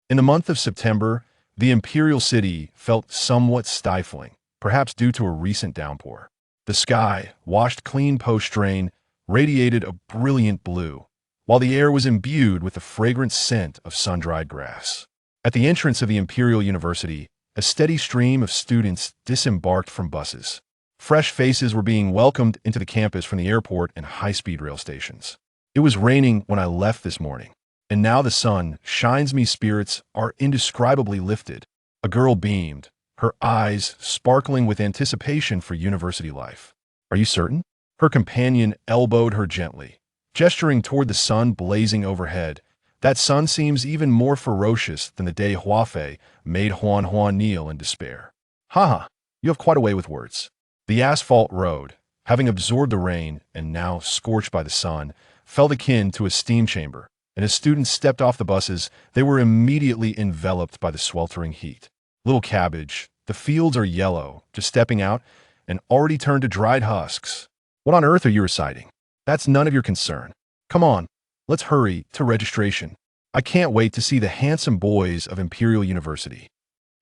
In the month of September, the imperial city felt somewhat stifling, perhaps due to a recent downpour. The sky, washed clean post-rain, radiated a brilliant blue, while the air was imbued with the fragrant scent of sun-dried grass. At the entrance of the Imperial University, a steady stream of students disembarked from buses. Fresh faces were being welcomed into the campus from the airport and high-speed rail stations. It was raining when I left this morning, and now the sun shines me spirits are indescribably lifted. A girl beamed, her eyes sparkling with anticipation for university life. Are you certain? Her companion elbowed her gently, gesturing toward the sun blazing overhead. That sun seems even more ferocious than the day Huafei made Huan kneel in despair. Haha, you have quite a way with words. The asphalt road, having absorbed the rain and now scorched by the sun, felt akin to a steam chamber, and as students stepped off the buses, they were immediately enveloped by the sweltering heat. Little cabbage, the fields are yellow, just stepping out, and already turned to dried husks. What on earth are you reciting? That's none of your concern. Come on, let's hurry to registration. I can't wait to see the handsome boys of Imperial University.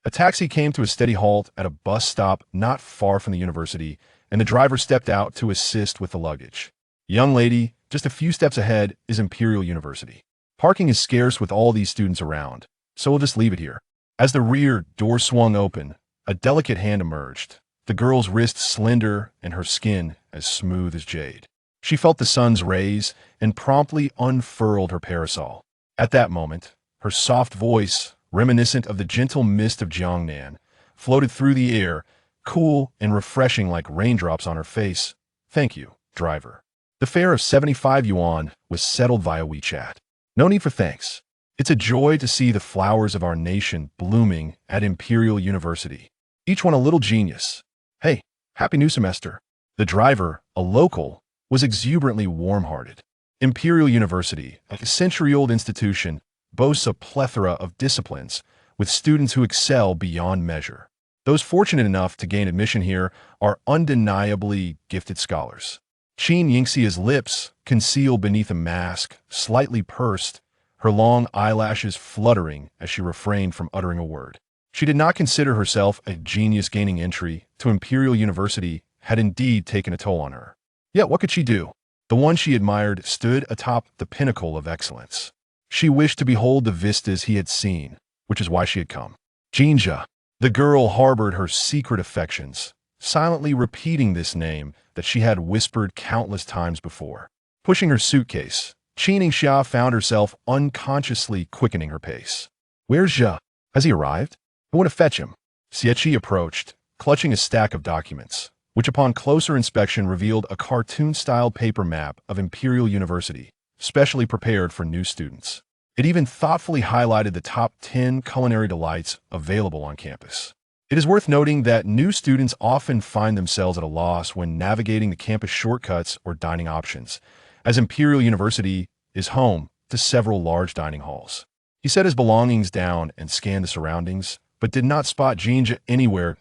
A taxi came to a steady halt at a bus stop not far from the university, and the driver stepped out to assist with the luggage. Young lady, just a few steps ahead is Imperial University. Parking is scarce with all these students around, so we'll just leave it here. As the rear door swung open, a delicate hand emerged, the girl's wrist slender and her skin as smooth as jade. She felt the sun's rays and promptly unfurled her parasol. At that moment, her soft voice, reminiscent of the gentle mist of Jiangnan, floated through the air, cool and refreshing like raindrops on her face. Thank you, driver. The fare of 75 yuan was settled via WeChat. No need for thanks. It's a joy to see the flowers of our nation blooming at Imperial University. Each one a little genius. Hey, happy new semester. The driver, a local, was exuberantly warm-hearted. Imperial University, a century-old institution, boasts a plethora of disciplines, with students who excel beyond measure. Those fortunate enough to gain admission here are undeniably gifted scholars. Qin Yingxia's lips, concealed beneath a mask, slightly pursed, her long eyelashes fluttering as she refrained from uttering a word. She did not consider herself a genius. Gaining entry to Imperial University had indeed taken a toll on her. Yet what could she do? The one she admired stood atop the pinnacle of excellence. She wished to behold the vistas he had seen, which is why she had come. Jin Zhe. The girl harbored her secret affections, silently repeating this name that she had whispered countless times before. Pushing her suitcase, Qin Yingxia found herself unconsciously quickening her pace. Where's Zhe? Has he arrived? I want to fetch him. Xie approached, clutching a stack of documents, which upon closer inspection revealed a cartoon-style paper map of Imperial University, specially prepared for new students. It even thoughtfully highlighted the top 10 culinary delights available on campus. It is worth noting that new students often find themselves at a loss when navigating the campus shortcuts or dining options, as Imperial University is home to several large dining halls. He set his belongings down and scanned the surroundings, but did not spot Jin Zhe anywhere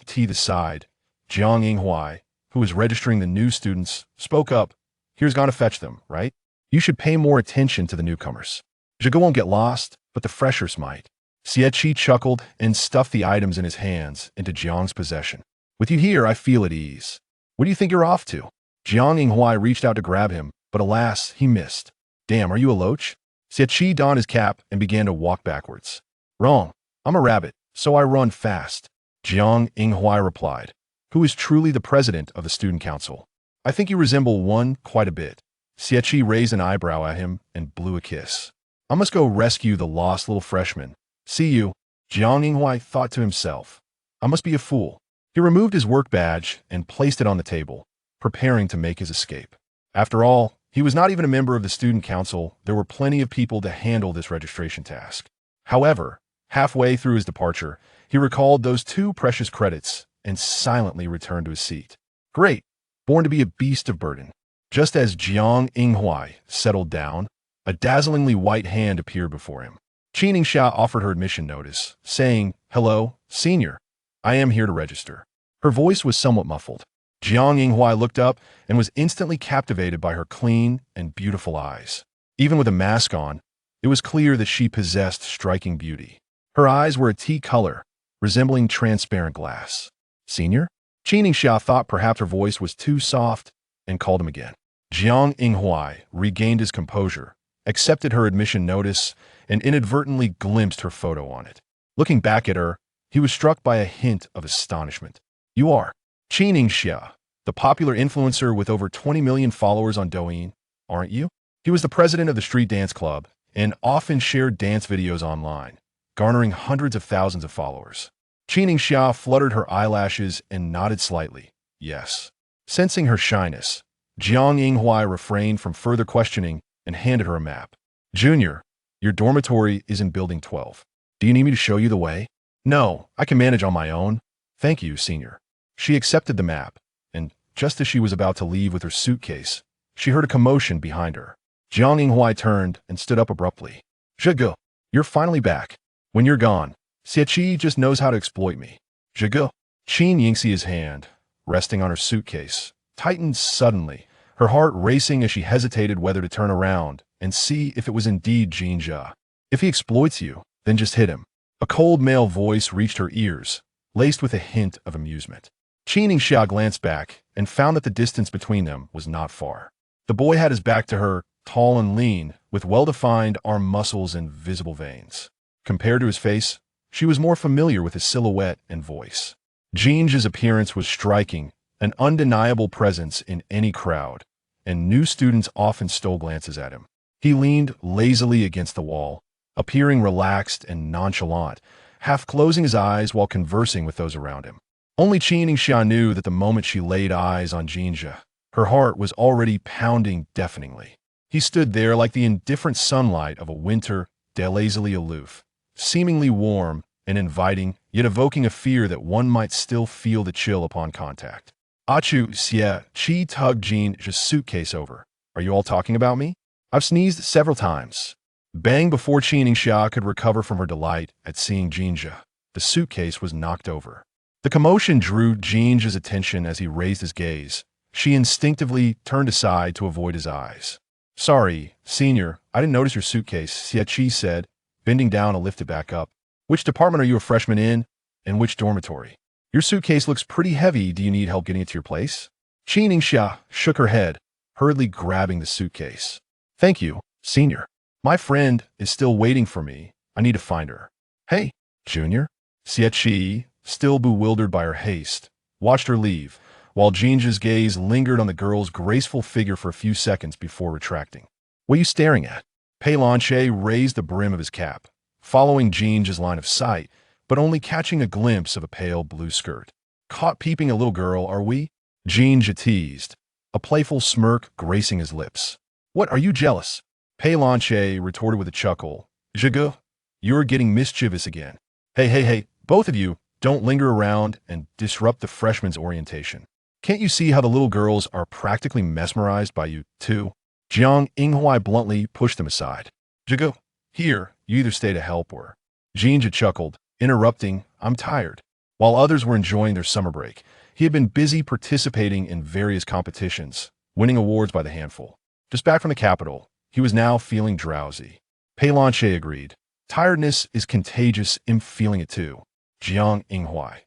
to the side. Jiang Yinghuai, who was registering the new students, spoke up. Here's gone to fetch them, right? You should pay more attention to the newcomers. Zhe won't get lost, but the freshers might. Xie chuckled and stuffed the items in his hands into Jiang's possession. With you here, I feel at ease. What do you think you're off to? Jiang Yinghuai reached out to grab him, but alas, he missed. Damn, are you a loach? Xie donned his cap and began to walk backwards. Wrong. I'm a rabbit, so I run fast. Jiang Yinghuai replied, who is truly the president of the student council. I think you resemble one quite a bit. Xie raised an eyebrow at him and blew a kiss. I must go rescue the lost little freshman. See you. Jiang Yinghuai thought to himself. I must be a fool. He removed his work badge and placed it on the table, preparing to make his escape. After all, he was not even a member of the student council. There were plenty of people to handle this registration task. However, halfway through his departure, he recalled those 2 precious credits and silently returned to his seat. Great, born to be a beast of burden. Just as Jiang Yinghuai settled down, a dazzlingly white hand appeared before him. Qin Yingxia offered her admission notice, saying, Hello, senior. I am here to register. Her voice was somewhat muffled. Jiang Yinghuai looked up and was instantly captivated by her clean and beautiful eyes. Even with a mask on, It was clear that she possessed striking beauty. Her eyes were a tea color, resembling transparent glass. Senior? Qin Yingxia thought perhaps her voice was too soft and called him again. Jiang Yinghua regained his composure, accepted her admission notice, and inadvertently glimpsed her photo on it. Looking back at her, he was struck by a hint of astonishment. You are Qin Yingxia, the popular influencer with over 20 million followers on Douyin, aren't you? He was the president of the street dance club and often shared dance videos online, garnering hundreds of thousands of followers. Qin Yingxia fluttered her eyelashes and nodded slightly. Yes. Sensing her shyness, Jiang Yinghua refrained from further questioning and handed her a map. Junior, your dormitory is in Building 12. Do you need me to show you the way? No, I can manage on my own. Thank you, Senior. She accepted the map, and just as she was about to leave with her suitcase, she heard a commotion behind her. Jiang Yinghua turned and stood up abruptly. Zhe, you're finally back. When you're gone, Xie just knows how to exploit me. Zhe. Qin Yingxia's hand, resting on her suitcase, tightened suddenly, her heart racing as she hesitated whether to turn around and see if it was indeed Jin Zhe. If he exploits you, then just hit him. A cold male voice reached her ears, laced with a hint of amusement. Qin Yingxia glanced back and found that the distance between them was not far. The boy had his back to her, tall and lean, with well-defined arm muscles and visible veins. Compared to his face, she was more familiar with his silhouette and voice. Jin Zhe's appearance was striking, an undeniable presence in any crowd, and new students often stole glances at him. He leaned lazily against the wall, appearing relaxed and nonchalant, half closing his eyes while conversing with those around him. Only Qin Yingxia knew that the moment she laid eyes on Jin Zhe, her heart was already pounding deafeningly. He stood there like the indifferent sunlight of a winter, lazily aloof, seemingly warm and inviting, yet evoking a fear that one might still feel the chill upon contact. Achu Xie Qi tugged Jin Zhe's suitcase over. Are you all talking about me? I've sneezed several times. Bang! Before Qin Yingxia could recover from her delight at seeing Jin Zhe, the suitcase was knocked over. The commotion drew Jin Zhe's attention as he raised his gaze. She instinctively turned aside to avoid his eyes. Sorry, Senior, I didn't notice your suitcase, Xie said, bending down to lift it back up. Which department are you a freshman in, and which dormitory? Your suitcase looks pretty heavy. Do you need help getting it to your place? Qin Yingxia shook her head, hurriedly grabbing the suitcase. Thank you, Senior. My friend is still waiting for me. I need to find her. Hey, Junior. Xie, still bewildered by her haste, watched her leave, while Jin Zhe's gaze lingered on the girl's graceful figure for a few seconds before retracting. What are you staring at? Pei Lanche raised the brim of his cap, following Jin Zhe's line of sight, but only catching a glimpse of a pale blue skirt. Caught peeping a little girl, are we? Jin Zhe teased, a playful smirk gracing his lips. What, are you jealous? Pei Lanche retorted with a chuckle. Zhe, you're getting mischievous again. Hey, both of you, don't linger around and disrupt the freshman's orientation. Can't you see how the little girls are practically mesmerized by you, too? Jiang Yinghua bluntly pushed them aside. Zhe, here, you either stay to help or... Jin Zhe chuckled, interrupting, I'm tired. While others were enjoying their summer break, he had been busy participating in various competitions, winning awards by the handful. Just back from the capital, he was now feeling drowsy. Pei Lanche agreed. Tiredness is contagious, I'm feeling it too. Jiang Yinghua.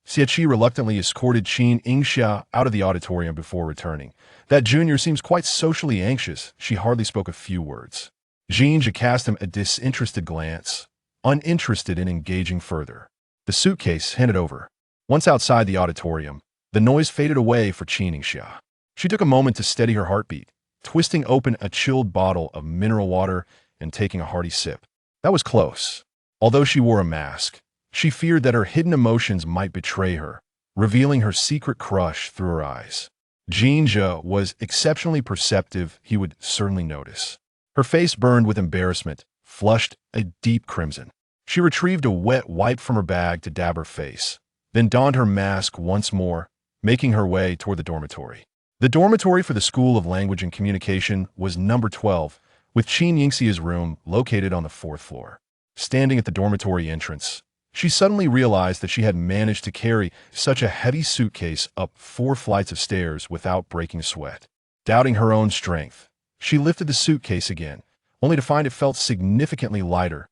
Xie reluctantly escorted Qin Yingxia out of the auditorium before returning. That junior seems quite socially anxious. She hardly spoke a few words. Jin Zhe cast him a disinterested glance, uninterested in engaging further. The suitcase handed over. Once outside the auditorium, the noise faded away for Qin Yingxia. She took a moment to steady her heartbeat, twisting open a chilled bottle of mineral water and taking a hearty sip. That was close. Although she wore a mask, she feared that her hidden emotions might betray her, revealing her secret crush through her eyes. Jin Zhe was exceptionally perceptive. He would certainly notice. Her face burned with embarrassment, flushed a deep crimson. She retrieved a wet wipe from her bag to dab her face, then donned her mask once more, making her way toward the dormitory. The dormitory for the School of Language and Communication was number 12, with Qin Yingxia's room located on the 4th floor. Standing at the dormitory entrance, she suddenly realized that she had managed to carry such a heavy suitcase up 4 flights of stairs without breaking a sweat. Doubting her own strength, she lifted the suitcase again, only to find it felt significantly lighter.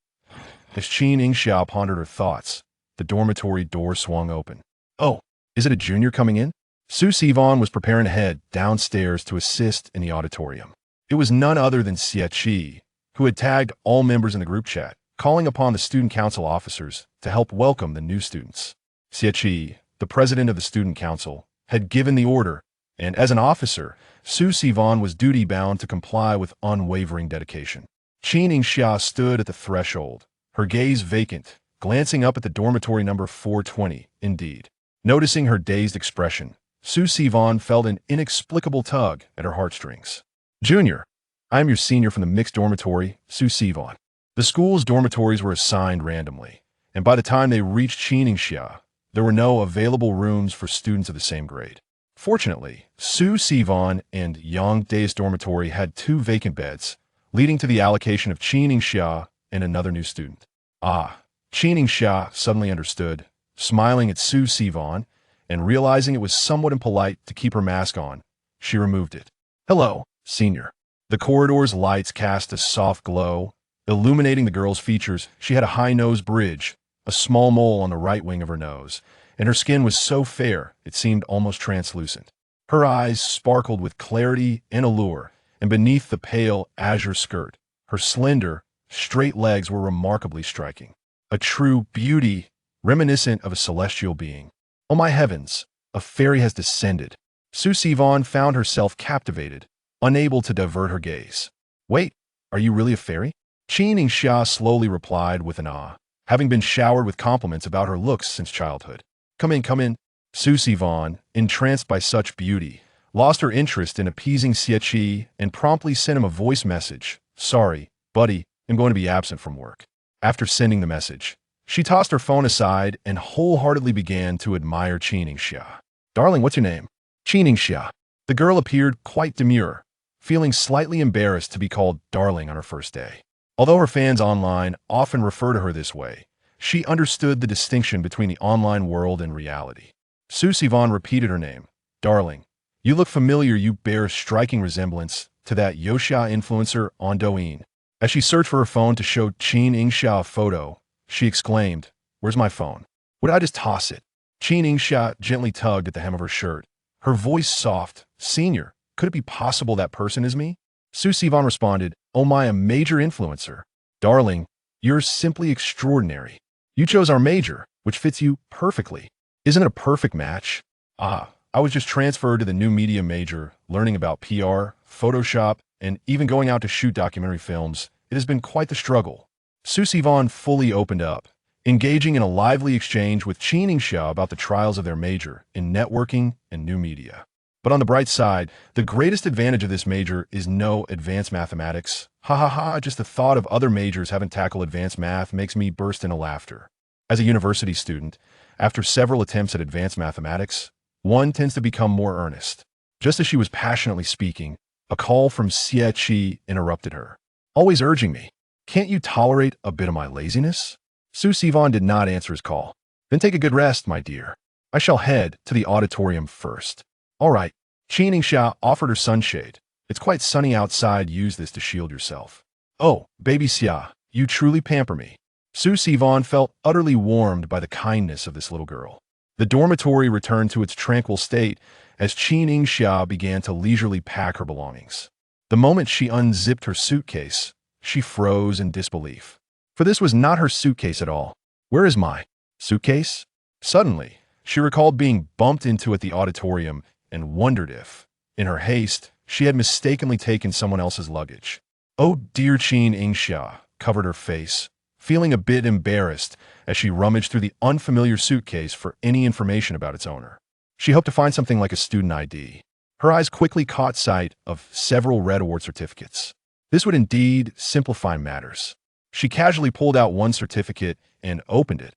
As Qin Yingxia pondered her thoughts, the dormitory door swung open. Oh, is it a junior coming in? Su Sivan was preparing to head downstairs to assist in the auditorium. It was none other than Xie Qi, who had tagged all members in the group chat, calling upon the student council officers to help welcome the new students. Xie Qi, the president of the student council, had given the order, and as an officer, Su Sivan was duty-bound to comply with unwavering dedication. Qin Yingxia stood at the threshold, her gaze vacant, glancing up at the dormitory number 420, indeed. Noticing her dazed expression, Su Sivan felt an inexplicable tug at her heartstrings. Junior, I am your senior from the mixed dormitory, Su Sivan. The school's dormitories were assigned randomly, and by the time they reached Qin Yingxia, there were no available rooms for students of the same grade. Fortunately, Su Sivan and Yang Dae's dormitory had 2 vacant beds, leading to the allocation of Qin Yingxia and another new student. Ah, Qin Yingxia suddenly understood, smiling at Su Sivan, and realizing it was somewhat impolite to keep her mask on, she removed it. Hello, senior. The corridor's lights cast a soft glow, illuminating the girl's features. She had a high nose bridge, a small mole on the right wing of her nose, and her skin was so fair it seemed almost translucent. Her eyes sparkled with clarity and allure, and beneath the pale azure skirt, her slender, straight legs were remarkably striking. A true beauty, reminiscent of a celestial being. Oh my heavens, a fairy has descended. Su Sivan found herself captivated, unable to divert her gaze. Wait, are you really a fairy? Qin Yingxia slowly replied with an ah, having been showered with compliments about her looks since childhood. Come in, come in. Su Sivan, entranced by such beauty, lost her interest in appeasing Xie Qi and promptly sent him a voice message. Sorry, buddy, I'm going to be absent from work. After sending the message, she tossed her phone aside and wholeheartedly began to admire Qin Yingxia. Darling, what's your name? Qin Yingxia. The girl appeared quite demure, feeling slightly embarrassed to be called darling on her first day. Although her fans online often refer to her this way, she understood the distinction between the online world and reality. Su Sivan repeated her name. Darling, you look familiar. You bear a striking resemblance to that Yoxia influencer on Douyin. As she searched for her phone to show Qin Yingxia a photo, she exclaimed, Where's my phone? Would I just toss it? Qin Yingxia gently tugged at the hem of her shirt, her voice soft. Senior, could it be possible that person is me? Su Sivan responded, Oh my, a major influencer. Darling, you're simply extraordinary. You chose our major, which fits you perfectly. Isn't it a perfect match? Ah, I was just transferred to the new media major, learning about PR, Photoshop, and even going out to shoot documentary films. It has been quite the struggle. Su Sivan fully opened up, engaging in a lively exchange with Qin Yingxia about the trials of their major in networking and new media. But on the bright side, the greatest advantage of this major is no advanced mathematics. Ha ha ha, just the thought of other majors having tackled advanced math makes me burst into laughter. As a university student, after several attempts at advanced mathematics, one tends to become more earnest. Just as she was passionately speaking, a call from Xie Qi interrupted her, always urging me, Can't you tolerate a bit of my laziness? Su Sivan did not answer his call. Then take a good rest, my dear. I shall head to the auditorium first. All right. Qin Yingxia offered her sunshade. It's quite sunny outside. Use this to shield yourself. Oh, baby Xia, you truly pamper me. Su Sivan felt utterly warmed by the kindness of this little girl. The dormitory returned to its tranquil state as Qin Yingxia began to leisurely pack her belongings. The moment she unzipped her suitcase, she froze in disbelief. For this was not her suitcase at all. Where is my suitcase? Suddenly, she recalled being bumped into at the auditorium and wondered if, in her haste, she had mistakenly taken someone else's luggage. Oh dear, Qin Yingxia covered her face, feeling a bit embarrassed as she rummaged through the unfamiliar suitcase for any information about its owner. She hoped to find something like a student ID. Her eyes quickly caught sight of several red award certificates. This would indeed simplify matters. She casually pulled out one certificate and opened it,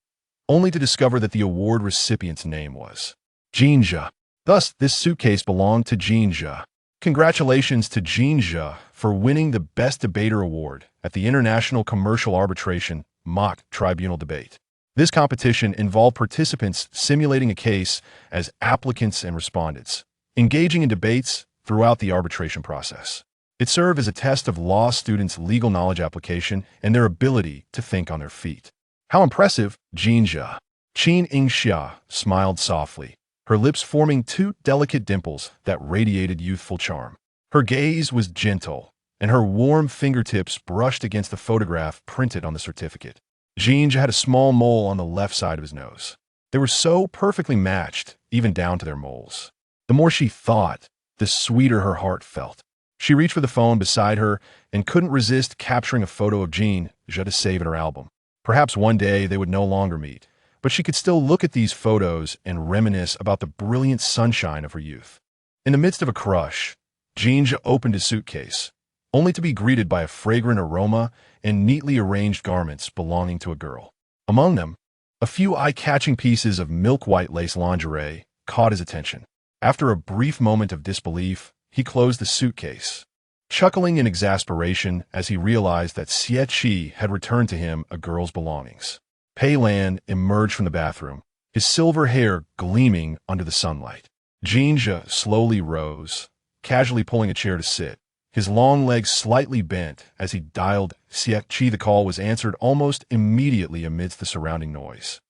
only to discover that the award recipient's name was Jin Zhe. Thus, this suitcase belonged to Jin Zhe. Congratulations to Jin Zhe for winning the Best Debater Award at the International Commercial Arbitration Mock Tribunal Debate. This competition involved participants simulating a case as applicants and respondents, engaging in debates throughout the arbitration process. It served as a test of law students' legal knowledge application and their ability to think on their feet. How impressive, Jin Zhe. Qin Yingxia smiled softly, her lips forming two delicate dimples that radiated youthful charm. Her gaze was gentle, and her warm fingertips brushed against the photograph printed on the certificate. Jin Zhe had a small mole on the left side of his nose. They were so perfectly matched, even down to their moles. The more she thought, the sweeter her heart felt. She reached for the phone beside her and couldn't resist capturing a photo of Jin Zhe to save in her album. Perhaps one day they would no longer meet, but she could still look at these photos and reminisce about the brilliant sunshine of her youth. In the midst of a crush, Jin Zhe opened his suitcase, only to be greeted by a fragrant aroma and neatly arranged garments belonging to a girl. Among them, a few eye-catching pieces of milk-white lace lingerie caught his attention. After a brief moment of disbelief, he closed the suitcase, chuckling in exasperation as he realized that Xie had returned to him a girl's belongings. Pei Lan emerged from the bathroom, his silver hair gleaming under the sunlight. Jin Zhe slowly rose, casually pulling a chair to sit, his long legs slightly bent as he dialed Xie. The call was answered almost immediately amidst the surrounding noise.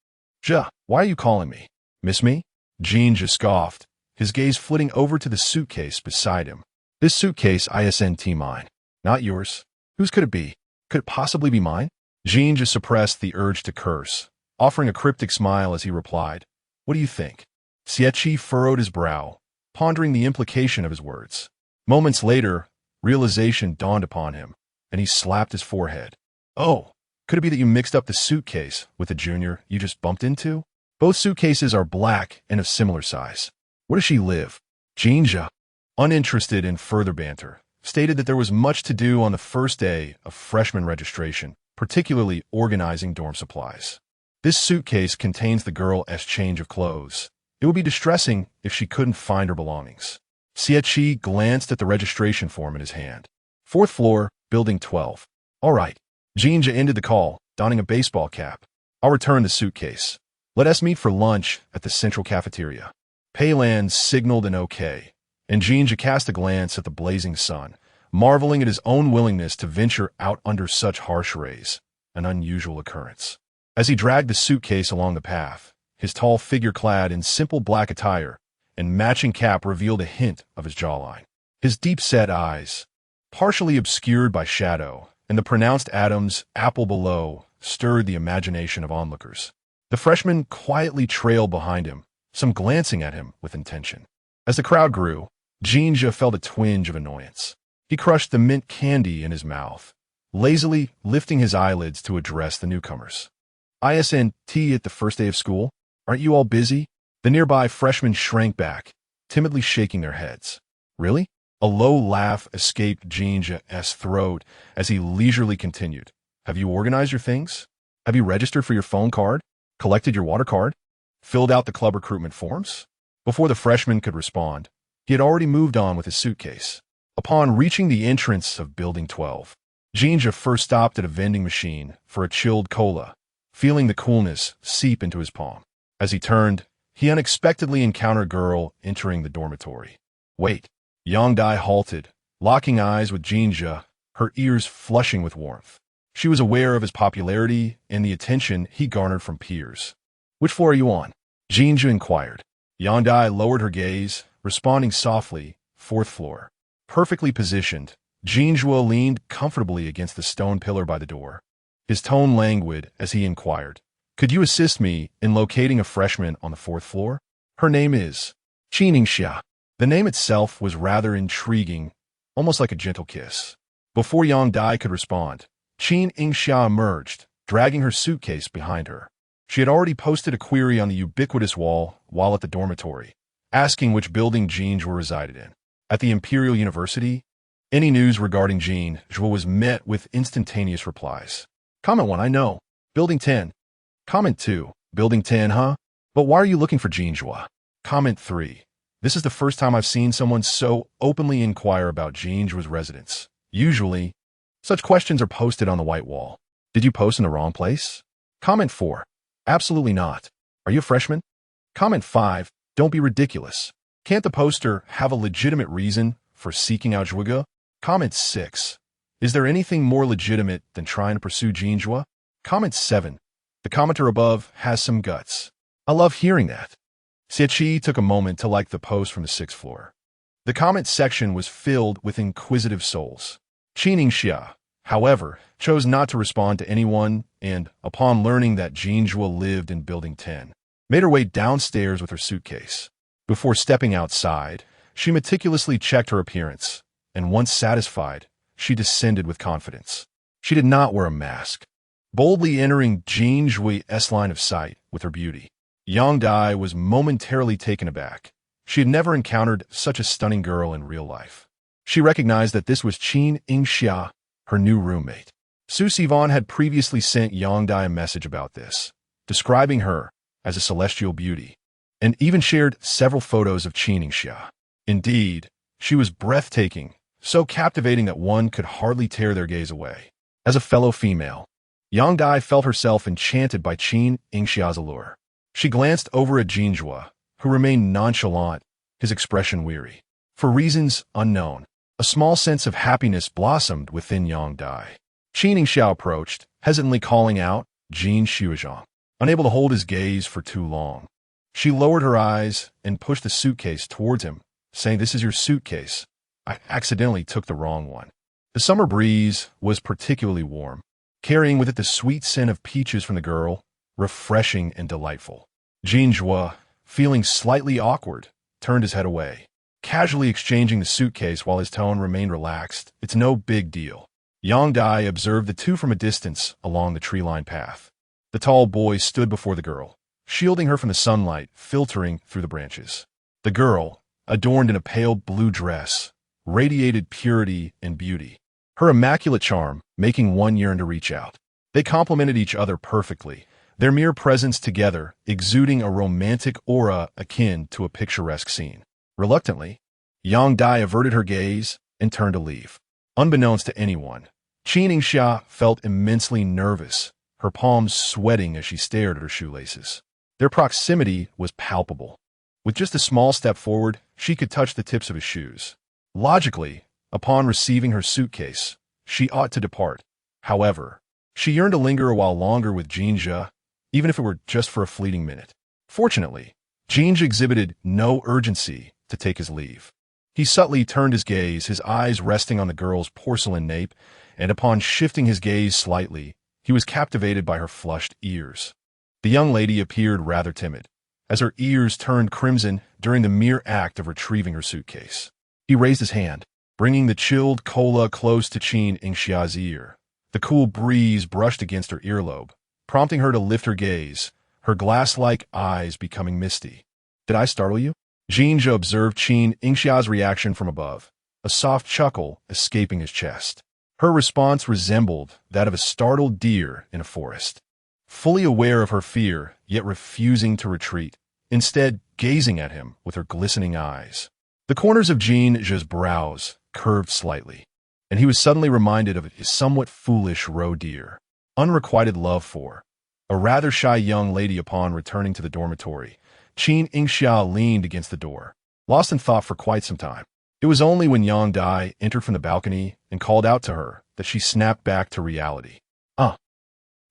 "Zhe, why are you calling me? Miss me?" Jin Zhe scoffed, his gaze flitting over to the suitcase beside him. "This suitcase isn't mine. Not yours. Whose could it be? Could it possibly be mine?" Jin Zhe suppressed the urge to curse, offering a cryptic smile as he replied, "What do you think?" Xie furrowed his brow, pondering the implication of his words. Moments later, realization dawned upon him, and he slapped his forehead. "Oh, could it be that you mixed up the suitcase with the junior you just bumped into? Both suitcases are black and of similar size. Where does she live?" Jin Zhe, uninterested in further banter, stated that there was much to do on the first day of freshman registration, particularly organizing dorm supplies. "This suitcase contains the girl's change of clothes. It would be distressing if she couldn't find her belongings." Xie glanced at the registration form in his hand. "4th floor, building 12. All right." Jin Zhe ended the call, donning a baseball cap. "I'll return the suitcase. Let us meet for lunch at the central cafeteria." Pei Lan signaled an okay, and Jin Zhe cast a glance at the blazing sun, marveling at his own willingness to venture out under such harsh rays, an unusual occurrence. As he dragged the suitcase along the path, his tall figure clad in simple black attire and matching cap revealed a hint of his jawline. His deep-set eyes, partially obscured by shadow, and the pronounced Adam's apple below, stirred the imagination of onlookers. The freshman quietly trailed behind him, some glancing at him with intention. As the crowd grew, Jin Zhe felt a twinge of annoyance. He crushed the mint candy in his mouth, lazily lifting his eyelids to address the newcomers. "Isn't at the first day of school? Aren't you all busy?" The nearby freshmen shrank back, timidly shaking their heads. "Really?" A low laugh escaped Jin Zhe's throat as he leisurely continued. "Have you organized your things? Have you registered for your phone card? Collected your water card? Filled out the club recruitment forms?" Before the freshman could respond, he had already moved on with his suitcase. Upon reaching the entrance of Building 12, Jin Zhe first stopped at a vending machine for a chilled cola, feeling the coolness seep into his palm. As he turned, he unexpectedly encountered a girl entering the dormitory. "Wait." Yang Dai halted, locking eyes with Jin Zhe, her ears flushing with warmth. She was aware of his popularity and the attention he garnered from peers. "Which floor are you on?" Jin Zhe inquired. Yang Dai lowered her gaze, responding softly, "4th floor." Perfectly positioned, Jin Zhe leaned comfortably against the stone pillar by the door. His tone languid as he inquired, "Could you assist me in locating a freshman on the 4th floor? Her name is Qin Yingxia." The name itself was rather intriguing, almost like a gentle kiss. Before Yang Dai could respond, Qin Yingxia emerged, dragging her suitcase behind her. She had already posted a query on the ubiquitous wall while at the dormitory, asking which building Jin Zhe resided in. At the Imperial University, any news regarding Jin Zhe was met with instantaneous replies. "Comment 1, I know. Building 10. Comment 2, Building 10, huh? But why are you looking for Jin Zhe? Comment 3. This is the first time I've seen someone so openly inquire about Jin Zhe's residence. Usually, such questions are posted on the white wall. Did you post in the wrong place?" Comment 4. Absolutely not. Are you a freshman? Comment 5. Don't be ridiculous. Can't the poster have a legitimate reason for seeking out Zhuge? Comment 6. Is there anything more legitimate than trying to pursue Jin Zhe? Comment 7. The commenter above has some guts. I love hearing that. Xie took a moment to like the post from the 6th floor. The comment section was filled with inquisitive souls. Qin Yingxia, however, chose not to respond to anyone and, upon learning that Jin Zhe lived in Building 10, made her way downstairs with her suitcase. Before stepping outside, she meticulously checked her appearance, and once satisfied, she descended with confidence. She did not wear a mask, boldly entering Jin Zhe's line of sight with her beauty. Yang Dai was momentarily taken aback. She had never encountered such a stunning girl in real life. She recognized that this was Qin Yingxia, her new roommate. Su Sivan had previously sent Yang Dai a message about this, describing her as a celestial beauty, and even shared several photos of Qin Yingxia. Indeed, she was breathtaking, so captivating that one could hardly tear their gaze away. As a fellow female, Yang Dai felt herself enchanted by Qin Yingxia's allure. She glanced over at Jin Zhe, who remained nonchalant, his expression weary. For reasons unknown, a small sense of happiness blossomed within Yang Dai. Qin Yingxia approached, hesitantly calling out, Jin Xuezhang, unable to hold his gaze for too long. She lowered her eyes and pushed the suitcase towards him, saying, "This is your suitcase. I accidentally took the wrong one." The summer breeze was particularly warm, carrying with it the sweet scent of peaches from the girl, refreshing and delightful. Jin Zhe, feeling slightly awkward, turned his head away, casually exchanging the suitcase while his tone remained relaxed. "It's no big deal." Yang Dai observed the two from a distance along the tree-lined path. The tall boy stood before the girl, shielding her from the sunlight filtering through the branches. The girl, adorned in a pale blue dress, radiated purity and beauty, her immaculate charm making one yearn to reach out. They complemented each other perfectly, their mere presence together exuding a romantic aura akin to a picturesque scene. Reluctantly, Yang Dai averted her gaze and turned to leave. Unbeknownst to anyone, Qin Yingxia felt immensely nervous, her palms sweating as she stared at her shoelaces. Their proximity was palpable. With just a small step forward, she could touch the tips of his shoes. Logically, upon receiving her suitcase, she ought to depart. However, she yearned to linger a while longer with Jin Zhe, even if it were just for a fleeting minute. Fortunately, Jin Zhe exhibited no urgency to take his leave. He subtly turned his gaze, his eyes resting on the girl's porcelain nape, and upon shifting his gaze slightly, he was captivated by her flushed ears. The young lady appeared rather timid, as her ears turned crimson during the mere act of retrieving her suitcase. He raised his hand, bringing the chilled cola close to Qin Yingxia's ear. The cool breeze brushed against her earlobe, prompting her to lift her gaze, her glass-like eyes becoming misty. "Did I startle you?" Jin Zhe observed Qin Yingxia's reaction from above, a soft chuckle escaping his chest. Her response resembled that of a startled deer in a forest, fully aware of her fear, yet refusing to retreat, instead gazing at him with her glistening eyes. The corners of Jin Zhe's brows curved slightly, and he was suddenly reminded of his somewhat foolish roe deer, unrequited love for a rather shy young lady. Upon returning to the dormitory, Qin Yingxia leaned against the door, lost in thought for quite some time. It was only when Yang Dai entered from the balcony and called out to her that she snapped back to reality.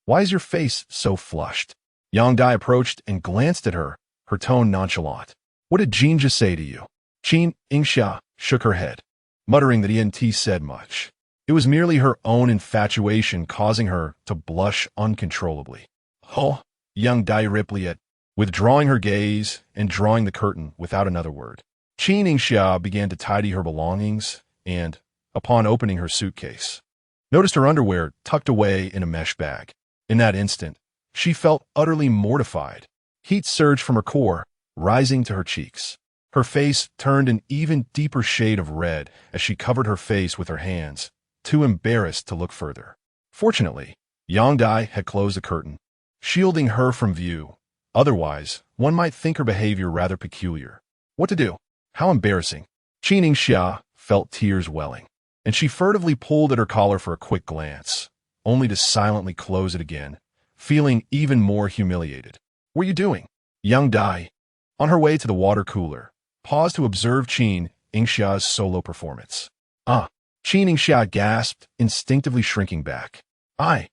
Why is your face so flushed?" Yang Dai approached and glanced at her, her tone nonchalant. "What did Jin Zhe say to you?" Qin Yingxia shook her head, muttering that he hadn't said much. It was merely her own infatuation causing her to blush uncontrollably. "Oh," Yang Dai ripped, withdrawing her gaze and drawing the curtain without another word. Qin Yingxia began to tidy her belongings and, upon opening her suitcase, noticed her underwear tucked away in a mesh bag. In that instant, she felt utterly mortified. Heat surged from her core, rising to her cheeks. Her face turned an even deeper shade of red as she covered her face with her hands, too embarrassed to look further. Fortunately, Yang Dai had closed the curtain, shielding her from view. Otherwise, one might think her behavior rather peculiar. What to do? How embarrassing. Qin Yingxia felt tears welling, and she furtively pulled at her collar for a quick glance, only to silently close it again, feeling even more humiliated. "What are you doing?" Yang Dai, on her way to the water cooler, paused to observe Qin Yingxia's solo performance. Qin Yingxia gasped, instinctively shrinking back. I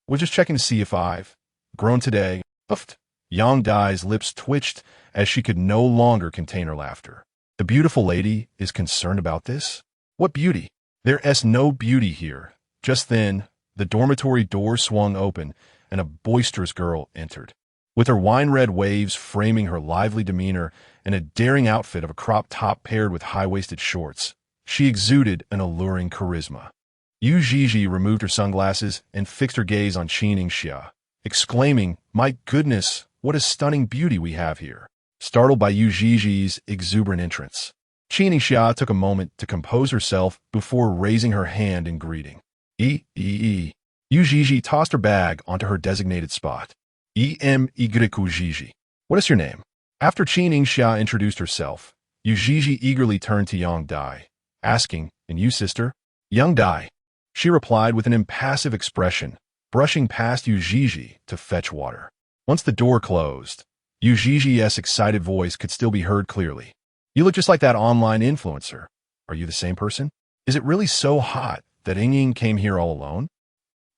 was just checking to see if I've grown today. Uffed. Yang Dai's lips twitched as she could no longer contain her laughter. The beautiful lady is concerned about this? What beauty? There's no beauty here. Just then, the dormitory door swung open and a boisterous girl entered. With her wine-red waves framing her lively demeanor and a daring outfit of a crop top paired with high-waisted shorts, she exuded an alluring charisma. Yu Zhizhi removed her sunglasses and fixed her gaze on Qin Yingxia, exclaiming, "My goodness, what a stunning beauty we have here." Startled by Yu Zhizhi's exuberant entrance, Qin Yingxia took a moment to compose herself before raising her hand in greeting. Yu Zhizhi tossed her bag onto her designated spot. Emigriku. What is your name? After Qin Yingxia introduced herself, Yu Zhizhi eagerly turned to Yang Dai, asking, "And you, sister?" "Yang Dai," she replied with an impassive expression, brushing past Yu Zhizhi to fetch water. Once the door closed, Yu Zhizhi's excited voice could still be heard clearly. "You look just like that online influencer. Are you the same person? Is it really so hot that Ying came here all alone?"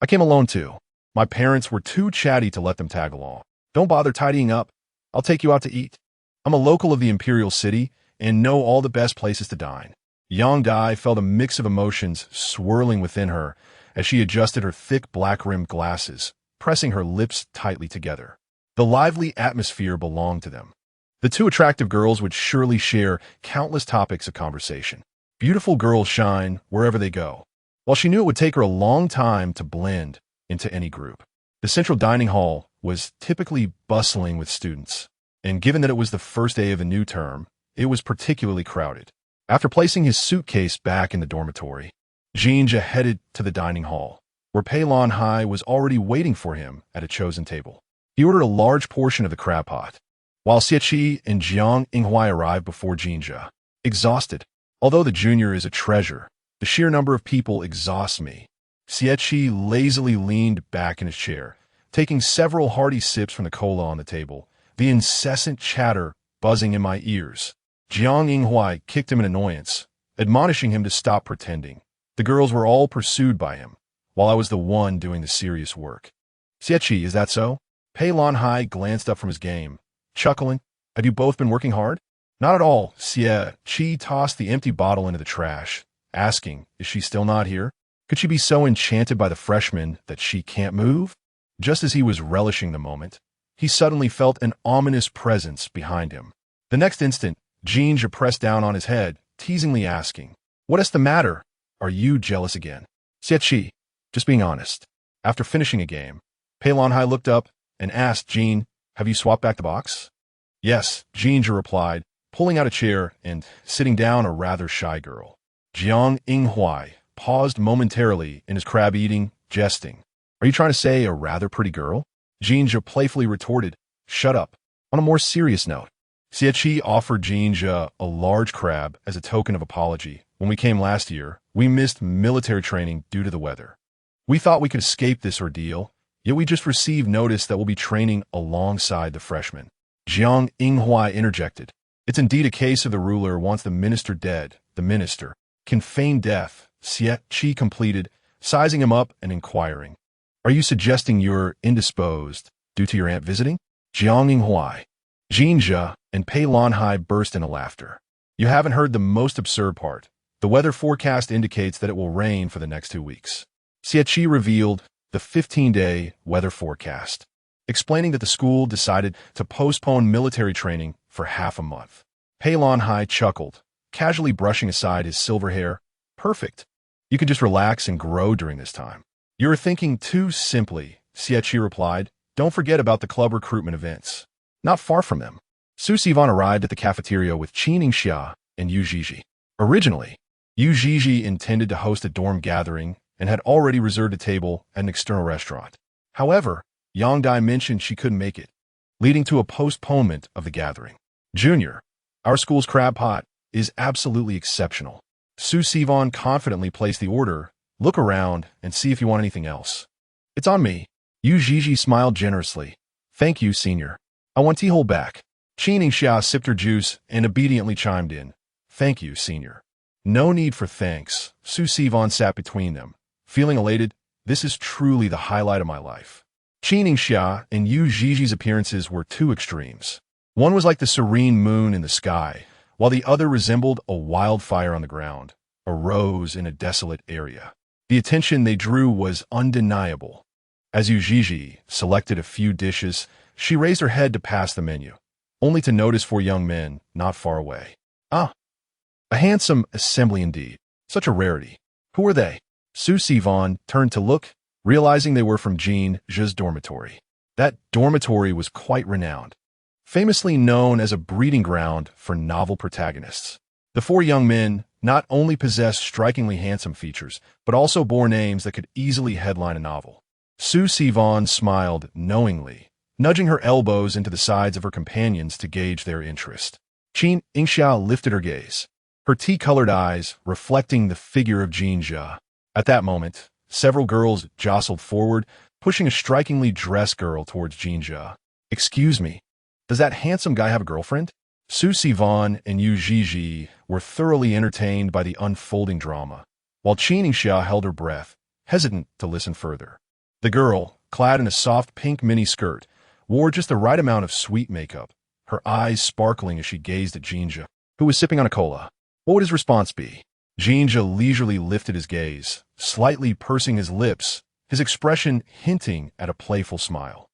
"I came alone too. My parents were too chatty to let them tag along. Don't bother tidying up. I'll take you out to eat. I'm a local of the Imperial City and know all the best places to dine." Yang Dai felt a mix of emotions swirling within her as she adjusted her thick black-rimmed glasses, pressing her lips tightly together. The lively atmosphere belonged to them. The two attractive girls would surely share countless topics of conversation. Beautiful girls shine wherever they go. While she knew it would take her a long time to blend into any group, the central dining hall was typically bustling with students, and given that it was the first day of the new term, it was particularly crowded. After placing his suitcase back in the dormitory, Jin Zhe headed to the dining hall, where Pei Lan Hai was already waiting for him at a chosen table. He ordered a large portion of the crab pot, while Xie and Jiang Yinghua arrived before Jin Zhe. Exhausted. Although the junior is a treasure, the sheer number of people exhausts me. Xie lazily leaned back in his chair, taking several hearty sips from the cola on the table, the incessant chatter buzzing in my ears. Jiang Yinghua kicked him in annoyance, admonishing him to stop pretending. The girls were all pursued by him, while I was the one doing the serious work. "Xie, is that so?" Pei Lan Hai glanced up from his game, chuckling. "Have you both been working hard?" "Not at all." Xie tossed the empty bottle into the trash, asking, "Is she still not here? Could she be so enchanted by the freshman that she can't move?" Just as he was relishing the moment, he suddenly felt an ominous presence behind him. The next instant, Jin Zhe pressed down on his head, teasingly asking, "What is the matter? Are you jealous again?" "Xie, just being honest." After finishing a game, Pei Lan Hai looked up and asked Jin, "Have you swapped back the box?" "Yes," Jin Zhe replied, pulling out a chair and sitting down a rather shy girl. Jiang Yinghua paused momentarily in his crab eating, jesting. "Are you trying to say a rather pretty girl?" Jin Zhe playfully retorted, "Shut up." On a more serious note, Xie offered Jin Zhe a large crab as a token of apology. "When we came last year, we missed military training due to the weather. We thought we could escape this ordeal, yet we just received notice that we'll be training alongside the freshmen." Jiang Yinghua interjected, "It's indeed a case of the ruler wants the minister dead. The minister can feign death," Xie completed, sizing him up and inquiring, "Are you suggesting you're indisposed due to your aunt visiting?" Jiang Yinghua, Jin Zhe, and Pei Lan Hai burst into laughter. "You haven't heard the most absurd part. The weather forecast indicates that it will rain for the next 2 weeks. Xie revealed the 15-day weather forecast, explaining that the school decided to postpone military training for half a month. Pei Lan Hai chuckled, casually brushing aside his silver hair. "Perfect. You can just relax and grow during this time." "You're thinking too simply," Xie replied. "Don't forget about the club recruitment events. Not far from them." Su Sivan arrived at the cafeteria with Qin Yingxia and Yu Zhizhi. Originally, Yu Zhizhi intended to host a dorm gathering and had already reserved a table at an external restaurant. However, Yang Dai mentioned she couldn't make it, leading to a postponement of the gathering. "Junior, our school's crab pot is absolutely exceptional." Su Sivan confidently placed the order. "Look around and see if you want anything else." "It's on me." Yu Zhizhi smiled generously. "Thank you, senior. I want tea hold back." Qin Yingxia sipped her juice and obediently chimed in. "Thank you, senior." No need for thanks. Su Sivon sat between them, feeling elated. This is truly the highlight of my life. Qin Yingxia and Yu Zhiji's appearances were two extremes. One was like the serene moon in the sky, while the other resembled a wildfire on the ground, a rose in a desolate area. The attention they drew was undeniable. As Yu Zhiji selected a few dishes, she raised her head to pass the menu, only to notice four young men not far away. Ah, a handsome assembly indeed. Such a rarity. Who are they? Su Sivon turned to look, realizing they were from Jin Zhe's dormitory. That dormitory was quite renowned, famously known as a breeding ground for novel protagonists. The four young men not only possessed strikingly handsome features, but also bore names that could easily headline a novel. Su Sivon smiled knowingly, nudging her elbows into the sides of her companions to gauge their interest. Qin Yingxia lifted her gaze, her tea-colored eyes reflecting the figure of Jin Zhe. At that moment, several girls jostled forward, pushing a strikingly dressed girl towards Jin Zhe. "Excuse me, does that handsome guy have a girlfriend?" Su Sivon and Yu Zhiji were thoroughly entertained by the unfolding drama, while Qin Yingxia held her breath, hesitant to listen further. The girl, clad in a soft pink mini-skirt, wore just the right amount of sweet makeup, her eyes sparkling as she gazed at Jin Zhe, who was sipping on a cola. What would his response be? Jin Zhe leisurely lifted his gaze, slightly pursing his lips, his expression hinting at a playful smile.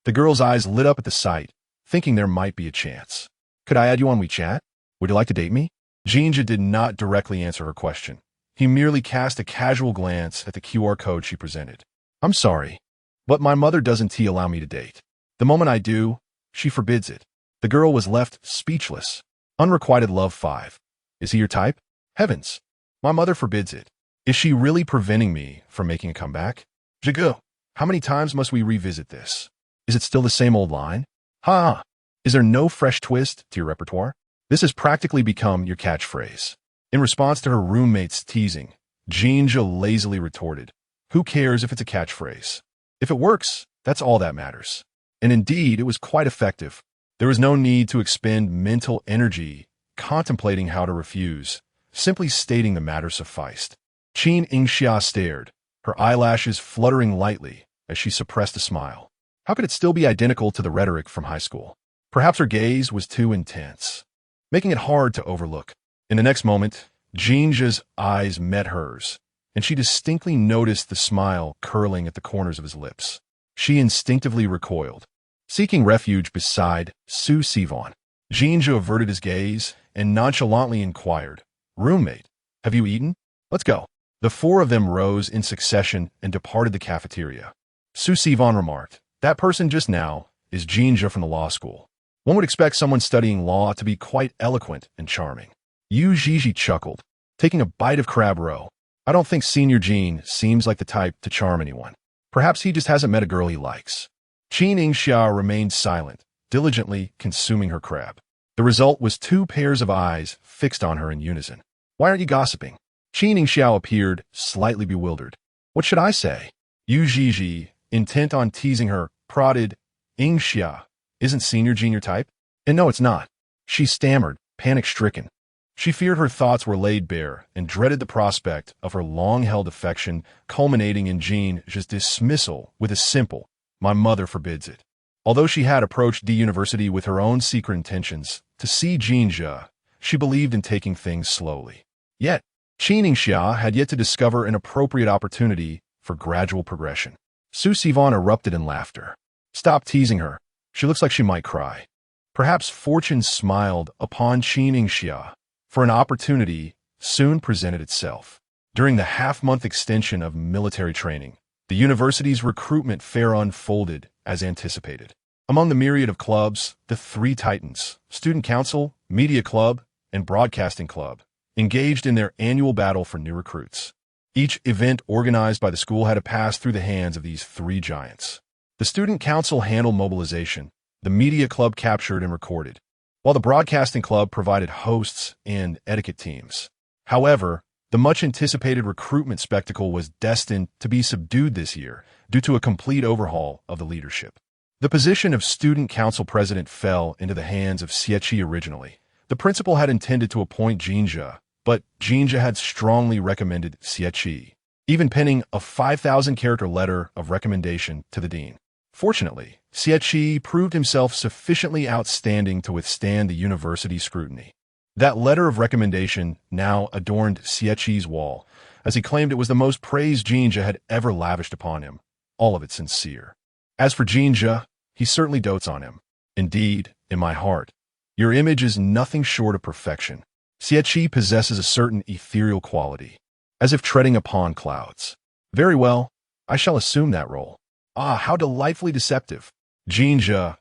The girl's eyes lit up at the sight, thinking there might be a chance. "Could I add you on WeChat? Would you like to date me?" Jin Zhe did not directly answer her question. He merely cast a casual glance at the QR code she presented. "I'm sorry, but my mother doesn't allow me to date. The moment I do, she forbids it." The girl was left speechless. Unrequited love 5. Is he your type? Heavens, my mother forbids it. Is she really preventing me from making a comeback? Jigu, how many times must we revisit this? Is it still the same old line? Ha! Is there no fresh twist to your repertoire? This has practically become your catchphrase. In response to her roommate's teasing, Jin Zhe lazily retorted, "Who cares if it's a catchphrase? If it works, that's all that matters." And indeed, it was quite effective. There was no need to expend mental energy contemplating how to refuse. Simply stating the matter sufficed. Qin Yingxia stared, her eyelashes fluttering lightly as she suppressed a smile. How could it still be identical to the rhetoric from high school? Perhaps her gaze was too intense, making it hard to overlook. In the next moment, Jin Zhe's eyes met hers, and she distinctly noticed the smile curling at the corners of his lips. She instinctively recoiled, seeking refuge beside Su Sivon. Jin Zhe averted his gaze and nonchalantly inquired, "Roommate, have you eaten? Let's go." The four of them rose in succession and departed the cafeteria. Su Sivon remarked, "That person just now is Jin Zhe from the law school. One would expect someone studying law to be quite eloquent and charming." Yu Zhiji chuckled, taking a bite of crab roe. "I don't think Senior Jin seems like the type to charm anyone. Perhaps he just hasn't met a girl he likes." Qin Yingxia remained silent, diligently consuming her crab. The result was two pairs of eyes fixed on her in unison. "Why aren't you gossiping?" Qin Yingxia appeared slightly bewildered. "What should I say?" Yu Zhiji, intent on teasing her, prodded, "Yingxia, isn't Senior Jin your type?" "And no, it's not." She stammered, panic-stricken. She feared her thoughts were laid bare and dreaded the prospect of her long-held affection culminating in Jin Zhe's dismissal with a simple, "My mother forbids it." Although she had approached D University with her own secret intentions to see Jin Zhe, she believed in taking things slowly. Yet, Qin Yingxia had yet to discover an appropriate opportunity for gradual progression. Su Sivon erupted in laughter. "Stop teasing her. She looks like she might cry." Perhaps fortune smiled upon Qin Yingxia, for an opportunity soon presented itself. During the half-month extension of military training, the university's recruitment fair unfolded as anticipated. Among the myriad of clubs, the three titans, Student Council, Media Club, and Broadcasting Club, engaged in their annual battle for new recruits. Each event organized by the school had to pass through the hands of these three giants. The Student Council handled mobilization, the Media Club captured and recorded, while the Broadcasting Club provided hosts and etiquette teams. However, the much-anticipated recruitment spectacle was destined to be subdued this year due to a complete overhaul of the leadership. The position of Student Council President fell into the hands of Xieqi originally. The principal had intended to appoint Jin Zhe, but Jin Zhe had strongly recommended Qi, even penning a 5,000-character letter of recommendation to the dean. Fortunately, Qi proved himself sufficiently outstanding to withstand the university's scrutiny. That letter of recommendation now adorned Qi's wall, as he claimed it was the most praise Jin Zhe had ever lavished upon him, all of it sincere. As for Jin Zhe, he certainly dotes on him. Indeed, in my heart, your image is nothing short of perfection. Qi possesses a certain ethereal quality, as if treading upon clouds. Very well, I shall assume that role. Ah, how delightfully deceptive. Jin Zhe,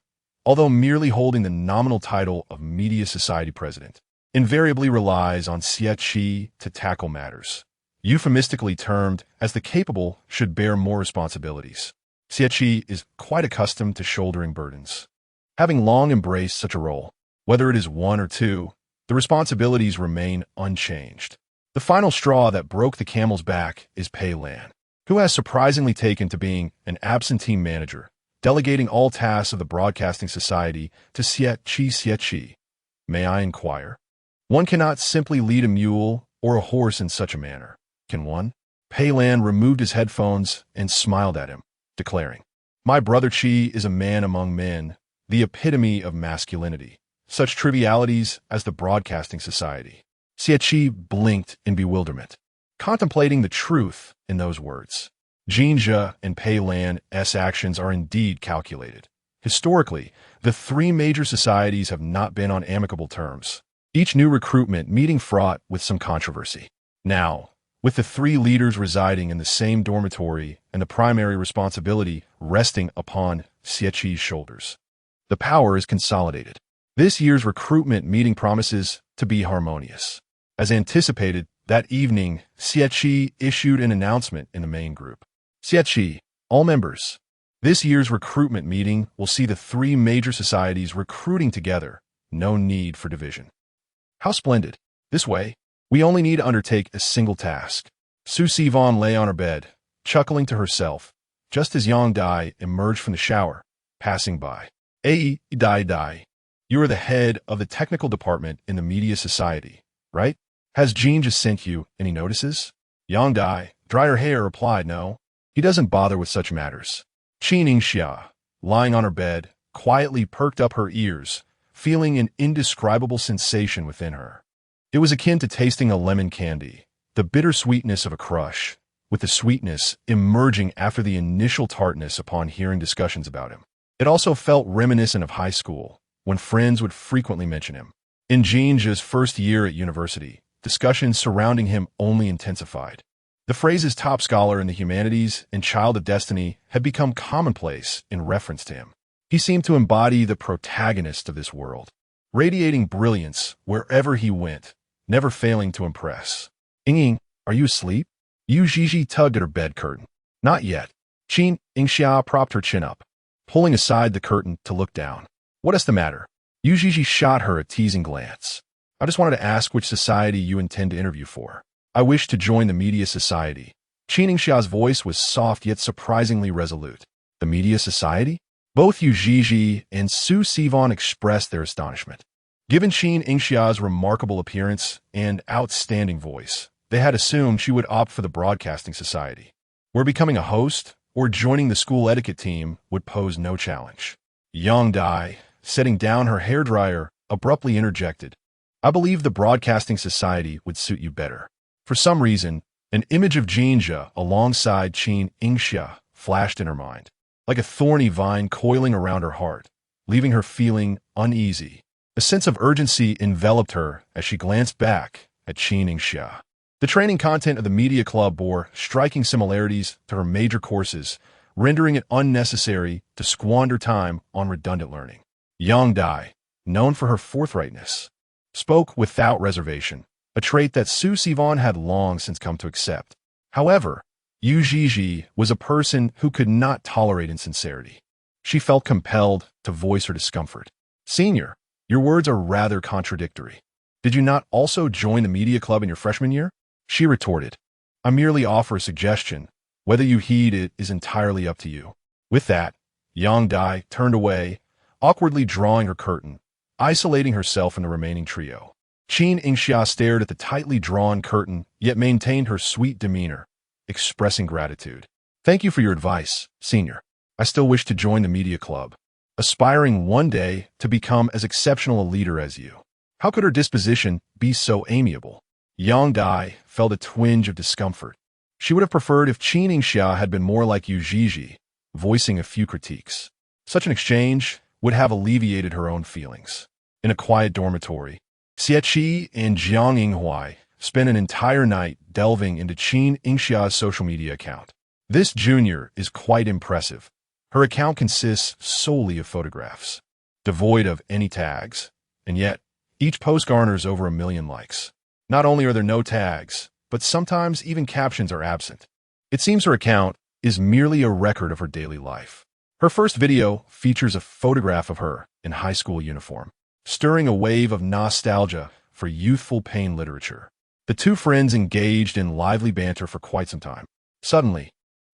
although merely holding the nominal title of Media Society President, invariably relies on Qi to tackle matters. Euphemistically termed as the capable should bear more responsibilities. Qi is quite accustomed to shouldering burdens. Having long embraced such a role, whether it is one or two, the responsibilities remain unchanged. The final straw that broke the camel's back is Pei Lan, who has surprisingly taken to being an absentee manager, delegating all tasks of the Broadcasting Society to Qi. May I inquire? One cannot simply lead a mule or a horse in such a manner, can one? Pei Lan removed his headphones and smiled at him, declaring, My brother Qi is a man among men, the epitome of masculinity. Such trivialities as the Broadcasting Society. Qi blinked in bewilderment, contemplating the truth in those words. Jin Zhe and Pei Lan's actions are indeed calculated. Historically, the three major societies have not been on amicable terms, each new recruitment meeting fraught with some controversy. Now, with the three leaders residing in the same dormitory and the primary responsibility resting upon Qi's shoulders, the power is consolidated. This year's recruitment meeting promises to be harmonious. As anticipated, that evening, Qi issued an announcement in the main group. Qi, all members, this year's recruitment meeting will see the three major societies recruiting together. No need for division. How splendid. This way, we only need to undertake a single task. Su Sivon lay on her bed, chuckling to herself, just as Yang Dai emerged from the shower, passing by. Dai. You are the head of the technical department in the Media Society, right? Has Jin just sent you any notices? Yang Dai, dry her hair, replied no. He doesn't bother with such matters. Qin Yingxia, lying on her bed, quietly perked up her ears, feeling an indescribable sensation within her. It was akin to tasting a lemon candy, the bitter sweetness of a crush, with the sweetness emerging after the initial tartness upon hearing discussions about him. It also felt reminiscent of high school, when friends would frequently mention him. In Jin Zhe's first year at university, discussions surrounding him only intensified. The phrases top scholar in the humanities and child of destiny had become commonplace in reference to him. He seemed to embody the protagonist of this world, radiating brilliance wherever he went, never failing to impress. Ying, are you asleep? Yu Zhizhi tugged at her bed curtain. Not yet. Qin Yingxia propped her chin up, pulling aside the curtain to look down. What is the matter? Yu Zhizhi shot her a teasing glance. I just wanted to ask which society you intend to interview for. I wish to join the Media Society. Qin Yingxia's voice was soft yet surprisingly resolute. The Media Society? Both Yu Zhizhi and Su Sivon expressed their astonishment. Given Qin Yingxia's remarkable appearance and outstanding voice, they had assumed she would opt for the Broadcasting Society, where becoming a host or joining the school etiquette team would pose no challenge. Yang Dai, setting down her hairdryer, abruptly interjected, I believe the Broadcasting Society would suit you better. For some reason, an image of Jin Zhe alongside Qin Yingxia flashed in her mind, like a thorny vine coiling around her heart, leaving her feeling uneasy. A sense of urgency enveloped her as she glanced back at Qin Yingxia. The training content of the media club bore striking similarities to her major courses, rendering it unnecessary to squander time on redundant learning. Yang Dai, known for her forthrightness, spoke without reservation, a trait that Su Sivon had long since come to accept. However, Yu Zhizhi was a person who could not tolerate insincerity. She felt compelled to voice her discomfort. Senior, your words are rather contradictory. Did you not also join the media club in your freshman year? She retorted, I merely offer a suggestion. Whether you heed it is entirely up to you. With that, Yang Dai turned away, awkwardly drawing her curtain, isolating herself from the remaining trio. Qin Yingxia stared at the tightly drawn curtain, yet maintained her sweet demeanor, expressing gratitude. Thank you for your advice, senior. I still wish to join the media club, aspiring one day to become as exceptional a leader as you. How could her disposition be so amiable? Yang Dai felt a twinge of discomfort. She would have preferred if Qin Yingxia had been more like Yu Zhizhi, voicing a few critiques. Such an exchange would have alleviated her own feelings. In a quiet dormitory, Xie and Jiang Yinghua spent an entire night delving into Qin Yingxia's social media account. This junior is quite impressive. Her account consists solely of photographs, devoid of any tags, and yet each post garners over 1 million likes. Not only are there no tags, but sometimes even captions are absent. It seems her account is merely a record of her daily life. Her first video features a photograph of her in high school uniform, stirring a wave of nostalgia for youthful pain literature. The two friends engaged in lively banter for quite some time. Suddenly,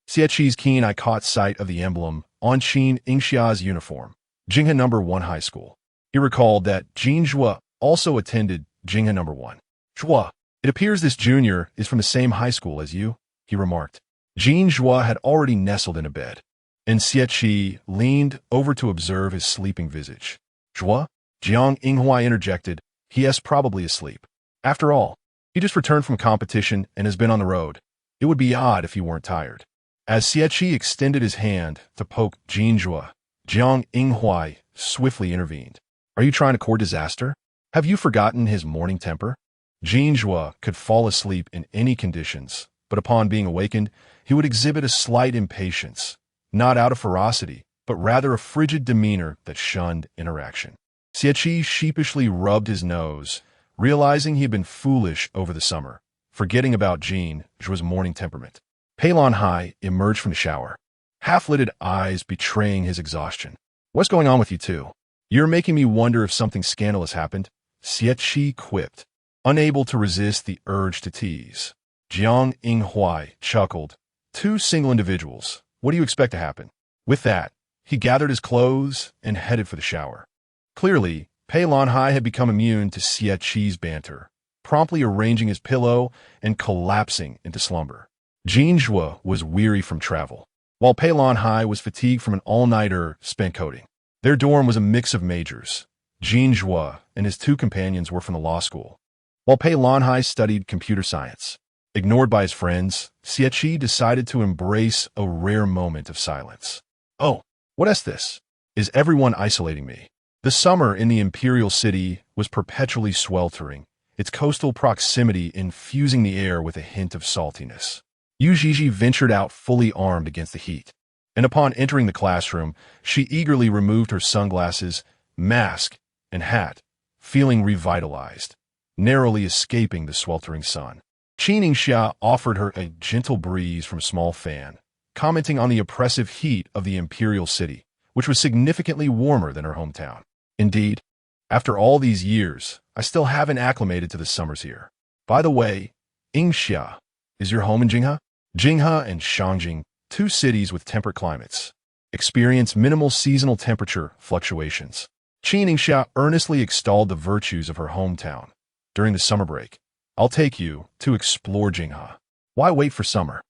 Xieqi's keen eye caught sight of the emblem on Qin Yingxia's uniform, Jinghe No. 1 High School. He recalled that Jin Zhe also attended Jinghe No. 1. Zhe, it appears this junior is from the same high school as you, he remarked. Jin Zhe had already nestled in a bed, and Xieqi leaned over to observe his sleeping visage. Zhe? Jiang Yinghua interjected, he is probably asleep. After all, he just returned from competition and has been on the road. It would be odd if he weren't tired. As Xieqi extended his hand to poke Jin Zhe, Jiang Yinghua swiftly intervened. Are you trying to court disaster? Have you forgotten his morning temper? Jin Zhe could fall asleep in any conditions, but upon being awakened, he would exhibit a slight impatience, not out of ferocity, but rather a frigid demeanor that shunned interaction. Xieqi sheepishly rubbed his nose, realizing he had been foolish over the summer, forgetting about Jin Zhe's morning temperament. Pei Lanhai emerged from the shower, half-lidded eyes betraying his exhaustion. What's going on with you two? You're making me wonder if something scandalous happened, Xieqi quipped, unable to resist the urge to tease. Jiang Yinghua chuckled. Two single individuals. What do you expect to happen? With that, he gathered his clothes and headed for the shower. Clearly, Pei Lanhai had become immune to Xieqi's banter, promptly arranging his pillow and collapsing into slumber. Jin Zhe was weary from travel, while Pei Lanhai was fatigued from an all-nighter spent coding. Their dorm was a mix of majors. Jin Zhe and his two companions were from the law school, while Pei Lanhai studied computer science. Ignored by his friends, Xieqi decided to embrace a rare moment of silence. Oh, what is this? Is everyone isolating me? The summer in the imperial city was perpetually sweltering, its coastal proximity infusing the air with a hint of saltiness. Yu Zhizhi ventured out fully armed against the heat, and upon entering the classroom, she eagerly removed her sunglasses, mask, and hat, feeling revitalized, narrowly escaping the sweltering sun. Qin Yingxia offered her a gentle breeze from a small fan, commenting on the oppressive heat of the imperial city, which was significantly warmer than her hometown. Indeed, after all these years, I still haven't acclimated to the summers here. By the way, Yingxia, is your home in Jinghe? Jinghe and Shangjing, two cities with temperate climates, experience minimal seasonal temperature fluctuations. Qin Yingxia earnestly extolled the virtues of her hometown. During the summer break, I'll take you to explore Jinghe. Why wait for summer?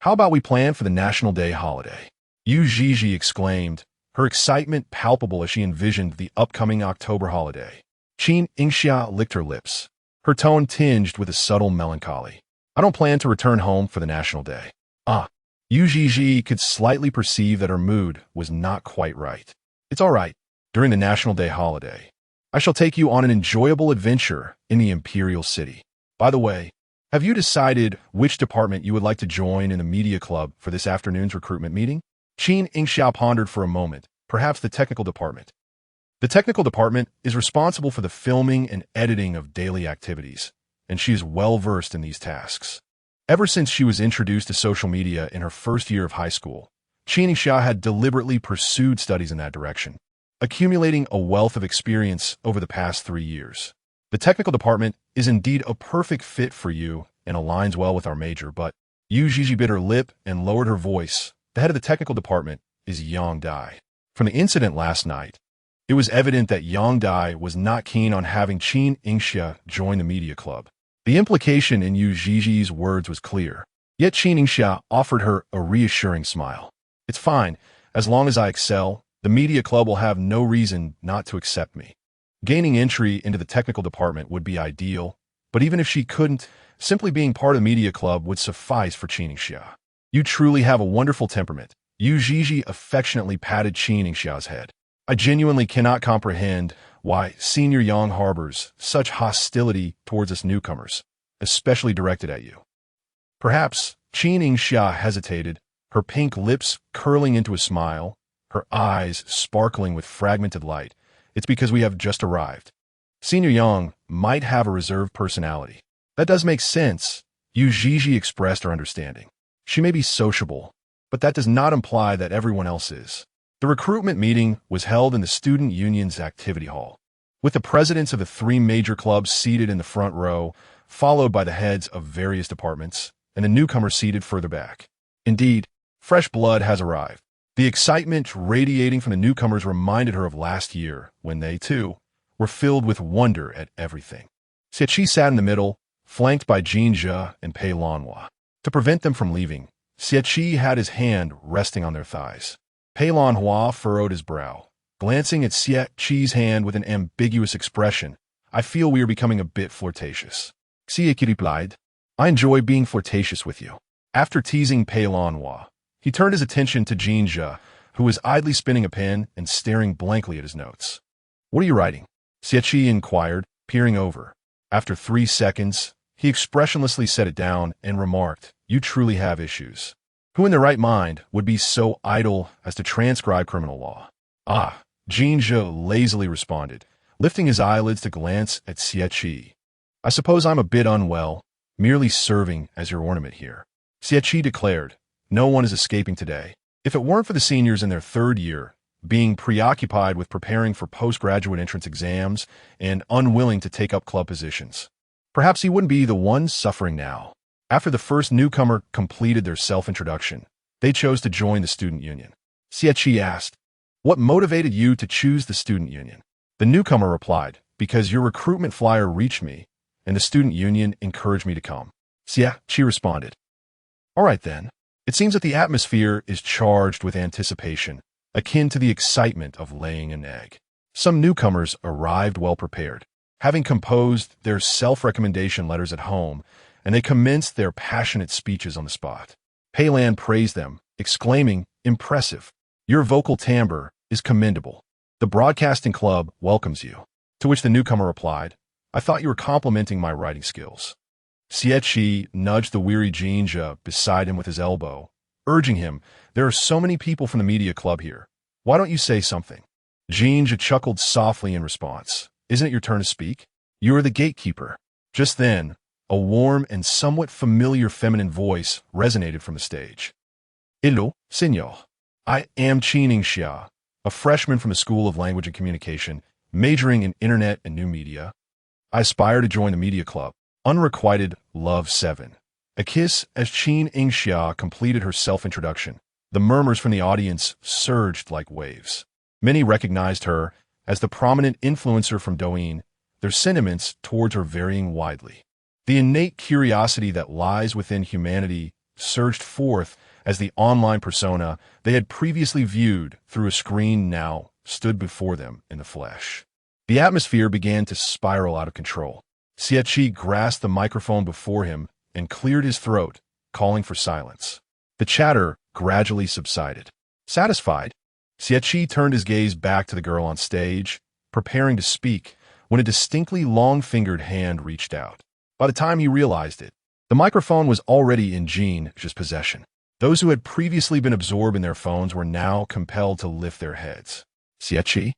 How about we plan for the National Day holiday? Yu Zhizhi exclaimed, her excitement palpable as she envisioned the upcoming October holiday. Qin Yingxia licked her lips, her tone tinged with a subtle melancholy. I don't plan to return home for the National Day. Yu Zhizhi could slightly perceive that her mood was not quite right. It's all right. During the National Day holiday, I shall take you on an enjoyable adventure in the imperial city. By the way, have you decided which department you would like to join in the media club for this afternoon's recruitment meeting? Qin Yingxia pondered for a moment, perhaps the technical department. The technical department is responsible for the filming and editing of daily activities, and she is well-versed in these tasks. Ever since she was introduced to social media in her first year of high school, Qin Yingxia had deliberately pursued studies in that direction, accumulating a wealth of experience over the past 3 years. The technical department is indeed a perfect fit for you and aligns well with our major, but Yu Zhizhi bit her lip and lowered her voice. The head of the technical department is Yang Dai. From the incident last night, It was evident that Yang Dai was not keen on having Qin Yingxia join the media club. The implication in Yu Zhiji's words was clear, yet Qin Yingxia offered her a reassuring smile. It's fine, as long as I excel, the media club will have no reason not to accept me. Gaining entry into the technical department would be ideal, but even if she couldn't, simply being part of the media club would suffice for Qin Yingxia. You truly have a wonderful temperament. Yu Zhiji affectionately patted Qin Yingxia's head. I genuinely cannot comprehend why Senior Yang harbors such hostility towards us newcomers, especially directed at you. Perhaps Qin Yingxia hesitated, her pink lips curling into a smile, her eyes sparkling with fragmented light. It's because we have just arrived. Senior Yang might have a reserved personality. That does make sense. Yu Zhiji expressed her understanding. She may be sociable, but that does not imply that everyone else is. The recruitment meeting was held in the student union's activity hall, with the presidents of the 3 major clubs seated in the front row, followed by the heads of various departments, and the newcomers seated further back. Indeed, fresh blood has arrived. The excitement radiating from the newcomers reminded her of last year, when they, too, were filled with wonder at everything. Xie sat in the middle, flanked by Jin Zhe and Pei Lanhua. To prevent them from leaving, Xie had his hand resting on their thighs. Pei Lanhua furrowed his brow. Glancing at Xie hand with an ambiguous expression, I feel we are becoming a bit flirtatious. Xie replied, I enjoy being flirtatious with you. After teasing Pei Lanhua, he turned his attention to Jin Zhe, who was idly spinning a pen and staring blankly at his notes. What are you writing? Xie inquired, peering over. After 3 seconds, he expressionlessly set it down and remarked, You truly have issues. Who in their right mind would be so idle as to transcribe criminal law? Ah, Jin Zhe lazily responded, lifting his eyelids to glance at Xie. I suppose I'm a bit unwell, merely serving as your ornament here. Xie declared, No one is escaping today. If it weren't for the seniors in their 3rd year, being preoccupied with preparing for postgraduate entrance exams and unwilling to take up club positions, perhaps he wouldn't be the one suffering now. After the first newcomer completed their self-introduction, they chose to join the student union. Xie asked, What motivated you to choose the student union? The newcomer replied, Because your recruitment flyer reached me, and the student union encouraged me to come. Xie responded, All right then. It seems that the atmosphere is charged with anticipation, akin to the excitement of laying an egg. Some newcomers arrived well prepared, having composed their self-recommendation letters at home, and they commenced their passionate speeches on the spot. Pei Lan praised them, exclaiming, Impressive. Your vocal timbre is commendable. The broadcasting club welcomes you. To which the newcomer replied, I thought you were complimenting my writing skills. Xie nudged the weary Jin Zhe beside him with his elbow, urging him, There are so many people from the media club here. Why don't you say something? Jin Zhe chuckled softly in response. Isn't it your turn to speak? You are the gatekeeper. Just then, a warm and somewhat familiar feminine voice resonated from the stage. Hello, senor. I am Qin Yingxia, a freshman from the School of Language and Communication, majoring in Internet and New Media. I aspire to join the media club. Unrequited Love 7. A kiss as Qin Yingxia completed her self-introduction. The murmurs from the audience surged like waves. Many recognized her as the prominent influencer from Douyin, their sentiments towards her varying widely. The innate curiosity that lies within humanity surged forth as the online persona they had previously viewed through a screen now stood before them in the flesh. The atmosphere began to spiral out of control. Xie grasped the microphone before him and cleared his throat, calling for silence. The chatter gradually subsided. Satisfied, Xie turned his gaze back to the girl on stage, preparing to speak, when a distinctly long-fingered hand reached out. By the time he realized it, the microphone was already in Jin Zhe's possession. Those who had previously been absorbed in their phones were now compelled to lift their heads. Xie,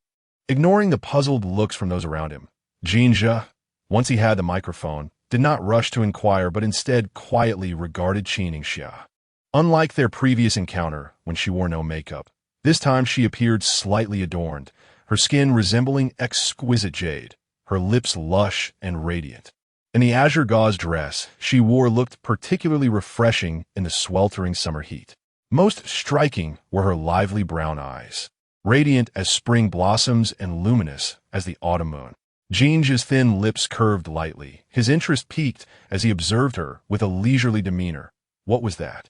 ignoring the puzzled looks from those around him, Jin Zhe, once he had the microphone, did not rush to inquire but instead quietly regarded Qin Yingxia. Unlike their previous encounter, when she wore no makeup, this time she appeared slightly adorned, her skin resembling exquisite jade, her lips lush and radiant. And the azure gauze dress she wore looked particularly refreshing in the sweltering summer heat. Most striking were her lively brown eyes. radiant as spring blossoms and luminous as the autumn moon. Jin Zhe's thin lips curved lightly. His interest peaked as he observed her with a leisurely demeanor. What was that?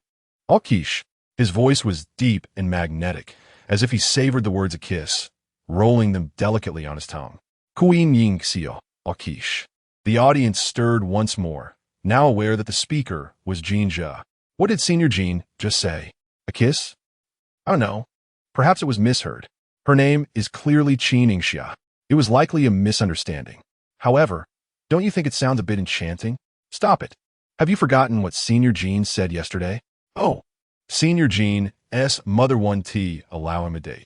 Alkish. His voice was deep and magnetic, as if he savored the words a kiss, rolling them delicately on his tongue. Qin Yingxia, Alkish. The audience stirred once more, now aware that the speaker was Jin Zhe. What did Senior Jin just say? A kiss? I don't know. Perhaps it was misheard. Her name is clearly Qin Yingxia. It was likely a misunderstanding. However, don't you think it sounds a bit enchanting? Stop it. Have you forgotten what Senior Jin said yesterday? Oh, Senior Jin's mother 1T, allow him a date.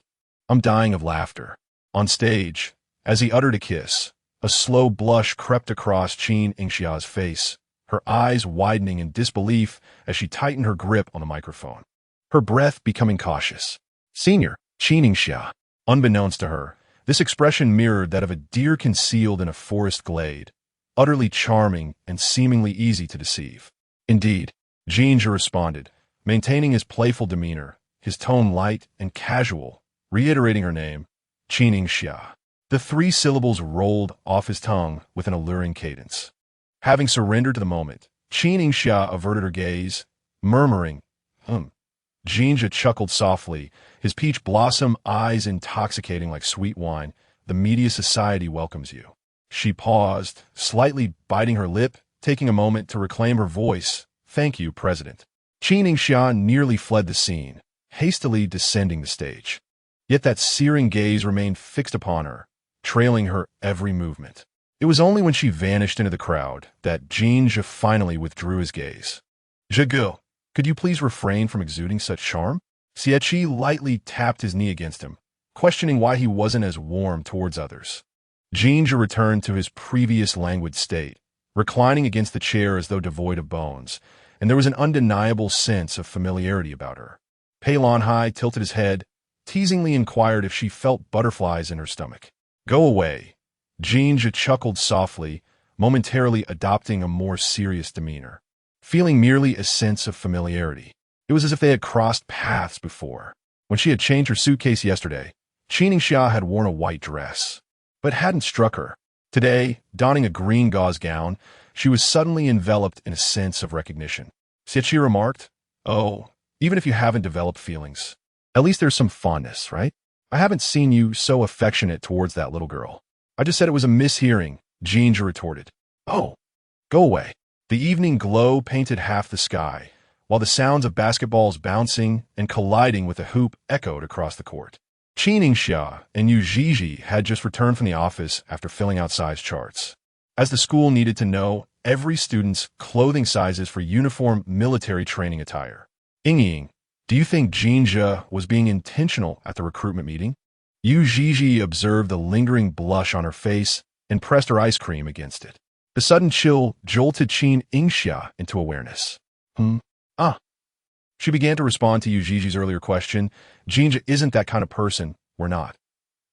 I'm dying of laughter. On stage, as he uttered a kiss, a slow blush crept across Qin Yingxia's face, her eyes widening in disbelief as she tightened her grip on the microphone, her breath becoming cautious. Senior, Qin Yingxia. Unbeknownst to her, this expression mirrored that of a deer concealed in a forest glade, utterly charming and seemingly easy to deceive. Indeed, Jin Zhe responded, maintaining his playful demeanor, his tone light and casual, reiterating her name, Qin Yingxia. The 3 syllables rolled off his tongue with an alluring cadence. Having surrendered to the moment, Qin Yingxia averted her gaze, murmuring, Jin Zhe chuckled softly, his peach blossom eyes intoxicating like sweet wine. The media society welcomes you. She paused, slightly biting her lip, taking a moment to reclaim her voice. Thank you, President. Qin Yingxia nearly fled the scene, hastily descending the stage. Yet that searing gaze remained fixed upon her, trailing her every movement. It was only when she vanished into the crowd that Jin Zhe finally withdrew his gaze. Zhegu, could you please refrain from exuding such charm? Xieqi lightly tapped his knee against him, questioning why he wasn't as warm towards others. Jin Zhe returned to his previous languid state, reclining against the chair as though devoid of bones, and there was an undeniable sense of familiarity about her. Pei Lanhai tilted his head, teasingly inquired if she felt butterflies in her stomach. Go away. Jin Zhe chuckled softly, momentarily adopting a more serious demeanor, feeling merely a sense of familiarity. It was as if they had crossed paths before. When she had changed her suitcase yesterday, Qin Yingxia had worn a white dress, but hadn't struck her. Today, donning a green gauze gown, she was suddenly enveloped in a sense of recognition. Xieqi remarked, Oh, even if you haven't developed feelings, at least there's some fondness, right? I haven't seen you so affectionate towards that little girl. I just said it was a mishearing, Jin Zhe retorted. Oh, go away. The evening glow painted half the sky, while the sounds of basketballs bouncing and colliding with a hoop echoed across the court. Qin Yingxia and Yu Zhizhi had just returned from the office after filling out size charts, as the school needed to know every student's clothing sizes for uniform military training attire. Ying, do you think Jin Zhe was being intentional at the recruitment meeting? Yu Zhizhi observed the lingering blush on her face and pressed her ice cream against it. The sudden chill jolted Qin Yingxia into awareness. She began to respond to Yu Zhizhi's earlier question. Jin Zhe isn't that kind of person. We're not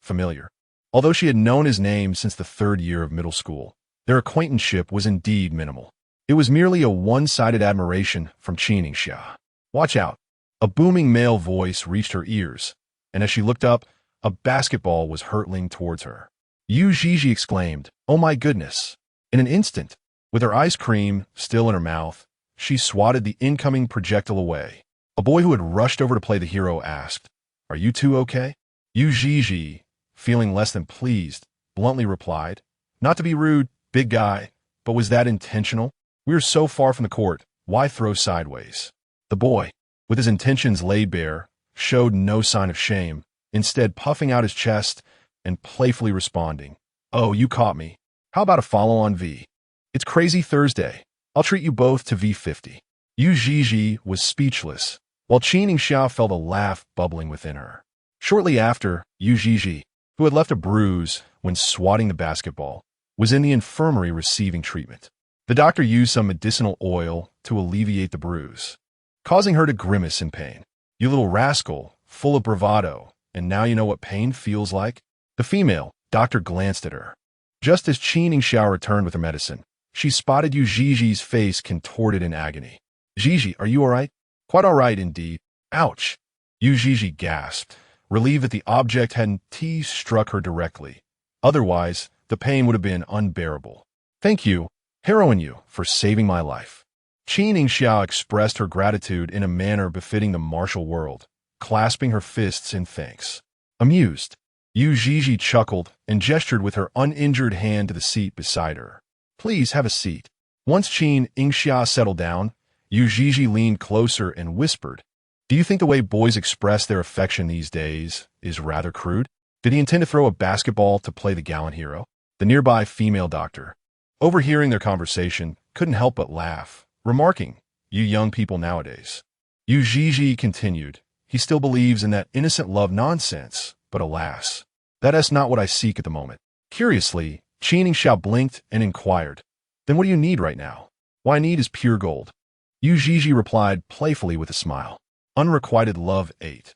familiar. Although she had known his name since the 3rd year of middle school, their acquaintanceship was indeed minimal. It was merely a one-sided admiration from Qin Yingxia. Watch out. A booming male voice reached her ears, and as she looked up, a basketball was hurtling towards her. Yu Zhizhi exclaimed, Oh my goodness. In an instant, with her ice cream still in her mouth, she swatted the incoming projectile away. A boy who had rushed over to play the hero asked, Are you two okay? Yu Zhizhi, feeling less than pleased, bluntly replied, Not to be rude, big guy, but was that intentional? We are so far from the court, why throw sideways? The boy, with his intentions laid bare, showed no sign of shame, instead puffing out his chest and playfully responding, Oh, you caught me. How about a follow on V? It's Crazy Thursday. I'll treat you both to V50. Yu Zhizhi was speechless, while Qin Yingxia felt a laugh bubbling within her. Shortly after, Yu Zhizhi, who had left a bruise when swatting the basketball, was in the infirmary receiving treatment. The doctor used some medicinal oil to alleviate the bruise, causing her to grimace in pain. You little rascal, full of bravado, and now you know what pain feels like? The female doctor glanced at her. Just as Qin Yingxia returned with her medicine, she spotted Yu Zhizhi's face contorted in agony. Zhizhi, are you all right? Quite all right, indeed. Ouch! Yu Zhizhi gasped, relieved that the object hadn't struck her directly. Otherwise, the pain would have been unbearable. Thank you, heroine you, for saving my life. Qin Yingxia expressed her gratitude in a manner befitting the martial world, clasping her fists in thanks. Amused, Yu Zhizhi chuckled and gestured with her uninjured hand to the seat beside her. Please have a seat. Once Qin Yingxia settled down, Yu Zhizhi leaned closer and whispered, Do you think the way boys express their affection these days is rather crude? Did he intend to throw a basketball to play the gallant hero? The nearby female doctor, overhearing their conversation, couldn't help but laugh, remarking, You young people nowadays. Yu Zhizhi continued, He still believes in that innocent love nonsense, but alas, that is not what I seek at the moment. Curiously, Qin Yingxia blinked and inquired, Then what do you need right now? What I need is pure gold. Yu Zhizhi replied playfully with a smile. Unrequited love 8.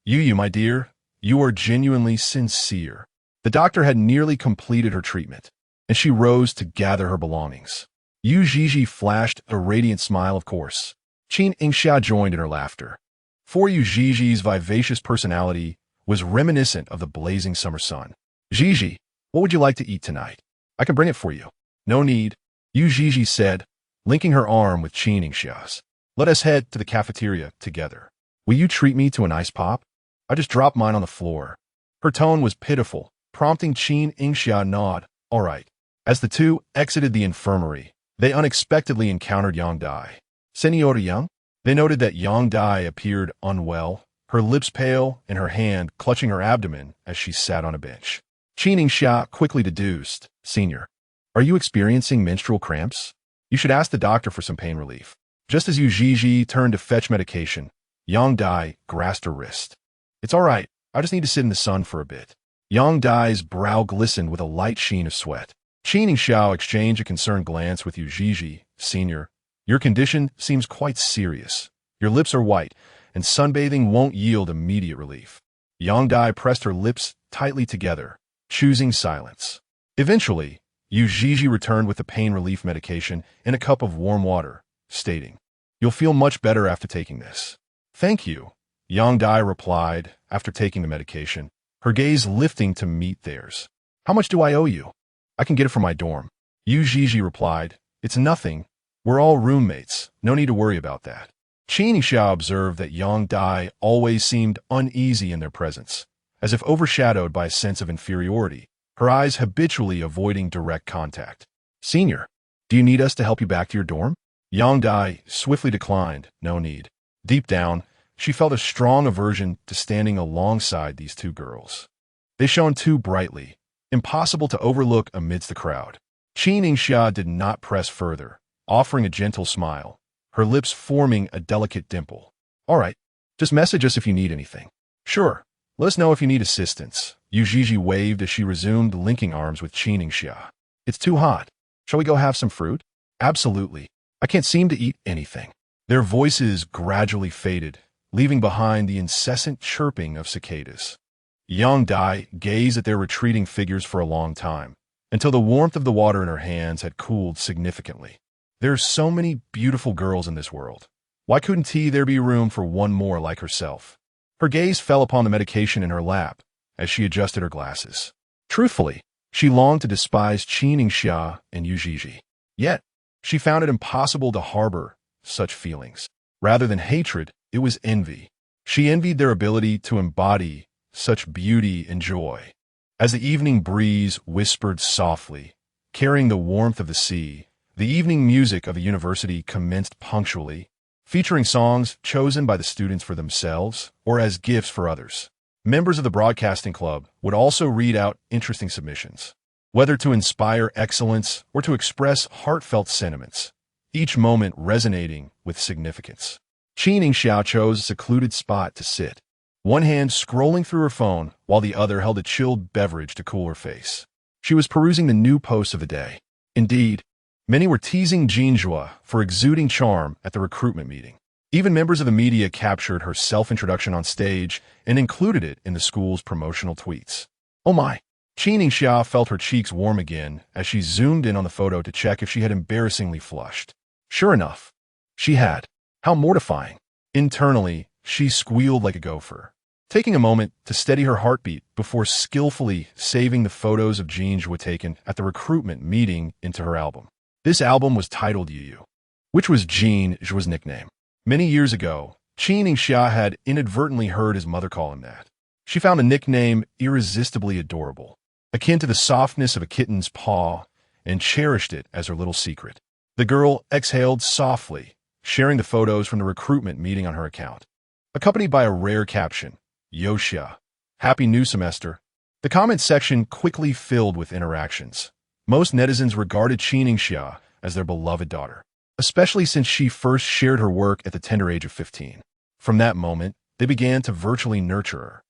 Yu, my dear, you are genuinely sincere. The doctor had nearly completed her treatment, and she rose to gather her belongings. Yu Zhizhi flashed a radiant smile, of course. Qin Yingxia joined in her laughter. For Yu Zhizhi's vivacious personality was reminiscent of the blazing summer sun. Zhizhi, what would you like to eat tonight? I can bring it for you. No need, Yu Zhizhi said, linking her arm with Qin Yingxia's. Let us head to the cafeteria together. Will you treat me to an ice pop? I just dropped mine on the floor. Her tone was pitiful, prompting Qin Yingxia nod. All right. As the two exited the infirmary, they unexpectedly encountered Yang Dai. Senora Yang? They noted that Yang Dai appeared unwell, her lips pale and her hand clutching her abdomen as she sat on a bench. Qin Yingxia quickly deduced, Senior, are you experiencing menstrual cramps? You should ask the doctor for some pain relief. Just as Yu Zhizhi turned to fetch medication, Yang Dai grasped her wrist. It's all right. I just need to sit in the sun for a bit. Yang Dai's brow glistened with a light sheen of sweat. Qin Yingxia exchanged a concerned glance with Yu Zhizhi. Senior, your condition seems quite serious. Your lips are white, and sunbathing won't yield immediate relief. Yang Dai pressed her lips tightly together, choosing silence. Eventually, Yu Zhizhi returned with the pain relief medication and a cup of warm water, stating, You'll feel much better after taking this. Thank you, Yang Dai replied after taking the medication, her gaze lifting to meet theirs. How much do I owe you? I can get it from my dorm. Yu Zhizhi replied, It's nothing. We're all roommates. No need to worry about that. Qin Yingxia observed that Yang Dai always seemed uneasy in their presence, as if overshadowed by a sense of inferiority, her eyes habitually avoiding direct contact. Senior, do you need us to help you back to your dorm? Yang Dai swiftly declined, no need. Deep down, she felt a strong aversion to standing alongside these two girls. They shone too brightly, impossible to overlook amidst the crowd. Qin Yingxia did not press further, offering a gentle smile, her lips forming a delicate dimple. All right, just message us if you need anything. Sure, let us know if you need assistance. Yu Zhizhi waved as she resumed linking arms with Qin Yingxia. It's too hot. Shall we go have some fruit? Absolutely. I can't seem to eat anything. Their voices gradually faded, leaving behind the incessant chirping of cicadas. Yang Dai gazed at their retreating figures for a long time, until the warmth of the water in her hands had cooled significantly. There are so many beautiful girls in this world. Why couldn't there be room for one more like herself? Her gaze fell upon the medication in her lap as she adjusted her glasses. Truthfully, she longed to despise Qin Yingxia and Yu Zhizhi. Yet, she found it impossible to harbor such feelings. Rather than hatred, it was envy. She envied their ability to embody such beauty and joy. As the evening breeze whispered softly, carrying the warmth of the sea, the evening music of the university commenced punctually, featuring songs chosen by the students for themselves or as gifts for others. Members of the broadcasting club would also read out interesting submissions, whether to inspire excellence or to express heartfelt sentiments, each moment resonating with significance. Qin Yingxia chose a secluded spot to sit, one hand scrolling through her phone while the other held a chilled beverage to cool her face. She was perusing the new posts of the day. Indeed, many were teasing Jin Zhe for exuding charm at the recruitment meeting. Even members of the media captured her self-introduction on stage and included it in the school's promotional tweets. Oh my! Qin Yingxia felt her cheeks warm again as she zoomed in on the photo to check if she had embarrassingly flushed. Sure enough, she had. How mortifying. Internally, she squealed like a gopher. taking a moment to steady her heartbeat before skillfully saving the photos of Jin Zhe taken at the recruitment meeting into her album. This album was titled Yu, which was Jin Zhe's nickname. Many years ago, Qin Yingxia had inadvertently heard his mother call him that. She found the nickname irresistibly adorable, akin to the softness of a kitten's paw, and cherished it as her little secret. The girl exhaled softly, sharing the photos from the recruitment meeting on her account, accompanied by a rare caption, Yoxia, happy new semester. The comment section quickly filled with interactions. Most netizens regarded Qin Yingxia as their beloved daughter, especially since she first shared her work at the tender age of 15. From that moment, they began to virtually nurture her.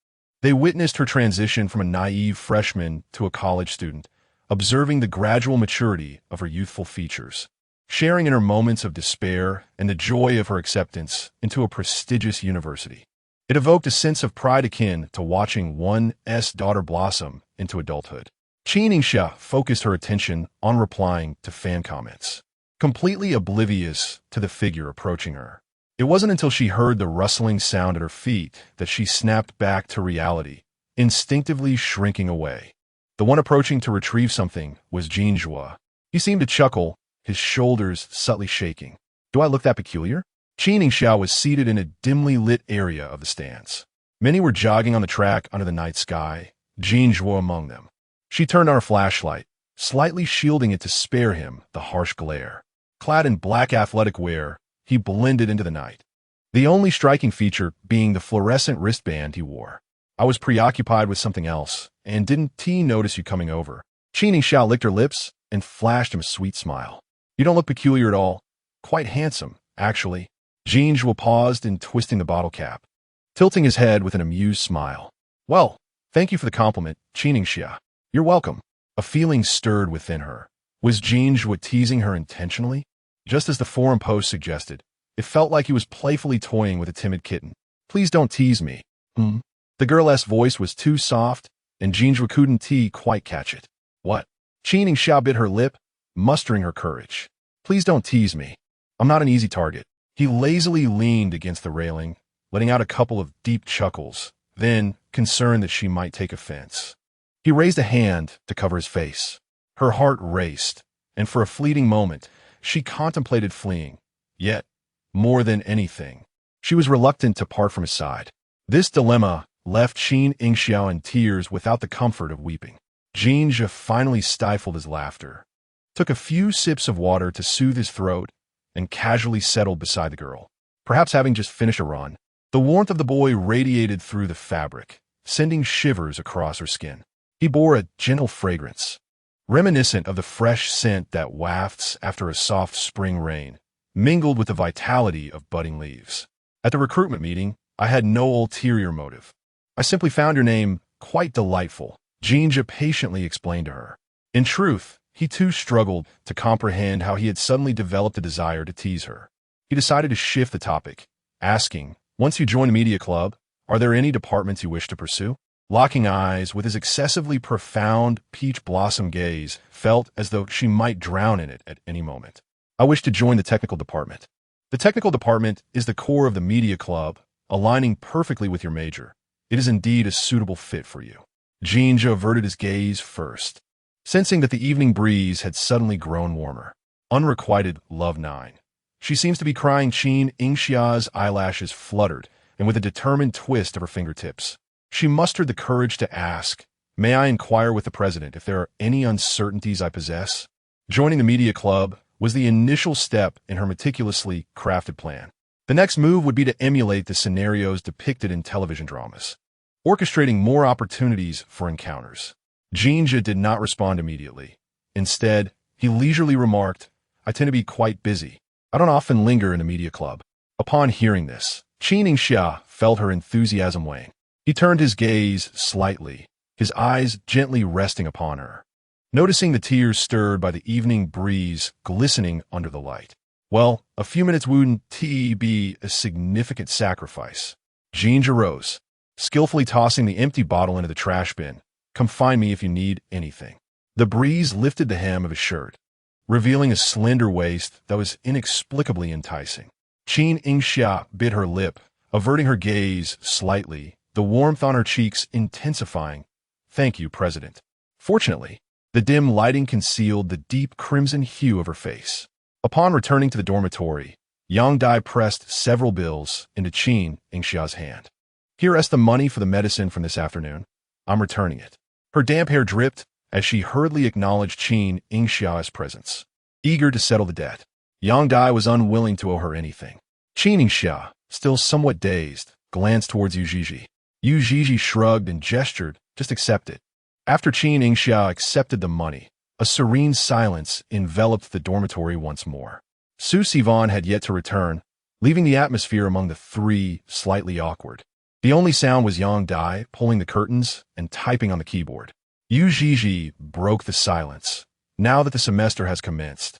They witnessed her transition from a naive freshman to a college student, observing the gradual maturity of her youthful features, sharing in her moments of despair and the joy of her acceptance into a prestigious university. It evoked a sense of pride akin to watching one's daughter blossom into adulthood. Qin Yingxia focused her attention on replying to fan comments, completely oblivious to the figure approaching her. It wasn't until she heard the rustling sound at her feet that she snapped back to reality, instinctively shrinking away. The one approaching to retrieve something was Jin Zhe. He seemed to chuckle, his shoulders subtly shaking. Do I look that peculiar? Qin Yingxia was seated in a dimly lit area of the stands. Many were jogging on the track under the night sky, Jin Zhe among them. She turned on her flashlight, slightly shielding it to spare him the harsh glare. Clad in black athletic wear, he blended into the night, the only striking feature being the fluorescent wristband he wore. I was preoccupied with something else, and didn't notice you coming over. Qin Yingxia licked her lips and flashed him a sweet smile. You don't look peculiar at all. Quite handsome, actually. Jin Zhe paused in twisting the bottle cap, tilting his head with an amused smile. Well, thank you for the compliment, Qin Yingxia. You're welcome. A feeling stirred within her. Was Jin Zhe teasing her intentionally? Just as the forum post suggested, it felt like he was playfully toying with a timid kitten. Please don't tease me. The girl's voice was too soft, and Jin Zhe couldn't quite catch it. What? Qin Yingxia bit her lip, mustering her courage. Please don't tease me. I'm not an easy target. He lazily leaned against the railing, letting out a couple of deep chuckles, then, concerned that she might take offense, he raised a hand to cover his face. Her heart raced, and for a fleeting moment, she contemplated fleeing. Yet, more than anything, she was reluctant to part from his side. This dilemma left Qin Yingxia in tears without the comfort of weeping. Jin Zhe finally stifled his laughter, took a few sips of water to soothe his throat, and casually settled beside the girl, perhaps having just finished a run. The warmth of the boy radiated through the fabric, sending shivers across her skin. He bore a gentle fragrance, reminiscent of the fresh scent that wafts after a soft spring rain, mingled with the vitality of budding leaves. At the recruitment meeting, I had no ulterior motive. I simply found your name quite delightful, Jin Zhe patiently explained to her. In truth, he too struggled to comprehend how he had suddenly developed a desire to tease her. He decided to shift the topic, asking, once you join the media club, are there any departments you wish to pursue? Locking eyes with his excessively profound peach blossom gaze, felt as though she might drown in it at any moment. I wish to join the technical department. The technical department is the core of the media club, aligning perfectly with your major. It is indeed a suitable fit for you. Jin Zhe averted his gaze first, sensing that the evening breeze had suddenly grown warmer. Unrequited love 9. She seems to be crying. Qin Yingxia's eyelashes fluttered, and with a determined twist of her fingertips, she mustered the courage to ask, may I inquire with the president if there are any uncertainties I possess? Joining the media club was the initial step in her meticulously crafted plan. The next move would be to emulate the scenarios depicted in television dramas, orchestrating more opportunities for encounters. Jin Zhe did not respond immediately. Instead, he leisurely remarked, I tend to be quite busy. I don't often linger in the media club. Upon hearing this, Qin Yingxia felt her enthusiasm wane. He turned his gaze slightly, his eyes gently resting upon her, noticing the tears stirred by the evening breeze glistening under the light. Well, a few minutes wouldn't be a significant sacrifice. Jin Zhe rose, skillfully tossing the empty bottle into the trash bin. Come find me if you need anything. The breeze lifted the hem of his shirt, revealing a slender waist that was inexplicably enticing. Qin Yingxia bit her lip, averting her gaze slightly, the warmth on her cheeks intensifying. "Thank you, President." Fortunately, the dim lighting concealed the deep crimson hue of her face. Upon returning to the dormitory, Yang Dai pressed several bills into Qin Yingxia's hand. "Here's the money for the medicine from this afternoon. I'm returning it." Her damp hair dripped as she hurriedly acknowledged Qin Yingxia's presence. Eager to settle the debt, Yang Dai was unwilling to owe her anything. Qin Yingxia, still somewhat dazed, glanced towards Yu Zhizhi. Yu Zhizhi shrugged and gestured, "Just accept it." After Qin Yingxia accepted the money, a serene silence enveloped the dormitory once more. Su Sivan had yet to return, leaving the atmosphere among the three slightly awkward. The only sound was Yang Dai pulling the curtains and typing on the keyboard. Yu Zhizhi broke the silence. "Now that the semester has commenced,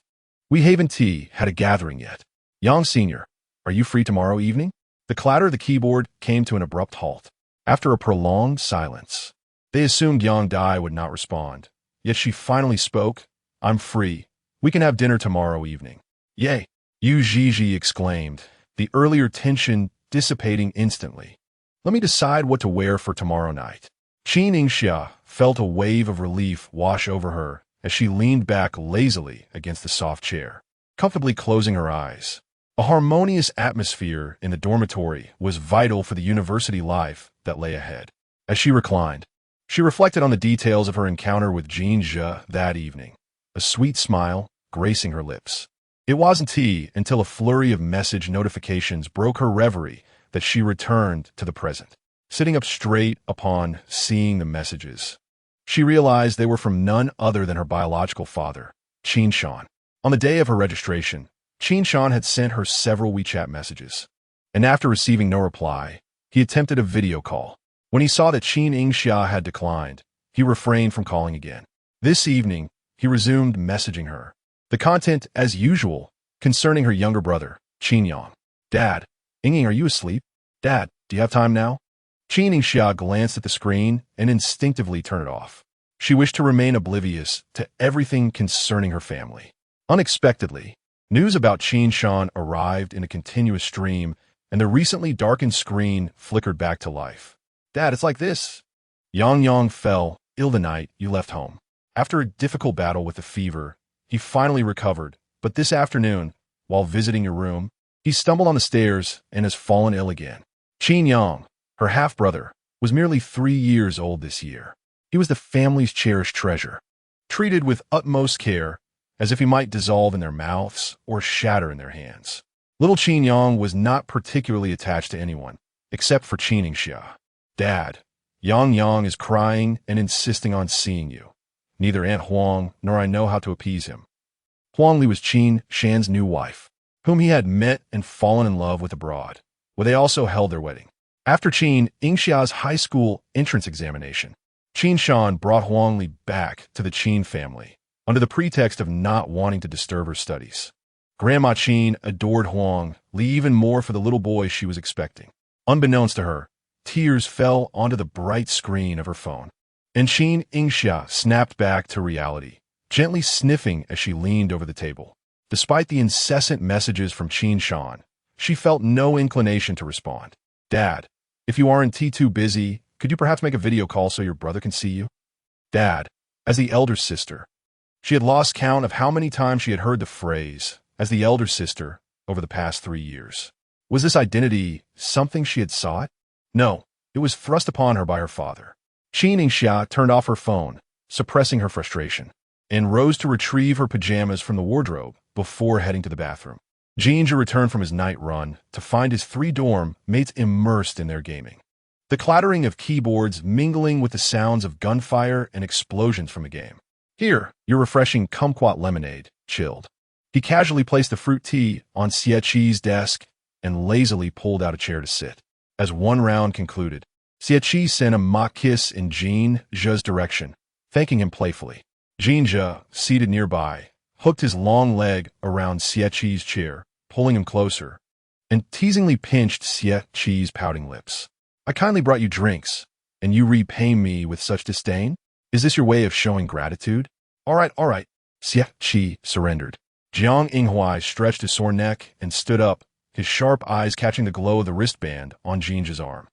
we haven't had a gathering yet. Yang Senior, are you free tomorrow evening?" The clatter of the keyboard came to an abrupt halt. After a prolonged silence, they assumed Yang Dai would not respond. Yet she finally spoke. "I'm free. We can have dinner tomorrow evening." "Yay!" Yu Zhizhi exclaimed, the earlier tension dissipating instantly. "Let me decide what to wear for tomorrow night." Qin Yingxia felt a wave of relief wash over her as she leaned back lazily against the soft chair, comfortably closing her eyes. A harmonious atmosphere in the dormitory was vital for the university life that lay ahead. As she reclined, she reflected on the details of her encounter with Jin Zhe that evening, a sweet smile gracing her lips. It wasn't until a flurry of message notifications broke her reverie that she returned to the present. Sitting up straight upon seeing the messages, she realized they were from none other than her biological father, Qin Shan. On the day of her registration, Qin Shan had sent her several WeChat messages, and after receiving no reply, he attempted a video call. When he saw that Qin Yingxia had declined, he refrained from calling again. This evening, he resumed messaging her. The content, as usual, concerning her younger brother, Qin Yang. "Dad, Ying, are you asleep? Dad, do you have time now?" Qin Yingxia glanced at the screen and instinctively turned it off. She wished to remain oblivious to everything concerning her family. Unexpectedly, news about Qin Shan arrived in a continuous stream, and the recently darkened screen flickered back to life. "Dad, it's like this. Yang fell ill the night you left home. After a difficult battle with the fever, he finally recovered, but this afternoon, while visiting your room, he stumbled on the stairs and has fallen ill again. Qin Yang, her half-brother, was merely 3 years old this year. He was the family's cherished treasure, treated with utmost care, as if he might dissolve in their mouths or shatter in their hands. Little Qin Yang was not particularly attached to anyone, except for Qin Yingxia. Dad, Yang is crying and insisting on seeing you. Neither Aunt Huang nor I know how to appease him." Huang Li was Qin Shan's new wife, whom he had met and fallen in love with abroad, where they also held their wedding. After Qin Yingxia's high school entrance examination, Qin Shan brought Huang Li back to the Qin family, under the pretext of not wanting to disturb her studies. Grandma Qin adored Huang Li even more for the little boy she was expecting. Unbeknownst to her, tears fell onto the bright screen of her phone, and Qin Yingxia snapped back to reality, gently sniffing as she leaned over the table. Despite the incessant messages from Qin Shan, she felt no inclination to respond. "Dad, if you aren't too busy, could you perhaps make a video call so your brother can see you?" Dad, as the elder sister. She had lost count of how many times she had heard the phrase, as the elder sister, over the past 3 years. Was this identity something she had sought? No, it was thrust upon her by her father. Qin Yingxia turned off her phone, suppressing her frustration, and rose to retrieve her pajamas from the wardrobe before heading to the bathroom. Jin Zhe returned from his night run to find his 3 dorm mates immersed in their gaming. The clattering of keyboards mingling with the sounds of gunfire and explosions from the game. "Here, your refreshing kumquat lemonade, chilled." He casually placed the fruit tea on Xie desk and lazily pulled out a chair to sit. As one round concluded, Xie sent a mock kiss in Jin Zhe's direction, thanking him playfully. Jin Zhe, seated nearby, hooked his long leg around Xie's chair, pulling him closer, and teasingly pinched Xie's pouting lips. "I kindly brought you drinks, and you repay me with such disdain? Is this your way of showing gratitude?" All right, Xie surrendered. Jiang Yinghuai stretched his sore neck and stood up, his sharp eyes catching the glow of the wristband on Jin Zhe's arm.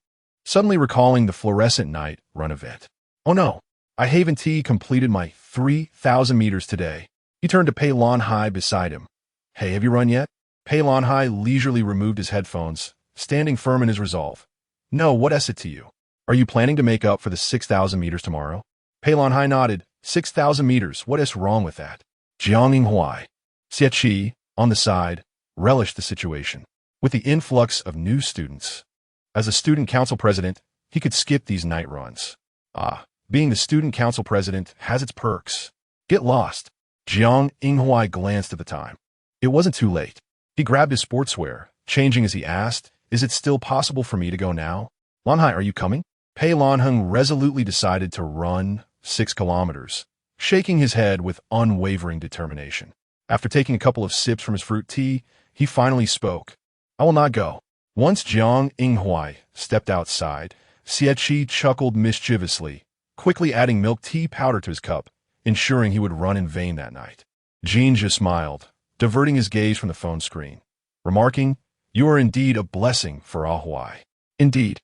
suddenly recalling the fluorescent night run event. Oh no, I haven't completed my 3,000 meters today. He turned to Pei Lan Hai beside him. Hey, have you run yet? Pei Lan Hai leisurely removed his headphones, standing firm in his resolve. No, what is it to you? Are you planning to make up for the 6,000 meters tomorrow? Pei Lan Hai nodded. 6,000 meters, what is wrong with that? Jiang Yingxia, Xie, on the side, relished the situation. With the influx of new students, as a student council president, he could skip these night runs. Being the student council president has its perks. Get lost. Jiang Yingxia glanced at the time. It wasn't too late. He grabbed his sportswear, changing as he asked, Is it still possible for me to go now? Lanhai, are you coming? Pei Lanheng resolutely decided to run 6 kilometers, shaking his head with unwavering determination. After taking a couple of sips from his fruit tea, he finally spoke. I will not go. Once Jiang Yingxia stepped outside, Xie chuckled mischievously, quickly adding milk tea powder to his cup, ensuring he would run in vain that night. Jin Zhe smiled, diverting his gaze from the phone screen, remarking, You are indeed a blessing for Ahuai. Indeed.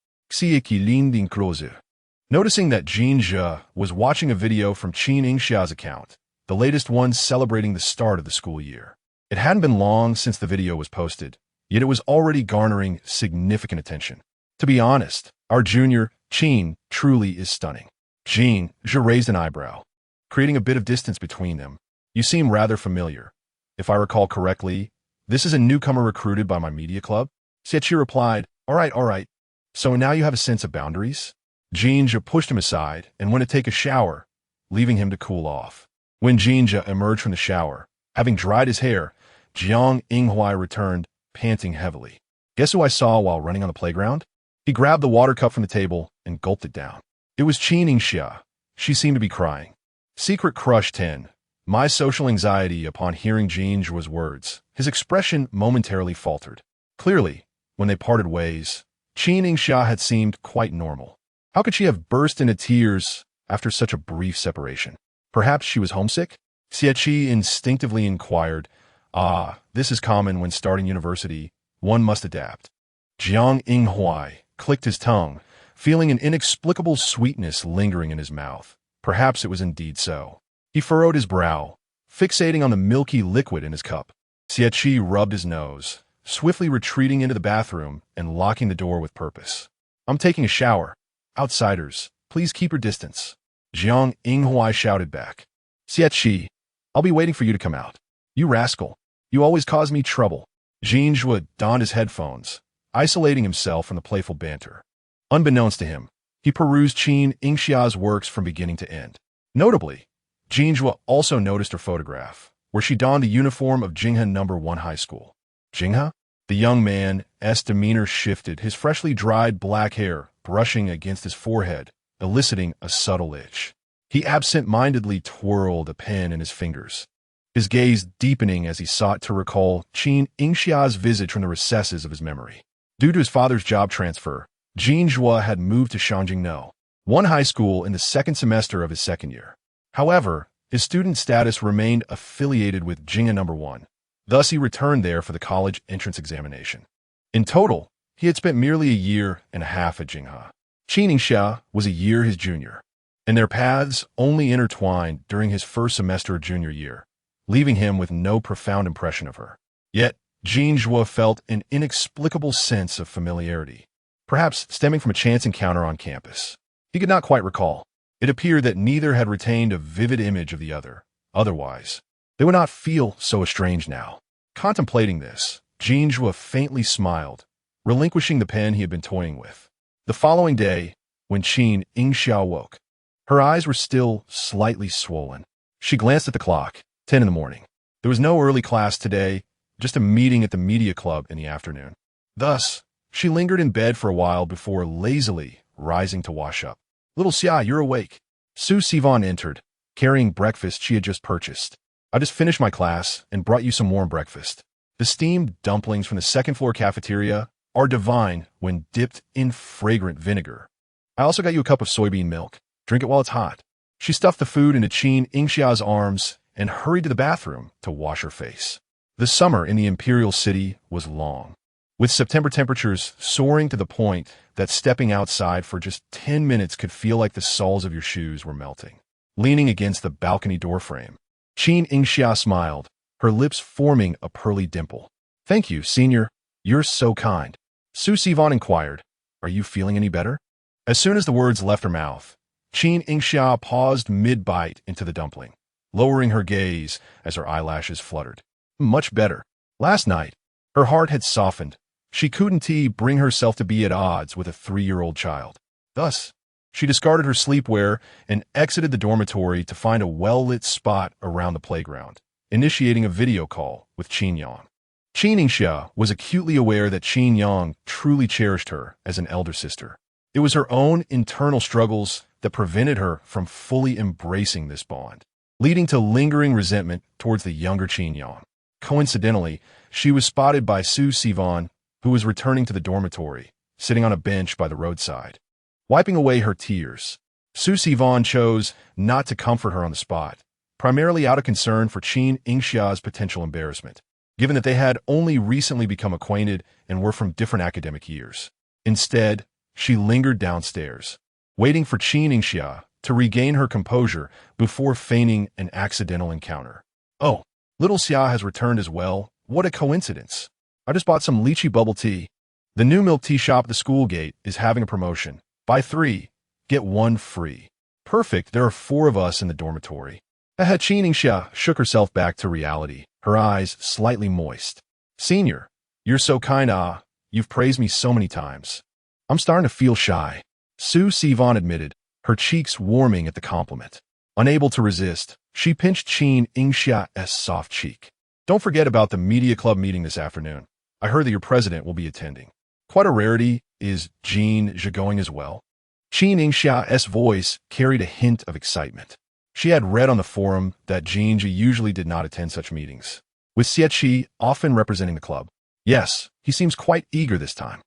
Noticing that Jin Zhe was watching a video from Qin Yingxia's account, the latest one celebrating the start of the school year. It hadn't been long since the video was posted, yet it was already garnering significant attention. To be honest, our junior, Qin, truly is stunning. Jin Zhe raised an eyebrow, creating a bit of distance between them. You seem rather familiar. If I recall correctly, this is a newcomer recruited by my media club? Xie replied, All right. So now you have a sense of boundaries? Jin Zhe pushed him aside and went to take a shower, leaving him to cool off. When Jin Zhe emerged from the shower, having dried his hair, Jiang Yingxia returned, panting heavily. Guess who I saw while running on the playground? He grabbed the water cup from the table and gulped it down. It was Qin Yingxia. She seemed to be crying. Secret Crush 10. My social anxiety upon hearing Jin Zhe's words. His expression momentarily faltered. Clearly, when they parted ways, Qin Yingxia had seemed quite normal. How could she have burst into tears after such a brief separation? Perhaps she was homesick? Xie instinctively inquired. This is common when starting university. One must adapt. Jiang Yingxia clicked his tongue, feeling an inexplicable sweetness lingering in his mouth. Perhaps it was indeed so. He furrowed his brow, fixating on the milky liquid in his cup. Xie rubbed his nose, swiftly retreating into the bathroom and locking the door with purpose. I'm taking a shower. Outsiders, please keep your distance. Jiang Yingxia shouted back. Xie, I'll be waiting for you to come out. You rascal. You always cause me trouble. Jin Zhe donned his headphones, isolating himself from the playful banter. Unbeknownst to him, he perused Qin Yingxia's works from beginning to end. Notably, Jin Zhe also noticed her photograph, where she donned the uniform of Jinghe No. 1 High School. Jinghe? The young man's demeanor shifted, his freshly dried black hair brushing against his forehead, eliciting a subtle itch. He absent-mindedly twirled a pen in his fingers, his gaze deepening as he sought to recall Qin Yingxia's visage from the recesses of his memory. Due to his father's job transfer, Jin Zhe had moved to Shangjingno, one high school in the second semester of his second year. However, his student status remained affiliated with Jinghe No. 1. Thus, he returned there for the college entrance examination. In total, he had spent merely a year and a half at Jinghe. Qin Yingxia was a year his junior, and their paths only intertwined during his first semester of junior year, leaving him with no profound impression of her. Yet, Jin Zhe felt an inexplicable sense of familiarity, perhaps stemming from a chance encounter on campus. He could not quite recall. It appeared that neither had retained a vivid image of the other. Otherwise, they would not feel so estranged now. Contemplating this, Jin Zhe faintly smiled, relinquishing the pen he had been toying with. The following day, when Qin Yingxia woke, her eyes were still slightly swollen. She glanced at the clock, 10 in the morning. There was no early class today, just a meeting at the media club in the afternoon. Thus, she lingered in bed for a while before lazily rising to wash up. Little Xia, you're awake. Su Sivan entered, carrying breakfast she had just purchased. I just finished my class and brought you some warm breakfast. The steamed dumplings from the second-floor cafeteria are divine when dipped in fragrant vinegar. I also got you a cup of soybean milk. Drink it while it's hot. She stuffed the food into Qin Yingxia's arms and hurried to the bathroom to wash her face. The summer in the imperial city was long. With September temperatures soaring to the point that stepping outside for just 10 minutes could feel like the soles of your shoes were melting. Leaning against the balcony doorframe, Qin Yingxia smiled, her lips forming a pearly dimple. "Thank you, senior. You're so kind." Su Sivan inquired, "Are you feeling any better?" As soon as the words left her mouth, Qin Yingxia paused mid-bite into the dumpling, lowering her gaze as her eyelashes fluttered. "Much better. Last night, her heart had softened. She couldn't bring herself to be at odds with a 3-year-old child. Thus, she discarded her sleepwear and exited the dormitory to find a well-lit spot around the playground, initiating a video call with Qin Yang. Qin Yingxia was acutely aware that Qin Yang truly cherished her as an elder sister. It was her own internal struggles that prevented her from fully embracing this bond, leading to lingering resentment towards the younger Qin Yang. Coincidentally, she was spotted by Su Sivan, who was returning to the dormitory, sitting on a bench by the roadside. Wiping away her tears, Su Sivan chose not to comfort her on the spot, primarily out of concern for Qin Yingxia's potential embarrassment, given that they had only recently become acquainted and were from different academic years. Instead, she lingered downstairs, waiting for Qin Yingxia to regain her composure before feigning an accidental encounter. "Oh, little Xia has returned as well. What a coincidence. I just bought some lychee bubble tea. The new milk tea shop at the school gate is having a promotion. Buy 3, get 1 free. Perfect, there are 4 of us in the dormitory." Qin Yingxia shook herself back to reality, her eyes slightly moist. "Senior, you're so kind. You've praised me so many times. I'm starting to feel shy." Su Sivan admitted, her cheeks warming at the compliment. Unable to resist, she pinched Qin Yingxia's soft cheek. "Don't forget about the media club meeting this afternoon. I heard that your president will be attending. Quite a rarity. Is Jin Zhe going as well?" Qin Yingxia's voice carried a hint of excitement. She had read on the forum that Jin Zhe usually did not attend such meetings, with Xie often representing the club. "Yes, he seems quite eager this time.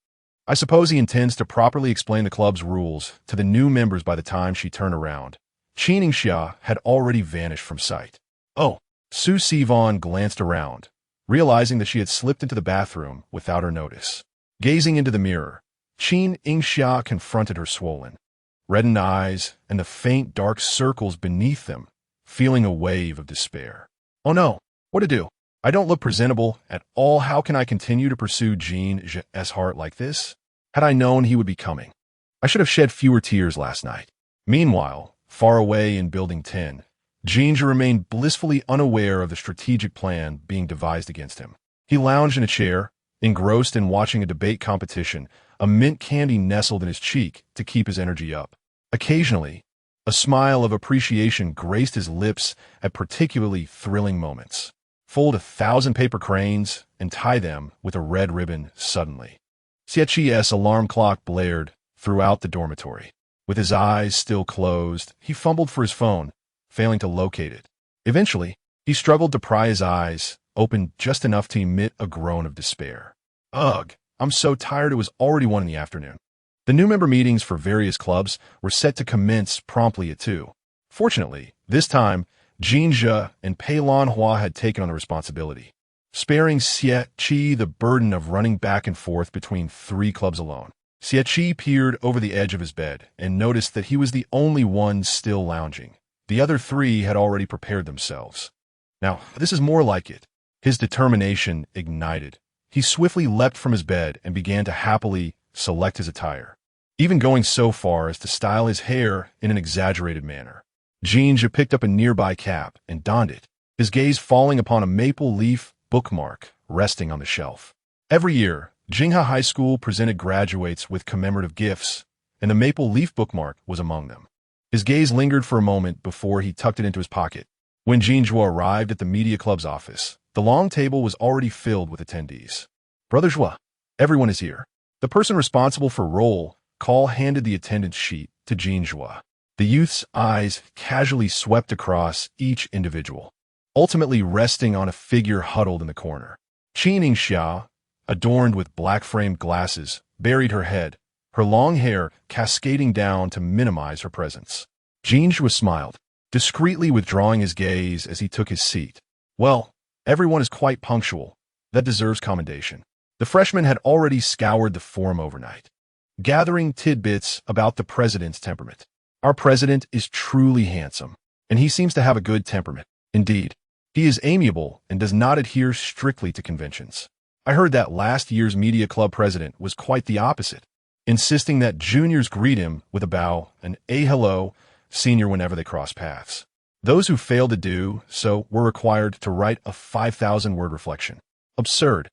I suppose he intends to properly explain the club's rules to the new members." By the time she turned around, Qin Yingxia had already vanished from sight. "Oh." Su Sivan glanced around, realizing that she had slipped into the bathroom without her notice. Gazing into the mirror, Qin Yingxia confronted her swollen, reddened eyes and the faint dark circles beneath them, feeling a wave of despair. "Oh no, what to do? I don't look presentable at all. How can I continue to pursue Jin Zhe's heart like this? Had I known he would be coming, I should have shed fewer tears last night." Meanwhile, far away in Building 10, Jin Zhe remained blissfully unaware of the strategic plan being devised against him. He lounged in a chair, engrossed in watching a debate competition, a mint candy nestled in his cheek to keep his energy up. Occasionally, a smile of appreciation graced his lips at particularly thrilling moments. Fold 1,000 paper cranes and tie them with a red ribbon suddenly. Xieqi's alarm clock blared throughout the dormitory. With his eyes still closed, he fumbled for his phone, failing to locate it. Eventually, he struggled to pry his eyes open just enough to emit a groan of despair. "Ugh, I'm so tired." It was already 1 in the afternoon. The new member meetings for various clubs were set to commence promptly at 2. Fortunately, this time, Jin Zhe and Pei Lanhua had taken on the responsibility, sparing Xie the burden of running back and forth between 3 clubs alone. Xie peered over the edge of his bed and noticed that he was the only one still lounging. The other 3 had already prepared themselves. "Now, this is more like it." His determination ignited. He swiftly leapt from his bed and began to happily select his attire, even going so far as to style his hair in an exaggerated manner. Jin Zhe picked up a nearby cap and donned it, his gaze falling upon a maple leaf bookmark resting on the shelf. Every year, Jingha High School presented graduates with commemorative gifts, and the maple leaf bookmark was among them. His gaze lingered for a moment before he tucked it into his pocket. When Jin Zhe arrived at the media club's office, the long table was already filled with attendees. "Brother Zhe, everyone is here." The person responsible for roll call handed the attendance sheet to Jin Zhe. The youth's eyes casually swept across each individual, ultimately resting on a figure huddled in the corner. Qin Yingxia, adorned with black-framed glasses, buried her head, her long hair cascading down to minimize her presence. Jin Zhe smiled, discreetly withdrawing his gaze as he took his seat. "Well, everyone is quite punctual. That deserves commendation." The freshman had already scoured the forum overnight, gathering tidbits about the president's temperament. Our president is truly handsome, and he seems to have a good temperament. Indeed, he is amiable and does not adhere strictly to conventions. I heard that last year's media club president was quite the opposite, insisting that juniors greet him with a bow and a hello senior whenever they cross paths. Those who failed to do so were required to write a 5,000-word reflection. Absurd.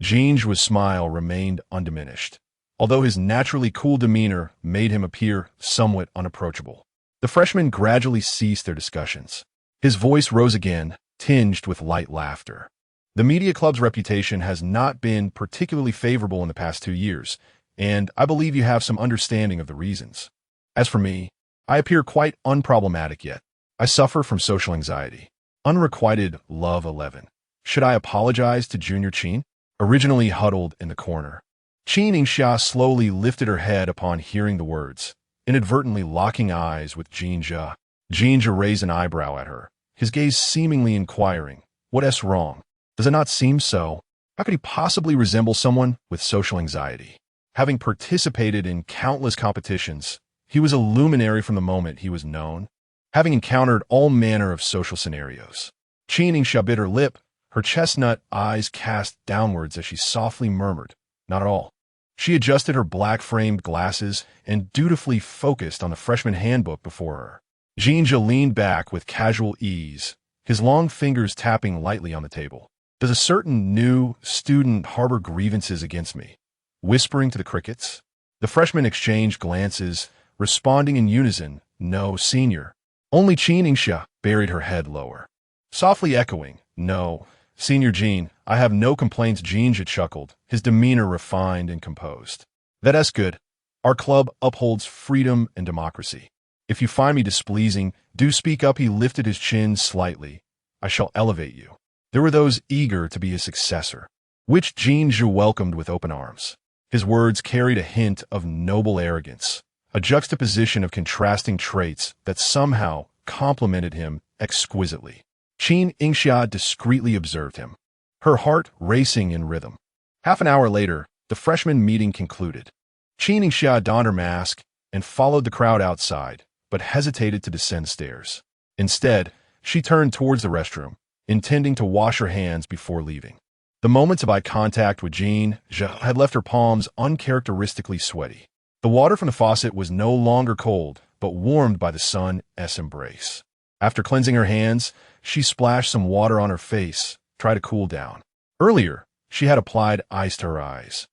Jin Zhe's smile remained undiminished, although his naturally cool demeanor made him appear somewhat unapproachable. The freshmen gradually ceased their discussions. His voice rose again, tinged with light laughter. The media club's reputation has not been particularly favorable in the past 2 years, and I believe you have some understanding of the reasons. As for me, I appear quite unproblematic yet. I suffer from social anxiety. Unrequited love 11. Should I apologize to Junior Qin? Originally huddled in the corner, Qin Yingxia slowly lifted her head upon hearing the words, inadvertently locking eyes with Jin Zhe. Jin Zhe raised an eyebrow at her, his gaze seemingly inquiring, "What's wrong? Does it not seem so? How could he possibly resemble someone with social anxiety?" Having participated in countless competitions, he was a luminary from the moment he was known, having encountered all manner of social scenarios. Qin Yingxia bit her lip, her chestnut eyes cast downwards as she softly murmured, "Not at all." She adjusted her black-framed glasses and dutifully focused on the freshman handbook before her. Jin Zhe leaned back with casual ease, his long fingers tapping lightly on the table. "Does a certain new student harbor grievances against me?" Whispering to the crickets. The freshmen exchanged glances, responding in unison, "No, senior." Only Qin Yingxia buried her head lower, softly echoing, "No, Senior Jin, I have no complaints." Jin Zhe chuckled, his demeanor refined and composed. "That's good. Our club upholds freedom and democracy. If you find me displeasing, do speak up." He lifted his chin slightly. "I shall elevate you." There were those eager to be his successor, which Jin Zhe welcomed with open arms. His words carried a hint of noble arrogance, a juxtaposition of contrasting traits that somehow complemented him exquisitely. Qin Yingxia discreetly observed him, her heart racing in rhythm. Half an hour later, the freshman meeting concluded. Qin Yingxia donned her mask and followed the crowd outside, but hesitated to descend the stairs. Instead, she turned towards the restroom, intending to wash her hands before leaving. The moments of eye contact with Jin Zhe had left her palms uncharacteristically sweaty. The water from the faucet was no longer cold, but warmed by the sun's embrace. After cleansing her hands, she splashed some water on her face, tried to cool down. Earlier, she had applied ice to her eyes,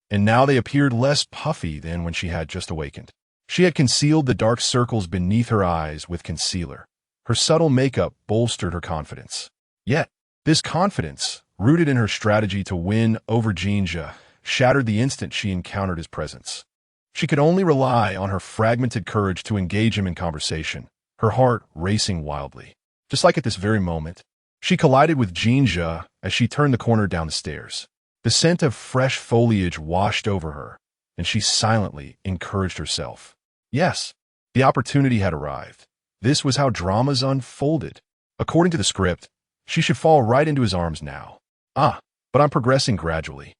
and now they appeared less puffy than when she had just awakened. She had concealed the dark circles beneath her eyes with concealer. Her subtle makeup bolstered her confidence. Yet, this confidence, rooted in her strategy to win over Jin Zhe, shattered the instant she encountered his presence. She could only rely on her fragmented courage to engage him in conversation, her heart racing wildly. Just like at this very moment, she collided with Jin Zhe as she turned the corner down the stairs. The scent of fresh foliage washed over her, and she silently encouraged herself. Yes, the opportunity had arrived. This was how dramas unfolded. According to the script, she should fall right into his arms now. But I'm progressing gradually.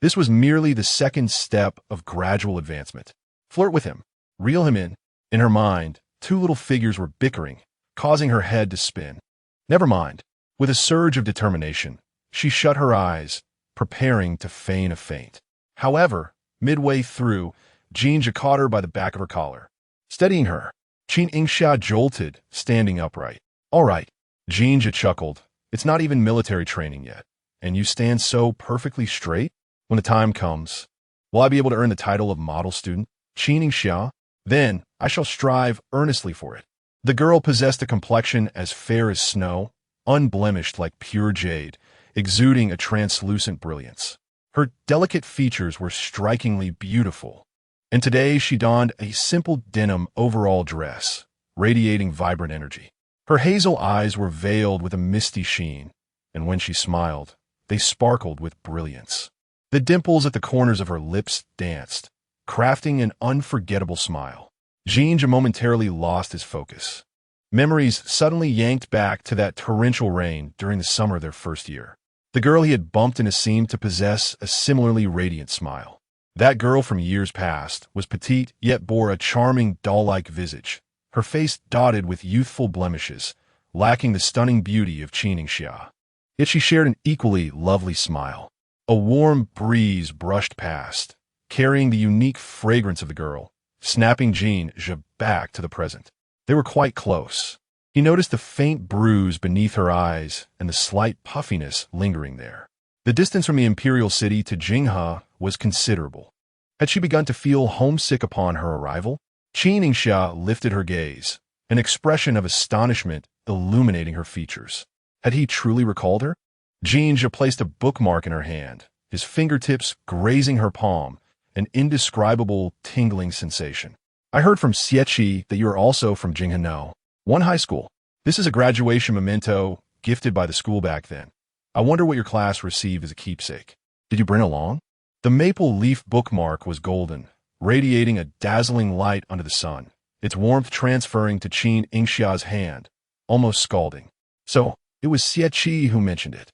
This was merely the second step of gradual advancement. Flirt with him. Reel him in. In her mind, two little figures were bickering, causing her head to spin. Never mind. With a surge of determination, she shut her eyes, preparing to feign a faint. However, midway through, Jin Zhe caught her by the back of her collar. Steadying her, Qin Yingxia jolted, standing upright. "All right," Jin Zhe chuckled. "It's not even military training yet, and you stand so perfectly straight. When the time comes, will I be able to earn the title of model student, Qin Yingxia? Then I shall strive earnestly for it." The girl possessed a complexion as fair as snow, unblemished like pure jade, exuding a translucent brilliance. Her delicate features were strikingly beautiful, and today she donned a simple denim overall dress, radiating vibrant energy. Her hazel eyes were veiled with a misty sheen, and when she smiled, they sparkled with brilliance. The dimples at the corners of her lips danced, crafting an unforgettable smile. Jin Zhe momentarily lost his focus. Memories suddenly yanked back to that torrential rain during the summer of their first year. The girl he had bumped into seemed to possess a similarly radiant smile. That girl from years past was petite, yet bore a charming, doll-like visage, her face dotted with youthful blemishes, lacking the stunning beauty of Qin Yingxia. Yet she shared an equally lovely smile. A warm breeze brushed past, carrying the unique fragrance of the girl, snapping Jin Zhe back to the present. They were quite close. He noticed the faint bruise beneath her eyes and the slight puffiness lingering there. The distance from the imperial city to Jinghe was considerable. Had she begun to feel homesick upon her arrival? Qin Yingxia lifted her gaze, an expression of astonishment illuminating her features. Had he truly recalled her? Jin Zhe placed a bookmark in her hand, his fingertips grazing her palm, an indescribable tingling sensation. I heard from Xieqi that you are also from Jinghe, one high school. This is a graduation memento gifted by the school back then. I wonder what your class received as a keepsake. Did you bring along? The maple leaf bookmark was golden, radiating a dazzling light under the sun, its warmth transferring to Qin Yingxia's hand, almost scalding. So, it was Xieqi who mentioned it.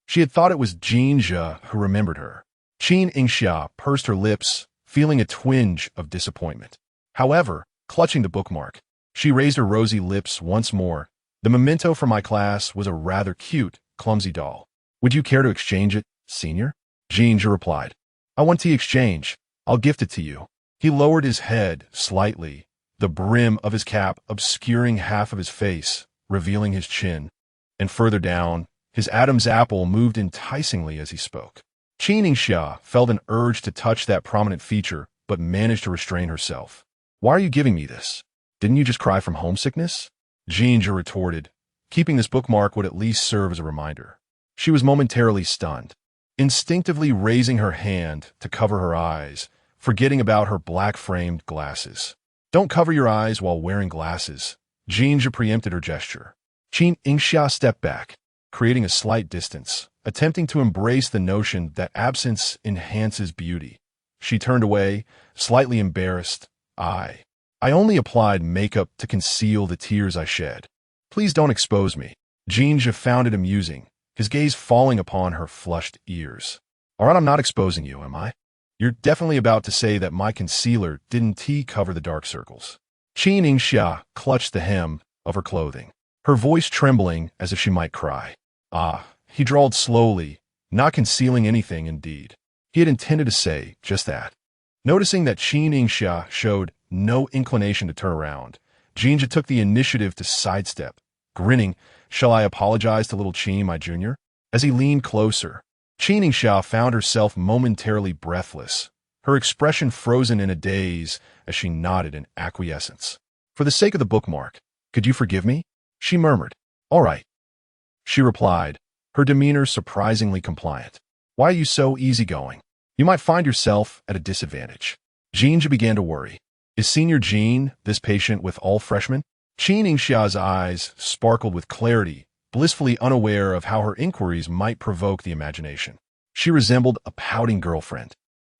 She had thought it was Jin Zhe who remembered her. Qin Yingxia pursed her lips, feeling a twinge of disappointment. However, clutching the bookmark, she raised her rosy lips once more. The memento from my class was a rather cute, clumsy doll. Would you care to exchange it, senior? Jin Zhe replied. I want the exchange. I'll gift it to you. He lowered his head slightly, the brim of his cap obscuring half of his face, revealing his chin. And further down, his Adam's apple moved enticingly as he spoke. Qin Yingxia felt an urge to touch that prominent feature, but managed to restrain herself. Why are you giving me this? Didn't you just cry from homesickness? Jin Zhe retorted. Keeping this bookmark would at least serve as a reminder. She was momentarily stunned, instinctively raising her hand to cover her eyes, forgetting about her black-framed glasses. Don't cover your eyes while wearing glasses. Jin Zhe preempted her gesture. Qin Yingxia stepped back, creating a slight distance, attempting to embrace the notion that absence enhances beauty. She turned away, slightly embarrassed. I only applied makeup to conceal the tears I shed. Please don't expose me. Jin Zhe found it amusing, his gaze falling upon her flushed ears. All right, I'm not exposing you, am I? You're definitely about to say that my concealer didn't cover the dark circles. Qin Yingxia clutched the hem of her clothing, her voice trembling as if she might cry. He drawled slowly, not concealing anything indeed. He had intended to say just that. Noticing that Qin Yingxia showed no inclination to turn around, Jin Zhe took the initiative to sidestep, grinning. Shall I apologize to little Qin, my junior? As he leaned closer, Qin Yingxia found herself momentarily breathless, her expression frozen in a daze as she nodded in acquiescence. For the sake of the bookmark, could you forgive me? She murmured. All right. She replied, her demeanor surprisingly compliant. Why are you so easygoing? You might find yourself at a disadvantage. Jin Zhe began to worry. Is Senior Jin this patient with all freshmen? Qin Yingxia's eyes sparkled with clarity, blissfully unaware of how her inquiries might provoke the imagination. She resembled a pouting girlfriend,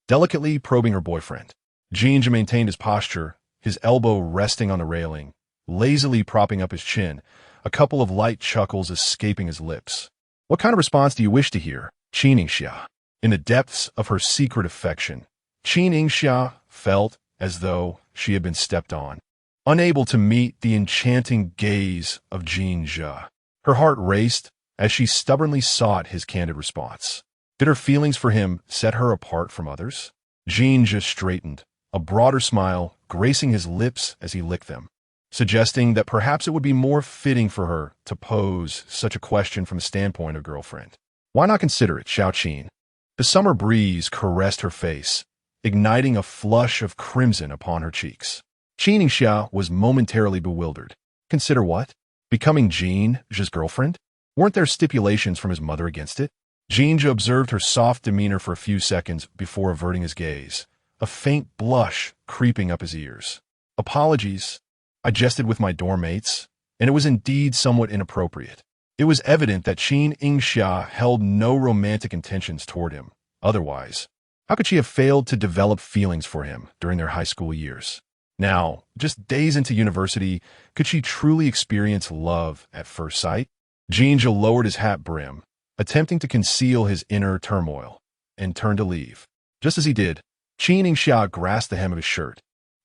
delicately probing her boyfriend. Jin Zhe maintained his posture, his elbow resting on the railing, lazily propping up his chin, a couple of light chuckles escaping his lips. What kind of response do you wish to hear, Qin Yingxia? In the depths of her secret affection, Qin Yingxia felt as though she had been stepped on, unable to meet the enchanting gaze of Jin Zhe. Her heart raced as she stubbornly sought his candid response. Did her feelings for him set her apart from others? Jin Zhe straightened, a broader smile gracing his lips as he licked them, suggesting that perhaps it would be more fitting for her to pose such a question from the standpoint of girlfriend. Why not consider it, Xiao Qin? The summer breeze caressed her face, igniting a flush of crimson upon her cheeks. Qin Yingxia was momentarily bewildered. Consider what? Becoming Jin Zhe's girlfriend? Weren't there stipulations from his mother against it? Jin Zhe observed her soft demeanor for a few seconds before averting his gaze, a faint blush creeping up his ears. Apologies. I jested with my dorm mates, and it was indeed somewhat inappropriate. It was evident that Qin Yingxia held no romantic intentions toward him. Otherwise, how could she have failed to develop feelings for him during their high school years? Now, just days into university, could she truly experience love at first sight? Jin Zhe lowered his hat brim, attempting to conceal his inner turmoil, and turned to leave. Just as he did, Qin Yingxia grasped the hem of his shirt.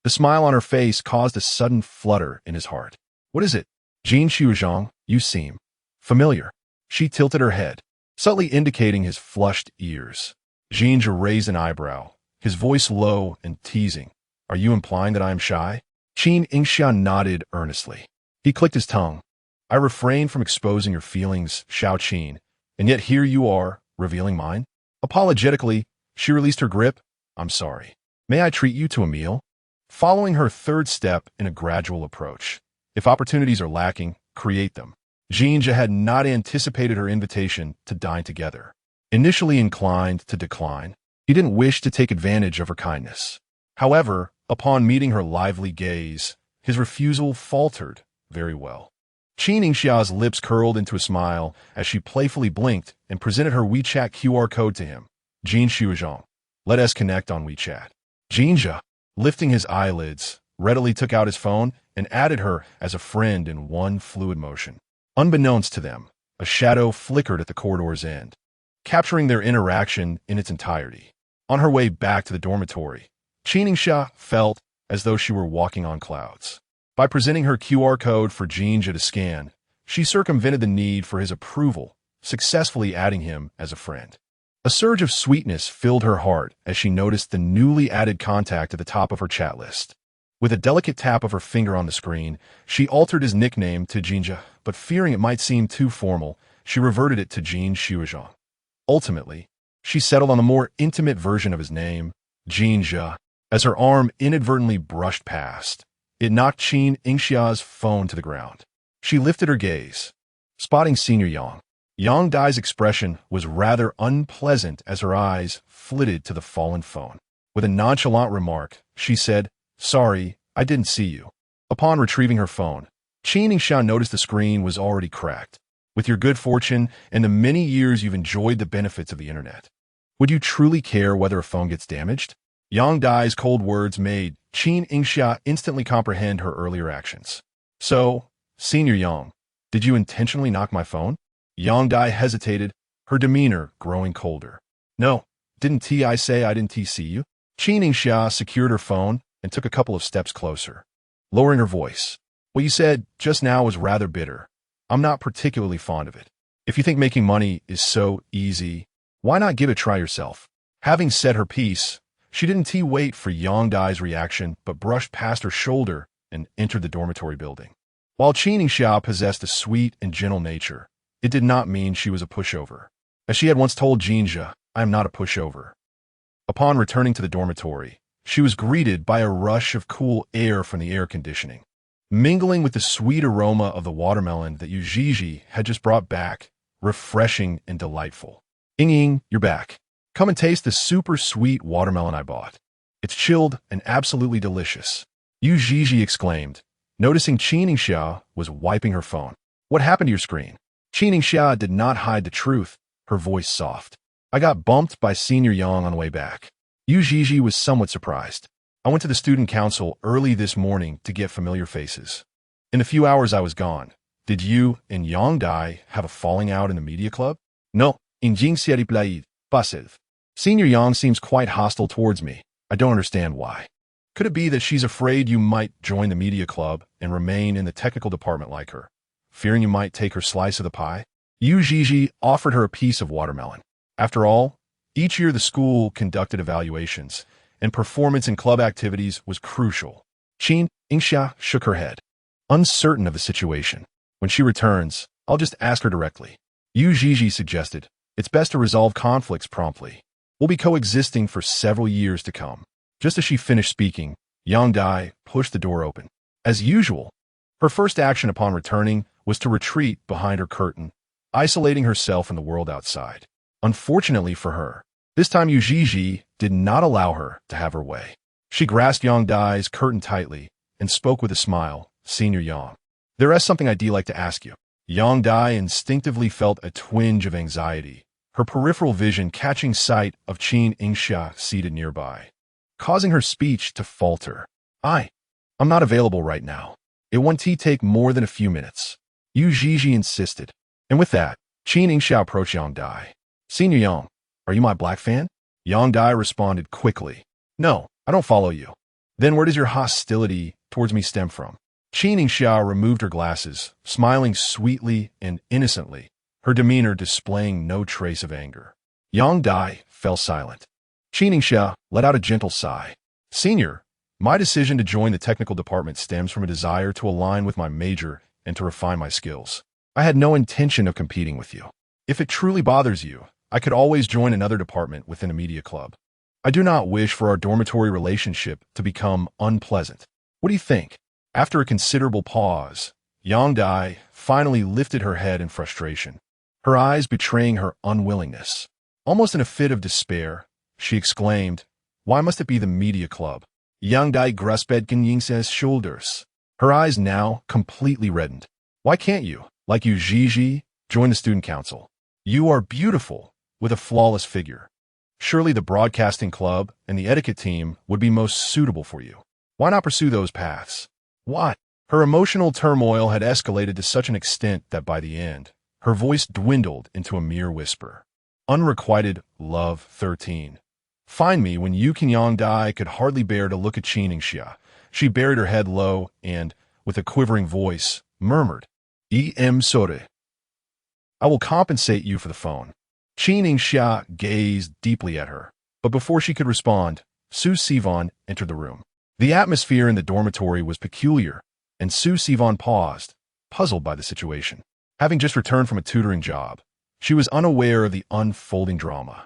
The smile on her face caused a sudden flutter in his heart. What is it? Jin Zhe, you seem familiar. She tilted her head, subtly indicating his flushed ears. Jin Zhe raised an eyebrow, his voice low and teasing. Are you implying that I am shy? Qin Yingxia nodded earnestly. He clicked his tongue. I refrained from exposing your feelings, Xiao Qin, and yet here you are, revealing mine? Apologetically, she released her grip. I'm sorry. May I treat you to a meal? Following her third step in a gradual approach. If opportunities are lacking, create them. Jin Zhe had not anticipated her invitation to dine together. Initially inclined to decline, he didn't wish to take advantage of her kindness. However, upon meeting her lively gaze, his refusal faltered very well. Qin Yingxia's lips curled into a smile as she playfully blinked and presented her WeChat QR code to him. Jin Zhe, let us connect on WeChat. Jin Zhe, lifting his eyelids, readily took out his phone and added her as a friend in one fluid motion. Unbeknownst to them, a shadow flickered at the corridor's end, capturing their interaction in its entirety. On her way back to the dormitory, Qin Yingxia felt as though she were walking on clouds. By presenting her QR code for Jin Zhe to scan, she circumvented the need for his approval, successfully adding him as a friend. A surge of sweetness filled her heart as she noticed the newly added contact at the top of her chat list. With a delicate tap of her finger on the screen, she altered his nickname to Jin Zhe, but fearing it might seem too formal, she reverted it to Jin Zhe. Ultimately, she settled on the more intimate version of his name, Jin Zhe, as her arm inadvertently brushed past. It knocked Qin Yingxia's phone to the ground. She lifted her gaze, spotting Senior Yang. Yang Dai's expression was rather unpleasant as her eyes flitted to the fallen phone. With a nonchalant remark, she said, Sorry, I didn't see you. Upon retrieving her phone, Qin Yingxia noticed the screen was already cracked. With your good fortune and the many years you've enjoyed the benefits of the internet, would you truly care whether a phone gets damaged? Yang Dai's cold words made Qin Yingxia instantly comprehend her earlier actions. So, Senior Yang, did you intentionally knock my phone? Yang Dai hesitated, her demeanor growing colder. No, didn't I say I didn't see you? Qin Yingxia secured her phone and took a couple of steps closer, lowering her voice. What you said just now was rather bitter. I'm not particularly fond of it. If you think making money is so easy, why not give it a try yourself? Having said her piece, she didn't wait for Yang Dai's reaction, but brushed past her shoulder and entered the dormitory building. While Qin Yingxia possessed a sweet and gentle nature, it did not mean she was a pushover. As she had once told Jin Zhe, I am not a pushover. Upon returning to the dormitory, she was greeted by a rush of cool air from the air conditioning, mingling with the sweet aroma of the watermelon that Yu Zhizhi had just brought back, refreshing and delightful. Ying, you're back. Come and taste the super sweet watermelon I bought. It's chilled and absolutely delicious. Yu Zhizhi exclaimed, noticing Qin Yingxia was wiping her phone. What happened to your screen? Qin Yingxia did not hide the truth, her voice soft. I got bumped by Senior Yang on the way back. Yu Zhizhi was somewhat surprised. I went to the student council early this morning to get familiar faces. In the few hours I was gone, did you and Yang Dai have a falling out in the media club? No, in Yingxia replied, passive. Senior Yang seems quite hostile towards me. I don't understand why. Could it be that she's afraid you might join the media club and remain in the technical department like her, fearing you might take her slice of the pie? Yu Zhizhi offered her a piece of watermelon. After all, each year the school conducted evaluations, and performance in club activities was crucial. Qin Yingxia shook her head, uncertain of the situation. When she returns, I'll just ask her directly. Yu Zhizhi suggested, it's best to resolve conflicts promptly. We'll be coexisting for several years to come. Just as she finished speaking, Yang Dai pushed the door open. As usual, her first action upon returning was to retreat behind her curtain, isolating herself from the world outside. Unfortunately for her, this time Yu Zhizhi did not allow her to have her way. She grasped Yang Dai's curtain tightly and spoke with a smile, Senior Yang. There is something I'd like to ask you. Yang Dai instinctively felt a twinge of anxiety, her peripheral vision catching sight of Qin Yingxia seated nearby, causing her speech to falter. I'm not available right now. It won't take more than a few minutes. Yu Zhizhi insisted. And with that, Qin Yingxia approached Yang Dai. Senior Yang, are you my black fan? Yang Dai responded quickly. No, I don't follow you. Then where does your hostility towards me stem from? Qin Yingxia removed her glasses, smiling sweetly and innocently, her demeanor displaying no trace of anger. Yang Dai fell silent. Qin Yingxia let out a gentle sigh. Senior, my decision to join the technical department stems from a desire to align with my major and to refine my skills. I had no intention of competing with you. If it truly bothers you, I could always join another department within a media club. I do not wish for our dormitory relationship to become unpleasant. What do you think? After a considerable pause, Yang Dai finally lifted her head in frustration, her eyes betraying her unwillingness. Almost in a fit of despair, she exclaimed, Why must it be the media club? Yang Dai grasped Qin Yingxia's shoulders, her eyes now completely reddened. Why can't you, like you Zhe, join the student council? You are beautiful, with a flawless figure. Surely the broadcasting club and the etiquette team would be most suitable for you. Why not pursue those paths? Why? Her emotional turmoil had escalated to such an extent that by the end, her voice dwindled into a mere whisper. Unrequited love 13. Find me when Yang Dai could hardly bear to look at Qin Yingxia. She buried her head low and, with a quivering voice, murmured, Sorry. I will compensate you for the phone. Qin Yingxia gazed deeply at her, but before she could respond, Su Sivan entered the room. The atmosphere in the dormitory was peculiar, and Su Sivan paused, puzzled by the situation. Having just returned from a tutoring job, she was unaware of the unfolding drama.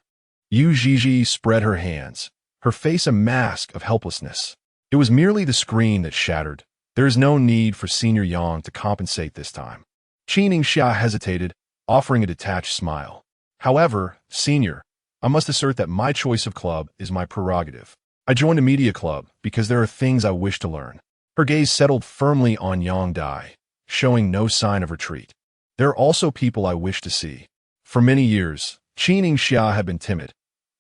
Yu Zhizhi spread her hands, her face a mask of helplessness. It was merely the screen that shattered. There is no need for Senior Yang to compensate this time. Qin Yingxia hesitated, offering a detached smile. However, Senior, I must assert that my choice of club is my prerogative. I joined a media club because there are things I wish to learn. Her gaze settled firmly on Yang Dai, showing no sign of retreat. There are also people I wish to see. For many years, Qin Yingxia had been timid,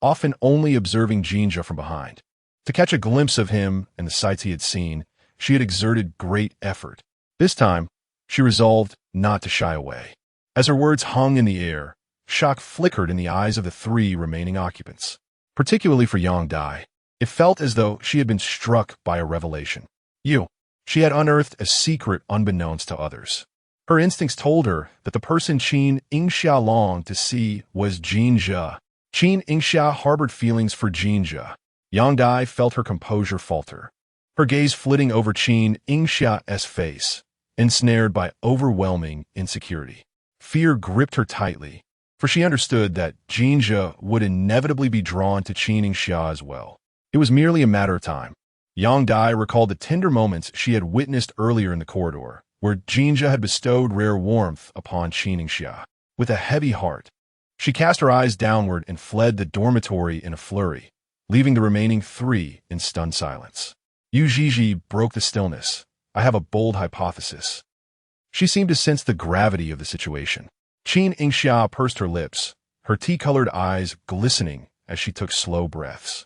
often only observing Jin Zhe from behind. To catch a glimpse of him and the sights he had seen, she had exerted great effort. This time, she resolved not to shy away. As her words hung in the air, shock flickered in the eyes of the three remaining occupants. Particularly for Yang Dai, it felt as though she had been struck by a revelation. She had unearthed a secret unbeknownst to others. Her instincts told her that the person Qin Yingxia longed to see was Jin Zhe. Qin Yingxia harbored feelings for Jin Zhe. Yang Dai felt her composure falter, her gaze flitting over Qin Yingxia's face, ensnared by overwhelming insecurity. Fear gripped her tightly, for she understood that Jin Zhe would inevitably be drawn to Qin Yingxia as well. It was merely a matter of time. Yang Dai recalled the tender moments she had witnessed earlier in the corridor, where Jin Zhe had bestowed rare warmth upon Qin Yingxia. With a heavy heart, she cast her eyes downward and fled the dormitory in a flurry, leaving the remaining three in stunned silence. Yu Zhizhi broke the stillness. I have a bold hypothesis. She seemed to sense the gravity of the situation. Qin Yingxia pursed her lips, her tea-colored eyes glistening as she took slow breaths,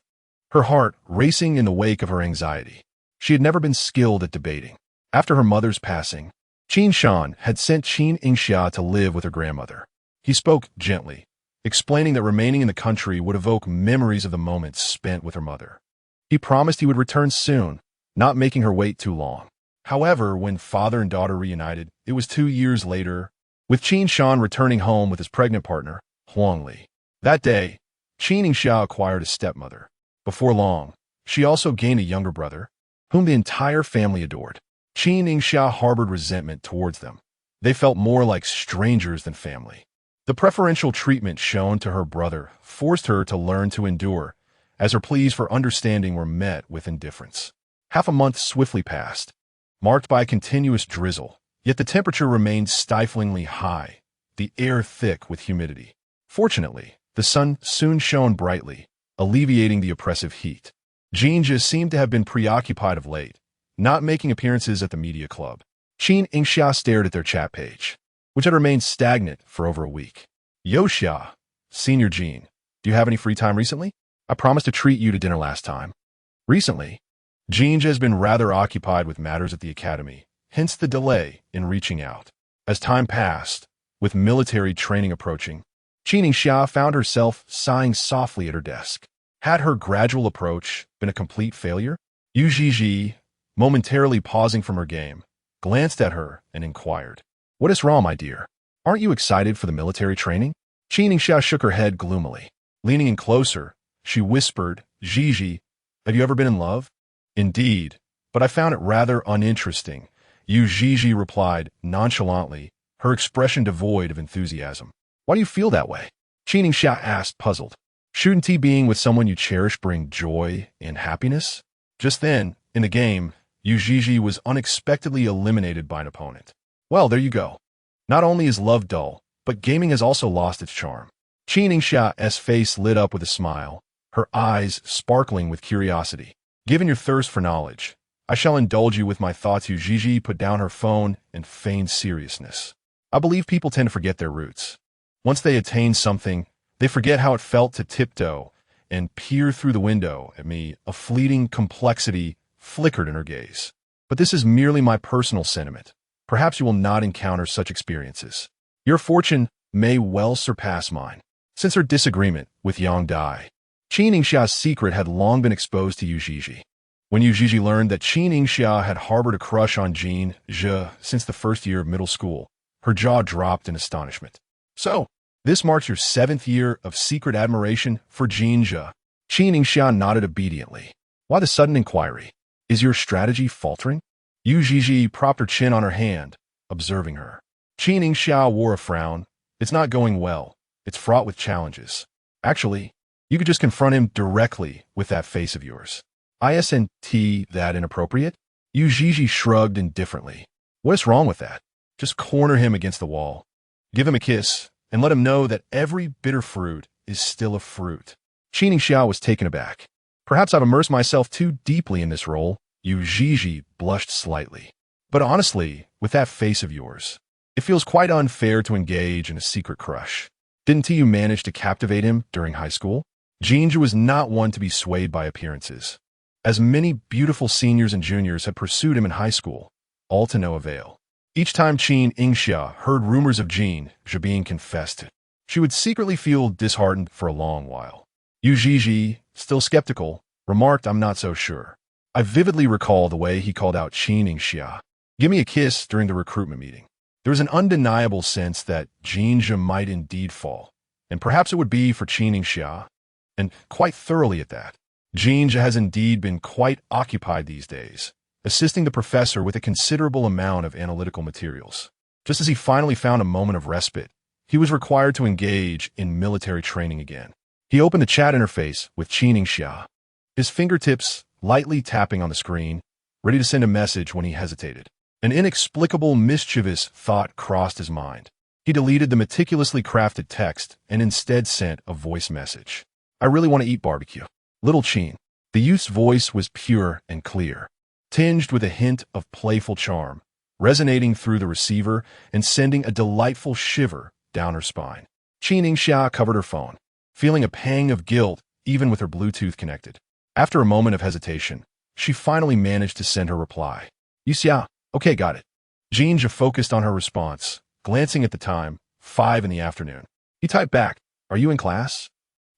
her heart racing in the wake of her anxiety. She had never been skilled at debating. After her mother's passing, Qin Shan had sent Qin Yingxia to live with her grandmother. He spoke gently, explaining that remaining in the country would evoke memories of the moments spent with her mother. He promised he would return soon, not making her wait too long. However, when father and daughter reunited, it was 2 years later, with Qin Shan returning home with his pregnant partner, Huangli. That day, Qin Yingxia acquired a stepmother. Before long, she also gained a younger brother, whom the entire family adored. Qin Yingxia harbored resentment towards them. They felt more like strangers than family. The preferential treatment shown to her brother forced her to learn to endure, as her pleas for understanding were met with indifference. Half a month swiftly passed, marked by a continuous drizzle, yet the temperature remained stiflingly high, the air thick with humidity. Fortunately, the sun soon shone brightly, alleviating the oppressive heat. Jin Zhe seemed to have been preoccupied of late, not making appearances at the media club. Qin Yingxia stared at their chat page, which had remained stagnant for over a week. Yoxia, Senior Jin, do you have any free time recently? I promised to treat you to dinner last time. Recently, Jin Zhe has been rather occupied with matters at the academy, hence the delay in reaching out. As time passed, with military training approaching. Qin Yingxia found herself sighing softly at her desk. Had her gradual approach been a complete failure? Yu Zhizhi, momentarily pausing from her game, glanced at her and inquired, "What is wrong, my dear? Aren't you excited for the military training?" Qin Yingxia shook her head gloomily. Leaning in closer, she whispered, "Zhizhi, have you ever been in love?" "Indeed, but I found it rather uninteresting," Yu Zhizhi replied nonchalantly, her expression devoid of enthusiasm. "Why do you feel that way?" Qin Yingxia asked, puzzled. "Shouldn't being with someone you cherish bring joy and happiness?" Just then, in the game, Yu Zhizhi was unexpectedly eliminated by an opponent. Well, there you go. Not only is love dull, but gaming has also lost its charm. Qin Yingxia's face lit up with a smile, her eyes sparkling with curiosity. "Given your thirst for knowledge, I shall indulge you with my thoughts." Yu Zhizhi put down her phone and feigned seriousness. "I believe people tend to forget their roots. Once they attain something, they forget how it felt to tiptoe and peer through the window at me." A fleeting complexity flickered in her gaze. "But this is merely my personal sentiment. Perhaps you will not encounter such experiences. Your fortune may well surpass mine." Since her disagreement with Yang Dai, Qin Yingxia's secret had long been exposed to Yu Zhizhi. When Yu Zhizhi learned that Qin Yingxia had harbored a crush on Jin Zhe since the first year of middle school, her jaw dropped in astonishment. "So, this marks your 7th year of secret admiration for Jin Zhe?" Qin Yingxia nodded obediently. "Why the sudden inquiry? Is your strategy faltering?" Yu Zhizhi propped her chin on her hand, observing her. Qin Yingxia wore a frown. "It's not going well. It's fraught with challenges. Actually, you could just confront him directly with that face of yours." "Isn't that inappropriate?" Yu Zhizhi shrugged indifferently. "What is wrong with that? Just corner him against the wall. Give him a kiss, and let him know that every bitter fruit is still a fruit." Qin Yingxia was taken aback. "Perhaps I've immersed myself too deeply in this role." Yu Zhizhi blushed slightly. "But honestly, with that face of yours, it feels quite unfair to engage in a secret crush. Didn't you manage to captivate him during high school?" Jin Zhe was not one to be swayed by appearances. As many beautiful seniors and juniors had pursued him in high school, all to no avail. Each time Qin Yingxia heard rumors of Jin Zhe being confessed, she would secretly feel disheartened for a long while. Yu Zhizhi, still skeptical, remarked, "I'm not so sure." I vividly recall the way he called out Qin Yingxia, "Give me a kiss," during the recruitment meeting. There was an undeniable sense that Jin Zhe might indeed fall, and perhaps it would be for Qin Yingxia, and quite thoroughly at that. Jin Zhe has indeed been quite occupied these days, assisting the professor with a considerable amount of analytical materials. Just as he finally found a moment of respite, he was required to engage in military training again. He opened the chat interface with Qin Yingxia, his fingertips lightly tapping on the screen, ready to send a message when he hesitated. An inexplicable, mischievous thought crossed his mind. He deleted the meticulously crafted text and instead sent a voice message. "I really want to eat barbecue. Little Qin." The youth's voice was pure and clear, tinged with a hint of playful charm, resonating through the receiver and sending a delightful shiver down her spine. Qin Yingxia covered her phone, feeling a pang of guilt even with her Bluetooth connected. After a moment of hesitation, she finally managed to send her reply. "Yixia, okay, got it." Jin Zhe focused on her response, glancing at the time, 5 in the afternoon. He typed back, "Are you in class?"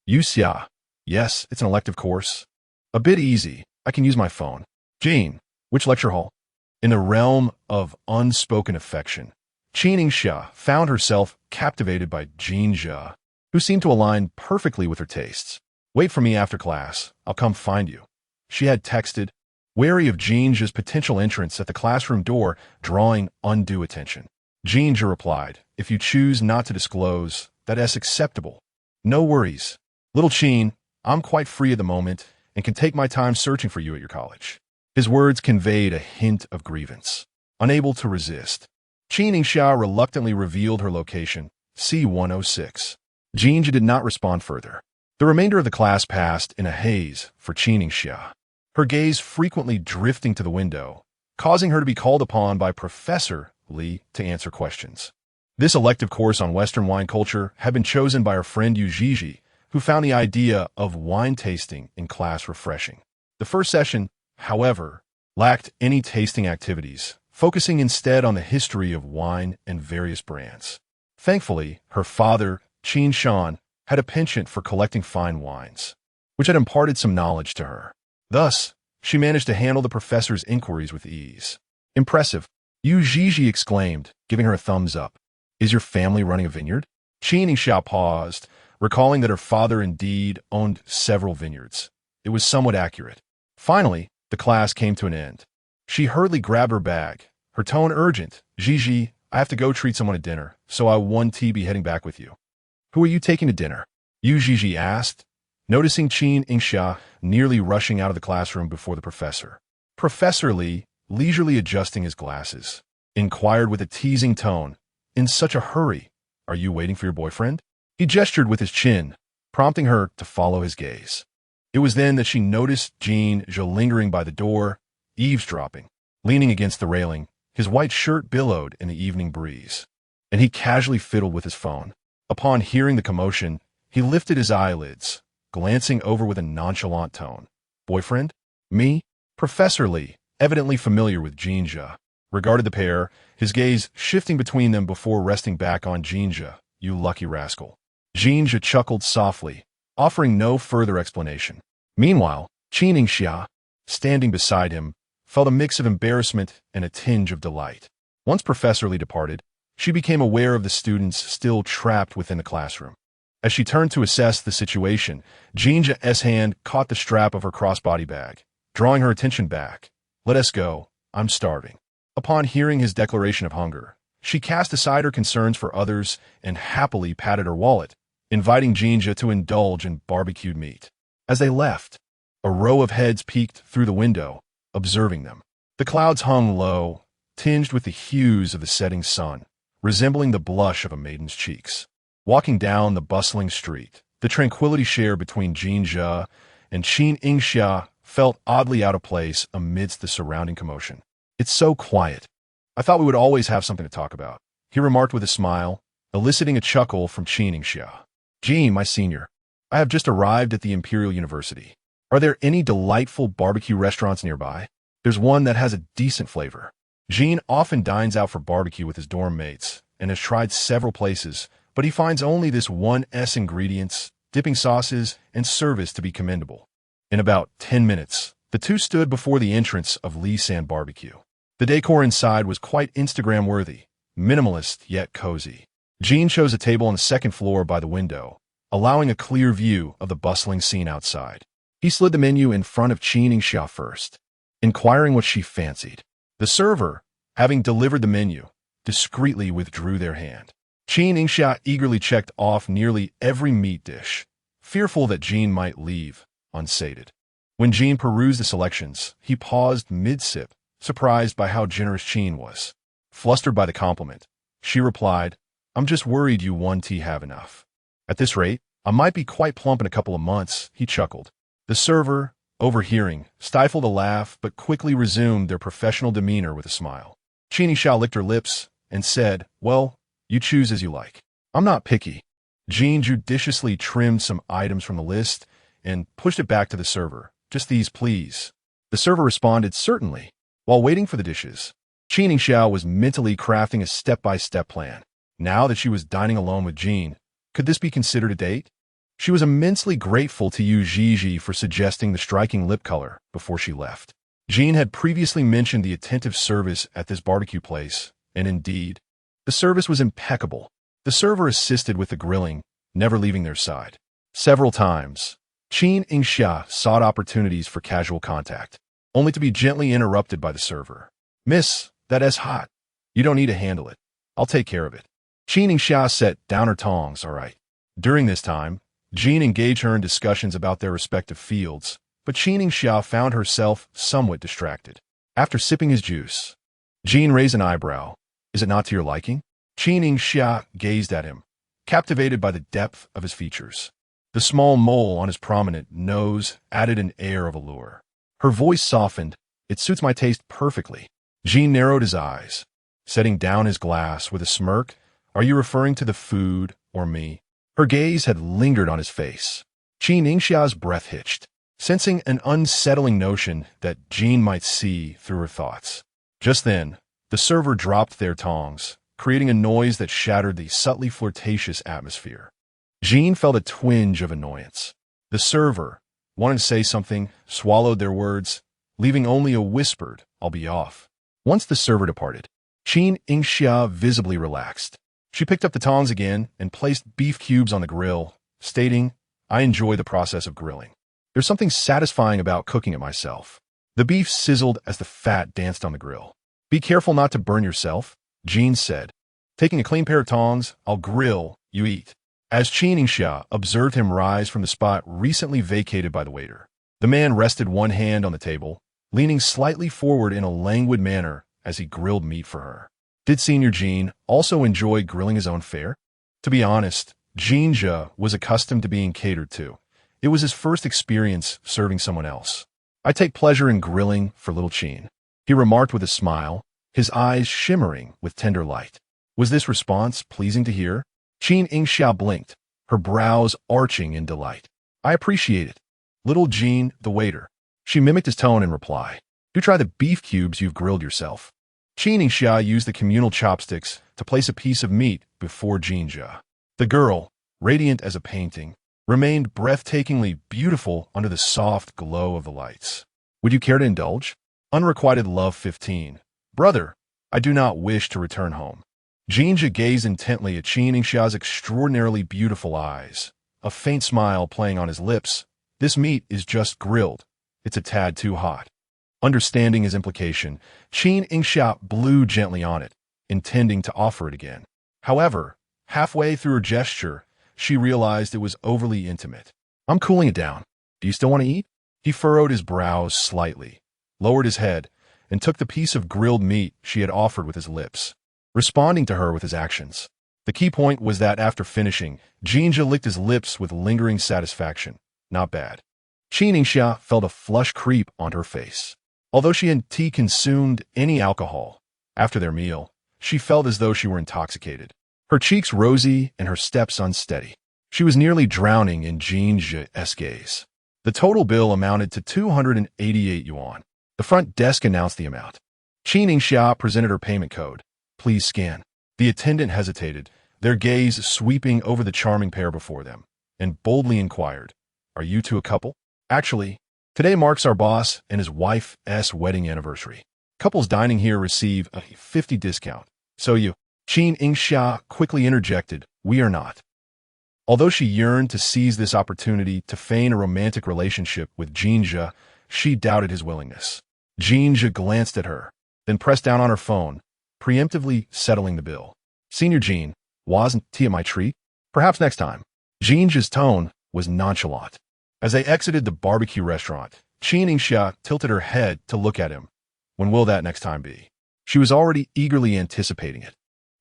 "Yixia, yes, it's an elective course. A bit easy. I can use my phone." "Jin, which lecture hall?" In the realm of unspoken affection, Qin Yingxia found herself captivated by Jin Zhe, who seemed to align perfectly with her tastes. "Wait for me after class. I'll come find you," she had texted, wary of Jin Zhe's potential entrance at the classroom door, drawing undue attention. Jin Zhe replied, "If you choose not to disclose, that is acceptable. No worries. Little Qin, I'm quite free at the moment and can take my time searching for you at your college." His words conveyed a hint of grievance. Unable to resist, Qin Yingxia reluctantly revealed her location, C106. Jin Zhe did not respond further. The remainder of the class passed in a haze for Qin Yingxia, her gaze frequently drifting to the window, causing her to be called upon by Professor Li to answer questions. This elective course on Western wine culture had been chosen by her friend Yu Zhizhi, who found the idea of wine tasting in class refreshing. The first session, however, lacked any tasting activities, focusing instead on the history of wine and various brands. Thankfully, her father, Qin Shan, had a penchant for collecting fine wines, which had imparted some knowledge to her. Thus, she managed to handle the professor's inquiries with ease. Impressive, Yu Zhizhi exclaimed, giving her a thumbs up. Is your family running a vineyard? Qin Yingxia paused, recalling that her father indeed owned several vineyards. It was somewhat accurate. Finally, the class came to an end. She hurriedly grabbed her bag, her tone urgent. Zhizhi, I have to go treat someone at dinner, so I won't be heading back with you. Who are you taking to dinner? Yu Zhizhi asked, noticing Qin Yingxia nearly rushing out of the classroom before the professor. Professor Li, leisurely adjusting his glasses, inquired with a teasing tone, in such a hurry, are you waiting for your boyfriend? He gestured with his chin, prompting her to follow his gaze. It was then that she noticed Jin Zhe lingering by the door, eavesdropping, leaning against the railing, his white shirt billowed in the evening breeze, and he casually fiddled with his phone. Upon hearing the commotion, he lifted his eyelids, glancing over with a nonchalant tone. Boyfriend? Me? Professor Li, evidently familiar with Jin Zhe, regarded the pair, his gaze shifting between them before resting back on Jin Zhe. You lucky rascal. Jin Zhe chuckled softly, offering no further explanation. Meanwhile, Qin Yingxia, standing beside him, felt a mix of embarrassment and a tinge of delight. Once Professor Li departed, she became aware of the students still trapped within the classroom. As she turned to assess the situation, Jin Zhe's hand caught the strap of her crossbody bag, drawing her attention back. Let us go, I'm starving. Upon hearing his declaration of hunger, she cast aside her concerns for others and happily patted her wallet, inviting Jin Zhe to indulge in barbecued meat. As they left, a row of heads peeked through the window, observing them. The clouds hung low, tinged with the hues of the setting sun, resembling the blush of a maiden's cheeks. Walking down the bustling street, the tranquility share between Jin Zhe and Qin Yingxia felt oddly out of place amidst the surrounding commotion. It's so quiet. I thought we would always have something to talk about, he remarked with a smile, eliciting a chuckle from Qin Yingxia. Jin, my senior, I have just arrived at the Imperial University. Are there any delightful barbecue restaurants nearby? There's one that has a decent flavor. Jin often dines out for barbecue with his dorm mates and has tried several places, but he finds only this one ingredients, dipping sauces, and service to be commendable. In about 10 minutes, the two stood before the entrance of Lee San Barbecue. The decor inside was quite Instagram-worthy, minimalist yet cozy. Jin chose a table on the second floor by the window, allowing a clear view of the bustling scene outside. He slid the menu in front of Qin Yingxia first, inquiring what she fancied. The server, having delivered the menu, discreetly withdrew their hand. Qin Yingxia eagerly checked off nearly every meat dish, fearful that Jin might leave unsated. When Jin perused the selections, he paused mid-sip, surprised by how generous Qin was. Flustered by the compliment, she replied, I'm just worried you won't have enough. At this rate, I might be quite plump in a couple of months, he chuckled. The server, overhearing, stifled a laugh but quickly resumed their professional demeanor with a smile. Qin Yingxia licked her lips and said, well, you choose as you like. I'm not picky. Jin judiciously trimmed some items from the list and pushed it back to the server. Just these, please. The server responded, certainly. While waiting for the dishes, Qin Yingxia was mentally crafting a step-by-step plan. Now that she was dining alone with Jin, could this be considered a date? She was immensely grateful to Yu Zhizhi for suggesting the striking lip color before she left. Jin had previously mentioned the attentive service at this barbecue place, and indeed, the service was impeccable. The server assisted with the grilling, never leaving their side. Several times, Qin Yingxia sought opportunities for casual contact, only to be gently interrupted by the server. Miss, that is hot. You don't need to handle it. I'll take care of it. Qin Yingxia set down her tongs, all right. During this time, Jin engaged her in discussions about their respective fields, but Qin Yingxia found herself somewhat distracted. After sipping his juice, Jin raised an eyebrow. Is it not to your liking? Qin Yingxia gazed at him, captivated by the depth of his features. The small mole on his prominent nose added an air of allure. Her voice softened. It suits my taste perfectly. Jin narrowed his eyes, setting down his glass with a smirk. Are you referring to the food or me? Her gaze had lingered on his face. Qin Yingxia's breath hitched, sensing an unsettling notion that Jin might see through her thoughts. Just then, the server dropped their tongs, creating a noise that shattered the subtly flirtatious atmosphere. Jean felt a twinge of annoyance. The server wanted to say something, swallowed their words, leaving only a whispered, "I'll be off." Once the server departed, Qin Yingxia visibly relaxed. She picked up the tongs again and placed beef cubes on the grill, stating, "I enjoy the process of grilling. There's something satisfying about cooking it myself." The beef sizzled as the fat danced on the grill. "Be careful not to burn yourself," Jean said. "Taking a clean pair of tongs, I'll grill, you eat." As Qin Yingxia observed him rise from the spot recently vacated by the waiter, the man rested one hand on the table, leaning slightly forward in a languid manner as he grilled meat for her. Did Senior Jean also enjoy grilling his own fare? To be honest, Jin Zhe was accustomed to being catered to. It was his first experience serving someone else. "I take pleasure in grilling for little Qin," he remarked with a smile, his eyes shimmering with tender light. Was this response pleasing to hear? Qin Yingxia blinked, her brows arching in delight. "I appreciate it. Little Jean, the waiter." She mimicked his tone in reply. "Do try the beef cubes you've grilled yourself." Qin Yingxia used the communal chopsticks to place a piece of meat before Jin Zhe. The girl, radiant as a painting, remained breathtakingly beautiful under the soft glow of the lights. "Would you care to indulge?" Unrequited Love 15. "Brother, I do not wish to return home." Jin Zhe gazed intently at Qin Yingxia's extraordinarily beautiful eyes, a faint smile playing on his lips. "This meat is just grilled. It's a tad too hot." Understanding his implication, Qin Yingxia blew gently on it, intending to offer it again. However, halfway through her gesture, she realized it was overly intimate. "I'm cooling it down. Do you still want to eat?" He furrowed his brows slightly, lowered his head, and took the piece of grilled meat she had offered with his lips, responding to her with his actions. The key point was that after finishing, Jin Zhe licked his lips with lingering satisfaction. Not bad. Qin Yingxia felt a flush creep on her face. Although she hadn't consumed any alcohol after their meal, she felt as though she were intoxicated. Her cheeks rosy and her steps unsteady. She was nearly drowning in Jin Zhe's gaze. The total bill amounted to 288 yuan. The front desk announced the amount. Qin Yingxia presented her payment code. "Please scan." The attendant hesitated, their gaze sweeping over the charming pair before them, and boldly inquired, "Are you two a couple?" "Actually, today marks our boss and his wife's wedding anniversary. Couples dining here receive a 50% discount. So you..." Qin Yingxia quickly interjected, "We are not." Although she yearned to seize this opportunity to feign a romantic relationship with Jin Zhe, she doubted his willingness. Jin Zhe glanced at her, then pressed down on her phone, preemptively settling the bill. "Senior Jean, wasn't tea at my treat? Perhaps next time." Jin Zhe's tone was nonchalant. As they exited the barbecue restaurant, Qin Yingxia tilted her head to look at him. When will that next time be? She was already eagerly anticipating it.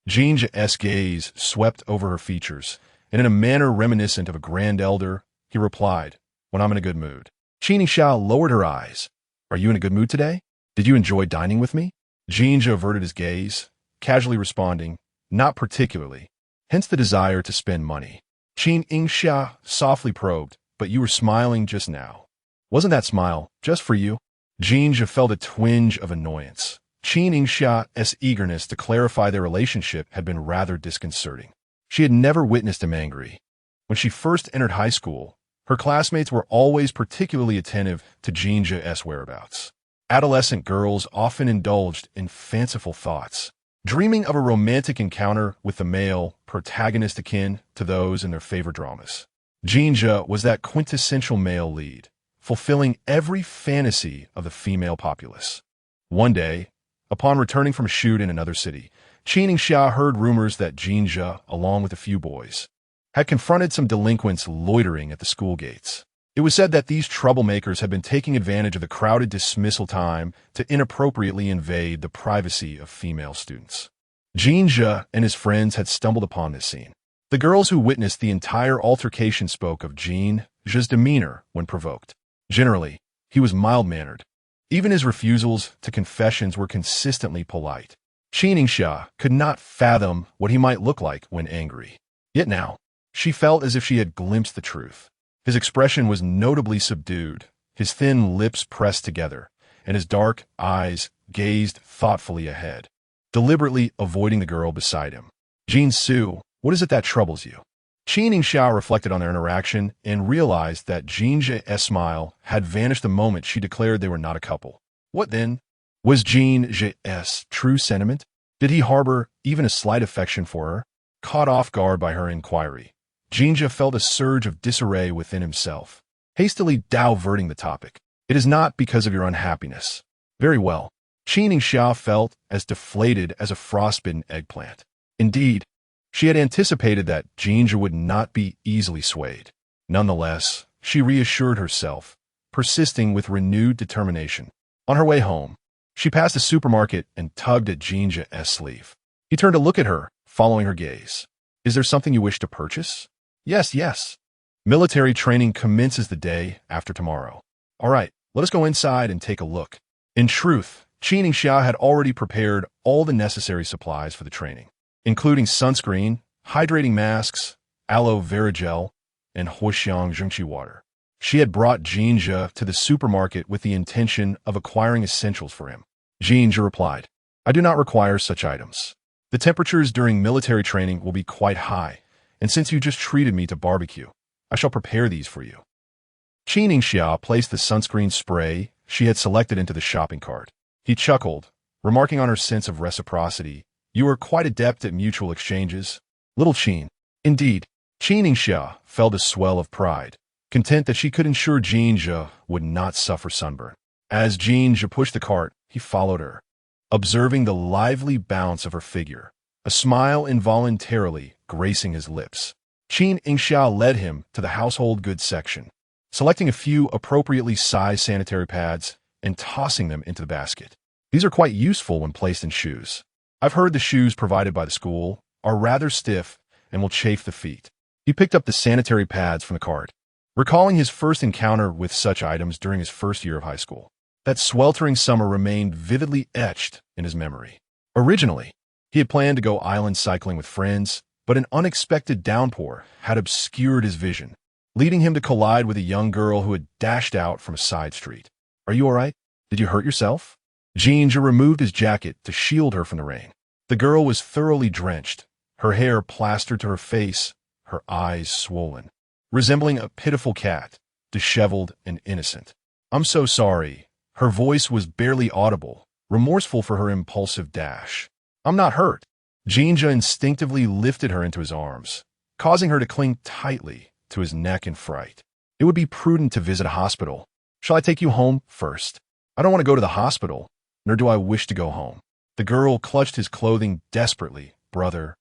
Jin Zhe's gaze swept over her features, and in a manner reminiscent of a grand elder, he replied, "When I'm in a good mood." Qin Yingxia lowered her eyes. "Are you in a good mood today? Did you enjoy dining with me?" Jin Zhe averted his gaze, casually responding, "Not particularly," hence the desire to spend money. Qin Yingxia softly probed, "But you were smiling just now. Wasn't that smile just for you?" Jin Zhe felt a twinge of annoyance. Qin Yingxia's eagerness to clarify their relationship had been rather disconcerting. She had never witnessed him angry. When she first entered high school, her classmates were always particularly attentive to Jin Zhe's whereabouts. Adolescent girls often indulged in fanciful thoughts, dreaming of a romantic encounter with the male protagonist akin to those in their favorite dramas. Jin Zhe was that quintessential male lead, fulfilling every fantasy of the female populace. One day, upon returning from a shoot in another city, Qin Yingxia heard rumors that Jin Zhe, along with a few boys, had confronted some delinquents loitering at the school gates. It was said that these troublemakers had been taking advantage of the crowded dismissal time to inappropriately invade the privacy of female students. Jin Zhe and his friends had stumbled upon this scene. The girls who witnessed the entire altercation spoke of Jin Zhe's demeanor when provoked. Generally, he was mild-mannered. Even his refusals to confessions were consistently polite. Qin Yingxia could not fathom what he might look like when angry. Yet now, she felt as if she had glimpsed the truth. His expression was notably subdued, his thin lips pressed together, and his dark eyes gazed thoughtfully ahead. deliberately avoiding the girl beside him. Jin Zhe, what is it that troubles you? Qin Yingxia reflected on their interaction and realized that Jin Zhe's smile had vanished the moment she declared they were not a couple. What then? Was Jin Zhe's true sentiment? Did he harbor even a slight affection for her? Caught off guard by her inquiry, Jin Zhe felt a surge of disarray within himself, hastily diverting the topic. It is not because of your unhappiness. Very well. Qin Yingxia felt as deflated as a frostbitten eggplant. Indeed, she had anticipated that Jin Zhe would not be easily swayed. Nonetheless, she reassured herself, persisting with renewed determination. On her way home, she passed a supermarket and tugged at Jin Zhe's sleeve. He turned to look at her, following her gaze. Is there something you wish to purchase? Yes. Military training commences the day after tomorrow. All right, let us go inside and take a look. In truth, Qin Yingxia had already prepared all the necessary supplies for the training, including sunscreen, hydrating masks, aloe vera gel, and Huoxiang Zhengqi water. She had brought Jin Zhe to the supermarket with the intention of acquiring essentials for him. Jin Zhe replied, I do not require such items. The temperatures during military training will be quite high, and since you just treated me to barbecue, I shall prepare these for you. Qin Yingxia placed the sunscreen spray she had selected into the shopping cart. He chuckled, remarking on her sense of reciprocity. You are quite adept at mutual exchanges. Little Qin. Indeed, Qin Yingxia felt a swell of pride, content that she could ensure Jin Zhe would not suffer sunburn. As Jin Zhe pushed the cart, he followed her, observing the lively bounce of her figure, a smile involuntarily gracing his lips. Qin Yingxia led him to the household goods section, selecting a few appropriately sized sanitary pads and tossing them into the basket. These are quite useful when placed in shoes. I've heard the shoes provided by the school are rather stiff and will chafe the feet. He picked up the sanitary pads from the cart, recalling his first encounter with such items during his first year of high school. That sweltering summer remained vividly etched in his memory. Originally, he had planned to go island cycling with friends, but an unexpected downpour had obscured his vision, leading him to collide with a young girl who had dashed out from a side street. Are you all right? Did you hurt yourself? Jin Zhe removed his jacket to shield her from the rain. The girl was thoroughly drenched, her hair plastered to her face, her eyes swollen, resembling a pitiful cat, disheveled and innocent. I'm so sorry. Her voice was barely audible, remorseful for her impulsive dash. I'm not hurt. Jin Zhe instinctively lifted her into his arms, causing her to cling tightly to his neck in fright. It would be prudent to visit a hospital. Shall I take you home first? I don't want to go to the hospital, nor do I wish to go home. The girl clutched his clothing desperately. Brother,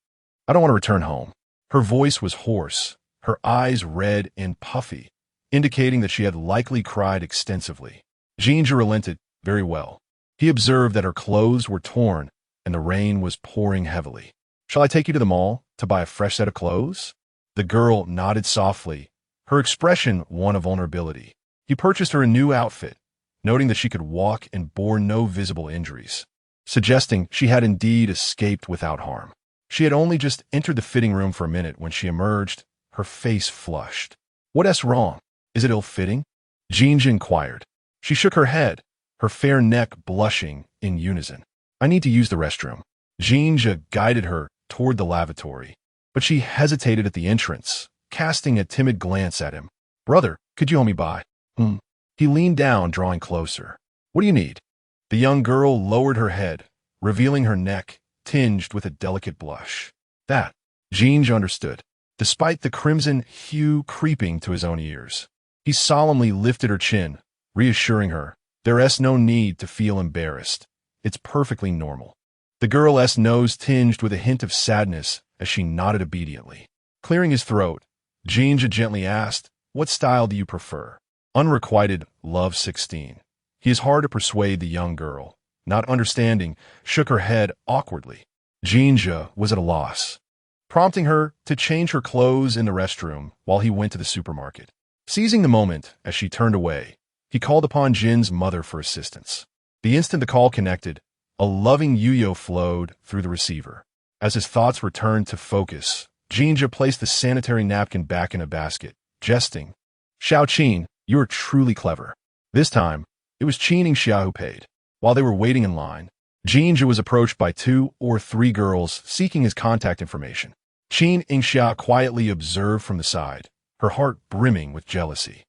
I don't want to return home. Her voice was hoarse, her eyes red and puffy, indicating that she had likely cried extensively. Jin Zhe relented. Very well. He observed that her clothes were torn and the rain was pouring heavily. Shall I take you to the mall to buy a fresh set of clothes? The girl nodded softly, her expression one of vulnerability. He purchased her a new outfit, noting that she could walk and bore no visible injuries, suggesting she had indeed escaped without harm. She had only just entered the fitting room for a minute when she emerged, her face flushed. What's wrong? Is it ill-fitting? Jin Zhe inquired. She shook her head, her fair neck blushing in unison. I need to use the restroom. Jin Zhe guided her toward the lavatory, but she hesitated at the entrance, casting a timid glance at him. Brother, could you help me by? He leaned down, drawing closer. What do you need? The young girl lowered her head, revealing her neck, tinged with a delicate blush. That, Jin Zhe understood, despite the crimson hue creeping to his own ears. He solemnly lifted her chin, reassuring her, there's no need to feel embarrassed. It's perfectly normal. The girl's nose tinged with a hint of sadness as she nodded obediently. Clearing his throat, Jin Zhe gently asked, what style do you prefer? Unrequited, love 16. He is hard to persuade the young girl, not understanding, shook her head awkwardly. Jin Zhe was at a loss, prompting her to change her clothes in the restroom while he went to the supermarket. Seizing the moment as she turned away, he called upon Jin's mother for assistance. The instant the call connected, a loving yo-yo flowed through the receiver. As his thoughts returned to focus, Jin Zhe placed the sanitary napkin back in a basket, jesting. Xiao Qin, you are truly clever. This time, it was Qin Yingxia who paid. While they were waiting in line, Jin Zhe was approached by 2 or 3 girls seeking his contact information. Qin Yingxia quietly observed from the side, her heart brimming with jealousy.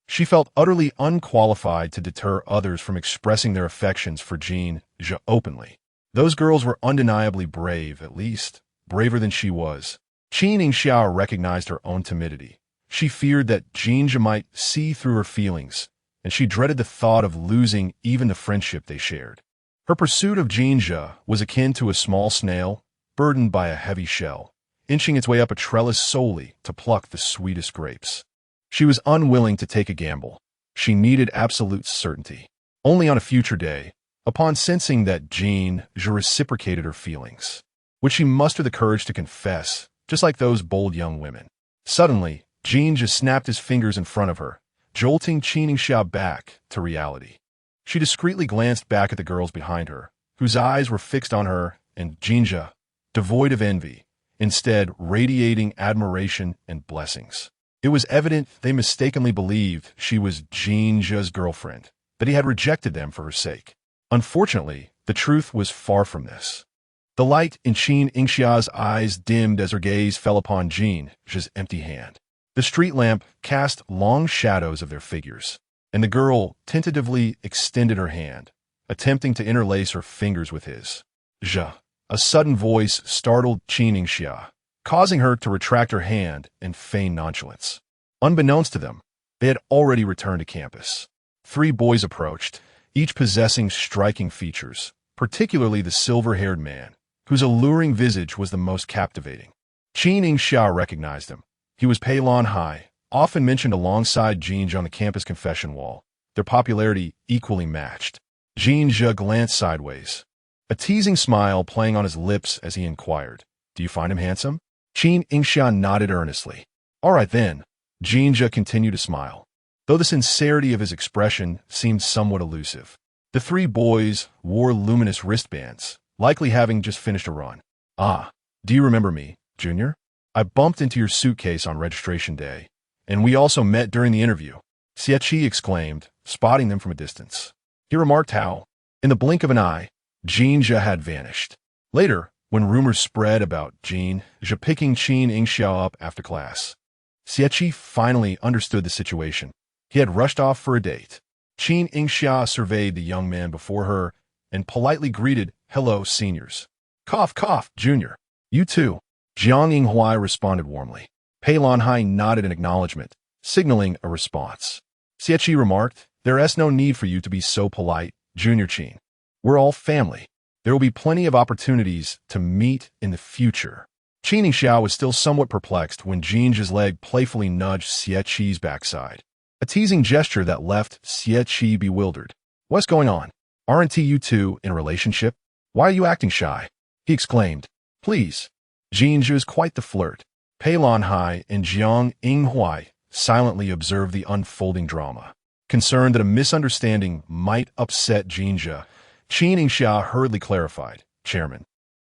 She felt utterly unqualified to deter others from expressing their affections for Jin Zhe openly. Those girls were undeniably brave, at least braver than she was. Qin Yingxia recognized her own timidity. She feared that Jin Zhe might see through her feelings, and she dreaded the thought of losing even the friendship they shared. Her pursuit of Jin Zhe was akin to a small snail burdened by a heavy shell, inching its way up a trellis solely to pluck the sweetest grapes. She was unwilling to take a gamble. She needed absolute certainty. Only on a future day, upon sensing that Jin Zhe reciprocated her feelings, would she muster the courage to confess, just like those bold young women. Suddenly, Jin Zhe snapped his fingers in front of her, jolting Qin Yingxia back to reality. She discreetly glanced back at the girls behind her, whose eyes were fixed on her, and Jin Zhe, devoid of envy, instead radiating admiration and blessings. It was evident they mistakenly believed she was Jin Zhe's girlfriend, that he had rejected them for her sake. Unfortunately, the truth was far from this. The light in Qin Yingxia's eyes dimmed as her gaze fell upon Jin Zhe's empty hand. The street lamp cast long shadows of their figures, and the girl tentatively extended her hand, attempting to interlace her fingers with his. Zhe. A sudden voice startled Qin Yingxia, causing her to retract her hand and feign nonchalance. Unbeknownst to them, they had already returned to campus. 3 boys approached, each possessing striking features, particularly the silver-haired man, whose alluring visage was the most captivating. Qin Yingxia recognized him. He was Pei Lan Hai, often mentioned alongside Jin Zhe on the campus confession wall, their popularity equally matched. Jin Zhe glanced sideways, a teasing smile playing on his lips as he inquired, "Do you find him handsome?" Qin Yingxia nodded earnestly. "All right then." Jin Zhe continued to smile, though the sincerity of his expression seemed somewhat elusive. The 3 boys wore luminous wristbands, likely having just finished a run. "Ah, do you remember me, Junior? I bumped into your suitcase on registration day, and we also met during the interview," Xie exclaimed, spotting them from a distance. He remarked how, in the blink of an eye, Jin Zhe had vanished. Later, when rumors spread about Jin Zhe picking Qin Yingxia up after class, Xie finally understood the situation. He had rushed off for a date. Qin Yingxia surveyed the young man before her and politely greeted, "Hello, seniors." "Cough, cough, Junior. You too." Jiang Yinghua responded warmly. Pei Lan Hai nodded in acknowledgement, signaling a response. Xie remarked, "There's no need for you to be so polite, Junior Qin. We're all family. There will be plenty of opportunities to meet in the future." Qin Yingxia was still somewhat perplexed when Jin Zhe's leg playfully nudged Xie's backside, a teasing gesture that left Xie bewildered. "What's going on? Aren't you two in a relationship? Why are you acting shy?" he exclaimed. "Please." Jin Zhe is quite the flirt. Pei Lan Hai and Jiang Yinghua silently observed the unfolding drama. Concerned that a misunderstanding might upset Jin Zhe, Qin Yingxia hurriedly clarified, "Chairman,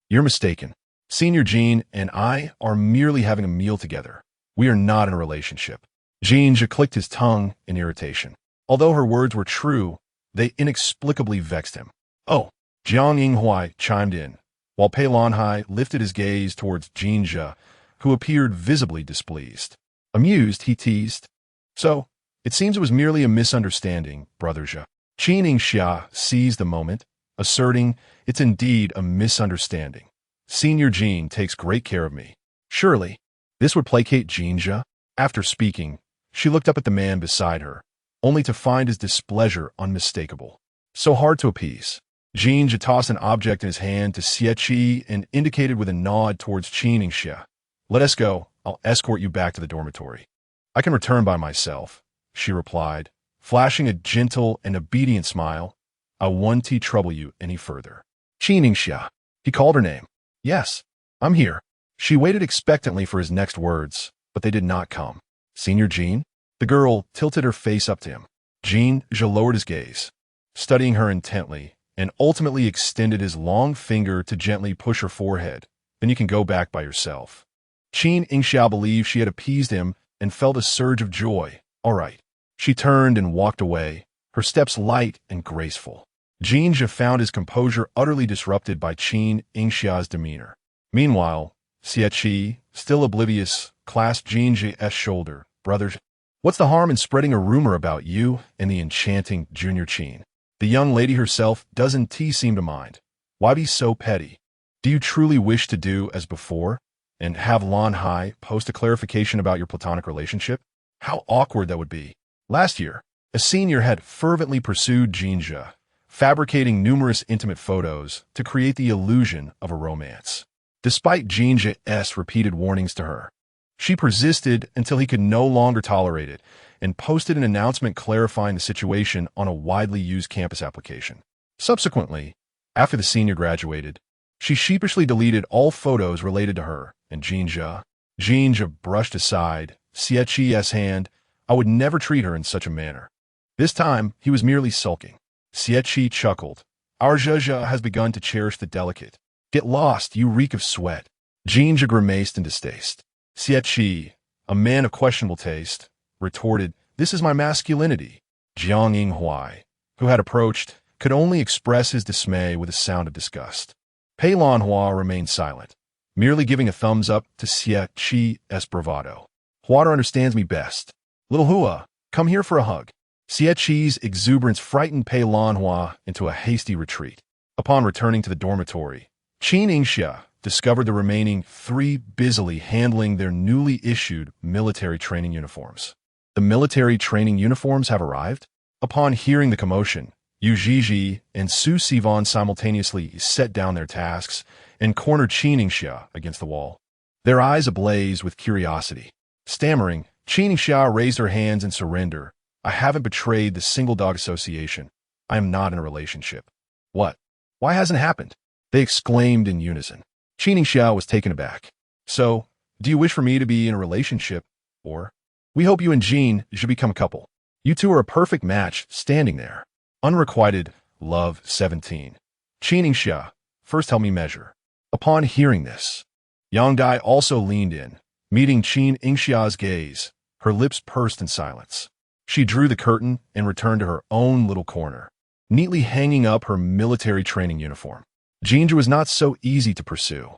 you're mistaken. Senior Jin and I are merely having a meal together. We are not in a relationship." Jin Zhe clicked his tongue in irritation. Although her words were true, they inexplicably vexed him. "Oh," Jiang Yinghua chimed in, while Pei Lan Hai lifted his gaze towards Jin Zhe, who appeared visibly displeased. Amused, he teased, "So, it seems it was merely a misunderstanding, Brother Zhe." Qin Yingxia seized the moment, asserting, "It's indeed a misunderstanding. Senior Jin takes great care of me. Surely, this would placate Jin Zhe." After speaking, she looked up at the man beside her, only to find his displeasure unmistakable. So hard to appease. Jin Zhe tossed an object in his hand to Xie and indicated with a nod towards Qin Yingxia. "Let us go. I'll escort you back to the dormitory." "I can return by myself," she replied, flashing a gentle and obedient smile. "I won't trouble you any further." "Qin Yingxia." He called her name. "Yes, I'm here." She waited expectantly for his next words, but they did not come. "Senior Jin?" The girl tilted her face up to him. Jin Zhe lowered his gaze, studying her intently, and ultimately extended his long finger to gently push her forehead. "Then you can go back by yourself." Qin Yingxia believed she had appeased him and felt a surge of joy. "All right." She turned and walked away, her steps light and graceful. Jin Zhe found his composure utterly disrupted by Qin Yingxia's demeanor. Meanwhile, Xie, still oblivious, clasped Jin Zhe's shoulder. Brothers, what's the harm in spreading a rumor about you and the enchanting Junior Qin? The young lady herself doesn't seem to mind. Why be so petty? Do you truly wish to do as before and have Lan Hai post a clarification about your platonic relationship? How awkward that would be. Last year, a senior had fervently pursued Jin Zhe, fabricating numerous intimate photos to create the illusion of a romance. Despite Jin Zhe's repeated warnings to her, she persisted until he could no longer tolerate it and posted an announcement clarifying the situation on a widely used campus application. Subsequently, after the senior graduated, she sheepishly deleted all photos related to her and Jin Zhe. Jin Zhe brushed aside Xie's hand. I would never treat her in such a manner. This time, he was merely sulking. Xie chuckled. Our Zhe has begun to cherish the delicate. Get lost, you reek of sweat. Jin Zhe grimaced in distaste. Xie, a man of questionable taste, retorted, this is my masculinity. Jiang Yingxia, who had approached, could only express his dismay with a sound of disgust. Pei Lanhua remained silent, merely giving a thumbs up to Xie's bravado. Water understands me best. Little Hua, come here for a hug. Xie's exuberance frightened Pei Lanhua into a hasty retreat. Upon returning to the dormitory, Qin Yingxia discovered the remaining three busily handling their newly issued military training uniforms. The military training uniforms have arrived? Upon hearing the commotion, Yu Zhizhi and Su Sivan simultaneously set down their tasks and cornered Qin Yingxia against the wall, their eyes ablaze with curiosity. Stammering, Qin Yingxia raised her hands in surrender. I haven't betrayed the single dog association. I am not in a relationship. What? Why hasn't it happened? They exclaimed in unison. Qin Yingxia was taken aback. So, do you wish for me to be in a relationship, or? We hope you and Jin should become a couple. You two are a perfect match, standing there. Unrequited, love 17. Qin Yingxia, first help me measure. Upon hearing this, Yang Dai also leaned in, meeting Qin Yingxia's gaze. Her lips pursed in silence. She drew the curtain and returned to her own little corner, neatly hanging up her military training uniform. Jin Zhe was not so easy to pursue.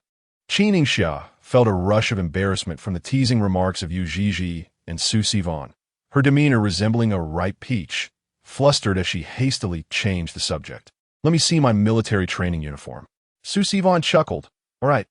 Qin Yingxia felt a rush of embarrassment from the teasing remarks of Yu Zhizhi and Su Sivan, her demeanor resembling a ripe peach, flustered as she hastily changed the subject. Let me see my military training uniform. Su Sivan chuckled. All right,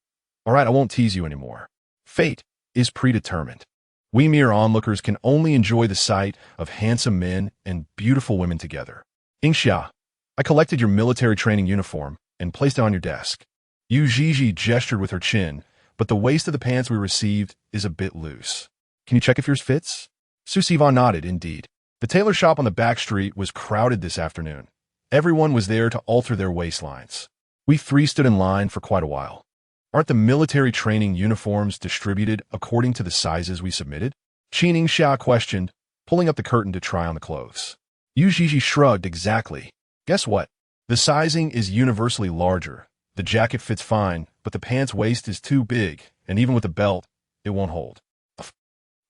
I won't tease you anymore. Fate is predetermined. We mere onlookers can only enjoy the sight of handsome men and beautiful women together. Yingxia, I collected your military training uniform and placed it on your desk. Yu Zhizhi gestured with her chin, but the waist of the pants we received is a bit loose. Can you check if yours fits? Su Sivan nodded, indeed. The tailor shop on the back street was crowded this afternoon. Everyone was there to alter their waistlines. We three stood in line for quite a while. Aren't the military training uniforms distributed according to the sizes we submitted? Qin Yingxia questioned, pulling up the curtain to try on the clothes. Yu Zhizhi shrugged. Exactly. Guess what? The sizing is universally larger. The jacket fits fine, but the pants waist is too big, and even with the belt, it won't hold.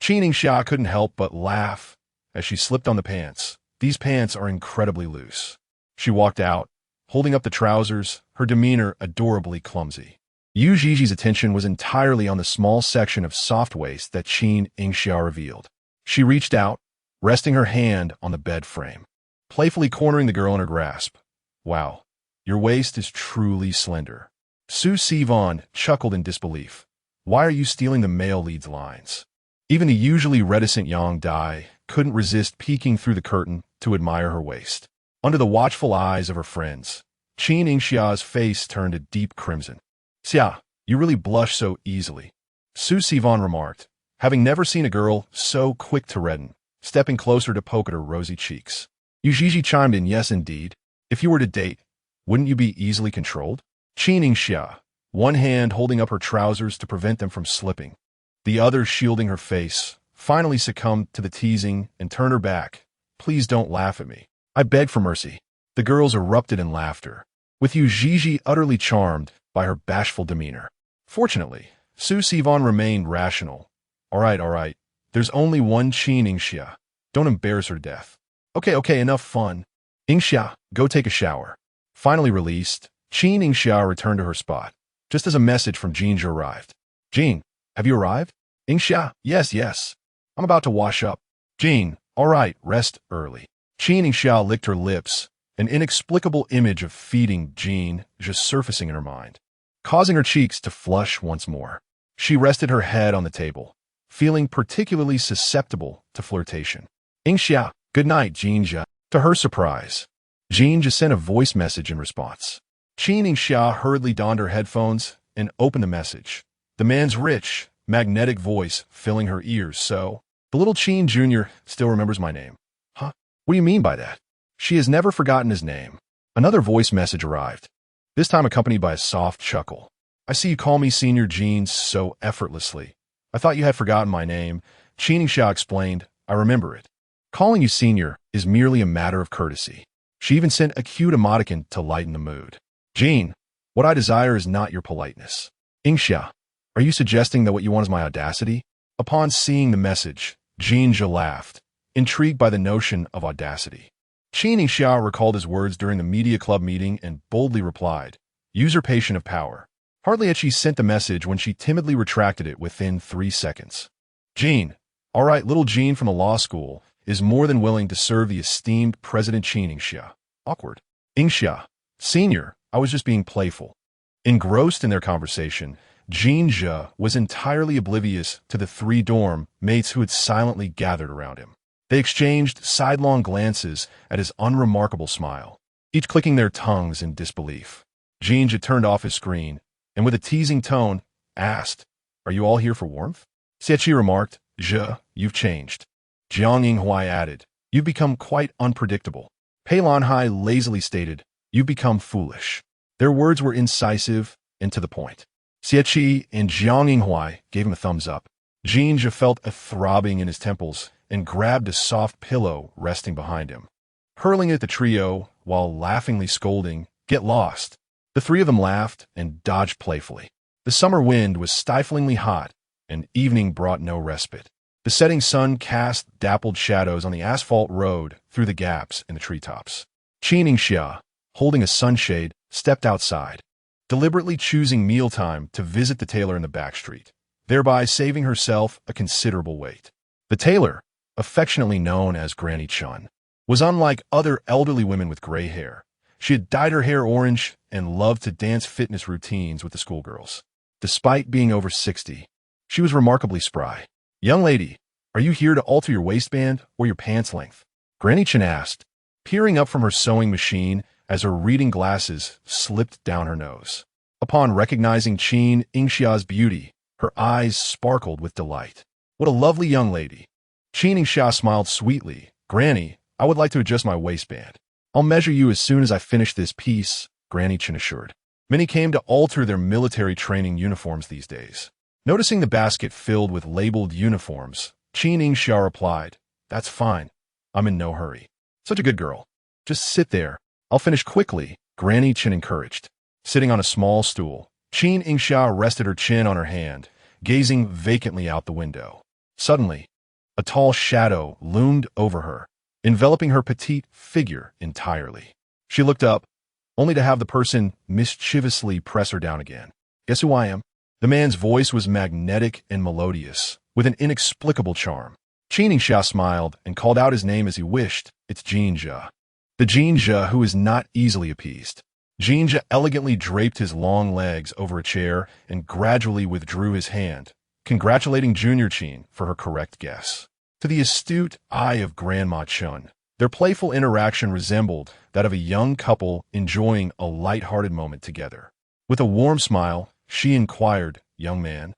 Qin Yingxia couldn't help but laugh as she slipped on the pants. These pants are incredibly loose. She walked out, holding up the trousers, her demeanor adorably clumsy. Yu Zhizhi's attention was entirely on the small section of soft waist that Qin Yingxia revealed. She reached out, resting her hand on the bed frame, playfully cornering the girl in her grasp. Wow, your waist is truly slender. Su Sivan chuckled in disbelief. Why are you stealing the male lead's lines? Even the usually reticent Yang Dai couldn't resist peeking through the curtain to admire her waist. Under the watchful eyes of her friends, Qin Yingxia's face turned a deep crimson. Xia, you really blush so easily, Su Sivan remarked, having never seen a girl so quick to redden, stepping closer to poke at her rosy cheeks. Yu Zhizhi chimed in, yes indeed. If you were to date, wouldn't you be easily controlled? Qin Yingxia, one hand holding up her trousers to prevent them from slipping, the other shielding her face, finally succumbed to the teasing and turned her back. Please don't laugh at me. I beg for mercy. The girls erupted in laughter, with Yu Zhizhi utterly charmed by her bashful demeanor. Fortunately, Su Sivan remained rational. All right. There's only one Qin Yingxia. Don't embarrass her to death. Okay, enough fun. Yingxia, go take a shower. Finally released, Qin Yingxia returned to her spot, just as a message from Jin Zhe arrived. Jin, have you arrived? Yingxia, yes. I'm about to wash up. Jin, all right, rest early. Qin Yingxia licked her lips, an inexplicable image of feeding Jin just surfacing in her mind, causing her cheeks to flush once more. She rested her head on the table, feeling particularly susceptible to flirtation. Yingxia, good night, Jin Zhe. To her surprise, Jin just sent a voice message in response. Qin Yingxia hurriedly donned her headphones and opened the message. The man's rich, magnetic voice filling her ears. So, the little Qin Jr. still remembers my name. Huh? What do you mean by that? She has never forgotten his name. Another voice message arrived, this time accompanied by a soft chuckle. I see you call me Senior Jin so effortlessly. I thought you had forgotten my name. Qin Yingxia explained, I remember it. Calling you Senior is merely a matter of courtesy. She even sent a cute emoticon to lighten the mood. Jin, what I desire is not your politeness. Yingxia, are you suggesting that what you want is my audacity? Upon seeing the message, Jin Zhe laughed, intrigued by the notion of audacity. Qin Yingxia recalled his words during the media club meeting and boldly replied, usurpation of power. Hardly had she sent the message when she timidly retracted it within 3 seconds. Jin, all right, little Jin from the law school, is more than willing to serve the esteemed President Qin Yingxia. Awkward. Yingxia, Senior, I was just being playful. Engrossed in their conversation, Jin Zhe was entirely oblivious to the 3 dorm mates who had silently gathered around him. They exchanged sidelong glances at his unremarkable smile, each clicking their tongues in disbelief. Jin Zhe turned off his screen, and with a teasing tone, asked, Are you all here for warmth? Xieqi remarked, Zhe, you've changed. Jiang Yinghua added, You've become quite unpredictable. Pei Lanhai lazily stated, You've become foolish. Their words were incisive and to the point. Xieqi and Jiang Yinghua gave him a thumbs up. Jin Zhe felt a throbbing in his temples and grabbed a soft pillow resting behind him, hurling it at the trio while laughingly scolding, Get lost. The 3 of them laughed and dodged playfully. The summer wind was stiflingly hot, and evening brought no respite. The setting sun cast dappled shadows on the asphalt road through the gaps in the treetops. Qin Yingxia, holding a sunshade, stepped outside, deliberately choosing mealtime to visit the tailor in the back street, thereby saving herself a considerable wait. The tailor, affectionately known as Granny Chun, was unlike other elderly women with gray hair. She had dyed her hair orange and loved to dance fitness routines with the schoolgirls. Despite being over 60, she was remarkably spry. Young lady, are you here to alter your waistband or your pants length? Granny Chin asked, peering up from her sewing machine as her reading glasses slipped down her nose. Upon recognizing Qin Yingxia's beauty, her eyes sparkled with delight. What a lovely young lady. Qin Yingxia smiled sweetly. Granny, I would like to adjust my waistband. I'll measure you as soon as I finish this piece, Granny Chin assured. Many came to alter their military training uniforms these days. Noticing the basket filled with labeled uniforms, Qin Yingxia replied, That's fine. I'm in no hurry. Such a good girl. Just sit there. I'll finish quickly, Granny Chin encouraged. Sitting on a small stool, Qin Yingxia rested her chin on her hand, gazing vacantly out the window. Suddenly, a tall shadow loomed over her, enveloping her petite figure entirely. She looked up, only to have the person mischievously press her down again. Guess who I am? The man's voice was magnetic and melodious, with an inexplicable charm. Qin Yingxia smiled and called out his name as he wished. It's Jin Zhe. The Jin Zhe who is not easily appeased. Jin Zhe elegantly draped his long legs over a chair and gradually withdrew his hand, congratulating Junior Qin for her correct guess. To the astute eye of Grandma Chun, their playful interaction resembled that of a young couple enjoying a light-hearted moment together. With a warm smile, she inquired, Young man,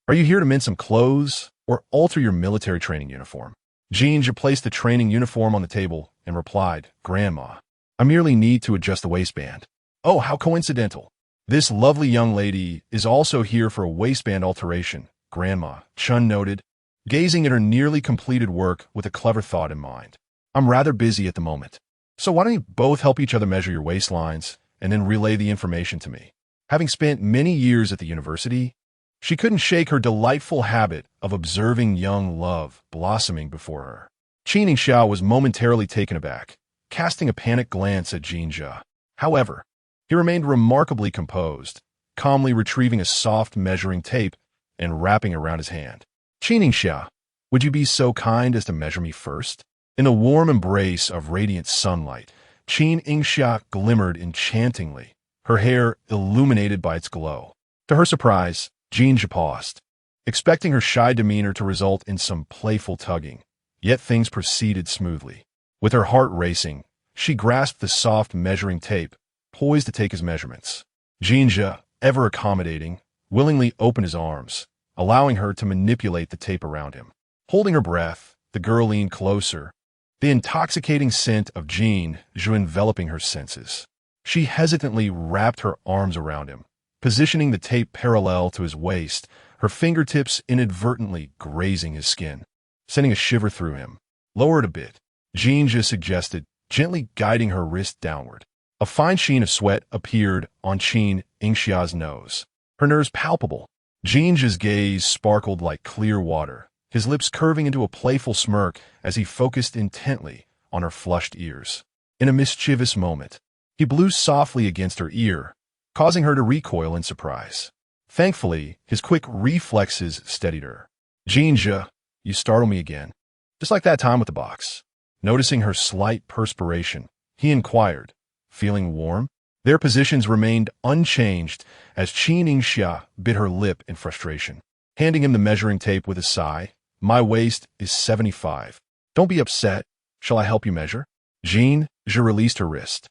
are you here to mend some clothes or alter your military training uniform? Jin Zhe placed the training uniform on the table and replied, Grandma, I merely need to adjust the waistband. Oh, how coincidental. This lovely young lady is also here for a waistband alteration, Grandma Chun noted, gazing at her nearly completed work with a clever thought in mind. I'm rather busy at the moment. So why don't you both help each other measure your waistlines and then relay the information to me? Having spent many years at the university, she couldn't shake her delightful habit of observing young love blossoming before her. Qin Yingxia was momentarily taken aback, casting a panicked glance at Jin Zhe. However, He remained remarkably composed, calmly retrieving a soft measuring tape and wrapping it around his hand. Qin Yingxia, would you be so kind as to measure me first? In a warm embrace of radiant sunlight, Qin Yingxia glimmered enchantingly, her hair illuminated by its glow. To her surprise, Jin Zhe paused, expecting her shy demeanor to result in some playful tugging. Yet things proceeded smoothly. With her heart racing, she grasped the soft measuring tape, poised to take his measurements. Jin Zhe, ever accommodating, willingly opened his arms, allowing her to manipulate the tape around him. Holding her breath, the girl leaned closer, the intoxicating scent of Jin Zhe enveloping her senses. She hesitantly wrapped her arms around him, positioning the tape parallel to his waist, her fingertips inadvertently grazing his skin, sending a shiver through him. Lower it a bit, Jin Zhe suggested, gently guiding her wrist downward. A fine sheen of sweat appeared on Qin Yingxia's nose, her nerves palpable. Jin Zhe's gaze sparkled like clear water, his lips curving into a playful smirk as he focused intently on her flushed ears. In a mischievous moment, he blew softly against her ear, causing her to recoil in surprise. Thankfully, his quick reflexes steadied her. Jin Zhe, you startle me again. Just like that time with the box. Noticing her slight perspiration, he inquired, feeling warm? Their positions remained unchanged as Qin Yingxia bit her lip in frustration, handing him the measuring tape with a sigh. My waist is 75. Don't be upset. Shall I help you measure? Jin Zhe released her wrist,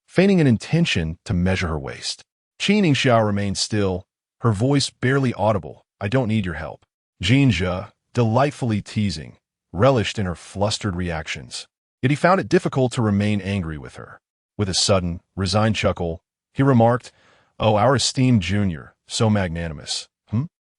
feigning an intention to measure her waist. Qin Yingxia remained still, her voice barely audible. I don't need your help. Jin Zhe, delightfully teasing, relished in her flustered reactions. Yet he found it difficult to remain angry with her. With a sudden, resigned chuckle, he remarked, Oh, our esteemed junior, so magnanimous.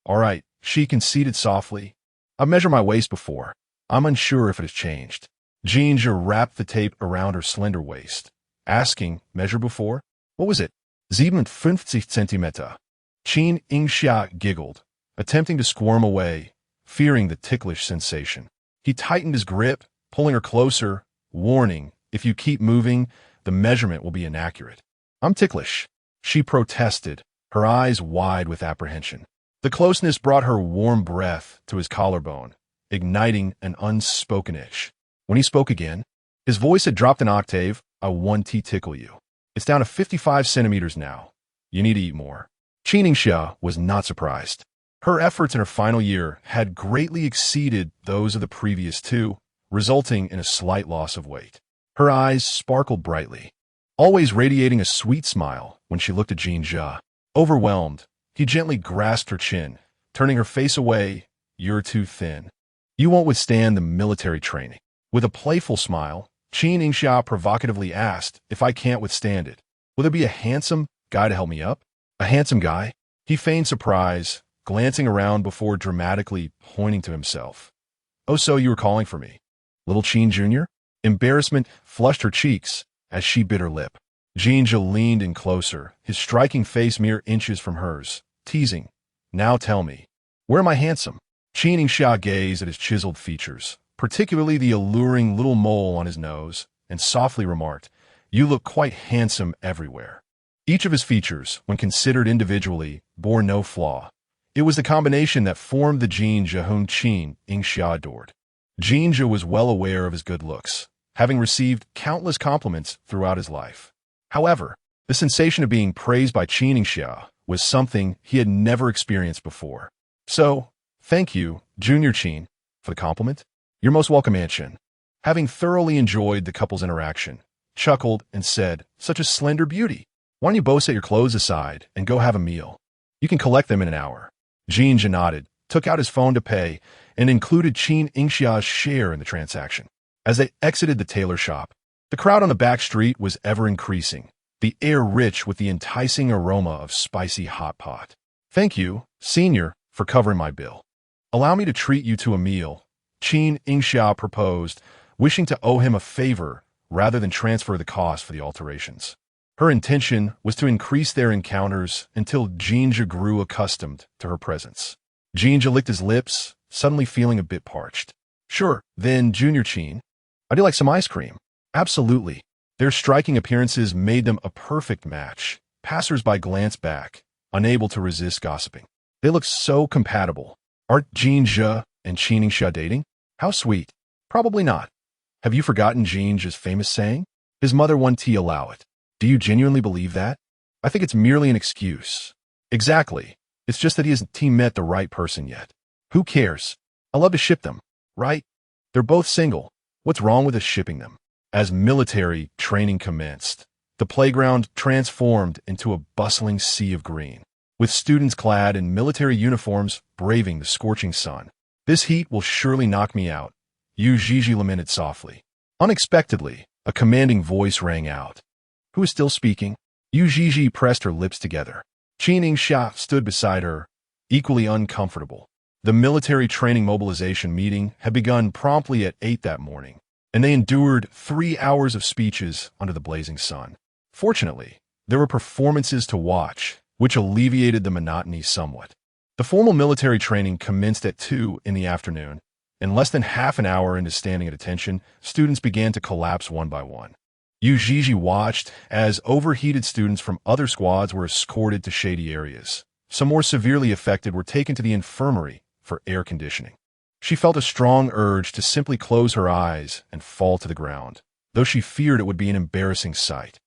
All right, she conceded softly. I've measured my waist before. I'm unsure if it has changed. Jin Zhe wrapped the tape around her slender waist, asking, measure before? What was it? 57 Zentimeter. Qin Yingxia giggled, attempting to squirm away, fearing the ticklish sensation. He tightened his grip, pulling her closer, warning, if you keep moving, the measurement will be inaccurate. I'm ticklish, she protested, her eyes wide with apprehension. The closeness brought her warm breath to his collarbone, igniting an unspoken itch. When he spoke again, his voice had dropped an octave. I want to tickle you. It's down to 55 centimeters now. You need to eat more. Qin Yingxia was not surprised. Her efforts in her final year had greatly exceeded those of the previous two, resulting in a slight loss of weight. Her eyes sparkled brightly, always radiating a sweet smile when she looked at Jin Zhe. Overwhelmed, he gently grasped her chin, turning her face away. You're too thin. You won't withstand the military training. With a playful smile, Qin Yingxia provocatively asked if I can't withstand it. Will there be a handsome guy to help me up? A handsome guy? He feigned surprise, glancing around before dramatically pointing to himself. Oh, so you were calling for me. Little Qin Jr.? Embarrassment flushed her cheeks as she bit her lip. Jin Zhe leaned in closer, his striking face mere inches from hers, teasing. Now tell me, where am I handsome? Qin Yingxia gazed at his chiseled features, particularly the alluring little mole on his nose, and softly remarked, You look quite handsome everywhere. Each of his features, when considered individually, bore no flaw. It was the combination that formed the Jin Zhe whom Qin Yingxia adored. Jin Zhe was well aware of his good looks, having received countless compliments throughout his life. However, the sensation of being praised by Qin Yingxia was something he had never experienced before. So, thank you, Junior Qin, for the compliment. You're most welcome, Aunt Qin. Having thoroughly enjoyed the couple's interaction, chuckled and said, Such a slender beauty. Why don't you both set your clothes aside and go have a meal? You can collect them in an hour. Jin Zhe nodded, took out his phone to pay, and included Qin Yingxia's share in the transaction. As they exited the tailor shop, the crowd on the back street was ever increasing, the air rich with the enticing aroma of spicy hot pot. Thank you, Senior, for covering my bill. Allow me to treat you to a meal, Qin Yingxia proposed, wishing to owe him a favor rather than transfer the cost for the alterations. Her intention was to increase their encounters until Jin Zhe grew accustomed to her presence. Jin Zhe licked his lips, suddenly feeling a bit parched. Sure, then, Junior Qin. I do like some ice cream. Absolutely. Their striking appearances made them a perfect match, Passers-by glanced back, unable to resist gossiping. They look so compatible. Aren't Jin Zhe and Qin Yingxia dating? How sweet. Probably not. Have you forgotten Jin Zhe's famous saying? His mother won't allow it. Do you genuinely believe that? I think it's merely an excuse. Exactly. It's just that he hasn't met the right person yet. Who cares? I love to ship them, right? They're both single. What's wrong with us shipping them? As military training commenced, the playground transformed into a bustling sea of green, with students clad in military uniforms braving the scorching sun. This heat will surely knock me out, Yu Zhizhi lamented softly. Unexpectedly, a commanding voice rang out. Who is still speaking? Yu Zhizhi pressed her lips together. Qin Yingxia stood beside her, equally uncomfortable. The military training mobilization meeting had begun promptly at 8 that morning, and they endured 3 hours of speeches under the blazing sun. Fortunately, there were performances to watch, which alleviated the monotony somewhat. The formal military training commenced at 2 in the afternoon, and less than half an hour into standing at attention, students began to collapse one by one. Yu Zhizhi watched as overheated students from other squads were escorted to shady areas. Some more severely affected were taken to the infirmary for air conditioning. She felt a strong urge to simply close her eyes and fall to the ground, though she feared it would be an embarrassing sight.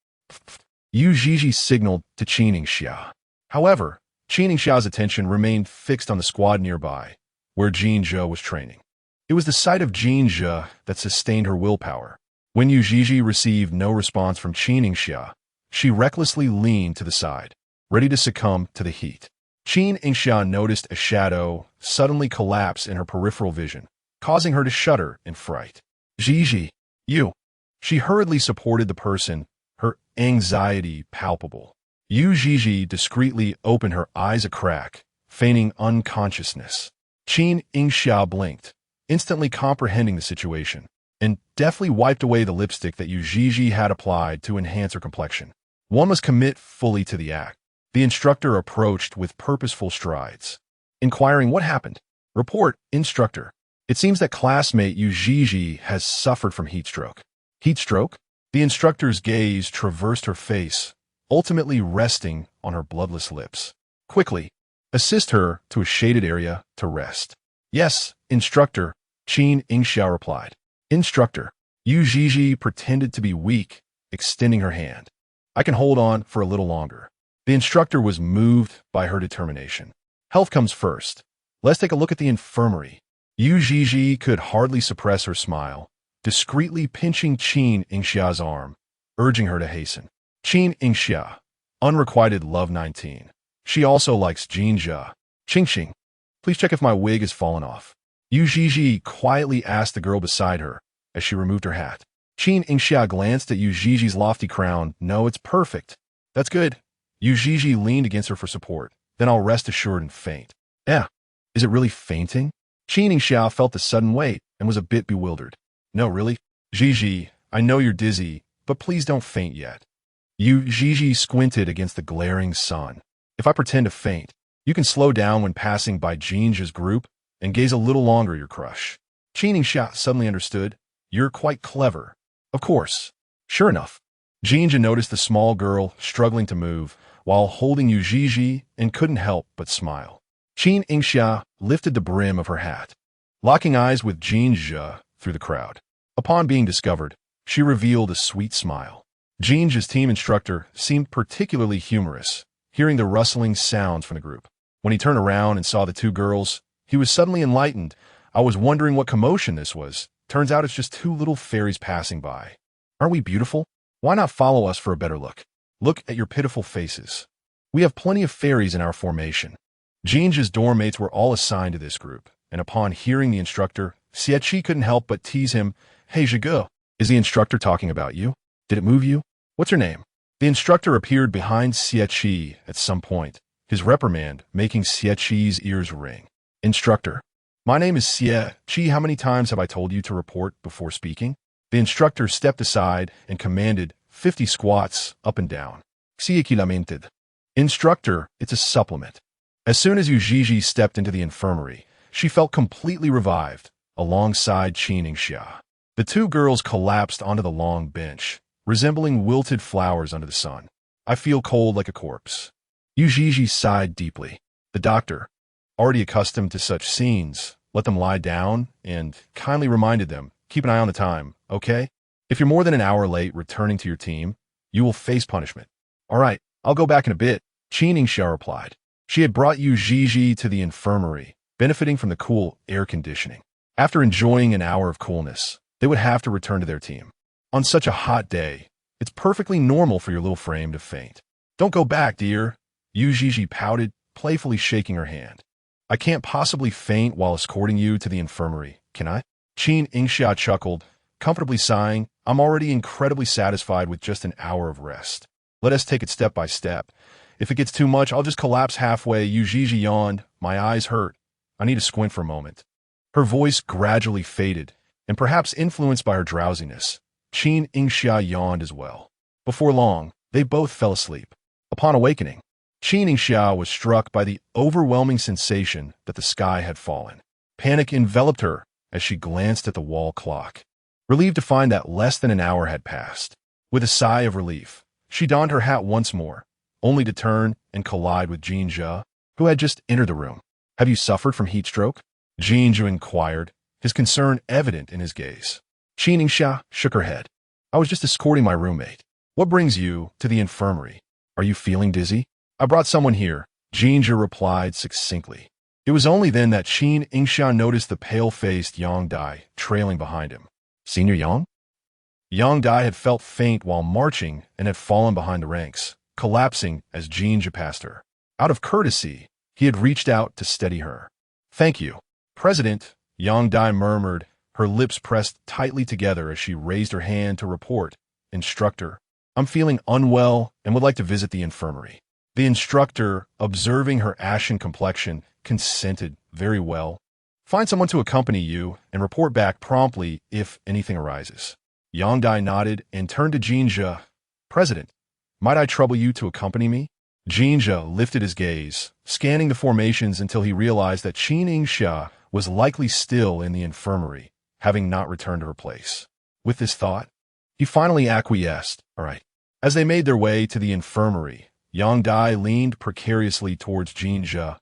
Yu Zhizhi signaled to Qin Yingxia. However, Qin Yingxia's attention remained fixed on the squad nearby, where Jin Zhe was training. It was the sight of Jin Zhe that sustained her willpower. When Yu Zhizhi received no response from Qin Yingxia, she recklessly leaned to the side, ready to succumb to the heat. Qin Yingxia noticed a shadow suddenly collapse in her peripheral vision, causing her to shudder in fright. Zhizhi, you. She hurriedly supported the person, her anxiety palpable. Yu Zhizhi discreetly opened her eyes a crack, feigning unconsciousness. Qin Yingxia blinked, instantly comprehending the situation, and deftly wiped away the lipstick that Yu Zhizhi had applied to enhance her complexion. One must commit fully to the act. The instructor approached with purposeful strides, inquiring what happened. Report, instructor. It seems that classmate Yu Zhizhi has suffered from heat stroke. Heat stroke? The instructor's gaze traversed her face, ultimately resting on her bloodless lips. Quickly, assist her to a shaded area to rest. Yes, instructor, Qin Yingxia replied. Instructor. Yu Zhizhi pretended to be weak, extending her hand. I can hold on for a little longer. The instructor was moved by her determination. Health comes first. Let's take a look at the infirmary. Yu Zhizhi could hardly suppress her smile, discreetly pinching Qin Yingxia's arm, urging her to hasten. Qin Yingxia, unrequited love 19. She also likes Jin Zhe. Xing, please check if my wig has fallen off. Yu Zhizhi quietly asked the girl beside her as she removed her hat. Qin Yingxia glanced at Yu Zhizhi's lofty crown. No, it's perfect. That's good. Yu Zhizhi leaned against her for support. Then I'll rest assured and faint. Is it really fainting? Qin Yingxia felt the sudden weight and was a bit bewildered. No, really? Zhizhi, I know you're dizzy, but please don't faint yet. Yu Zhizhi squinted against the glaring sun. If I pretend to faint, you can slow down when passing by Jin Zhe's group and gaze a little longer at your crush. Qin Yingxia suddenly understood. You're quite clever. Of course. Sure enough. Jin Zhe noticed the small girl struggling to move while holding Yu Zhizhi and couldn't help but smile. Qin Yingxia lifted the brim of her hat, locking eyes with Jin Zhe through the crowd. Upon being discovered, she revealed a sweet smile. Jin Zhe's team instructor seemed particularly humorous, hearing the rustling sounds from the group. When he turned around and saw the two girls, he was suddenly enlightened. I was wondering what commotion this was. Turns out it's just two little fairies passing by. Aren't we beautiful? Why not follow us for a better look? Look at your pitiful faces. We have plenty of fairies in our formation. Jin Zhe's dorm mates were all assigned to this group, and upon hearing the instructor, Xie couldn't help but tease him. Hey, Zhigo, is the instructor talking about you? Did it move you? What's your name? The instructor appeared behind Xie at some point, his reprimand making Xie's ears ring. Instructor. My name is Xie. How many times have I told you to report before speaking? The instructor stepped aside and commanded 50 squats up and down. Xie lamented. Instructor, it's a supplement. As soon as Yu Zhizhi stepped into the infirmary, she felt completely revived, alongside Qin Yingxia. The two girls collapsed onto the long bench, resembling wilted flowers under the sun. I feel cold like a corpse. Yu Zhizhi sighed deeply. The doctor, already accustomed to such scenes, let them lie down and kindly reminded them, keep an eye on the time, okay? If you're more than an hour late returning to your team, you will face punishment. All right, I'll go back in a bit, Qin Yingxia replied. She had brought Yu Zhizhi to the infirmary, benefiting from the cool air conditioning. After enjoying an hour of coolness, they would have to return to their team. On such a hot day, it's perfectly normal for your little frame to faint. Don't go back, dear, Yu Zhizhi pouted, playfully shaking her hand. I can't possibly faint while escorting you to the infirmary, can I? Qin Yingxia chuckled, comfortably sighing. I'm already incredibly satisfied with just an hour of rest. Let us take it step by step. If it gets too much, I'll just collapse halfway. Yu Zhizhi yawned. My eyes hurt. I need to squint for a moment. Her voice gradually faded, and perhaps influenced by her drowsiness, Qin Yingxia yawned as well. Before long, they both fell asleep. Upon awakening, Qin Yingxia was struck by the overwhelming sensation that the sky had fallen. Panic enveloped her as she glanced at the wall clock, relieved to find that less than an hour had passed. With a sigh of relief, she donned her hat once more, only to turn and collide with Jin Zhe, who had just entered the room. Have you suffered from heat stroke? Jin Zhe inquired, his concern evident in his gaze. Qin Yingxia shook her head. I was just escorting my roommate. What brings you to the infirmary? Are you feeling dizzy? I brought someone here, Jin Zhe replied succinctly. It was only then that Qin Yingxia noticed the pale-faced Yang Dai trailing behind him. Senior Yang? Yang Dai had felt faint while marching and had fallen behind the ranks, collapsing as Jin Zhe passed her. Out of courtesy, he had reached out to steady her. Thank you, President, Yang Dai murmured, her lips pressed tightly together as she raised her hand to report. Instructor, I'm feeling unwell and would like to visit the infirmary. The instructor, observing her ashen complexion, consented. Very well. Find someone to accompany you and report back promptly if anything arises. Yang Dai nodded and turned to Jin Zhe. President, might I trouble you to accompany me? Jin Zhe lifted his gaze, scanning the formations until he realized that Qin Yingxia was likely still in the infirmary, having not returned to her place. With this thought, he finally acquiesced. All right. As they made their way to the infirmary, Yang Dai leaned precariously towards Jin Zhe,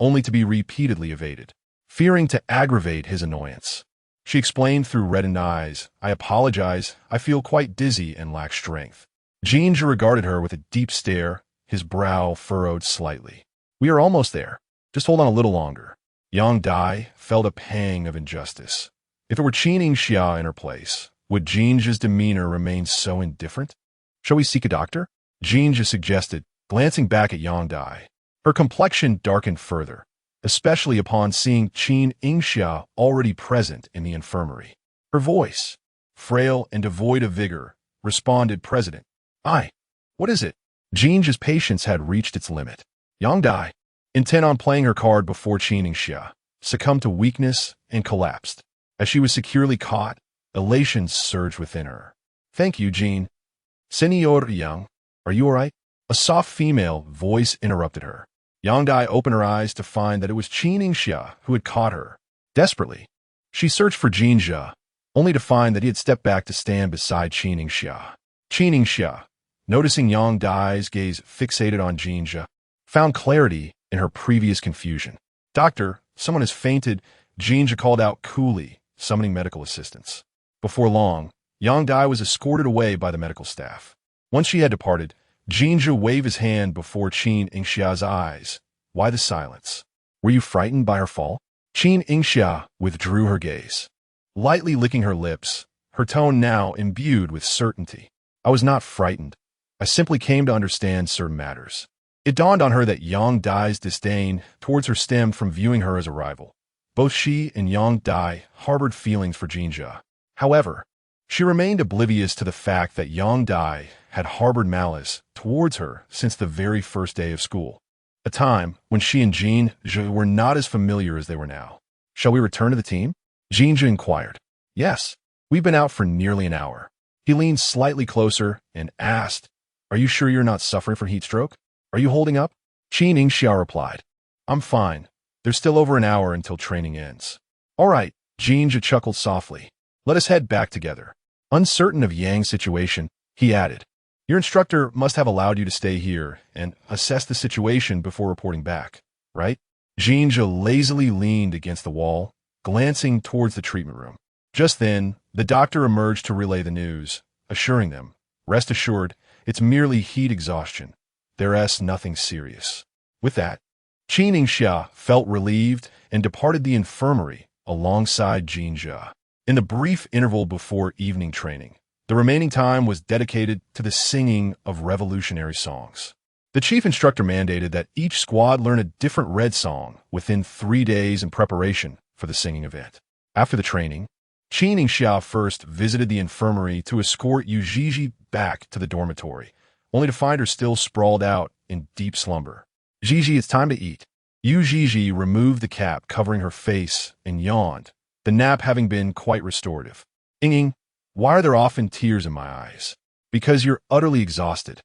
only to be repeatedly evaded. Fearing to aggravate his annoyance, she explained through reddened eyes, I apologize, I feel quite dizzy and lack strength. Jin Zhe regarded her with a deep stare, his brow furrowed slightly. We are almost there. Just hold on a little longer. Yang Dai felt a pang of injustice. If it were Qin Yingxia in her place, would Jin Zhe's demeanor remain so indifferent? Shall we seek a doctor? Jin Zhe suggested, glancing back at Yang Dai. Her complexion darkened further, especially upon seeing Qin Yingxia already present in the infirmary. Her voice, frail and devoid of vigor, responded, President. What is it? Jin Zhe's patience had reached its limit. Yang Dai, intent on playing her card before Qin Yingxia, succumbed to weakness and collapsed. As she was securely caught, elation surged within her. Thank you, Jin. Senor Yang, are you all right? A soft female voice interrupted her. Yang Dai opened her eyes to find that it was Qin Yingxia who had caught her. Desperately, she searched for Jin Zhe, only to find that he had stepped back to stand beside Qin Yingxia. Qin Yingxia, noticing Yang Dai's gaze fixated on Jin Zhe, found clarity in her previous confusion. Doctor, someone has fainted, Jin Zhe called out coolly, summoning medical assistance. Before long, Yang Dai was escorted away by the medical staff. Once she had departed, Jin Zhe waved his hand before Qin Yingxia's eyes. Why the silence? Were you frightened by her fall? Qin Yingxia withdrew her gaze, lightly licking her lips, her tone now imbued with certainty. I was not frightened. I simply came to understand certain matters. It dawned on her that Yang Dai's disdain towards her stemmed from viewing her as a rival. Both she and Yang Dai harbored feelings for Jin Zhe. However, she remained oblivious to the fact that Yang Dai had harbored malice towards her since the very first day of school, a time when she and Jin Zhe were not as familiar as they were now. Shall we return to the team? Jin Zhe inquired. Yes, we've been out for nearly an hour. He leaned slightly closer and asked, Are you sure you're not suffering from heat stroke? Are you holding up? Qin Yingxia replied, I'm fine. There's still over an hour until training ends. All right, Jin Zhe chuckled softly. Let us head back together. Uncertain of Yang's situation, he added, Your instructor must have allowed you to stay here and assess the situation before reporting back, right? Jin Zhe lazily leaned against the wall, glancing towards the treatment room. Just then, the doctor emerged to relay the news, assuring them, "Rest assured, it's merely heat exhaustion. There's nothing serious." With that, Qin Yingxia felt relieved and departed the infirmary alongside Jin Zhe. In the brief interval before evening training, the remaining time was dedicated to the singing of revolutionary songs. The chief instructor mandated that each squad learn a different red song within 3 days in preparation for the singing event. After the training, Qin Yingxia first visited the infirmary to escort Yu Zhizhi back to the dormitory, only to find her still sprawled out in deep slumber. "Zhizhi, it's time to eat." Yu Zhizhi removed the cap covering her face and yawned, the nap having been quite restorative. "Ying, why are there often tears in my eyes?" "Because you're utterly exhausted."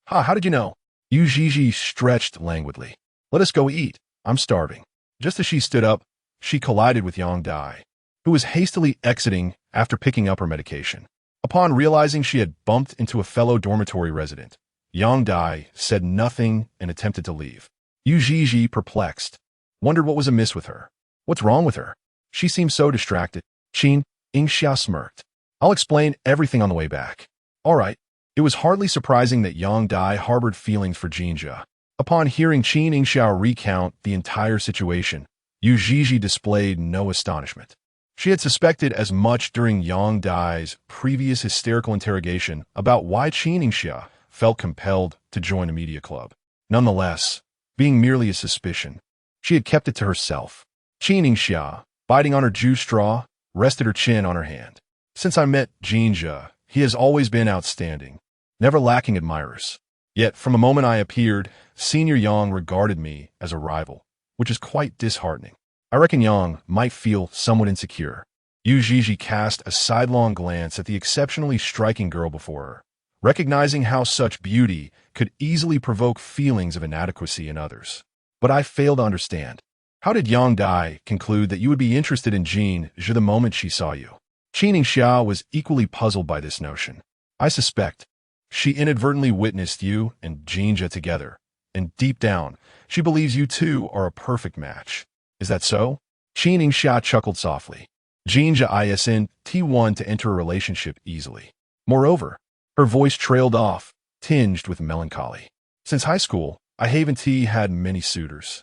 How did you know?" Yu Zhizhi stretched languidly. "Let us go eat. I'm starving." Just as she stood up, she collided with Yang Dai, who was hastily exiting after picking up her medication. Upon realizing she had bumped into a fellow dormitory resident, Yang Dai said nothing and attempted to leave. Yu Zhizhi, perplexed, wondered what was amiss with her. What's wrong with her? She seemed so distracted. Qin Yingxia smirked. "I'll explain everything on the way back." "All right." It was hardly surprising that Yang Dai harbored feelings for Jin Zhe. Upon hearing Qin Yingxia recount the entire situation, Yu Zhizhi displayed no astonishment. She had suspected as much during Yang Dai's previous hysterical interrogation about why Qin Yingxia felt compelled to join a media club. Nonetheless, being merely a suspicion, she had kept it to herself. Qin Yingxia, biting on her juice straw, rested her chin on her hand. "Since I met Jin Zhe, he has always been outstanding, never lacking admirers. Yet, from the moment I appeared, Senior Yang regarded me as a rival, which is quite disheartening. I reckon Yang might feel somewhat insecure." Yu Zhizhi cast a sidelong glance at the exceptionally striking girl before her, recognizing how such beauty could easily provoke feelings of inadequacy in others. "But I fail to understand. How did Yang Dai conclude that you would be interested in Jin Zhe the moment she saw you?" Qin Yingxia was equally puzzled by this notion. "I suspect she inadvertently witnessed you and Jin Zhe together, and deep down, she believes you two are a perfect match. Is that so?" Qin Yingxia chuckled softly. Jin Zhe isn't one to enter a relationship easily. Moreover, her voice trailed off, tinged with melancholy. "Since high school, I haven't had many suitors.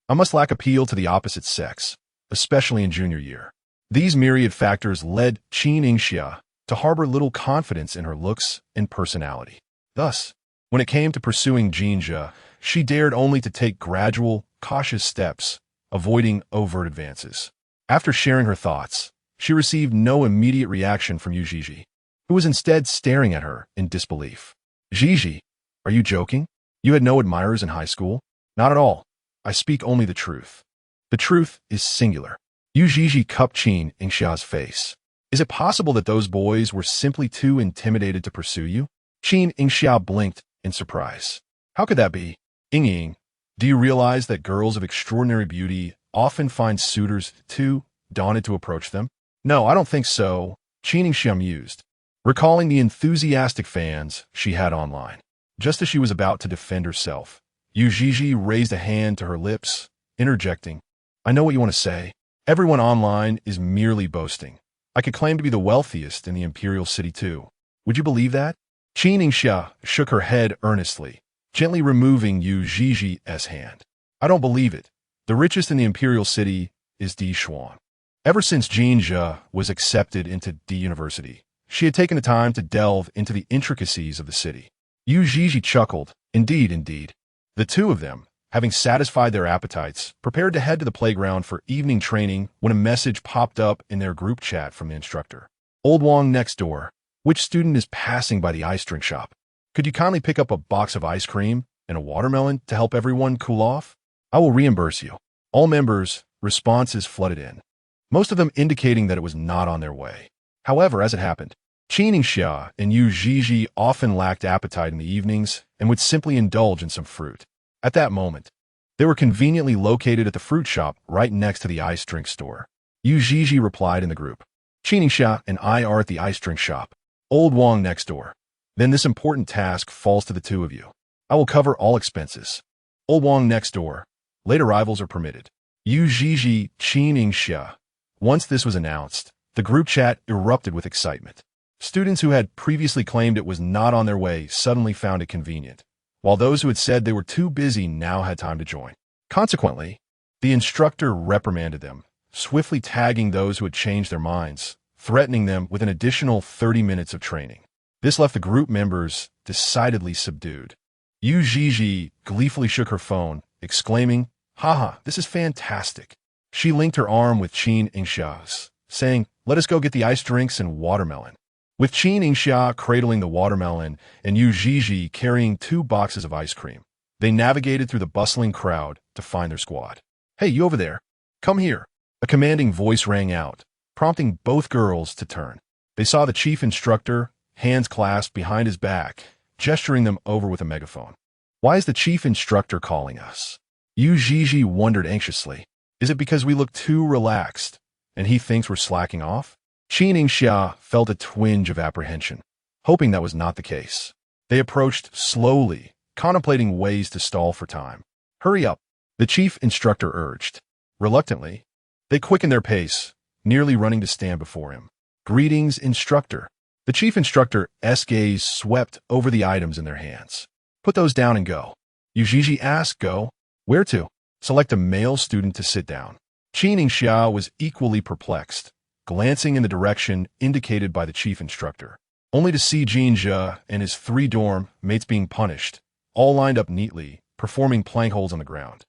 I must lack appeal to the opposite sex, especially in junior year." These myriad factors led Qin Yingxia to harbor little confidence in her looks and personality. Thus, when it came to pursuing Jin Zhe, she dared only to take gradual, cautious steps, avoiding overt advances. After sharing her thoughts, she received no immediate reaction from Yu Zhizhi, who was instead staring at her in disbelief. "Zhizhi, are you joking? You had no admirers in high school?" "Not at all. I speak only the truth. The truth is singular." Yu Zhizhi cupped Qin Yingxia's face. "Is it possible that those boys were simply too intimidated to pursue you?" Qin Yingxia blinked in surprise. "How could that be? Ying, do you realize that girls of extraordinary beauty often find suitors too daunted to approach them?" "No, I don't think so," Qin Yingxia mused, recalling the enthusiastic fans she had online. Just as she was about to defend herself, Yu Zhizhi raised a hand to her lips, interjecting, "I know what you want to say. Everyone online is merely boasting. I could claim to be the wealthiest in the imperial city too. Would you believe that?" Qin Yingxia shook her head earnestly, gently removing Yu Zhizhi's hand. "I don't believe it. The richest in the imperial city is Di Xuan." Ever since Jin Zhe was accepted into Di University, she had taken the time to delve into the intricacies of the city. Yu Zhizhi chuckled. Indeed. The two of them, having satisfied their appetites, prepared to head to the playground for evening training when a message popped up in their group chat from the instructor. "Old Wong next door. Which student is passing by the ice drink shop? Could you kindly pick up a box of ice cream and a watermelon to help everyone cool off? I will reimburse you." All members' responses flooded in, most of them indicating that it was not on their way. However, as it happened, Qin Yingxia and Yu Zhizhi often lacked appetite in the evenings and would simply indulge in some fruit. At that moment, they were conveniently located at the fruit shop right next to the ice drink store. Yu Zhizhi replied in the group, "Qin Yingxia and I are at the ice drink shop. Old Wong next door. Then this important task falls to the two of you. I will cover all expenses. Old Wang next door. Late arrivals are permitted. Yu Zhizhi, Qin Yingxia. Once this was announced, the group chat erupted with excitement. Students who had previously claimed it was not on their way suddenly found it convenient, while those who had said they were too busy now had time to join. Consequently, the instructor reprimanded them, swiftly tagging those who had changed their minds, threatening them with an additional 30 minutes of training. This left the group members decidedly subdued. Yu Zhizhi gleefully shook her phone, exclaiming, "Haha, this is fantastic." She linked her arm with Qin Yingxia's, saying, "Let us go get the iced drinks and watermelon." With Qin Yingxia cradling the watermelon and Yu Zhizhi carrying 2 boxes of ice cream, they navigated through the bustling crowd to find their squad. "Hey, you over there. Come here." A commanding voice rang out, prompting both girls to turn. They saw the chief instructor, hands clasped behind his back, gesturing them over with a megaphone. "Why is the chief instructor calling us?" Yu Zhizhi wondered anxiously. "Is it because we look too relaxed, and he thinks we're slacking off?" Qin Yingxia felt a twinge of apprehension, hoping that was not the case. They approached slowly, contemplating ways to stall for time. "Hurry up," the chief instructor urged. Reluctantly, they quickened their pace, nearly running to stand before him. "Greetings, instructor." The chief instructor's gaze swept over the items in their hands. "Put those down and go." Yu Zhizhi asked, "Go? Where to?" "Select a male student to sit down." Qin Yingxia was equally perplexed, glancing in the direction indicated by the chief instructor, only to see Jin Zhe and his 3 dorm mates being punished, all lined up neatly, performing plank holds on the ground.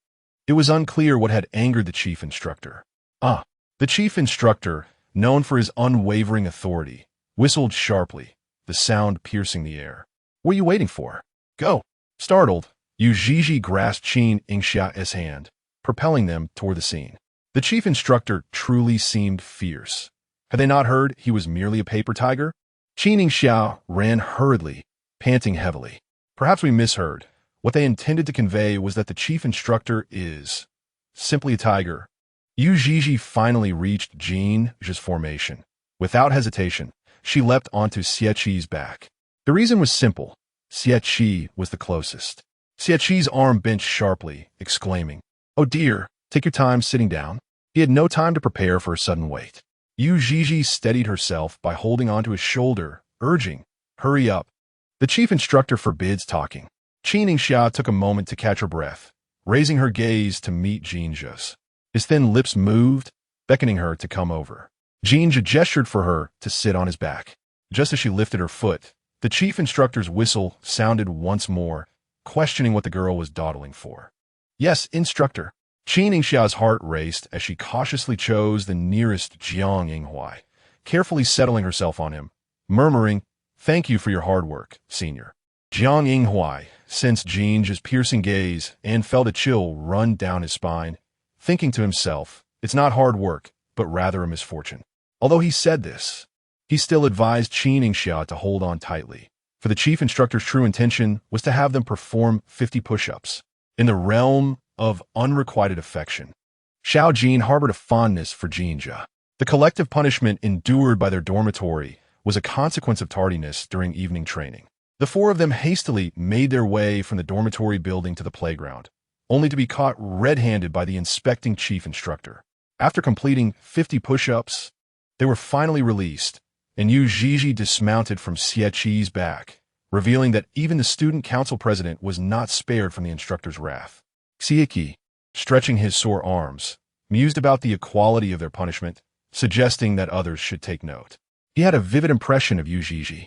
It was unclear what had angered the chief instructor. The chief instructor, known for his unwavering authority, whistled sharply, the sound piercing the air. "What are you waiting for? Go!" Startled, Yu Zhizhi grasped Qin Yingxia's hand, propelling them toward the scene. The chief instructor truly seemed fierce. Had they not heard he was merely a paper tiger? Qin Yingxia ran hurriedly, panting heavily. Perhaps we misheard. What they intended to convey was that the chief instructor is simply a tiger. Yu Zhizhi finally reached Jin Zhe's formation. Without hesitation, she leapt onto Xieqi's back. The reason was simple. Xieqi was the closest. Xieqi's arm bent sharply, exclaiming, "Oh dear, take your time sitting down." He had no time to prepare for a sudden wait. Yu Zhizhi steadied herself by holding onto his shoulder, urging, "Hurry up. The chief instructor forbids talking." Qin Yingxia took a moment to catch her breath, raising her gaze to meet Jin Zhe's. His thin lips moved, beckoning her to come over. Jin Zhe gestured for her to sit on his back. Just as she lifted her foot, the chief instructor's whistle sounded once more, questioning what the girl was dawdling for. "Yes, instructor." Qin Yingxia's heart raced as she cautiously chose the nearest Jiang Yinghuai, carefully settling herself on him, murmuring, "Thank you for your hard work, senior." Jiang Yinghuai sensed Jin Zhe's piercing gaze and felt a chill run down his spine, thinking to himself, "It's not hard work, but rather a misfortune." Although he said this, he still advised Qin Yingxia to hold on tightly, for the chief instructor's true intention was to have them perform 50 push-ups. In the realm of unrequited affection, Xiao Jin harbored a fondness for Jin Zhe. The collective punishment endured by their dormitory was a consequence of tardiness during evening training. The 4 of them hastily made their way from the dormitory building to the playground, only to be caught red-handed by the inspecting chief instructor. After completing 50 push-ups, they were finally released, and Yu Zhizhi dismounted from Xieqi's back, revealing that even the student council president was not spared from the instructor's wrath. Xieqi, stretching his sore arms, mused about the equality of their punishment, suggesting that others should take note. He had a vivid impression of Yu Zhizhi.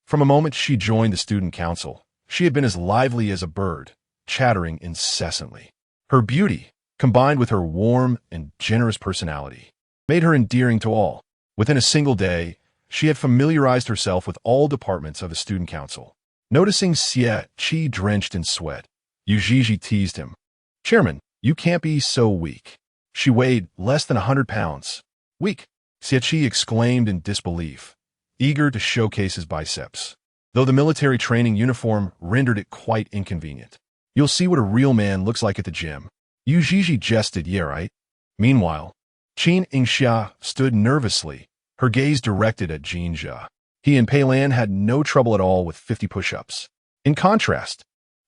From the moment she joined the student council, she had been as lively as a bird, chattering incessantly. Her beauty, combined with her warm and generous personality, made her endearing to all. Within a single day, she had familiarized herself with all departments of the student council. Noticing Xieqi drenched in sweat, Yu Zhizhi teased him. "Chairman, you can't be so weak." She weighed less than 100 pounds. "Weak?" Xieqi exclaimed in disbelief, eager to showcase his biceps, though the military training uniform rendered it quite inconvenient. "You'll see what a real man looks like at the gym." Yu Zhizhi jested, "Yeah, right." Meanwhile, Qin Yingxia stood nervously, her gaze directed at Jin Zhe. He and Pei Lan had no trouble at all with 50 push-ups. In contrast,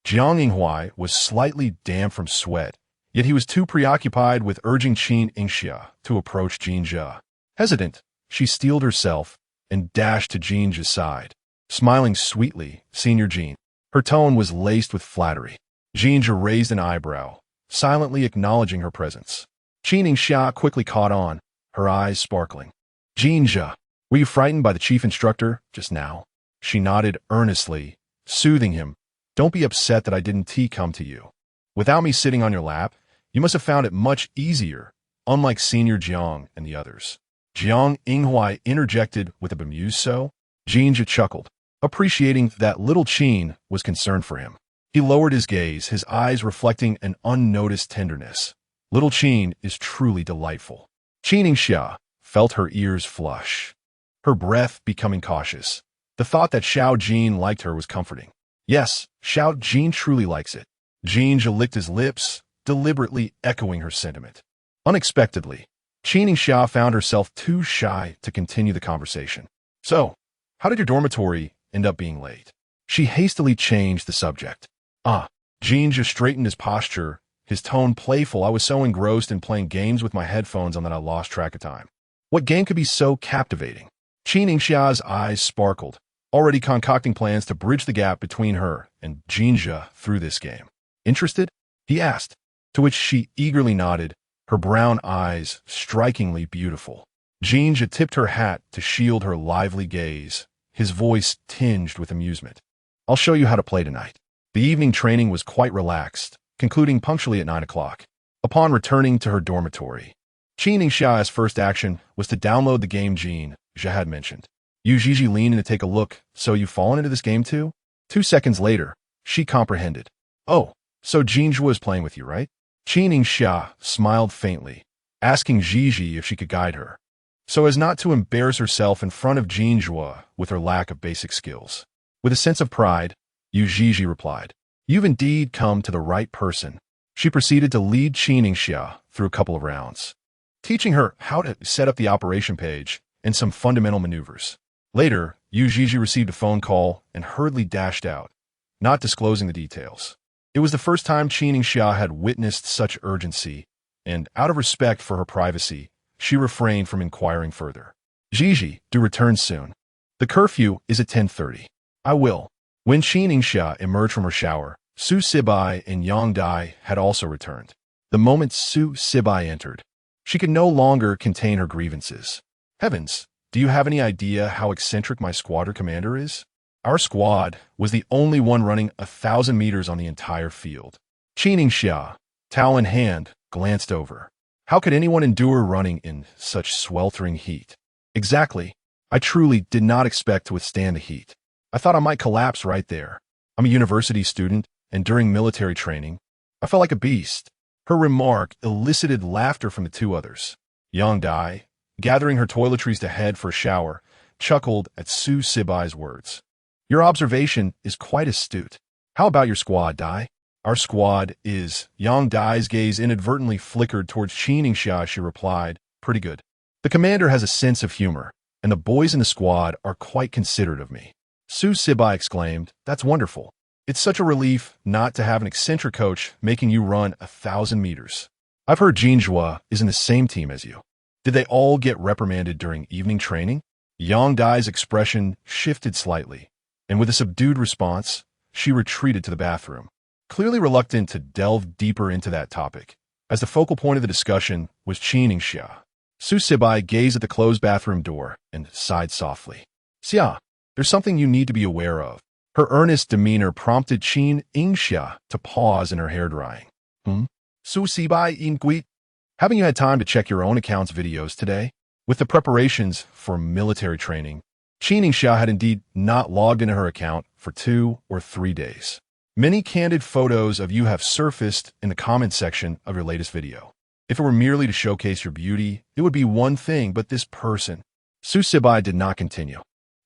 Jiang Yingxia was slightly damp from sweat, yet he was too preoccupied with urging Qin Yingxia to approach Jin Zhe. Hesitant, she steeled herself and dashed to Jin Zhe's side. Smiling sweetly, Senior Jin. Her tone was laced with flattery. Jin Zhe raised an eyebrow, silently acknowledging her presence. Qin Yingxia quickly caught on, her eyes sparkling. Jin Zhe, were you frightened by the chief instructor just now? She nodded earnestly, soothing him. Don't be upset that I didn't come to you. Without me sitting on your lap, you must have found it much easier, unlike Senior Jiang and the others. Jiang Yingxia interjected with a bemused so. Jin Zhe chuckled, appreciating that little Qin was concerned for him. He lowered his gaze, his eyes reflecting an unnoticed tenderness. Little Qin is truly delightful. Qin Yingxia felt her ears flush, her breath becoming cautious. The thought that Xiao Jin liked her was comforting. Yes, Xiao Jin truly likes it. Jin Zhe licked his lips, deliberately echoing her sentiment. Unexpectedly, Qin Yingxia found herself too shy to continue the conversation. So, how did your dormitory end up being late? She hastily changed the subject. Jin Zhe straightened his posture, his tone playful. I was so engrossed in playing games with my headphones on that I lost track of time. What game could be so captivating? Qin Yingxia's eyes sparkled, already concocting plans to bridge the gap between her and Jin Zhe through this game. Interested? He asked, to which she eagerly nodded, her brown eyes strikingly beautiful. Jin Zhe tipped her hat to shield her lively gaze, his voice tinged with amusement. I'll show you how to play tonight. The evening training was quite relaxed, concluding punctually at 9 o'clock. Upon returning to her dormitory, Qin Yingxia's first action was to download the game Jin Zhe had mentioned. Yu Zhizhi leaned in to take a look. So you've fallen into this game too? 2 seconds later, she comprehended. Oh, so Jin Zhe was playing with you, right? Qin Yingxia smiled faintly, asking Zhizhi if she could guide her, so as not to embarrass herself in front of Jin Zhe with her lack of basic skills. With a sense of pride, Yu Zhizhi replied, You've indeed come to the right person. She proceeded to lead Qin Yingxia through a couple of rounds, teaching her how to set up the operation page and some fundamental maneuvers. Later, Yu Zhizhi received a phone call and hurriedly dashed out, not disclosing the details. It was the first time Qin Yingxia had witnessed such urgency, and out of respect for her privacy, she refrained from inquiring further. Zhizhi, do return soon. The curfew is at 10:30. I will. When Qin Yingxia emerged from her shower, Su Sibai and Yang Dai had also returned. The moment Su Sibai entered, she could no longer contain her grievances. Heavens, do you have any idea how eccentric my squadron commander is? Our squad was the only one running 1,000 meters on the entire field. Qin Yingxia, towel in hand, glanced over. How could anyone endure running in such sweltering heat? Exactly. I truly did not expect to withstand the heat. I thought I might collapse right there. I'm a university student, and during military training, I felt like a beast. Her remark elicited laughter from the 2 others. Yang Dai, gathering her toiletries to head for a shower, chuckled at Su Sibai's words. Your observation is quite astute. How about your squad, Dai? Our squad is. Yang Dai's gaze inadvertently flickered towards Qin Yingxia. She replied, pretty good. The commander has a sense of humor, and the boys in the squad are quite considerate of me. Su Sibai exclaimed, That's wonderful. It's such a relief not to have an eccentric coach making you run 1,000 meters. I've heard Jin Zhe is in the same team as you. Did they all get reprimanded during evening training? Yang Dai's expression shifted slightly, and with a subdued response, she retreated to the bathroom, clearly reluctant to delve deeper into that topic, as the focal point of the discussion was Qin Yingxia. Su Sibai gazed at the closed bathroom door and sighed softly. Xia, there's something you need to be aware of. Her earnest demeanor prompted Qin Yingxia to pause in her hair-drying. Su Sibai Yingui, haven't you had time to check your own account's videos today? With the preparations for military training, Qin Yingxia had indeed not logged into her account for 2 or 3 days. Many candid photos of you have surfaced in the comment section of your latest video. If it were merely to showcase your beauty, it would be one thing, but this person. Su Sibai did not continue,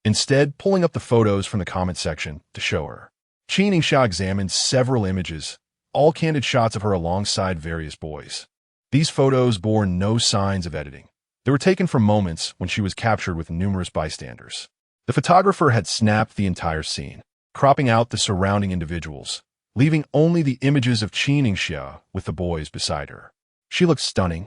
instead pulling up the photos from the comment section to show her. Qin Yingxia examined several images, all candid shots of her alongside various boys. These photos bore no signs of editing. They were taken from moments when she was captured with numerous bystanders. The photographer had snapped the entire scene, cropping out the surrounding individuals, leaving only the images of Qin Yingxia with the boys beside her. She looked stunning,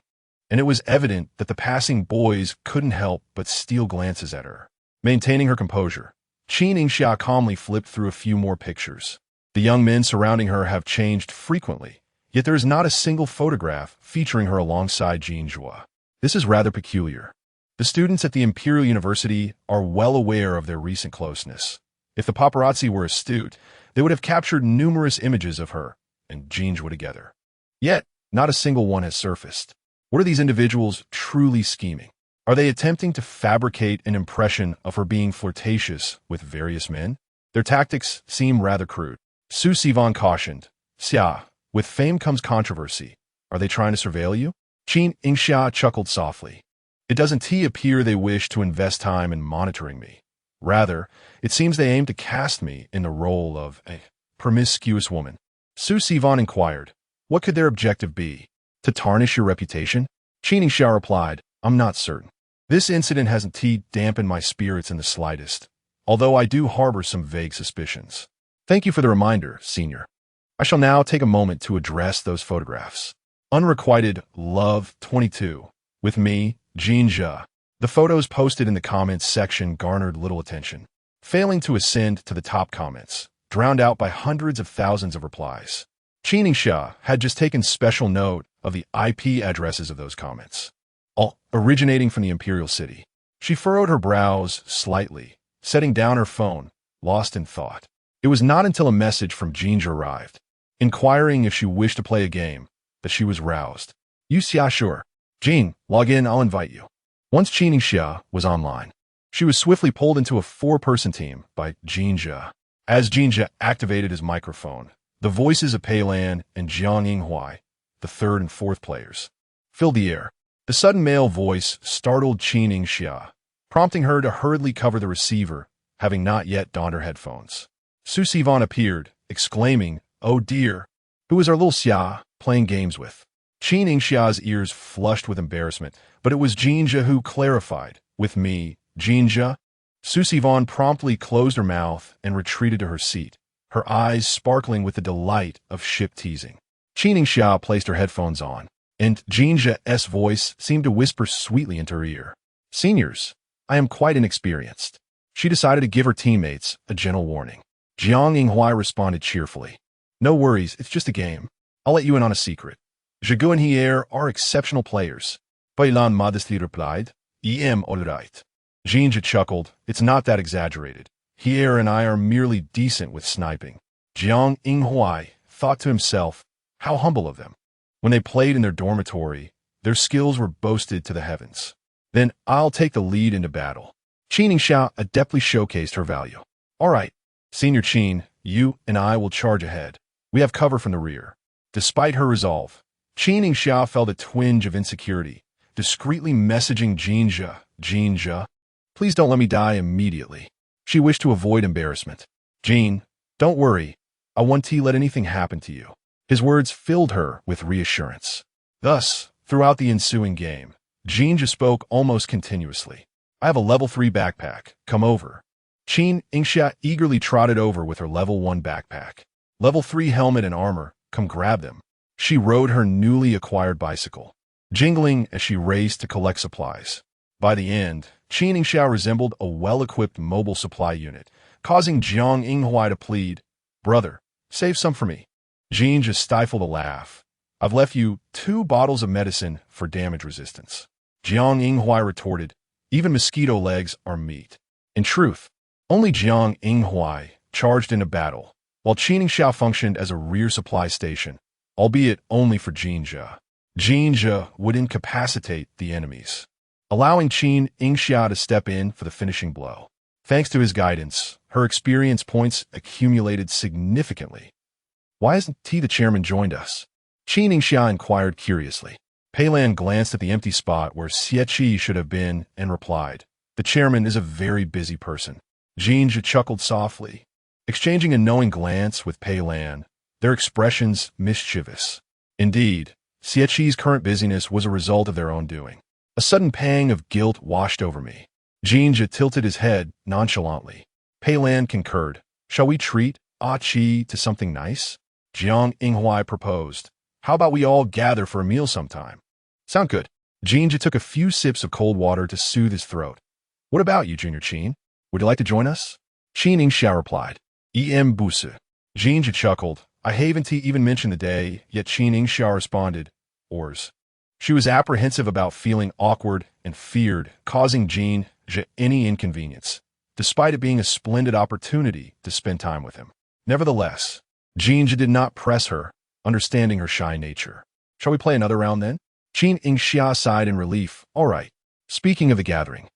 and it was evident that the passing boys couldn't help but steal glances at her. Maintaining her composure, Qin Yingxia calmly flipped through a few more pictures. The young men surrounding her have changed frequently, yet there is not a single photograph featuring her alongside Jin Zhe. This is rather peculiar. The students at the Imperial University are well aware of their recent closeness. If the paparazzi were astute, they would have captured numerous images of her and Jin Zhe together. Yet, not a single one has surfaced. What are these individuals truly scheming? Are they attempting to fabricate an impression of her being flirtatious with various men? Their tactics seem rather crude. Su Sivan cautioned, "Xia, with fame comes controversy. Are they trying to surveil you?" Qin Yingxia chuckled softly. "It doesn't appear they wish to invest time in monitoring me. Rather, it seems they aim to cast me in the role of a promiscuous woman." Su Sivan inquired, "What could their objective be? To tarnish your reputation?" Qin Yingxia replied, "I'm not certain. This incident hasn't dampened my spirits in the slightest, although I do harbor some vague suspicions. Thank you for the reminder, Senior. I shall now take a moment to address those photographs. Unrequited Love 22. With me, Jin Zhe." The photos posted in the comments section garnered little attention, failing to ascend to the top comments, drowned out by hundreds of thousands of replies. Qin Yingxia had just taken special note of the IP addresses of those comments, all originating from the Imperial City. She furrowed her brows slightly, setting down her phone, lost in thought. It was not until a message from Jin Zhe arrived, inquiring if she wished to play a game, that she was roused. "You xia sure. Jin, log in, I'll invite you." Once Qin Yingxia was online, she was swiftly pulled into a four-person team by Jin Zhe. As Jin Zhe activated his microphone, the voices of Pei Lan and Jiang Yinghua, the third and fourth players, filled the air. The sudden male voice startled Qin Yingxia, prompting her to hurriedly cover the receiver, having not yet donned her headphones. Su Sivan appeared, exclaiming, "Oh dear, who is our little xia playing games with?" Qin Yingxia's ears flushed with embarrassment, but it was Jin Zhe who clarified, "With me, Jin Zhe." Su Sivan promptly closed her mouth and retreated to her seat, her eyes sparkling with the delight of ship teasing. Qin Yingxia placed her headphones on, and Jin Zhe's voice seemed to whisper sweetly into her ear. "Seniors, I am quite inexperienced." She decided to give her teammates a gentle warning. Jiang Yinghua responded cheerfully, "No worries, it's just a game. I'll let you in on a secret. Zhigu and Hier are exceptional players." Pei Lan modestly replied, all right." Jin Zhe chuckled, "It's not that exaggerated. Hier and I are merely decent with sniping." Jiang Yinghua thought to himself, how humble of them. When they played in their dormitory, their skills were boasted to the heavens. "Then I'll take the lead into battle." Qin Yingxia adeptly showcased her value. "All right, Senior Qin, you and I will charge ahead. We have cover from the rear." Despite her resolve, Qin Yingxia felt a twinge of insecurity, discreetly messaging Jin Zhe, "Please don't let me die immediately." She wished to avoid embarrassment. "Jin, don't worry. I won't let anything happen to you." His words filled her with reassurance. Thus, throughout the ensuing game, Jin Zhe spoke almost continuously. "I have a level 3 backpack. Come over." Qin Yingxia eagerly trotted over with her level 1 backpack. "Level 3 helmet and armor. Come grab them." She rode her newly acquired bicycle, jingling as she raced to collect supplies. By the end, Qin Yingxia resembled a well-equipped mobile supply unit, causing Jiang Yinghua to plead, "Brother, save some for me." Jin just stifled a laugh. "I've left you 2 bottles of medicine for damage resistance." Jiang Yinghua retorted, "Even mosquito legs are meat." In truth, only Jiang Yinghua charged into battle, while Qin Yingxia functioned as a rear supply station, albeit only for Jin Zhe. Jin Zhe would incapacitate the enemies, allowing Qin Yingxia to step in for the finishing blow. Thanks to his guidance, her experience points accumulated significantly. "Why hasn't the chairman joined us?" Qin Yingxia inquired curiously. Pei Lan glanced at the empty spot where Xie should have been and replied, "The chairman is a very busy person." Jin Zhe chuckled softly, exchanging a knowing glance with Pei Lan, their expressions mischievous. Indeed, Xie's current busyness was a result of their own doing. A sudden pang of guilt washed over me. Jin Zhe tilted his head nonchalantly. Pei Lan concurred. Shall we treat Qi to something nice? Jiang Yingxia proposed. How about we all gather for a meal sometime? Sound good. Jin Zhe took a few sips of cold water to soothe his throat. What about you, Junior Qin? Would you like to join us? Qin Yingxia replied. Buse. Jin Zhe chuckled. I haven't even mentioned the day, yet Qin Yingxia responded. Ors. She was apprehensive about feeling awkward and feared causing Jin Zhe any inconvenience, despite it being a splendid opportunity to spend time with him. Nevertheless, Jin Zhe did not press her, understanding her shy nature. Shall we play another round then? Qin Yingxia sighed in relief. All right. Speaking of the gathering,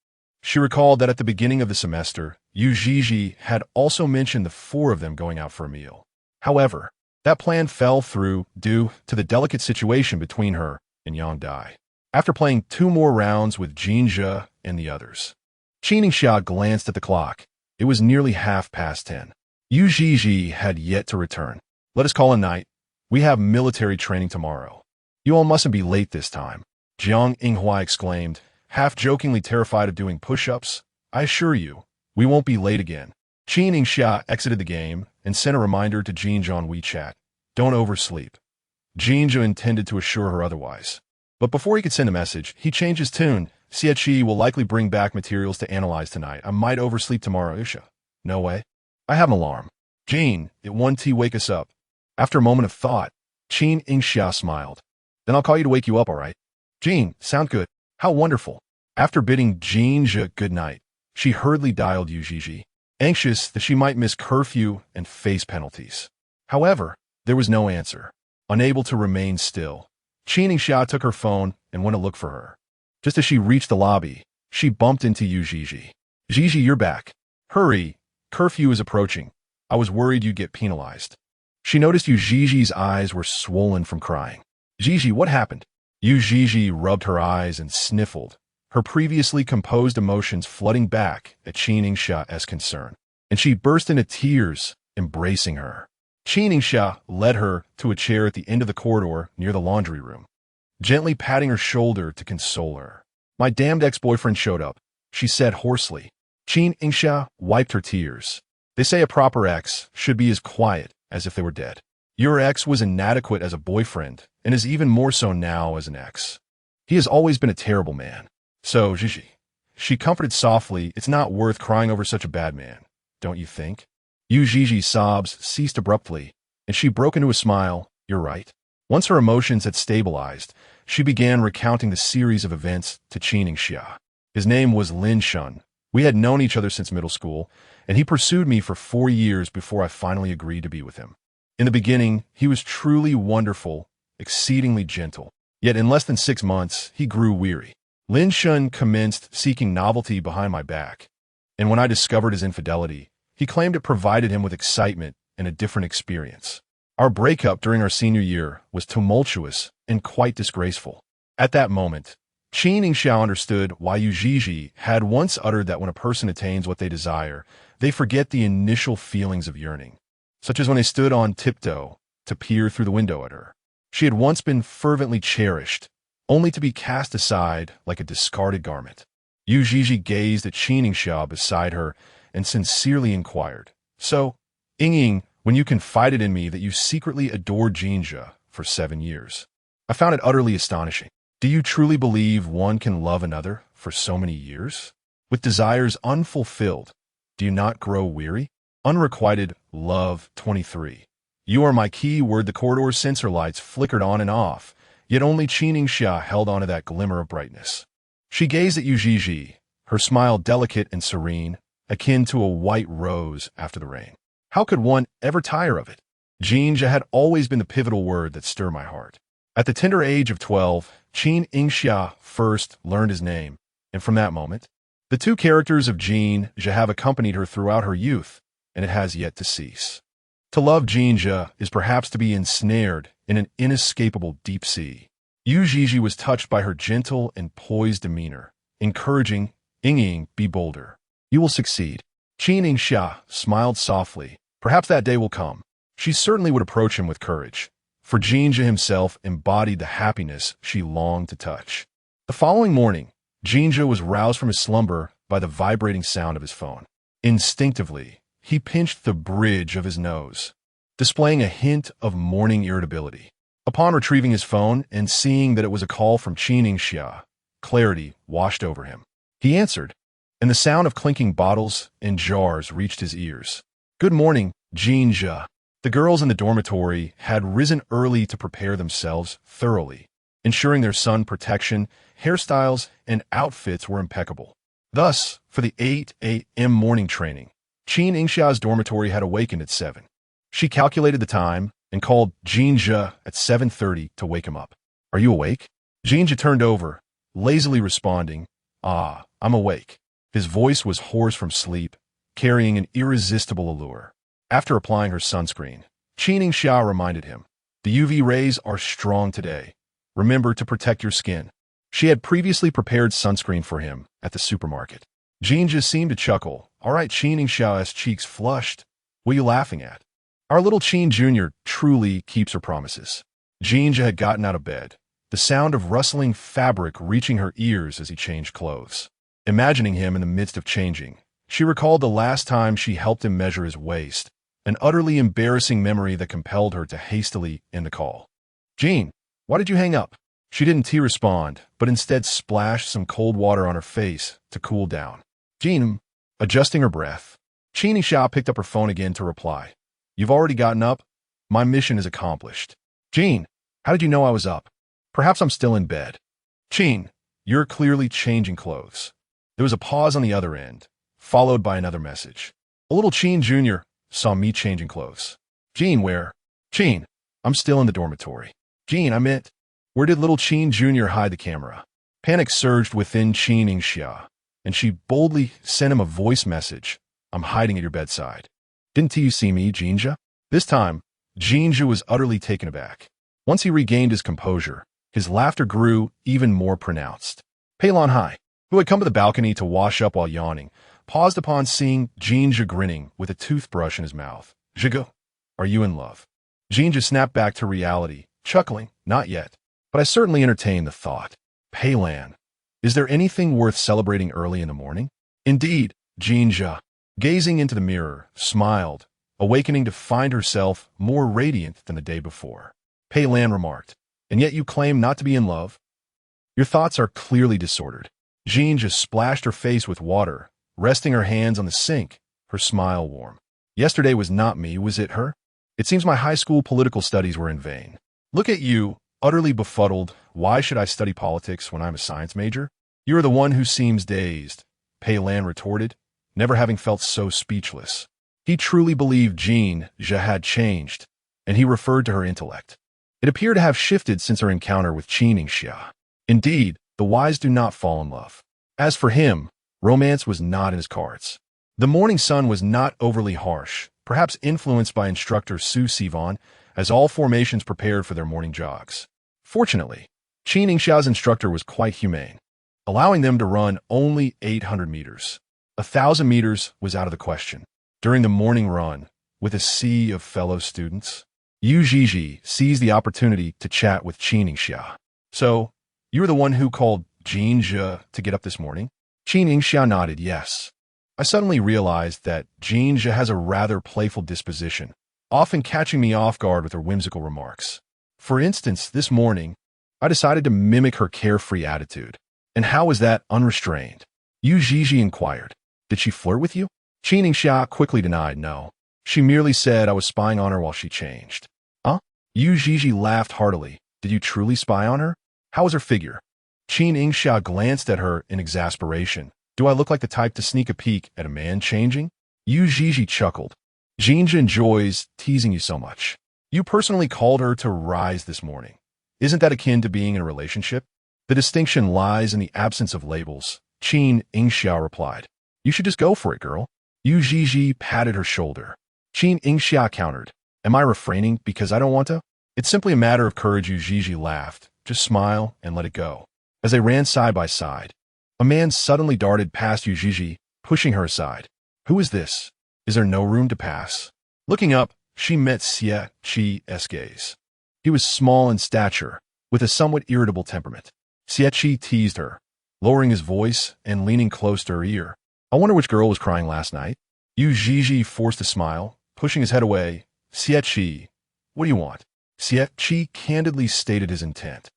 she recalled that at the beginning of the semester, Yu Zhizhi had also mentioned the four of them going out for a meal. However, that plan fell through due to the delicate situation between her and Yang Dai. After playing 2 more rounds with Jin Zhe and the others, Qin Yingxia glanced at the clock. It was nearly 10:30. Yu Zhizhi had yet to return. Let us call a night. We have military training tomorrow. You all mustn't be late this time, Jiang Yingxia exclaimed, half-jokingly terrified of doing push-ups. I assure you, we won't be late again. Qin Yingxia exited the game and sent a reminder to Jin Zhe on WeChat. Don't oversleep. Jin Zhe intended to assure her otherwise. But before he could send a message, he changed his tune. Xie will likely bring back materials to analyze tonight. I might oversleep tomorrow, Isha. No way. I have an alarm. Jin, at 1 wake us up. After a moment of thought, Qin Yingxia smiled. Then I'll call you to wake you up, all right? Jin, sound good. How wonderful. After bidding Jin Zhe good night, she hurriedly dialed Yu Zhizhi, anxious that she might miss curfew and face penalties. However, there was no answer. Unable to remain still, Qin Yingxia took her phone and went to look for her. Just as she reached the lobby, she bumped into Yu Zhizhi. Zhizhi, you're back. Hurry, curfew is approaching. I was worried you'd get penalized. She noticed Yu Zhizhi's eyes were swollen from crying. Zhizhi, what happened? Yu Zhizhi rubbed her eyes and sniffled, her previously composed emotions flooding back at Qin Yingxia's concern, and she burst into tears, embracing her. Qin Yingxia led her to a chair at the end of the corridor near the laundry room, gently patting her shoulder to console her. My damned ex-boyfriend showed up, she said hoarsely. Qin Yingxia wiped her tears. They say a proper ex should be as quiet as if they were dead. Your ex was inadequate as a boyfriend, and is even more so now as an ex. He has always been a terrible man. So, Zhizhi, she comforted softly, it's not worth crying over such a bad man, don't you think? Yu Zhizhi's sobs ceased abruptly, and she broke into a smile. You're right. Once her emotions had stabilized, she began recounting the series of events to Qin Yingxia. His name was Lin Shun. We had known each other since middle school, and he pursued me for 4 years before I finally agreed to be with him. In the beginning, he was truly wonderful, exceedingly gentle. Yet in less than 6 months, he grew weary. Lin Shun commenced seeking novelty behind my back, and when I discovered his infidelity, he claimed it provided him with excitement and a different experience. Our breakup during our senior year was tumultuous and quite disgraceful. At that moment, Qin Yingxia understood why Yu Zhizhi had once uttered that when a person attains what they desire, they forget the initial feelings of yearning, such as when they stood on tiptoe to peer through the window at her. She had once been fervently cherished, only to be cast aside like a discarded garment. Yu Zhizhi gazed at Qin Yingxia beside her and sincerely inquired, So, Ying, when you confided in me that you secretly adored Jin Zhe for 7 years, I found it utterly astonishing. Do you truly believe one can love another for so many years? With desires unfulfilled, do you not grow weary? Unrequited love 23. You are my key word. The corridor sensor lights flickered on and off, yet only Qin Yingxia held on to that glimmer of brightness. She gazed at Yu Zhizhi, her smile delicate and serene, akin to a white rose after the rain. How could one ever tire of it? Jin Zhe had always been the pivotal word that stirred my heart. At the tender age of 12, Qin Yingxia first learned his name, and from that moment, the 2 characters of Jin Zhe have accompanied her throughout her youth, and it has yet to cease. To love Jin Zhe is perhaps to be ensnared in an inescapable deep sea. Yu Zhizhi was touched by her gentle and poised demeanor, encouraging, Ying, be bolder. You will succeed. Qin Yingxia smiled softly. Perhaps that day will come. She certainly would approach him with courage, for Jin Zhe himself embodied the happiness she longed to touch. The following morning, Jin Zhe was roused from his slumber by the vibrating sound of his phone. Instinctively, he pinched the bridge of his nose, displaying a hint of morning irritability. Upon retrieving his phone and seeing that it was a call from Qin Yingxia, clarity washed over him. He answered, and the sound of clinking bottles and jars reached his ears. "Good morning, Jin Zhe." The girls in the dormitory had risen early to prepare themselves thoroughly, ensuring their sun protection, hairstyles, and outfits were impeccable. Thus, for the 8 a.m. morning training, Qin Yingxia's dormitory had awakened at 7. She calculated the time and called Jin Zhe at 7:30 to wake him up. "Are you awake?" Jin Zhe turned over, lazily responding, "Ah, I'm awake." His voice was hoarse from sleep, carrying an irresistible allure. After applying her sunscreen, Qin Yingxia reminded him, "The UV rays are strong today. Remember to protect your skin." She had previously prepared sunscreen for him at the supermarket. Jin Zhe seemed to chuckle. "All right," Qin Yingxia's cheeks flushed. "What are you laughing at? Our little Qin Jr. truly keeps her promises." Jin Zhe had gotten out of bed, the sound of rustling fabric reaching her ears as he changed clothes. Imagining him in the midst of changing, she recalled the last time she helped him measure his waist, an utterly embarrassing memory that compelled her to hastily end the call. "Jin, why did you hang up?" She didn't respond, but instead splashed some cold water on her face to cool down. Jin, adjusting her breath, Qin Yingxia picked up her phone again to reply. "You've already gotten up? My mission is accomplished." "Jin, how did you know I was up? Perhaps I'm still in bed." "Jin, you're clearly changing clothes." There was a pause on the other end, followed by another message. "A little Qin Jr. saw me changing clothes." "Jin, where?" "Jin, I'm still in the dormitory." "Jin, I meant, where did little Qin Jr. hide the camera?" Panic surged within Qin Yingxia, and she boldly sent him a voice message. "I'm hiding at your bedside." "Didn't you see me, Jin Zhe?" This time, Jin Zhe was utterly taken aback. Once he regained his composure, his laughter grew even more pronounced. Pei Lan Hai, who had come to the balcony to wash up while yawning, paused upon seeing Jin Zhe grinning with a toothbrush in his mouth. "Zhigo, are you in love?" Jin Zhe snapped back to reality, chuckling, "Not yet, but I certainly entertained the thought." "Pei Lan, is there anything worth celebrating early in the morning?" "Indeed," Jin Zhe, gazing into the mirror, smiled, awakening to find herself more radiant than the day before. Pei Lan remarked, "And yet you claim not to be in love? Your thoughts are clearly disordered." Jin Zhe splashed her face with water, resting her hands on the sink, her smile warm. "Yesterday was not me, was it her? It seems my high school political studies were in vain. Look at you, utterly befuddled. Why should I study politics when I'm a science major?" "You are the one who seems dazed," Pei Lan retorted, never having felt so speechless. He truly believed Jin Zhe had changed, and he referred to her intellect. It appeared to have shifted since her encounter with Qin Yingxia. Indeed, the wise do not fall in love. As for him, romance was not in his cards. The morning sun was not overly harsh, perhaps influenced by instructor Su Sivan, as all formations prepared for their morning jogs. Fortunately, Qin Yingxia's instructor was quite humane, allowing them to run only 800 meters. 1,000 meters was out of the question. During the morning run, with a sea of fellow students, Yu Zhizhi seized the opportunity to chat with Qin Yingxia. "So, you were the one who called Jin Zhe to get up this morning?" Qin Yingxia nodded, "Yes." I suddenly realized that Jin Zhe has a rather playful disposition, often catching me off guard with her whimsical remarks. For instance, this morning, I decided to mimic her carefree attitude. "And how was that unrestrained?" Yu Zhizhi inquired. "Did she flirt with you?" Qin Yingxia quickly denied no. She merely said I was spying on her while she changed. "Huh?" Yu Zhizhi laughed heartily. "Did you truly spy on her? How was her figure?" Qin Yingxia glanced at her in exasperation. "Do I look like the type to sneak a peek at a man changing?" Yu Zhizhi chuckled. "Jin Zhe enjoys teasing you so much. You personally called her to rise this morning. Isn't that akin to being in a relationship?" "The distinction lies in the absence of labels," Qin Yingxia replied. "You should just go for it, girl." Yu Zhizhi patted her shoulder. Qin Yingxia countered. "Am I refraining because I don't want to?" "It's simply a matter of courage," Yu Zhizhi laughed. "Just smile and let it go." As they ran side by side, a man suddenly darted past Yu Zhizhi, pushing her aside. "Who is this? Is there no room to pass?" Looking up, she met Xie Qi's gaze. He was small in stature, with a somewhat irritable temperament. Xie Qi teased her. lowering his voice and leaning close to her ear. I wonder which girl was crying last night. Yu Zhizhi forced a smile, pushing his head away. Xie, what do you want? Xie candidly stated his intent.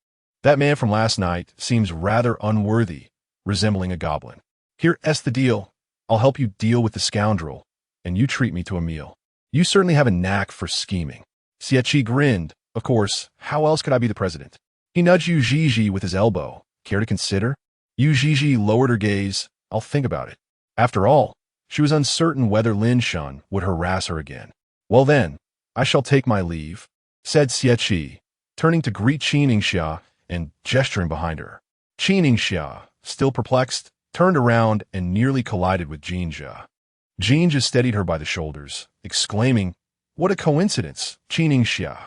That man from last night seems rather unworthy, resembling a goblin. Here's the deal. I'll help you deal with the scoundrel, and you treat me to a meal. You certainly have a knack for scheming. Xie grinned. Of course, how else could I be the president? He nudged Yu Zhizhi with his elbow. Care to consider? Yu Zhizhi lowered her gaze. I'll think about it. After all, she was uncertain whether Lin Shun would harass her again. Well then, I shall take my leave, said Xie, turning to greet Qin Yingxia and gesturing behind her. Qin Yingxia, still perplexed, turned around and nearly collided with Jin Zhe. Jin Zhe steadied her by the shoulders, exclaiming, What a coincidence, Qin Yingxia.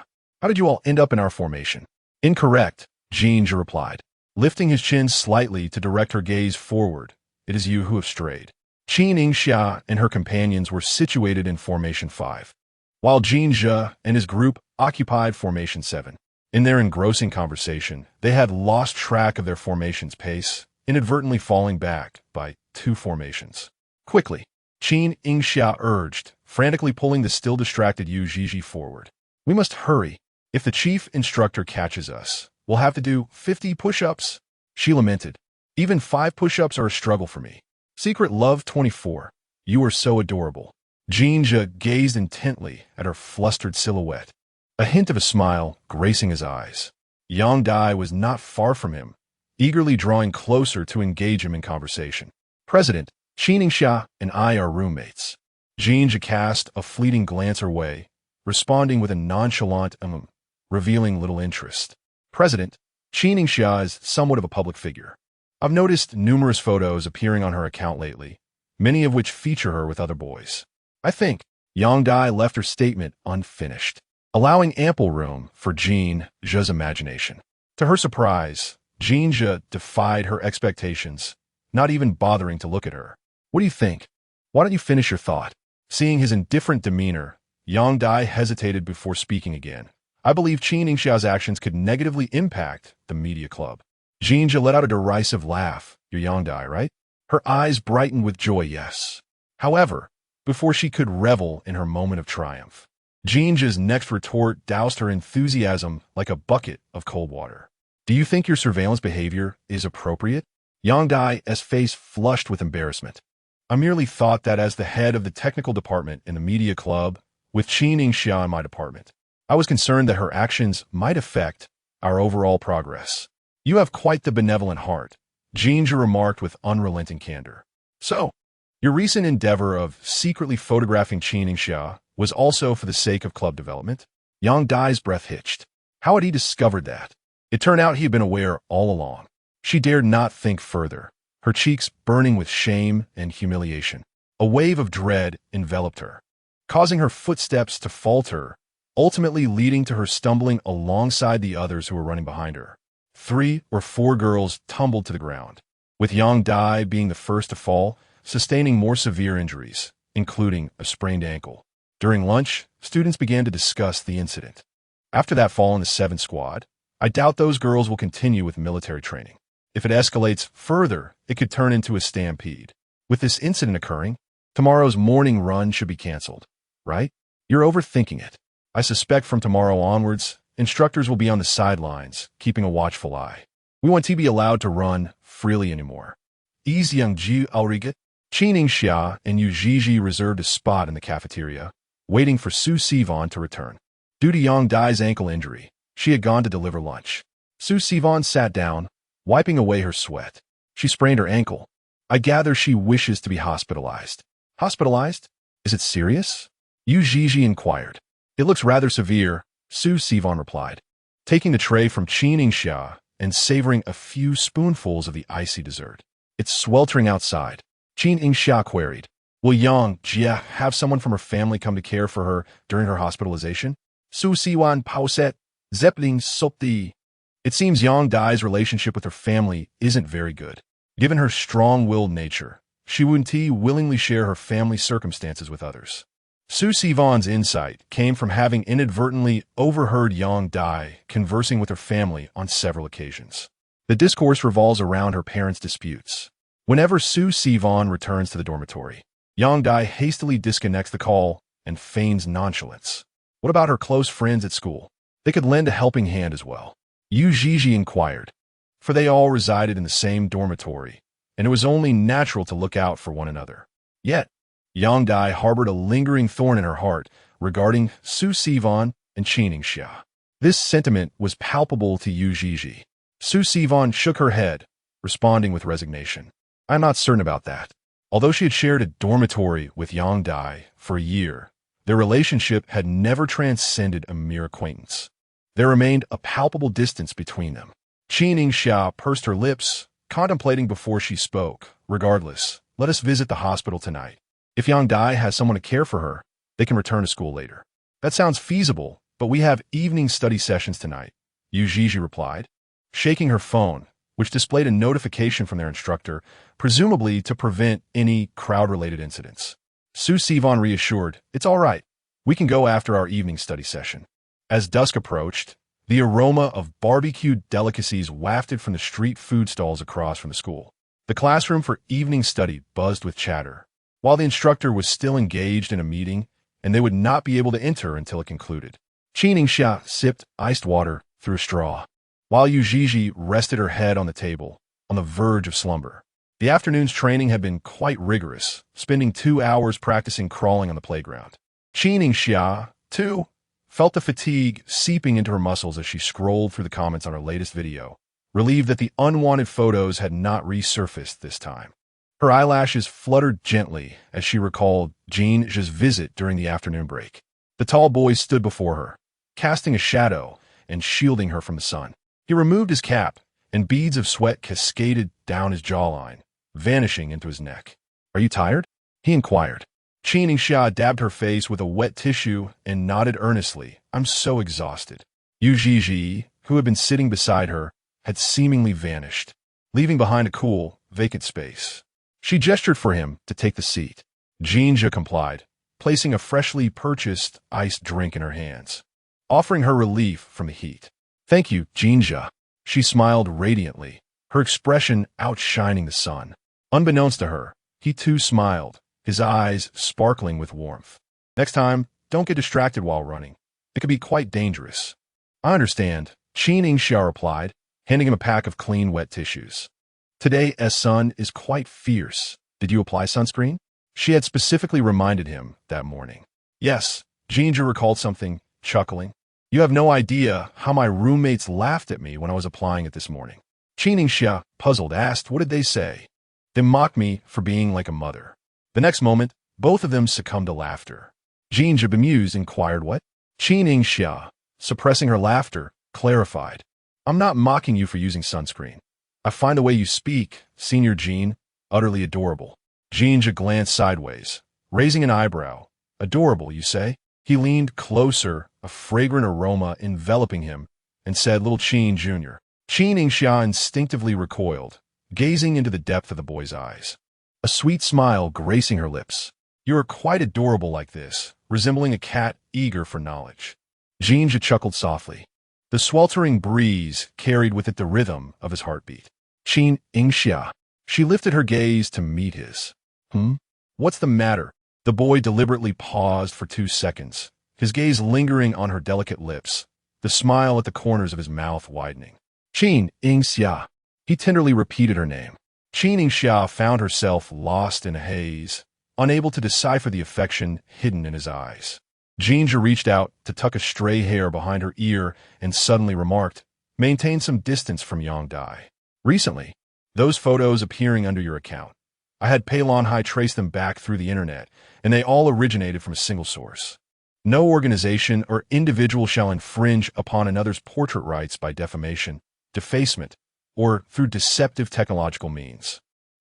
How did you all end up in our formation? Incorrect, Jin Zhe replied, lifting his chin slightly to direct her gaze forward. It is you who have strayed. Qin Yingxia and her companions were situated in Formation 5, while Jin Zhe and his group occupied Formation 7. In their engrossing conversation, they had lost track of their formation's pace, inadvertently falling back by 2 formations. Quickly, Qin Yingxia urged, frantically pulling the still distracted Yu Zhizhi forward. We must hurry. If the chief instructor catches us, we'll have to do 50 push-ups. She lamented. Even 5 push-ups are a struggle for me. Secret Love 24. You are so adorable. Jin Zhe gazed intently at her flustered silhouette, a hint of a smile gracing his eyes. Yang Dai was not far from him, eagerly drawing closer to engage him in conversation. President, Qin Yingxia and I are roommates. Jin Zhe cast a fleeting glance her way, responding with a nonchalant revealing little interest. President, Qin Yingxia is somewhat of a public figure. I've noticed numerous photos appearing on her account lately, many of which feature her with other boys. I think Yang Dai left her statement unfinished, allowing ample room for Jin Zhe's imagination. To her surprise, Jin Zhe defied her expectations, not even bothering to look at her. What do you think? Why don't you finish your thought? Seeing his indifferent demeanor, Yang Dai hesitated before speaking again. I believe Qin Yingxia's actions could negatively impact the media club. Jin Zhe let out a derisive laugh. You're Yang Dai, right? Her eyes brightened with joy, yes. However, before she could revel in her moment of triumph, Jin Zhe's next retort doused her enthusiasm like a bucket of cold water. Do you think your surveillance behavior is appropriate? Yang Dai's face flushed with embarrassment. I merely thought that as the head of the technical department in the media club, with Qin Yingxia in my department, I was concerned that her actions might affect our overall progress. You have quite the benevolent heart, Jin Zhe remarked with unrelenting candor. So, your recent endeavor of secretly photographing Qin Yingxia was also for the sake of club development? Yang Dai's breath hitched. How had he discovered that? It turned out he had been aware all along. She dared not think further, her cheeks burning with shame and humiliation. A wave of dread enveloped her, causing her footsteps to falter, ultimately leading to her stumbling alongside the others who were running behind her. 3 or 4 girls tumbled to the ground, with Yang Dai being the first to fall, sustaining more severe injuries, including a sprained ankle. During lunch, students began to discuss the incident. After that fall in the 7th squad, I doubt those girls will continue with military training. If it escalates further, it could turn into a stampede. With this incident occurring, tomorrow's morning run should be canceled, right? You're overthinking it. I suspect from tomorrow onwards, instructors will be on the sidelines, keeping a watchful eye. We won't be allowed to run freely anymore. Is Yangji Auriget? Qin Yingxia and Yu Zhizhi reserved a spot in the cafeteria, waiting for Su Sivan to return. Due to Yang Dai's ankle injury, she had gone to deliver lunch. Su Sivan sat down, wiping away her sweat. She sprained her ankle. I gather she wishes to be hospitalized. Hospitalized? Is it serious? Yu Zhizhi inquired. It looks rather severe, Su Sivan replied, taking the tray from Qin Yingxia and savoring a few spoonfuls of the icy dessert. It's sweltering outside. Qin Yingxia queried. Will Yang Jie have someone from her family come to care for her during her hospitalization? Su Siwan pauset, Zeppelin sopti. It seems Yang Dai's relationship with her family isn't very good. Given her strong-willed nature, she wouldn't willingly share her family's circumstances with others. Su Sivan's insight came from having inadvertently overheard Yang Dai conversing with her family on several occasions. The discourse revolves around her parents' disputes. Whenever Su Sivan returns to the dormitory, Yang Dai hastily disconnects the call and feigns nonchalance. What about her close friends at school? They could lend a helping hand as well. Yu Zhizhi inquired, for they all resided in the same dormitory, and it was only natural to look out for one another. Yet, Yang Dai harbored a lingering thorn in her heart regarding Su Sivan and Qin Yingxia. This sentiment was palpable to Yu Zhizhi. Su Sivan shook her head, responding with resignation. I'm not certain about that. Although she had shared a dormitory with Yang Dai for a year, their relationship had never transcended a mere acquaintance. There remained a palpable distance between them. Qin Yingxia pursed her lips, contemplating before she spoke. Regardless, let us visit the hospital tonight. If Yang Dai has someone to care for her, they can return to school later. That sounds feasible, but we have evening study sessions tonight, Yu Zhizhi replied, shaking her phone, which displayed a notification from their instructor, presumably to prevent any crowd-related incidents. Su Sivan reassured, it's all right. We can go after our evening study session. As dusk approached, the aroma of barbecued delicacies wafted from the street food stalls across from the school. The classroom for evening study buzzed with chatter, while the instructor was still engaged in a meeting, and they would not be able to enter until it concluded. Qin Yingxia sipped iced water through a straw, while Yu Zhizhi rested her head on the table, on the verge of slumber. The afternoon's training had been quite rigorous, spending 2 hours practicing crawling on the playground. Qin Yingxia, too, felt the fatigue seeping into her muscles as she scrolled through the comments on her latest video, relieved that the unwanted photos had not resurfaced this time. Her eyelashes fluttered gently as she recalled Jin Zhe's visit during the afternoon break. The tall boy stood before her, casting a shadow and shielding her from the sun. He removed his cap, and beads of sweat cascaded down his jawline, vanishing into his neck. Are you tired? He inquired. Qin Yingxia dabbed her face with a wet tissue and nodded earnestly. I'm so exhausted. Yu Zhizhi, who had been sitting beside her, had seemingly vanished, leaving behind a cool, vacant space. She gestured for him to take the seat. Jin Zhe complied, placing a freshly purchased iced drink in her hands, offering her relief from the heat. Thank you, Jin Zhe. She smiled radiantly, her expression outshining the sun. Unbeknownst to her, he too smiled, his eyes sparkling with warmth. Next time, don't get distracted while running. It could be quite dangerous. I understand, Qin Yingxia replied, handing him a pack of clean, wet tissues. Today's sun is quite fierce. Did you apply sunscreen? She had specifically reminded him that morning. Yes, Jin Zhe recalled something, chuckling. You have no idea how my roommates laughed at me when I was applying it this morning. Qin Yingxia, puzzled, asked, what did they say? They mocked me for being like a mother. The next moment, both of them succumbed to laughter. Jin Zhe, bemused, inquired what? Qin Yingxia, suppressing her laughter, clarified. I'm not mocking you for using sunscreen. I find the way you speak, Senior Jin, utterly adorable. Jin Zhe glanced sideways, raising an eyebrow. Adorable, you say? He leaned closer, a fragrant aroma enveloping him, and said, Little Qin Jr. Qin Yingxia instinctively recoiled, gazing into the depth of the boy's eyes. A sweet smile gracing her lips. You are quite adorable like this, resembling a cat eager for knowledge. Jin Zhe chuckled softly. The sweltering breeze carried with it the rhythm of his heartbeat. Qin Yingxia. She lifted her gaze to meet his. What's the matter? The boy deliberately paused for 2 seconds, his gaze lingering on her delicate lips, the smile at the corners of his mouth widening. Qin Yingxia. He tenderly repeated her name. Qin Yingxia found herself lost in a haze, unable to decipher the affection hidden in his eyes. Jin Zhe reached out to tuck a stray hair behind her ear and suddenly remarked, maintain some distance from Yang Dai. Recently, those photos appearing under your account, I had Peilon Hai trace them back through the internet, and they all originated from a single source. No organization or individual shall infringe upon another's portrait rights by defamation, defacement, or through deceptive technological means.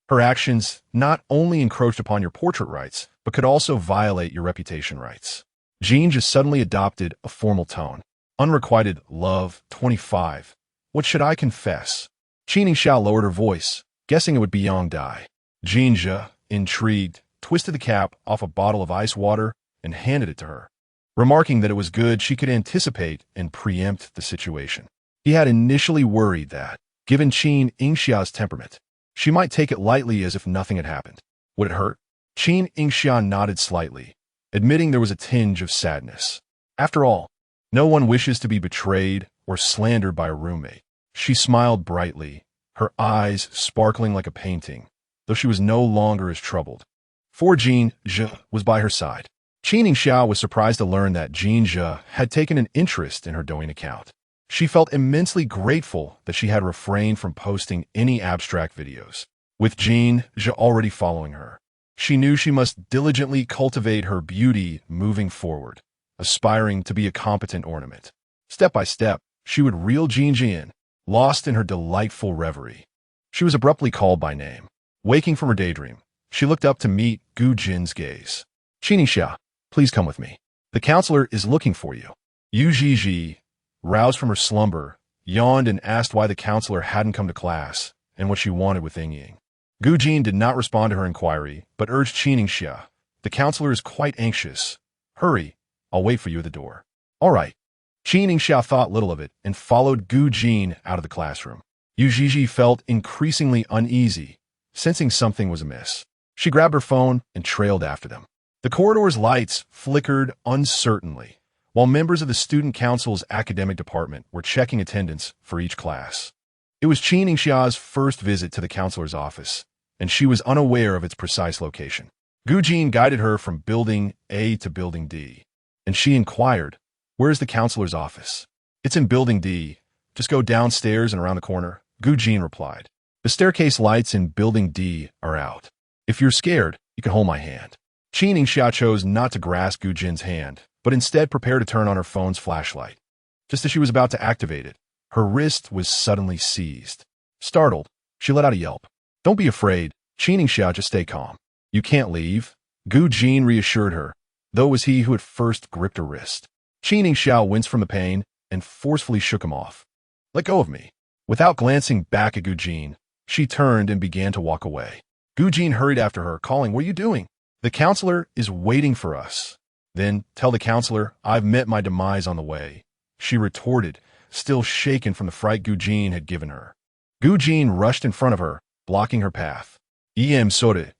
Her actions not only encroached upon your portrait rights, but could also violate your reputation rights. Jin Zhe suddenly adopted a formal tone. Unrequited love, 25. What should I confess? Qin Yingxia lowered her voice, guessing it would be Yang Dai. Jin Zhe, intrigued, twisted the cap off a bottle of ice water and handed it to her, remarking that it was good she could anticipate and preempt the situation. He had initially worried that, Given Qin Yingxia's temperament, she might take it lightly as if nothing had happened. Would it hurt? Qin Yingxia nodded slightly, admitting there was a tinge of sadness. After all, no one wishes to be betrayed or slandered by a roommate. She smiled brightly, her eyes sparkling like a painting, though she was no longer as troubled. For Jin Zhe was by her side. Qin Yingxia was surprised to learn that Jin Zhe had taken an interest in her Douyin account. She felt immensely grateful that she had refrained from posting any abstract videos. With Jin Zhe already following her, she knew she must diligently cultivate her beauty moving forward, aspiring to be a competent ornament. Step by step, she would reel Jin Zhe in, lost in her delightful reverie. She was abruptly called by name. Waking from her daydream, she looked up to meet Gu Jin's gaze. Qin Yingxia, please come with me. The counselor is looking for you. Yu Zhizhi, roused from her slumber, yawned and asked why the counselor hadn't come to class and what she wanted with Ying. Gu Jin did not respond to her inquiry, but urged Qin Yingxia. The counselor is quite anxious. Hurry, I'll wait for you at the door. All right. Qin Yingxia thought little of it and followed Gu Jin out of the classroom. Yu Zhizhi felt increasingly uneasy, sensing something was amiss. She grabbed her phone and trailed after them. The corridor's lights flickered uncertainly, while members of the student council's academic department were checking attendance for each class. It was Qin Yingxia's first visit to the counselor's office, and she was unaware of its precise location. Gu Jin guided her from Building A to Building D, and she inquired, "Where is the counselor's office?" "It's in Building D. Just go downstairs and around the corner," Gu Jin replied. "The staircase lights in Building D are out. If you're scared, you can hold my hand." Qin Yingxia chose not to grasp Gu Jin's hand, but instead prepared to turn on her phone's flashlight. Just as she was about to activate it, her wrist was suddenly seized. Startled, she let out a yelp. "Don't be afraid, Qin Yingxia, just stay calm. You can't leave," Gu Jin reassured her, though it was he who had first gripped her wrist. Qin Yingxia winced from the pain and forcefully shook him off. "Let go of me." Without glancing back at Gu Jin, she turned and began to walk away. Gu Jin hurried after her, calling, "What are you doing?" "The counselor is waiting for us." "Then tell the counselor I've met my demise on the way," she retorted, still shaken from the fright Gu Jin had given her. Gu Jin rushed in front of her, blocking her path. "Em sorry.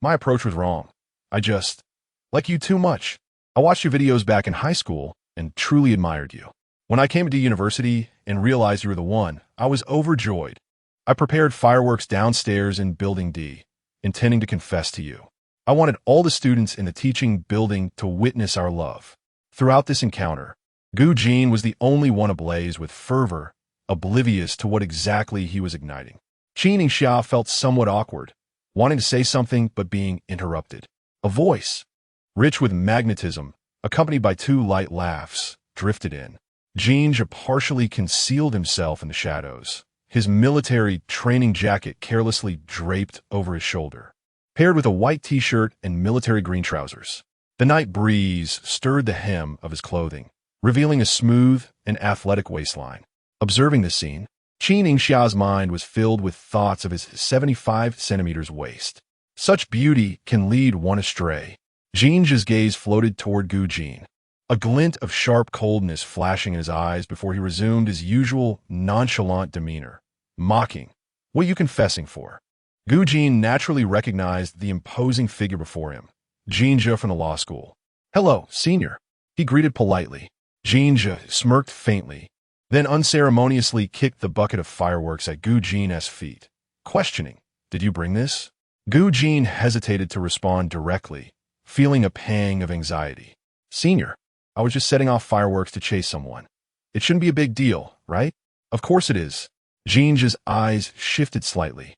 My approach was wrong. I just like you too much. I watched your videos back in high school and truly admired you. When I came into university and realized you were the one, I was overjoyed. I prepared fireworks downstairs in Building D, intending to confess to you. I wanted all the students in the teaching building to witness our love." Throughout this encounter, Gu Jin was the only one ablaze with fervor, oblivious to what exactly he was igniting. Qin Yingxia felt somewhat awkward, wanting to say something but being interrupted. A voice, rich with magnetism, accompanied by two light laughs, drifted in. Jin Zhe partially concealed himself in the shadows, his military training jacket carelessly draped over his shoulder, paired with a white t-shirt and military green trousers. The night breeze stirred the hem of his clothing, revealing a smooth and athletic waistline. Observing this scene, Qin Yingxia's mind was filled with thoughts of his 75 centimeters waist. Such beauty can lead one astray. Jin Zhe's gaze floated toward Gu Jin, a glint of sharp coldness flashing in his eyes before he resumed his usual nonchalant demeanor, mocking, "What are you confessing for?" Gu Jin naturally recognized the imposing figure before him, Jin Zhe from the law school. "Hello, senior," he greeted politely. Jin Zhe smirked faintly, then unceremoniously kicked the bucket of fireworks at Gu Jin's feet, questioning, "Did you bring this?" Gu Jin hesitated to respond directly, feeling a pang of anxiety. "Senior, I was just setting off fireworks to chase someone. It shouldn't be a big deal, right?" "Of course it is." Jin Zhe's eyes shifted slightly,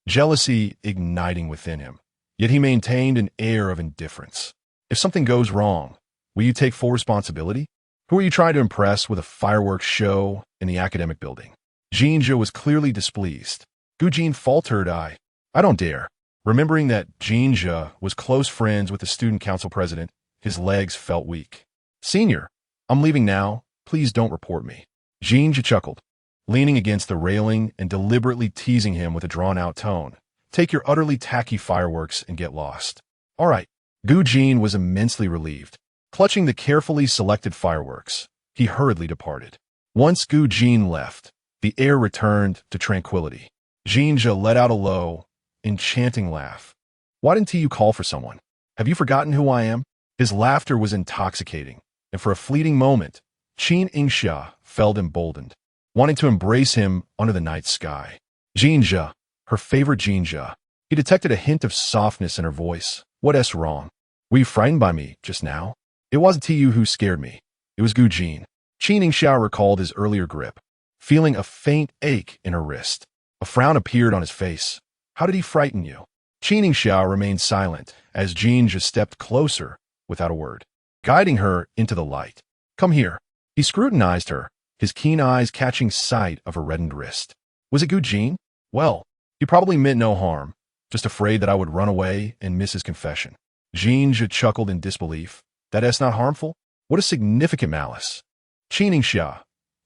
jealousy igniting within him, yet he maintained an air of indifference. "If something goes wrong, will you take full responsibility? Who are you trying to impress with a fireworks show in the academic building?" Jin Zhe was clearly displeased. Gu Jin faltered, I don't dare." Remembering that Jin Zhe was close friends with the student council president, his legs felt weak. "Senior, I'm leaving now. Please don't report me." Jin Zhe chuckled, leaning against the railing and deliberately teasing him with a drawn-out tone. "Take your utterly tacky fireworks and get lost." "All right." Gu Jin was immensely relieved. Clutching the carefully selected fireworks, he hurriedly departed. Once Gu Jin left, The air returned to tranquility. Jin Zhe let out a low, enchanting laugh. Why didn't you call for someone? Have you forgotten who I am? His laughter was intoxicating, and for a fleeting moment, Qin Yingxia felt emboldened, wanting to embrace him under the night sky. Jin Zhe, her favorite Jin Zhe. He detected a hint of softness in her voice. What's wrong? Were you frightened by me just now? It wasn't you who scared me. It was Gu Jin. Qin Yingxia recalled his earlier grip, feeling a faint ache in her wrist. A frown appeared on his face. How did he frighten you? Qin Yingxia remained silent as Jin Zhe stepped closer without a word, guiding her into the light. Come here. He scrutinized her, his keen eyes catching sight of her reddened wrist. Was it Gu Jin? Well, he probably meant no harm, just afraid that I would run away and miss his confession. Jin Zhe chuckled in disbelief. That's not harmful? What a significant malice. Qin Yingxia,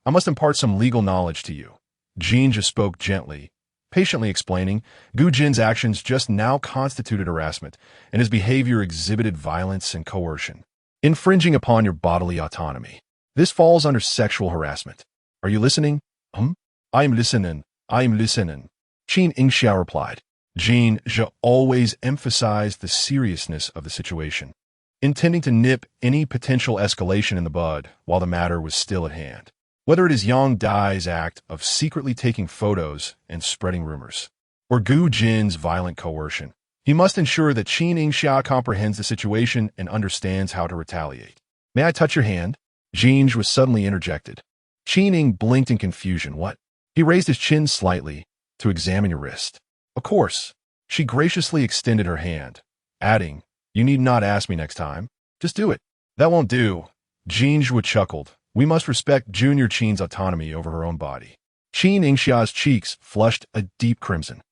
I must impart some legal knowledge to you. Jin Zhe spoke gently, patiently explaining Gu Jin's actions just now constituted harassment, and his behavior exhibited violence and coercion, infringing upon your bodily autonomy. This falls under sexual harassment. Are you listening? I am listening. I am listening. Qin Yingxia replied. Jin Zhe always emphasized the seriousness of the situation, intending to nip any potential escalation in the bud while the matter was still at hand. Whether it is Yang Dai's act of secretly taking photos and spreading rumors, or Gu Jin's violent coercion, he must ensure that Qin Yingxia comprehends the situation and understands how to retaliate. May I touch your hand? Jin was suddenly interjected. Qin Ying blinked in confusion. What? He raised his chin slightly to examine your wrist. Of course. She graciously extended her hand, adding, You need not ask me next time. Just do it. That won't do. Jin Zhe chuckled. We must respect Junior Qin's autonomy over her own body. Qin Yingxia's cheeks flushed a deep crimson.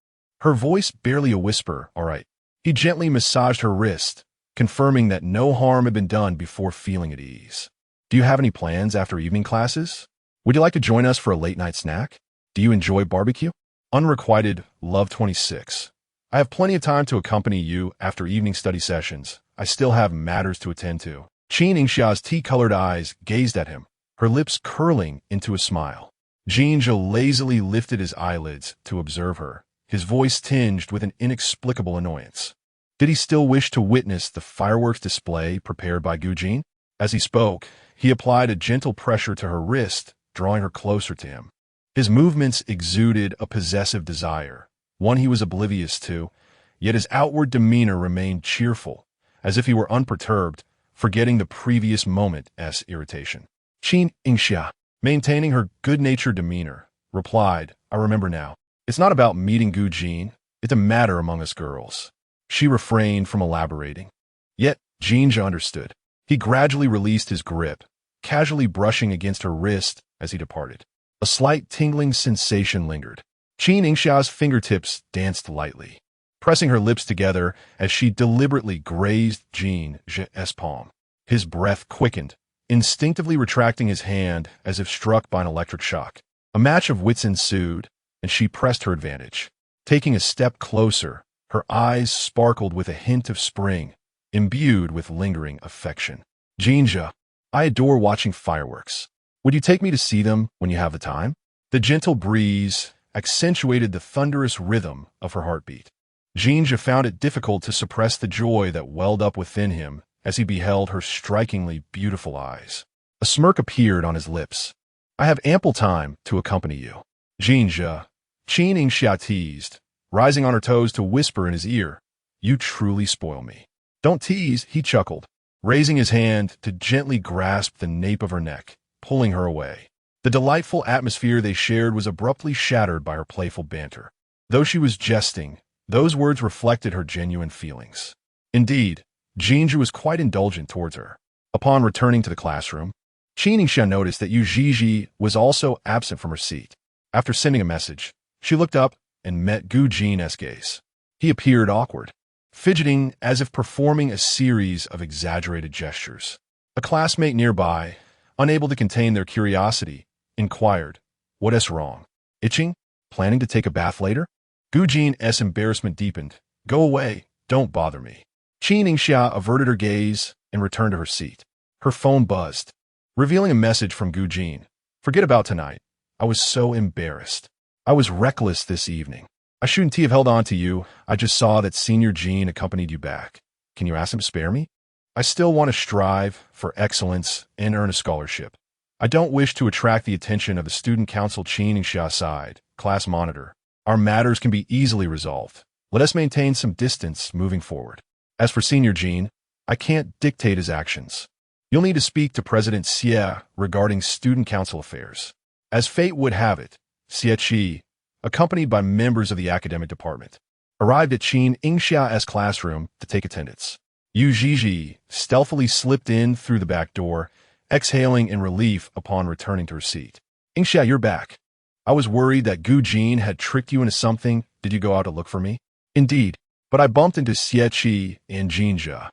Her voice barely a whisper, all right. He gently massaged her wrist, confirming that no harm had been done before feeling at ease. Do you have any plans after evening classes? Would you like to join us for a late-night snack? Do you enjoy barbecue? Unrequited, Love 26. I have plenty of time to accompany you after evening study sessions. I still have matters to attend to. Qin Yingxia's tea-colored eyes gazed at him, her lips curling into a smile. Jin Zhe lazily lifted his eyelids to observe her, his voice tinged with an inexplicable annoyance. Did he still wish to witness the fireworks display prepared by Gu Jin? As he spoke, he applied a gentle pressure to her wrist, drawing her closer to him. His movements exuded a possessive desire, one he was oblivious to, yet his outward demeanor remained cheerful, as if he were unperturbed, forgetting the previous moment's irritation. Qin Yingxia, maintaining her good-natured demeanor, replied, I remember now. It's not about meeting Gu Jin, it's a matter among us girls. She refrained from elaborating. Yet, Jin Zhe understood. He gradually released his grip, casually brushing against her wrist as he departed. A slight tingling sensation lingered. Qin Yingxia's fingertips danced lightly, pressing her lips together as she deliberately grazed Jin Zhe's palm. His breath quickened, instinctively retracting his hand as if struck by an electric shock. A match of wits ensued, and she pressed her advantage. Taking a step closer, her eyes sparkled with a hint of spring, imbued with lingering affection. Jin Zhe, I adore watching fireworks. Would you take me to see them when you have the time? The gentle breeze accentuated the thunderous rhythm of her heartbeat. Jin Zhe found it difficult to suppress the joy that welled up within him as he beheld her strikingly beautiful eyes. A smirk appeared on his lips. I have ample time to accompany you. Jin Zhe, Qin Yingxia teased, rising on her toes to whisper in his ear, You truly spoil me. Don't tease, he chuckled, raising his hand to gently grasp the nape of her neck, pulling her away. The delightful atmosphere they shared was abruptly shattered by her playful banter. Though she was jesting, those words reflected her genuine feelings. Indeed, Jin Zhe was quite indulgent towards her. Upon returning to the classroom, Qin Yingxia noticed that Yu Zhizhi was also absent from her seat. After sending a message, she looked up and met Gu Jin's gaze. He appeared awkward, fidgeting as if performing a series of exaggerated gestures. A classmate nearby, unable to contain their curiosity, inquired, What's wrong? Itching? Planning to take a bath later? Gu Jin's embarrassment deepened. Go away, don't bother me. Qin Yingxia averted her gaze and returned to her seat. Her phone buzzed, revealing a message from Gu Jin. Forget about tonight. I was so embarrassed. I was reckless this evening. I shouldn't have held on to you. I just saw that Senior Jin accompanied you back. Can you ask him to spare me? I still want to strive for excellence and earn a scholarship. I don't wish to attract the attention of the student council Qin Yingxia side, class monitor. Our matters can be easily resolved. Let us maintain some distance moving forward. As for Senior Jin, I can't dictate his actions. You'll need to speak to President Xie regarding student council affairs. As fate would have it, Xie Qi, accompanied by members of the academic department, arrived at Qin Yingxia's classroom to take attendance. Yu Zhizhi stealthily slipped in through the back door, exhaling in relief upon returning to her seat. Yingxia, you're back. I was worried that Gu Jin had tricked you into something. Did you go out to look for me? Indeed, but I bumped into Xie Qi and Jin Zhe.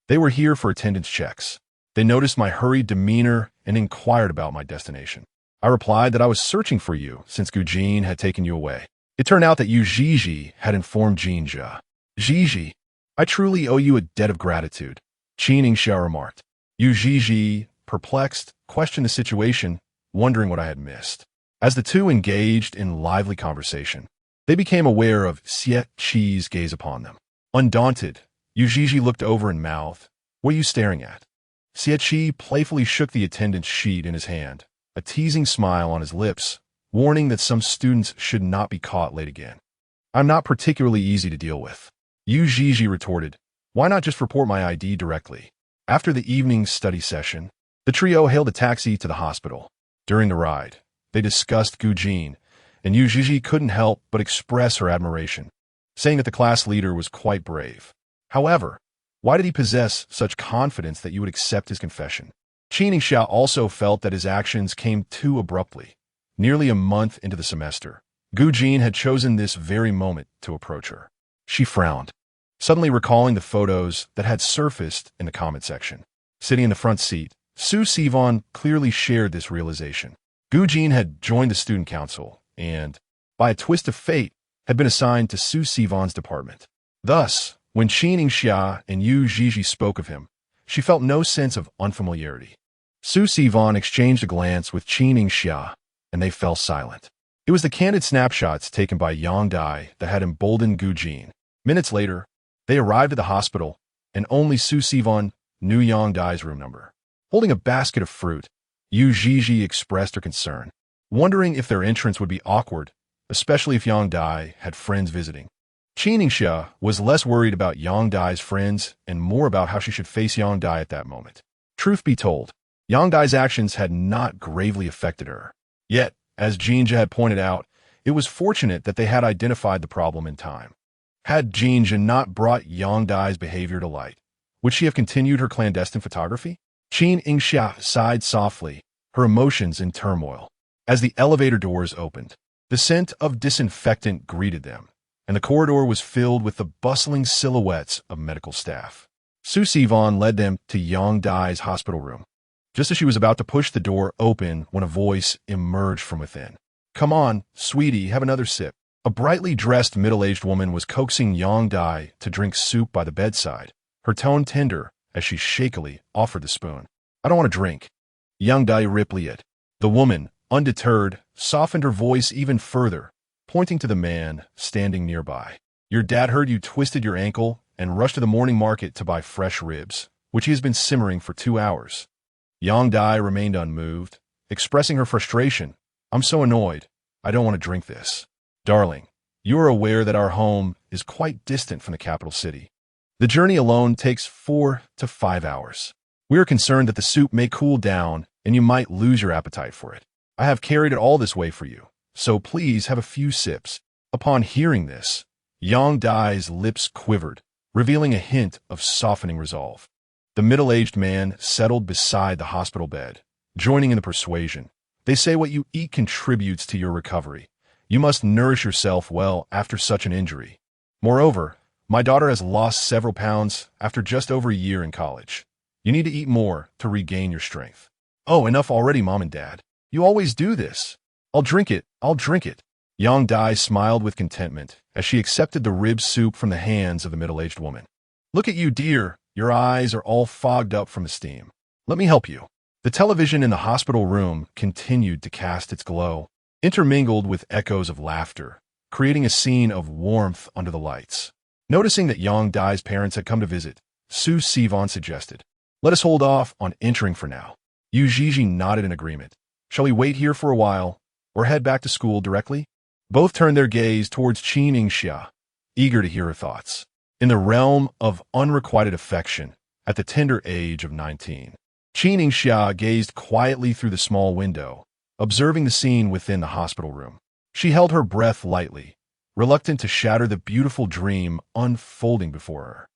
They were here for attendance checks. They noticed my hurried demeanor and inquired about my destination. I replied that I was searching for you since Gu Jin had taken you away. It turned out that Yu Zhizhi had informed Jin Zhe. Zhizhi, I truly owe you a debt of gratitude, Qin Yingxia remarked. Yu Zhizhi, perplexed, questioned the situation, wondering what I had missed. As the two engaged in lively conversation, they became aware of Xie Qi's gaze upon them. Undaunted, Yu Zhizhi looked over and mouthed, "What are you staring at?" Xie Qi playfully shook the attendance sheet in his hand, a teasing smile on his lips, warning that some students should not be caught late again. I'm not particularly easy to deal with. Yu Zhizhi retorted, "Why not just report my ID directly?" After the evening study session, the trio hailed a taxi to the hospital. During the ride, they discussed Gu Jin, and Yu Zhizhi couldn't help but express her admiration, saying that the class leader was quite brave. However, why did he possess such confidence that you would accept his confession? Qin Yingxia also felt that his actions came too abruptly. Nearly a month into the semester, Gu Jin had chosen this very moment to approach her. She frowned, suddenly recalling the photos that had surfaced in the comment section. Sitting in the front seat, Su Sivan clearly shared this realization. Gu Jin had joined the student council and, by a twist of fate, had been assigned to Su Sivan's department. Thus, when Qin Yingxia and Yu Zhizhi spoke of him, she felt no sense of unfamiliarity. Su Sivan exchanged a glance with Qin Yingxia, and they fell silent. It was the candid snapshots taken by Yang Dai that had emboldened Gu Jin. Minutes later, they arrived at the hospital, and only Su Sivan knew Yang Dai's room number. Holding a basket of fruit, Yu Zhizhi expressed her concern, wondering if their entrance would be awkward, especially if Yang Dai had friends visiting. Qin Yingxia was less worried about Yang Dai's friends and more about how she should face Yang Dai at that moment. Truth be told, Yang Dai's actions had not gravely affected her. Yet, as Jin Zhe had pointed out, it was fortunate that they had identified the problem in time. Had Jin Zhe not brought Yang Dai's behavior to light, would she have continued her clandestine photography? Qin Yingxia sighed softly, her emotions in turmoil. As the elevator doors opened, the scent of disinfectant greeted them, and the corridor was filled with the bustling silhouettes of medical staff. Su Sivan led them to Yang Dai's hospital room. Just as she was about to push the door open when a voice emerged from within. "Come on, sweetie, have another sip." A brightly dressed middle-aged woman was coaxing Yang Dai to drink soup by the bedside, her tone tender as she shakily offered the spoon. "I don't want to drink." Yang Dai replied. The woman, undeterred, softened her voice even further, pointing to the man standing nearby. "Your dad heard you twisted your ankle and rushed to the morning market to buy fresh ribs, which he has been simmering for 2 hours. Yang Dai remained unmoved, expressing her frustration. "I'm so annoyed. I don't want to drink this." "Darling, you are aware that our home is quite distant from the capital city. The journey alone takes 4 to 5 hours. We are concerned that the soup may cool down and you might lose your appetite for it. I have carried it all this way for you, so please have a few sips." Upon hearing this, Yang Dai's lips quivered, revealing a hint of softening resolve. The middle-aged man settled beside the hospital bed, joining in the persuasion. "They say what you eat contributes to your recovery. You must nourish yourself well after such an injury. Moreover, my daughter has lost several pounds after just over a year in college. You need to eat more to regain your strength." "Oh, enough already, Mom and Dad. You always do this." I'll drink it. Yang Dai smiled with contentment as she accepted the rib soup from the hands of the middle-aged woman. "Look at you, dear. Your eyes are all fogged up from the steam. Let me help you." The television in the hospital room continued to cast its glow, intermingled with echoes of laughter, creating a scene of warmth under the lights. Noticing that Yang Dai's parents had come to visit, Su Sivan suggested, "Let us hold off on entering for now." Yu Zhizhi nodded in agreement. "Shall we wait here for a while, or head back to school directly?" Both turned their gaze towards Qin Yingxia, eager to hear her thoughts. In the realm of unrequited affection, at the tender age of 19, Qin Yingxia gazed quietly through the small window, observing the scene within the hospital room. She held her breath lightly, reluctant to shatter the beautiful dream unfolding before her.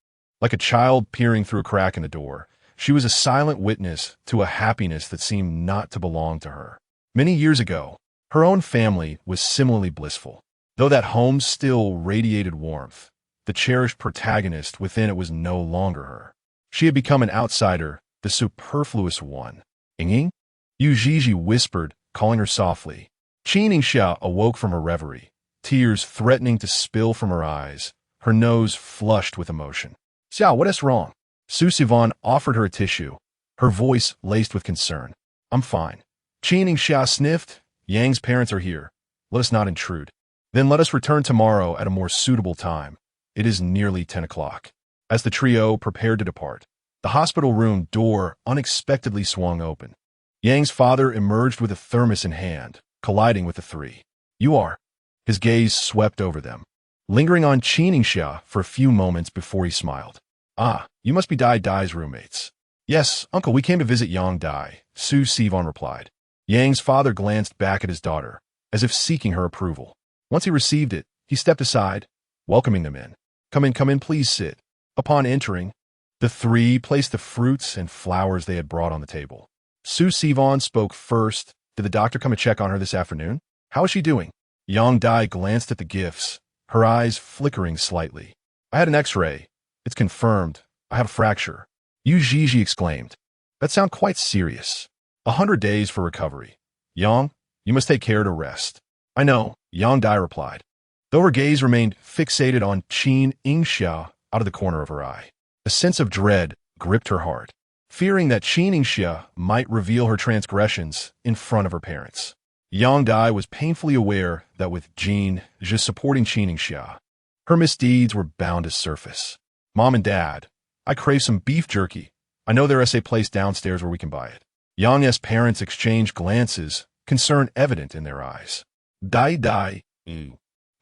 Like a child peering through a crack in the door, she was a silent witness to a happiness that seemed not to belong to her. Many years ago, her own family was similarly blissful. Though that home still radiated warmth, the cherished protagonist within it was no longer her. She had become an outsider, the superfluous one. "Ying?" Yu Zhizhi whispered, calling her softly. Qin Yingxia awoke from her reverie, tears threatening to spill from her eyes, her nose flushed with emotion. "Xiao, what is wrong?" Su Sivan offered her a tissue, her voice laced with concern. "I'm fine." Qin Yingxia sniffed. "Yang's parents are here. Let us not intrude. Then let us return tomorrow at a more suitable time. It is nearly 10 o'clock. As the trio prepared to depart, the hospital room door unexpectedly swung open. Yang's father emerged with a thermos in hand, colliding with the three. "You are." His gaze swept over them, lingering on Qin Yingxia for a few moments before he smiled. "Ah, you must be Dai's roommates." "Yes, uncle, we came to visit Yang Dai," Su Sivan replied. Yang's father glanced back at his daughter, as if seeking her approval. Once he received it, he stepped aside, welcoming them in. Come in, please sit." Upon entering, the three placed the fruits and flowers they had brought on the table. Su Sivan spoke first. "Did the doctor come and check on her this afternoon? How is she doing?" Yang Dai glanced at the gifts, her eyes flickering slightly. "I had an x-ray. It's confirmed. I have a fracture." Yu Zhizhi exclaimed. "That sounds quite serious. 100 days for recovery. Yang, you must take care to rest." "I know," Yang Dai replied, though her gaze remained fixated on Qin Yingxia out of the corner of her eye. A sense of dread gripped her heart, fearing that Qin Yingxia might reveal her transgressions in front of her parents. Yang Dai was painfully aware that with Jin Zhe supporting Qin Yingxia, her misdeeds were bound to surface. "Mom and Dad, I crave some beef jerky. I know there is a place downstairs where we can buy it." Yang's parents exchanged glances, concern evident in their eyes. Dai.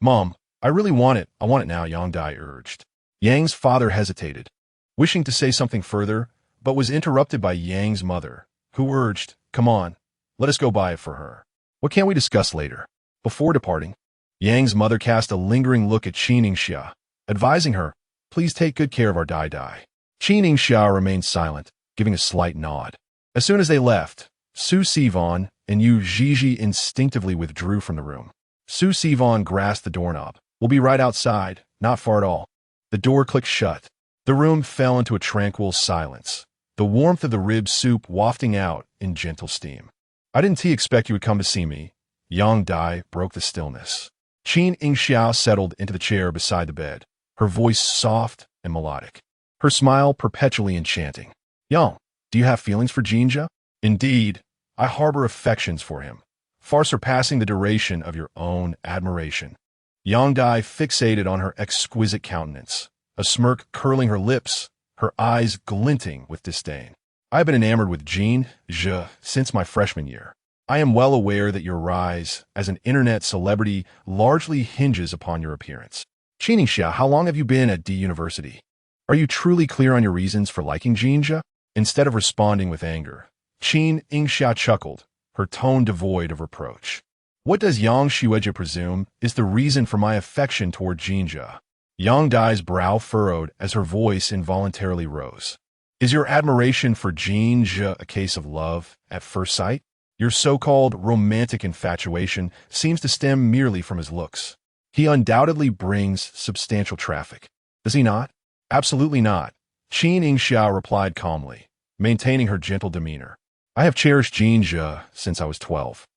"Mom, I really want it. I want it now," Yang Dai urged. Yang's father hesitated, wishing to say something further, but was interrupted by Yang's mother, who urged, "Come on, let us go buy it for her. What can we discuss later?" Before departing, Yang's mother cast a lingering look at Qin Yingxia, advising her, "Please take good care of our Dai." Qin Yingxia remained silent, giving a slight nod. As soon as they left, Su Sivan and Yu Zhizhi instinctively withdrew from the room. Su Sivan grasped the doorknob. "We'll be right outside, not far at all." The door clicked shut. The room fell into a tranquil silence, the warmth of the rib soup wafting out in gentle steam. "I didn't expect you would come to see me." Yang Dai broke the stillness. Qin Yingxia settled into the chair beside the bed, her voice soft and melodic, her smile perpetually enchanting. "Yang, do you have feelings for Jin Zhe?" "Indeed, I harbor affections for him, far surpassing the duration of your own admiration." Yang Dai fixated on her exquisite countenance, a smirk curling her lips, her eyes glinting with disdain. "I have been enamored with Jin Zhe since my freshman year. I am well aware that your rise as an internet celebrity largely hinges upon your appearance." "Qin Yingxia, how long have you been at D University? Are you truly clear on your reasons for liking Jin Zhe?" Instead of responding with anger, Qin Yingxia chuckled, her tone devoid of reproach. "What does Yang Xueje presume is the reason for my affection toward Jin Zhe?" Yang Dai's brow furrowed as her voice involuntarily rose. "Is your admiration for Jin Zhe a case of love at first sight? Your so-called romantic infatuation seems to stem merely from his looks. He undoubtedly brings substantial traffic. Does he not?" "Absolutely not," Qin Yingxia replied calmly, maintaining her gentle demeanor. "I have cherished Jin Zhe since I was 12.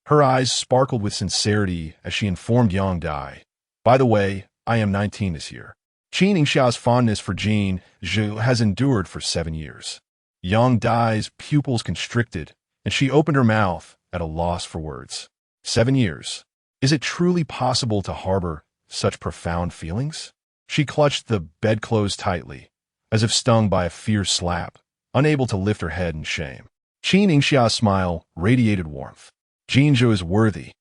Her eyes sparkled with sincerity as she informed Yang Dai, "By the way, I am 19 this year." Qin Yingxia's fondness for Jin Zhe has endured for 7 years. Yang Dai's pupils constricted, and she opened her mouth at a loss for words. 7 years. Is it truly possible to harbor such profound feelings? She clutched the bedclothes tightly, as if stung by a fierce slap, unable to lift her head in shame. Qin Yingxia's smile radiated warmth. Jin Zhe is worthy.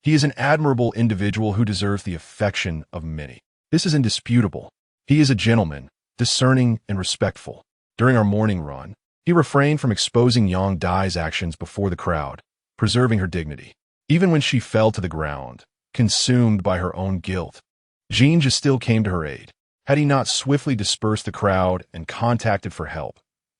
He is an admirable individual who deserves the affection of many. This is indisputable. He is a gentleman, discerning and respectful. During our morning run, he refrained from exposing Yang Dai's actions before the crowd, preserving her dignity. Even when she fell to the ground, consumed by her own guilt, Jin Zhe still came to her aid. Had he not swiftly dispersed the crowd and contacted for help,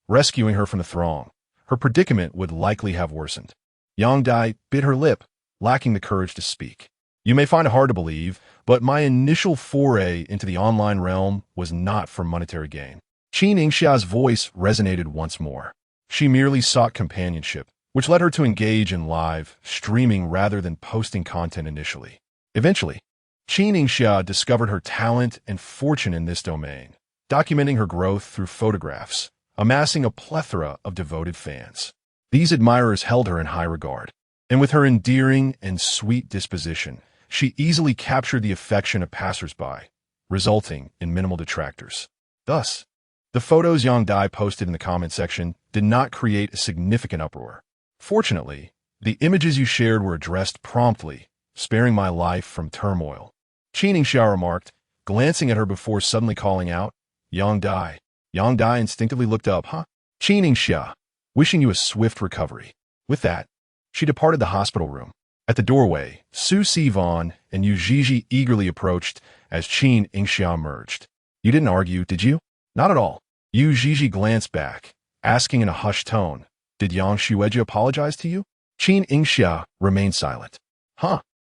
rescuing her from the throng, her predicament would likely have worsened. Yang Dai bit her lip, lacking the courage to speak. You may find it hard to believe, but my initial foray into the online realm was not for monetary gain. Qin Yingxia's voice resonated once more. She merely sought companionship, which led her to engage in live streaming rather than posting content initially. Eventually, Qin Yingxia discovered her talent and fortune in this domain, documenting her growth through photographs, amassing a plethora of devoted fans. These admirers held her in high regard, and with her endearing and sweet disposition, she easily captured the affection of passersby, resulting in minimal detractors. Thus, the photos Yang Dai posted in the comment section did not create a significant uproar. Fortunately, the images you shared were addressed promptly, sparing my life from turmoil. Qin Yingxia remarked, glancing at her before suddenly calling out, Yang Dai. Yang Dai instinctively looked up, Qin Yingxia, wishing you a swift recovery. With that, she departed the hospital room. At the doorway, Su Sivan and Yu Zhizhi eagerly approached as Qin Yingxia emerged. You didn't argue, did you? Not at all. Yu Zhizhi glanced back, asking in a hushed tone, did Yang Xueji apologize to you? Qin Yingxia remained silent.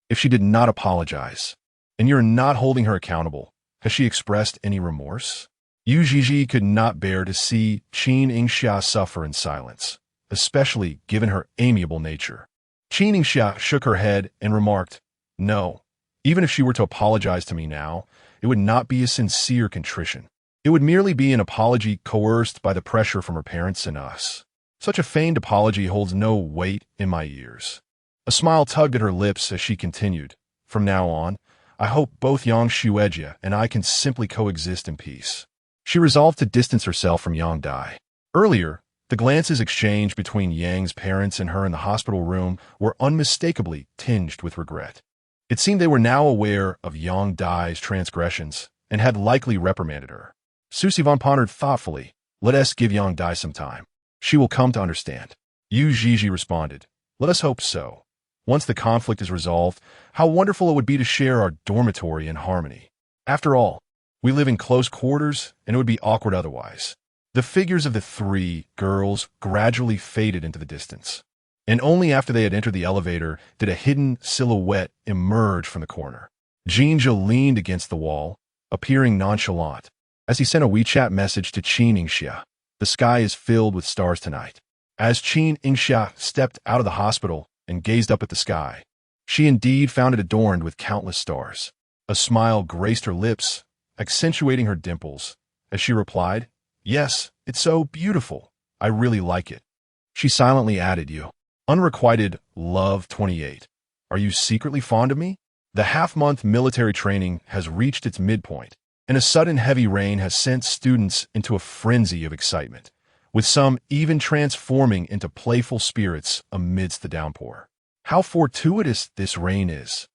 If she did not apologize, and you're not holding her accountable, has she expressed any remorse? Yu Zhizhi could not bear to see Qin Yingxia suffer in silence, especially given her amiable nature. Qin Yingxia shook her head and remarked, no, even if she were to apologize to me now, it would not be a sincere contrition. It would merely be an apology coerced by the pressure from her parents and us. Such a feigned apology holds no weight in my ears. A smile tugged at her lips as she continued, from now on, I hope both Yang Xueji and I can simply coexist in peace. She resolved to distance herself from Yang Dai. Earlier, the glances exchanged between Yang's parents and her in the hospital room were unmistakably tinged with regret. It seemed they were now aware of Yang Dai's transgressions and had likely reprimanded her. Su Sivan pondered thoughtfully, let us give Yang Dai some time. She will come to understand. Yu Zhizhi responded, let us hope so. Once the conflict is resolved, how wonderful it would be to share our dormitory in harmony. After all, we live in close quarters, and it would be awkward otherwise. The figures of the three girls gradually faded into the distance, and only after they had entered the elevator did a hidden silhouette emerge from the corner. Jin Zhe leaned against the wall, appearing nonchalant, as he sent a WeChat message to Qin Yingxia. The sky is filled with stars tonight. As Qin Yingxia stepped out of the hospital and gazed up at the sky, she indeed found it adorned with countless stars. A smile graced her lips, accentuating her dimples, as she replied, yes, it's so beautiful. I really like it. She silently added, you. Unrequited love 28. Are you secretly fond of me? The half-month military training has reached its midpoint, and a sudden heavy rain has sent students into a frenzy of excitement, with some even transforming into playful spirits amidst the downpour. How fortuitous this rain is.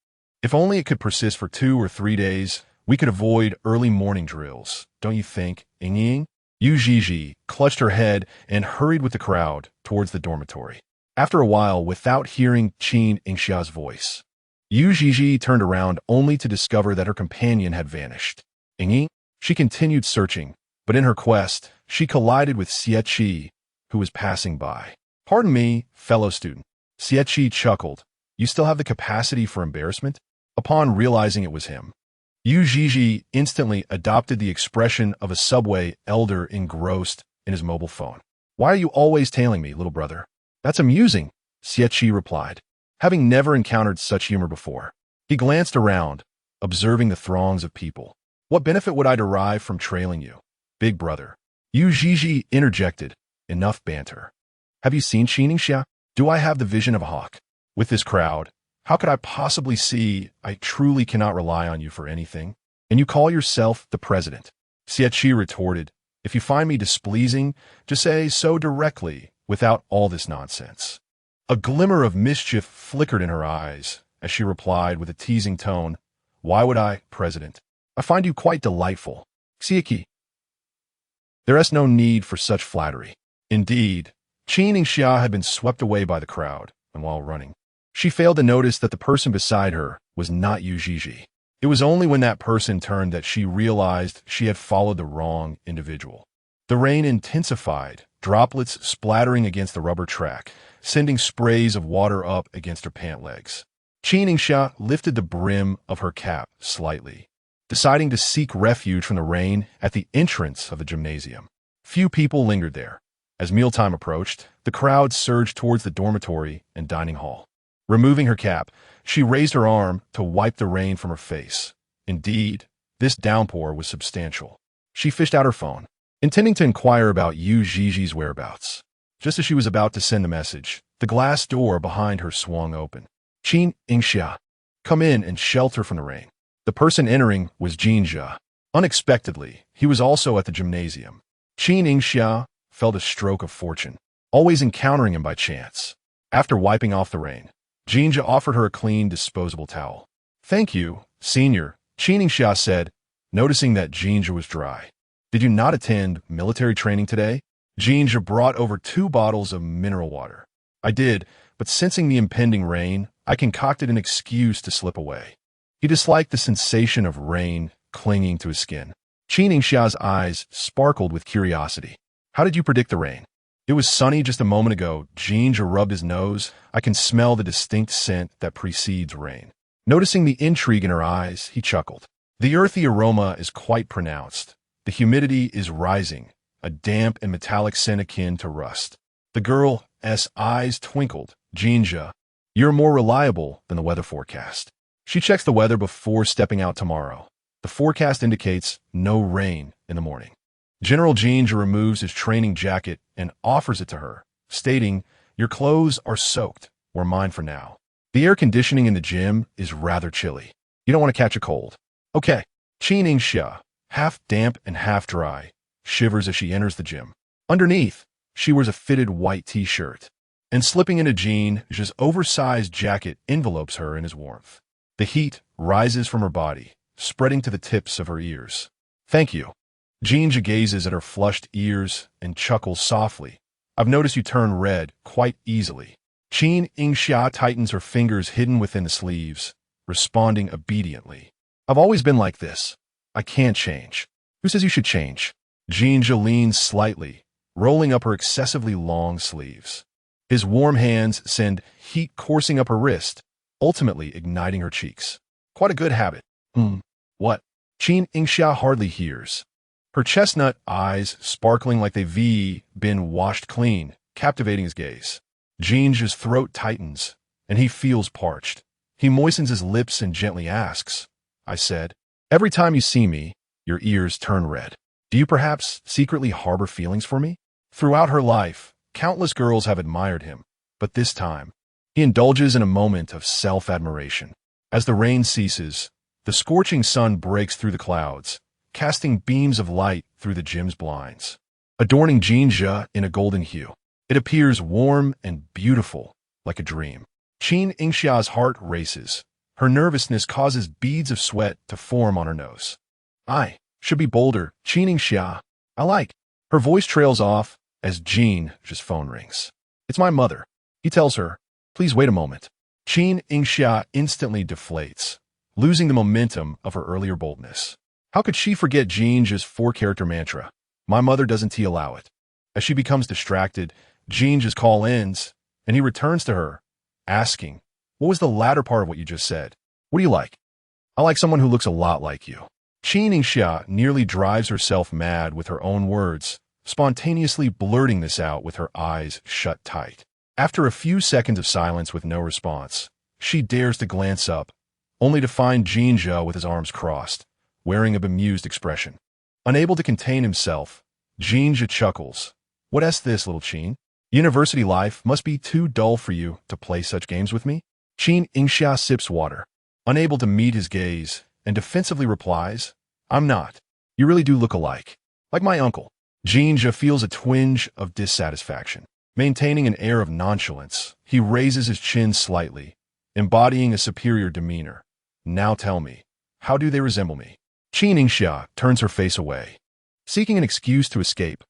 If only it could persist for 2 or 3 days, we could avoid early morning drills, don't you think, Ying? Yu Zhizhi clutched her head and hurried with the crowd towards the dormitory. After a while, without hearing Qin Yingxia's voice, Yu Zhizhi turned around only to discover that her companion had vanished. Ying? She continued searching, but in her quest, she collided with Xie, who was passing by. Pardon me, fellow student. Xie chuckled. You still have the capacity for embarrassment? Upon realizing it was him, Yu Zhizhi instantly adopted the expression of a subway elder engrossed in his mobile phone. Why are you always tailing me, little brother? That's amusing, Xie replied, having never encountered such humor before. He glanced around, observing the throngs of people. What benefit would I derive from trailing you, big brother? Yu Zhizhi interjected, Enough banter. Have you seen Qin Yingxia? Do I have the vision of a hawk? With this crowd, how could I possibly see? I truly cannot rely on you for anything. And you call yourself the president? Xie retorted, if you find me displeasing, just say so directly, without all this nonsense. A glimmer of mischief flickered in her eyes as she replied with a teasing tone, why would I, President? I find you quite delightful. Xie. There is no need for such flattery. Indeed, Qin Yingxia had been swept away by the crowd, and while running, she failed to notice that the person beside her was not Yu Zhizhi. It was only when that person turned that she realized she had followed the wrong individual. The rain intensified, droplets splattering against the rubber track, sending sprays of water up against her pant legs. Qin Yingxia lifted the brim of her cap slightly, deciding to seek refuge from the rain at the entrance of the gymnasium. Few people lingered there. As mealtime approached, the crowd surged towards the dormitory and dining hall. Removing her cap, she raised her arm to wipe the rain from her face. Indeed, this downpour was substantial. She fished out her phone, intending to inquire about Yu Zhizhi's whereabouts. Just as she was about to send the message, the glass door behind her swung open. Qin Yingxia, come in and shelter from the rain. The person entering was Jin Zhe. Unexpectedly, he was also at the gymnasium. Qin Yingxia felt a stroke of fortune, always encountering him by chance. After wiping off the rain, Jin Zhe offered her a clean, disposable towel. Thank you, senior, Qin Yingxia said, noticing that Jin Zhe was dry. Did you not attend military training today? Jin Zhe brought over 2 bottles of mineral water. I did, but sensing the impending rain, I concocted an excuse to slip away. He disliked the sensation of rain clinging to his skin. Qin Yingxia's eyes sparkled with curiosity. How did you predict the rain? It was sunny just a moment ago. Jin Zhe rubbed his nose. I can smell the distinct scent that precedes rain. Noticing the intrigue in her eyes, he chuckled. The earthy aroma is quite pronounced. The humidity is rising, a damp and metallic scent akin to rust. The girl's eyes twinkled. Jin Zhe, you're more reliable than the weather forecast. She checks the weather before stepping out tomorrow. The forecast indicates no rain in the morning. General Jin Zhe removes his training jacket and offers it to her, stating, your clothes are soaked, or mine for now. The air conditioning in the gym is rather chilly. You don't want to catch a cold. Okay. Qin Yingxia, half damp and half dry, shivers as she enters the gym. Underneath, she wears a fitted white t-shirt, and slipping into Jin Zhe's oversized jacket envelopes her in his warmth. The heat rises from her body, spreading to the tips of her ears. Thank you. Jin Zhe gazes at her flushed ears and chuckles softly. I've noticed you turn red quite easily. Qin Yingxia tightens her fingers hidden within the sleeves, responding obediently. I've always been like this. I can't change. Who says you should change? Jin Zhe leans slightly, rolling up her excessively long sleeves. His warm hands send heat coursing up her wrist, ultimately igniting her cheeks. Quite a good habit. What? Qin Yingxia hardly hears. Her chestnut eyes sparkling like they've been washed clean, captivating his gaze. Jin Zhe's throat tightens, and he feels parched. He moistens his lips and gently asks, I said, every time you see me, your ears turn red. Do you perhaps secretly harbor feelings for me? Throughout her life, countless girls have admired him, but this time, he indulges in a moment of self-admiration. As the rain ceases, the scorching sun breaks through the clouds, casting beams of light through the gym's blinds, adorning Jin Zhe in a golden hue. It appears warm and beautiful, like a dream. Qin Yingxia's heart races. Her nervousness causes beads of sweat to form on her nose. I should be bolder, Qin Yingxia. I like. Her voice trails off as Jin Zhe's phone rings. It's my mother. He tells her, please wait a moment. Qin Yingxia instantly deflates, losing the momentum of her earlier boldness. How could she forget Jin Zhe's 4-character mantra? My mother doesn't allow it. As she becomes distracted, Jin Zhe's call ends, and he returns to her, asking, what was the latter part of what you just said? What do you like? I like someone who looks a lot like you. Qin Yingxia nearly drives herself mad with her own words, spontaneously blurting this out with her eyes shut tight. After a few seconds of silence with no response, she dares to glance up, only to find Jin Zhe with his arms crossed, wearing a bemused expression. Unable to contain himself, Jin Zhe chuckles, What's this, little Qin? University life must be too dull for you to play such games with me? Qin Yingxia sips water, unable to meet his gaze, and defensively replies, I'm not. You really do look alike. Like my uncle. Jin Zhe feels a twinge of dissatisfaction. Maintaining an air of nonchalance, he raises his chin slightly, embodying a superior demeanor. Now tell me, how do they resemble me? Qin Yingxia turns her face away, seeking an excuse to escape.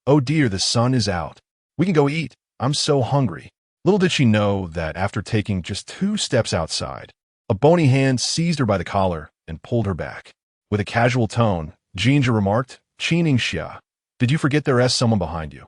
Oh dear, the sun is out. We can go eat. I'm so hungry. Little did she know that after taking just 2 steps outside, a bony hand seized her by the collar and pulled her back. With a casual tone, Jin Zhe remarked, Qin Yingxia, did you forget there's someone behind you?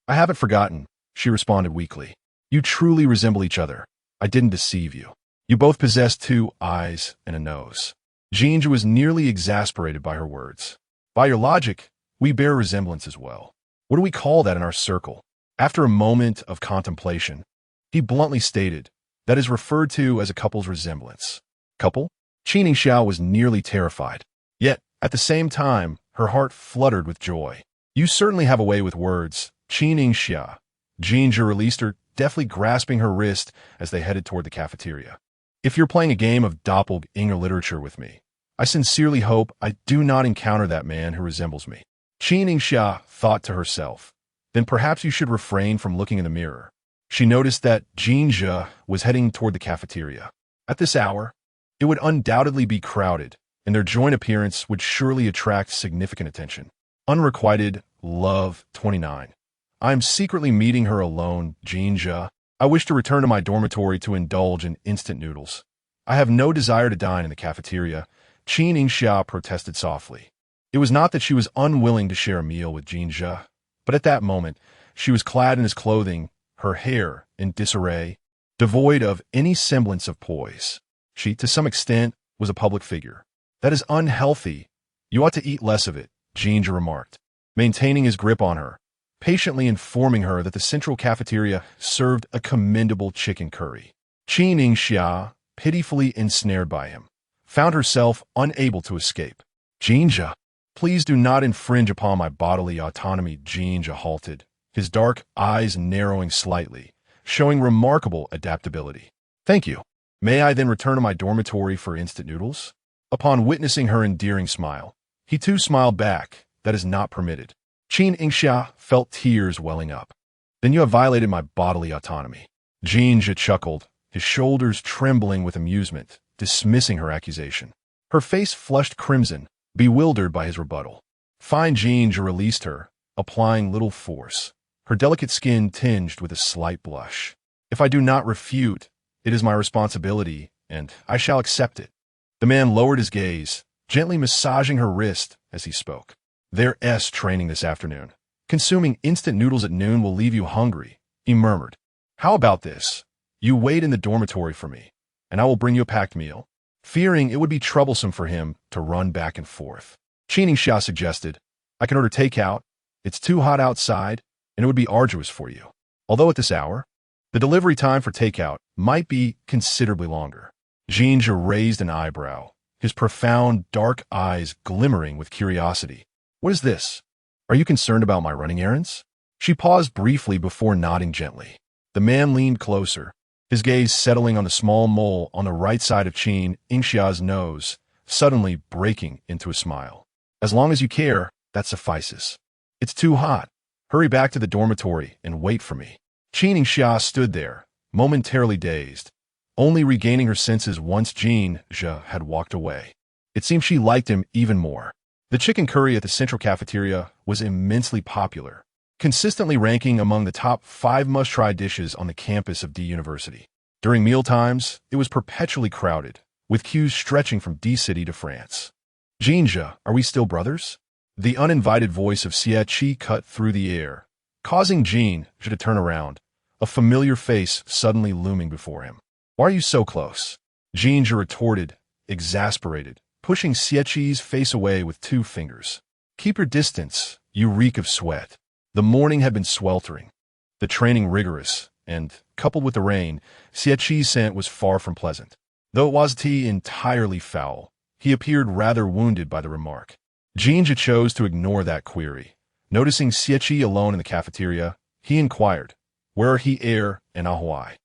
I haven't forgotten, she responded weakly. You truly resemble each other. I didn't deceive you. You both possess 2 eyes and a nose. Jin Zhe was nearly exasperated by her words. By your logic, we bear resemblance as well. What do we call that in our circle? After a moment of contemplation, he bluntly stated, that is referred to as a couple's resemblance. Couple? Qin Yingxia was nearly terrified. Yet, at the same time, her heart fluttered with joy. You certainly have a way with words, Qin Yingxia. Jin Zhe released her, deftly grasping her wrist as they headed toward the cafeteria. If you're playing a game of doppelganger literature with me, I sincerely hope I do not encounter that man who resembles me. Qin Yingxia thought to herself, then perhaps you should refrain from looking in the mirror. She noticed that Jin Zhe was heading toward the cafeteria. At this hour, it would undoubtedly be crowded, and their joint appearance would surely attract significant attention. Unrequited, Love 29. I am secretly meeting her alone, Jin Zhe. I wish to return to my dormitory to indulge in instant noodles. I have no desire to dine in the cafeteria, Qin Yingxia protested softly. It was not that she was unwilling to share a meal with Jin Zhe, but at that moment, she was clad in his clothing, her hair in disarray, devoid of any semblance of poise. She, to some extent, was a public figure. That is unhealthy. You ought to eat less of it, Jin Zhe remarked, maintaining his grip on her, patiently informing her that the central cafeteria served a commendable chicken curry. Qin Yingxia, pitifully ensnared by him, found herself unable to escape. Jin Zhe, please do not infringe upon my bodily autonomy, Jin Zhe halted, his dark eyes narrowing slightly, showing remarkable adaptability. Thank you. May I then return to my dormitory for instant noodles? Upon witnessing her endearing smile, he too smiled back. That is not permitted. Qin Yingxia felt tears welling up. Then you have violated my bodily autonomy. Jin Zhe chuckled, his shoulders trembling with amusement, dismissing her accusation. Her face flushed crimson, bewildered by his rebuttal. Fine. Jin Zhe released her, applying little force, her delicate skin tinged with a slight blush. If I do not refute, it is my responsibility, and I shall accept it. The man lowered his gaze, gently massaging her wrist as he spoke. There's training this afternoon. Consuming instant noodles at noon will leave you hungry, he murmured. How about this? You wait in the dormitory for me, and I will bring you a packed meal. Fearing it would be troublesome for him to run back and forth, Qin Yingxia suggested, I can order takeout. It's too hot outside, and it would be arduous for you. Although at this hour, the delivery time for takeout might be considerably longer. Jin Zhe raised an eyebrow, his profound dark eyes glimmering with curiosity. What is this? Are you concerned about my running errands? She paused briefly before nodding gently. The man leaned closer, his gaze settling on the small mole on the right side of Qin Yingxia's nose, suddenly breaking into a smile. As long as you care, that suffices. It's too hot. Hurry back to the dormitory and wait for me. Qin Yingxia stood there, momentarily dazed, only regaining her senses once Jin Zhe had walked away. It seemed she liked him even more. The chicken curry at the central cafeteria was immensely popular, consistently ranking among the top 5 must-try dishes on the campus of D University. During mealtimes, it was perpetually crowded, with queues stretching from D-City to France. Jin Zhe, are we still brothers? The uninvited voice of Xie Qi cut through the air, causing Jin Zhe to turn around, a familiar face suddenly looming before him. Why are you so close? Jin Zhe retorted, exasperated, pushing Xie Qi's face away with 2 fingers. Keep your distance, you reek of sweat. The morning had been sweltering, the training rigorous, and, coupled with the rain, Xie Qi's scent was far from pleasant. Though it wasn't entirely foul, he appeared rather wounded by the remark. Jin Zhe chose to ignore that query, Noticing Xie alone in the cafeteria, he inquired, "Where are he air and Ahuai?"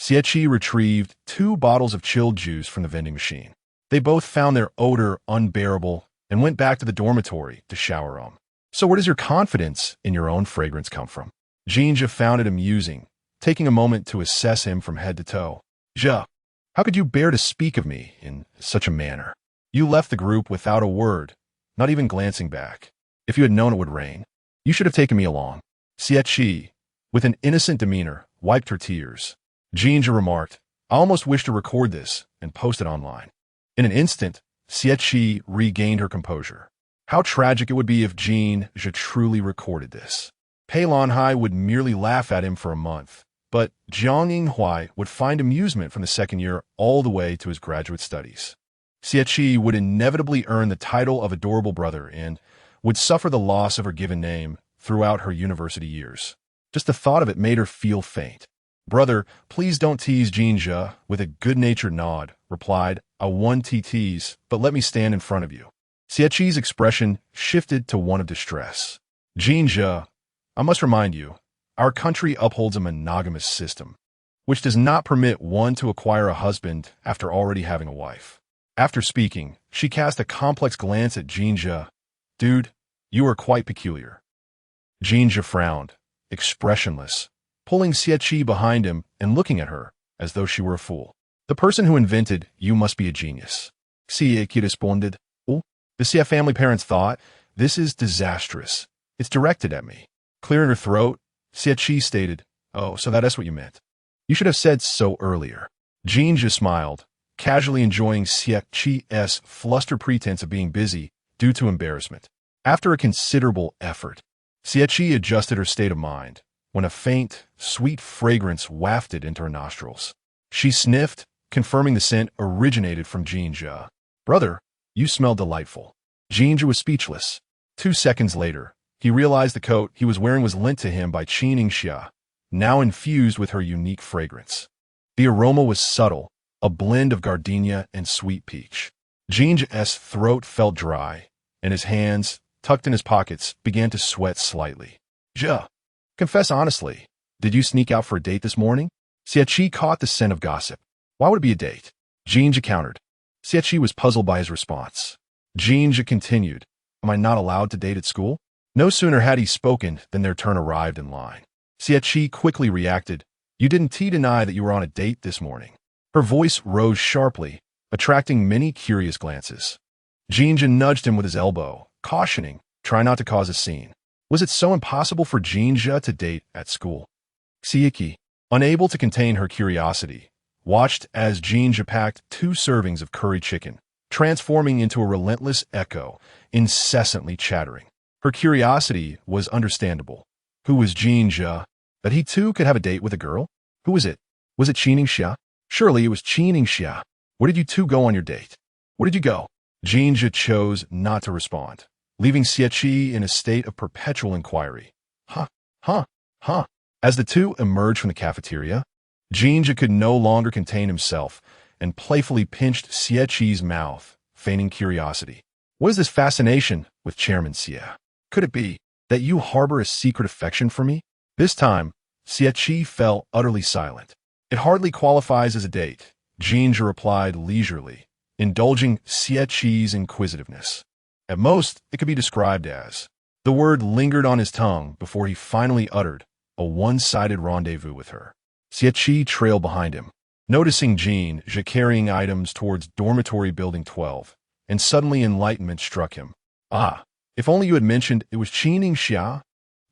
Xie retrieved 2 bottles of chilled juice from the vending machine. They both found their odor unbearable and went back to the dormitory to shower on. "So where does your confidence in your own fragrance come from?" Jin Zhe found it amusing, taking a moment to assess him from head to toe. "Zhe, how could you bear to speak of me in such a manner? You left the group without a word, not even glancing back. If you had known it would rain, you should have taken me along." Xie, with an innocent demeanor, wiped her tears. Jin Zhe remarked, "I almost wish to record this and post it online." In an instant, Xie regained her composure. How tragic it would be if Jin Zhe truly recorded this. Pei Lanhai would merely laugh at him for a month, but Jiang Yinghuai would find amusement from the second year all the way to his graduate studies. Xie would inevitably earn the title of adorable brother and would suffer the loss of her given name throughout her university years. Just the thought of it made her feel faint. "Brother, please don't tease," Jin Zhe, with a good-natured nod, replied, "I won't tease, but let me stand in front of you." Xie's expression shifted to one of distress. "Jin Zhe, I must remind you, our country upholds a monogamous system, which does not permit one to acquire a husband after already having a wife." After speaking, she cast a complex glance at Jin Zhe. "Dude, you are quite peculiar." Jin Zhe frowned, expressionless, pulling Xie behind him and looking at her as though she were a fool. "The person who invented you must be a genius." Xie responded. "Oh, the Xie family parents thought, this is disastrous. It's directed at me." Clearing her throat, Xie stated, "Oh, so that is what you meant. You should have said so earlier." Jin Zhe smiled, casually enjoying Xie's flustered pretense of being busy due to embarrassment. After a considerable effort, Xie adjusted her state of mind when a faint, sweet fragrance wafted into her nostrils. She sniffed, confirming the scent originated from Jin Zhe. "Brother, you smell delightful." Jin Zhe was speechless. 2 seconds later, he realized the coat he was wearing was lent to him by Qin Yingxia, now infused with her unique fragrance. The aroma was subtle, a blend of gardenia and sweet peach. Jin Zhe's throat felt dry, and his hands, tucked in his pockets, began to sweat slightly. "Zhe, confess honestly, did you sneak out for a date this morning?" Xie caught the scent of gossip. "Why would it be a date?" Jin Zhe countered. Xie was puzzled by his response. Jin Zhe continued, "Am I not allowed to date at school?" No sooner had he spoken than their turn arrived in line. Xie quickly reacted, "You didn't deny that you were on a date this morning." Her voice rose sharply, attracting many curious glances. Jin Zhe nudged him with his elbow, cautioning, "Try not to cause a scene." Was it so impossible for Jin Zhe to date at school? Xie, unable to contain her curiosity, watched as Jin Zhe packed 2 servings of curry chicken, transforming into a relentless echo, incessantly chattering. Her curiosity was understandable. Who was Jin Zhe? That he too could have a date with a girl? Who was it? Was it Qin Yingxia? Surely it was Qin Yingxia. Where did you two go on your date? Where did you go? Jin Zhe chose not to respond, leaving Xie in a state of perpetual inquiry. As the two emerged from the cafeteria, Jin Zhe could no longer contain himself and playfully pinched Xie's mouth, feigning curiosity. "What is this fascination with Chairman Xie? Could it be that you harbor a secret affection for me?" This time, Xie fell utterly silent. "It hardly qualifies as a date," Jin Zhe replied leisurely, indulging Xie's inquisitiveness. At most, it could be described as. The word lingered on his tongue before he finally uttered a one-sided rendezvous with her. Xie trailed behind him, noticing Jin Zhe carrying items towards dormitory building 12, and suddenly enlightenment struck him. "Ah, if only you had mentioned it was Qin Yingxia.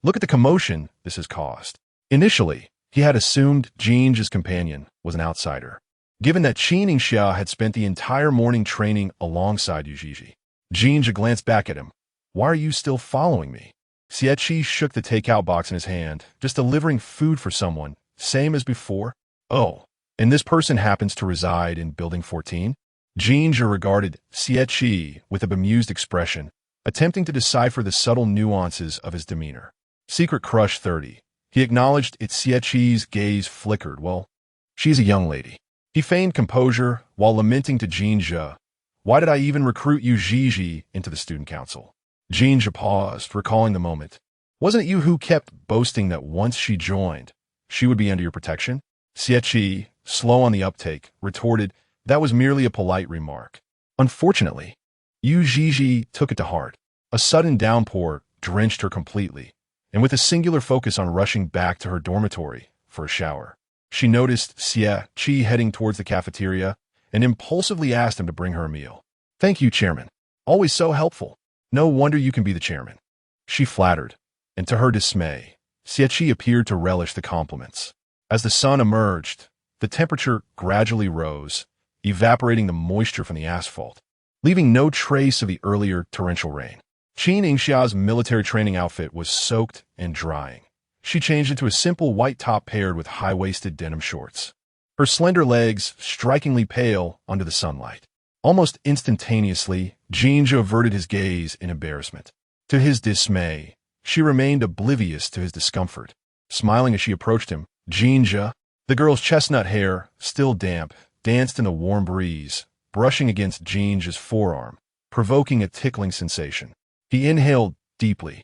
Look at the commotion this has caused." Initially, he had assumed Jin Zhe's companion was an outsider, given that Qin Yingxia had spent the entire morning training alongside Yujiji. Jin Zhe glanced back at him. "Why are you still following me?" Xie shook the takeout box in his hand, just delivering food for someone, same as before. "Oh, and this person happens to reside in Building 14? Jin Zhe regarded Xie with a bemused expression, attempting to decipher the subtle nuances of his demeanor. Secret crush 30. He acknowledged it. Xie's gaze flickered. "Well, she's a young lady." He feigned composure while lamenting to Jin Zhe, "Why did I even recruit Yujiji into the student council?" Jin Zhe paused, recalling the moment. Wasn't it you who kept boasting that once she joined, she would be under your protection? Xie, slow on the uptake, retorted that was merely a polite remark. Unfortunately, Yu Zhizhi took it to heart. A sudden downpour drenched her completely, and with a singular focus on rushing back to her dormitory for a shower, she noticed Xie Qi heading towards the cafeteria and impulsively asked him to bring her a meal. Thank you, Chairman. Always so helpful. No wonder you can be the chairman. She flattered, and to her dismay, Xie Qi appeared to relish the compliments. As the sun emerged, the temperature gradually rose, evaporating the moisture from the asphalt, leaving no trace of the earlier torrential rain. Qin Yingxia's military training outfit was soaked and drying. She changed into a simple white top paired with high-waisted denim shorts, her slender legs strikingly pale under the sunlight. Almost instantaneously, Jin Zhe averted his gaze in embarrassment. To his dismay, she remained oblivious to his discomfort. Smiling as she approached him, Jin Zhe, the girl's chestnut hair, still damp, danced in the warm breeze, brushing against Jin Zhe's forearm, provoking a tickling sensation. He inhaled deeply,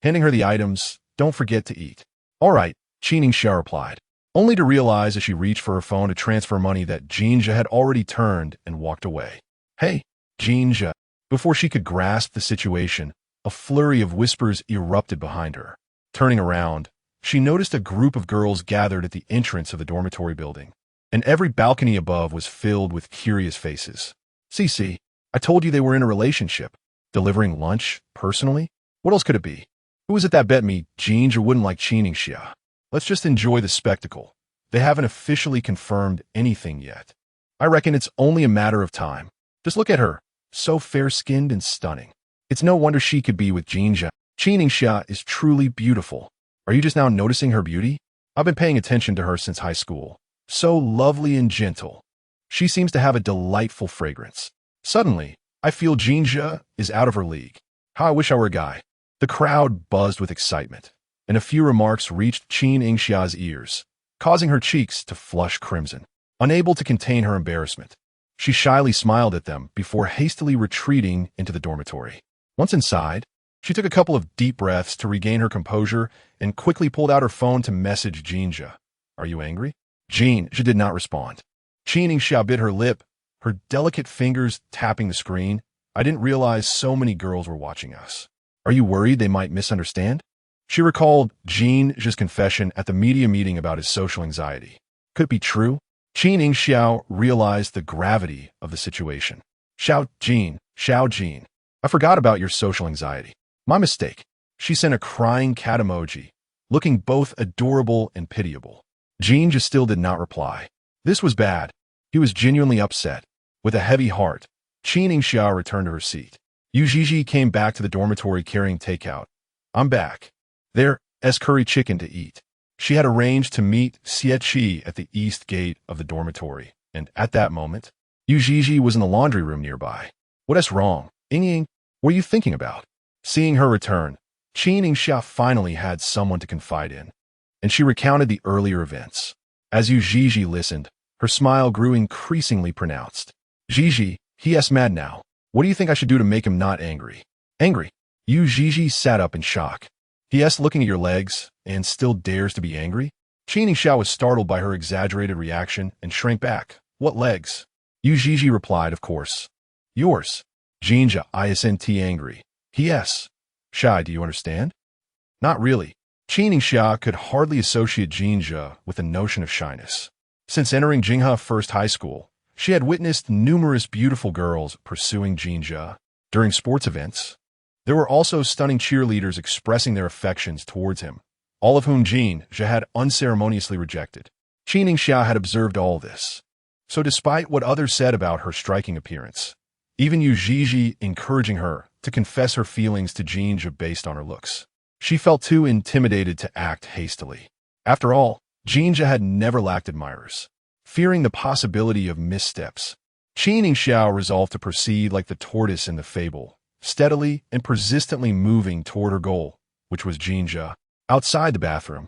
handing her the items. Don't forget to eat. All right, Qin Yingxia replied, only to realize as she reached for her phone to transfer money that Jin Zhe had already turned and walked away. Hey, Jin Zhe. Before she could grasp the situation, a flurry of whispers erupted behind her. Turning around, she noticed a group of girls gathered at the entrance of the dormitory building, and every balcony above was filled with curious faces. Cece, I told you they were in a relationship. Delivering lunch, personally? What else could it be? Who was it that bet me Jin Zhe wouldn't like Qin Yingxia? Let's just enjoy the spectacle. They haven't officially confirmed anything yet. I reckon it's only a matter of time. Just look at her, so fair-skinned and stunning. It's no wonder she could be with Jin Zhe. Qin Yingxia is truly beautiful. Are you just now noticing her beauty? I've been paying attention to her since high school. So lovely and gentle. She seems to have a delightful fragrance. Suddenly, I feel Jin Zhe is out of her league. How I wish I were a guy. The crowd buzzed with excitement, and a few remarks reached Qin Yingxia's ears, causing her cheeks to flush crimson. Unable to contain her embarrassment, she shyly smiled at them before hastily retreating into the dormitory. Once inside, she took a couple of deep breaths to regain her composure and quickly pulled out her phone to message Jin Zhe. Are you angry? Jin Zhe did not respond. Qin Yingxia bit her lip, her delicate fingers tapping the screen. I didn't realize so many girls were watching us. Are you worried they might misunderstand? She recalled Jin Zhe's confession at the media meeting about his social anxiety. Could it be true? Qin Yingxia realized the gravity of the situation. Xiao Jin, I forgot about your social anxiety. My mistake. She sent a crying cat emoji, looking both adorable and pitiable. Jin Zhe still did not reply. This was bad. He was genuinely upset. With a heavy heart, Qin Yingxia returned to her seat. Yu Zhizhi came back to the dormitory carrying takeout. I'm back. There's curry chicken to eat. She had arranged to meet Xie Qi at the east gate of the dormitory, and at that moment, Yu Zhizhi was in the laundry room nearby. What's wrong? Ying, what are you thinking about? Seeing her return, Qin Yingxia finally had someone to confide in, and she recounted the earlier events. As Yu Zhizhi listened, her smile grew increasingly pronounced. Zhizhi, he's mad now. What do you think I should do to make him not angry? Angry? Yu Zhizhi sat up in shock. He's looking at your legs and still dares to be angry? Qin Yingxia was startled by her exaggerated reaction and shrank back. What legs? Yu Zhizhi replied, of course. Yours. Jin Zhe isn't angry. Yes. Shy, do you understand? Not really. Qin Yingxia could hardly associate Jin Zhe with the notion of shyness. Since entering Jinghe First High School, she had witnessed numerous beautiful girls pursuing Jin Zhe. During sports events, there were also stunning cheerleaders expressing their affections towards him, all of whom Jin Zhe had unceremoniously rejected. Qin Yingxia had observed all this. So despite what others said about her striking appearance, even Yu Zhizhi encouraging her to confess her feelings to Jin Zhe based on her looks, she felt too intimidated to act hastily. After all, Jin Zhe had never lacked admirers. Fearing the possibility of missteps, Qin Yingxia resolved to proceed like the tortoise in the fable, steadily and persistently moving toward her goal, which was Jin Zhe. Outside the bathroom,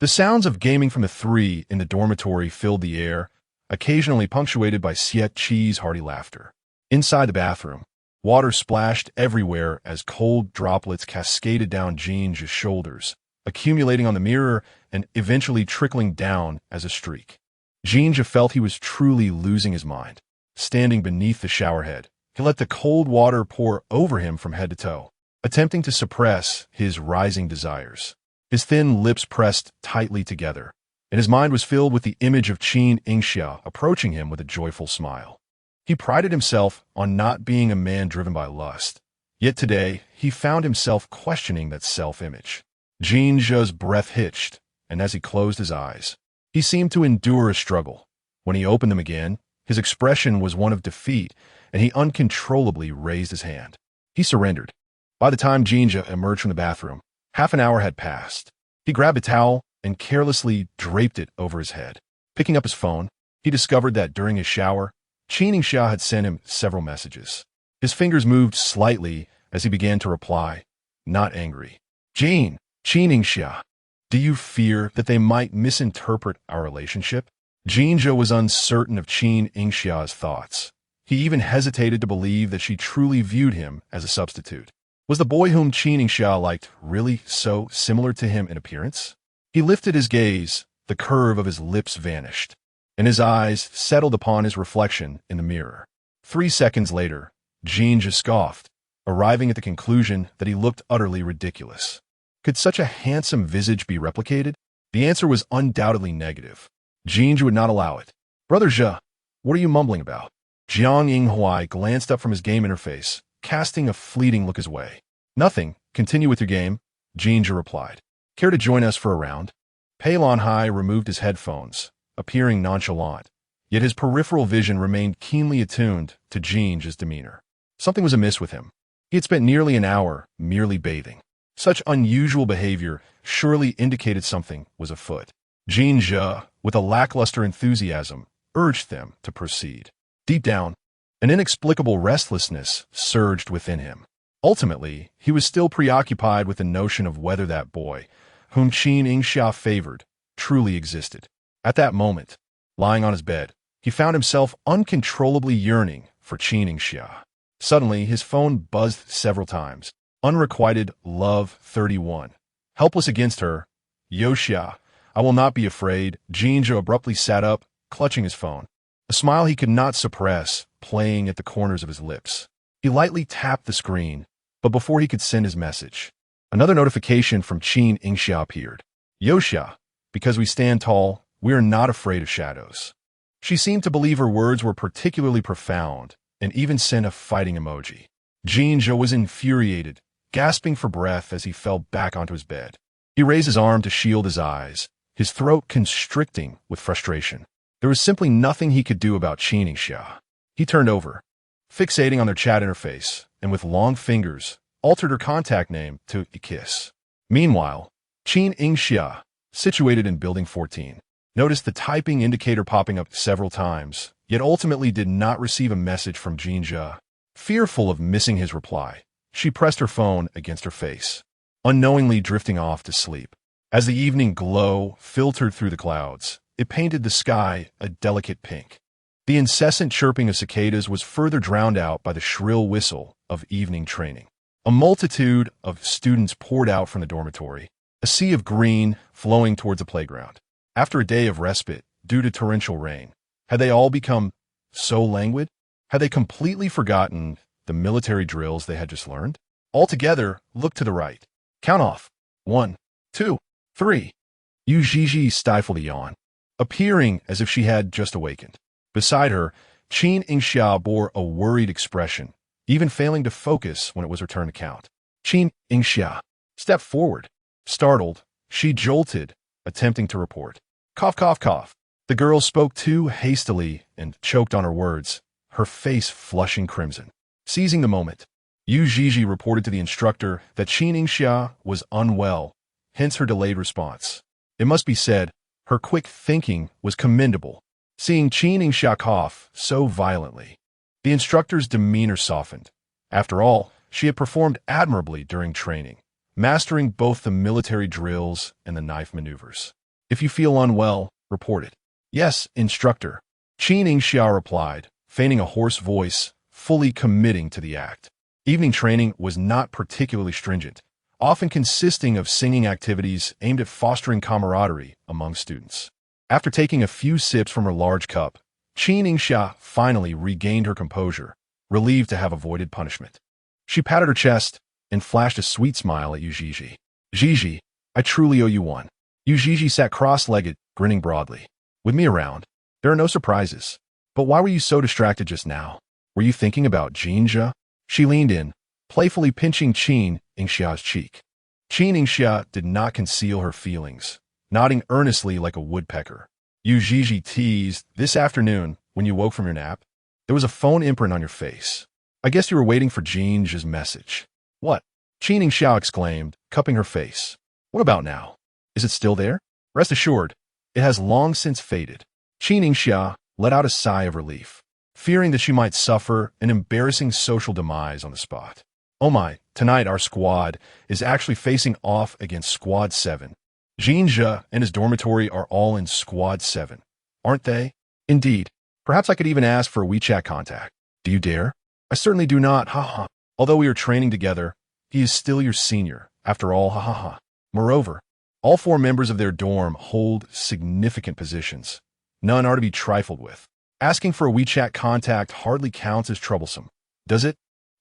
the sounds of gaming from the three in the dormitory filled the air, occasionally punctuated by Xie Qi's hearty laughter. Inside the bathroom, Water splashed everywhere as cold droplets cascaded down Jin Zhe's shoulders, accumulating on the mirror and eventually trickling down as a streak. Jin Zhe felt he was truly losing his mind. Standing beneath the showerhead, he let the cold water pour over him from head to toe, attempting to suppress his rising desires. His thin lips pressed tightly together, and his mind was filled with the image of Qin Yingxia approaching him with a joyful smile. He prided himself on not being a man driven by lust, yet today he found himself questioning that self-image. Jin Zhe's breath hitched, and as he closed his eyes, he seemed to endure a struggle. When he opened them again, his expression was one of defeat, and he uncontrollably raised his hand. He surrendered. By the time Jin Zhe emerged from the bathroom, half an hour had passed. He grabbed a towel and carelessly draped it over his head. Picking up his phone, he discovered that during his shower, Qin Yingxia had sent him several messages. His fingers moved slightly as he began to reply, not angry. Qin Yingxia, do you fear that they might misinterpret our relationship? Jin Zhe was uncertain of Qin Yingxia's thoughts. He even hesitated to believe that she truly viewed him as a substitute. Was the boy whom Qin Yingxia liked really so similar to him in appearance? He lifted his gaze, the curve of his lips vanished, and his eyes settled upon his reflection in the mirror. 3 seconds later, Jin Zhe scoffed, arriving at the conclusion that he looked utterly ridiculous. Could such a handsome visage be replicated? The answer was undoubtedly negative. Jin Zhe would not allow it. Brother Zhe, what are you mumbling about? Jiang Yinghua glanced up from his game interface, casting a fleeting look his way. Nothing. Continue with your game, Jin Zhe replied. Care to join us for a round? Pei Lanhai removed his headphones, appearing nonchalant, yet his peripheral vision remained keenly attuned to Jin Zhe's demeanor. Something was amiss with him. He had spent nearly an hour merely bathing. Such unusual behavior surely indicated something was afoot. Jin Zhe, with a lackluster enthusiasm, urged them to proceed. Deep down, an inexplicable restlessness surged within him. Ultimately, he was still preoccupied with the notion of whether that boy, whom Qin Yingxia favored, truly existed. At that moment, lying on his bed, he found himself uncontrollably yearning for Qin Yingxia. Suddenly, his phone buzzed several times. Unrequited Love 31. Helpless against her. Yoxia, I will not be afraid. Jin Zhe abruptly sat up, clutching his phone. A smile he could not suppress, playing at the corners of his lips. He lightly tapped the screen, but before he could send his message, another notification from Qin Yingxia appeared. Yoxia, because we stand tall, we are not afraid of shadows. She seemed to believe her words were particularly profound, and even sent a fighting emoji. Jin Zhe was infuriated, gasping for breath as he fell back onto his bed. He raised his arm to shield his eyes, his throat constricting with frustration. There was simply nothing he could do about Qin Yingxia. He turned over, fixating on their chat interface, and with long fingers, altered her contact name to Kiss. Meanwhile, Qin Yingxia, situated in Building 14, noticed the typing indicator popping up several times, yet ultimately did not receive a message from Jin Zhe. Fearful of missing his reply, she pressed her phone against her face, unknowingly drifting off to sleep. As the evening glow filtered through the clouds, it painted the sky a delicate pink. The incessant chirping of cicadas was further drowned out by the shrill whistle of evening training. A multitude of students poured out from the dormitory, a sea of green flowing towards the playground. After a day of respite due to torrential rain, had they all become so languid? Had they completely forgotten the military drills they had just learned? Altogether, look to the right. Count off. 1, 2, 3. Yu Zhizhi stifled a yawn, appearing as if she had just awakened. Beside her, Qin Yingxia bore a worried expression, even failing to focus when it was her turn to count. Qin Yingxia stepped forward. Startled, she jolted, attempting to report. Cough, cough, cough. The girl spoke too hastily and choked on her words, her face flushing crimson. Seizing the moment, Yu Zhizhi reported to the instructor that Qin Yingxia was unwell, hence her delayed response. It must be said, her quick thinking was commendable. Seeing Qin Yingxia cough so violently, the instructor's demeanor softened. After all, she had performed admirably during training, mastering both the military drills and the knife maneuvers. If you feel unwell, report it. Yes, instructor, Qin Yingxia replied, feigning a hoarse voice, fully committing to the act. Evening training was not particularly stringent, often consisting of singing activities aimed at fostering camaraderie among students. After taking a few sips from her large cup, Qin Yingxia finally regained her composure, relieved to have avoided punishment. She patted her chest and flashed a sweet smile at Yu Zhizhi. Zhizhi, I truly owe you one. Yu Zhizhi sat cross-legged, grinning broadly. With me around, there are no surprises. But why were you so distracted just now? Were you thinking about Jin Zhe? She leaned in, playfully pinching Qin Yingxia's cheek. Qin Yingxia did not conceal her feelings, nodding earnestly like a woodpecker. Yu Zhizhi teased, this afternoon, when you woke from your nap, there was a phone imprint on your face. I guess you were waiting for Jin Zhe's message. What? Qin Yingxia exclaimed, cupping her face. What about now? Is it still there? Rest assured, it has long since faded. Qin Yingxia let out a sigh of relief, fearing that she might suffer an embarrassing social demise on the spot. Oh my, tonight our squad is actually facing off against Squad 7. Jin Zhe and his dormitory are all in Squad 7, aren't they? Indeed. Perhaps I could even ask for a WeChat contact. Do you dare? I certainly do not, ha. Although we are training together, he is still your senior, after all, ha. Moreover, all 4 members of their dorm hold significant positions. None are to be trifled with. Asking for a WeChat contact hardly counts as troublesome, does it?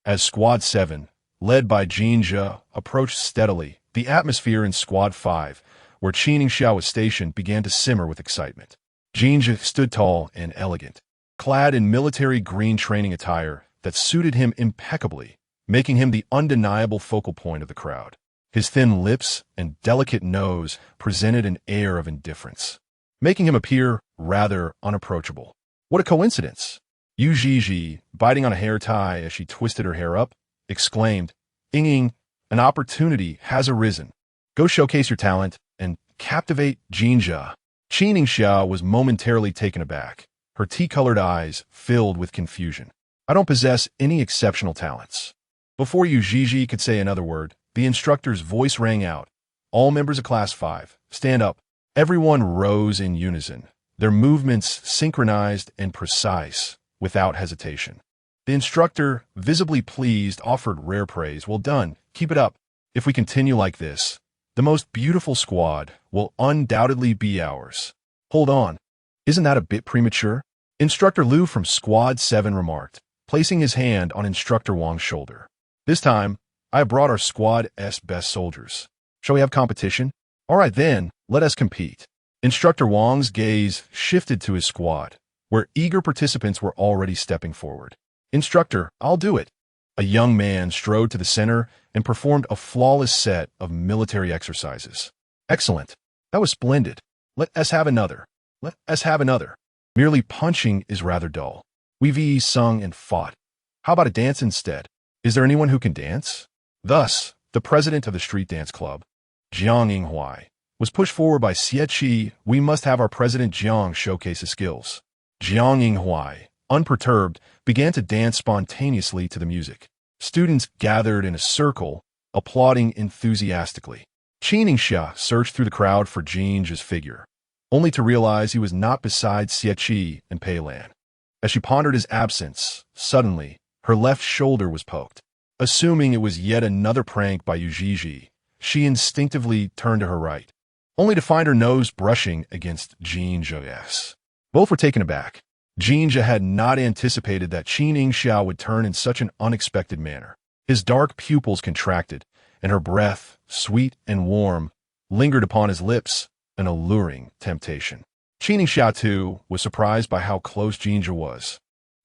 As Squad 7, led by Jin Zhe, approached steadily, the atmosphere in Squad 5, where Qin Yingxia was stationed, began to simmer with excitement. Jin Zhe stood tall and elegant, clad in military green training attire that suited him impeccably, making him the undeniable focal point of the crowd. His thin lips and delicate nose presented an air of indifference, making him appear rather unapproachable. What a coincidence! Yu Zhizhi, biting on a hair tie as she twisted her hair up, exclaimed, Ying, an opportunity has arisen. Go showcase your talent and captivate Jin Zhe. Qin Yingxia was momentarily taken aback, her tea-colored eyes filled with confusion. I don't possess any exceptional talents. Before Yu Zhizhi could say another word, the instructor's voice rang out. All members of Class 5, stand up. Everyone rose in unison, their movements synchronized and precise, without hesitation. The instructor, visibly pleased, offered rare praise. Well done. Keep it up. If we continue like this, the most beautiful squad will undoubtedly be ours. Hold on. Isn't that a bit premature? Instructor Liu from Squad 7 remarked, placing his hand on Instructor Wang's shoulder. This time, I have brought our Squad's best soldiers. Shall we have competition? All right then, let us compete. Instructor Wang's gaze shifted to his squad, where eager participants were already stepping forward. Instructor, I'll do it. A young man strode to the center and performed a flawless set of military exercises. Excellent. That was splendid. Let us have another. Let us have another. Merely punching is rather dull. We've sung and fought. How about a dance instead? Is there anyone who can dance? Thus, the president of the street dance club, Jiang Yinghua, was pushed forward by Xie. We must have our president Jiang showcase his skills. Jiang Yinghua, unperturbed, began to dance spontaneously to the music. Students gathered in a circle, applauding enthusiastically. Qin Yingxia searched through the crowd for Jin Zhe's figure, only to realize he was not beside Xie and Pei Lan. As she pondered his absence, suddenly, her left shoulder was poked. Assuming it was yet another prank by Yu Zhizhi, she instinctively turned to her right, only to find her nose brushing against Jin Zhe's. Both were taken aback. Jin Zhe had not anticipated that Qin Yingxia would turn in such an unexpected manner. His dark pupils contracted, and her breath, sweet and warm, lingered upon his lips, an alluring temptation. Qin Yingxia, too, was surprised by how close Jin Zhe was.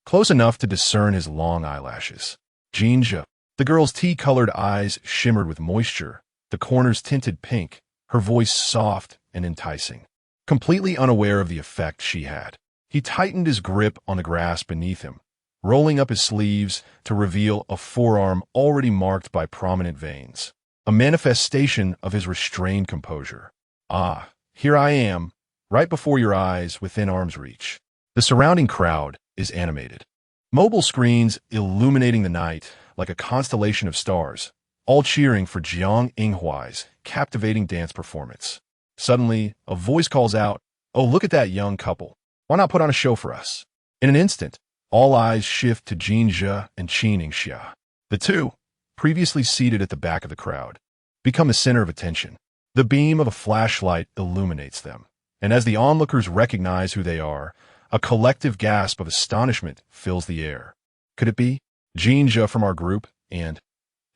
Close enough to discern his long eyelashes. Jin Zhe. The girl's tea-colored eyes shimmered with moisture, the corners tinted pink, her voice soft and enticing. Completely unaware of the effect she had, he tightened his grip on the grass beneath him, rolling up his sleeves to reveal a forearm already marked by prominent veins, a manifestation of his restrained composure. Ah, here I am, right before your eyes, within arm's reach. The surrounding crowd is animated. Mobile screens illuminating the night like a constellation of stars, all cheering for Jiang Yinghua's captivating dance performance. Suddenly, a voice calls out, "Oh, look at that young couple. Why not put on a show for us?" In an instant, all eyes shift to Jin Zhe and Qin Yingxia. The two, previously seated at the back of the crowd, become the center of attention. The beam of a flashlight illuminates them, and as the onlookers recognize who they are, a collective gasp of astonishment fills the air. Could it be Jin Zhe from our group and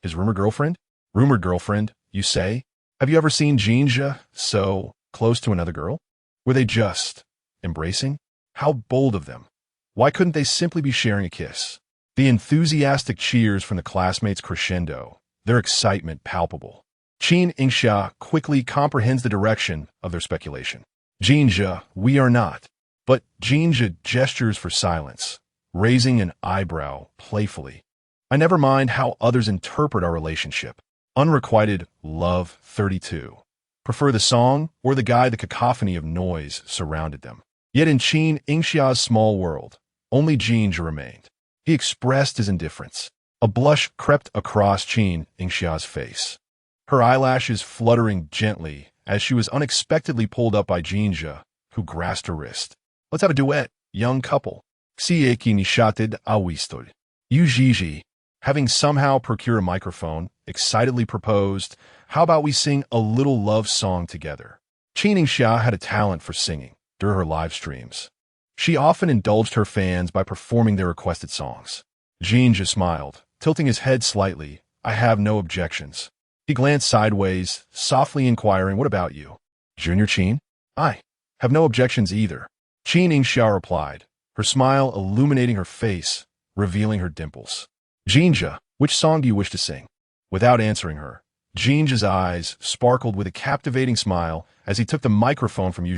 his rumored girlfriend? Rumored girlfriend, you say? Have you ever seen Jin Zhe so close to another girl? Were they just embracing? How bold of them. Why couldn't they simply be sharing a kiss? The enthusiastic cheers from the classmates crescendo, their excitement palpable. Qin Yingxia quickly comprehends the direction of their speculation. Jin Zhe, we are not. But Jin Zhe gestures for silence, raising an eyebrow playfully. I never mind how others interpret our relationship. Unrequited love 32. Prefer the song or the guy? The cacophony of noise surrounded them. Yet in Qin Yingxia's small world, only Jin Zhe remained. He expressed his indifference. A blush crept across Qin Yingxia's face, her eyelashes fluttering gently as she was unexpectedly pulled up by Jin Zhe, who grasped her wrist. Let's have a duet, young couple. Xieki nishated awistod. Yu having somehow procured a microphone, excitedly proposed, how about we sing a little love song together? Qin Yingxia had a talent for singing during her live streams. She often indulged her fans by performing their requested songs. Jin Zhe smiled, tilting his head slightly. I have no objections. He glanced sideways, softly inquiring, what about you? Junior Qin? I have no objections either. Qin Yingxia replied, her smile illuminating her face, revealing her dimples. Jin Zhe, which song do you wish to sing? Without answering her, Jin Zhe's eyes sparkled with a captivating smile as he took the microphone from Yu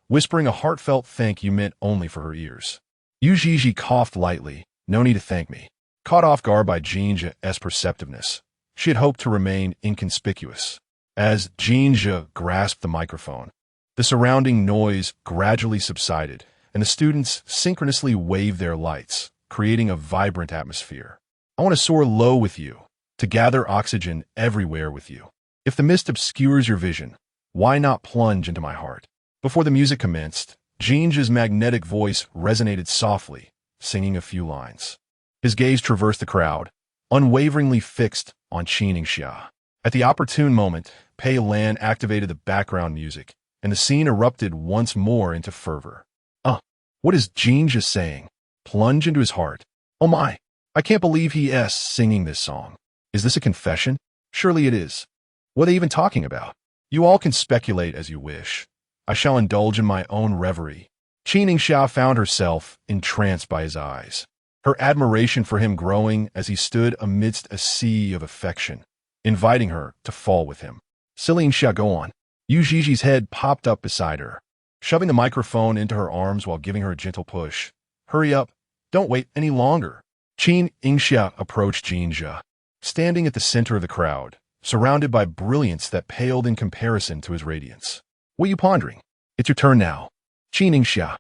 whispering a heartfelt thank you meant only for her ears. Yu coughed lightly. No need to thank me. Caught off guard by Jin Zhe's perceptiveness, she had hoped to remain inconspicuous. As Jin Zhe grasped the microphone, the surrounding noise gradually subsided, and the students synchronously waved their lights, creating a vibrant atmosphere. I want to soar low with you, to gather oxygen everywhere with you. If the mist obscures your vision, why not plunge into my heart? Before the music commenced, Jin Zhe's magnetic voice resonated softly, singing a few lines. His gaze traversed the crowd, unwaveringly fixed on Qin Yingxia. At the opportune moment, Pei Lan activated the background music, and the scene erupted once more into fervor. What is Jin Zhe saying? Plunge into his heart. Oh my, I can't believe he is singing this song. Is this a confession? Surely it is. What are they even talking about? You all can speculate as you wish. I shall indulge in my own reverie. Qin Yingxia found herself entranced by his eyes, her admiration for him growing as he stood amidst a sea of affection, inviting her to fall with him. Silly Yingxia, go on. Yu head popped up beside her, shoving the microphone into her arms while giving her a gentle push. Hurry up. Don't wait any longer. Qin Yingxia approached Jin Zhe, standing at the center of the crowd, surrounded by brilliance that paled in comparison to his radiance. What are you pondering? It's your turn now. Qin Yingxia.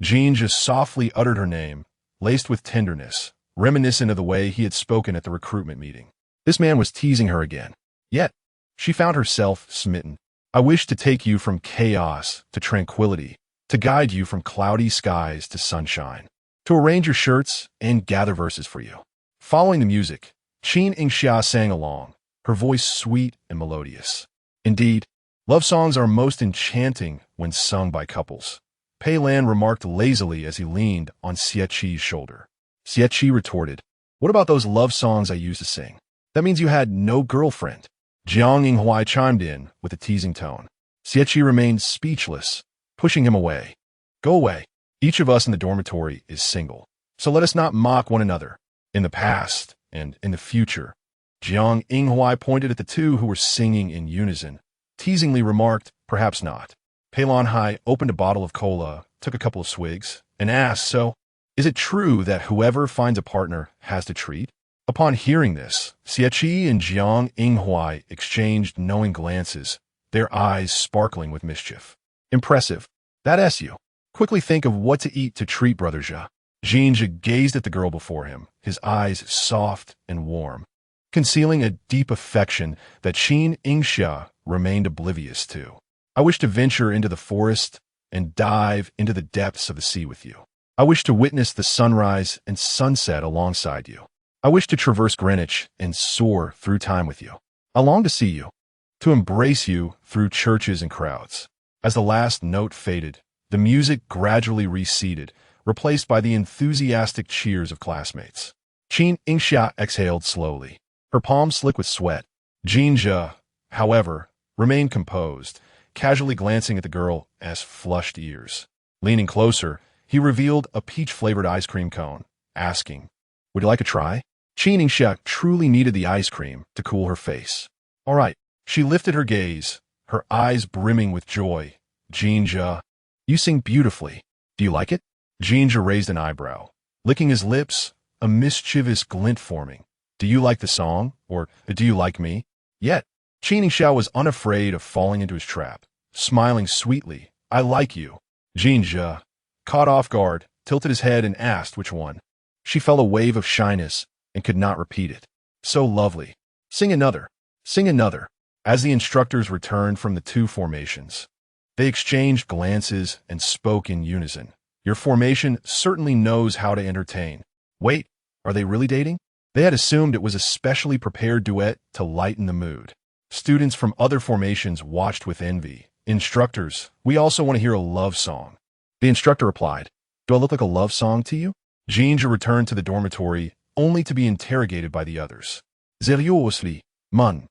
Jin Zhe softly uttered her name, laced with tenderness, reminiscent of the way he had spoken at the recruitment meeting. This man was teasing her again. Yet, she found herself smitten. I wish to take you from chaos to tranquility, to guide you from cloudy skies to sunshine, to arrange your shirts and gather verses for you. Following the music, Qin Yingxia sang along, her voice sweet and melodious. Indeed, love songs are most enchanting when sung by couples. Pei Lan remarked lazily as he leaned on Xie shoulder. Xie retorted, what about those love songs I used to sing? That means you had no girlfriend. Jiang Yinghuai chimed in with a teasing tone. Xie remained speechless, pushing him away. Go away. Each of us in the dormitory is single, so let us not mock one another. In the past and in the future, Jiang Yinghuai pointed at the two who were singing in unison, teasingly remarked, perhaps not. Pei Lan Hai opened a bottle of cola, took a couple of swigs, and asked, so, is it true that whoever finds a partner has to treat? Upon hearing this, Xie and Jiang Yinghuai exchanged knowing glances, their eyes sparkling with mischief. Impressive. That's you. Quickly think of what to eat to treat Brother Zhe. Jin Zhe gazed at the girl before him, his eyes soft and warm, concealing a deep affection that Qin Yingxia remained oblivious to. I wish to venture into the forest and dive into the depths of the sea with you. I wish to witness the sunrise and sunset alongside you. I wish to traverse Greenwich and soar through time with you. I long to see you, to embrace you through churches and crowds. As the last note faded, the music gradually receded, replaced by the enthusiastic cheers of classmates. Qin Yingxia exhaled slowly, her palms slick with sweat. Jin Zhe, however, remained composed, casually glancing at the girl as flushed ears. Leaning closer, he revealed a peach-flavored ice cream cone, asking, "Would you like a try?" Qin Yingxia truly needed the ice cream to cool her face. "All right." She lifted her gaze, her eyes brimming with joy. "Jin Zhe, you sing beautifully. Do you like it?" Jin Zhe raised an eyebrow, licking his lips, a mischievous glint forming. "Do you like the song, or do you like me?" Yet, Qin Yingxia was unafraid of falling into his trap, smiling sweetly. "I like you." Jin Zhe, caught off guard, tilted his head and asked which one. She felt a wave of shyness and could not repeat it. "So lovely. Sing another. Sing another." As the instructors returned from the two formations, they exchanged glances and spoke in unison. "Your formation certainly knows how to entertain." Wait, are they really dating? They had assumed it was a specially prepared duet to lighten the mood. Students from other formations watched with envy. "Instructors, we also want to hear a love song." The instructor replied, "Do I look like a love song to you?" Jin Zhe returned to the dormitory, only to be interrogated by the others. "Seriously, man,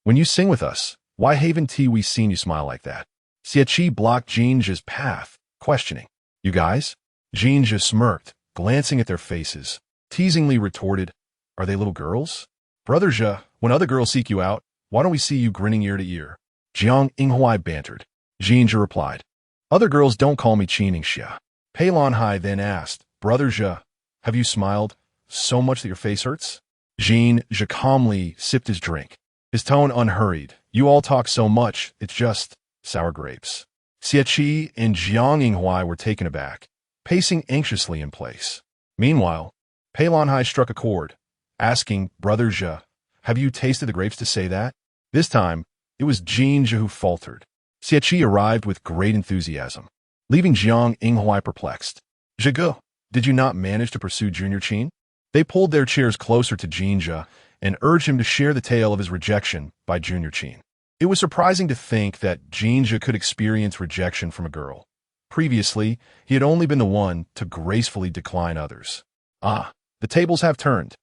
when you sing with us, why haven't we seen you smile like that?" Xie blocked Jin Zhe's path, questioning. "You guys?" Jin Zhe smirked, glancing at their faces. Teasingly retorted, "Are they little girls?" "Brother Zhe, when other girls seek you out, why don't we see you grinning ear to ear?" Jiang Yinghua bantered. Jin Zhe replied, "Other girls don't call me Qin Yingxia." Pei Lanhai then asked, "Brother Zhe, have you smiled so much that your face hurts?" Jin Zhe calmly sipped his drink, his tone unhurried. "You all talk so much, it's just sour grapes." Xie and Jiang Yinghua were taken aback, pacing anxiously in place. Meanwhile, Pei Lanhai struck a chord, asking, "Brother Zhe, have you tasted the grapes to say that?" This time, it was Jin Zhe who faltered. Xie arrived with great enthusiasm, leaving Jiang Yinghua perplexed. "Zhege, did you not manage to pursue Junior Qin?" They pulled their chairs closer to Jin Zhe and urged him to share the tale of his rejection by Junior Qin. It was surprising to think that Jin Zhe could experience rejection from a girl. Previously, he had only been the one to gracefully decline others. The tables have turned.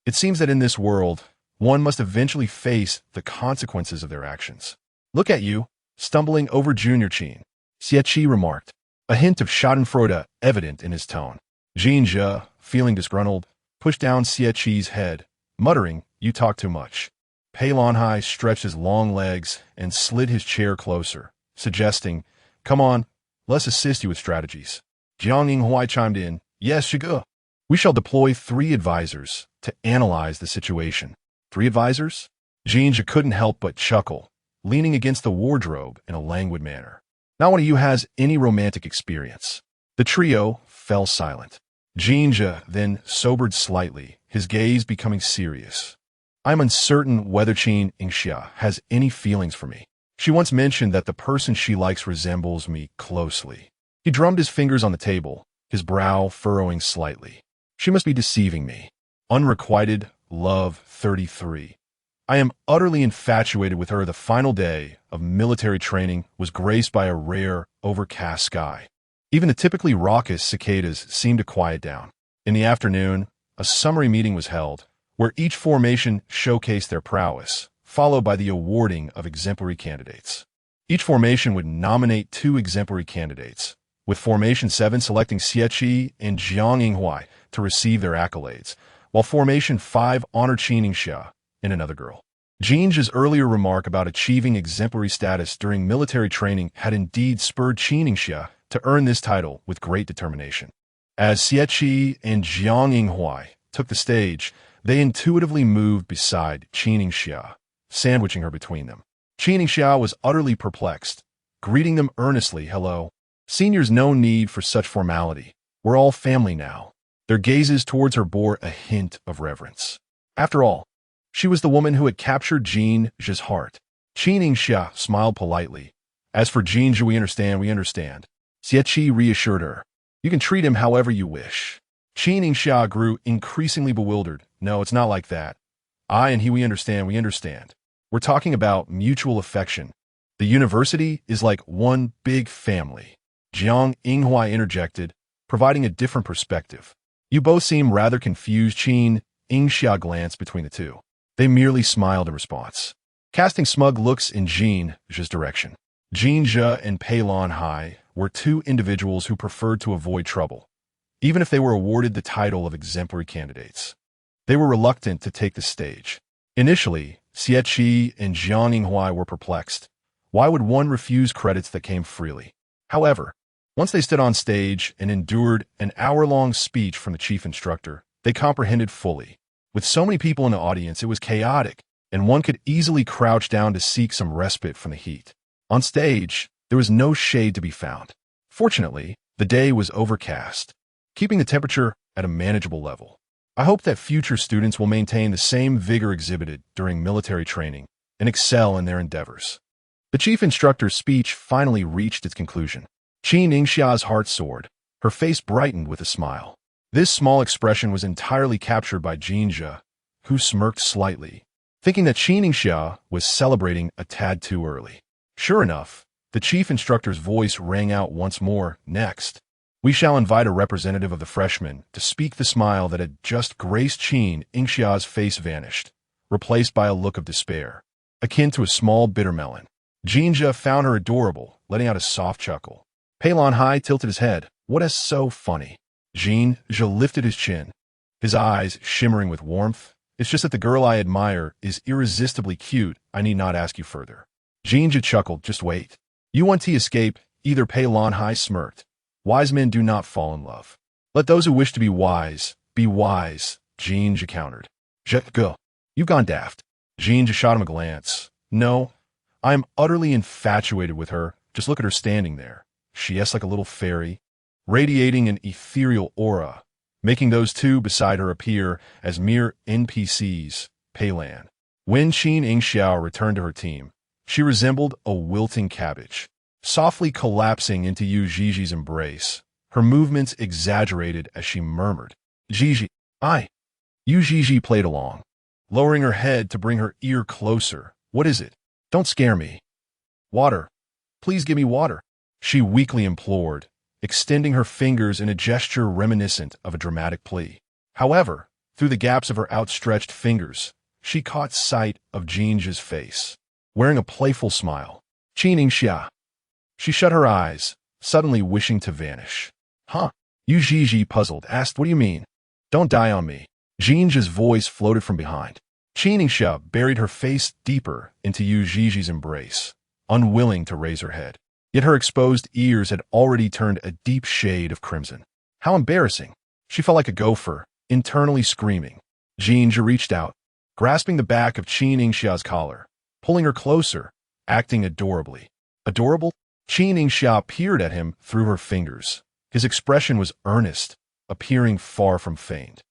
It seems that in this world, one must eventually face the consequences of their actions. "Look at you, stumbling over Junior Qin," Xie remarked, a hint of schadenfreude evident in his tone. Jin Zhe, feeling disgruntled, pushed down Xie's head, muttering, "You talk too much." Pei Lanhai stretched his long legs and slid his chair closer, suggesting, "Come on, let's assist you with strategies." Jiang Yinghua chimed in, "Yes, Zhege. We shall deploy 3 advisors to analyze the situation." 3 advisors? Jin Zhe couldn't help but chuckle, leaning against the wardrobe in a languid manner. "Not one of you has any romantic experience." The trio fell silent. Jin Zhe then sobered slightly, his gaze becoming serious. "I'm uncertain whether Qin Yingxia has any feelings for me. She once mentioned that the person she likes resembles me closely." He drummed his fingers on the table, his brow furrowing slightly. "She must be deceiving me." Unrequited, Love 33. I am utterly infatuated with her. The final day of military training was graced by a rare, overcast sky. Even the typically raucous cicadas seemed to quiet down. In the afternoon, a summary meeting was held, where each formation showcased their prowess, followed by the awarding of exemplary candidates. Each formation would nominate 2 exemplary candidates, with Formation 7 selecting Xie and Jiang Yinghua to receive their accolades, while Formation 5 honored Qin Yingxia and another girl. Jin Zhe's earlier remark about achieving exemplary status during military training had indeed spurred Qin Yingxia to earn this title with great determination. As Xie and Jiang Yinghua took the stage, they intuitively moved beside Qin Yingxia, sandwiching her between them. Qin Yingxia was utterly perplexed, greeting them earnestly. "Hello. Seniors, no need for such formality. We're all family now." Their gazes towards her bore a hint of reverence. After all, she was the woman who had captured Jin Zhe's heart. Qin Yingxia smiled politely. "As for Jin Zhe, we understand. Xie reassured her. You can treat him however you wish. Qin Yingxia grew increasingly bewildered. No, it's not like that. I and he, we understand. We're talking about mutual affection. The university is like one big family. Jin Yingxia interjected, providing a different perspective. You both seem rather confused. Qin Yingxia glanced between the two. They merely smiled in response, casting smug looks in Jin Zhe's direction. Jin Zhe and Pei Lan Hai were two individuals who preferred to avoid trouble, even if they were awarded the title of exemplary candidates. They were reluctant to take the stage. Initially, Xie Qi and Jiang Yinghua were perplexed. Why would one refuse credits that came freely? However, once they stood on stage and endured an hour-long speech from the chief instructor, they comprehended fully. With so many people in the audience, it was chaotic, and one could easily crouch down to seek some respite from the heat. On stage, there was no shade to be found. Fortunately, the day was overcast, keeping the temperature at a manageable level. I hope that future students will maintain the same vigor exhibited during military training and excel in their endeavors. The chief instructor's speech finally reached its conclusion. Qin Yingxia's heart soared. Her face brightened with a smile. This small expression was entirely captured by Jin Zhe, who smirked slightly, thinking that Qin Yingxia was celebrating a tad too early. Sure enough, the chief instructor's voice rang out once more. Next, we shall invite a representative of the freshmen to speak. The smile that had just graced Qin Yingxia's face vanished, replaced by a look of despair, akin to a small bitter melon. Jin Zhe found her adorable, letting out a soft chuckle. Pei Lan Hai tilted his head. What is so funny? Jin Zhe lifted his chin, his eyes shimmering with warmth. It's just that the girl I admire is irresistibly cute. I need not ask you further. Jin Zhe chuckled. Just wait. You want to escape? Either. Pei Lan Hai smirked. Wise men do not fall in love. Let those who wish to be wise, Jin Zhe countered. Go. You've gone daft. Jin Zhe shot him a glance. No, I am utterly infatuated with her. Just look at her standing there. She is like a little fairy, radiating an ethereal aura, making those two beside her appear as mere NPCs. Pei Lan. When Qin Yingxia returned to her team, she resembled a wilting cabbage, softly collapsing into Yu Zhi's embrace, her movements exaggerated as she murmured, Zhi, I. Yu Zhi played along, lowering her head to bring her ear closer. What is it? Don't scare me. Water. Please give me water. She weakly implored, extending her fingers in a gesture reminiscent of a dramatic plea. However, through the gaps of her outstretched fingers, she caught sight of Jin Zhe's face, wearing a playful smile. Qin Yingxia. She shut her eyes, suddenly wishing to vanish. Huh? Yu Zhi, puzzled, asked, what do you mean? Don't die on me. Jin Zhe's voice floated from behind. Qin Yingxia buried her face deeper into Yu Zhi's embrace, unwilling to raise her head. Yet her exposed ears had already turned a deep shade of crimson. How embarrassing. She felt like a gopher, internally screaming. Jin Zhe reached out, grasping the back of Qin Yingxia's collar, pulling her closer, acting adorably. Adorable? Qin Yingxia peered at him through her fingers. His expression was earnest, appearing far from feigned.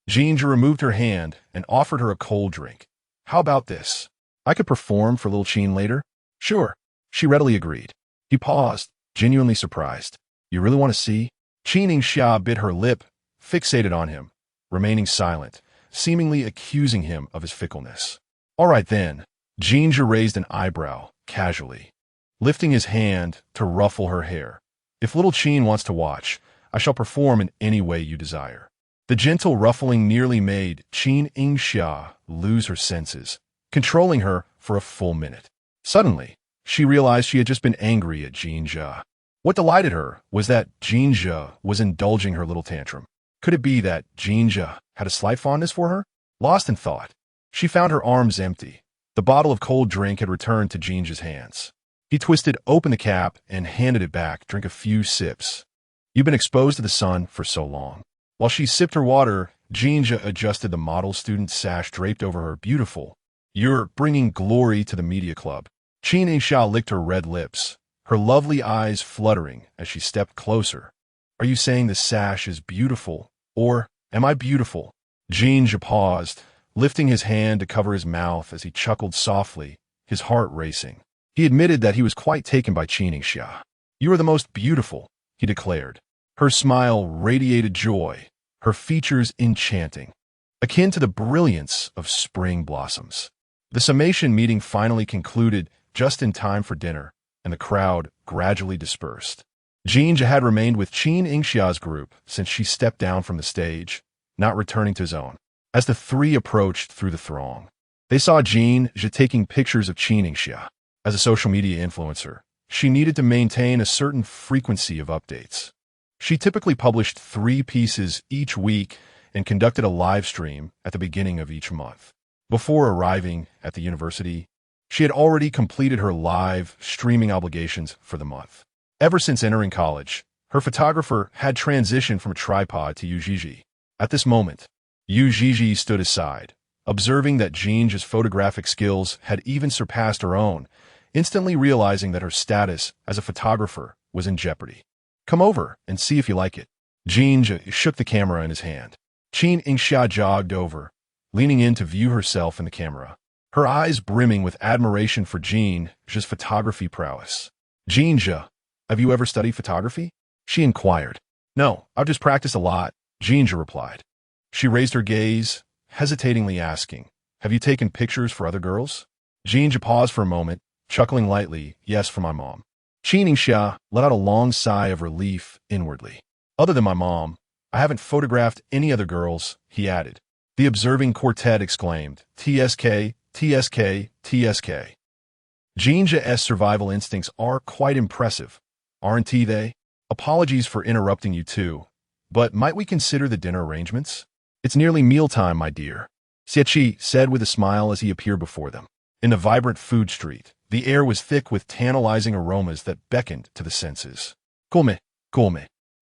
Jin Zhe removed her hand and offered her a cold drink. How about this? I could perform for little Qin later? Sure. She readily agreed. He paused, genuinely surprised. You really want to see? Qin Yingxia bit her lip, fixated on him, remaining silent, seemingly accusing him of his fickleness. All right then. Jin Zhe raised an eyebrow, casually, lifting his hand to ruffle her hair. If little Qin wants to watch, I shall perform in any way you desire. The gentle ruffling nearly made Qin Yingxia lose her senses, controlling her for a full minute. Suddenly, she realized she had just been angry at Jin Zhe. What delighted her was that Jin Zhe was indulging her little tantrum. Could it be that Jin Zhe had a slight fondness for her? Lost in thought, she found her arms empty. The bottle of cold drink had returned to Jin Zhe's hands. He twisted open the cap and handed it back. Drink a few sips. You've been exposed to the sun for so long. While she sipped her water, Jin Zhe adjusted the model student sash draped over her. Beautiful. You're bringing glory to the media club. Qin Yingxia licked her red lips, her lovely eyes fluttering as she stepped closer. Are you saying the sash is beautiful, or am I beautiful? Jin Zhe paused, lifting his hand to cover his mouth as he chuckled softly, his heart racing. He admitted that he was quite taken by Qin Yingxia. You are the most beautiful, he declared. Her smile radiated joy, her features enchanting, akin to the brilliance of spring blossoms. The summation meeting finally concluded just in time for dinner, and the crowd gradually dispersed. Jin Zhe had remained with Qin Yingxia's group since she stepped down from the stage, not returning to his own. As the three approached through the throng, they saw Jin Zhe taking pictures of Qin Yingxia. As a social media influencer, she needed to maintain a certain frequency of updates. She typically published 3 pieces each week and conducted a live stream at the beginning of each month. Before arriving at the university, she had already completed her live streaming obligations for the month. Ever since entering college, her photographer had transitioned from a tripod to Ujiji. At this moment, Ujiji stood aside, observing that Jin Zhe's photographic skills had even surpassed her own, instantly realizing that her status as a photographer was in jeopardy. "Come over and see if you like it." Jin Zhe shook the camera in his hand. Qin Yingxia jogged over, leaning in to view herself in the camera, her eyes brimming with admiration for Jin Zhe's photography prowess. "Jin Zhe, have you ever studied photography?" she inquired. "No, I've just practiced a lot," Jin Zhe replied. She raised her gaze, hesitatingly asking, "Have you taken pictures for other girls?" Jin Zhe paused for a moment, chuckling lightly, "Yes, for my mom." Qin Yingxia let out a long sigh of relief inwardly. "Other than my mom, I haven't photographed any other girls," he added. The observing quartet exclaimed, "TSK, TSK, TSK." Jin Zhe's survival instincts are quite impressive, aren't they? "Apologies for interrupting you too, but might we consider the dinner arrangements?" "It's nearly mealtime, my dear," Xieqi said with a smile as he appeared before them. In the vibrant food street, the air was thick with tantalizing aromas that beckoned to the senses. "Come, come.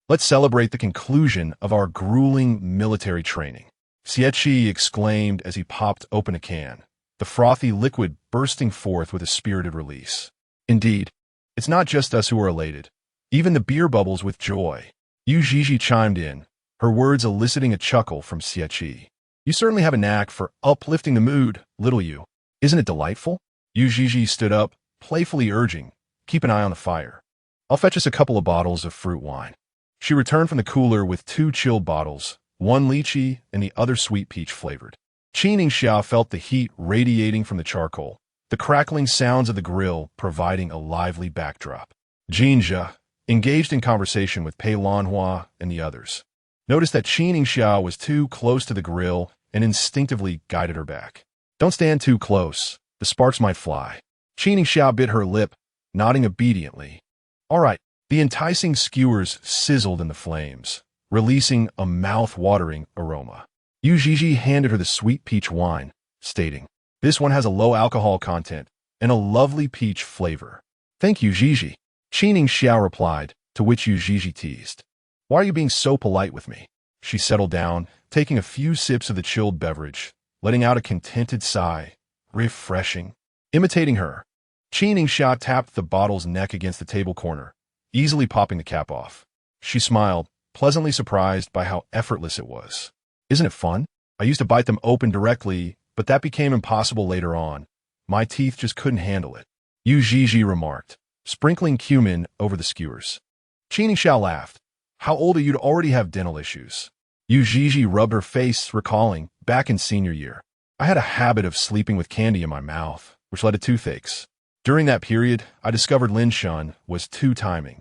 Let's celebrate the conclusion of our grueling military training," Xieqi exclaimed as he popped open a can, the frothy liquid bursting forth with a spirited release. "Indeed, it's not just us who are elated. Even the beer bubbles with joy." Ujiji chimed in, her words eliciting a chuckle from Xieqi. "You certainly have a knack for uplifting the mood, little you. Isn't it delightful?" Ujiji stood up, playfully urging, "Keep an eye on the fire. I'll fetch us a couple of bottles of fruit wine." She returned from the cooler with 2 chilled bottles, one lychee and the other sweet peach flavored. Qin Yingxia felt the heat radiating from the charcoal, the crackling sounds of the grill providing a lively backdrop. Jin Zhe, engaged in conversation with Pei Lanhua and the others, noticed that Qin Yingxia was too close to the grill and instinctively guided her back. "Don't stand too close. The sparks might fly." Qin Yingxia bit her lip, nodding obediently. "All right." The enticing skewers sizzled in the flames, releasing a mouth-watering aroma. Ujiji handed her the sweet peach wine, stating, "This one has a low alcohol content and a lovely peach flavor." "Thank you, Ujiji," Qin Yingxia replied, to which Ujiji teased, "Why are you being so polite with me?" She settled down, taking a few sips of the chilled beverage, letting out a contented sigh. "Refreshing." Imitating her, Qin Yingxia tapped the bottle's neck against the table corner, easily popping the cap off. She smiled, pleasantly surprised by how effortless it was. "Isn't it fun? I used to bite them open directly, but that became impossible later on. My teeth just couldn't handle it," Ujiji remarked, sprinkling cumin over the skewers. Qin Yingxia laughed. "How old are you to already have dental issues?" Ujiji rubbed her face, recalling, "Back in senior year, I had a habit of sleeping with candy in my mouth, which led to toothaches. During that period, I discovered Lin Shun was two-timing,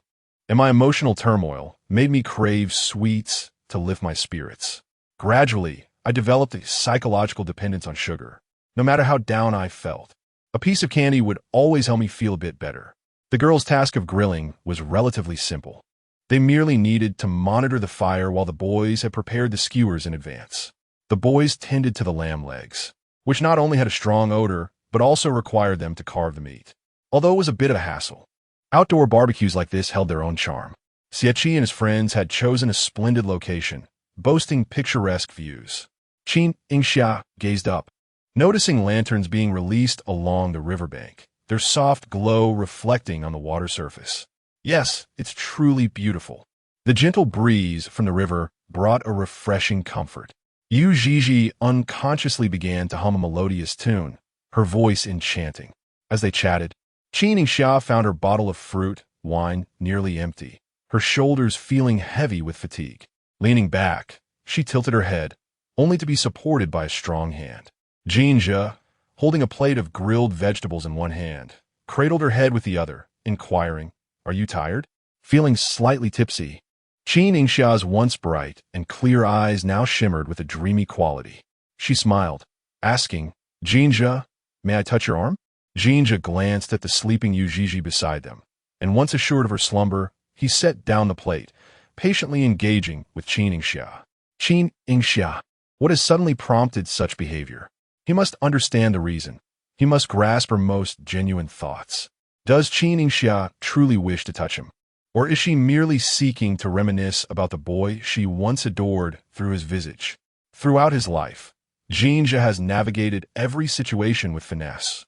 and my emotional turmoil made me crave sweets to lift my spirits. Gradually, I developed a psychological dependence on sugar. No matter how down I felt, a piece of candy would always help me feel a bit better." The girls' task of grilling was relatively simple. They merely needed to monitor the fire while the boys had prepared the skewers in advance. The boys tended to the lamb legs, which not only had a strong odor, but also required them to carve the meat, although it was a bit of a hassle. Outdoor barbecues like this held their own charm. Xieqi and his friends had chosen a splendid location, boasting picturesque views. Qin Yingxia gazed up, noticing lanterns being released along the riverbank, their soft glow reflecting on the water surface. "Yes, it's truly beautiful." The gentle breeze from the river brought a refreshing comfort. Ujiji unconsciously began to hum a melodious tune, her voice enchanting. As they chatted, Qin Yingxia found her bottle of fruit wine nearly empty. her shoulders feeling heavy with fatigue. Leaning back, she tilted her head, only to be supported by a strong hand. Jin Zhe, holding a plate of grilled vegetables in one hand, cradled her head with the other, inquiring, "Are you tired?" Feeling slightly tipsy, Qin Yingxia's once bright and clear eyes now shimmered with a dreamy quality. She smiled, asking, "Jin Zhe, may I touch your arm?" Jin Zhe glanced at the sleeping Yujiji beside them, and once assured of her slumber, he set down the plate, patiently engaging with Qin Yingxia. Qin Yingxia, what has suddenly prompted such behavior? He must understand the reason. He must grasp her most genuine thoughts. Does Qin Yingxia truly wish to touch him? Or is she merely seeking to reminisce about the boy she once adored through his visage? Throughout his life, Jin Zhe has navigated every situation with finesse.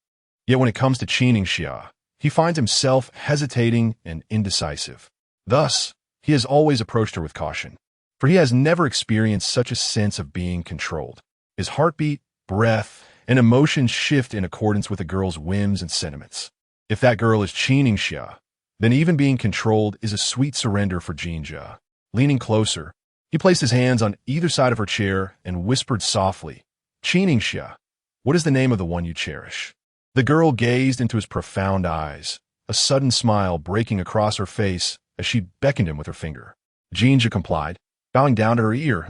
Yet when it comes to Qin Yingxia, he finds himself hesitating and indecisive. Thus, he has always approached her with caution, for he has never experienced such a sense of being controlled. His heartbeat, breath, and emotions shift in accordance with a girl's whims and sentiments. If that girl is Qin Yingxia, then even being controlled is a sweet surrender for Jin Zhe. Leaning closer, he placed his hands on either side of her chair and whispered softly, "Qin Yingxia, what is the name of the one you cherish?" The girl gazed into his profound eyes, a sudden smile breaking across her face as she beckoned him with her finger. Jin Zhe complied, bowing down to her ear.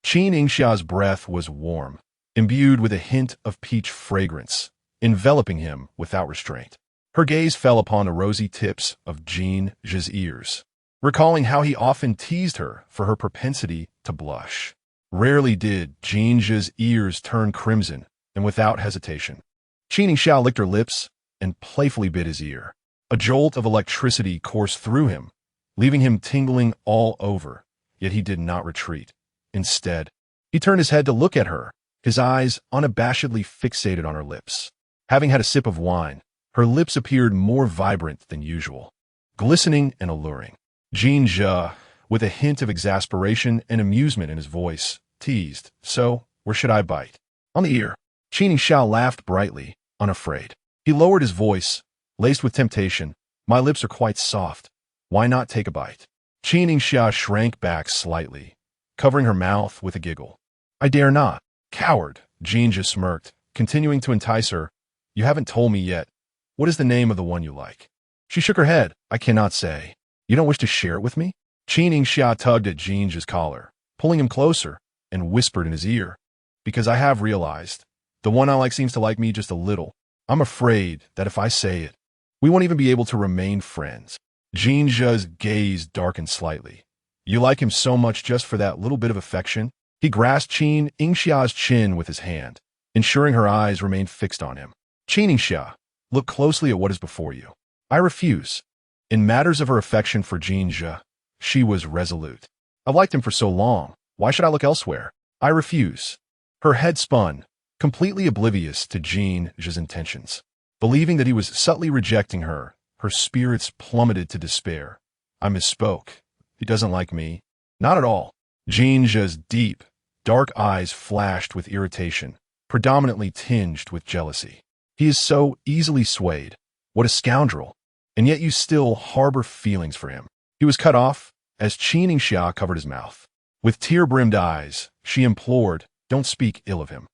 Qin Yingxia's breath was warm, imbued with a hint of peach fragrance, enveloping him without restraint. Her gaze fell upon the rosy tips of Jin Zhe's ears, recalling how he often teased her for her propensity to blush. Rarely did Jin Zhe's ears turn crimson, and without hesitation, Qin Yingxia licked her lips and playfully bit his ear. A jolt of electricity coursed through him, leaving him tingling all over, yet he did not retreat. Instead, he turned his head to look at her, his eyes unabashedly fixated on her lips. Having had a sip of wine, her lips appeared more vibrant than usual, glistening and alluring. Jin Zhe, with a hint of exasperation and amusement in his voice, teased, "So, where should I bite?" "On the ear." Qin Yingxia laughed brightly, unafraid. He lowered his voice, laced with temptation. "My lips are quite soft. Why not take a bite?" Qin Yingxia shrank back slightly, covering her mouth with a giggle. "I dare not." "Coward," Jin Zhe smirked, continuing to entice her. "You haven't told me yet. What is the name of the one you like?" She shook her head. "I cannot say." "You don't wish to share it with me?" Qin Yingxia tugged at Jin Zhe's collar, pulling him closer, and whispered in his ear, "Because I have realized, the one I like seems to like me just a little. I'm afraid that if I say it, we won't even be able to remain friends." Jin Zhe's gaze darkened slightly. "You like him so much just for that little bit of affection?" He grasped Qin Yingxia's chin with his hand, ensuring her eyes remained fixed on him. "Qin Yingxia, look closely at what is before you." "I refuse." In matters of her affection for Jin Zhe, she was resolute. "I've liked him for so long. Why should I look elsewhere?" "I refuse." Her head spun, completely oblivious to Jin Zhe's intentions. Believing that he was subtly rejecting her, her spirits plummeted to despair. "I misspoke. He doesn't like me." "Not at all." Jin Zhe's deep, dark eyes flashed with irritation, predominantly tinged with jealousy. "He is so easily swayed. What a scoundrel. And yet you still harbor feelings for him." He was cut off as Qin Yingxia covered his mouth. With tear-brimmed eyes, she implored, "Don't speak ill of him."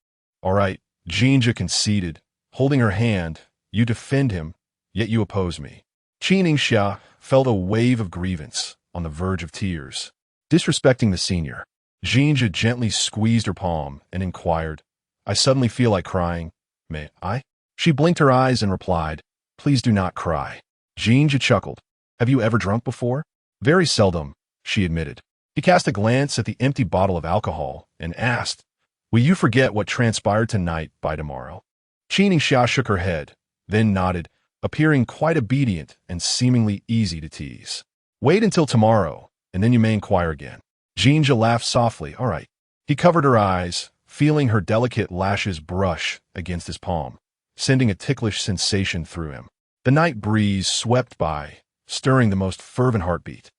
"All right," Jin Zhe conceded, holding her hand. "You defend him, yet you oppose me." Qin Yingxia felt a wave of grievance, on the verge of tears. Disrespecting the senior, Jin Zhe gently squeezed her palm and inquired, "I suddenly feel like crying. May I?" She blinked her eyes and replied, "Please do not cry." Jin Zhe chuckled. "Have you ever drunk before?" "Very seldom," she admitted. He cast a glance at the empty bottle of alcohol and asked, "Will you forget what transpired tonight by tomorrow?" Qin Yingxia shook her head, then nodded, appearing quite obedient and seemingly easy to tease. "Wait until tomorrow, and then you may inquire again." Jin Zhe laughed softly. "All right." He covered her eyes, feeling her delicate lashes brush against his palm, sending a ticklish sensation through him. The night breeze swept by, stirring the most fervent heartbeat.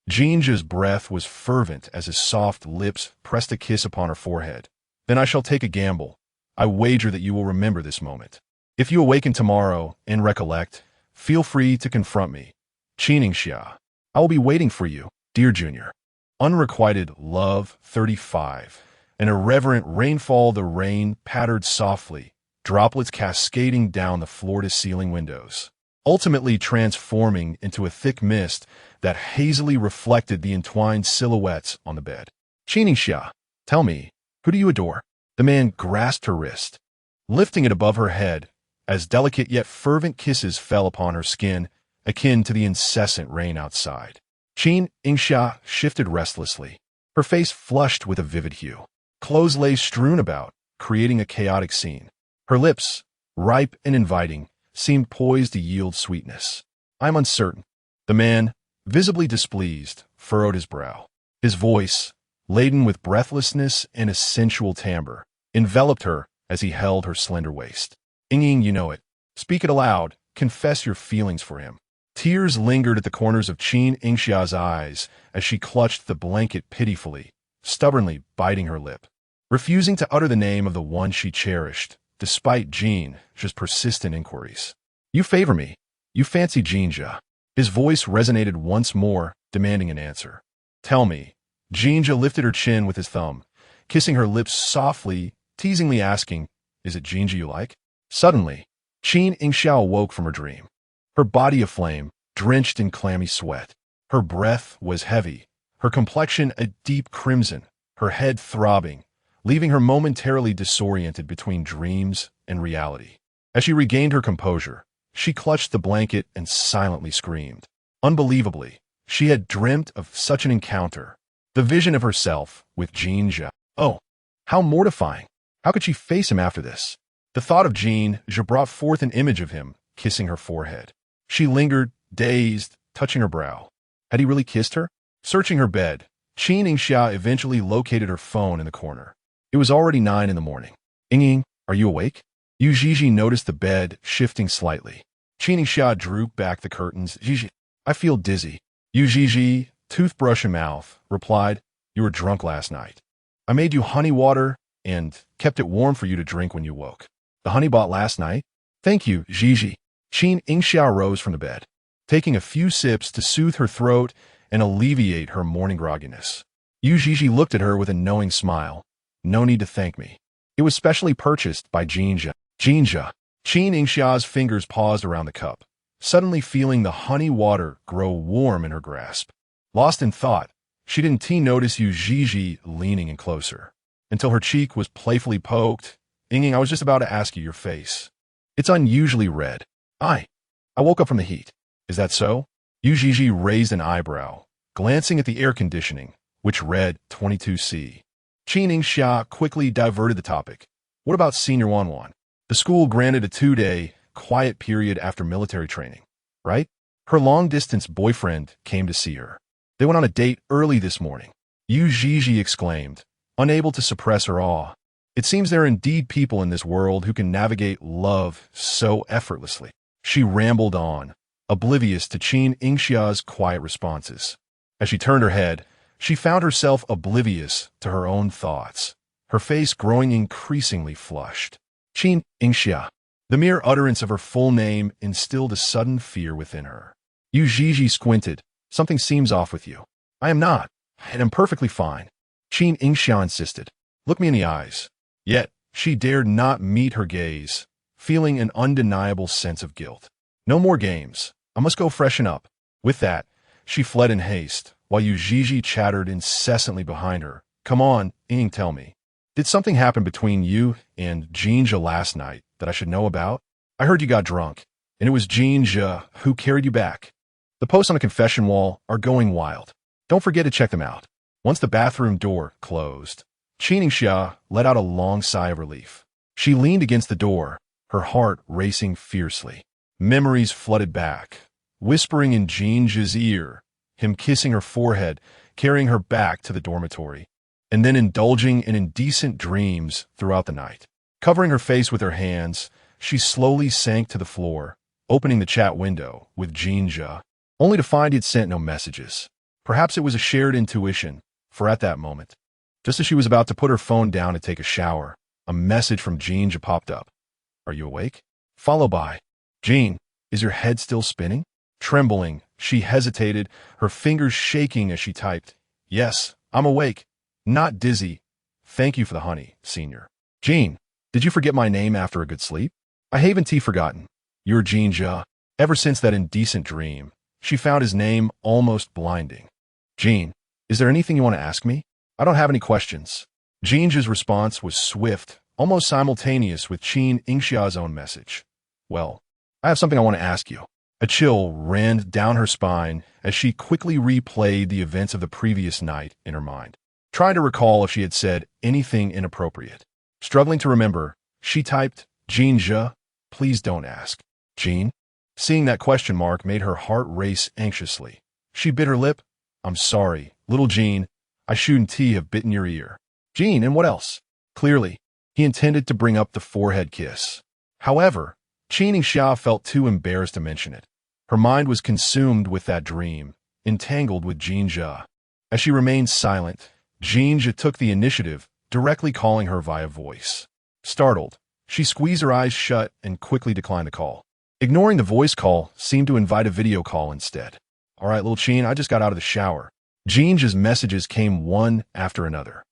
Jin Zhe's breath was fervent as his soft lips pressed a kiss upon her forehead. "Then I shall take a gamble. I wager that you will remember this moment. If you awaken tomorrow and recollect, feel free to confront me. Qin Yingxia." I will be waiting for you, dear Junior. Unrequited love 35. An irreverent rainfall. The rain pattered softly, droplets cascading down the floor-to-ceiling windows, ultimately transforming into a thick mist that hazily reflected the entwined silhouettes on the bed. Qin Yingxia, tell me, who do you adore? The man grasped her wrist, lifting it above her head, as delicate yet fervent kisses fell upon her skin, akin to the incessant rain outside. Qin Yingxia shifted restlessly, her face flushed with a vivid hue. Clothes lay strewn about, creating a chaotic scene. Her lips, ripe and inviting, seemed poised to yield sweetness. I'm uncertain. The man, visibly displeased, furrowed his brow. His voice, laden with breathlessness and a sensual timbre, enveloped her as he held her slender waist. Ying, you know it. Speak it aloud. Confess your feelings for him. Tears lingered at the corners of Qin Yingxia's eyes as she clutched the blanket pitifully, stubbornly biting her lip, refusing to utter the name of the one she cherished, despite Jin Zhe's persistent inquiries. You favor me. You fancy Jin Zhe. His voice resonated once more, demanding an answer. Tell me. Jin Zhe lifted her chin with his thumb, kissing her lips softly, teasingly asking, Is it Jin Zhe you like? Suddenly, Qin Yingxia awoke from her dream, her body aflame, drenched in clammy sweat. Her breath was heavy, her complexion a deep crimson, her head throbbing, leaving her momentarily disoriented between dreams and reality. As she regained her composure, she clutched the blanket and silently screamed. Unbelievably, she had dreamt of such an encounter, the vision of herself with Jin Zhe. Oh, how mortifying! How could she face him after this? The thought of Jin Zhe brought forth an image of him, kissing her forehead. She lingered, dazed, touching her brow. Had he really kissed her? Searching her bed, Qin Yingxia eventually located her phone in the corner. It was already 9 in the morning. Ying, are you awake? Yu Zhizhi noticed the bed shifting slightly. Qin Yingxia drew back the curtains. Zhizhi, I feel dizzy. Yu Zhizhi, toothbrush in mouth, replied, You were drunk last night. I made you honey water and kept it warm for you to drink when you woke. The honey bought last night? Thank you, Zhizhi. Qin Yingxia rose from the bed, taking a few sips to soothe her throat and alleviate her morning grogginess. Yu Zhizhi looked at her with a knowing smile. No need to thank me. It was specially purchased by Jin Zhe. Jin Zhe. Qin Yingxia's fingers paused around the cup, suddenly feeling the honey water grow warm in her grasp. Lost in thought, she didn't notice Yu Zhizhi leaning in closer, until her cheek was playfully poked. Ying, I was just about to ask you your face. It's unusually red. I woke up from the heat. Is that so? Yu Zhizhi raised an eyebrow, glancing at the air conditioning, which read 22°C. Qin Yingxia quickly diverted the topic. What about Senior Wanwan? The school granted a 2-day, quiet period after military training, right? Her long-distance boyfriend came to see her. They went on a date early this morning. Yu Zhizhi exclaimed, unable to suppress her awe. It seems there are indeed people in this world who can navigate love so effortlessly. She rambled on, oblivious to Qin Yingxia's quiet responses. As she turned her head, she found herself oblivious to her own thoughts, her face growing increasingly flushed. Qin Yingxia. The mere utterance of her full name instilled a sudden fear within her. Yu Zhizhi squinted. Something seems off with you. I am not, and am perfectly fine. Qin Yingxia insisted. Look me in the eyes. Yet, she dared not meet her gaze, feeling an undeniable sense of guilt. No more games. I must go freshen up. With that, she fled in haste, while Yu Zhizhi chattered incessantly behind her. Come on, Ying, tell me. Did something happen between you and Jin Zhe last night that I should know about? I heard you got drunk, and it was Jin Zhe who carried you back. The posts on the confession wall are going wild. Don't forget to check them out. Once the bathroom door closed, Qin Yingxia let out a long sigh of relief. She leaned against the door, her heart racing fiercely. Memories flooded back, whispering in Jin Zhe's ear, him kissing her forehead, carrying her back to the dormitory, and then indulging in indecent dreams throughout the night. Covering her face with her hands, she slowly sank to the floor, opening the chat window with Jin Zhe, only to find he'd sent no messages. Perhaps it was a shared intuition, for at that moment, just as she was about to put her phone down to take a shower, a message from Jin Zhe popped up. Are you awake? Followed by, Jin, is your head still spinning? Trembling, she hesitated, her fingers shaking as she typed, "Yes, I'm awake. Not dizzy. Thank you for the honey, senior." "Jean, did you forget my name after a good sleep?" "I haven't forgotten. You're Jin Zhe." Ever since that indecent dream, she found his name almost blinding. "Jean, is there anything you want to ask me?" "I don't have any questions." Jin Zhe's response was swift, almost simultaneous with Qin Yingxia's own message. "Well, I have something I want to ask you." A chill ran down her spine as she quickly replayed the events of the previous night in her mind, trying to recall if she had said anything inappropriate. Struggling to remember, she typed, "Jin Zhe, please don't ask." "Jean?" Seeing that question mark made her heart race anxiously. She bit her lip. "I'm sorry, little Jean. I shouldn't have bitten your ear." "Jean, and what else?" Clearly, he intended to bring up the forehead kiss. However, Qin Yingxia felt too embarrassed to mention it. Her mind was consumed with that dream, entangled with Jin Zhe. As she remained silent, Jin Zhe took the initiative, directly calling her via voice. Startled, she squeezed her eyes shut and quickly declined the call. Ignoring the voice call seemed to invite a video call instead. "All right, little Qin, I just got out of the shower." Jin Zhe's messages came one after another.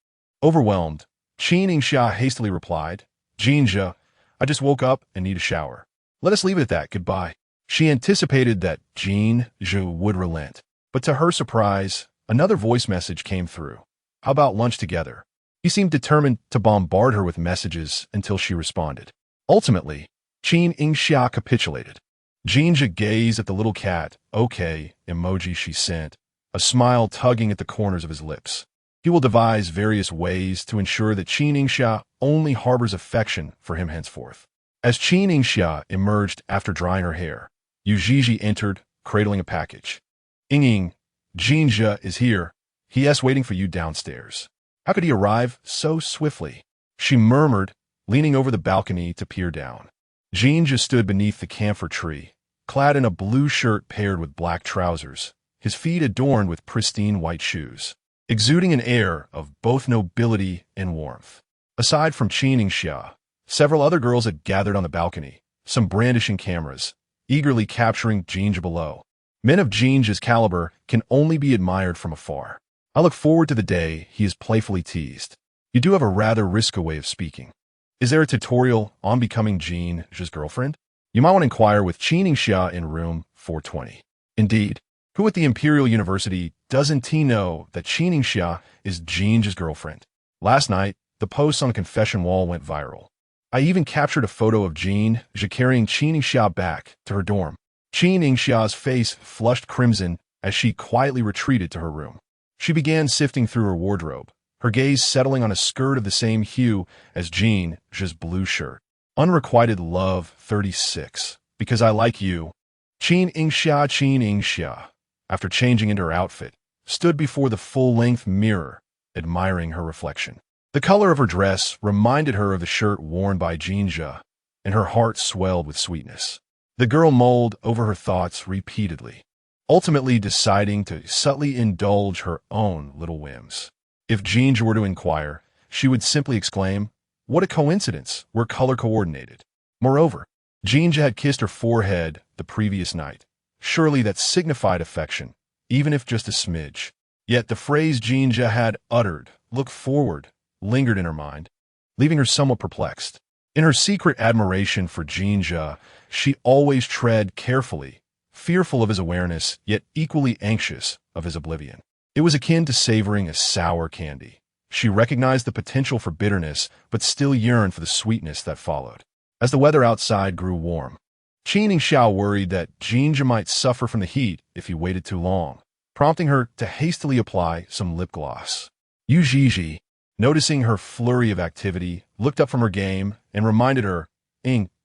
Overwhelmed, Qin Yingxia hastily replied, "Jin Zhe, I just woke up and need a shower. Let us leave it at that, goodbye." She anticipated that Jin Zhe would relent, but to her surprise, another voice message came through. "How about lunch together?" He seemed determined to bombard her with messages until she responded. Ultimately, Qin Yingxia capitulated. Jin Zhe gazed at the little cat, "okay" emoji she sent, a smile tugging at the corners of his lips. He will devise various ways to ensure that Qin Yingxia only harbors affection for him henceforth. As Qin Yingxia emerged after drying her hair, Yu Zhizhi entered, cradling a package. "Ying, Jin Zhe is here. He is waiting for you downstairs." How could he arrive so swiftly? She murmured, leaning over the balcony to peer down. Jin Zhe stood beneath the camphor tree, clad in a blue shirt paired with black trousers, his feet adorned with pristine white shoes, exuding an air of both nobility and warmth. Aside from Qin Yingxia, several other girls had gathered on the balcony, some brandishing cameras, eagerly capturing Jin Zhe below. Men of Jin Zhe's caliber can only be admired from afar. I look forward to the day he is playfully teased. "You do have a rather risky way of speaking. Is there a tutorial on becoming Jin Zhe's girlfriend? You might want to inquire with Qin Yingxia in room 420. Indeed, who at the Imperial University doesn't know that Qin Yingxia is Jin Zhe's girlfriend? Last night, the post on a confession wall went viral. I even captured a photo of Jin Zhe carrying Qin Yingxia back to her dorm. Qin Yingxia's face flushed crimson as she quietly retreated to her room. She began sifting through her wardrobe, her gaze settling on a skirt of the same hue as Jin Zhe's blue shirt. Unrequited love 36, because I like you. Qin Yingxia, after changing into her outfit, stood before the full-length mirror, admiring her reflection. The color of her dress reminded her of the shirt worn by Jin Zhe, and her heart swelled with sweetness. The girl mulled over her thoughts repeatedly, ultimately deciding to subtly indulge her own little whims. If Jin Zhe were to inquire, she would simply exclaim, "What a coincidence, we're color-coordinated." Moreover, Jin Zhe had kissed her forehead the previous night. Surely that signified affection, even if just a smidge. Yet the phrase Jin Zhe had uttered, "look forward," lingered in her mind, leaving her somewhat perplexed. In her secret admiration for Jin Zhe, she always tread carefully, fearful of his awareness, yet equally anxious of his oblivion. It was akin to savoring a sour candy. She recognized the potential for bitterness, but still yearned for the sweetness that followed. As the weather outside grew warm, Qin Yingxia worried that Jin Zhe might suffer from the heat if he waited too long, prompting her to hastily apply some lip gloss. Yu Zhizhi, noticing her flurry of activity, looked up from her game and reminded her,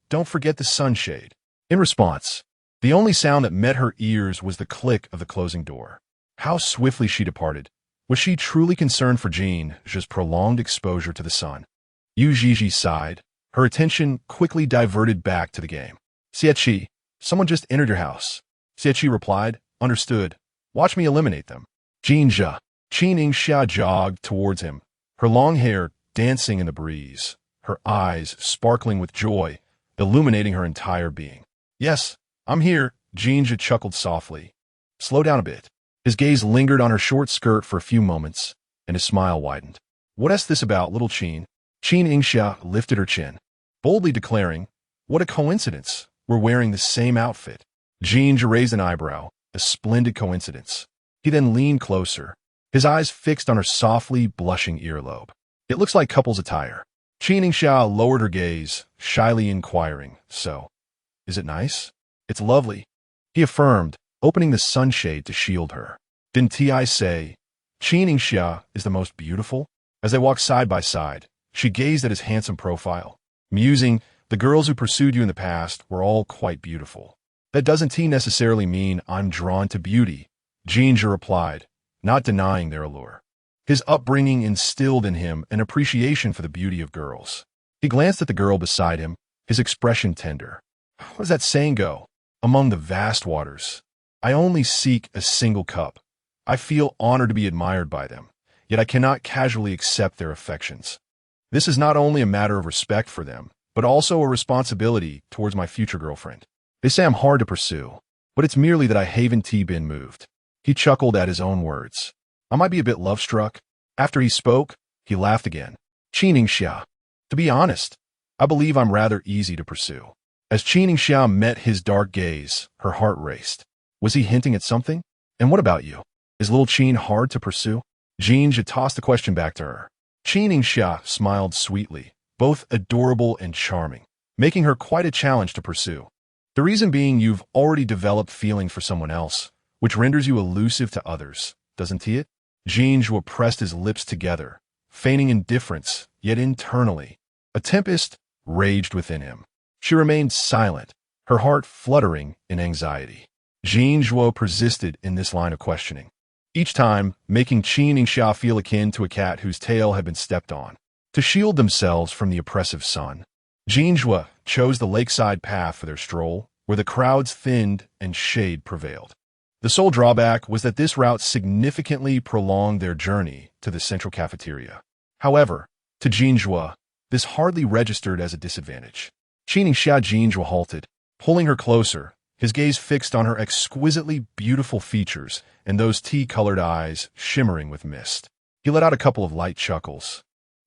"Don't forget the sunshade." In response, the only sound that met her ears was the click of the closing door. How swiftly she departed. Was she truly concerned for Jin Zhe's prolonged exposure to the sun? Yu Zhizhi sighed, her attention quickly diverted back to the game. "Xieqi, someone just entered your house." Xieqi replied, "Understood. Watch me eliminate them." Jin Zhe. Qin Yingxia jogged towards him, her long hair dancing in the breeze, her eyes sparkling with joy, illuminating her entire being. "Yes, I'm here," Jin Zhe chuckled softly. Slow down a bit. His gaze lingered on her short skirt for a few moments, and his smile widened. What's this about, little Qin? Qin Yingxia lifted her chin, boldly declaring, what a coincidence, we're wearing the same outfit. Jin Zhe raised an eyebrow, a splendid coincidence. He then leaned closer, his eyes fixed on her softly blushing earlobe. It looks like couple's attire. Qin Yingxia lowered her gaze, shyly inquiring, so, is it nice? It's lovely, he affirmed, opening the sunshade to shield her. Didn't I say, Qin Yingxia is the most beautiful? As they walked side by side, she gazed at his handsome profile, musing, the girls who pursued you in the past were all quite beautiful. That doesn't necessarily mean I'm drawn to beauty, Jin Zhe replied, not denying their allure. His upbringing instilled in him an appreciation for the beauty of girls. He glanced at the girl beside him, his expression tender. What does that saying go? Among the vast waters, I only seek a single cup. I feel honored to be admired by them, yet I cannot casually accept their affections. This is not only a matter of respect for them, but also a responsibility towards my future girlfriend. They say I'm hard to pursue, but it's merely that I haven't been moved. He chuckled at his own words. I might be a bit love-struck. After he spoke, he laughed again. Qin Yingxia. To be honest, I believe I'm rather easy to pursue. As Qin Yingxia met his dark gaze, her heart raced. Was he hinting at something? And what about you? Is little Qin hard to pursue? Jin Zhe tossed the question back to her. Qin Yingxia smiled sweetly, both adorable and charming, making her quite a challenge to pursue. The reason being you've already developed feeling for someone else, which renders you elusive to others, doesn't it? Jin Zhe pressed his lips together, feigning indifference, yet internally, a tempest raged within him. She remained silent, her heart fluttering in anxiety. Jin Zhe persisted in this line of questioning, each time making Qin Yingxia feel akin to a cat whose tail had been stepped on. To shield themselves from the oppressive sun, Jin Zhe chose the lakeside path for their stroll, where the crowds thinned and shade prevailed. The sole drawback was that this route significantly prolonged their journey to the central cafeteria. However, to Jin Zhe, this hardly registered as a disadvantage. Qin Yingxia Jin Zhe halted, pulling her closer, his gaze fixed on her exquisitely beautiful features and those tea-colored eyes shimmering with mist. He let out a couple of light chuckles,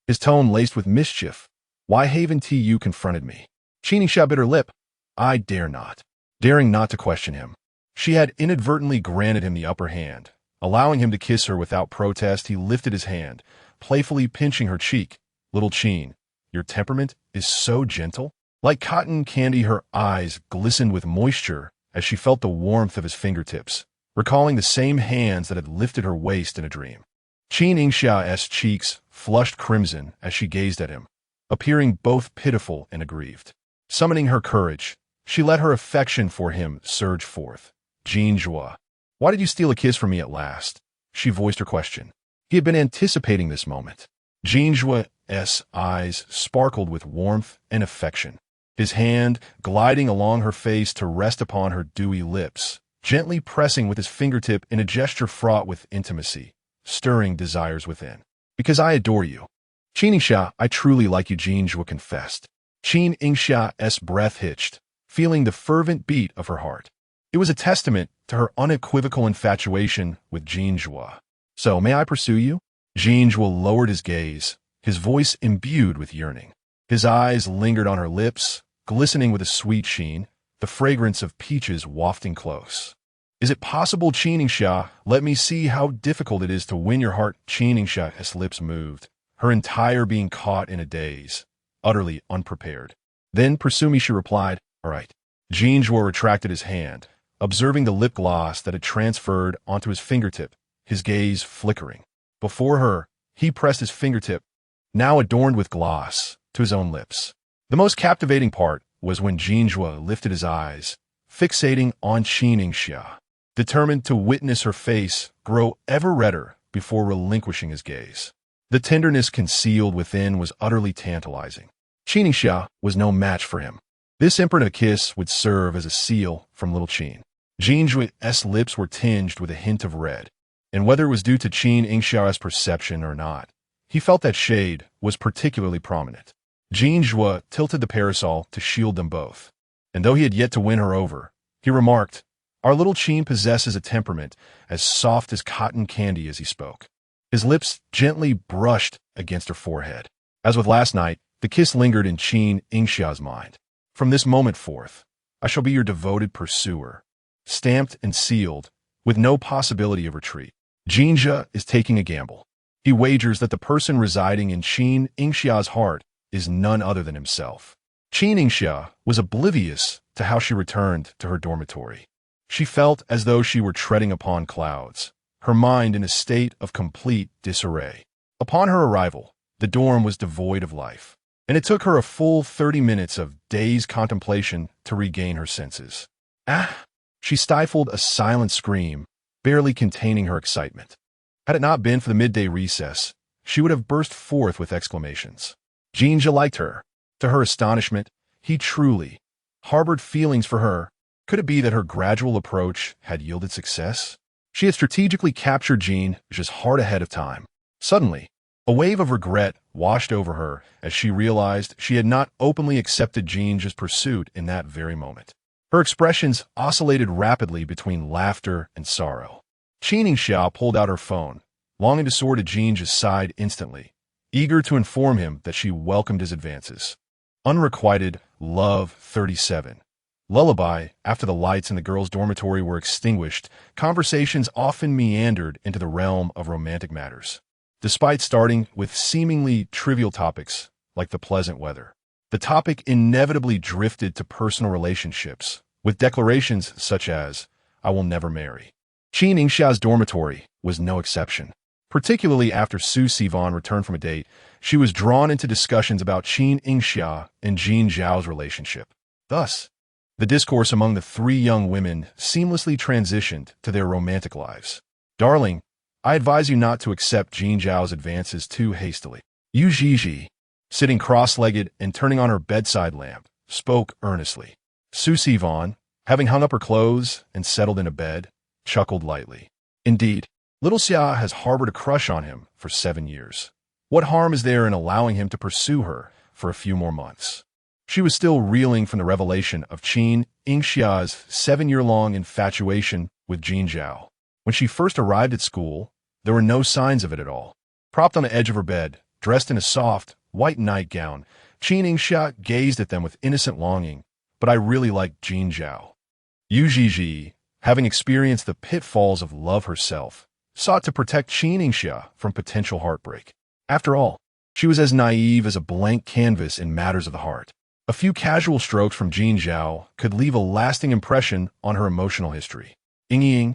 his tone laced with mischief. Why haven't you confronted me? Qin Yingxia bit her lip. I dare not. Daring not to question him. She had inadvertently granted him the upper hand. Allowing him to kiss her without protest, he lifted his hand, playfully pinching her cheek. Little Qin, your temperament is so gentle. Like cotton candy, her eyes glistened with moisture as she felt the warmth of his fingertips, recalling the same hands that had lifted her waist in a dream. Qin Yingxia's cheeks flushed crimson as she gazed at him, appearing both pitiful and aggrieved. Summoning her courage, she let her affection for him surge forth. Jin Zhe, why did you steal a kiss from me at last? She voiced her question. He had been anticipating this moment. Jin Zhe's eyes sparkled with warmth and affection, his hand gliding along her face to rest upon her dewy lips, gently pressing with his fingertip in a gesture fraught with intimacy, stirring desires within. Because I adore you. Qin Yingxia, I truly like you, Jin Zhe confessed. Qin Yingxia's breath hitched, feeling the fervent beat of her heart. It was a testament to her unequivocal infatuation with Jin Zhe. So, may I pursue you? Jin Zhe lowered his gaze, his voice imbued with yearning. His eyes lingered on her lips, glistening with a sweet sheen, the fragrance of peaches wafting close. Is it possible, Qin Yingxia? Let me see how difficult it is to win your heart. Qin Yingxia's lips moved, her entire being caught in a daze, utterly unprepared. Then pursue me, she replied. All right. Jin Zhe retracted his hand, observing the lip gloss that had transferred onto his fingertip, his gaze flickering. Before her, he pressed his fingertip, now adorned with gloss, to his own lips. The most captivating part was when Jin Zhe lifted his eyes, fixating on Qin Yingxia, determined to witness her face grow ever redder before relinquishing his gaze. The tenderness concealed within was utterly tantalizing. Qin Yingxia was no match for him. This imprint of a kiss would serve as a seal from little Qin. Jin Zhe's lips were tinged with a hint of red, and whether it was due to Qin Yingxia's perception or not, he felt that shade was particularly prominent. Jin Zhe tilted the parasol to shield them both, and though he had yet to win her over, he remarked, Our little Qin possesses a temperament as soft as cotton candy as he spoke. His lips gently brushed against her forehead. As with last night, the kiss lingered in Qin Yingxia's mind. From this moment forth, I shall be your devoted pursuer, stamped and sealed, with no possibility of retreat. Jin Zhe is taking a gamble. He wagers that the person residing in Qin Yingxia's heart is none other than himself. Qin Yingxia was oblivious to how she returned to her dormitory. She felt as though she were treading upon clouds, her mind in a state of complete disarray. Upon her arrival, the dorm was devoid of life, and it took her a full 30 minutes of dazed contemplation to regain her senses. Ah! She stifled a silent scream, barely containing her excitement. Had it not been for the midday recess, she would have burst forth with exclamations. Jin Zhe liked her. To her astonishment, he truly harbored feelings for her. Could it be that her gradual approach had yielded success? She had strategically captured Jin Zhe's heart ahead of time. Suddenly, a wave of regret washed over her as she realized she had not openly accepted Jin Zhe's pursuit in that very moment. Her expressions oscillated rapidly between laughter and sorrow. Qin Yingxia pulled out her phone, longing to soar to Jin Zhe's side instantly, eager to inform him that she welcomed his advances. Unrequited Love 37. Lullaby. After the lights in the girls' dormitory were extinguished, conversations often meandered into the realm of romantic matters. Despite starting with seemingly trivial topics, like the pleasant weather, the topic inevitably drifted to personal relationships, with declarations such as, "I will never marry." Qin Yingxia's dormitory was no exception. Particularly after Su Sivan returned from a date, she was drawn into discussions about Qin Yingxia and Jin Zhao's relationship. Thus, the discourse among the three young women seamlessly transitioned to their romantic lives. "Darling, I advise you not to accept Jin Zhao's advances too hastily." Yu Zhizhi, sitting cross-legged and turning on her bedside lamp, spoke earnestly. Su Sivan, having hung up her clothes and settled into bed, chuckled lightly. "Indeed, little Xia has harbored a crush on him for 7 years. What harm is there in allowing him to pursue her for a few more months?" She was still reeling from the revelation of Qin Yingxia's 7-year-long infatuation with Jin Zhao. When she first arrived at school, there were no signs of it at all. Propped on the edge of her bed, dressed in a soft, white nightgown, Qin Yingxia gazed at them with innocent longing. "But I really like Jin Zhao." Yu Zhizhi, having experienced the pitfalls of love herself, sought to protect Qin Yingxia from potential heartbreak. After all, she was as naive as a blank canvas in matters of the heart. A few casual strokes from Jin Zhao could leave a lasting impression on her emotional history. "Ying,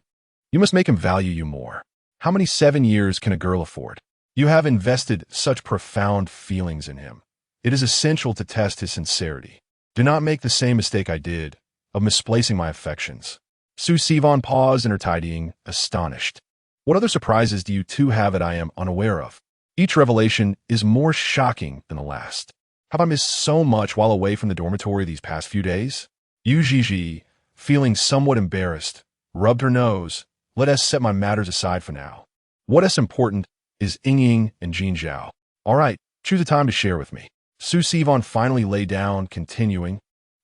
you must make him value you more. How many 7 years can a girl afford? You have invested such profound feelings in him. It is essential to test his sincerity. Do not make the same mistake I did, of misplacing my affections." Su Sivan paused in her tidying, astonished. "What other surprises do you two have that I am unaware of? Each revelation is more shocking than the last. Have I missed so much while away from the dormitory these past few days?" Yu Zhizhi, feeling somewhat embarrassed, rubbed her nose. "Let us set my matters aside for now. What is important is Ying and Jin Zhao. All right, choose a time to share with me." Su Sivan finally lay down, continuing,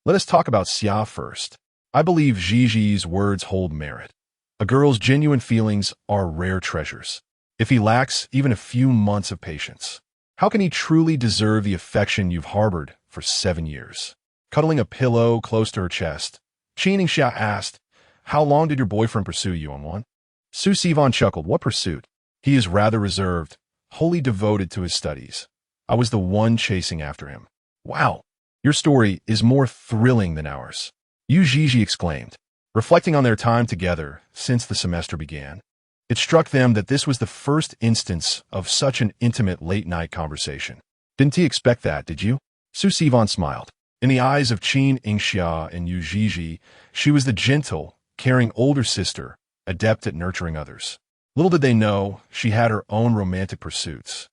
"Let us talk about Xia first. I believe Zhizhi's words hold merit. A girl's genuine feelings are rare treasures. If he lacks even a few months of patience, how can he truly deserve the affection you've harbored for 7 years?" Cuddling a pillow close to her chest, Qin Yingxia asked, "How long did your boyfriend pursue you, on one?" Su Sivan chuckled. "What pursuit? He is rather reserved, wholly devoted to his studies. I was the one chasing after him." "Wow, your story is more thrilling than ours," Yu Zhizhi exclaimed, reflecting on their time together since the semester began. It struck them that this was the first instance of such an intimate late-night conversation. "Didn't he expect that, did you?" Su Sivan smiled. In the eyes of Qin Yingxia and Yu Zhizhi, she was the gentle, caring older sister, adept at nurturing others. Little did they know, she had her own romantic pursuits.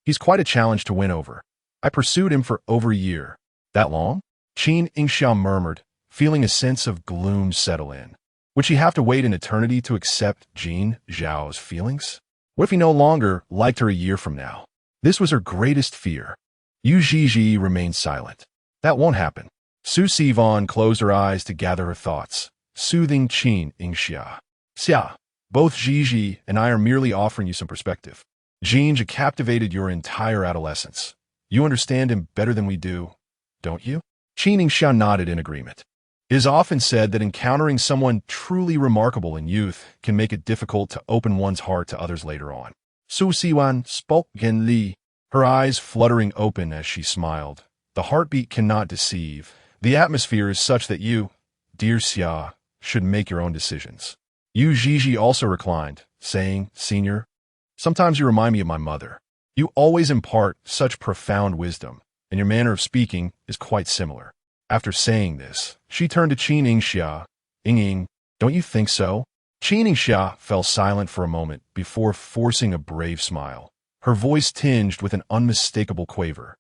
"He's quite a challenge to win over. I pursued him for over a year." "That long?" Qin Yingxia murmured, feeling a sense of gloom settle in. Would she have to wait an eternity to accept Jin Zhao's feelings? What if he no longer liked her a year from now? This was her greatest fear. Yu Zhizhi remained silent. "That won't happen." Su Sivan closed her eyes to gather her thoughts, soothing Qin Yingxia. Xia, both Zhe and I are merely offering you some perspective. Jin Zhe captivated your entire adolescence. You understand him better than we do, don't you? Qin Yingxia nodded in agreement. It is often said that encountering someone truly remarkable in youth can make it difficult to open one's heart to others later on. Su Siwan spoke gently, her eyes fluttering open as she smiled. The heartbeat cannot deceive. The atmosphere is such that you, dear Xia, should make your own decisions. Yu Zhizhi also reclined, saying, Senior, sometimes you remind me of my mother. You always impart such profound wisdom, and your manner of speaking is quite similar. After saying this, she turned to Qin Yingxia. Ying, don't you think so? Qin Yingxia fell silent for a moment before forcing a brave smile, her voice tinged with an unmistakable quaver.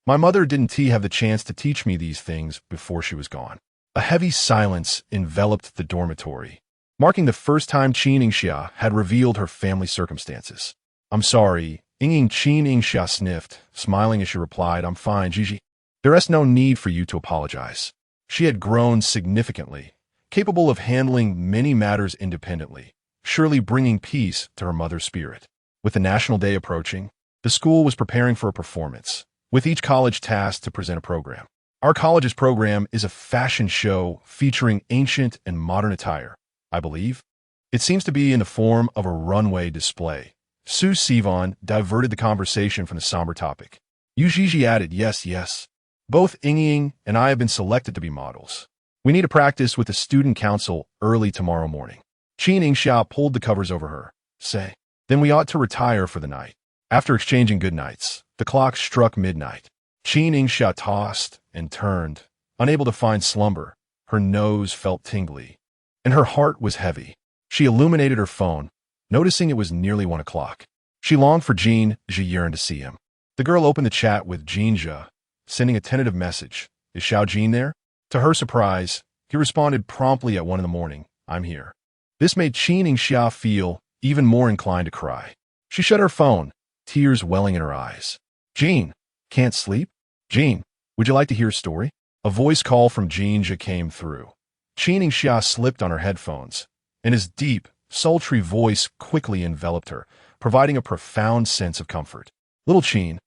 My mother didn't have the chance to teach me these things before she was gone. A heavy silence enveloped the dormitory, marking the first time Qin Yingxia had revealed her family circumstances. I'm sorry, Qin Yingxia sniffed, smiling as she replied, I'm fine, Gigi. There is no need for you to apologize. She had grown significantly, capable of handling many matters independently, surely bringing peace to her mother's spirit. With the National Day approaching, the school was preparing for a performance, with each college tasked to present a program. Our college's program is a fashion show featuring ancient and modern attire, I believe. It seems to be in the form of a runway display. Su Sivan diverted the conversation from the somber topic. Yu Zhizhi added, yes. Both Ying and I have been selected to be models. We need to practice with the student council early tomorrow morning. Qin Yingxia pulled the covers over her. Say, then we ought to retire for the night. After exchanging goodnights, the clock struck midnight. Qin Yingxia tossed and turned, unable to find slumber. Her nose felt tingly, and her heart was heavy. She illuminated her phone, noticing it was nearly 1 o'clock. She longed for Jin Zhe, yearned to see him. The girl opened the chat with Jin Zhe, sending a tentative message. Is Xiao Jin there? To her surprise, he responded promptly at 1 in the morning. I'm here. This made Qin Yingxia feel even more inclined to cry. She shut her phone, tears welling in her eyes. Jin, can't sleep? Jin, would you like to hear a story? A voice call from Jin Zhe came through. Qin Yingxia slipped on her headphones, and his deep, sultry voice quickly enveloped her, providing a profound sense of comfort. Little Qin,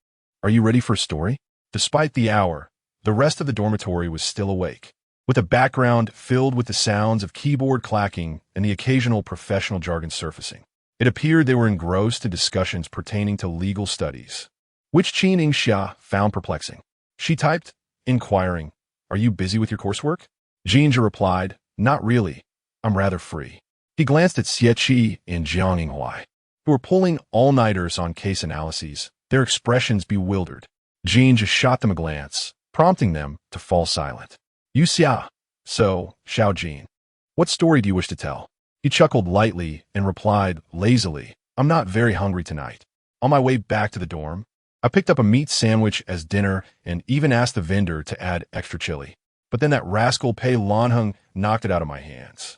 are you ready for a story? Despite the hour, the rest of the dormitory was still awake, with a background filled with the sounds of keyboard clacking and the occasional professional jargon surfacing. It appeared they were engrossed in discussions pertaining to legal studies, which Qin Yingxia found perplexing. She typed, inquiring, Are you busy with your coursework? Jin Zhe replied, Not really. I'm rather free. He glanced at Xie and Jiang Yinghui, who were pulling all-nighters on case analyses, their expressions bewildered. Jin Zhe shot them a glance, prompting them to fall silent. You Xia. So, Xiao Jin, what story do you wish to tell? He chuckled lightly and replied lazily, I'm not very hungry tonight. On my way back to the dorm, I picked up a meat sandwich as dinner and even asked the vendor to add extra chili. But then that rascal Pei Lanheng knocked it out of my hands.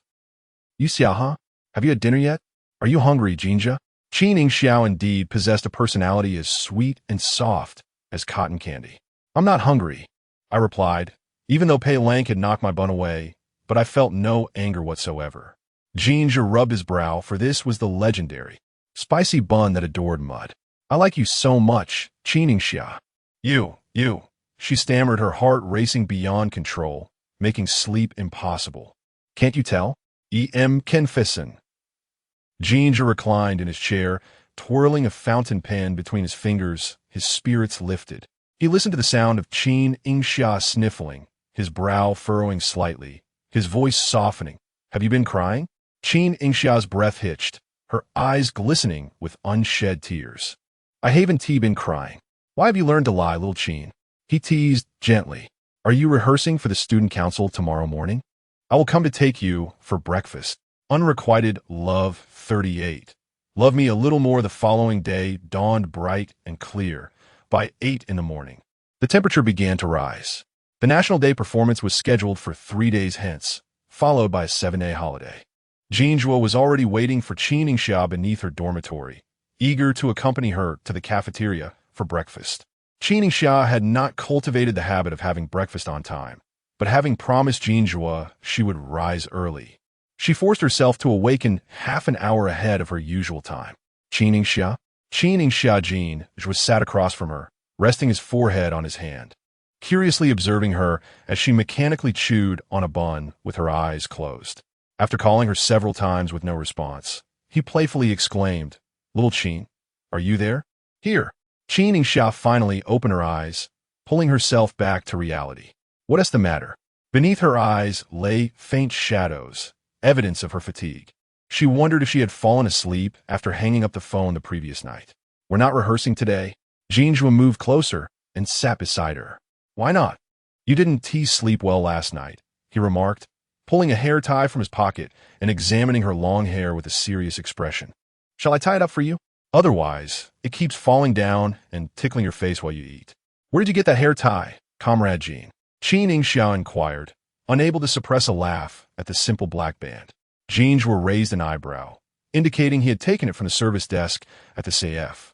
You Xia, huh? Have you had dinner yet? Are you hungry, Jin Zhe? Qin Yingxia indeed possessed a personality as sweet and soft as cotton candy. I'm not hungry, I replied, even though Pei Lang had knocked my bun away, but I felt no anger whatsoever. Jin Zhe rubbed his brow, for this was the legendary, spicy bun that adored mud. I like you so much, Qin Yingxia. You, she stammered, her heart racing beyond control, making sleep impossible. Can't you tell? Confession. Jin Zhe reclined in his chair, twirling a fountain pen between his fingers, his spirits lifted. He listened to the sound of Qin Yingxia sniffling, his brow furrowing slightly, his voice softening. Have you been crying? Qin Yingxia's breath hitched, her eyes glistening with unshed tears. I haven't been crying. Why have you learned to lie, little Qin? He teased gently. Are you rehearsing for the student council tomorrow morning? I will come to take you for breakfast. Unrequited love 38. Love me a little more the following day dawned bright and clear. By 8 in the morning, the temperature began to rise. The National Day performance was scheduled for 3 days hence, followed by a 7-day holiday. Jin Zhe was already waiting for Qin Yingxia beneath her dormitory, eager to accompany her to the cafeteria for breakfast. Qin Yingxia had not cultivated the habit of having breakfast on time, but having promised Jin Zhe she would rise early, She forced herself to awaken half an hour ahead of her usual time. Qin Yingxia? Qin Yingxia Jin Zhe was sat across from her, resting his forehead on his hand, curiously observing her as she mechanically chewed on a bun with her eyes closed. After calling her several times with no response, he playfully exclaimed, "Little Qin, are you there?" "Here." Qin Yingxia finally opened her eyes, pulling herself back to reality. What is the matter? Beneath her eyes lay faint shadows, evidence of her fatigue. She wondered if she had fallen asleep after hanging up the phone the previous night. "We're not rehearsing today." Jin Zhe moved closer and sat beside her. "Why not?" "You didn't tease sleep well last night," he remarked, pulling a hair tie from his pocket and examining her long hair with a serious expression. "Shall I tie it up for you? Otherwise, it keeps falling down and tickling your face while you eat." "Where did you get that hair tie, Comrade Jin?" Qin Yingxia inquired, unable to suppress a laugh at the simple black band. Jin Zhe raised an eyebrow, indicating he had taken it from the service desk at the CF.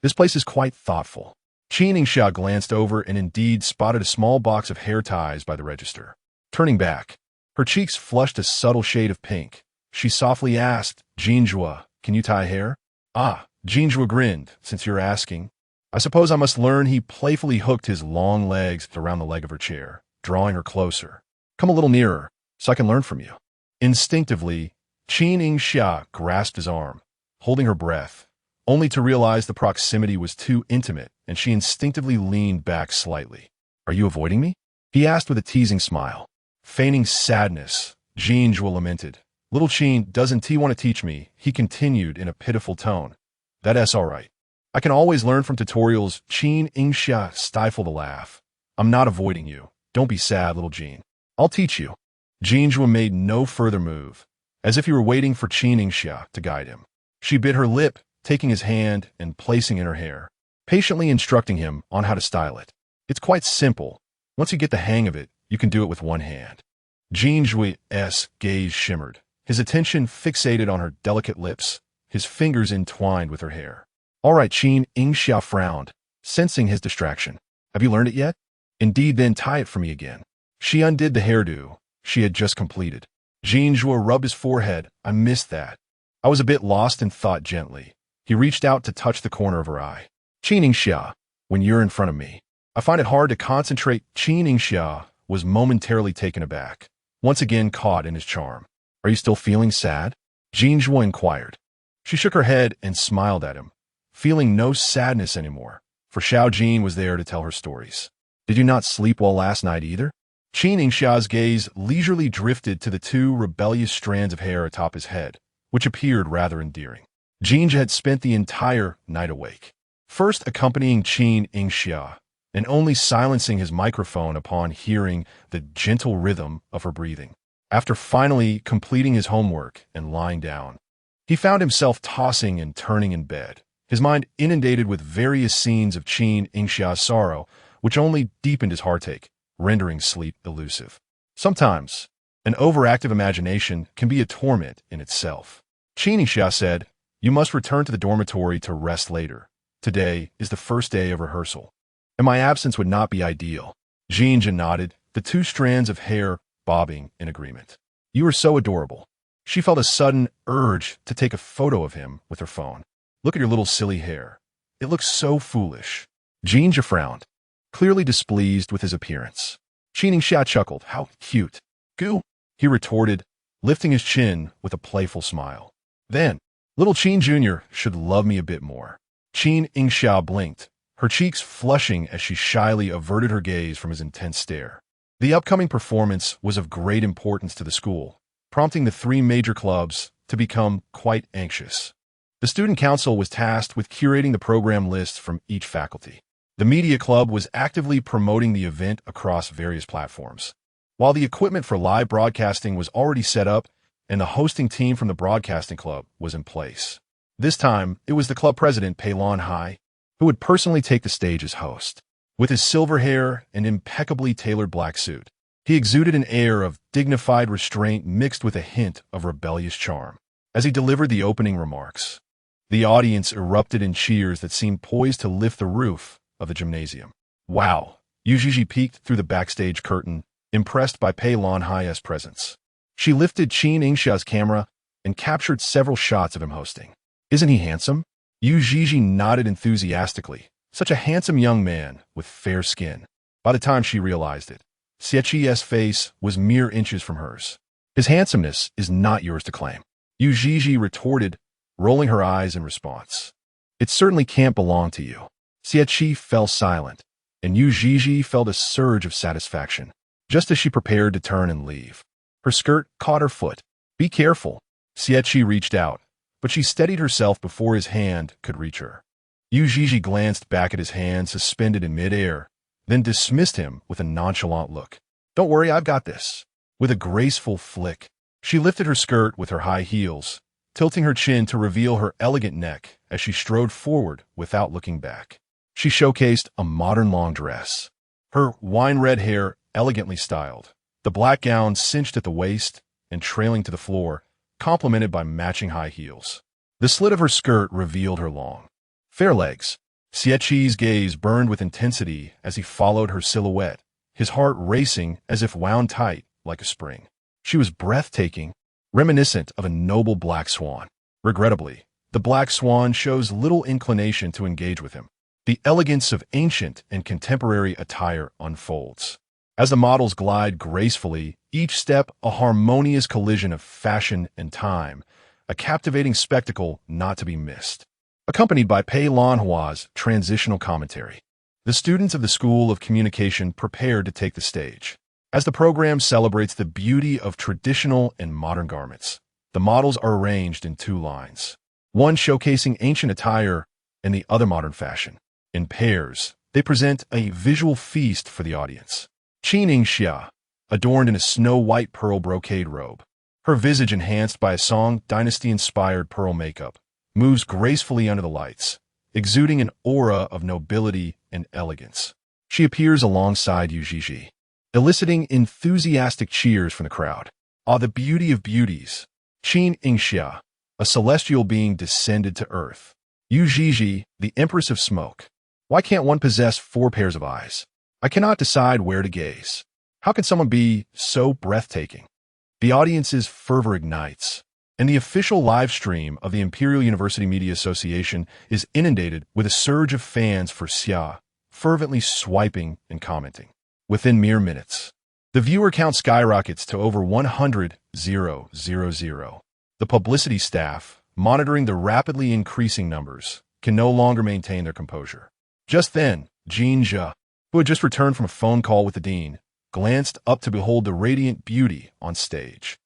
"This place is quite thoughtful." Qin Yingxia glanced over and indeed spotted a small box of hair ties by the register. Turning back, her cheeks flushed a subtle shade of pink. She softly asked, "Jin Zhe, can you tie hair?" "Ah," Jin Zhe grinned, "since you're asking. I suppose I must learn." He playfully hooked his long legs around the leg of her chair, drawing her closer. "Come a little nearer, so I can learn from you." Instinctively, Qin Yingxia grasped his arm, holding her breath, only to realize the proximity was too intimate, and she instinctively leaned back slightly. "Are you avoiding me?" he asked with a teasing smile. Feigning sadness, Jin Zhe lamented. "Little Qin, doesn't he want to teach me?" He continued in a pitiful tone. "That's all right. I can always learn from tutorials." Qin Yingxia stifled a laugh. "I'm not avoiding you. Don't be sad, little Jin. I'll teach you." Jin Zhe made no further move, as if he were waiting for Qin Yingxia to guide him. She bit her lip, taking his hand and placing it in her hair, patiently instructing him on how to style it. "It's quite simple. Once you get the hang of it, you can do it with one hand." Jin Zhe's gaze shimmered, his attention fixated on her delicate lips, his fingers entwined with her hair. "All right," Qin Yingxia frowned, sensing his distraction. "Have you learned it yet?" "Indeed, then tie it for me again." She undid the hairdo she had just completed. Jin Zhe rubbed his forehead. "I missed that. I was a bit lost in thought." Gently, he reached out to touch the corner of her eye. "Qin Yingxia, when you're in front of me, I find it hard to concentrate." Qin Yingxia was momentarily taken aback, once again caught in his charm. "Are you still feeling sad?" Jin Zhe inquired. She shook her head and smiled at him, feeling no sadness anymore, for Xiao Jin was there to tell her stories. "Did you not sleep well last night either?" Qin Yingxia's gaze leisurely drifted to the two rebellious strands of hair atop his head, which appeared rather endearing. Jin Zhe had spent the entire night awake, first accompanying Qin Yingxia, and only silencing his microphone upon hearing the gentle rhythm of her breathing. After finally completing his homework and lying down, he found himself tossing and turning in bed, his mind inundated with various scenes of Qin Yingxia's sorrow, which only deepened his heartache, rendering sleep elusive. Sometimes, an overactive imagination can be a torment in itself. Qin Yingxia said, "You must return to the dormitory to rest later. Today is the first day of rehearsal, and my absence would not be ideal." Jin Zhe nodded, the two strands of hair bobbing in agreement. "You are so adorable." She felt a sudden urge to take a photo of him with her phone. "Look at your little silly hair. It looks so foolish." Jin Zhe frowned, clearly displeased with his appearance. Qin Yingxia chuckled. "How cute." "Goo," he retorted, lifting his chin with a playful smile. Then, "Little Qin Jr. should love me a bit more." Qin Yingxia blinked, her cheeks flushing as she shyly averted her gaze from his intense stare. The upcoming performance was of great importance to the school, prompting the three major clubs to become quite anxious. The student council was tasked with curating the program list from each faculty. The media club was actively promoting the event across various platforms, while the equipment for live broadcasting was already set up and the hosting team from the broadcasting club was in place. This time, it was the club president, Pei Lon Hai, who would personally take the stage as host. With his silver hair and impeccably tailored black suit, he exuded an air of dignified restraint mixed with a hint of rebellious charm. As he delivered the opening remarks, the audience erupted in cheers that seemed poised to lift the roof of the gymnasium. "Wow!" Yu Zhizhi peeked through the backstage curtain, impressed by Pei Lon Hai's presence. She lifted Qin Yingxia's camera and captured several shots of him hosting. Isn't he handsome? Yu Zhizhi nodded enthusiastically. Such a handsome young man with fair skin. By the time she realized it, Xieqi's face was mere inches from hers. His handsomeness is not yours to claim, Yu Zhizhi retorted, rolling her eyes in response. It certainly can't belong to you. Xieqi fell silent, and Yu Zhizhi felt a surge of satisfaction, just as she prepared to turn and leave. Her skirt caught her foot. Be careful. Xieqi reached out, but she steadied herself before his hand could reach her. Yu Zhizhi glanced back at his hand suspended in midair, then dismissed him with a nonchalant look. Don't worry, I've got this. With a graceful flick, she lifted her skirt with her high heels, tilting her chin to reveal her elegant neck as she strode forward without looking back. She showcased a modern long dress. Her wine-red hair elegantly styled, the black gown cinched at the waist and trailing to the floor, complemented by matching high heels. The slit of her skirt revealed her long, fair legs. Xieqi's gaze burned with intensity as he followed her silhouette, his heart racing as if wound tight like a spring. She was breathtaking, reminiscent of a noble black swan. Regrettably, the black swan shows little inclination to engage with him. The elegance of ancient and contemporary attire unfolds. As the models glide gracefully, each step a harmonious collision of fashion and time, a captivating spectacle not to be missed. Accompanied by Pei Lanhua's transitional commentary, the students of the School of Communication prepared to take the stage. As the program celebrates the beauty of traditional and modern garments, the models are arranged in two lines, one showcasing ancient attire and the other modern fashion. In pairs, they present a visual feast for the audience. Qin Yingxia, adorned in a snow-white pearl brocade robe, her visage enhanced by a Song Dynasty-inspired pearl makeup, moves gracefully under the lights, exuding an aura of nobility and elegance. She appears alongside Yu Zhizhi, eliciting enthusiastic cheers from the crowd. Ah, the beauty of beauties! Qin Yingxia, a celestial being descended to earth. Yu Zhizhi, the Empress of Smoke. Why can't one possess 4 pairs of eyes? I cannot decide where to gaze. How can someone be so breathtaking? The audience's fervor ignites, and the official live stream of the Imperial University Media Association is inundated with a surge of fans for Xia, fervently swiping and commenting. Within mere minutes, the viewer count skyrockets to over 100,000. The publicity staff, monitoring the rapidly increasing numbers, can no longer maintain their composure. Just then, Jin Zhe, who had just returned from a phone call with the dean, glanced up to behold the radiant beauty on stage.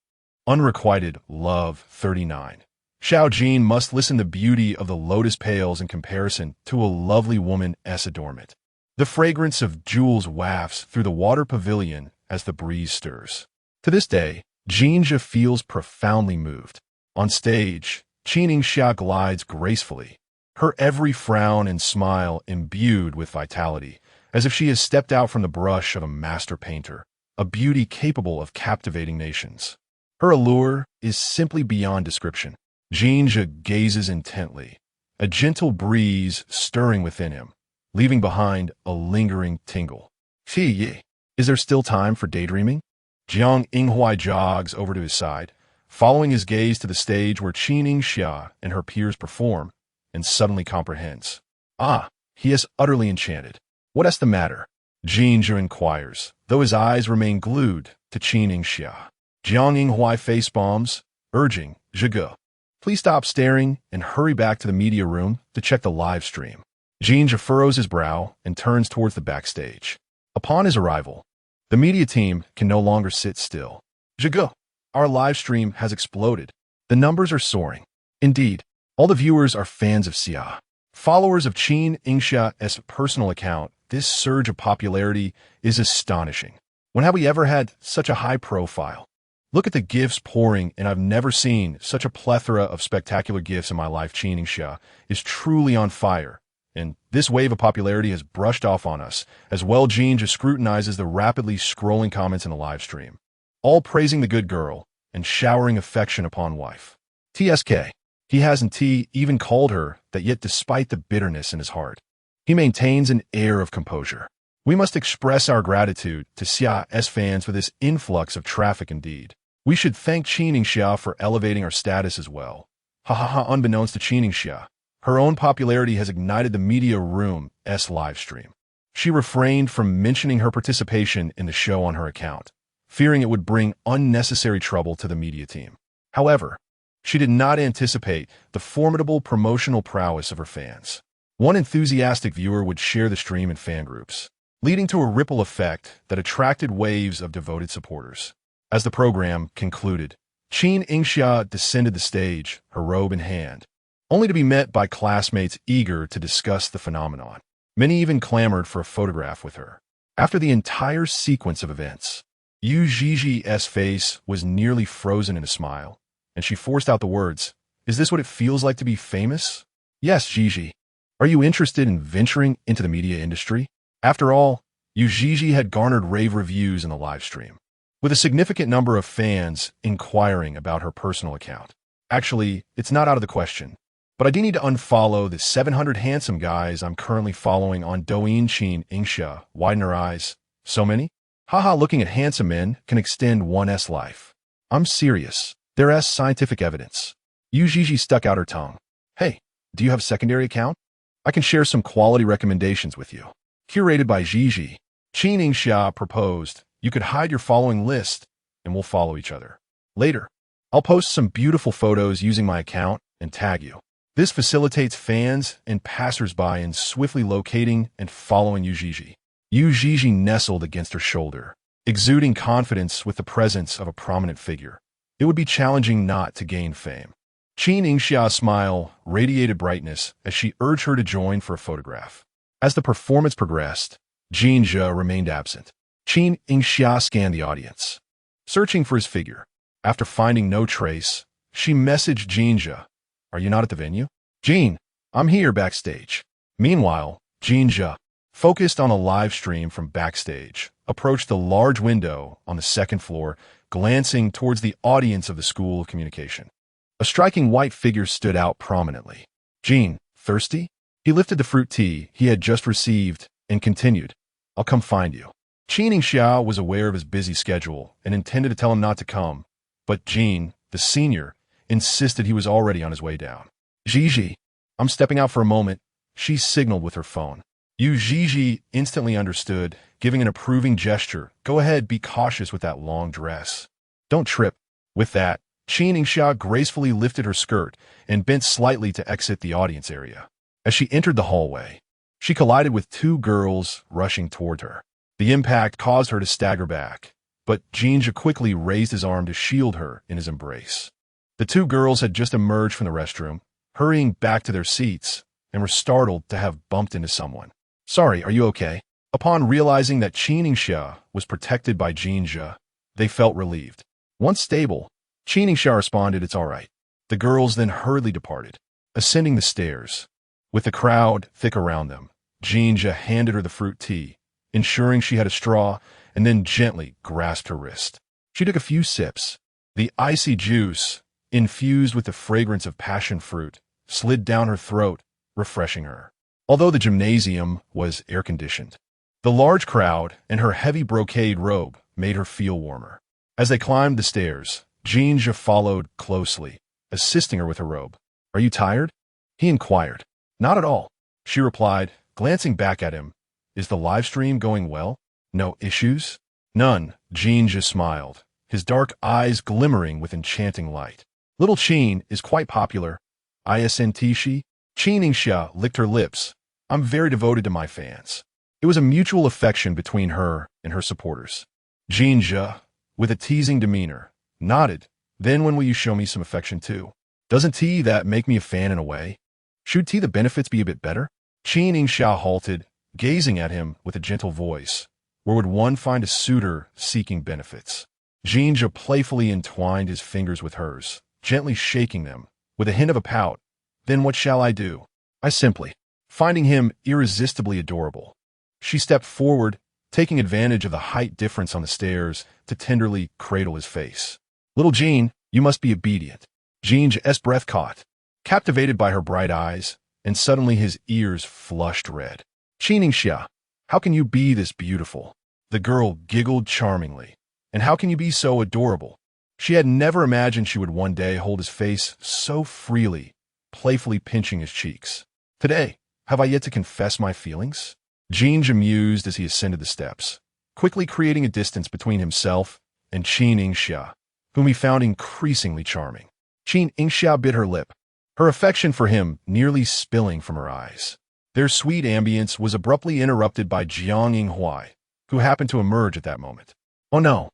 Unrequited Love 39. Xiao Jin must listen the beauty of the lotus pales in comparison to a lovely woman's adornment. The fragrance of jewels wafts through the water pavilion as the breeze stirs. To this day, Jin Zhe feels profoundly moved. On stage, Qin Yingxia glides gracefully, her every frown and smile imbued with vitality, as if she has stepped out from the brush of a master painter, a beauty capable of captivating nations. Her allure is simply beyond description. Jin Zhe gazes intently, a gentle breeze stirring within him, leaving behind a lingering tingle. Yi, is there still time for daydreaming? Jiang Yinghuai jogs over to his side, following his gaze to the stage where Qin Yingxia and her peers perform, and suddenly comprehends. Ah, he is utterly enchanted. What's the matter? Jin Zhe inquires, though his eyes remain glued to Qin Yingxia. Jiang Yinghuai facepalms, urging, Zhige, please stop staring and hurry back to the media room to check the live stream. Jin Zhe furrows his brow and turns towards the backstage. Upon his arrival, the media team can no longer sit still. Zhige, our live stream has exploded. The numbers are soaring. Indeed, all the viewers are fans of Xia. Followers of Qin Yingxia's personal account, this surge of popularity is astonishing. When have we ever had such a high profile? Look at the gifts pouring, and I've never seen such a plethora of spectacular gifts in my life. Qin Yingxia is truly on fire, and this wave of popularity has brushed off on us, as well. Jin just scrutinizes the rapidly scrolling comments in the live stream, all praising the good girl and showering affection upon wife. TSK. He hasn't even called her that yet, despite the bitterness in his heart. He maintains an air of composure. We must express our gratitude to Xia's fans for this influx of traffic indeed. We should thank Qin Yingxia for elevating our status as well. Ha ha ha, unbeknownst to Qin Yingxia, her own popularity has ignited the media room's livestream. She refrained from mentioning her participation in the show on her account, fearing it would bring unnecessary trouble to the media team. However, she did not anticipate the formidable promotional prowess of her fans. One enthusiastic viewer would share the stream in fan groups, leading to a ripple effect that attracted waves of devoted supporters. As the program concluded, Qin Yingxia descended the stage, her robe in hand, only to be met by classmates eager to discuss the phenomenon. Many even clamored for a photograph with her. After the entire sequence of events, Yu Zhi's face was nearly frozen in a smile, and she forced out the words, "Is this what it feels like to be famous?" "Yes, Zhi. Are you interested in venturing into the media industry?" After all, Yu Zhi had garnered rave reviews in the live stream, with a significant number of fans inquiring about her personal account. "Actually, it's not out of the question, but I do need to unfollow the 700 handsome guys I'm currently following on Douyin." Qin Yingxia widened her eyes. "So many? Haha, looking at handsome men can extend one's life. I'm serious. There's scientific evidence." Yu Zhi stuck out her tongue. "Hey, do you have a secondary account? I can share some quality recommendations with you." Curated by Zhi. Qin Yingxia proposed, "You could hide your following list, and we'll follow each other. Later, I'll post some beautiful photos using my account and tag you. This facilitates fans and passersby in swiftly locating and following Yu Zhi." Yu Zhi nestled against her shoulder, exuding confidence with the presence of a prominent figure. It would be challenging not to gain fame. Qin Yingxia's smile radiated brightness as she urged her to join for a photograph. As the performance progressed, Jin Zhe remained absent. Qin Yingxia scanned the audience, searching for his figure. After finding no trace, she messaged Jin Zhe, "Are you not at the venue?" "Jin, I'm here backstage." Meanwhile, Jin Zhe, focused on a live stream from backstage, approached the large window on the second floor, glancing towards the audience of the School of Communication. A striking white figure stood out prominently. "Jin, thirsty?" He lifted the fruit tea he had just received and continued, "I'll come find you." Qin Yingxia was aware of his busy schedule and intended to tell him not to come, but Jin, the senior, insisted he was already on his way down. "Zhi, I'm stepping out for a moment," she signaled with her phone. Yu Zhi instantly understood, giving an approving gesture. "Go ahead, be cautious with that long dress. Don't trip." With that, Qin Yingxia gracefully lifted her skirt and bent slightly to exit the audience area. As she entered the hallway, she collided with two girls rushing toward her. The impact caused her to stagger back, but Jin Zhe quickly raised his arm to shield her in his embrace. The two girls had just emerged from the restroom, hurrying back to their seats, and were startled to have bumped into someone. "Sorry, are you okay?" Upon realizing that Qin Yingxia was protected by Jin Zhe, they felt relieved. Once stable, Qin Yingxia responded, "It's all right." The girls then hurriedly departed, ascending the stairs. With the crowd thick around them, Jin Zhe handed her the fruit tea, ensuring she had a straw, and then gently grasped her wrist. She took a few sips. The icy juice, infused with the fragrance of passion fruit, slid down her throat, refreshing her. Although the gymnasium was air-conditioned, the large crowd and her heavy brocade robe made her feel warmer. As they climbed the stairs, Jin Zhe followed closely, assisting her with her robe. "Are you tired?" he inquired. "Not at all," she replied, glancing back at him. "Is the live stream going well? No issues?" "None," Jin Zhe smiled, his dark eyes glimmering with enchanting light. "Little Qin is quite popular. Isn't she?" Qin Yingxia licked her lips. "I'm very devoted to my fans." It was a mutual affection between her and her supporters. Jin Zhe, with a teasing demeanor, nodded. "Then when will you show me some affection too? Doesn't that make me a fan in a way? Should the benefits be a bit better?" Qin Yingxia halted, gazing at him with a gentle voice. "Where would one find a suitor seeking benefits?" Jin Zhe playfully entwined his fingers with hers, gently shaking them, with a hint of a pout. "Then what shall I do?" "I simply." Finding him irresistibly adorable, she stepped forward, taking advantage of the height difference on the stairs to tenderly cradle his face. "Little Jin, you must be obedient." Jin Zhe's breath caught, captivated by her bright eyes, and suddenly his ears flushed red. "Qin Yingxia, how can you be this beautiful?" The girl giggled charmingly. "And how can you be so adorable?" She had never imagined she would one day hold his face so freely, playfully pinching his cheeks. Today, have I yet to confess my feelings? Jin Zhe mused as he ascended the steps, quickly creating a distance between himself and Qin Yingxia, whom he found increasingly charming. Qin Yingxia bit her lip, her affection for him nearly spilling from her eyes. Their sweet ambience was abruptly interrupted by Jiang Yinghua, who happened to emerge at that moment. Oh no!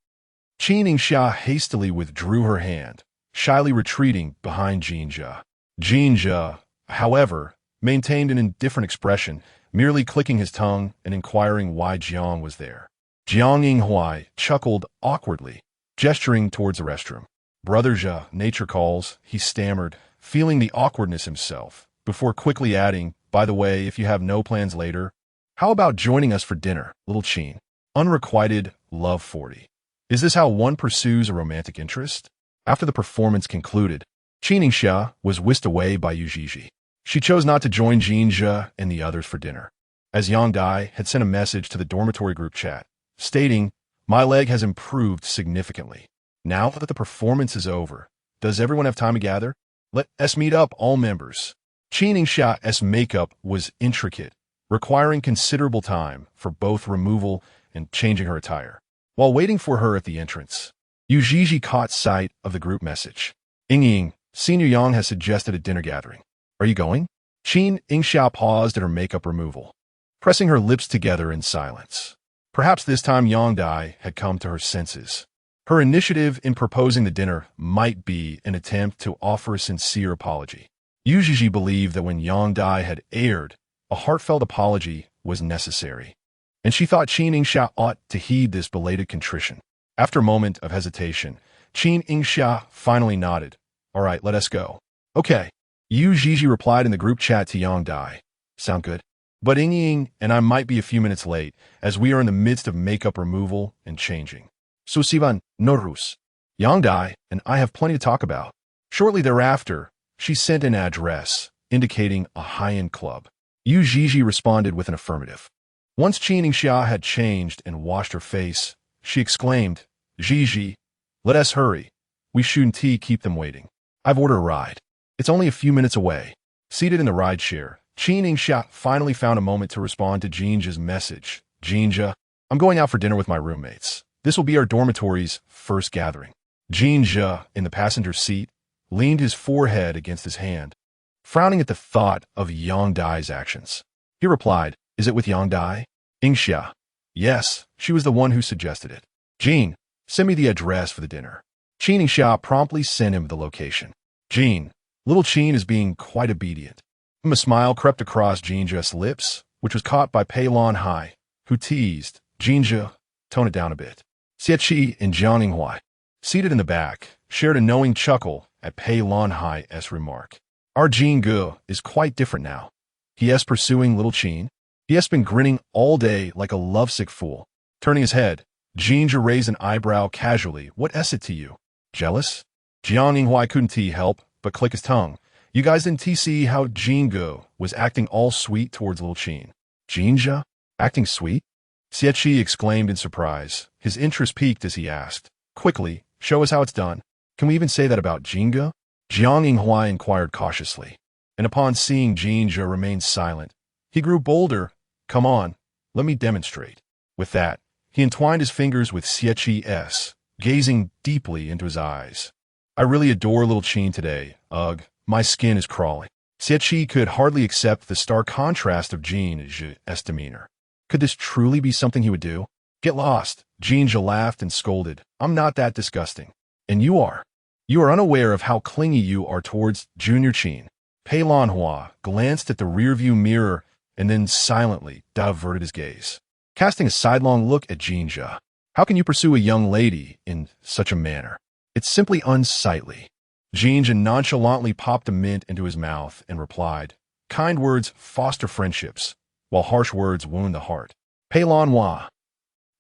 Qin Yingxia hastily withdrew her hand, shyly retreating behind Jin Zhe. Jin Zhe, however, maintained an indifferent expression, merely clicking his tongue and inquiring why Jiang was there. Jiang Yinghua chuckled awkwardly, gesturing towards the restroom. Brother Zhe, nature calls, he stammered, feeling the awkwardness himself, before quickly adding, by the way, if you have no plans later, how about joining us for dinner, little Qin? Unrequited love 40. Is this how one pursues a romantic interest? After the performance concluded, Qin Yingxia was whisked away by Yu Zhizhi. She chose not to join Jin Zhe and the others for dinner, as Yang Dai had sent a message to the dormitory group chat, stating, "My leg has improved significantly. Now that the performance is over, does everyone have time to gather? Let us meet up, all members." Qin Yingxia's makeup was intricate, requiring considerable time for both removal and changing her attire. While waiting for her at the entrance, Yu Zhizhi caught sight of the group message. Ying, Senior Yang has suggested a dinner gathering. Are you going? Qin Yingxia paused at her makeup removal, pressing her lips together in silence. Perhaps this time Yang Dai had come to her senses. Her initiative in proposing the dinner might be an attempt to offer a sincere apology. Yu Zhizhi believed that when Yang Dai had erred, a heartfelt apology was necessary, and she thought Qin Yingxia ought to heed this belated contrition. After a moment of hesitation, Qin Yingxia finally nodded. All right, let us go. Okay. Yu Zhizhi replied in the group chat to Yang Dai. Sound good? But Ying and I might be a few minutes late, as we are in the midst of makeup removal and changing. So Sivan, no rus. Yang Dai and I have plenty to talk about. Shortly thereafter, she sent an address, indicating a high-end club. Yu Zhizhi responded with an affirmative. Once Qin Yingxia had changed and washed her face, she exclaimed, Zhizhi, let us hurry. We shouldn't keep them waiting. I've ordered a ride. It's only a few minutes away. Seated in the rideshare, Qin Yingxia finally found a moment to respond to Jin Zhe's message. Jin Zhe, I'm going out for dinner with my roommates. This will be our dormitory's first gathering. Jin Zhe, in the passenger seat, leaned his forehead against his hand, frowning at the thought of Yang Dai's actions. He replied, Is it with Yang Dai? Yingxia. Yes, she was the one who suggested it. Jin, send me the address for the dinner. Qin Yingxia promptly sent him the location. Jin, little Qin is being quite obedient. A smile crept across Jin Zhe's lips, which was caught by Pei Lan Hai, who teased, Jin Zhe, tone it down a bit. Xie and Jiang Yinghua, seated in the back, shared a knowing chuckle at Pei Lan Hai's remark. Our Jin Ge is quite different now. He is pursuing little Qin. He has been grinning all day like a lovesick fool. Turning his head, Jin Zhe raised an eyebrow casually. What is it to you? Jealous? Jiang Yinghua couldn't help but click his tongue. You guys didn't see how Jin Ge was acting all sweet towards little Qin. Jin Zhe? Acting sweet? Xie exclaimed in surprise. His interest peaked as he asked, Quickly, show us how it's done. Can we even say that about Jin Ge? Jiang Yinghua inquired cautiously, and upon seeing Jin Zhe remain silent, he grew bolder. Come on, let me demonstrate. With that, he entwined his fingers with Xie's, gazing deeply into his eyes. I really adore little Qin today. Ugh, my skin is crawling. Xie could hardly accept the stark contrast of Jin Zhe's demeanor. Could this truly be something he would do? Get lost. Jin Zhe laughed and scolded. I'm not that disgusting. And you are. You are unaware of how clingy you are towards Junior Qin. Pei Lan Hua glanced at the rearview mirror and then silently diverted his gaze, casting a sidelong look at Jin Zhe. How can you pursue a young lady in such a manner? It's simply unsightly. Jin Zhe nonchalantly popped a mint into his mouth and replied, Kind words foster friendships, while harsh words wound the heart. Pei Lan Hua.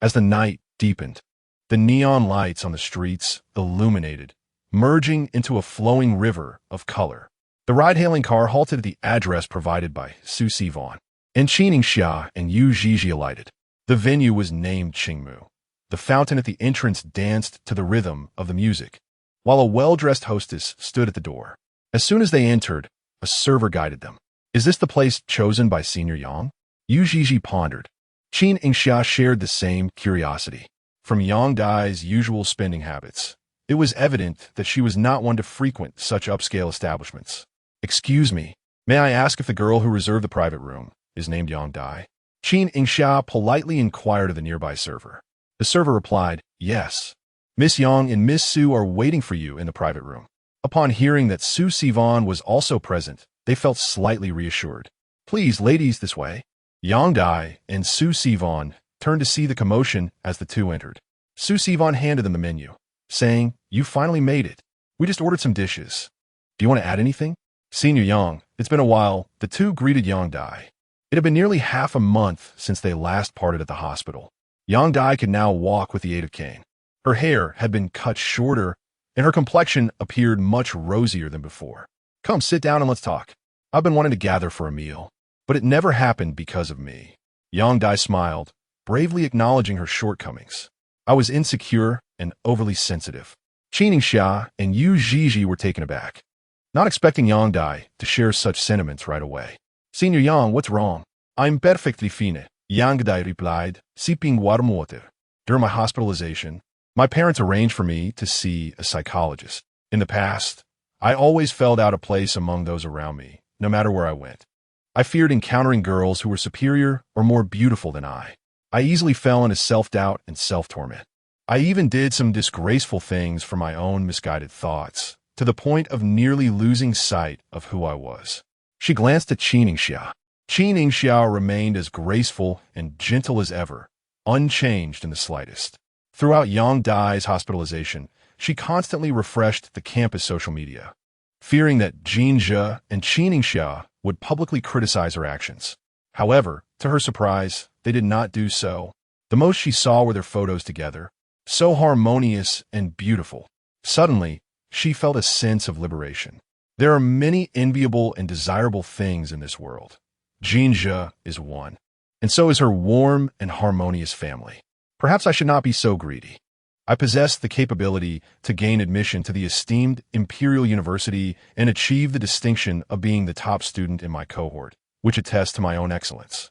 As the night deepened, the neon lights on the streets illuminated, merging into a flowing river of color. The ride-hailing car halted at the address provided by Su Sivan, and Qin Yingxia and Yu Zhizhi alighted. The venue was named Qingmu. The fountain at the entrance danced to the rhythm of the music, while a well-dressed hostess stood at the door. As soon as they entered, a server guided them. Is this the place chosen by Senior Yang? Yu Zhizhi pondered. Qin Yingxia shared the same curiosity. From Yang Dai's usual spending habits, it was evident that she was not one to frequent such upscale establishments. Excuse me, may I ask if the girl who reserved the private room is named Yang Dai? Qin Yingxia politely inquired of the nearby server. The server replied, yes. Miss Yang and Miss Su are waiting for you in the private room. Upon hearing that Su Sivan was also present, they felt slightly reassured. Please, ladies, this way. Yang Dai and Su Sivan turned to see the commotion as the two entered. Su Sivan handed them the menu, saying, you finally made it. We just ordered some dishes. Do you want to add anything? Senior Yang, it's been a while. The two greeted Yang Dai. It had been nearly half a month since they last parted at the hospital. Yang Dai could now walk with the aid of cane. Her hair had been cut shorter, and her complexion appeared much rosier than before. Come, sit down and let's talk. I've been wanting to gather for a meal, but it never happened because of me. Yang Dai smiled, bravely acknowledging her shortcomings. I was insecure and overly sensitive. Qin Yingxia and Yu Zhizhi were taken aback, not expecting Yang Dai to share such sentiments right away. Senior Yang, what's wrong? I'm perfectly fine, Yang Dai replied, sipping warm water. During my hospitalization, my parents arranged for me to see a psychologist. In the past, I always felt out of place among those around me, no matter where I went. I feared encountering girls who were superior or more beautiful than I. I easily fell into self-doubt and self-torment. I even did some disgraceful things for my own misguided thoughts, to the point of nearly losing sight of who I was. She glanced at Qin Yingxia. Qin Yingxia remained as graceful and gentle as ever, unchanged in the slightest. Throughout Yang Dai's hospitalization, she constantly refreshed the campus social media, fearing that Jin Zhe and Qin Yingxia would publicly criticize her actions. However, to her surprise, they did not do so. The most she saw were their photos together, so harmonious and beautiful. Suddenly, she felt a sense of liberation. There are many enviable and desirable things in this world. Jin Zhe is one, and so is her warm and harmonious family. Perhaps I should not be so greedy. I possess the capability to gain admission to the esteemed Imperial University and achieve the distinction of being the top student in my cohort, which attests to my own excellence.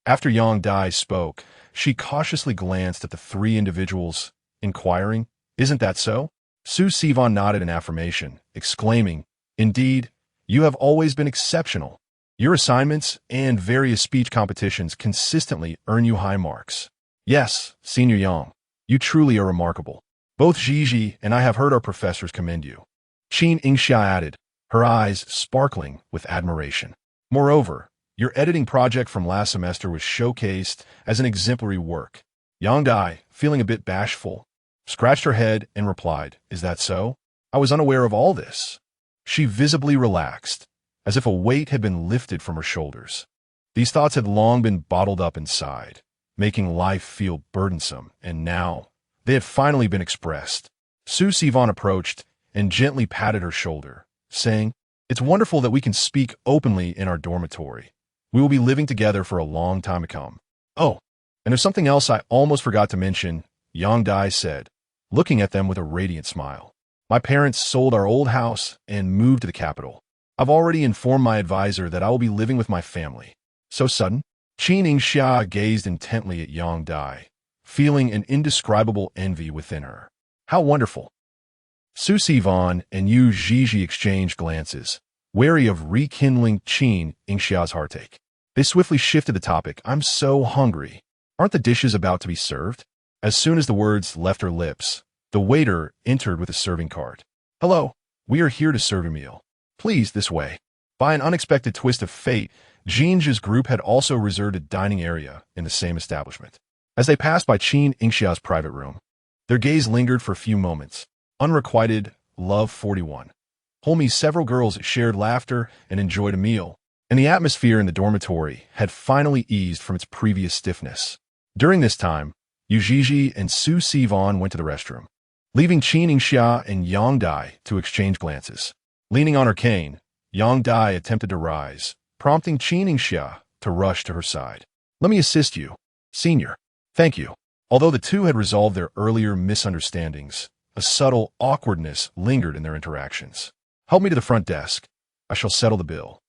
After Yang Dai spoke, she cautiously glanced at the three individuals, inquiring, isn't that so? Su Sivan nodded in affirmation, exclaiming, indeed, you have always been exceptional. Your assignments and various speech competitions consistently earn you high marks. Yes, Senior Yang, you truly are remarkable. Both Zhizhi and I have heard our professors commend you. Qin Yingxia added, her eyes sparkling with admiration. Moreover, your editing project from last semester was showcased as an exemplary work. Yang Dai, feeling a bit bashful, scratched her head and replied, is that so? I was unaware of all this. She visibly relaxed, as if a weight had been lifted from her shoulders. These thoughts had long been bottled up inside, making life feel burdensome, and now they had finally been expressed. Su Sivan approached and gently patted her shoulder, saying, it's wonderful that we can speak openly in our dormitory. We will be living together for a long time to come. Oh, and there's something else I almost forgot to mention, Yang Dai said, looking at them with a radiant smile. My parents sold our old house and moved to the capital. I've already informed my advisor that I will be living with my family. So sudden? Qin Yingxia gazed intently at Yang Dai, feeling an indescribable envy within her. How wonderful! Su Sivan and Yu Zhizhi exchanged glances, wary of rekindling Qin Yingxia's heartache. They swiftly shifted the topic. I'm so hungry. Aren't the dishes about to be served? As soon as the words left her lips, the waiter entered with a serving cart. Hello, we are here to serve your meal. Please, this way. By an unexpected twist of fate, Jin Zhe's group had also reserved a dining area in the same establishment. As they passed by Qin Yingxia's private room, their gaze lingered for a few moments. Unrequited, Love 41. Homie, several girls shared laughter and enjoyed a meal, and the atmosphere in the dormitory had finally eased from its previous stiffness. During this time, Yu Zhizhi and Su Sivan went to the restroom, leaving Qin Yingxia and Yang Dai to exchange glances. Leaning on her cane, Yang Dai attempted to rise, prompting Qin Yingxia to rush to her side. Let me assist you, Senior. Thank you. Although the two had resolved their earlier misunderstandings, a subtle awkwardness lingered in their interactions. "Help me to the front desk. I shall settle the bill."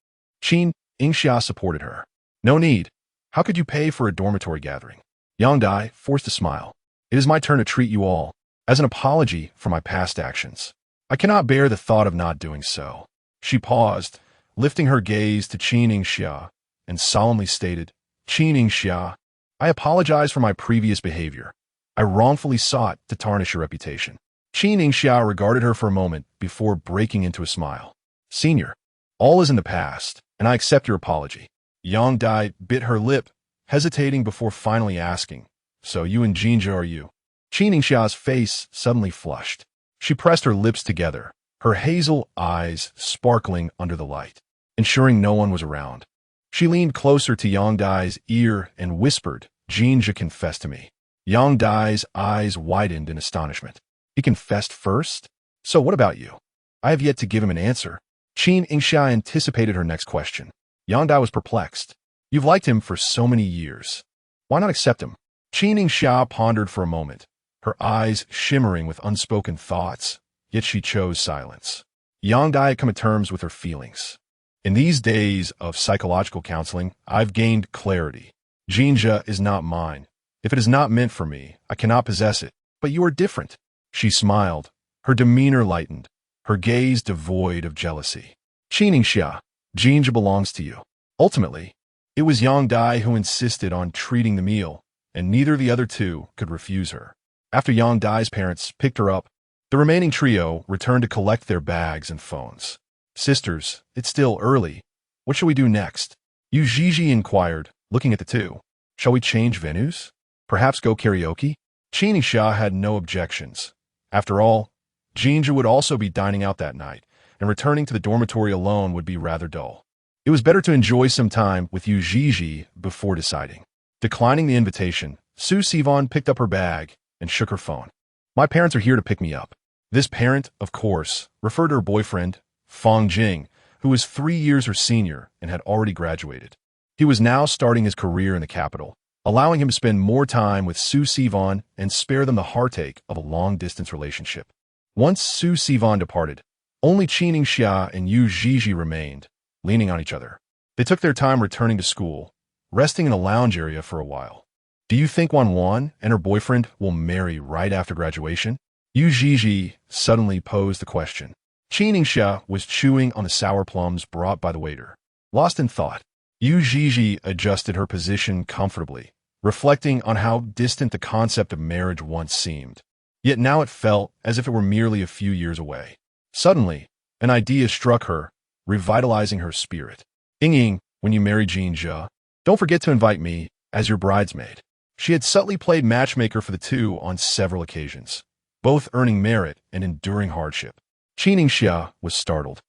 Qin Yingxia supported her. "No need. How could you pay for a dormitory gathering?" Yang Dai forced a smile. "It is my turn to treat you all, as an apology for my past actions. I cannot bear the thought of not doing so." She paused, lifting her gaze to Qin Yingxia, and solemnly stated, "Qin Yingxia, I apologize for my previous behavior. I wrongfully sought to tarnish your reputation." Qin Yingxia regarded her for a moment before breaking into a smile. "Senior, all is in the past, and I accept your apology." Yang Dai bit her lip, hesitating before finally asking, "So you and Jin Zhe are you?" Qin Yingxia's face suddenly flushed. She pressed her lips together, her hazel eyes sparkling under the light, ensuring no one was around. She leaned closer to Yang Dai's ear and whispered, "Jin Zhe confessed to me." Yang Dai's eyes widened in astonishment. "He confessed first? So what about you?" "I have yet to give him an answer." Qin Yingxia anticipated her next question. Yang Dai was perplexed. "You've liked him for so many years. Why not accept him?" Qin Yingxia pondered for a moment, her eyes shimmering with unspoken thoughts, yet she chose silence. Yang Dai had come to terms with her feelings. "In these days of psychological counseling, I've gained clarity. Jin Zhe is not mine. If it is not meant for me, I cannot possess it. But you are different." She smiled, her demeanor lightened, her gaze devoid of jealousy. "Qin Yingxia, Jin Zhe belongs to you." Ultimately, it was Yang Dai who insisted on treating the meal, and neither of the other two could refuse her. After Yang Dai's parents picked her up, the remaining trio returned to collect their bags and phones. "Sisters, it's still early. What shall we do next?" Yu Zhizhi inquired, looking at the two. "Shall we change venues? Perhaps go karaoke?" Qin Yingxia had no objections. After all, Jin Zhe would also be dining out that night, and returning to the dormitory alone would be rather dull. It was better to enjoy some time with Yu Zhizhi before deciding. Declining the invitation, Su Sivan picked up her bag and shook her phone. "My parents are here to pick me up." This parent, of course, referred to her boyfriend, Fang Jing, who was 3 years her senior and had already graduated. He was now starting his career in the capital, allowing him to spend more time with Su Sivan and spare them the heartache of a long-distance relationship. Once Su Sivan departed, only Qin Yingxia and Yu Zhizhi remained, leaning on each other. They took their time returning to school, resting in a lounge area for a while. "Do you think Wan and her boyfriend will marry right after graduation?" Yu Zhizhi suddenly posed the question. Qin Yingxia was chewing on the sour plums brought by the waiter. Lost in thought, Yu Zhizhi adjusted her position comfortably, reflecting on how distant the concept of marriage once seemed. Yet now it felt as if it were merely a few years away. Suddenly, an idea struck her, revitalizing her spirit. "Ying, when you marry Jin Zhe, don't forget to invite me as your bridesmaid." She had subtly played matchmaker for the two on several occasions, both earning merit and enduring hardship. Qin Yingxia was startled,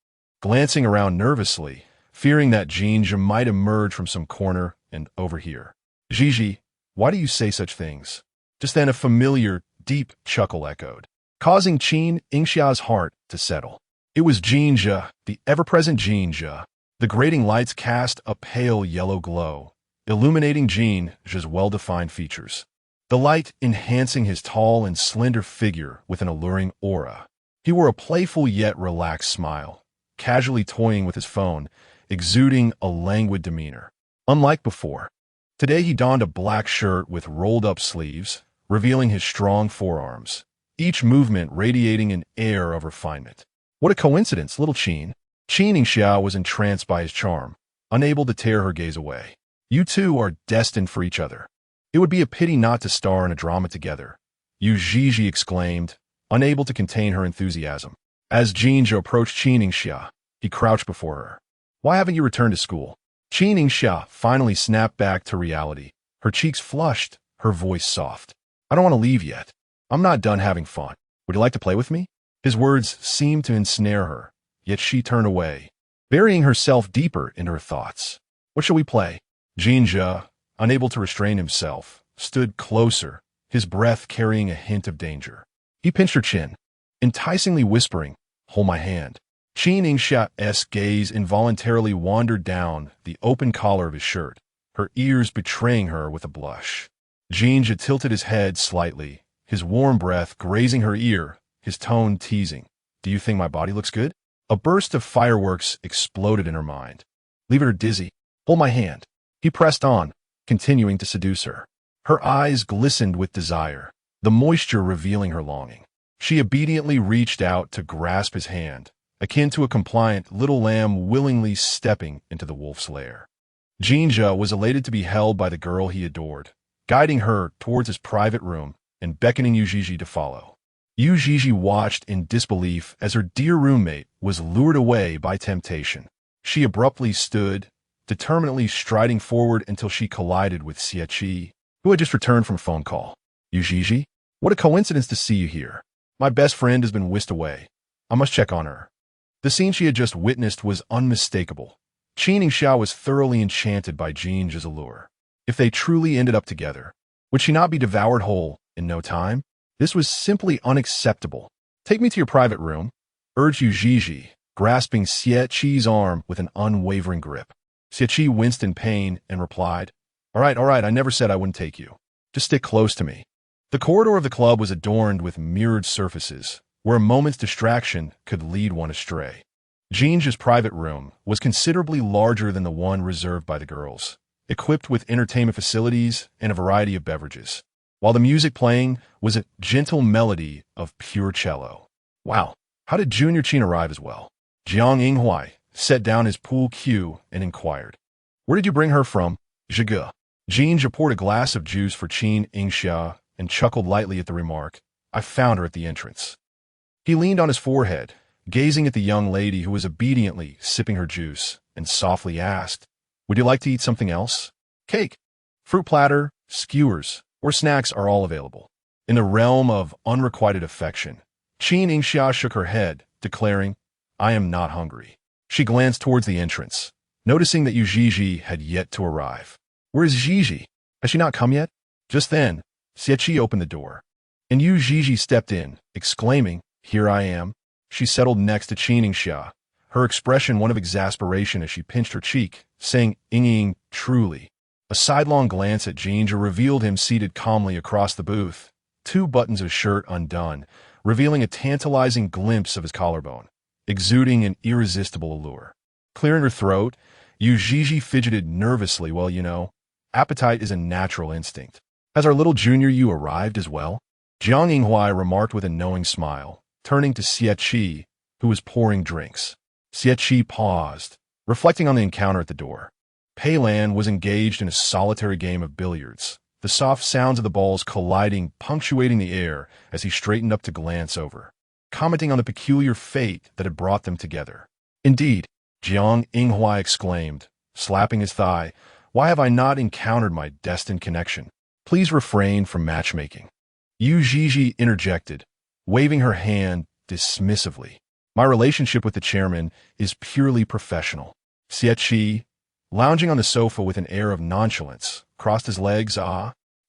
glancing around nervously, fearing that Jin Zhe might emerge from some corner and overhear. "Zhizhi, why do you say such things?" Just then a familiar, deep chuckle echoed, causing Qin Yingxia's heart to settle. It was Jin Zhe, the ever-present Jin Zhe. The grating lights cast a pale yellow glow, illuminating Jin Zhe's well-defined features, the light enhancing his tall and slender figure with an alluring aura. He wore a playful yet relaxed smile, casually toying with his phone, exuding a languid demeanor. Unlike before, today he donned a black shirt with rolled-up sleeves, revealing his strong forearms, each movement radiating an air of refinement. "What a coincidence, little Qin." Qin Yingxia was entranced by his charm, unable to tear her gaze away. "You two are destined for each other. It would be a pity not to star in a drama together," Yu Zhizhi exclaimed, unable to contain her enthusiasm. As Jin Zhe approached Qin Yingxia, he crouched before her. "Why haven't you returned to school?" Qin Yingxia finally snapped back to reality, her cheeks flushed, her voice soft. "I don't want to leave yet. I'm not done having fun. Would you like to play with me?" His words seemed to ensnare her, yet she turned away, burying herself deeper into her thoughts. "What shall we play?" Jin Zhe, unable to restrain himself, stood closer, his breath carrying a hint of danger. He pinched her chin, enticingly whispering, "Hold my hand." Qin Yingxia's gaze involuntarily wandered down the open collar of his shirt, her ears betraying her with a blush. Jin Zhe tilted his head slightly, his warm breath grazing her ear, his tone teasing. Do you think my body looks good? A burst of fireworks exploded in her mind. Leave her dizzy. Hold my hand. He pressed on, continuing to seduce her. Her eyes glistened with desire, the moisture revealing her longing. She obediently reached out to grasp his hand, akin to a compliant little lamb willingly stepping into the wolf's lair. Jin Zhe was elated to be held by the girl he adored, guiding her towards his private room and beckoning Yu Zhizhi to follow. Yu Zhizhi watched in disbelief as her dear roommate was lured away by temptation. She abruptly stood, determinedly striding forward until she collided with Xie, who had just returned from a phone call. Yu Zhizhi, what a coincidence to see you here. My best friend has been whisked away. I must check on her. The scene she had just witnessed was unmistakable. Qin Yingxia was thoroughly enchanted by Jin Zhe's allure. If they truly ended up together, would she not be devoured whole in no time? This was simply unacceptable. Take me to your private room, urged Yu Zhizhi, grasping Xie arm with an unwavering grip. Xie winced in pain and replied, all right, I never said I wouldn't take you. Just stick close to me. The corridor of the club was adorned with mirrored surfaces, where a moment's distraction could lead one astray. Jin Zhe's private room was considerably larger than the one reserved by the girls, equipped with entertainment facilities and a variety of beverages, while the music playing was a gentle melody of pure cello. Wow, how did Junior Qin arrive as well? Jiang Yinghuai set down his pool cue and inquired, where did you bring her from, Zhige? Jin Zhe poured a glass of juice for Qin Yingxia and chuckled lightly at the remark, I found her at the entrance. He leaned on his forehead, gazing at the young lady who was obediently sipping her juice, and softly asked, would you like to eat something else? Cake, fruit platter, skewers, or snacks are all available. In the realm of unrequited affection, Qin Yingxia shook her head, declaring, I am not hungry. She glanced towards the entrance, noticing that Yu Zhizhi had yet to arrive. Where is Zhizhi? Has she not come yet? Just then, Xie opened the door, and Yu Zhizhi stepped in, exclaiming, here I am. She settled next to Qin Yingxia, her expression one of exasperation as she pinched her cheek, saying, Ying, truly. A sidelong glance at Jin Zhe revealed him seated calmly across the booth, 2 buttons of his shirt undone, revealing a tantalizing glimpse of his collarbone, exuding an irresistible allure. Clearing her throat, Yu Zhizhi fidgeted nervously. Well, you know, appetite is a natural instinct. Has our little junior Yu arrived as well? Jiang Yinghuai remarked with a knowing smile, turning to Xie, who was pouring drinks. Xie paused, reflecting on the encounter at the door. Pei Lan was engaged in a solitary game of billiards, the soft sounds of the balls colliding punctuating the air as he straightened up to glance over, commenting on the peculiar fate that had brought them together. Indeed, Jiang Yinghuai exclaimed, slapping his thigh, why have I not encountered my destined connection? Please refrain from matchmaking. Yu Zhizhi interjected, waving her hand dismissively. My relationship with the chairman is purely professional. Xie, lounging on the sofa with an air of nonchalance, crossed his legs.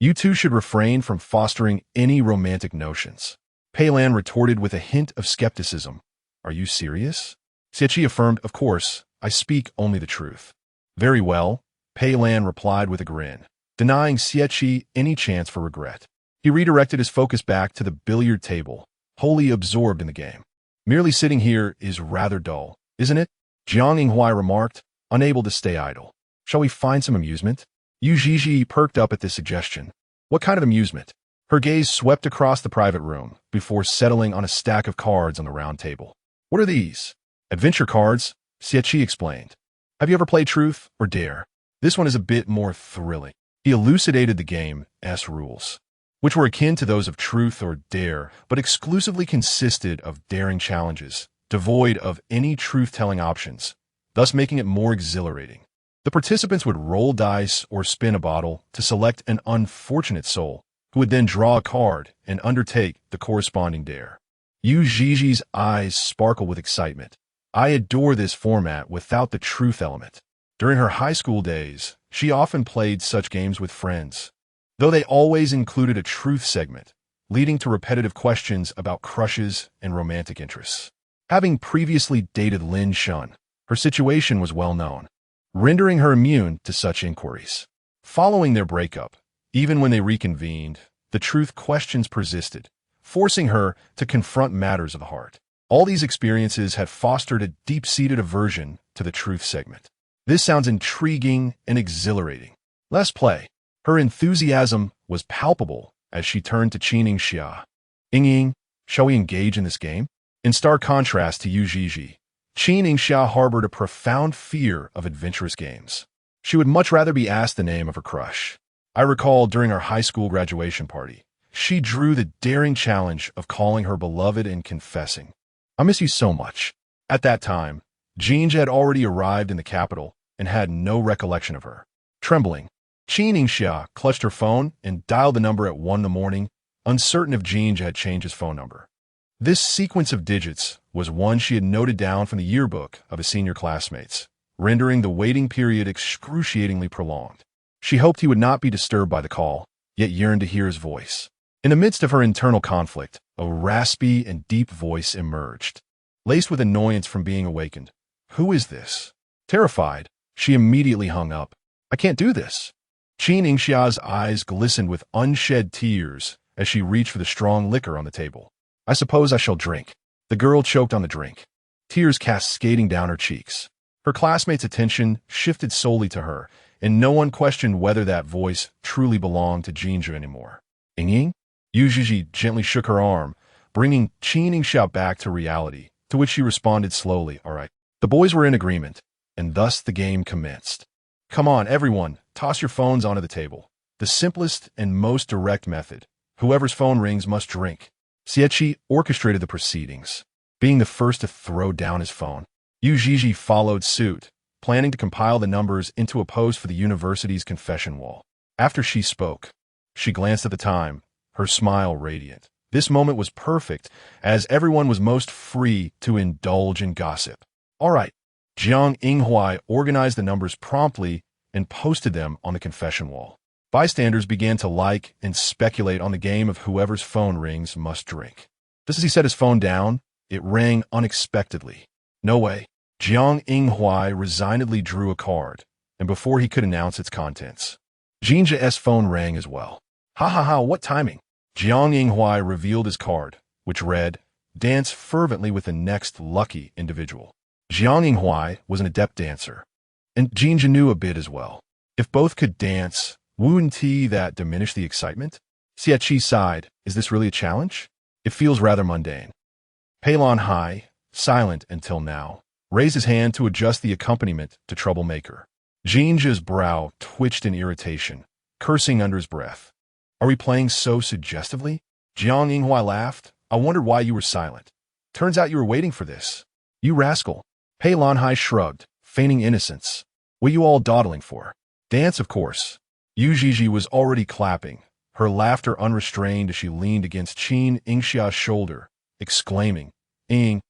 You two should refrain from fostering any romantic notions. Pei Lan retorted with a hint of skepticism. Are you serious? Xie affirmed, of course, I speak only the truth. Very well, Pei Lan replied with a grin, denying Xie any chance for regret. He redirected his focus back to the billiard table, wholly absorbed in the game. Merely sitting here is rather dull, isn't it? Jiang Yinghuai remarked, unable to stay idle. Shall we find some amusement? Yu Zhizhi perked up at this suggestion. What kind of amusement? Her gaze swept across the private room before settling on a stack of cards on the round table. What are these? Adventure cards, Xie explained. Have you ever played Truth or Dare? This one is a bit more thrilling. He elucidated the game's rules, which were akin to those of Truth or Dare, but exclusively consisted of daring challenges, devoid of any truth-telling options, thus making it more exhilarating. The participants would roll dice or spin a bottle to select an unfortunate soul, who would then draw a card and undertake the corresponding dare. Yu Zhizhi's eyes sparkle with excitement. I adore this format without the truth element. During her high school days, she often played such games with friends, though they always included a truth segment, leading to repetitive questions about crushes and romantic interests. Having previously dated Lin Shun, her situation was well known, rendering her immune to such inquiries. Following their breakup, even when they reconvened, the truth questions persisted, forcing her to confront matters of the heart. All these experiences had fostered a deep-seated aversion to the truth segment. This sounds intriguing and exhilarating. Let's play. Her enthusiasm was palpable as she turned to Qin Yingxia. Ying, shall we engage in this game? In stark contrast to Yu Zhizhi, Qin Yingxia harbored a profound fear of adventurous games. She would much rather be asked the name of her crush. I recall during our high school graduation party, she drew the daring challenge of calling her beloved and confessing, "I miss you so much." At that time, Jin Zhe had already arrived in the capital and had no recollection of her. Trembling, Qin Yingxia clutched her phone and dialed the number at 1 in the morning, uncertain if Jin Zhe had changed his phone number. This sequence of digits was one she had noted down from the yearbook of his senior classmates, rendering the waiting period excruciatingly prolonged. She hoped he would not be disturbed by the call, yet yearned to hear his voice. In the midst of her internal conflict, a raspy and deep voice emerged, laced with annoyance from being awakened. "Who is this?" Terrified, she immediately hung up. "I can't do this." Qin Yingxia's eyes glistened with unshed tears as she reached for the strong liquor on the table. "I suppose I shall drink." The girl choked on the drink, tears cascading down her cheeks. Her classmates' attention shifted solely to her, and no one questioned whether that voice truly belonged to Jin Zhe anymore. "Ying?" Yu Zhizhi gently shook her arm, bringing Qin Yingxia back to reality, to which she responded slowly, "All right." The boys were in agreement, and thus the game commenced. "Come on, everyone, toss your phones onto the table. The simplest and most direct method. Whoever's phone rings must drink." Xieqi orchestrated the proceedings, being the first to throw down his phone. Yu Zhizhi followed suit, planning to compile the numbers into a post for the university's confession wall. After she spoke, she glanced at the time, her smile radiant. This moment was perfect, as everyone was most free to indulge in gossip. "All right." Jiang Yinghua organized the numbers promptly and posted them on the confession wall. Bystanders began to like and speculate on the game of whoever's phone rings must drink. Just as he set his phone down, it rang unexpectedly. "No way." Jiang Yinghua resignedly drew a card, and before he could announce its contents, Jin Zhe's phone rang as well. "Ha ha ha, what timing!" Jiang Yinghua revealed his card, which read, "Dance fervently with the next lucky individual." Jiang Yinghua was an adept dancer, and Jin Zhe knew a bit as well. If both could dance, wouldn't that diminish the excitement? Xieqi sighed. "Is this really a challenge? It feels rather mundane." Pei Lan Hai, silent until now, raised his hand to adjust the accompaniment to Troublemaker. Jin Zhe's brow twitched in irritation, cursing under his breath. "Are we playing so suggestively?" Jiang Yinghua laughed. "I wondered why you were silent. Turns out you were waiting for this. You rascal." Pei Lan Hai shrugged, feigning innocence. "What you all dawdling for?" "Dance, of course." Yu Zhizhi was already clapping, her laughter unrestrained as she leaned against Qin Yingxia's shoulder, exclaiming, "Ying,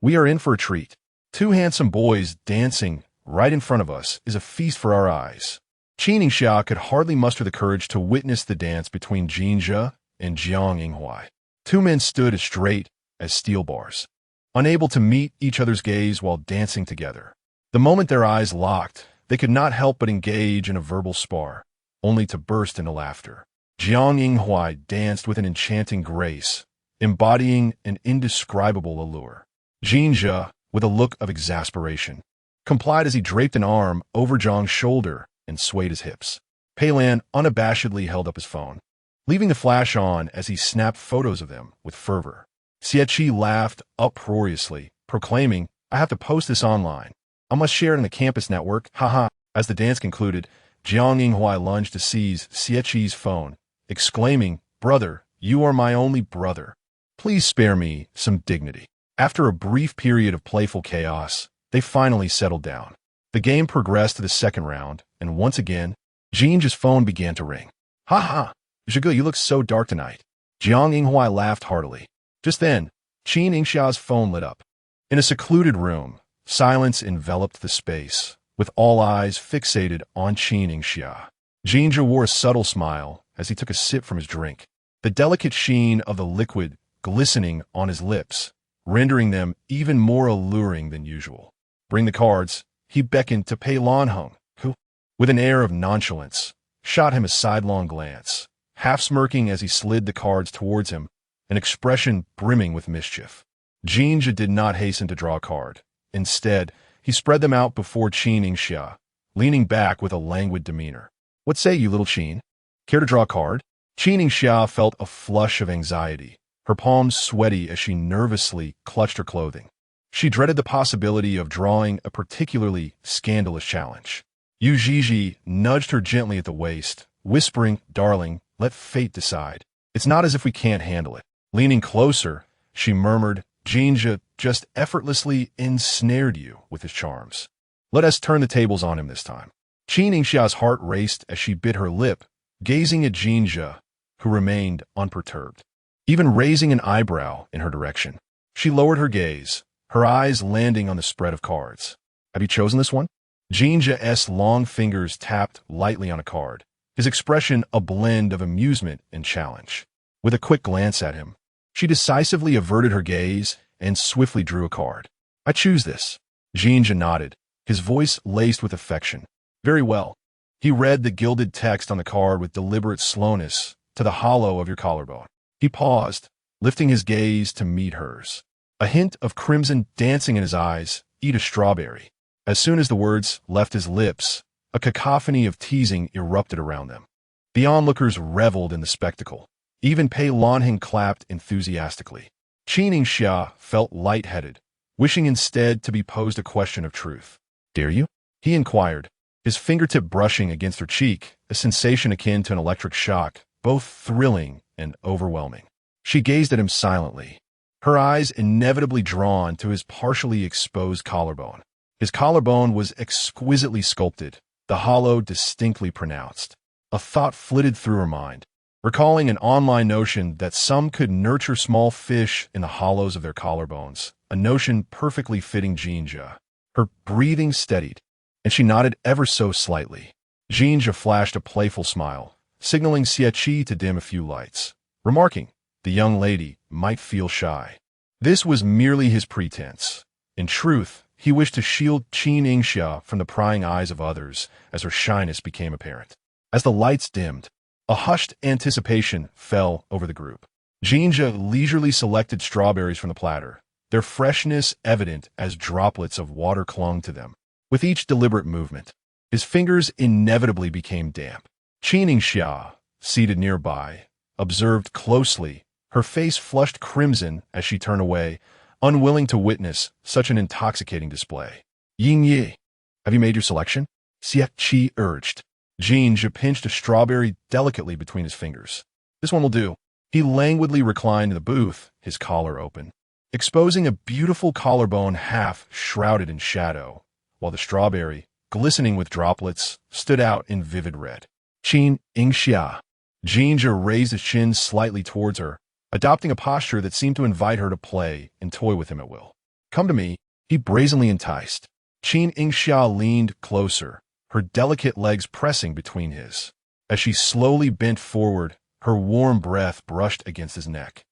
we are in for a treat. Two handsome boys dancing right in front of us is a feast for our eyes." Qin Yingxia could hardly muster the courage to witness the dance between Jin Zhe and Jiang Yinghua. Two men stood as straight as steel bars, unable to meet each other's gaze while dancing together. The moment their eyes locked, they could not help but engage in a verbal spar, only to burst into laughter. Jiang Yinghua danced with an enchanting grace, embodying an indescribable allure. Jin Zhe, with a look of exasperation, complied as he draped an arm over Zhang's shoulder and swayed his hips. Pei Lan unabashedly held up his phone, leaving the flash on as he snapped photos of them with fervor. Xieqi laughed uproariously, proclaiming, "I have to post this online. I must share it in the campus network, haha." As the dance concluded, Jiang Yinghua lunged to seize Xieqi's phone, exclaiming, "Brother, you are my only brother. Please spare me some dignity." After a brief period of playful chaos, they finally settled down. The game progressed to the second round, and once again, Jin Zhe's phone began to ring. "Ha ha! Zhige, you look so dark tonight." Jiang Yinghua laughed heartily. Just then, Qin Yingxia's phone lit up. In a secluded room, silence enveloped the space, with all eyes fixated on Qin Yingxia. Jin Zhe wore a subtle smile as he took a sip from his drink, the delicate sheen of the liquid glistening on his lips, rendering them even more alluring than usual. "Bring the cards," he beckoned to Pei Lan Hung, who, with an air of nonchalance, shot him a sidelong glance, half smirking as he slid the cards towards him, an expression brimming with mischief. Jin Zhe did not hasten to draw a card. Instead, he spread them out before Qin Yingxia, leaning back with a languid demeanor. "What say you, little Qin? Care to draw a card?" Qin Yingxia felt a flush of anxiety, her palms sweaty as she nervously clutched her clothing. She dreaded the possibility of drawing a particularly scandalous challenge. Yu Zhizhi nudged her gently at the waist, whispering, "Darling, let fate decide. It's not as if we can't handle it." Leaning closer, she murmured, "Jin Zhe just effortlessly ensnared you with his charms. Let us turn the tables on him this time." Qin Yingxia's heart raced as she bit her lip, gazing at Jin Zhe, who remained unperturbed, even raising an eyebrow in her direction. She lowered her gaze, her eyes landing on the spread of cards. "Have you chosen this one?" Jin Zhe's long fingers tapped lightly on a card, his expression a blend of amusement and challenge. With a quick glance at him, she decisively averted her gaze and swiftly drew a card. "I choose this." Jin Zhe nodded, his voice laced with affection. "Very well." He read the gilded text on the card with deliberate slowness, "To the hollow of your collarbone." He paused, lifting his gaze to meet hers. A hint of crimson dancing in his eyes. "Eat a strawberry." As soon as the words left his lips, a cacophony of teasing erupted around them. The onlookers reveled in the spectacle. Even Pei Lanheng clapped enthusiastically. Qin Yingxia felt lightheaded, wishing instead to be posed a question of truth. "Dare you?" he inquired, his fingertip brushing against her cheek, a sensation akin to an electric shock, both thrilling and overwhelming. She gazed at him silently, her eyes inevitably drawn to his partially exposed collarbone. His collarbone was exquisitely sculpted, the hollow distinctly pronounced. A thought flitted through her mind, recalling an online notion that some could nurture small fish in the hollows of their collarbones, a notion perfectly fitting Jin Zhe. Her breathing steadied, and she nodded ever so slightly. Jin Zhe flashed a playful smile, signaling Xie Qi to dim a few lights, remarking, "The young lady might feel shy." This was merely his pretense. In truth, he wished to shield Qin Yingxia from the prying eyes of others as her shyness became apparent. As the lights dimmed, a hushed anticipation fell over the group. Jin Zhe leisurely selected strawberries from the platter, their freshness evident as droplets of water clung to them. With each deliberate movement, his fingers inevitably became damp. Qin Yingxia, seated nearby, observed closely, her face flushed crimson as she turned away, unwilling to witness such an intoxicating display. "Yin Yi, have you made your selection?" Xie Qi urged. Jin Zhe pinched a strawberry delicately between his fingers. "This one will do." He languidly reclined in the booth, his collar open, exposing a beautiful collarbone half shrouded in shadow, while the strawberry, glistening with droplets, stood out in vivid red. "Qin Yingxia." Jin Zhe raised his chin slightly towards her, adopting a posture that seemed to invite her to play and toy with him at will. "Come to me," he brazenly enticed. Qin Yingxia leaned closer, her delicate legs pressing between his. As she slowly bent forward, her warm breath brushed against his neck,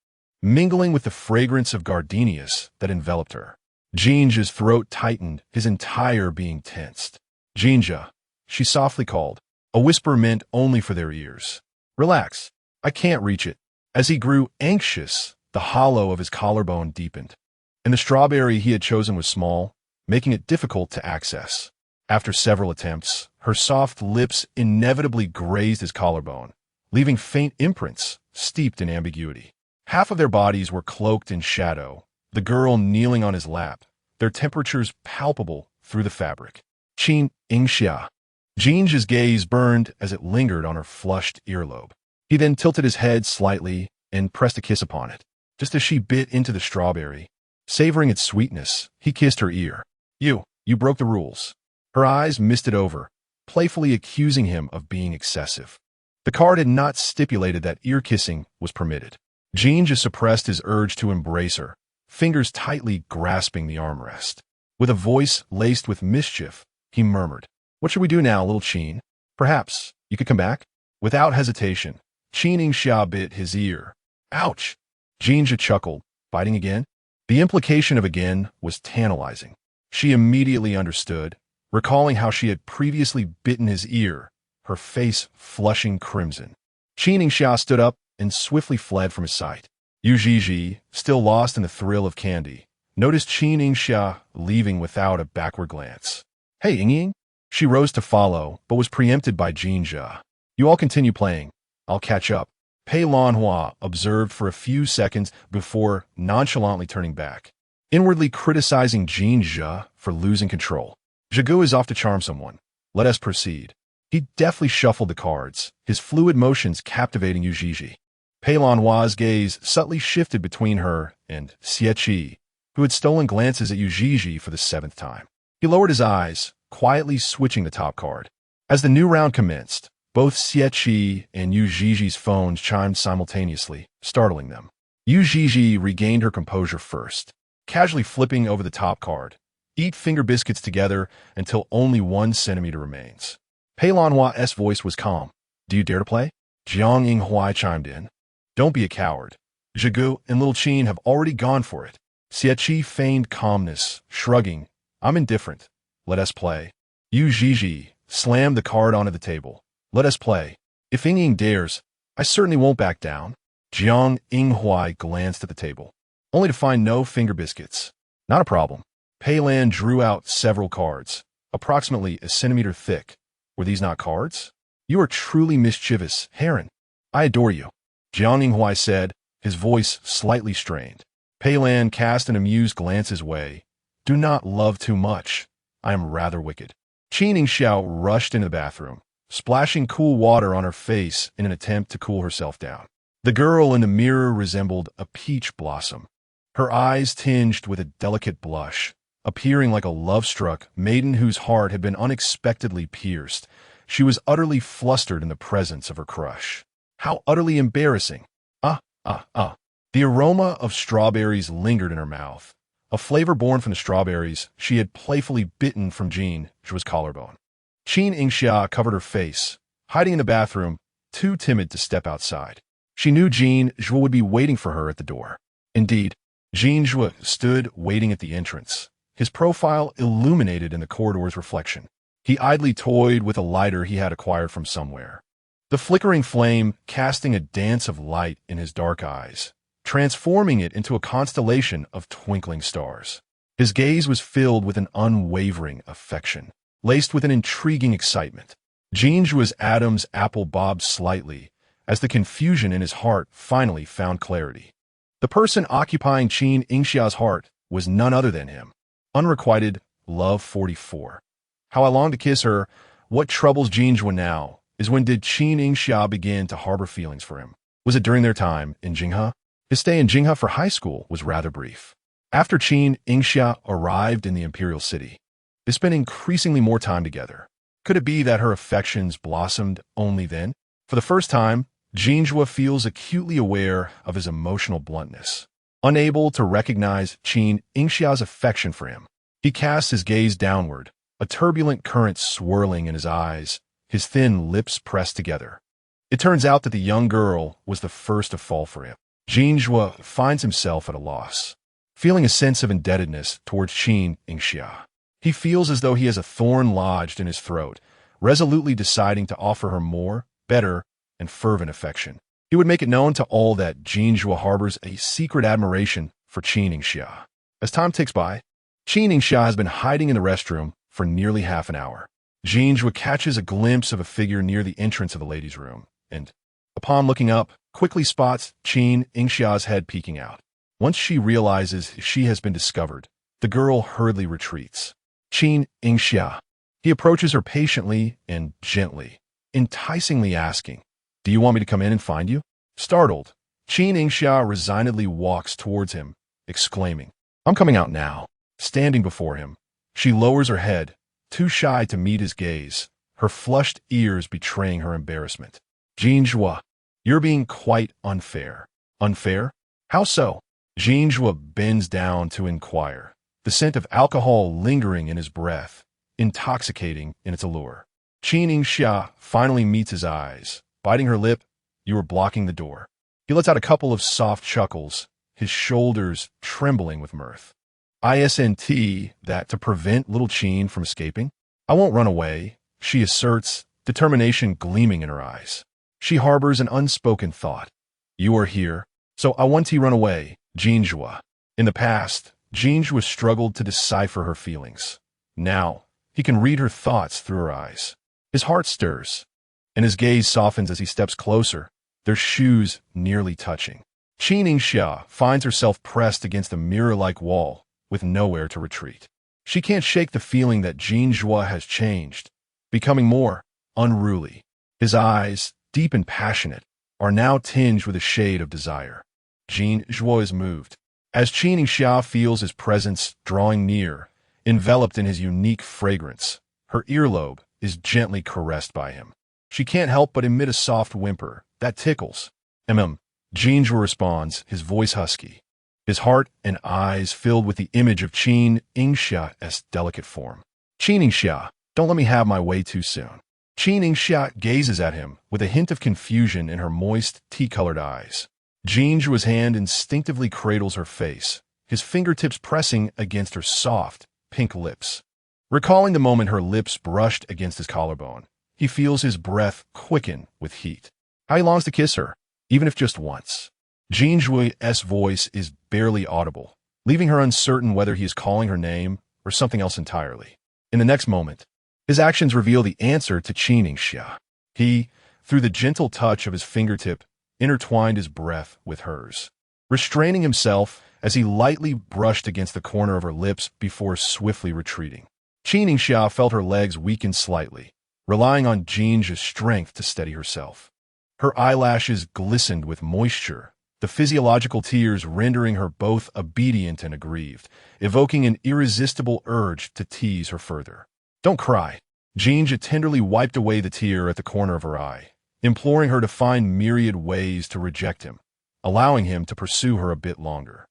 mingling with the fragrance of gardenias that enveloped her. Jin Zhe's throat tightened, his entire being tensed. "Jin Zhe," she softly called, a whisper meant only for their ears. "Relax, I can't reach it." As he grew anxious, the hollow of his collarbone deepened, and the strawberry he had chosen was small, making it difficult to access. After several attempts, her soft lips inevitably grazed his collarbone, leaving faint imprints steeped in ambiguity. Half of their bodies were cloaked in shadow, the girl kneeling on his lap, their temperatures palpable through the fabric. "Qin Yingxia." Jin Zhe's gaze burned as it lingered on her flushed earlobe. He then tilted his head slightly and pressed a kiss upon it. Just as she bit into the strawberry, savoring its sweetness, he kissed her ear. You broke the rules." Her eyes misted over, playfully accusing him of being excessive. The card had not stipulated that ear-kissing was permitted. Jin Zhe suppressed his urge to embrace her, fingers tightly grasping the armrest. With a voice laced with mischief, he murmured, "What should we do now, little Qin? Perhaps you could come back?" Without hesitation, Qin Yingxia bit his ear. "Ouch!" Jin Zhe chuckled, biting again. The implication of again was tantalizing. She immediately understood, recalling how she had previously bitten his ear, her face flushing crimson. Qin Yingxia stood up and swiftly fled from his sight. Yu Zhizhi, still lost in the thrill of candy, noticed Qin Yingxia leaving without a backward glance. Hey, Ying. She rose to follow, but was preempted by Jin Zhe. You all continue playing. I'll catch up. Pei Lanhua observed for a few seconds before nonchalantly turning back, inwardly criticizing Jin Zhe for losing control. Zhigu is off to charm someone. Let us proceed. He deftly shuffled the cards, his fluid motions captivating Yu Zhizhi. Pei Lanhua's gaze subtly shifted between her and Xie, who had stolen glances at Yu Zhizhi for the 7th time. He lowered his eyes, quietly switching the top card. As the new round commenced, both Xie and Yu Zhizhi's phones chimed simultaneously, startling them. Yu Zhizhi regained her composure first, casually flipping over the top card. Eat finger biscuits together until only 1 centimeter remains. Pei Lanhua's voice was calm. Do you dare to play? Jiang Yinghuai chimed in. Don't be a coward. Zhigu and Little Qin have already gone for it. Xie feigned calmness, shrugging. I'm indifferent. Let us play. Yu Zhizhi slammed the card onto the table. Let us play. If Ying dares, I certainly won't back down. Jiang Yinghuai glanced at the table, only to find no finger biscuits. Not a problem. Pei Lan drew out several cards, approximately a centimeter thick. Were these not cards? You are truly mischievous, Heron. I adore you. Jiang Yinghuai said, his voice slightly strained. Pei Lan cast an amused glance his way. Do not love too much. I am rather wicked. Qin Yingxia rushed into the bathroom, splashing cool water on her face in an attempt to cool herself down. The girl in the mirror resembled a peach blossom, her eyes tinged with a delicate blush, appearing like a love-struck maiden whose heart had been unexpectedly pierced. She was utterly flustered in the presence of her crush. How utterly embarrassing. The aroma of strawberries lingered in her mouth, a flavor born from the strawberries she had playfully bitten from Jin Zhe's collarbone. Qin Yingxia covered her face, hiding in the bathroom, too timid to step outside. She knew Jin Zhe would be waiting for her at the door. Indeed, Jin Zhe stood waiting at the entrance, his profile illuminated in the corridor's reflection. He idly toyed with a lighter he had acquired from somewhere, the flickering flame casting a dance of light in his dark eyes, transforming it into a constellation of twinkling stars. His gaze was filled with an unwavering affection, laced with an intriguing excitement. Jin Zhe's Adam's apple bobbed slightly as the confusion in his heart finally found clarity. The person occupying Qin Yingxia's heart was none other than him. Unrequited, Love 44. How I long to kiss her. What troubles Jin Zhe now is when did Qin Yingxia begin to harbor feelings for him? Was it during their time in Jinghe? His stay in Jinghe for high school was rather brief. After Qin Yingxia arrived in the imperial city, they spent increasingly more time together. Could it be that her affections blossomed only then? For the first time, Jin Zhe feels acutely aware of his emotional bluntness. Unable to recognize Qin Yingxia's affection for him, he casts his gaze downward, a turbulent current swirling in his eyes, his thin lips pressed together. It turns out that the young girl was the first to fall for him. Jin Zhe finds himself at a loss, feeling a sense of indebtedness towards Qin Yingxia. He feels as though he has a thorn lodged in his throat, resolutely deciding to offer her more, better, and fervent affection. He would make it known to all that Jin Zhe harbors a secret admiration for Qin Yingxia. As time ticks by, Qin Yingxia has been hiding in the restroom for nearly half an hour. Jin Zhe catches a glimpse of a figure near the entrance of the ladies' room, and, upon looking up, quickly spots Qin Yingxia's head peeking out. Once she realizes she has been discovered, the girl hurriedly retreats. Qin Yingxia. He approaches her patiently and gently, enticingly asking, "Do you want me to come in and find you?" Startled, Qin Yingxia resignedly walks towards him, exclaiming, "I'm coming out now." Standing before him, she lowers her head, too shy to meet his gaze, her flushed ears betraying her embarrassment. "Jin Zhe, you're being quite unfair." "Unfair? How so?" Jin Zhe bends down to inquire, the scent of alcohol lingering in his breath, intoxicating in its allure. Qin Yingxia finally meets his eyes, biting her lip. "You were blocking the door." He lets out a couple of soft chuckles, his shoulders trembling with mirth. "Isn't that to prevent little Qin from escaping?" "I won't run away," she asserts, determination gleaming in her eyes. She harbors an unspoken thought. "You are here. So I want to run away, Jin Zhe. In the past, Jin Zhe struggled to decipher her feelings. Now, he can read her thoughts through her eyes. His heart stirs, and his gaze softens as he steps closer, their shoes nearly touching. Qin Yingxia finds herself pressed against a mirror-like wall, with nowhere to retreat. She can't shake the feeling that Jin Zhe has changed, becoming more unruly. His eyes, deep and passionate, are now tinged with a shade of desire. Jin Zhe is moved, as Qin Yingxia feels his presence drawing near, enveloped in his unique fragrance. Her earlobe is gently caressed by him. She can't help but emit a soft whimper that tickles. Jin Zhe responds, his voice husky, his heart and eyes filled with the image of Qin Yingxia's delicate form. Qin Yingxia, don't let me have my way too soon. Qin Yingxia gazes at him with a hint of confusion in her moist, tea-colored eyes. Jin Zhe's hand instinctively cradles her face, his fingertips pressing against her soft, pink lips. Recalling the moment her lips brushed against his collarbone, he feels his breath quicken with heat. How he longs to kiss her, even if just once. Jin Zhe's voice is barely audible, leaving her uncertain whether he is calling her name or something else entirely. In the next moment, his actions reveal the answer to Qin Yingxia. He, through the gentle touch of his fingertip, intertwined his breath with hers, restraining himself as he lightly brushed against the corner of her lips before swiftly retreating. Qin Yingxia felt her legs weaken slightly, relying on Jin Zhe's strength to steady herself. Her eyelashes glistened with moisture, the physiological tears rendering her both obedient and aggrieved, evoking an irresistible urge to tease her further. Don't cry. Jin Zhe tenderly wiped away the tear at the corner of her eye, imploring her to find myriad ways to reject him, allowing him to pursue her a bit longer.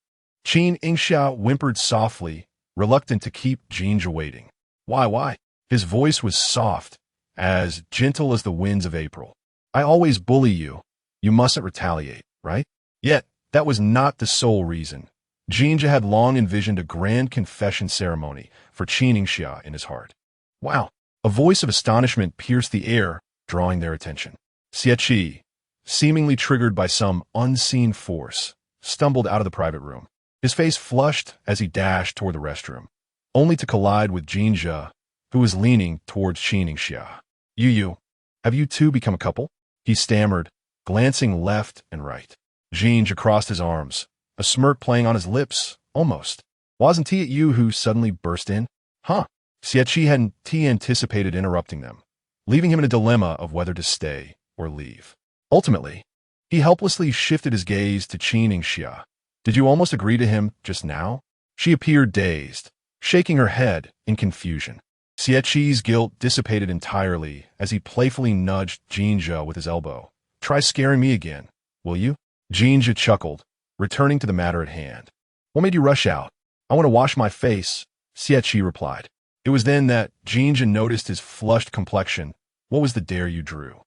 Qin Yingxia whimpered softly, reluctant to keep Jin Zhe waiting. Why? His voice was soft, as gentle as the winds of April. I always bully you. You mustn't retaliate, right? Yet, that was not the sole reason. Jin Zhe had long envisioned a grand confession ceremony for Qin Yingxia in his heart. Wow! A voice of astonishment pierced the air, drawing their attention. Xie, seemingly triggered by some unseen force, stumbled out of the private room. His face flushed as he dashed toward the restroom, only to collide with Jin Zhe, who was leaning towards Qin Yingxia. You, have you two become a couple? He stammered, glancing left and right. Jin Zhe crossed his arms, a smirk playing on his lips, almost. Wasn't it you who suddenly burst in? Huh? Xie hadn't anticipated interrupting them, leaving him in a dilemma of whether to stay or leave. Ultimately, he helplessly shifted his gaze to Qin Yingxia. Did you almost agree to him just now? She appeared dazed, shaking her head in confusion. Xie's guilt dissipated entirely as he playfully nudged Jin Zhe with his elbow. Try scaring me again, will you? Jin Zhe chuckled, returning to the matter at hand. What made you rush out? I want to wash my face, Xie replied. It was then that Jin Zhe noticed his flushed complexion. What was the dare you drew?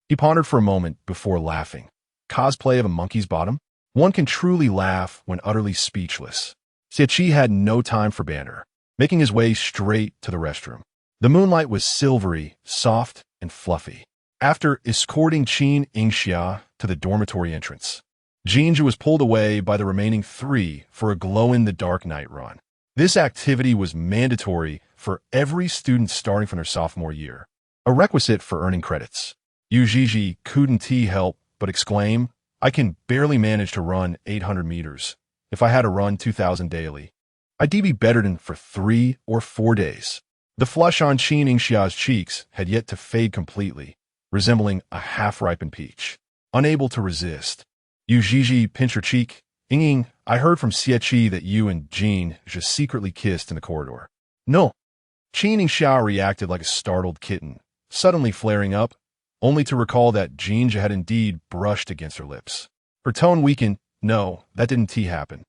He pondered for a moment before laughing. Cosplay of a monkey's bottom? One can truly laugh when utterly speechless. Xie had no time for banter, making his way straight to the restroom. The moonlight was silvery, soft, and fluffy. After escorting Qin Yingxia to the dormitory entrance, Jin Zhe was pulled away by the remaining three for a glow-in-the-dark night run. This activity was mandatory for every student starting from their sophomore year, a requisite for earning credits. Yu couldn't help but exclaim, I can barely manage to run 800 meters. If I had to run 2,000 daily, I'd be better than for 3 or 4 days. The flush on Qin Yingxia's cheeks had yet to fade completely, resembling a half-ripened peach. Unable to resist, Yu pinched her cheek. Ying, I heard from Xie that you and Jin just secretly kissed in the corridor. No. Qin Yingxia reacted like a startled kitten, suddenly flaring up, only to recall that Jin had indeed brushed against her lips. Her tone weakened. No, that didn't happen.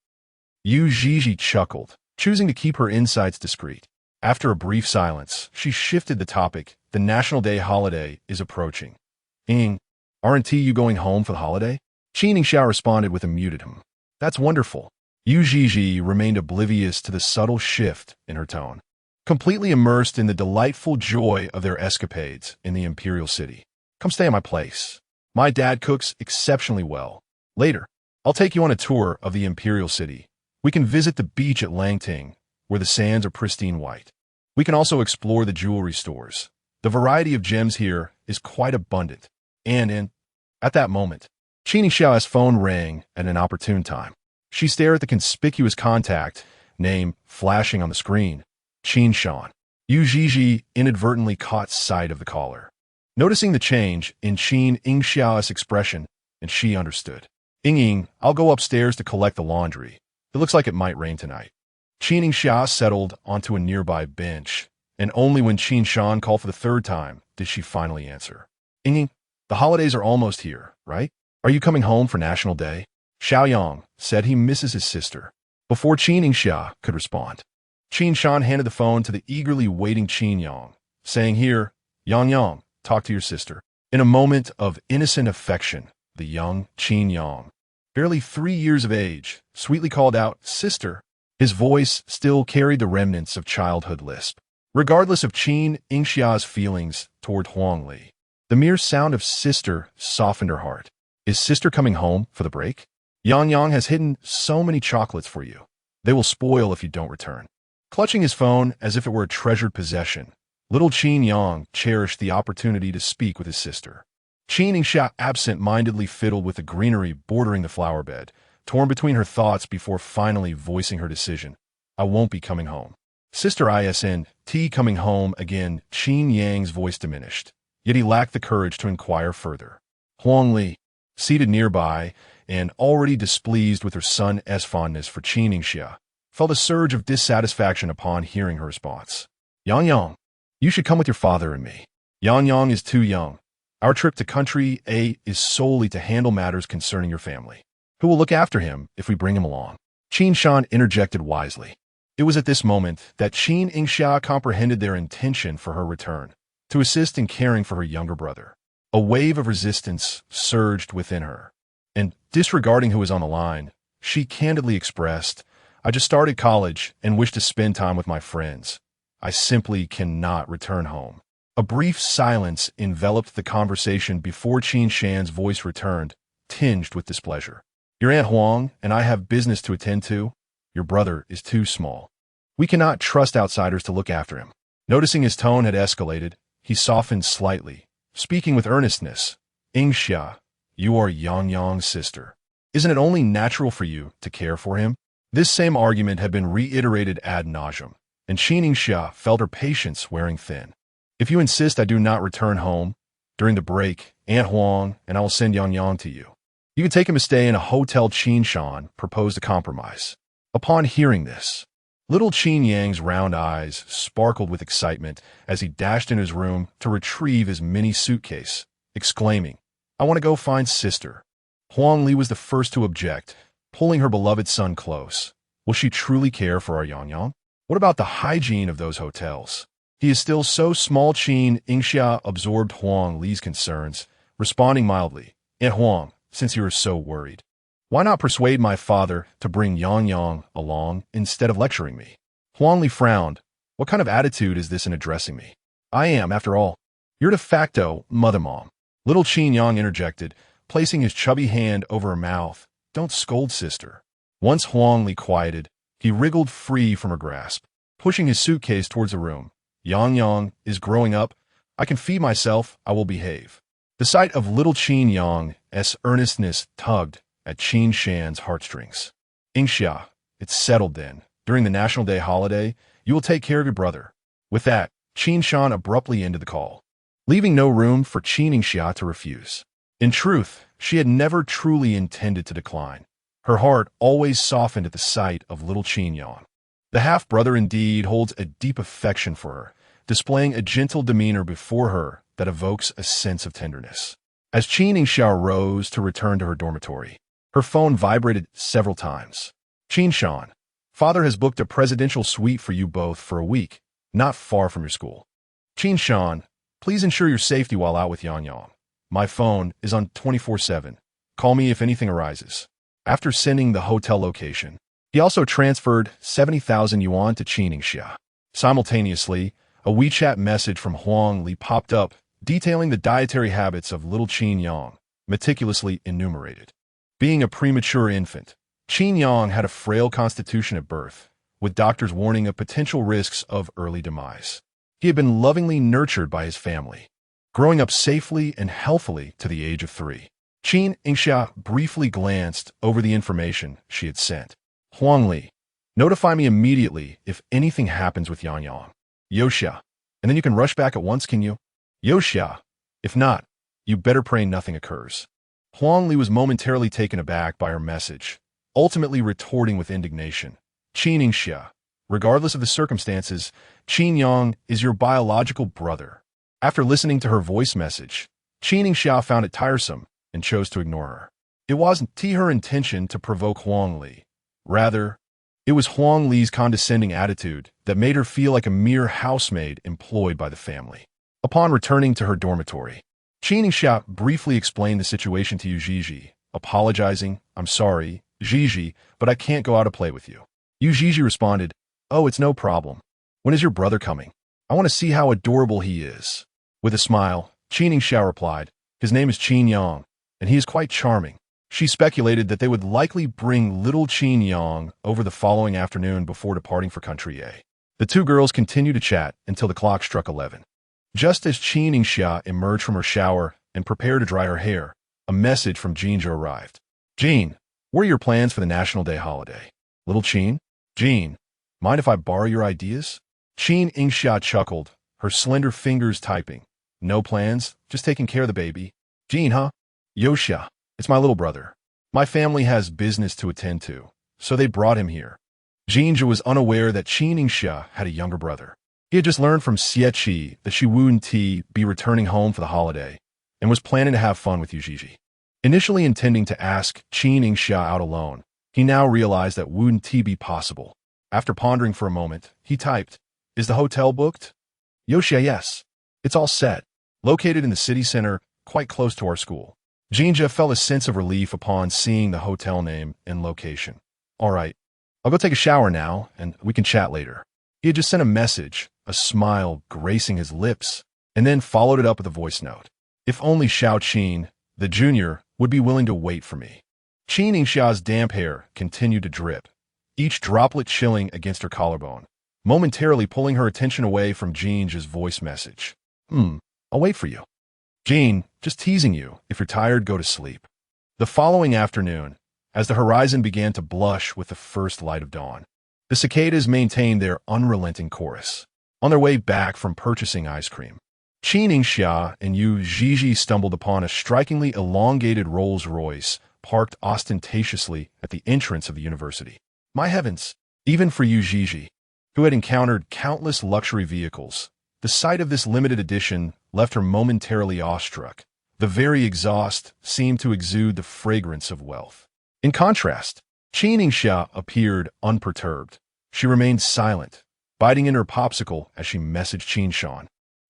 Yu chuckled, choosing to keep her insights discreet. After a brief silence, she shifted the topic. The National Day holiday is approaching. Ying, aren't you going home for the holiday? Qin Yingxia responded with a muted hum. That's wonderful. Yu remained oblivious to the subtle shift in her tone, completely immersed in the delightful joy of their escapades in the Imperial City. Come stay at my place. My dad cooks exceptionally well. Later. I'll take you on a tour of the imperial city. We can visit the beach at Langting, where the sands are pristine white. We can also explore the jewelry stores. The variety of gems here is quite abundant. At that moment, Qin Yingxia's phone rang at an opportune time. She stared at the conspicuous contact name flashing on the screen. Qin Shan. Yu Zhizhi inadvertently caught sight of the caller. Noticing the change in Qin Yingxia's expression, and she understood. Ying, I'll go upstairs to collect the laundry. It looks like it might rain tonight. Qin Yingxia settled onto a nearby bench, and only when Qin Shan called for the third time did she finally answer. Ying, the holidays are almost here, right? Are you coming home for National Day? Xiaoyang said he misses his sister. Before Qin Yingxia could respond, Qin Shan handed the phone to the eagerly waiting Qin Yang, saying, Here, Yang, talk to your sister. In a moment of innocent affection, the young Qin Yang, barely 3 years of age, sweetly called out, Sister. His voice still carried the remnants of childhood lisp. Regardless of Qin Yingxia's feelings toward Huang Li, the mere sound of sister softened her heart. Is sister coming home for the break? Yang has hidden so many chocolates for you. They will spoil if you don't return. Clutching his phone as if it were a treasured possession, little Qin Yang cherished the opportunity to speak with his sister. Qin Yingxia absent-mindedly fiddled with the greenery bordering the flower bed, torn between her thoughts before finally voicing her decision. I won't be coming home. Sister isn't coming home again. Qin Yang's voice diminished, yet he lacked the courage to inquire further. Huang Li, seated nearby and already displeased with her son's fondness for Qin Yingxia, felt a surge of dissatisfaction upon hearing her response. Yang, you should come with your father and me. Yang is too young. Our trip to country A is solely to handle matters concerning your family. Who will look after him if we bring him along? Qin Shan interjected wisely. It was at this moment that Qin Yingxia comprehended their intention for her return, to assist in caring for her younger brother. A wave of resistance surged within her, and disregarding who was on the line, she candidly expressed, I just started college and wish to spend time with my friends. I simply cannot return home. A brief silence enveloped the conversation before Qin Shan's voice returned, tinged with displeasure. Your Aunt Huang and I have business to attend to. Your brother is too small. We cannot trust outsiders to look after him. Noticing his tone had escalated, he softened slightly, speaking with earnestness. Yingxia, you are Yang's sister. Isn't it only natural for you to care for him? This same argument had been reiterated ad nauseum, and Qin Yingxia felt her patience wearing thin. If you insist I do not return home, during the break, Aunt Huang and I will send Yang to you. You can take him to stay in a hotel. Qin Shan proposed a compromise. Upon hearing this, little Qin Yang's round eyes sparkled with excitement as he dashed into his room to retrieve his mini suitcase, exclaiming, I want to go find sister. Huang Li was the first to object, pulling her beloved son close. Will she truly care for our Yang? What about the hygiene of those hotels? He is still so small. Qin Yingxia absorbed Huang Li's concerns, responding mildly, Aunt Huang, since you are so worried, why not persuade my father to bring Yang along instead of lecturing me? Huang Li frowned. What kind of attitude is this in addressing me? I am, after all, your de facto mother-mom. Little Qin Yang interjected, placing his chubby hand over her mouth. Don't scold, sister. Once Huang Li quieted, he wriggled free from her grasp, pushing his suitcase towards the room. Yang is growing up. I can feed myself. I will behave. The sight of little Qin Yang's earnestness tugged at Qin Shan's heartstrings. Yingxia, it's settled then. During the National Day holiday, you will take care of your brother. With that, Qin Shan abruptly ended the call, leaving no room for Qin Yingxia to refuse. In truth, she had never truly intended to decline. Her heart always softened at the sight of little Qin Yang. The half-brother indeed holds a deep affection for her, displaying a gentle demeanor before her that evokes a sense of tenderness. As Qin Yingxia rose to return to her dormitory, her phone vibrated several times. Qin Shan, father has booked a presidential suite for you both for a week, not far from your school. Qin Shan, please ensure your safety while out with Yang. My phone is on 24/7. Call me if anything arises. After sending the hotel location, he also transferred 70,000 yuan to Qin Yingxia. Simultaneously, a WeChat message from Huang Li popped up, detailing the dietary habits of little Qin Yang, meticulously enumerated. Being a premature infant, Qin Yang had a frail constitution at birth, with doctors warning of potential risks of early demise. He had been lovingly nurtured by his family, growing up safely and healthily to the age of 3. Qin Yingxia briefly glanced over the information she had sent. Huangli, notify me immediately if anything happens with Yang Yang. Yoxia, and then you can rush back at once, can you? Yoxia, if not, you better pray nothing occurs. Huangli was momentarily taken aback by her message, ultimately retorting with indignation. Qin Yingxia, regardless of the circumstances, Qin Yang is your biological brother. After listening to her voice message, Qin Yingxia found it tiresome and chose to ignore her. It wasn't her intention to provoke Huangli. Rather, it was Huangli's condescending attitude that made her feel like a mere housemaid employed by the family. Upon returning to her dormitory, Qin Yingxia briefly explained the situation to Zhe, apologizing, "I'm sorry, Zhe, but I can't go out to play with you." Zhe responded, "Oh, it's no problem. When is your brother coming? I want to see how adorable he is." With a smile, Qin Yingxia replied, "His name is Qin Yang, and he is quite charming." She speculated that they would likely bring little Qin Yang over the following afternoon before departing for Country A. The two girls continued to chat until the clock struck 11. Just as Qin Yingxia emerged from her shower and prepared to dry her hair, a message from Jin Zhe arrived. "Jean, what are your plans for the National Day holiday?" "Little Qin? Jean, mind if I borrow your ideas?" Qin Yingxia chuckled, her slender fingers typing. "No plans, just taking care of the baby." "Jean, huh? Yoxia, it's my little brother. My family has business to attend to, so they brought him here." Jin Zhe was unaware that Qin Yingxia had a younger brother. He had just learned from Xie that she wouldn't be returning home for the holiday and was planning to have fun with Zhe. Initially intending to ask Qin Yingxia out alone, he now realized that wouldn't be possible. After pondering for a moment, he typed, "Is the hotel booked?" "Yoxia, yes. It's all set. Located in the city center, quite close to our school." Jin Zhe felt a sense of relief upon seeing the hotel name and location. "All right, I'll go take a shower now, and we can chat later." He had just sent a message, a smile gracing his lips, and then followed it up with a voice note. "If only Xiao Qin, the junior, would be willing to wait for me." Qin Yingxia's damp hair continued to drip, each droplet chilling against her collarbone, momentarily pulling her attention away from Jin Zhe's voice message. I'll wait for you." "Jean, just teasing you. If you're tired, go to sleep." The following afternoon, as the horizon began to blush with the first light of dawn, the cicadas maintained their unrelenting chorus. On their way back from purchasing ice cream, Qin Yingxia and Zhe stumbled upon a strikingly elongated Rolls-Royce parked ostentatiously at the entrance of the university. My heavens, even for Zhe, who had encountered countless luxury vehicles, the sight of this limited edition left her momentarily awestruck. The very exhaust seemed to exude the fragrance of wealth. In contrast, Qin Yingxia appeared unperturbed. She remained silent, biting in her popsicle as she messaged Qin Shan.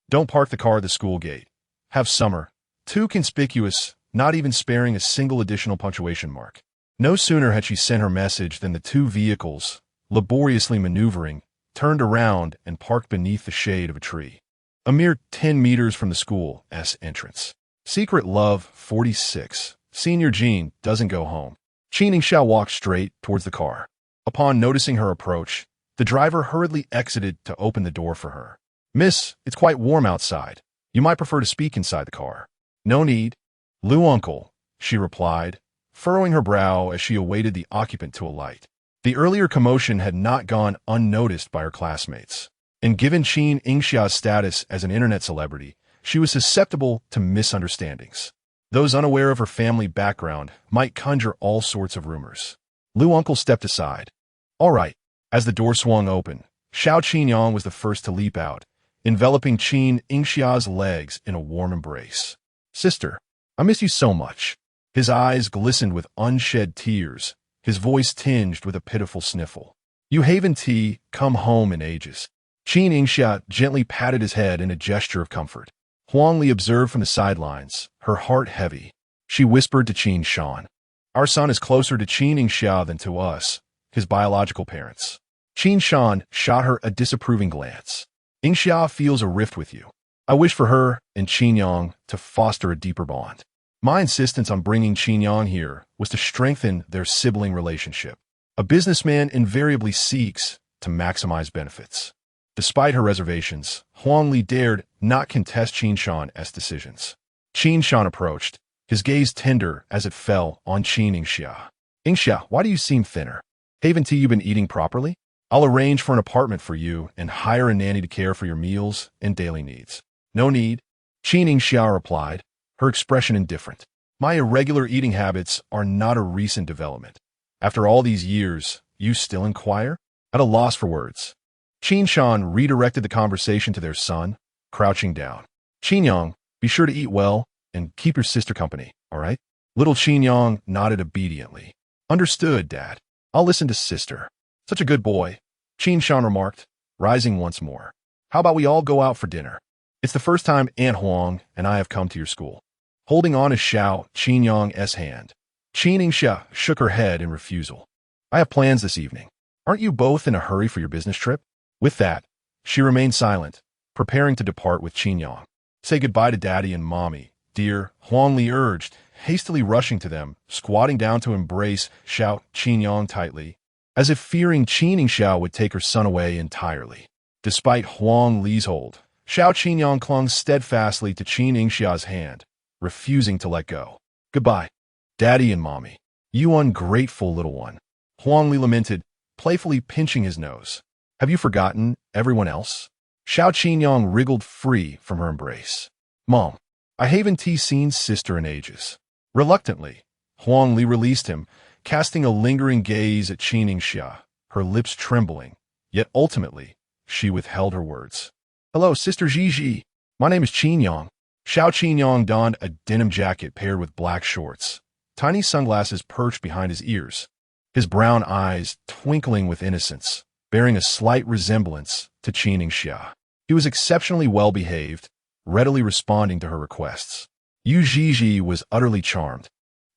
"Don't park the car at the school gate. Have summer." Too conspicuous, not even sparing a single additional punctuation mark. No sooner had she sent her message than the two vehicles, laboriously maneuvering, turned around and parked beneath the shade of a tree. A mere 10 meters from the school's entrance. Secret Love 46. Senior Jean doesn't go home. Qin Yingxia walked straight towards the car. Upon noticing her approach, the driver hurriedly exited to open the door for her. "Miss, it's quite warm outside. You might prefer to speak inside the car." "No need. Lou uncle," she replied, furrowing her brow as she awaited the occupant to alight. The earlier commotion had not gone unnoticed by her classmates, and given Qin Yingxia's status as an internet celebrity, she was susceptible to misunderstandings. Those unaware of her family background might conjure all sorts of rumors. Lou uncle stepped aside. "All right." As the door swung open, Xiao Qinyang was the first to leap out, enveloping Qin Yingxia's legs in a warm embrace. "Sister, I miss you so much." His eyes glistened with unshed tears, his voice tinged with a pitiful sniffle. "You haven't come home in ages." Qin Yingxia gently patted his head in a gesture of comfort. Huangli observed from the sidelines, her heart heavy. She whispered to Qin Shan, "Our son is closer to Qin Yingxia than to us, his biological parents." Qin Shan shot her a disapproving glance. "Yingxia feels a rift with you. I wish for her and Qin Yang to foster a deeper bond." My insistence on bringing Qin Yang here was to strengthen their sibling relationship. A businessman invariably seeks to maximize benefits. Despite her reservations, Huang Li dared not contest Qin Shan's decisions. Qin Shan approached, his gaze tender as it fell on Qin Yingxia. Yingxia, why do you seem thinner? Haven't you been eating properly? I'll arrange for an apartment for you and hire a nanny to care for your meals and daily needs. No need, Qin Yingxia replied, her expression indifferent. My irregular eating habits are not a recent development. After all these years, you still inquire? At a loss for words. Qin Shan redirected the conversation to their son, crouching down. Qin Yang, be sure to eat well and keep your sister company, all right? Little Qin Yang nodded obediently. Understood, Dad. I'll listen to sister. Such a good boy, Qin Shan remarked, rising once more. How about we all go out for dinner? It's the first time Aunt Huang and I have come to your school. Holding on is Xiao Qin Yang's hand. Qin Yingxia shook her head in refusal. I have plans this evening. Aren't you both in a hurry for your business trip? With that, she remained silent, preparing to depart with Qin Yang. Say goodbye to Daddy and Mommy, dear, Huang Li urged, hastily rushing to them, squatting down to embrace Xiao Qin Yang tightly, as if fearing Qin Yingxia would take her son away entirely. Despite Huang Li's hold, Xiao Qin Yang clung steadfastly to Qin Yingxia's hand, refusing to let go. Goodbye, Daddy and Mommy. You ungrateful little one, Huang Li lamented, playfully pinching his nose. Have you forgotten everyone else? Xiao Qin Yang wriggled free from her embrace. Mom, I haven't seen sister in ages. Reluctantly, Huang Li released him, casting a lingering gaze at Qin Yingxia, her lips trembling, yet ultimately, she withheld her words. Hello, Sister Zhe. My name is Qin Yang. Xiao Qin Yang donned a denim jacket paired with black shorts, tiny sunglasses perched behind his ears, his brown eyes twinkling with innocence, bearing a slight resemblance to Qin Yingxia. He was exceptionally well-behaved, readily responding to her requests. Yu Zhizhi was utterly charmed,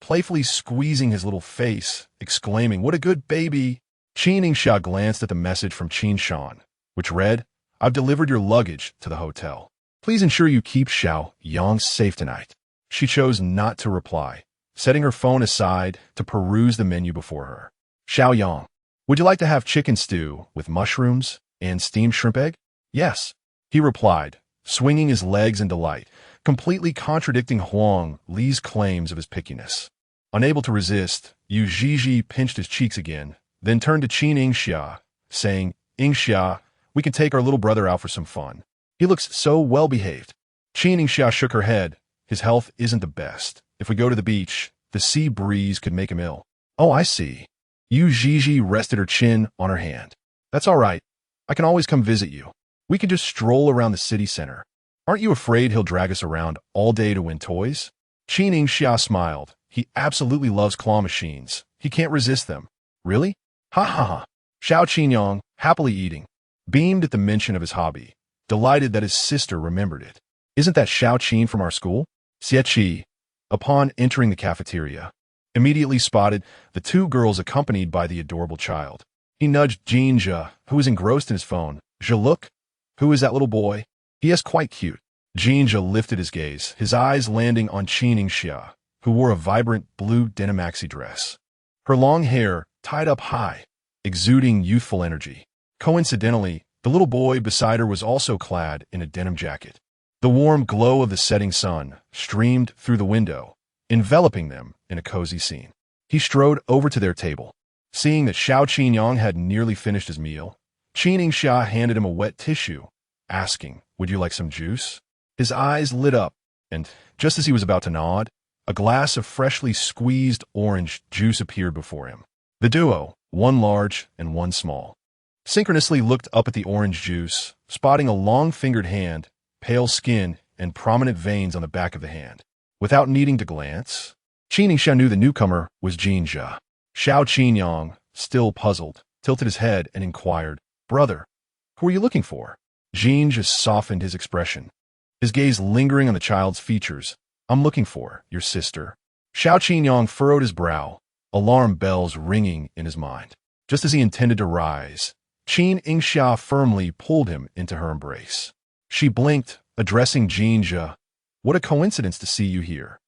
playfully squeezing his little face, exclaiming, "What a good baby!" Qin Yingxia glanced at the message from Qin Shan, which read, I've delivered your luggage to the hotel. Please ensure you keep Xiao Yang safe tonight. She chose not to reply, setting her phone aside to peruse the menu before her. Xiao Yang, would you like to have chicken stew with mushrooms and steamed shrimp egg? Yes, he replied, swinging his legs in delight, completely contradicting Huang Li's claims of his pickiness. Unable to resist, Yu Zhizhi pinched his cheeks again, then turned to Qin Yingxia, saying, Yingxia, we can take our little brother out for some fun. He looks so well-behaved. Qin Yingxia shook her head. His health isn't the best. If we go to the beach, the sea breeze could make him ill. Oh, I see. Yu Zhizhi rested her chin on her hand. That's all right. I can always come visit you. We can just stroll around the city center. Aren't you afraid he'll drag us around all day to win toys? Qin Yingxia smiled. He absolutely loves claw machines. He can't resist them. Really? Ha ha ha. Xiao Qin Yang, happily eating, beamed at the mention of his hobby, delighted that his sister remembered it. Isn't that Xiao Qin from our school? Xie Qi, upon entering the cafeteria, immediately spotted the two girls accompanied by the adorable child. He nudged Jin Zhe, who was engrossed in his phone. Zhe, look. Who is that little boy? He is quite cute. Jin Zhe lifted his gaze, his eyes landing on Qin Yingxia, who wore a vibrant blue denim maxi dress. Her long hair tied up high, exuding youthful energy. Coincidentally, the little boy beside her was also clad in a denim jacket. The warm glow of the setting sun streamed through the window, enveloping them in a cozy scene. He strode over to their table. Seeing that Xiao Qin Yang had nearly finished his meal, Qin Yingxia handed him a wet tissue, asking, would you like some juice? His eyes lit up, and just as he was about to nod, a glass of freshly squeezed orange juice appeared before him. The duo, one large and one small, synchronously looked up at the orange juice, spotting a long-fingered hand, pale skin, and prominent veins on the back of the hand. Without needing to glance, Qin Yingxia knew the newcomer was Jin Zhe. Xiao Qin Yang, still puzzled, tilted his head and inquired, Brother, who are you looking for? Jin Zhe softened his expression, his gaze lingering on the child's features. I'm looking for your sister. Xiao Qin Yang furrowed his brow, alarm bells ringing in his mind. Just as he intended to rise, Qin Yingxia firmly pulled him into her embrace. She blinked, addressing Jin Zhe. What a coincidence to see you here.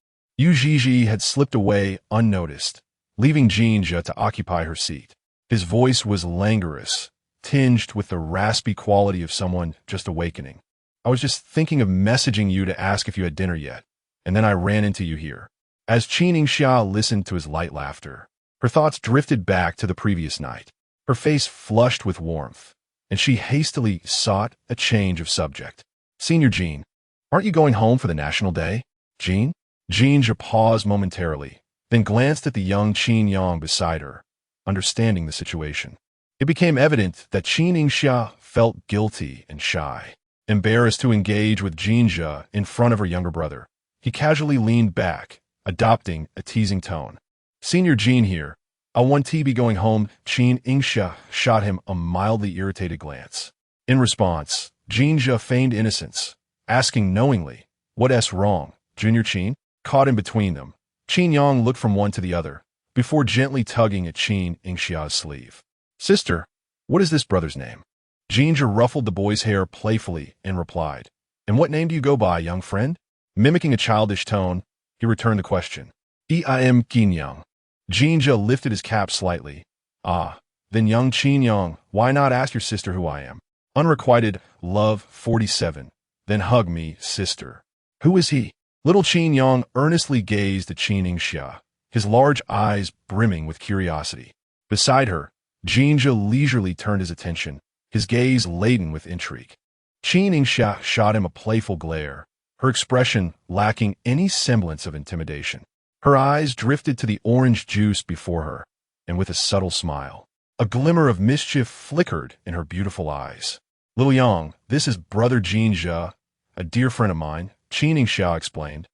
Yu Zhizhi had slipped away unnoticed, leaving Jin Zhe to occupy her seat. His voice was languorous, tinged with the raspy quality of someone just awakening. I was just thinking of messaging you to ask if you had dinner yet, and then I ran into you here. As Qin Yingxia listened to his light laughter, her thoughts drifted back to the previous night. Her face flushed with warmth, and she hastily sought a change of subject. Senior Jean, aren't you going home for the National Day? Jean? Jin Zhe paused momentarily, then glanced at the young Qin Yang beside her, understanding the situation. It became evident that Qin Yingxia felt guilty and shy. Embarrassed to engage with Jin Zhe in front of her younger brother, he casually leaned back, adopting a teasing tone. Senior Jean here. I want to be going home. Qin Yingxia shot him a mildly irritated glance. In response, Jin Zhe feigned innocence, asking knowingly, "What's wrong, Junior Qin?" Caught in between them, Qin Yang looked from one to the other, before gently tugging at Qin Yingxia's sleeve. Sister, what is this brother's name? Jin Zhe ruffled the boy's hair playfully and replied, And what name do you go by, young friend? Mimicking a childish tone, he returned the question. I am Qin Yang. Jin Zhe lifted his cap slightly. Ah, then young Qin Yang, why not ask your sister who I am? Unrequited, love 47. Then hug me, sister. Who is he? Little Qin Yang earnestly gazed at Qin Yingxia, his large eyes brimming with curiosity. Beside her, Jin Zhe leisurely turned his attention, his gaze laden with intrigue. Qin Yingxia shot him a playful glare, her expression lacking any semblance of intimidation. Her eyes drifted to the orange juice before her, and with a subtle smile, a glimmer of mischief flickered in her beautiful eyes. Little Yang, this is brother Jin Zhe, a dear friend of mine, Qin Yingxia explained,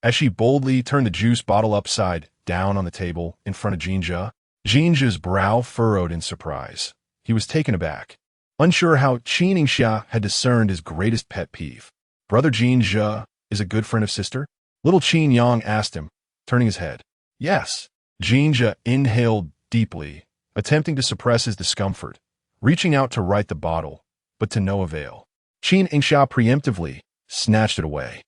as she boldly turned the juice bottle upside down on the table in front of Jin Zhe. Jin Zhe's brow furrowed in surprise. He was taken aback, unsure how Qin Yingxia had discerned his greatest pet peeve. Brother Jin Zhe is a good friend of sister? Little Qin Yang asked him, turning his head. Yes. Jin Zhe inhaled deeply, attempting to suppress his discomfort, reaching out to right the bottle, but to no avail. Qin Yingxia preemptively snatched it away,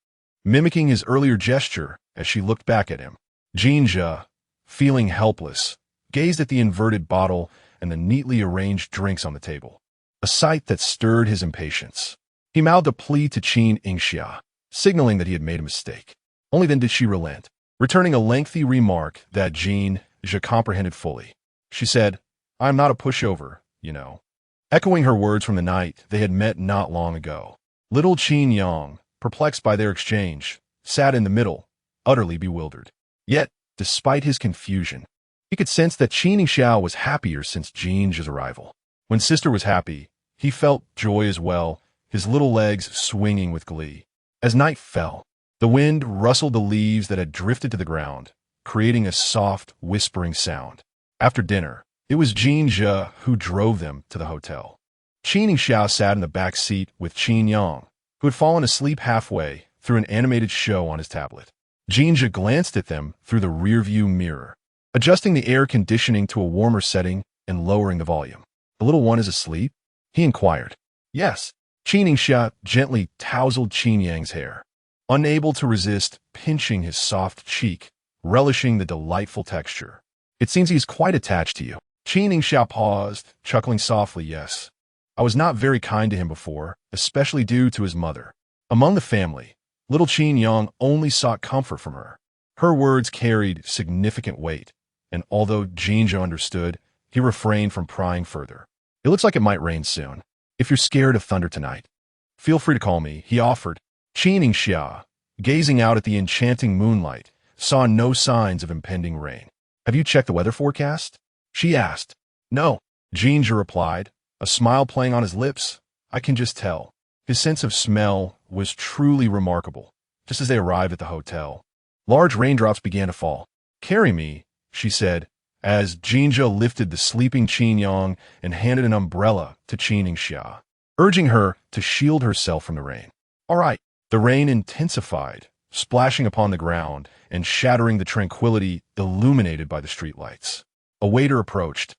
mimicking his earlier gesture as she looked back at him. Jin Zhe, feeling helpless, gazed at the inverted bottle and the neatly arranged drinks on the table, a sight that stirred his impatience. He mouthed a plea to Qin Yingxia, signaling that he had made a mistake. Only then did she relent, returning a lengthy remark that Jin Zhe comprehended fully. She said, I'm not a pushover, you know. Echoing her words from the night they had met not long ago. Little Qin Yang, perplexed by their exchange, sat in the middle, utterly bewildered. Yet, despite his confusion, he could sense that Qin Yingxia was happier since Jin Zhe's arrival. When sister was happy, he felt joy as well, his little legs swinging with glee. As night fell, the wind rustled the leaves that had drifted to the ground, creating a soft, whispering sound. After dinner, it was Jin Zhe who drove them to the hotel. Qin Yingxia sat in the back seat with Qin Yang, who had fallen asleep halfway through an animated show on his tablet. Jin Zhe glanced at them through the rearview mirror, adjusting the air conditioning to a warmer setting and lowering the volume. The little one is asleep? He inquired. Yes. Qin Yingxia gently tousled Qin Yang's hair, unable to resist pinching his soft cheek, relishing the delightful texture. It seems he's quite attached to you. Qin Yingxia paused, chuckling softly. Yes. I was not very kind to him before, especially due to his mother. Among the family, little Qin Yang only sought comfort from her. Her words carried significant weight, and although Jin Zhe understood, he refrained from prying further. It looks like it might rain soon. If you're scared of thunder tonight, feel free to call me, he offered. Qin Yingxia, gazing out at the enchanting moonlight, saw no signs of impending rain. Have you checked the weather forecast? She asked. No, Jin Zhe replied, a smile playing on his lips. I can just tell. His sense of smell was truly remarkable. Just as they arrived at the hotel, large raindrops began to fall. Carry me, she said, as Jin Zhe lifted the sleeping Qin Yang and handed an umbrella to Qin Yingxia, urging her to shield herself from the rain. All right. The rain intensified, splashing upon the ground and shattering the tranquility illuminated by the streetlights. A waiter approached,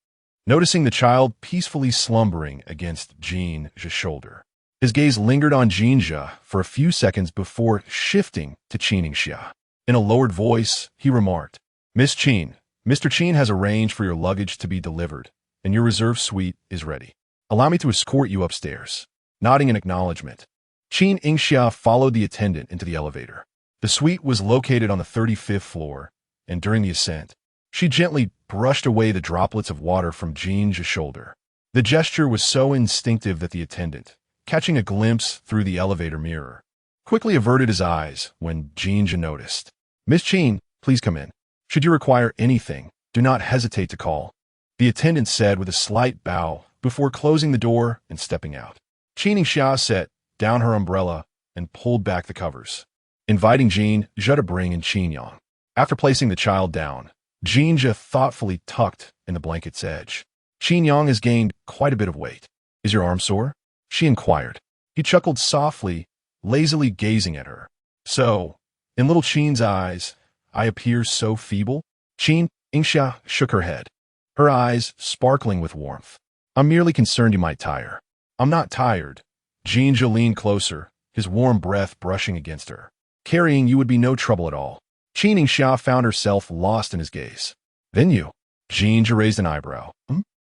noticing the child peacefully slumbering against Jin Zhe's shoulder. His gaze lingered on Jin Zhe for a few seconds before shifting to Qin Yingxia. In a lowered voice, he remarked, Miss Qin, Mr. Qin has arranged for your luggage to be delivered, and your reserved suite is ready. Allow me to escort you upstairs. Nodding in acknowledgement, Qin Yingxia followed the attendant into the elevator. The suite was located on the 35th floor, and during the ascent, she gently brushed away the droplets of water from Jin Zhe's shoulder. The gesture was so instinctive that the attendant, catching a glimpse through the elevator mirror, quickly averted his eyes when Jin Zhe noticed. Miss Qin, please come in. Should you require anything, do not hesitate to call, the attendant said with a slight bow before closing the door and stepping out. Qin Yingxia set down her umbrella and pulled back the covers, inviting Jin Zhe to bring in Qin Yang. After placing the child down, Jin Zhe thoughtfully tucked in the blanket's edge. Qin Yang has gained quite a bit of weight. Is your arm sore? She inquired. He chuckled softly, lazily gazing at her. So, in little Qin's eyes, I appear so feeble? Qin Yingxia shook her head, her eyes sparkling with warmth. I'm merely concerned you might tire. I'm not tired. Jin Zhe leaned closer, his warm breath brushing against her. Carrying you would be no trouble at all. Qin Yingxia found herself lost in his gaze. Then you? Jin Zhe raised an eyebrow.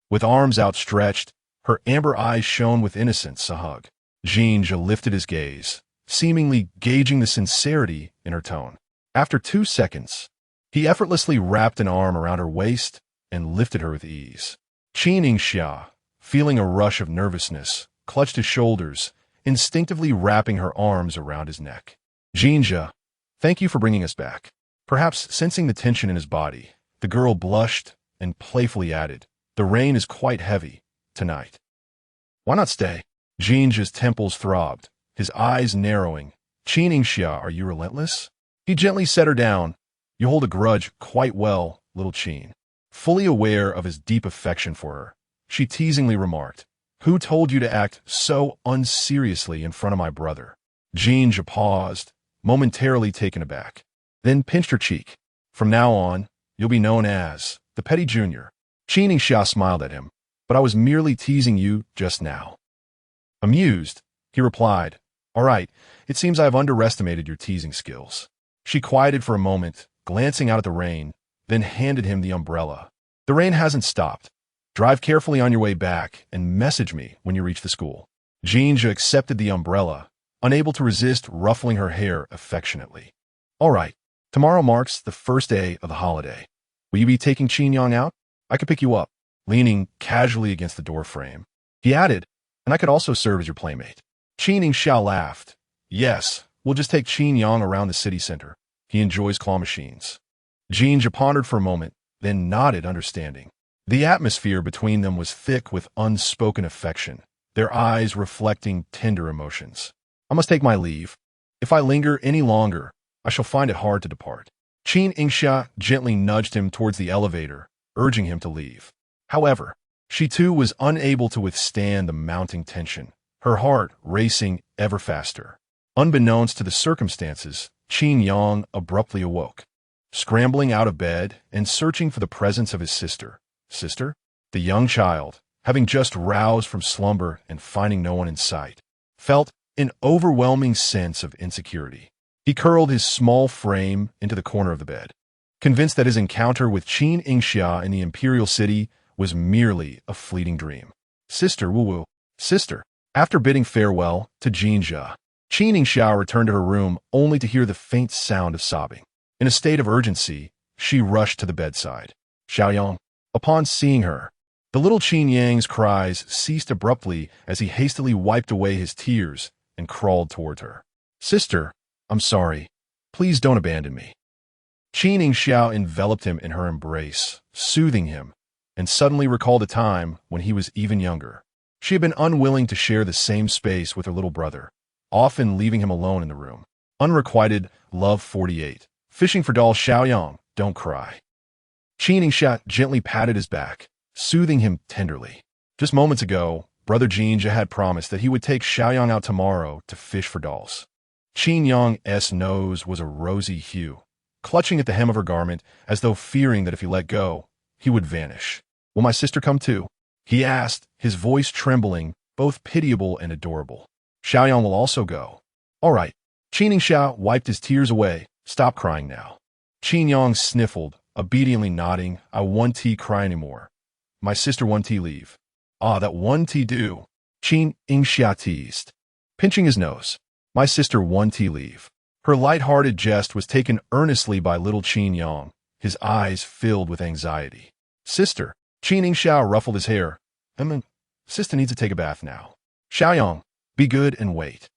With arms outstretched, her amber eyes shone with innocence, a hug. Jin Zhe lifted his gaze, seemingly gauging the sincerity in her tone. After 2 seconds, he effortlessly wrapped an arm around her waist and lifted her with ease. Qin Yingxia, feeling a rush of nervousness, clutched his shoulders, instinctively wrapping her arms around his neck. Jin Zhe, thank you for bringing us back. Perhaps sensing the tension in his body, the girl blushed and playfully added, the rain is quite heavy tonight. Why not stay? Jin Zhe's temples throbbed, his eyes narrowing. Qin Yingxia, are you relentless? He gently set her down. You hold a grudge quite well, little Qin. Fully aware of his deep affection for her, she teasingly remarked, who told you to act so unseriously in front of my brother? Jin Zhe paused, momentarily taken aback, then pinched her cheek. From now on, you'll be known as the Petty Junior. Qin Yingxia smiled at him, but I was merely teasing you just now. Amused, he replied, all right, it seems I have underestimated your teasing skills. She quieted for a moment, glancing out at the rain, then handed him the umbrella. The rain hasn't stopped. Drive carefully on your way back and message me when you reach the school. Jin Zhe accepted the umbrella, unable to resist ruffling her hair affectionately. All right, tomorrow marks the first day of the holiday. Will you be taking Qin Yang out? I could pick you up, leaning casually against the door frame. He added, and I could also serve as your playmate. Qin Yingxia laughed. Yes, we'll just take Qin Yang around the city center. He enjoys claw machines. Jin Zhe pondered for a moment, then nodded understanding. The atmosphere between them was thick with unspoken affection, their eyes reflecting tender emotions. I must take my leave. If I linger any longer, I shall find it hard to depart. Qin Yingxia gently nudged him towards the elevator, urging him to leave. However, she too was unable to withstand the mounting tension, her heart racing ever faster. Unbeknownst to the circumstances, Qin Yang abruptly awoke, scrambling out of bed and searching for the presence of his sister. Sister? The young child, having just roused from slumber and finding no one in sight, felt an overwhelming sense of insecurity. He curled his small frame into the corner of the bed, convinced that his encounter with Qin Yingxia in the imperial city was merely a fleeting dream. Sister, woo-woo. Sister. After bidding farewell to Jin Zhe, Qin Yingxia returned to her room only to hear the faint sound of sobbing. In a state of urgency, she rushed to the bedside. Xiaoyang. Upon seeing her, the little Qin Yang's cries ceased abruptly as he hastily wiped away his tears and crawled toward her. Sister, I'm sorry. Please don't abandon me. Qin Yingxia enveloped him in her embrace, soothing him, and suddenly recalled a time when he was even younger. She had been unwilling to share the same space with her little brother, often leaving him alone in the room. Unrequited, Love 48. Fishing for doll. Xiaoyang, don't cry. Qin Yingxia gently patted his back, soothing him tenderly. Just moments ago, brother Jin Zhe had promised that he would take Xiaoyang out tomorrow to fish for dolls. Qin Yang's nose was a rosy hue, clutching at the hem of her garment as though fearing that if he let go, he would vanish. Will my sister come too? He asked, his voice trembling, both pitiable and adorable. Xiaoyang will also go. All right. Qin Yingxia wiped his tears away, Stop crying now. Qin Yang sniffled, obediently nodding. I won't cry anymore. My sister won't leave. Ah, that won't do. Qin Yingxia teased, pinching his nose. My sister won't leave. Her light-hearted jest was taken earnestly by little Qin Yang, his eyes filled with anxiety. Sister. Qin Yingxia ruffled his hair. Sister needs to take a bath now. Xiaoyang, be good and wait.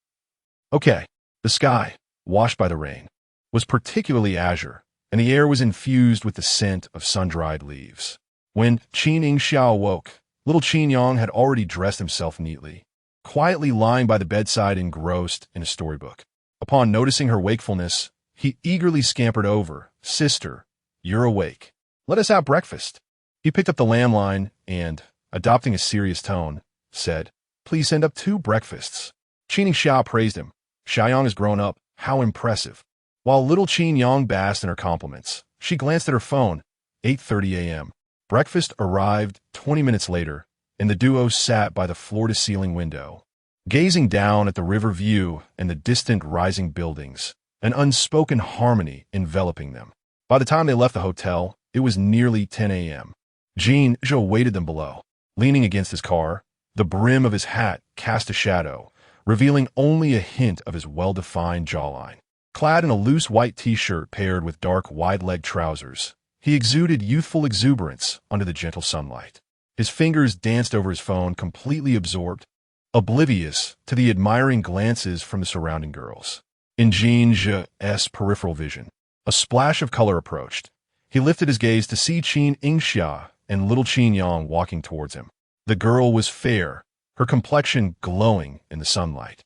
Okay. The sky, washed by the rain, was particularly azure, and the air was infused with the scent of sun-dried leaves. When Qin Yingxia awoke, little Qin Yang had already dressed himself neatly, quietly lying by the bedside engrossed in a storybook. Upon noticing her wakefulness, he eagerly scampered over. Sister, you're awake. Let us have breakfast. He picked up the landline and, adopting a serious tone, said, Please send up 2 breakfasts. Qin Yingxia praised him. Xiaoyang has grown up. How impressive. While little Qin Yang basked in her compliments, she glanced at her phone. 8:30 a.m. Breakfast arrived 20 minutes later, and the duo sat by the floor-to-ceiling window, gazing down at the river view and the distant rising buildings, an unspoken harmony enveloping them. By the time they left the hotel, it was nearly 10 a.m. Jin Zhe awaited them below. Leaning against his car, the brim of his hat cast a shadow, revealing only a hint of his well-defined jawline. Clad in a loose white t-shirt paired with dark wide-legged trousers, he exuded youthful exuberance under the gentle sunlight. His fingers danced over his phone, completely absorbed, oblivious to the admiring glances from the surrounding girls. In Jin Zhe's peripheral vision, a splash of color approached. He lifted his gaze to see Qin Yingxia and little Qin Yang walking towards him. The girl was fair, her complexion glowing in the sunlight.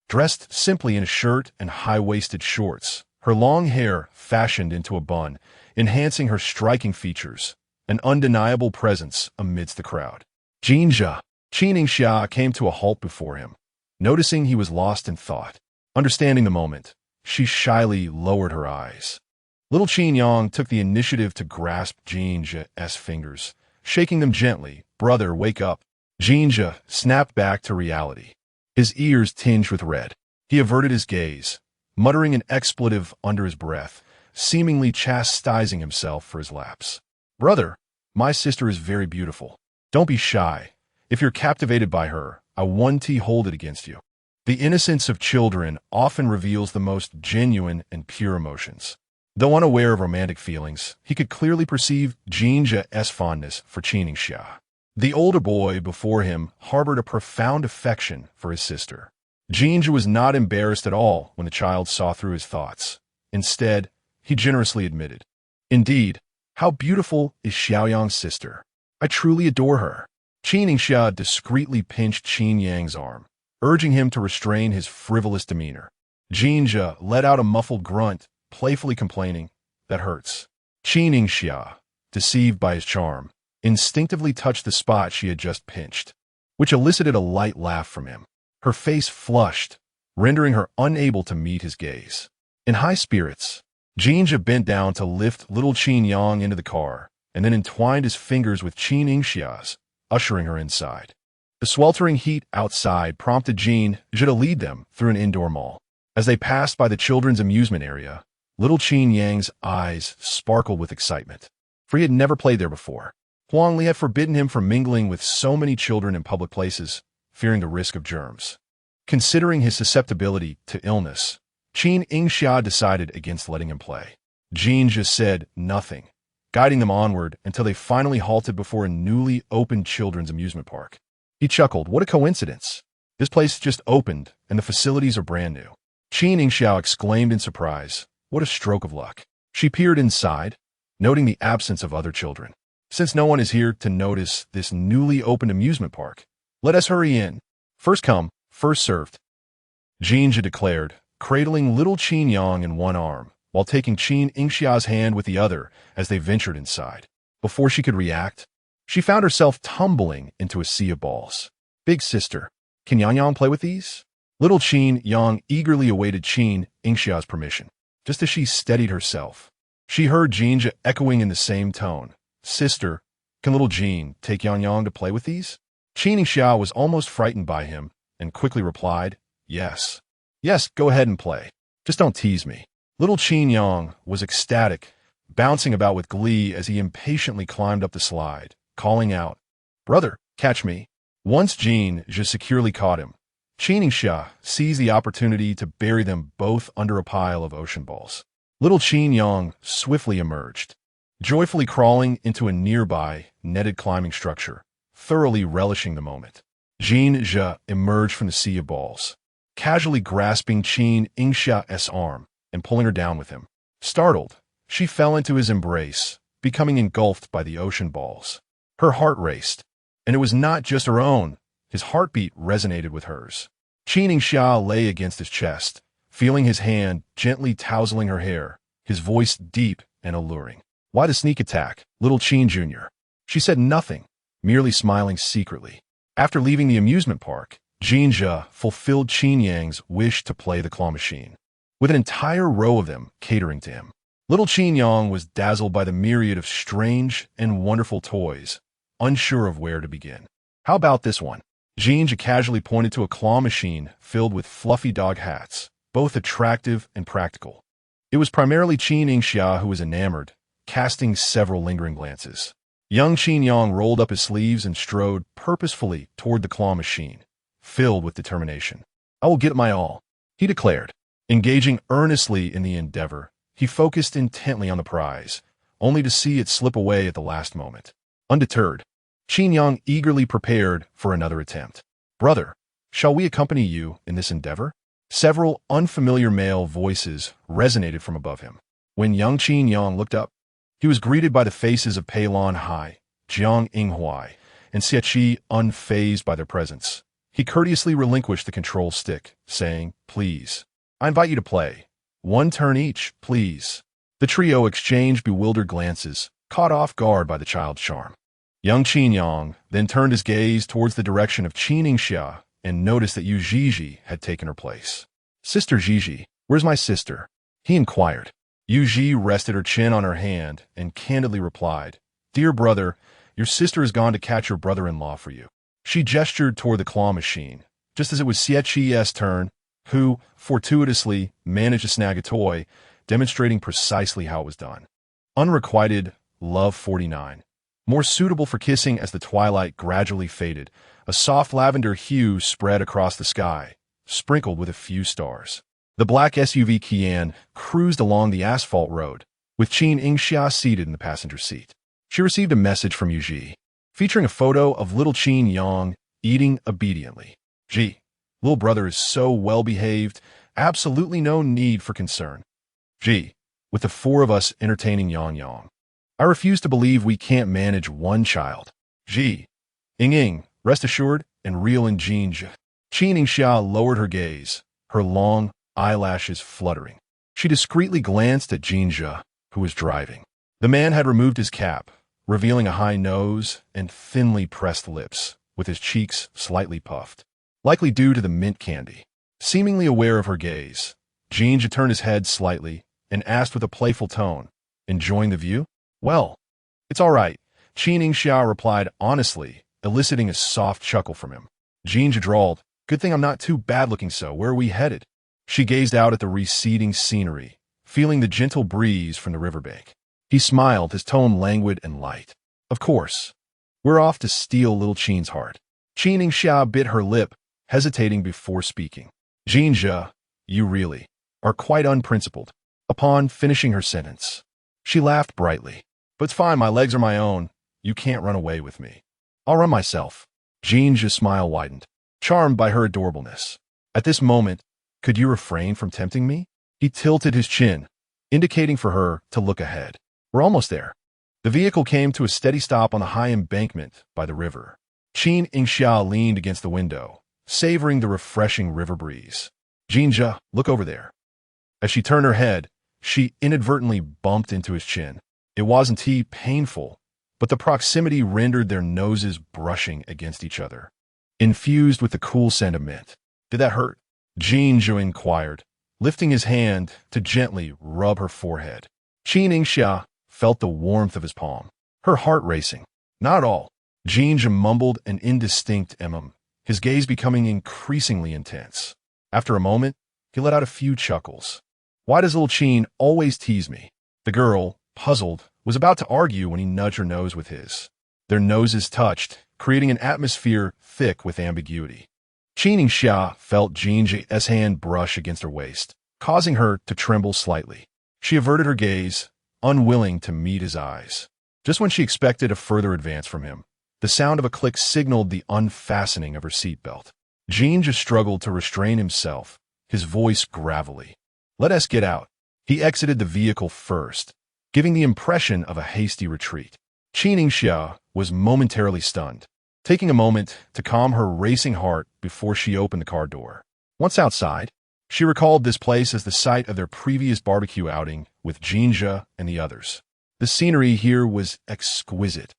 Dressed simply in a shirt and high-waisted shorts, her long hair fashioned into a bun, enhancing her striking features, an undeniable presence amidst the crowd. Jin Zhe. Qin Yingxia came to a halt before him, noticing he was lost in thought. Understanding the moment, she shyly lowered her eyes. Little Qin Yang took the initiative to grasp Jin Zhe's fingers, shaking them gently. Brother, wake up. Jin Zhe snapped back to reality, his ears tinged with red. He averted his gaze, muttering an expletive under his breath, seemingly chastising himself for his lapse. Brother, my sister is very beautiful. Don't be shy. If you're captivated by her, I won't hold it against you. The innocence of children often reveals the most genuine and pure emotions. Though unaware of romantic feelings, he could clearly perceive Jin Zhe's fondness for Qin Yingxia. The older boy before him harbored a profound affection for his sister. Jin Zhe was not embarrassed at all when the child saw through his thoughts. Instead, he generously admitted, Indeed, how beautiful is Xiaoyang's sister. I truly adore her. Qin Yingxia discreetly pinched Qin Yang's arm, urging him to restrain his frivolous demeanor. Jin Zhe let out a muffled grunt, playfully complaining, That hurts. Qin Yingxia, deceived by his charm, instinctively touched the spot she had just pinched, which elicited a light laugh from him. Her face flushed, rendering her unable to meet his gaze. In high spirits, Jin Zhe bent down to lift little Qin Yang into the car, and then entwined his fingers with Qin Yingxia's, ushering her inside. The sweltering heat outside prompted Jin Zhe to lead them through an indoor mall. As they passed by the children's amusement area, little Qin Yang's eyes sparkled with excitement, for he had never played there before. Huang Li had forbidden him from mingling with so many children in public places, fearing the risk of germs. Considering his susceptibility to illness, Qin Yingxia decided against letting him play. Jin just said nothing, guiding them onward until they finally halted before a newly opened children's amusement park. He chuckled, What a coincidence. This place just opened, and the facilities are brand new. Qin Yingxia exclaimed in surprise, What a stroke of luck. She peered inside, noting the absence of other children. Since no one is here to notice this newly opened amusement park, let us hurry in. First come, first served. Jin Zhe declared, cradling little Qin Yang in one arm, while taking Qin Yingxia's hand with the other as they ventured inside. Before she could react, she found herself tumbling into a sea of balls. Big sister, can Yang play with these? Little Qin Yang eagerly awaited Qin Yingxia's permission. Just as she steadied herself, she heard Jin Zhe echoing in the same tone. Sister, can little Jin take Yang to play with these? Qin Yingxia was almost frightened by him and quickly replied, Yes. Yes, go ahead and play. Just don't tease me. Little Qin Yang was ecstatic, bouncing about with glee as he impatiently climbed up the slide, calling out, "Brother, catch me." Once Jin Zhe securely caught him, Qin Yingxia seized the opportunity to bury them both under a pile of ocean balls. Little Qin Yang swiftly emerged, joyfully crawling into a nearby netted climbing structure, thoroughly relishing the moment. Jin Zhe emerged from the sea of balls, casually grasping Qin Yingxia's arm and pulling her down with him. Startled, she fell into his embrace, becoming engulfed by the ocean balls. Her heart raced, and it was not just her own. His heartbeat resonated with hers. Qin Yingxia lay against his chest, feeling his hand gently tousling her hair, his voice deep and alluring. "Why the sneak attack, little Qin Jr.?" She said nothing, merely smiling secretly. After leaving the amusement park, Jin Zhe fulfilled Qin Yang's wish to play the claw machine, with an entire row of them catering to him. Little Qin Yang was dazzled by the myriad of strange and wonderful toys, unsure of where to begin. "How about this one?" Jin Zhe casually pointed to a claw machine filled with fluffy dog hats, both attractive and practical. It was primarily Qin Yingxia who was enamored, casting several lingering glances. Young Qin Yang rolled up his sleeves and strode purposefully toward the claw machine, filled with determination. "I will get my all," he declared. Engaging earnestly in the endeavor, he focused intently on the prize, only to see it slip away at the last moment. Undeterred, Qin Yang eagerly prepared for another attempt. "Brother, shall we accompany you in this endeavor?" Several unfamiliar male voices resonated from above him. When young Qin Yang looked up, he was greeted by the faces of Pei Lan Hai, Jiang Yinghuai, and Xie unfazed by their presence. He courteously relinquished the control stick, saying, "Please, I invite you to play. One turn each, please." The trio exchanged bewildered glances, caught off guard by the child's charm. Young Qin Yang then turned his gaze towards the direction of Qin Yingxia and noticed that Yu Zhizhi had taken her place. "Sister Zhizhi, where's my sister?" he inquired. Yu Zhi rested her chin on her hand and candidly replied, "Dear brother, your sister has gone to catch your brother-in-law for you." She gestured toward the claw machine, just as it was Xie turn, who, fortuitously, managed to snag a toy, demonstrating precisely how it was done. Unrequited, Love 49. More suitable for kissing as the twilight gradually faded, a soft lavender hue spread across the sky, sprinkled with a few stars. The black SUV Qian cruised along the asphalt road, with Qin Yingxia seated in the passenger seat. She received a message from Yu Zhi, featuring a photo of little Qin Yang eating obediently. "Gee, little brother is so well-behaved, absolutely no need for concern. Gee, with the four of us entertaining Yang. I refuse to believe we can't manage one child. Gee, Ying, rest assured and real in Jin Zhe." Qin Yingxia lowered her gaze, her long eyelashes fluttering. She discreetly glanced at Jin Zhe, who was driving. The man had removed his cap, revealing a high nose and thinly pressed lips, with his cheeks slightly puffed, likely due to the mint candy. Seemingly aware of her gaze, Jin Zhe turned his head slightly and asked with a playful tone, "Enjoying the view?" "Well, it's all right," Qin Yingxia replied honestly, eliciting a soft chuckle from him. Jin Zhe drawled, "Good thing I'm not too bad-looking so. Where are we headed?" She gazed out at the receding scenery, feeling the gentle breeze from the riverbank. He smiled, his tone languid and light. "Of course. We're off to steal little Qin's heart." Qin Yingxia bit her lip, hesitating before speaking. "Jin Zhe, you really are quite unprincipled." Upon finishing her sentence, she laughed brightly. "But it's fine, my legs are my own. You can't run away with me. I'll run myself." Jin Zhe's smile widened, charmed by her adorableness. "At this moment, could you refrain from tempting me?" He tilted his chin, indicating for her to look ahead. "We're almost there." The vehicle came to a steady stop on the high embankment by the river. Qin Yingxia leaned against the window, savoring the refreshing river breeze. "Jin Zhe, look over there." As she turned her head, she inadvertently bumped into his chin. It wasn't painful, but the proximity rendered their noses brushing against each other, infused with the cool scent of mint. "Did that hurt?" Jin Zhe inquired, lifting his hand to gently rub her forehead. Qin Yingxia felt the warmth of his palm, her heart racing. "Not at all." Jin Zhe mumbled an indistinct his gaze becoming increasingly intense. After a moment, he let out a few chuckles. Why does little Qin always tease me? The girl, puzzled, was about to argue when he nudged her nose with his. Their noses touched, creating an atmosphere thick with ambiguity. Qin Yingxia felt Jin Zhe's hand brush against her waist, causing her to tremble slightly. She averted her gaze, unwilling to meet his eyes. Just when she expected a further advance from him, the sound of a click signaled the unfastening of her seatbelt. Jin Zhe struggled to restrain himself, his voice gravelly. "Let us get out." He exited the vehicle first, giving the impression of a hasty retreat. Qin Yingxia was momentarily stunned, taking a moment to calm her racing heart before she opened the car door. Once outside, she recalled this place as the site of their previous barbecue outing with Jin Zhe and the others. The scenery here was exquisite,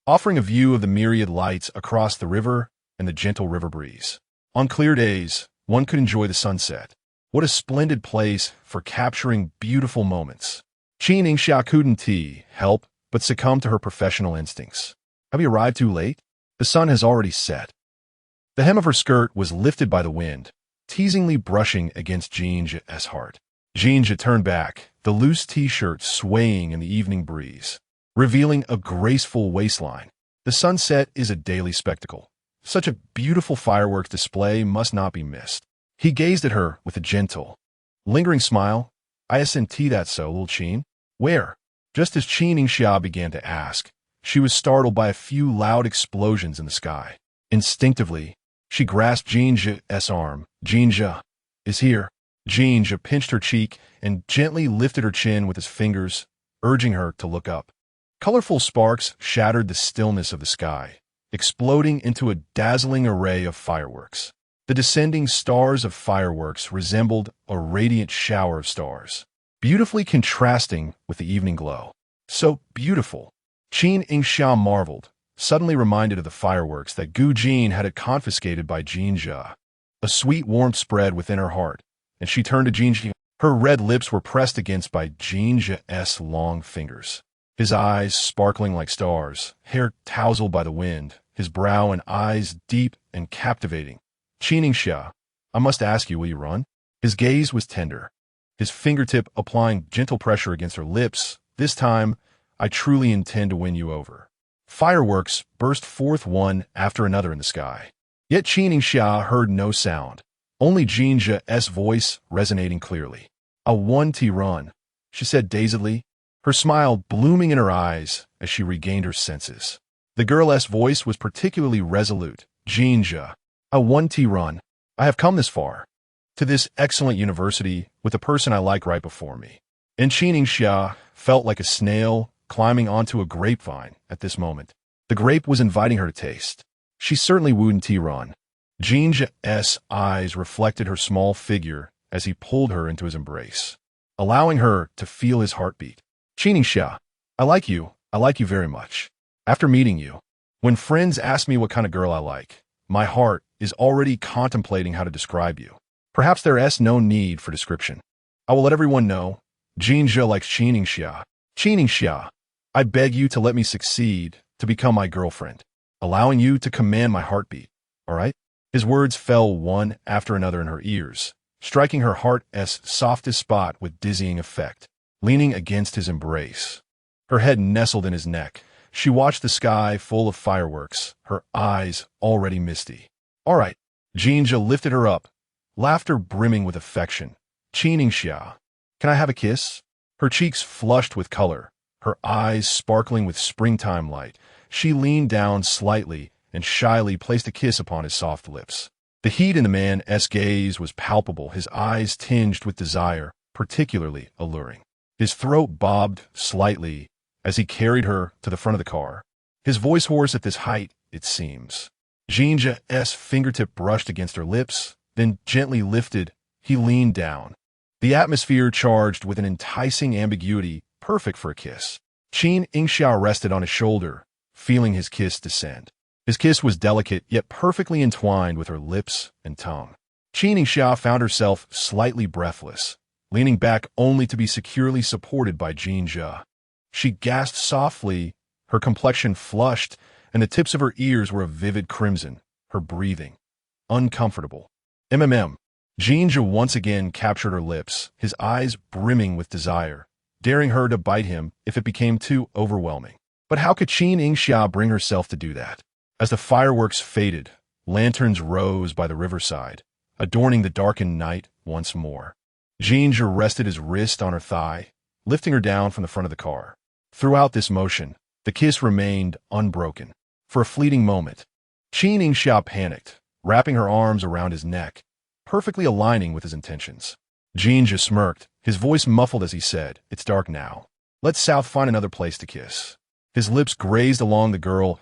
offering a view of the myriad lights across the river and the gentle river breeze. On clear days, one could enjoy the sunset. What a splendid place for capturing beautiful moments. Qin Yingxia couldn't help but succumb to her professional instincts. Have you arrived too late? The sun has already set. The hem of her skirt was lifted by the wind, teasingly brushing against Jin Zhe's heart. Jin Zhe turned back, the loose t-shirt swaying in the evening breeze, revealing a graceful waistline. The sunset is a daily spectacle. Such a beautiful fireworks display must not be missed. He gazed at her with a gentle, lingering smile. "I isn't that so, little Qin." "Where?" Just as Qin Yingxia began to ask, she was startled by a few loud explosions in the sky. Instinctively, she grasped Jin Zhe's arm. "Jin Zhe is here." Jin Zhe pinched her cheek and gently lifted her chin with his fingers, urging her to look up. Colorful sparks shattered the stillness of the sky, exploding into a dazzling array of fireworks. The descending stars of fireworks resembled a radiant shower of stars, beautifully contrasting with the evening glow. So beautiful. Qin Yingxia marveled, suddenly reminded of the fireworks that Gu Jin had confiscated by Jin Zhe. A sweet warmth spread within her heart, and she turned to Jin Zhe. Her red lips were pressed against by Jin Zhe's long fingers. His eyes sparkling like stars, hair tousled by the wind, his brow and eyes deep and captivating. "Qin Yingxia, I must ask you, will you run?" His gaze was tender, his fingertip applying gentle pressure against her lips. "This time, I truly intend to win you over." Fireworks burst forth one after another in the sky. Yet Qin Yingxia heard no sound, only Jin Zhe's voice resonating clearly. "A 1T run," she said dazedly, her smile blooming in her eyes as she regained her senses. The girl's voice was particularly resolute. "Jin Zhe, a 1T run. I have come this far, to this excellent university with the person I like right before me." And Qin Yingxia felt like a snail climbing onto a grapevine at this moment. The grape was inviting her to taste. She certainly wouldn't run. Jin Zhe's eyes reflected her small figure as he pulled her into his embrace, allowing her to feel his heartbeat. "Qin Yingxia, I like you very much. After meeting you, when friends ask me what kind of girl I like, my heart is already contemplating how to describe you. Perhaps there is no need for description. I will let everyone know. Jin Zhe likes Qin Yingxia. Qin Yingxia, I beg you to let me succeed to become my girlfriend, allowing you to command my heartbeat, all right?" His words fell one after another in her ears, striking her heart's softest spot with dizzying effect. Leaning against his embrace, her head nestled in his neck, she watched the sky full of fireworks, her eyes already misty. "All right." Jin Zhe lifted her up, laughter brimming with affection. "Qin Yingxia, can I have a kiss?" Her cheeks flushed with color, her eyes sparkling with springtime light. She leaned down slightly and shyly placed a kiss upon his soft lips. The heat in the man's gaze was palpable, his eyes tinged with desire, particularly alluring. His throat bobbed slightly as he carried her to the front of the car, his voice hoarse at this height, it seems. Jin Zhe's fingertip brushed against her lips, then gently lifted. He leaned down, the atmosphere charged with an enticing ambiguity, perfect for a kiss. Qin Yingxia rested on his shoulder, feeling his kiss descend. His kiss was delicate, yet perfectly entwined with her lips and tongue. Qin Yingxia found herself slightly breathless, leaning back only to be securely supported by Jin Zhe. She gasped softly, her complexion flushed, and the tips of her ears were a vivid crimson, her breathing uncomfortable. Jin Zhe once again captured her lips, his eyes brimming with desire, daring her to bite him if it became too overwhelming. But how could Qin Yingxia bring herself to do that? As the fireworks faded, lanterns rose by the riverside, adorning the darkened night once more. Jin Zhe rested his wrist on her thigh, lifting her down from the front of the car. Throughout this motion, the kiss remained unbroken. For a fleeting moment, Qin Yingxia panicked, wrapping her arms around his neck, perfectly aligning with his intentions. Jin Zhe smirked, his voice muffled as he said, "It's dark now. Let's South find another place to kiss." His lips grazed along the girl's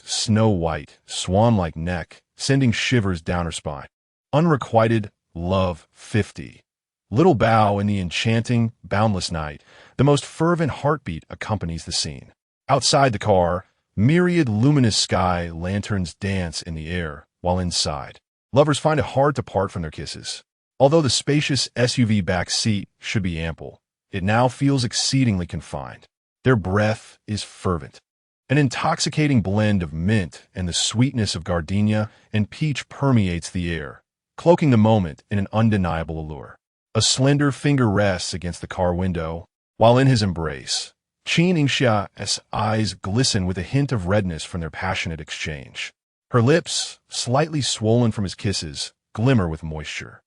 snow-white, swan-like neck, sending shivers down her spine. Unrequited love 50. Little bow in the enchanting, boundless night, the most fervent heartbeat accompanies the scene. Outside the car, myriad luminous sky lanterns dance in the air, while inside, lovers find it hard to part from their kisses. Although the spacious SUV back seat should be ample, it now feels exceedingly confined. Their breath is fervent. An intoxicating blend of mint and the sweetness of gardenia and peach permeates the air, cloaking the moment in an undeniable allure. A slender finger rests against the car window, while in his embrace, Qin Yingxia's eyes glisten with a hint of redness from their passionate exchange. Her lips, slightly swollen from his kisses, glimmer with moisture.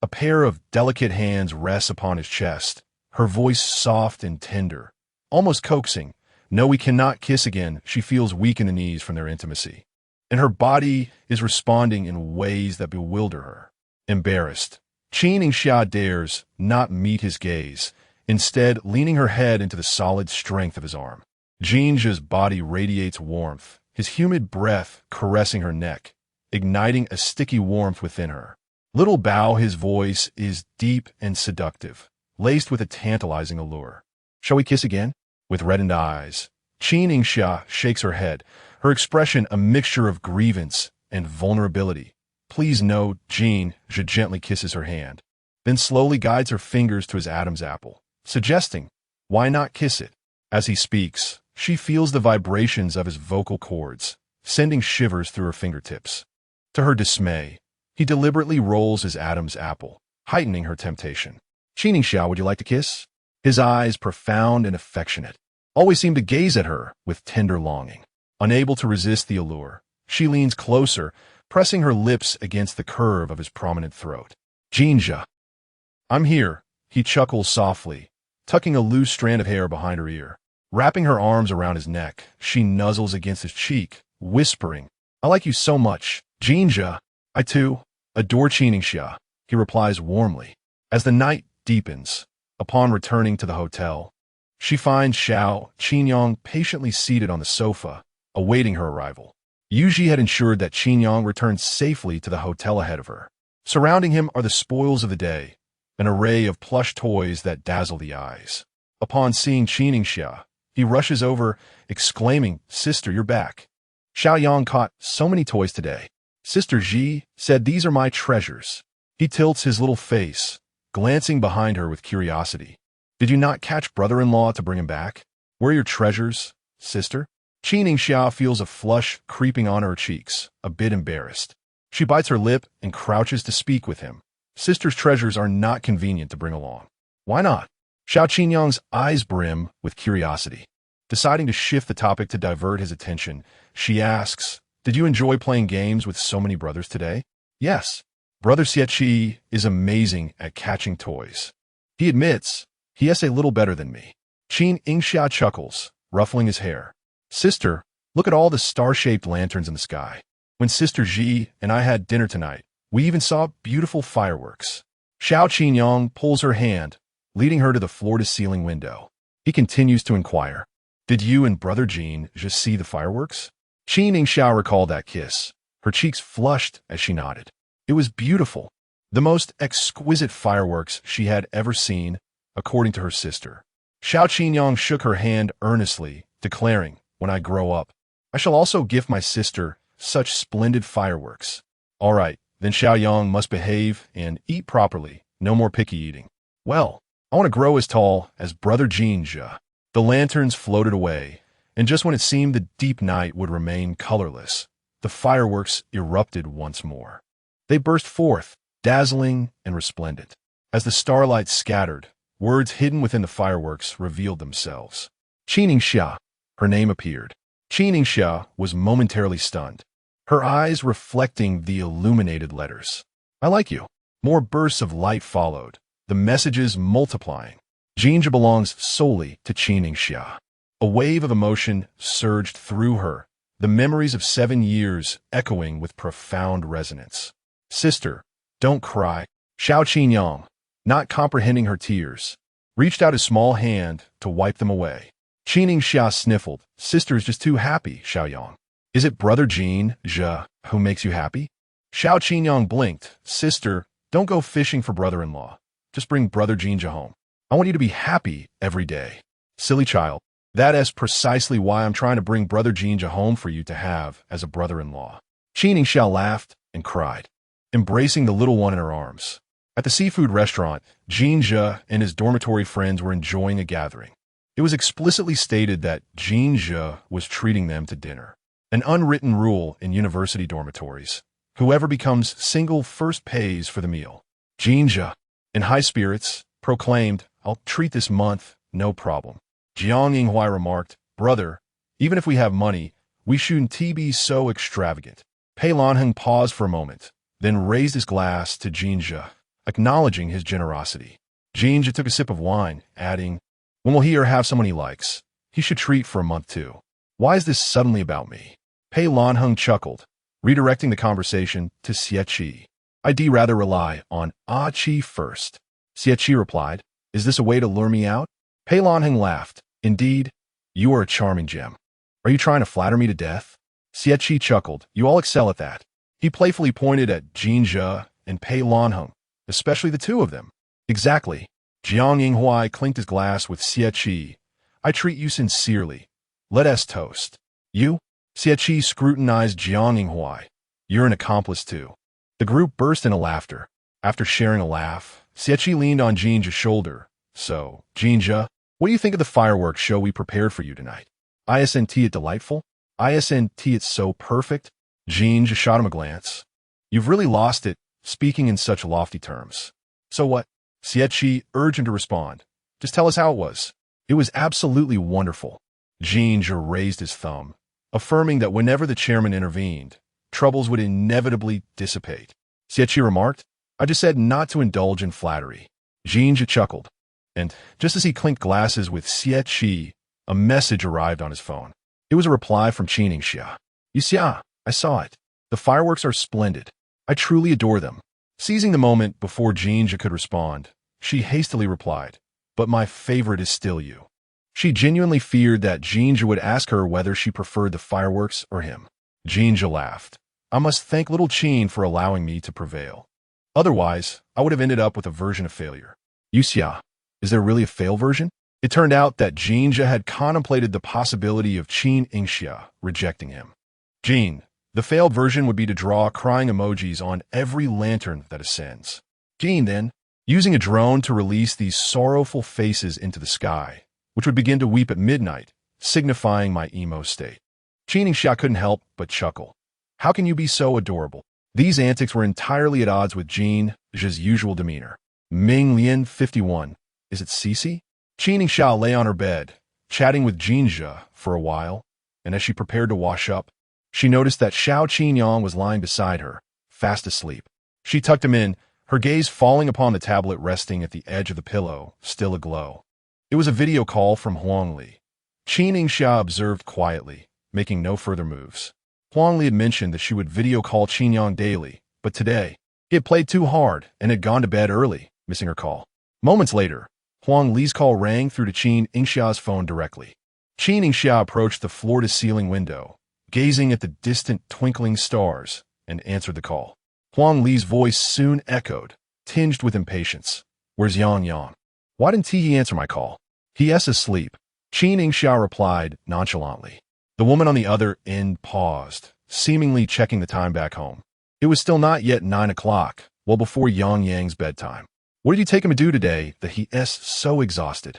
A pair of delicate hands rests upon his chest, her voice soft and tender, almost coaxing. No, we cannot kiss again. She feels weak in the knees from their intimacy, and her body is responding in ways that bewilder her. Embarrassed, Qin Yingxia dares not meet his gaze, instead leaning her head into the solid strength of his arm. Jin Zhe's body radiates warmth, his humid breath caressing her neck, igniting a sticky warmth within her. Little bow, his voice is deep and seductive, laced with a tantalizing allure. "Shall we kiss again?" With reddened eyes, Qin Yingxia shakes her head, her expression a mixture of grievance and vulnerability. "Please no," Jin Zhe gently kisses her hand, then slowly guides her fingers to his Adam's apple, suggesting, "Why not kiss it?" As he speaks, she feels the vibrations of his vocal cords, sending shivers through her fingertips. To her dismay, he deliberately rolls his Adam's apple, heightening her temptation. "Qin Yingxia, would you like to kiss?" His eyes, profound and affectionate, always seem to gaze at her with tender longing. Unable to resist the allure, she leans closer, pressing her lips against the curve of his prominent throat. "Jin Zhe, I'm here," he chuckles softly, tucking a loose strand of hair behind her ear. Wrapping her arms around his neck, she nuzzles against his cheek, whispering, "I like you so much, Jin Zhe." "I too adore Qin Yingxia," he replies warmly. As the night deepens, upon returning to the hotel, she finds Xiao Qinyang patiently seated on the sofa, awaiting her arrival. Yuji had ensured that Qinyang returned safely to the hotel ahead of her. Surrounding him are the spoils of the day, an array of plush toys that dazzle the eyes. Upon seeing Qin Yingxia, he rushes over, exclaiming, "Sister, you're back." Xiao Yang caught so many toys today. Sister Ji said these are my treasures. He tilts his little face, glancing behind her with curiosity. "Did you not catch brother-in-law to bring him back? Where are your treasures, sister?" Qin Yingxia feels a flush creeping on her cheeks, a bit embarrassed. She bites her lip and crouches to speak with him. Sister's treasures are not convenient to bring along. "Why not?" Xiao Qinyang's eyes brim with curiosity. Deciding to shift the topic to divert his attention, she asks, "Did you enjoy playing games with so many brothers today?" "Yes. Brother Xieqi is amazing at catching toys. He admits he is a little better than me." Qin Yingxia chuckles, ruffling his hair. "Sister, look at all the star-shaped lanterns in the sky. When Sister Ji and I had dinner tonight, we even saw beautiful fireworks." Xiao Qinyang pulls her hand, leading her to the floor-to-ceiling window. He continues to inquire, "Did you and Brother Jin just see the fireworks?" Qin Yingxia recalled that kiss. Her cheeks flushed as she nodded. It was beautiful, the most exquisite fireworks she had ever seen, according to her sister. Xiao Qinyang shook her hand earnestly, declaring, "When I grow up, I shall also gift my sister such splendid fireworks." "All right, then Xiao Yang must behave and eat properly, no more picky eating." "Well, I want to grow as tall as Brother Jin Zhe." The lanterns floated away, and just when it seemed the deep night would remain colorless, the fireworks erupted once more. They burst forth, dazzling and resplendent. As the starlight scattered, words hidden within the fireworks revealed themselves. Qin Yingxia, her name appeared. Qin Yingxia was momentarily stunned, her eyes reflecting the illuminated letters. I like you. More bursts of light followed, the messages multiplying. Jin Zhe belongs solely to Qin Yingxia. A wave of emotion surged through her, the memories of 7 years echoing with profound resonance. Sister, don't cry. Xiao Qinyang, not comprehending her tears, reached out his small hand to wipe them away. Qin Yingxia sniffled. Sister is just too happy, Xiaoyang. Is it brother Jin Zhe who makes you happy? Xiao Qinyang blinked. Sister, don't go fishing for brother-in-law. Just bring brother Jin Zhe home. I want you to be happy every day. Silly child. That is precisely why I'm trying to bring brother Jin Zhe home for you to have as a brother-in-law. Qin Yingxia laughed and cried, embracing the little one in her arms. At the seafood restaurant, Jin Zhe and his dormitory friends were enjoying a gathering. It was explicitly stated that Jin Zhe was treating them to dinner. An unwritten rule in university dormitories. Whoever becomes single first pays for the meal. Jin Zhe, in high spirits, proclaimed, I'll treat this month, no problem. Jiang Yinghua remarked, Brother, even if we have money, we shouldn't be so extravagant. Pei Lanheng paused for a moment, then raised his glass to Jin Zhe, acknowledging his generosity. Jin Zhe took a sip of wine, adding, When will he or have someone he likes? He should treat for a month too. Why is this suddenly about me? Pei Lanheng chuckled, redirecting the conversation to Xie Qi. I'd rather rely on Qi first. Xie Qi replied, Is this a way to lure me out? Pei Lanheng laughed. Indeed, you are a charming gem. Are you trying to flatter me to death? Xie Qi chuckled. You all excel at that. He playfully pointed at Jin Zhe and Pei Lanheng, especially the two of them. Exactly. Jiang Yinghua clinked his glass with Xie Qi. I treat you sincerely. Let us toast. You? Xie Qi scrutinized Jiang Yinghua. You're an accomplice too. The group burst into laughter. After sharing a laugh, Xie Qi leaned on Jin Zhe's shoulder. So, Jin Zhe, what do you think of the fireworks show we prepared for you tonight? Isn't it delightful? Isn't it so perfect? Jin Zhe shot him a glance. You've really lost it, speaking in such lofty terms. So what? Xie Qi urged him to respond. Just tell us how it was. It was absolutely wonderful. Jin Zhe raised his thumb, affirming that whenever the chairman intervened, troubles would inevitably dissipate. Xie Qi remarked, I just said not to indulge in flattery. Jin Zhe chuckled, and just as he clinked glasses with Xie Qi, a message arrived on his phone. It was a reply from Qin Yingxia. Yixia, I saw it. The fireworks are splendid. I truly adore them. Seizing the moment before Jin Zhe could respond, she hastily replied, But my favorite is still you. She genuinely feared that Jin Zhe would ask her whether she preferred the fireworks or him. Jin Zhe laughed. I must thank little Qin for allowing me to prevail. Otherwise, I would have ended up with a version of failure. Yixia, is there really a fail version? It turned out that Jin Zhe had contemplated the possibility of Qin Yingxia rejecting him. Jin, the failed version would be to draw crying emojis on every lantern that ascends. Jin then, using a drone to release these sorrowful faces into the sky, which would begin to weep at midnight, signifying my emo state. Qin Yingxia couldn't help but chuckle. How can you be so adorable? These antics were entirely at odds with Jin Zhe's usual demeanor. Ming Lian 51. Is it Cici? Qin Yingxia lay on her bed, chatting with Jin Zhe for a while, and as she prepared to wash up, she noticed that Xiao Qinyang was lying beside her, fast asleep. She tucked him in, her gaze falling upon the tablet resting at the edge of the pillow, still aglow. It was a video call from Huang Li. Qin Yingxia observed quietly, making no further moves. Huang Li had mentioned that she would video call Qinyang daily, but today, he had played too hard and had gone to bed early, missing her call. Moments later, Huang Li's call rang through to Qin Yingxia's phone directly. Qin Yingxia approached the floor-to-ceiling window, gazing at the distant twinkling stars, and answered the call. Huang Li's voice soon echoed, tinged with impatience. Where's Yang Yang? Why didn't he answer my call? He.s. asleep. Qin Yingxia replied nonchalantly. The woman on the other end paused, seemingly checking the time back home. It was still not yet 9 o'clock, well before Yang Yang's bedtime. What did you take him to do today that he.s. so exhausted?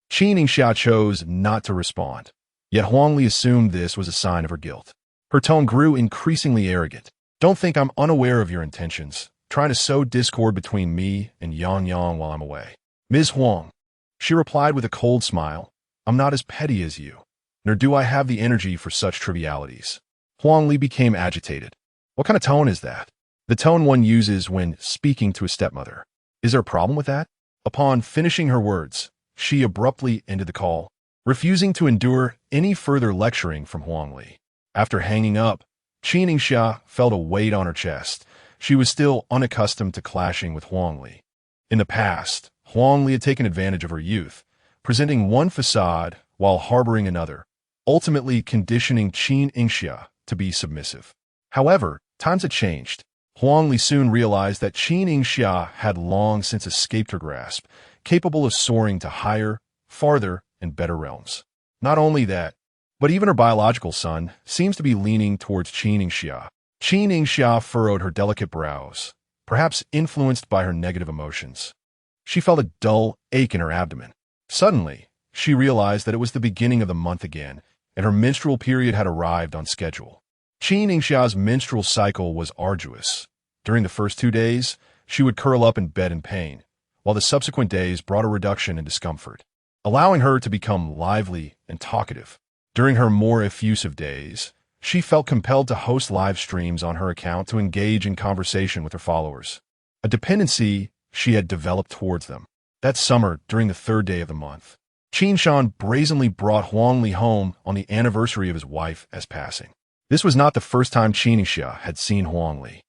Qin Yingxia chose not to respond, yet Huang Li assumed this was a sign of her guilt. Her tone grew increasingly arrogant. Don't think I'm unaware of your intentions. trying to sow discord between me and Yang Yang while I'm away. Ms. Huang, she replied with a cold smile, I'm not as petty as you, nor do I have the energy for such trivialities. Huang Li became agitated. What kind of tone is that? The tone one uses when speaking to a stepmother. Is there a problem with that? Upon finishing her words, she abruptly ended the call, refusing to endure any further lecturing from Huang Li. After hanging up, Qin Yingxia felt a weight on her chest. She was still unaccustomed to clashing with Huang Li. In the past, Huang Li had taken advantage of her youth, presenting one facade while harboring another, ultimately conditioning Qin Yingxia to be submissive. However, times had changed. Huang Li soon realized that Qin Yingxia had long since escaped her grasp, capable of soaring to higher, farther, and better realms. Not only that, but even her biological son seems to be leaning towards Qin Yingxia. Qin Yingxia furrowed her delicate brows, perhaps influenced by her negative emotions. She felt a dull ache in her abdomen. Suddenly, she realized that it was the beginning of the month again, and her menstrual period had arrived on schedule. Qin Yingxia's menstrual cycle was arduous. During the first 2 days, she would curl up in bed in pain, while the subsequent days brought a reduction in discomfort, allowing her to become lively and talkative. During her more effusive days, she felt compelled to host live streams on her account to engage in conversation with her followers, a dependency she had developed towards them. That summer, during the 3rd day of the month, Qin Shan brazenly brought Huang Li home on the anniversary of his wife as passing. This was not the first time Qin Yingxia had seen Huang Li.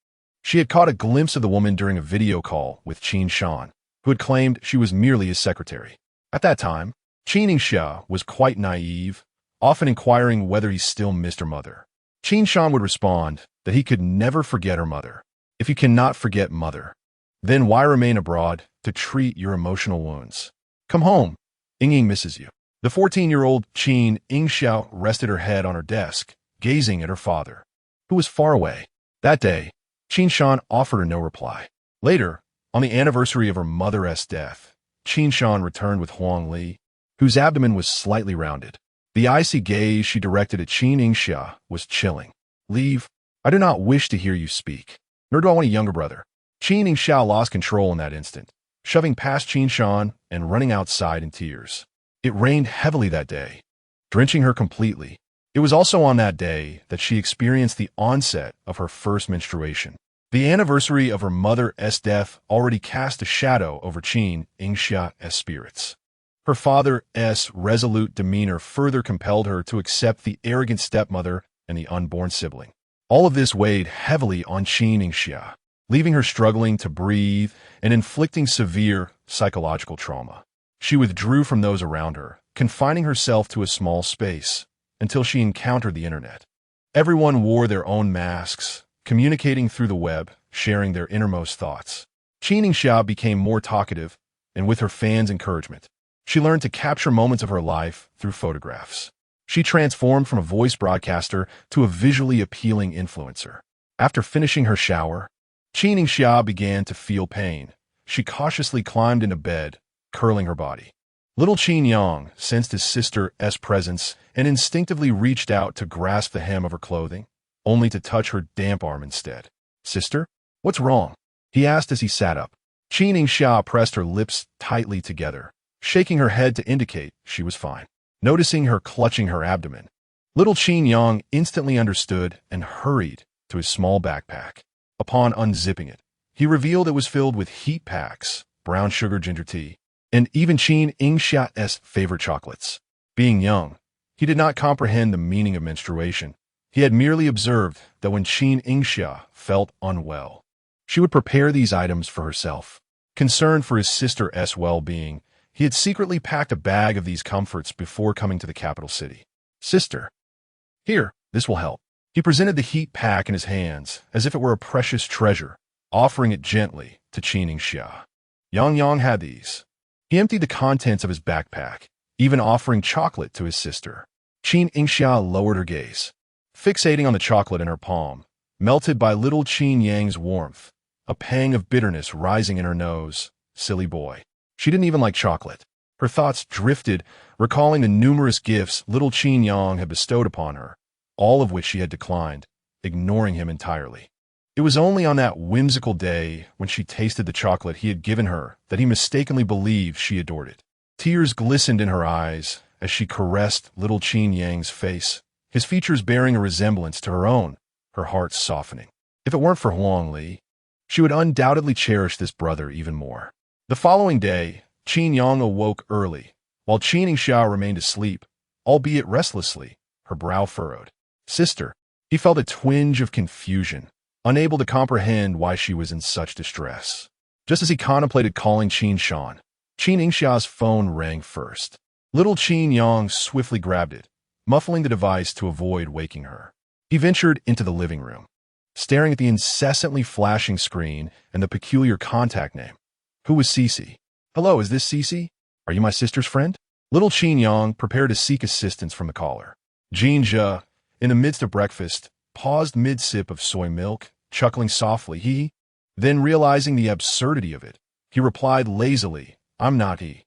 She had caught a glimpse of the woman during a video call with Qin Shan, who had claimed she was merely his secretary. At that time, Qin Yingxia was quite naive, often inquiring whether he still missed her mother. Qin Shan would respond that he could never forget her mother. If you cannot forget mother, then why remain abroad to treat your emotional wounds? Come home. Ying misses you. The 14-year-old Qin Yingxia rested her head on her desk, gazing at her father, who was far away. That day, Qin Shan offered her no reply. Later, on the anniversary of her mother's death, Qin Shan returned with Huang Li, whose abdomen was slightly rounded. The icy gaze she directed at Qin Yingxia was chilling. Leave. I do not wish to hear you speak, nor do I want a younger brother. Qin Yingxia lost control in that instant, shoving past Qin Shan and running outside in tears. It rained heavily that day, drenching her completely. It was also on that day that she experienced the onset of her first menstruation. The anniversary of her mother's death already cast a shadow over Qin Yingxia's spirits. Her father's resolute demeanor further compelled her to accept the arrogant stepmother and the unborn sibling. All of this weighed heavily on Qin Yingxia, leaving her struggling to breathe and inflicting severe psychological trauma. She withdrew from those around her, confining herself to a small space, until she encountered the internet. Everyone wore their own masks, communicating through the web, sharing their innermost thoughts. Qin Yingxia became more talkative, and with her fans' encouragement, she learned to capture moments of her life through photographs. She transformed from a voice broadcaster to a visually appealing influencer. After finishing her shower, Qin Yingxia began to feel pain. She cautiously climbed into bed, curling her body. Little Qin Yang sensed his sister's presence and instinctively reached out to grasp the hem of her clothing, only to touch her damp arm instead. Sister, what's wrong? He asked as he sat up. Qin Yingxia pressed her lips tightly together, shaking her head to indicate she was fine. Noticing her clutching her abdomen, little Qin Yang instantly understood and hurried to his small backpack. Upon unzipping it, he revealed it was filled with heat packs, brown sugar ginger tea, and even Qin Yingxia's favorite chocolates. Being young, he did not comprehend the meaning of menstruation. He had merely observed that when Qin Yingxia felt unwell, she would prepare these items for herself. Concerned for his sister's well-being, he had secretly packed a bag of these comforts before coming to the capital city. Sister, here, this will help. He presented the heat pack in his hands as if it were a precious treasure, offering it gently to Qin Yingxia. Yang Yang had these. He emptied the contents of his backpack, even offering chocolate to his sister. Qin Yingxia lowered her gaze, fixating on the chocolate in her palm, melted by little Qin Yang's warmth, a pang of bitterness rising in her nose. Silly boy. She didn't even like chocolate. Her thoughts drifted, recalling the numerous gifts little Qin Yang had bestowed upon her, all of which she had declined, ignoring him entirely. It was only on that whimsical day when she tasted the chocolate he had given her that he mistakenly believed she adored it. Tears glistened in her eyes as she caressed little Qin Yang's face, his features bearing a resemblance to her own, her heart softening. If it weren't for Huang Li, she would undoubtedly cherish this brother even more. The following day, Qin Yang awoke early, while Qin Yingxia remained asleep, albeit restlessly, her brow furrowed. Sister, he felt a twinge of confusion, unable to comprehend why she was in such distress. Just as he contemplated calling Qin Shan, Qin Yingxia's phone rang first. Little Qin Yang swiftly grabbed it, muffling the device to avoid waking her. He ventured into the living room, staring at the incessantly flashing screen and the peculiar contact name. Who was Cece? Hello, is this Cece? Are you my sister's friend? Little Qin Yang prepared to seek assistance from the caller. Jin Zhe, in the midst of breakfast, paused mid-sip of soy milk, chuckling softly. Then realizing the absurdity of it, he replied lazily, I'm not he.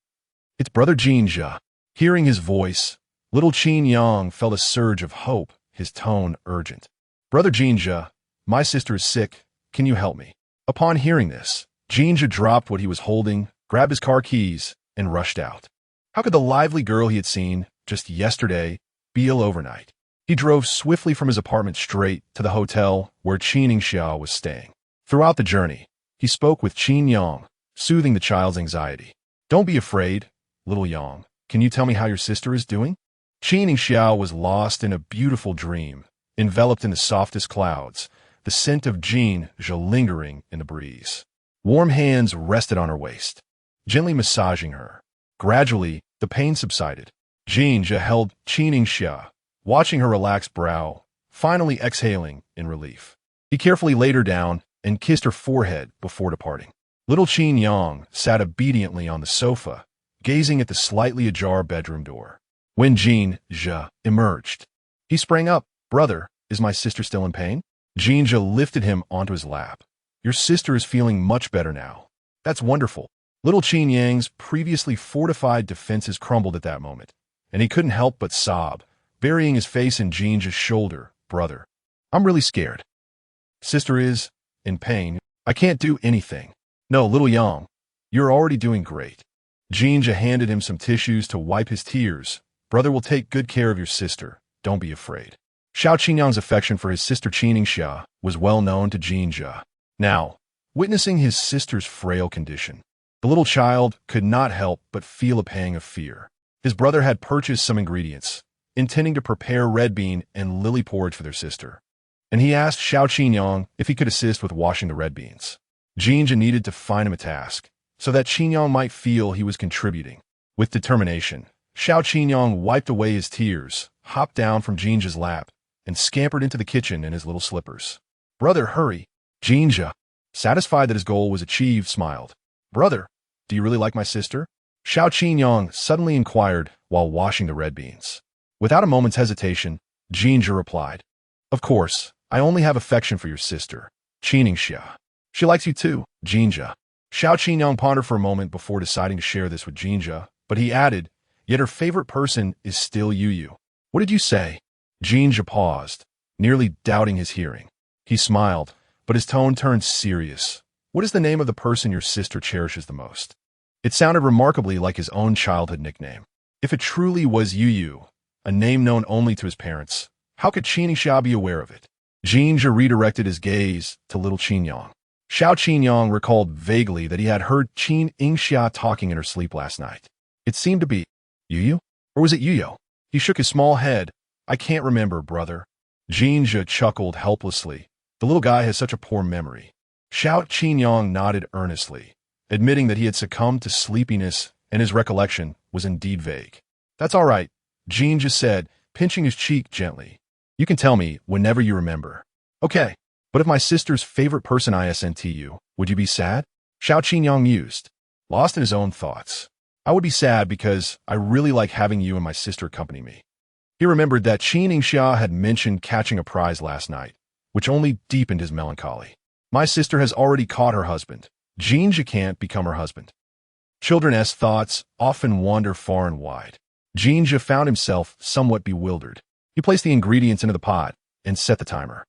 It's brother Jin Zhe. Hearing his voice, little Qin Yang felt a surge of hope, his tone urgent. Brother Jin Zhe, my sister is sick. Can you help me? Upon hearing this, Jin Zhe dropped what he was holding, grabbed his car keys, and rushed out. How could the lively girl he had seen just yesterday be ill overnight? He drove swiftly from his apartment straight to the hotel where Qin Yingxia was staying. Throughout the journey, he spoke with Qin Yang, soothing the child's anxiety. Don't be afraid, little Yang. Can you tell me how your sister is doing? Qin Yingxia was lost in a beautiful dream, enveloped in the softest clouds, the scent of Jin Zhe lingering in the breeze. Warm hands rested on her waist, gently massaging her. Gradually, the pain subsided. Jin Zhe held Qin Yingxia, watching her relaxed brow, finally exhaling in relief. He carefully laid her down and kissed her forehead before departing. Little Qin Yang sat obediently on the sofa, gazing at the slightly ajar bedroom door. When Jin Zhe emerged, he sprang up. Brother, is my sister still in pain? Jin Zhe lifted him onto his lap. Your sister is feeling much better now. That's wonderful. Little Qin Yang's previously fortified defenses crumbled at that moment, and he couldn't help but sob, burying his face in Jin Zhe's shoulder. Brother, I'm really scared. Sister is in pain. I can't do anything. No, little Yang, you're already doing great. Jin Zhe handed him some tissues to wipe his tears. Brother will take good care of your sister. Don't be afraid. Xiao Qinyang's affection for his sister Qin Yingxia was well known to Jin Zhe. Now, witnessing his sister's frail condition, the little child could not help but feel a pang of fear. His brother had purchased some ingredients, intending to prepare red bean and lily porridge for their sister, and he asked Xiao Qinyang if he could assist with washing the red beans. Jin Zhe needed to find him a task, so that Qinyang might feel he was contributing. With determination, Xiao Qinyang wiped away his tears, hopped down from Jin Zhe's lap, and scampered into the kitchen in his little slippers. Brother, hurry. Jin Zhe, satisfied that his goal was achieved, smiled. Brother, do you really like my sister? Xiao Qinyang suddenly inquired while washing the red beans. Without a moment's hesitation, Jin Zhe replied, Of course, I only have affection for your sister, Qin Yingxia. She likes you too, Jin Zhe. Xiao Qinyang pondered for a moment before deciding to share this with Jin Zhe, but he added, Yet her favorite person is still Yu. What did you say? Jin Zhe paused, nearly doubting his hearing. He smiled, but his tone turned serious. What is the name of the person your sister cherishes the most? It sounded remarkably like his own childhood nickname. If it truly was Yu, a name known only to his parents, how could Qin Yingxia be aware of it? Jin Zhe redirected his gaze to little Qin Yang. Xiao Qinyang recalled vaguely that he had heard Qin Yingxia talking in her sleep last night. It seemed to be Yu, or was it Yuyo? He shook his small head. I can't remember, brother. Jin Zhe chuckled helplessly. The little guy has such a poor memory. Xiao Qinyang nodded earnestly, admitting that he had succumbed to sleepiness and his recollection was indeed vague. That's all right, Jin Zhe said, pinching his cheek gently. You can tell me whenever you remember. Okay, but if my sister's favorite person isn't you, would you be sad? Xiao Qinyang mused, lost in his own thoughts. I would be sad because I really like having you and my sister accompany me. He remembered that Qin Yingxia had mentioned catching a prize last night, which only deepened his melancholy. My sister has already caught her husband. Jin Zhe can't become her husband. Children's thoughts often wander far and wide. Jin Zhe found himself somewhat bewildered. He placed the ingredients into the pot and set the timer.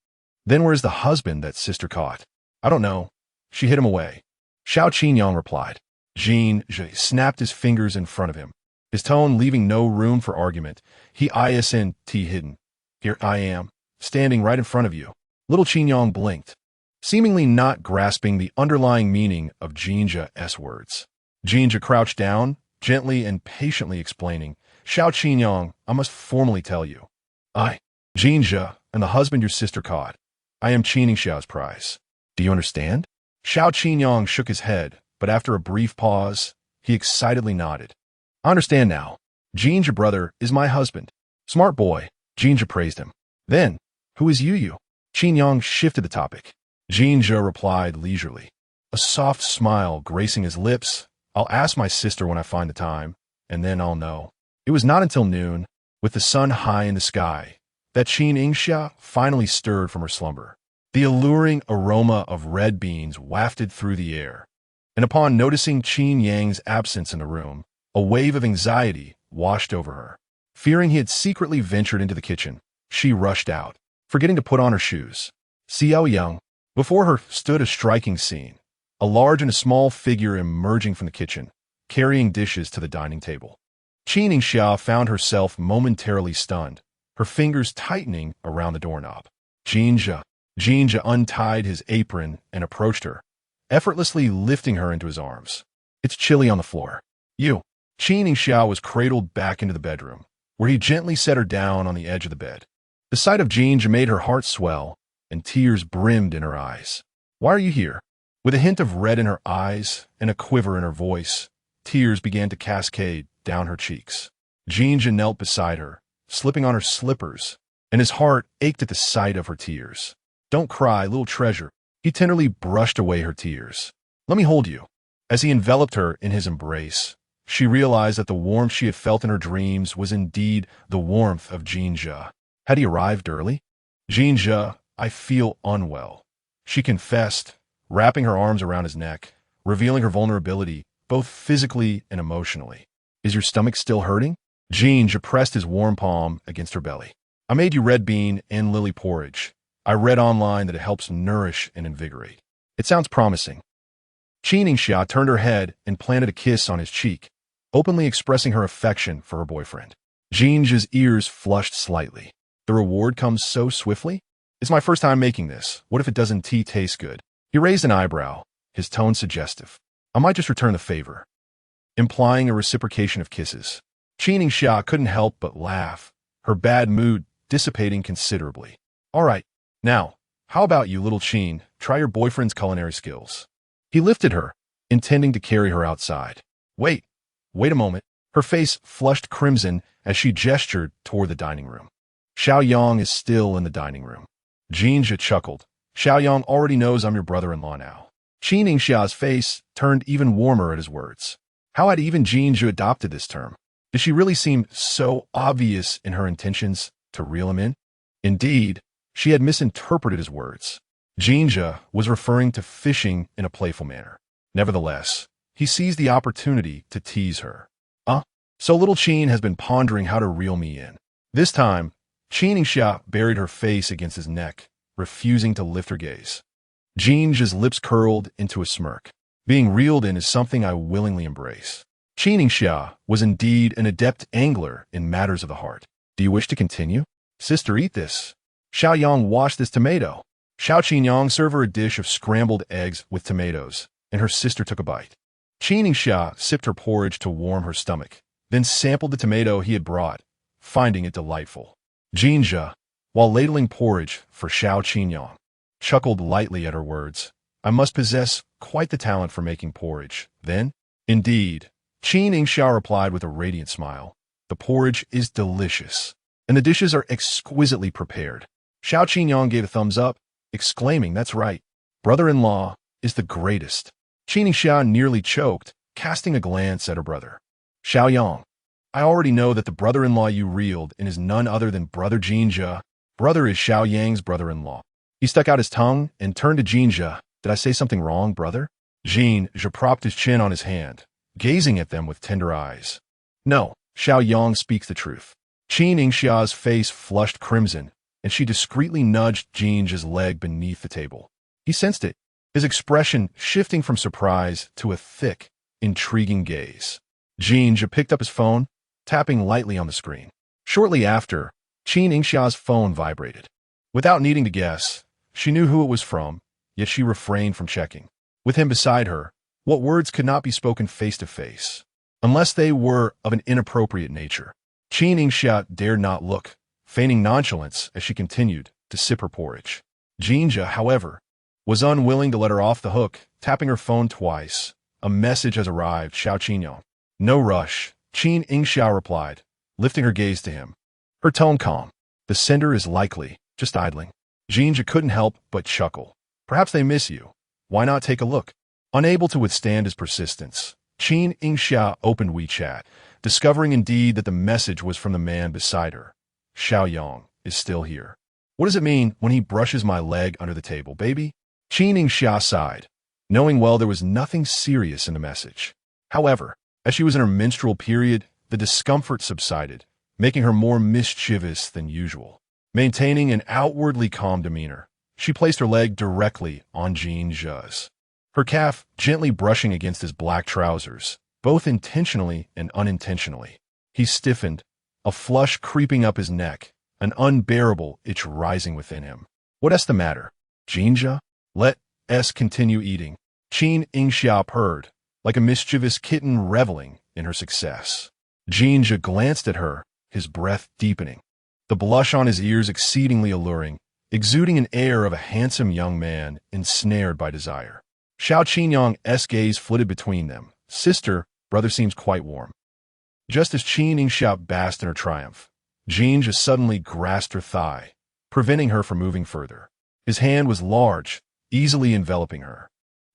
Then where's the husband that sister caught? I don't know. She hid him away. Xiao Qinyang replied. Jin Zhe snapped his fingers in front of him, his tone leaving no room for argument. He isn't hidden. Here I am, standing right in front of you. Little Qinyang blinked, seemingly not grasping the underlying meaning of Jin Zhe's words. Jin Zhe crouched down, gently and patiently explaining, Xiao Qinyang, I must formally tell you. I, Jin Zhe, am the husband your sister caught. I am Qin Yingxia's prize. Do you understand? Xiao Qinyang shook his head, but after a brief pause, he excitedly nodded. I understand now. Jin Zhe, brother, is my husband. Smart boy, Jin Zhe praised him. Then, who is Yu? Qinyang shifted the topic. Jin Zhe replied leisurely, a soft smile gracing his lips. I'll ask my sister when I find the time, and then I'll know. It was not until noon, with the sun high in the sky, that Qin Yingxia finally stirred from her slumber. The alluring aroma of red beans wafted through the air, and upon noticing Qin Yang's absence in the room, a wave of anxiety washed over her. Fearing he had secretly ventured into the kitchen, she rushed out, forgetting to put on her shoes. Xiao Yang. Before her stood a striking scene, a large and a small figure emerging from the kitchen, carrying dishes to the dining table. Qin Yingxia found herself momentarily stunned, her fingers tightening around the doorknob. Jin Zhe untied his apron and approached her, effortlessly lifting her into his arms. It's chilly on the floor. You. Qin Yingxia was cradled back into the bedroom, where he gently set her down on the edge of the bed. The sight of Jin Zhe made her heart swell, and tears brimmed in her eyes. Why are you here? With a hint of red in her eyes and a quiver in her voice, tears began to cascade down her cheeks. Jin Zhe knelt beside her, slipping on her slippers, and his heart ached at the sight of her tears. Don't cry, little treasure. He tenderly brushed away her tears. Let me hold you. As he enveloped her in his embrace, she realized that the warmth she had felt in her dreams was indeed the warmth of Jin Zhe. Had he arrived early? Jin Zhe, I feel unwell, she confessed, wrapping her arms around his neck, revealing her vulnerability, both physically and emotionally. Is your stomach still hurting? Jin Zhe pressed his warm palm against her belly. I made you red bean and lily porridge. I read online that it helps nourish and invigorate. It sounds promising. Qin Yingxia turned her head and planted a kiss on his cheek, openly expressing her affection for her boyfriend. Jin Zhe's ears flushed slightly. The reward comes so swiftly? It's my first time making this. What if it doesn't taste good? He raised an eyebrow, his tone suggestive. I might just return the favor, implying a reciprocation of kisses. Qin Yingxia couldn't help but laugh, her bad mood dissipating considerably. All right, now, how about you, little Qin, try your boyfriend's culinary skills. He lifted her, intending to carry her outside. Wait a moment. Her face flushed crimson as she gestured toward the dining room. Xiao Yang is still in the dining room. Jin Zhe chuckled. Xiao Yang already knows I'm your brother-in-law now. Qin Yingxia's face turned even warmer at his words. How had even Jin Zhe adopted this term? Did she really seem so obvious in her intentions to reel him in? Indeed, she had misinterpreted his words. Jin Zhe was referring to fishing in a playful manner. Nevertheless, he seized the opportunity to tease her. So little Qin has been pondering how to reel me in. This time, Qin Yingxia buried her face against his neck, refusing to lift her gaze. Jin Zhe's lips curled into a smirk. Being reeled in is something I willingly embrace. Qin Yingxia was indeed an adept angler in matters of the heart. Do you wish to continue? Sister, eat this. Xiao Yang washed this tomato. Xiao Qinyang served her a dish of scrambled eggs with tomatoes, and her sister took a bite. Qin Yingxia sipped her porridge to warm her stomach, then sampled the tomato he had brought, finding it delightful. Jin Zhe, while ladling porridge for Xiao Qinyang, chuckled lightly at her words. I must possess quite the talent for making porridge, then? Indeed, Qin Yingxia replied with a radiant smile. The porridge is delicious, and the dishes are exquisitely prepared. Xiao Qinyang gave a thumbs up, exclaiming, that's right, brother-in-law is the greatest. Qin Yingxia nearly choked, casting a glance at her brother. Xiao Yang, I already know that the brother-in-law you reeled in is none other than brother Jin Zhe. Brother is Xiao Yang's brother-in-law. He stuck out his tongue and turned to Jin Zhe. Did I say something wrong, brother? Jin Zhe propped his chin on his hand, gazing at them with tender eyes. No, Xiao Yang speaks the truth. Qin Yingxia's face flushed crimson, and she discreetly nudged Jin Zhe's leg beneath the table. He sensed it, his expression shifting from surprise to a thick, intriguing gaze. Jin Zhe picked up his phone, tapping lightly on the screen. Shortly after, Qin Yingxia's phone vibrated. Without needing to guess, she knew who it was from, yet she refrained from checking. With him beside her, what words could not be spoken face to face, unless they were of an inappropriate nature? Qin Yingxia dared not look, feigning nonchalance as she continued to sip her porridge. Jin Zhe, however, was unwilling to let her off the hook, tapping her phone twice. A message has arrived, Xiao Qinyong. No rush, Qin Yingxia replied, lifting her gaze to him. Her tone calm. The sender is likely just idling. Jin Zhe couldn't help but chuckle. Perhaps they miss you. Why not take a look? Unable to withstand his persistence, Qin Yingxia opened WeChat, discovering indeed that the message was from the man beside her. Xiao Yang is still here. What does it mean when he brushes my leg under the table, baby? Qin Yingxia sighed, knowing well there was nothing serious in the message. However, as she was in her menstrual period, the discomfort subsided, making her more mischievous than usual. Maintaining an outwardly calm demeanor, she placed her leg directly on Jin Zhe's, her calf gently brushing against his black trousers, both intentionally and unintentionally. He stiffened, a flush creeping up his neck, an unbearable itch rising within him. What's the matter, Jin Zhe? Let us continue eating. Qin Yingxia purred, like a mischievous kitten reveling in her success. Jin Zhe glanced at her, his breath deepening, the blush on his ears exceedingly alluring, exuding an air of a handsome young man ensnared by desire. Xiao Qinyong's gaze flitted between them. Sister, brother seems quite warm. Just as Qin Yingxia basked in her triumph, Jin Zhe suddenly grasped her thigh, preventing her from moving further. His hand was large, easily enveloping her.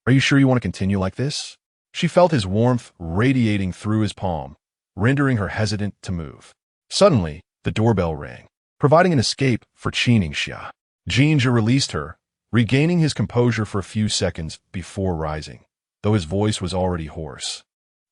Are you sure you want to continue like this? She felt his warmth radiating through his palm, rendering her hesitant to move. Suddenly, the doorbell rang, providing an escape for Qin Yingxia. Jin Zhe released her, regaining his composure for a few seconds before rising, though his voice was already hoarse.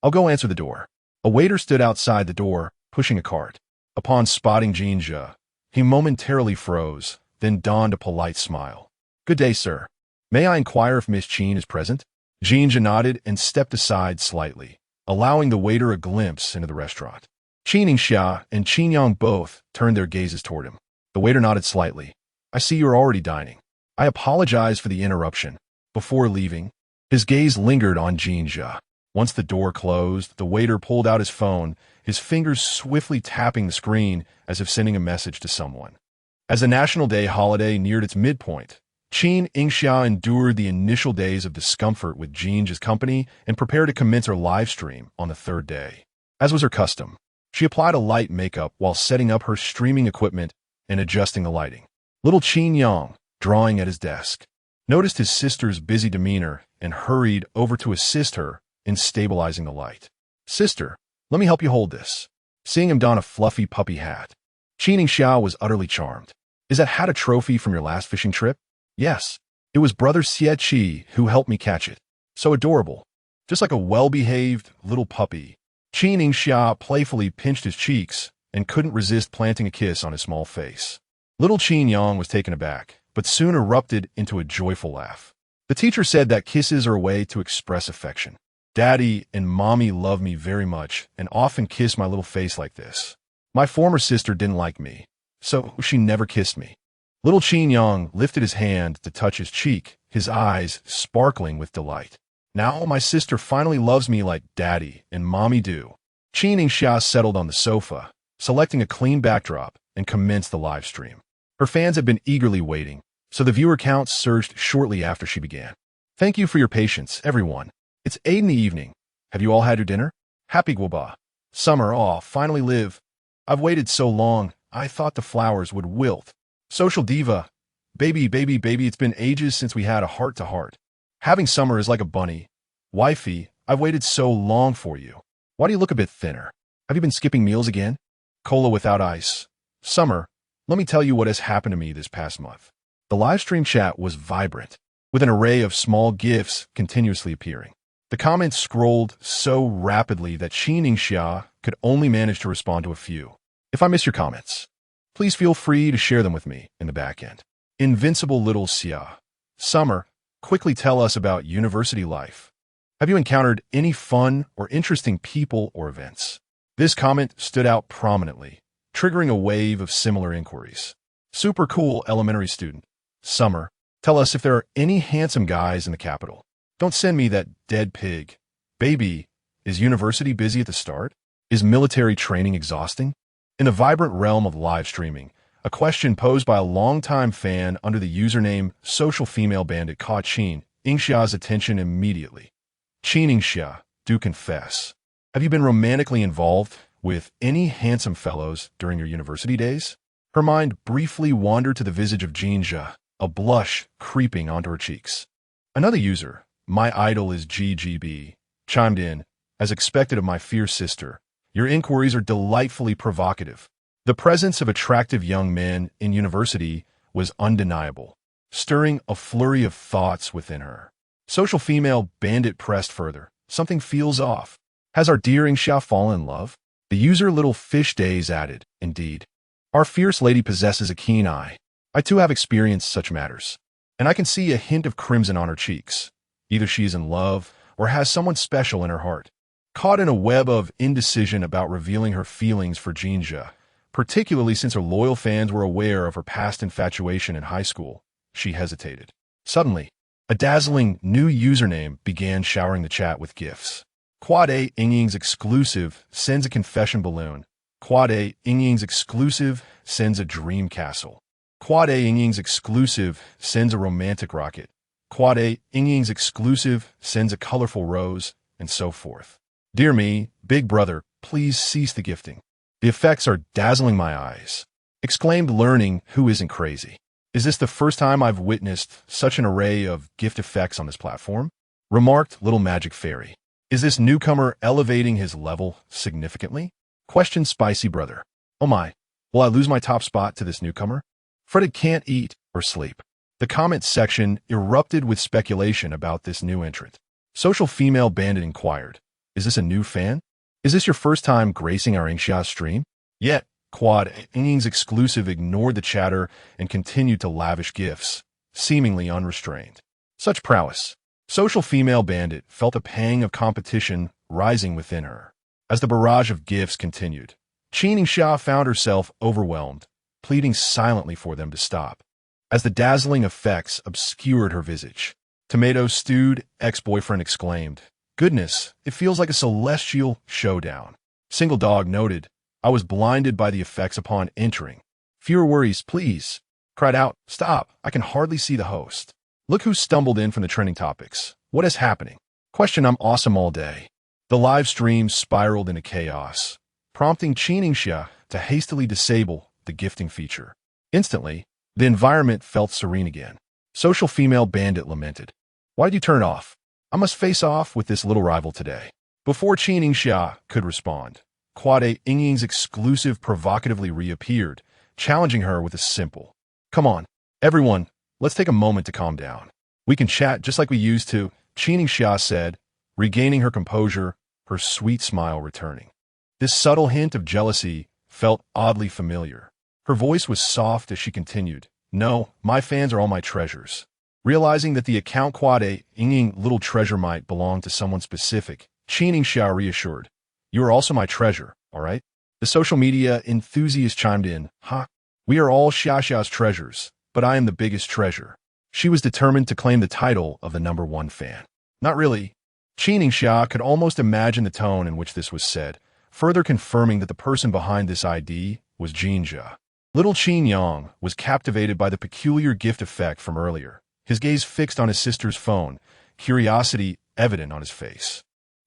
I'll go answer the door. A waiter stood outside the door, pushing a cart. Upon spotting Jin Zhe, he momentarily froze, then donned a polite smile. Good day, sir. May I inquire if Miss Qin is present? Jin Zhe nodded and stepped aside slightly, allowing the waiter a glimpse into the restaurant. Qin Yingxia and Qin Yang both turned their gazes toward him. The waiter nodded slightly. I see you're already dining. I apologize for the interruption. Before leaving, his gaze lingered on Jin Zhe. Once the door closed, the waiter pulled out his phone, his fingers swiftly tapping the screen as if sending a message to someone. As the National Day holiday neared its midpoint, Qin Yingxia endured the initial days of discomfort with Jin Zhe's company and prepared to commence her live stream on the third day. As was her custom, she applied a light makeup while setting up her streaming equipment and adjusting the lighting. Little Qin Yang, drawing at his desk, noticed his sister's busy demeanor and hurried over to assist her in stabilizing the light. Sister, let me help you hold this. Seeing him don a fluffy puppy hat, Qin Yingxia was utterly charmed. Is that hat a trophy from your last fishing trip? Yes. It was brother Xie Qi who helped me catch it. So adorable. Just like a well-behaved little puppy. Qin Yingxia playfully pinched his cheeks and couldn't resist planting a kiss on his small face. Little Qin Yang was taken aback, but soon erupted into a joyful laugh. The teacher said that kisses are a way to express affection. Daddy and Mommy love me very much and often kiss my little face like this. My former sister didn't like me, so she never kissed me. Little Qin Yang lifted his hand to touch his cheek, his eyes sparkling with delight. Now my sister finally loves me like Daddy and Mommy do. Qin Yingxia settled on the sofa, selecting a clean backdrop, and commenced the live stream. Her fans had been eagerly waiting, so the viewer count surged shortly after she began. Thank you for your patience, everyone. It's 8 in the evening. Have you all had your dinner? Happy Guoba. Summer, finally live. I've waited so long, I thought the flowers would wilt. Social diva. Baby, it's been ages since we had a heart-to-heart. Having summer is like a bunny. Wifey, I've waited so long for you. Why do you look a bit thinner? Have you been skipping meals again? Cola without ice. Summer, let me tell you what has happened to me this past month. The live stream chat was vibrant, with an array of small GIFs continuously appearing. The comments scrolled so rapidly that Qin Yingxia could only manage to respond to a few. If I miss your comments, Please feel free to share them with me in the back end. Invincible Little Xia. Summer, quickly tell us about university life. Have you encountered any fun or interesting people or events? This comment stood out prominently, triggering a wave of similar inquiries. Super cool elementary student. Summer, tell us if there are any handsome guys in the capital. Don't send me that dead pig. Baby, is university busy at the start? Is military training exhausting? In the vibrant realm of live streaming, a question posed by a longtime fan under the username Social Female Bandit caught Qin Yingxia's attention immediately. Qin Yingxia, do confess. Have you been romantically involved with any handsome fellows during your university days? Her mind briefly wandered to the visage of Jin Zhe, a blush creeping onto her cheeks. Another user, my idol is GGB, chimed in, as expected of my fierce sister. Your inquiries are delightfully provocative. The presence of attractive young men in university was undeniable, stirring a flurry of thoughts within her. Social Female Bandit pressed further. Something feels off. Has our dear Yingxia fallen in love? The user Little Fish Days added, indeed. Our fierce lady possesses a keen eye. I too have experienced such matters, and I can see a hint of crimson on her cheeks. Either she is in love or has someone special in her heart. Caught in a web of indecision about revealing her feelings for Jin Zhe, particularly since her loyal fans were aware of her past infatuation in high school, she hesitated. Suddenly, a dazzling new username began showering the chat with gifts. Quad A Yingying's exclusive sends a confession balloon. Quad A Yingying's exclusive sends a dream castle. Quad A Yingying's exclusive sends a romantic rocket. Quad A Yingying's exclusive sends a colorful rose, and so forth. Dear me, big brother, please cease the gifting. The effects are dazzling my eyes. Exclaimed Learning, who isn't crazy. Is this the first time I've witnessed such an array of gift effects on this platform? Remarked Little Magic Fairy. Is this newcomer elevating his level significantly? Questioned Spicy Brother. Oh my, will I lose my top spot to this newcomer? Fretted can't eat or sleep. The comment section erupted with speculation about this new entrant. Social Female Bandit inquired. Is this a new fan? Is this your first time gracing our Yingxia stream? Yet, Quad Yingying's exclusive ignored the chatter and continued to lavish gifts, seemingly unrestrained. Such prowess. Social Female Bandit felt a pang of competition rising within her. As the barrage of gifts continued, Qin Yingxia found herself overwhelmed, pleading silently for them to stop. As the dazzling effects obscured her visage, Tomato-stewed ex-boyfriend exclaimed, Goodness, it feels like a celestial showdown. Single Dog noted, I was blinded by the effects upon entering. Fewer worries, please. Cried out, Stop, I can hardly see the host. Look who stumbled in from the trending topics. What is happening? Question I'm awesome all day. The live stream spiraled into chaos, prompting Qin Yingxia to hastily disable the gifting feature. Instantly, the environment felt serene again. Social Female Bandit lamented. Why did you turn it off? I must face off with this little rival today. Before Qin Yingxia could respond, Quad A Yingying's exclusive provocatively reappeared, challenging her with a simple, Come on, everyone, let's take a moment to calm down. We can chat just like we used to, Qin Yingxia said, regaining her composure, her sweet smile returning. This subtle hint of jealousy felt oddly familiar. Her voice was soft as she continued, No, my fans are all my treasures. Realizing that the account Quad A Yingying little treasure might belong to someone specific, Qin Yingxia reassured, You are also my treasure, all right? The social media enthusiast chimed in, We are all Xiaxia's treasures, but I am the biggest treasure. She was determined to claim the title of the #1 fan. Not really. Qin Yingxia could almost imagine the tone in which this was said, further confirming that the person behind this ID was Jin Zhe. Little Qin Yang was captivated by the peculiar gift effect from earlier, his gaze fixed on his sister's phone, curiosity evident on his face.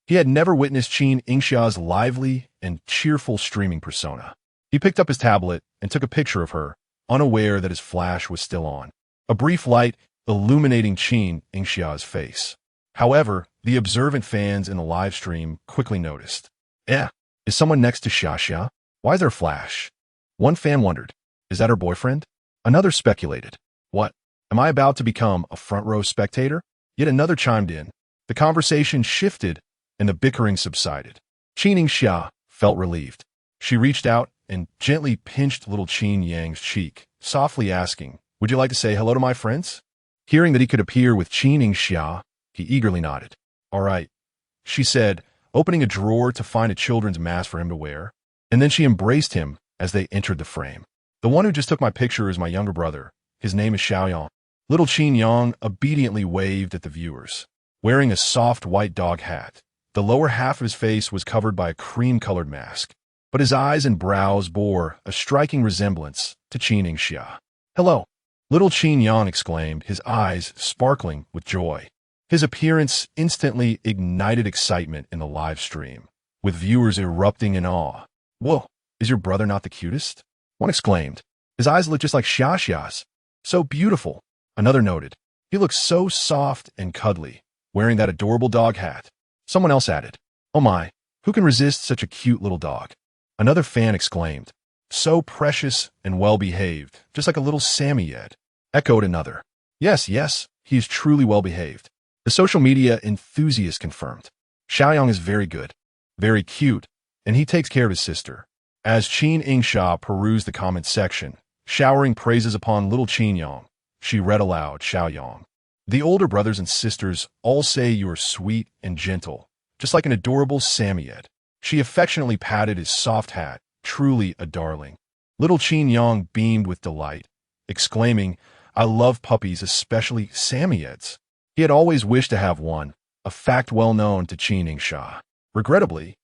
He had never witnessed Qin Yingxia's lively and cheerful streaming persona. He picked up his tablet and took a picture of her, unaware that his flash was still on. A brief light illuminating Qin Yingxia's face. However, the observant fans in the live stream quickly noticed. Is someone next to Xiaxia? Why is there a flash? One fan wondered, Is that her boyfriend? Another speculated, What? Am I about to become a front-row spectator? Yet another chimed in. The conversation shifted, and the bickering subsided. Qin Yingxia felt relieved. She reached out and gently pinched little Qin Yang's cheek, softly asking, "Would you like to say hello to my friends?" Hearing that he could appear with Qin Yingxia, he eagerly nodded. "All right," she said, opening a drawer to find a children's mask for him to wear, and then she embraced him as they entered the frame. "The one who just took my picture is my younger brother. His name is Xiaoyang." Little Qin Yang obediently waved at the viewers. Wearing a soft white dog hat, the lower half of his face was covered by a cream-colored mask, but his eyes and brows bore a striking resemblance to Qin Yingxia. "Hello!" Little Qin Yang exclaimed, his eyes sparkling with joy. His appearance instantly ignited excitement in the live stream, with viewers erupting in awe. "Whoa, is your brother not the cutest?" one exclaimed. "His eyes look just like Xiaxia's. So beautiful." Another noted, "He looks so soft and cuddly, wearing that adorable dog hat." Someone else added, "Oh my, who can resist such a cute little dog?" Another fan exclaimed, "So precious and well-behaved, just like a little Samoyed." Echoed another, Yes, he is truly well-behaved." The social media enthusiast confirmed, "Xiaoyang is very good, very cute, and he takes care of his sister." As Qin Yingxia perused the comment section, showering praises upon little Qin Yang, she read aloud, "Xiaoyang, the older brothers and sisters all say you are sweet and gentle, just like an adorable Samoyed." She affectionately patted his soft hat, truly a darling. Little Qin Yang beamed with delight, exclaiming, "I love puppies, especially Samoyeds." He had always wished to have one, a fact well known to Qin Yingxia. Regrettably,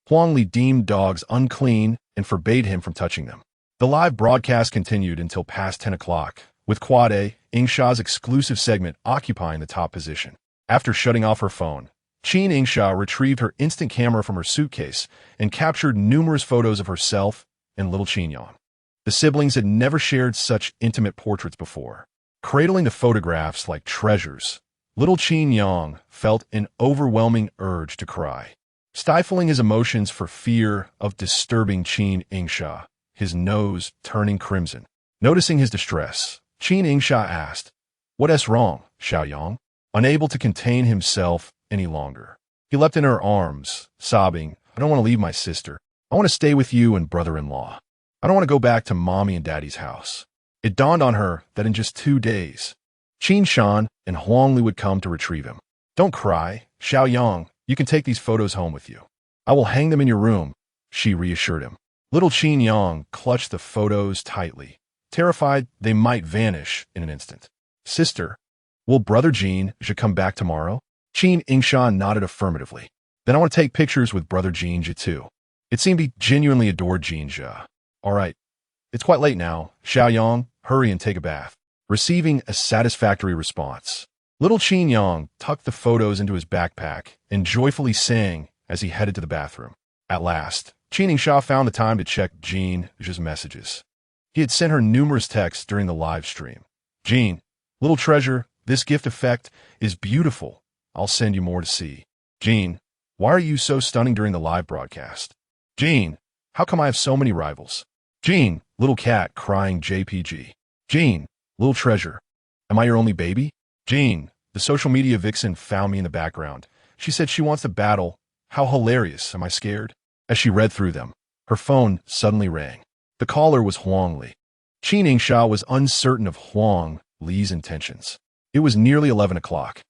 Huangli deemed dogs unclean and forbade him from touching them. The live broadcast continued until past 10 o'clock, with Quade, Yingxia's exclusive segment, occupying the top position. After shutting off her phone, Qin Yingxia retrieved her instant camera from her suitcase and captured numerous photos of herself and little Qin Yang. The siblings had never shared such intimate portraits before. Cradling the photographs like treasures, little Qin Yang felt an overwhelming urge to cry. Stifling his emotions for fear of disturbing Qin Yingxia, his nose turning crimson. Noticing his distress, Qin Yingxia asked, "What is wrong, Xiaoyang?" Unable to contain himself any longer, he leapt in her arms, sobbing, "I don't want to leave my sister. I want to stay with you and brother-in-law. I don't want to go back to mommy and daddy's house." It dawned on her that in just 2 days, Qin Shan and Huangli would come to retrieve him. "Don't cry, Xiaoyang. You can take these photos home with you. I will hang them in your room," she reassured him. Little Qin Yang clutched the photos tightly, terrified they might vanish in an instant. "Sister, will brother Jin Zhe come back tomorrow?" Qin Yingxia nodded affirmatively. "Then I want to take pictures with brother Jin Zhe too." It seemed he genuinely adored Jin Zhe. "All right, it's quite late now. Xiaoyang, hurry and take a bath." Receiving a satisfactory response, little Qin Yang tucked the photos into his backpack and joyfully sang as he headed to the bathroom. At last, Qin Yingxia found the time to check Jin Zhe's messages. He had sent her numerous texts during the live stream. "Jin, little treasure, this gift effect is beautiful. I'll send you more to see." "Jin, why are you so stunning during the live broadcast?" "Jin, how come I have so many rivals?" "Jin, little cat crying JPG." "Jin, little treasure, am I your only baby?" "Jin, the social media vixen found me in the background. She said she wants to battle. How hilarious. Am I scared?" As she read through them, her phone suddenly rang. The caller was Huangli. Qin Yingxia was uncertain of Huang Li's intentions. It was nearly 11 o'clock,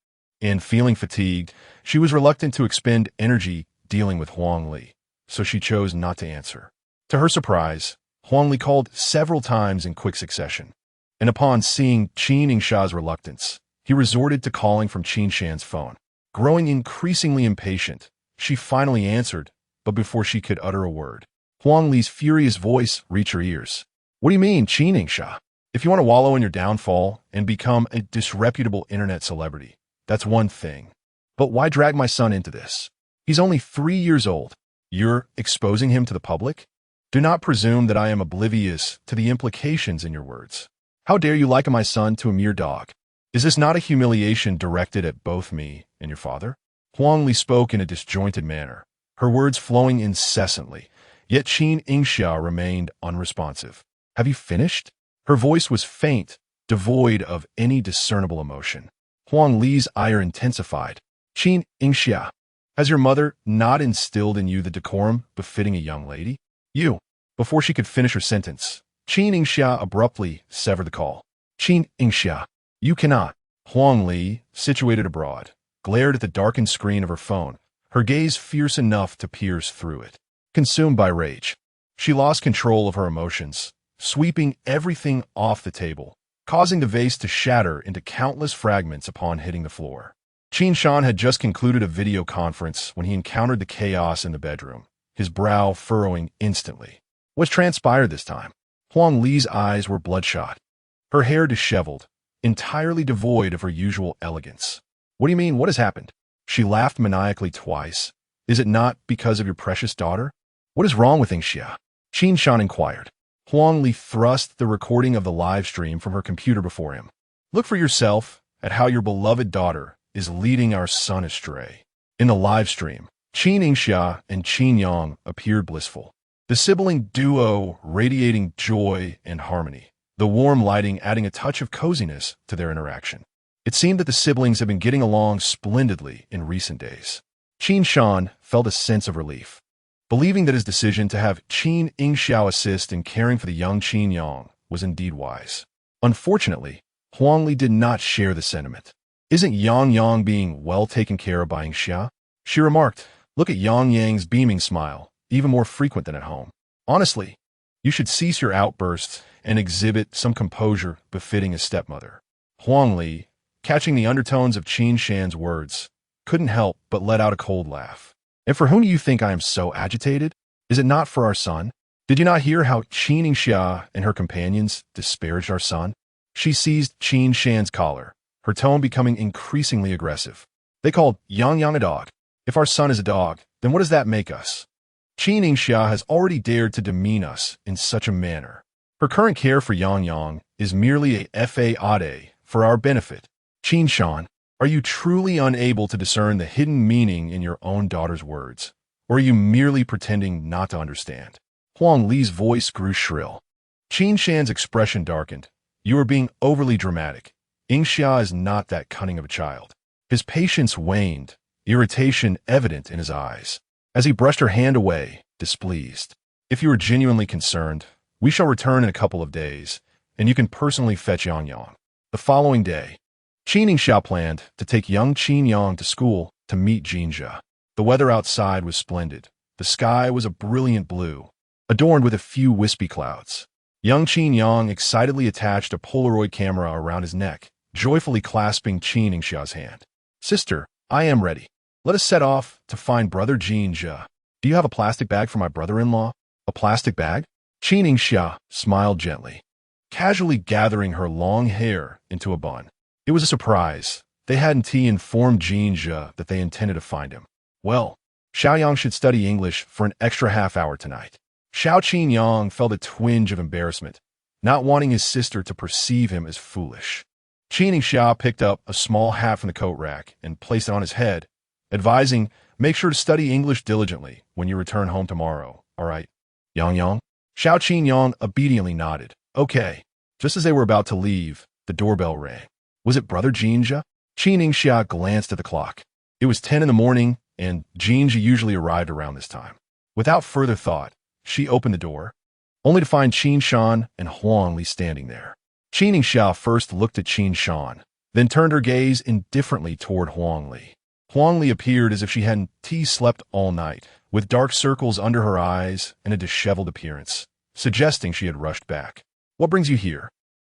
and feeling fatigued, she was reluctant to expend energy dealing with Huang Li, so she chose not to answer. To her surprise, Huang Li called several times in quick succession, and upon seeing Qin Yingxia's reluctance, he resorted to calling from Qin Shan's phone. Growing increasingly impatient, she finally answered, but before she could utter a word, Huang Li's furious voice reached her ears. "What do you mean, Qin Yingxia? If you want to wallow in your downfall and become a disreputable internet celebrity, that's one thing. But why drag my son into this? He's only 3 years old. You're exposing him to the public? Do not presume that I am oblivious to the implications in your words. How dare you liken my son to a mere dog? Is this not a humiliation directed at both me and your father?" Huang Li spoke in a disjointed manner, her words flowing incessantly, yet Qin Yingxia remained unresponsive. "Have you finished?" Her voice was faint, devoid of any discernible emotion. Huang Li's ire intensified. "Qin Yingxia, has your mother not instilled in you the decorum befitting a young lady? You Before she could finish her sentence, Qin Yingxia abruptly severed the call. Qin Yingxia, you cannot. Huang Li, situated abroad, glared at the darkened screen of her phone, her gaze fierce enough to pierce through it. Consumed by rage, she lost control of her emotions, sweeping everything off the table, causing the vase to shatter into countless fragments upon hitting the floor. Qin Shan had just concluded a video conference when he encountered the chaos in the bedroom, his brow furrowing instantly. What transpired this time? Huang Li's eyes were bloodshot, her hair disheveled, entirely devoid of her usual elegance. What do you mean? What has happened? She laughed maniacally twice. Is it not because of your precious daughter? What is wrong with Yingxia? Qin Shan inquired. Huang Li thrust the recording of the live stream from her computer before him. Look for yourself at how your beloved daughter is leading our son astray. In the live stream, Qin Yingxia and Qin Yang appeared blissful, the sibling duo radiating joy and harmony, the warm lighting adding a touch of coziness to their interaction. It seemed that the siblings had been getting along splendidly in recent days. Qin Shan felt a sense of relief, believing that his decision to have Qin Yingxiao assist in caring for the young Qin Yang was indeed wise. Unfortunately, Huang Li did not share the sentiment. Isn't Yang Yang being well taken care of by Yingxia? She remarked. Look at Yang Yang's beaming smile, even more frequent than at home. Honestly, you should cease your outbursts and exhibit some composure befitting a stepmother. Huang Li, catching the undertones of Qin Shan's words, couldn't help but let out a cold laugh. And for whom do you think I am so agitated? Is it not for our son? Did you not hear how Qin Yingxia and her companions disparaged our son? She seized Qin Shan's collar, her tone becoming increasingly aggressive. They called Yang Yang a dog. If our son is a dog, then what does that make us? Qin Yingxia has already dared to demean us in such a manner. Her current care for Yang Yang is merely a fade for our benefit. Qin Shan, are you truly unable to discern the hidden meaning in your own daughter's words? Or are you merely pretending not to understand? Huang Li's voice grew shrill. Qin Shan's expression darkened. You are being overly dramatic. Yingxia is not that cunning of a child. His patience waned, irritation evident in his eyes, as he brushed her hand away, displeased. If you are genuinely concerned, we shall return in a couple of days, and you can personally fetch Yang Yang. The following day, Qin Yingxia planned to take young Qin Yang to school to meet Jin Zhe. The weather outside was splendid. The sky was a brilliant blue, adorned with a few wispy clouds. Young Qin Yang excitedly attached a Polaroid camera around his neck, joyfully clasping Qin Yingxia's hand. Sister, I am ready. Let us set off to find brother Jin Zhe. Do you have a plastic bag for my brother-in-law? A plastic bag? Qin Yingxia smiled gently, casually gathering her long hair into a bun. It was a surprise. They hadn't informed Jin Zhe that they intended to find him. Well, Xiaoyang should study English for an extra half hour tonight. Xiao Qin Yang felt a twinge of embarrassment, not wanting his sister to perceive him as foolish. Qin Yingxia picked up a small hat from the coat rack and placed it on his head, advising, make sure to study English diligently when you return home tomorrow, all right? Yang Yang? Xiao Qin Yang obediently nodded. Okay. Just as they were about to leave, the doorbell rang. Was it brother Jin Zhe? Qin Yingxia glanced at the clock. It was 10 in the morning, and Jin Zhe usually arrived around this time. Without further thought, she opened the door, only to find Qin Shan and Huang Li standing there. Qin Yingxia first looked at Qin Shan, then turned her gaze indifferently toward Huang Li. Huang Li appeared as if she hadn't slept all night, with dark circles under her eyes and a disheveled appearance, suggesting she had rushed back. What brings you here?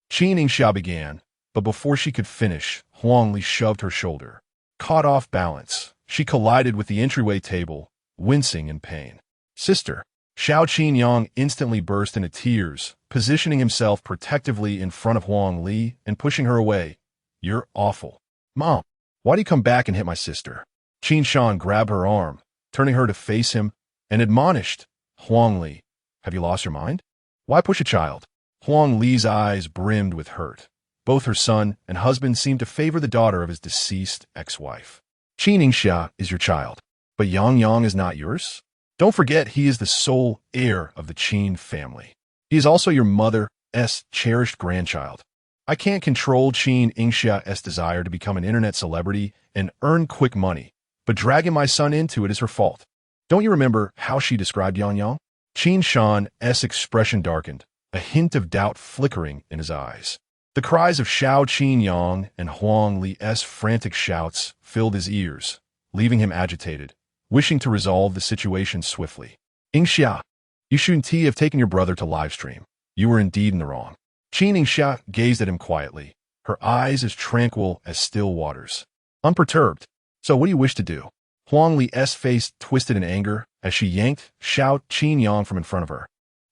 Qin Yingxia began, but before she could finish, Huang Li shoved her shoulder. Caught off balance, she collided with the entryway table, wincing in pain. Sister. Xiao Qin Yang instantly burst into tears, positioning himself protectively in front of Huang Li and pushing her away. You're awful. Mom, why do you come back and hit my sister? Qin Shan grabbed her arm, turning her to face him, and admonished, Huang Li, have you lost your mind? Why push a child? Huang Li's eyes brimmed with hurt. Both her son and husband seemed to favor the daughter of his deceased ex-wife. Qin Yingxia is your child, but Yang Yang is not yours? Don't forget he is the sole heir of the Qin family. He is also your mother's cherished grandchild. I can't control Qin Yingxia's desire to become an internet celebrity and earn quick money, but dragging my son into it is her fault. Don't you remember how she described Yang Yang? Qin Shan's expression darkened, a hint of doubt flickering in his eyes. The cries of Xiao Qinyang and Huang Li's frantic shouts filled his ears, leaving him agitated, wishing to resolve the situation swiftly. Yingxia, you shouldn't have taken your brother to livestream. You were indeed in the wrong. Qin Yingxia gazed at him quietly, her eyes as tranquil as still waters. Unperturbed. So what do you wish to do? Huang Li's face twisted in anger as she yanked Xiao Qinyang from in front of her,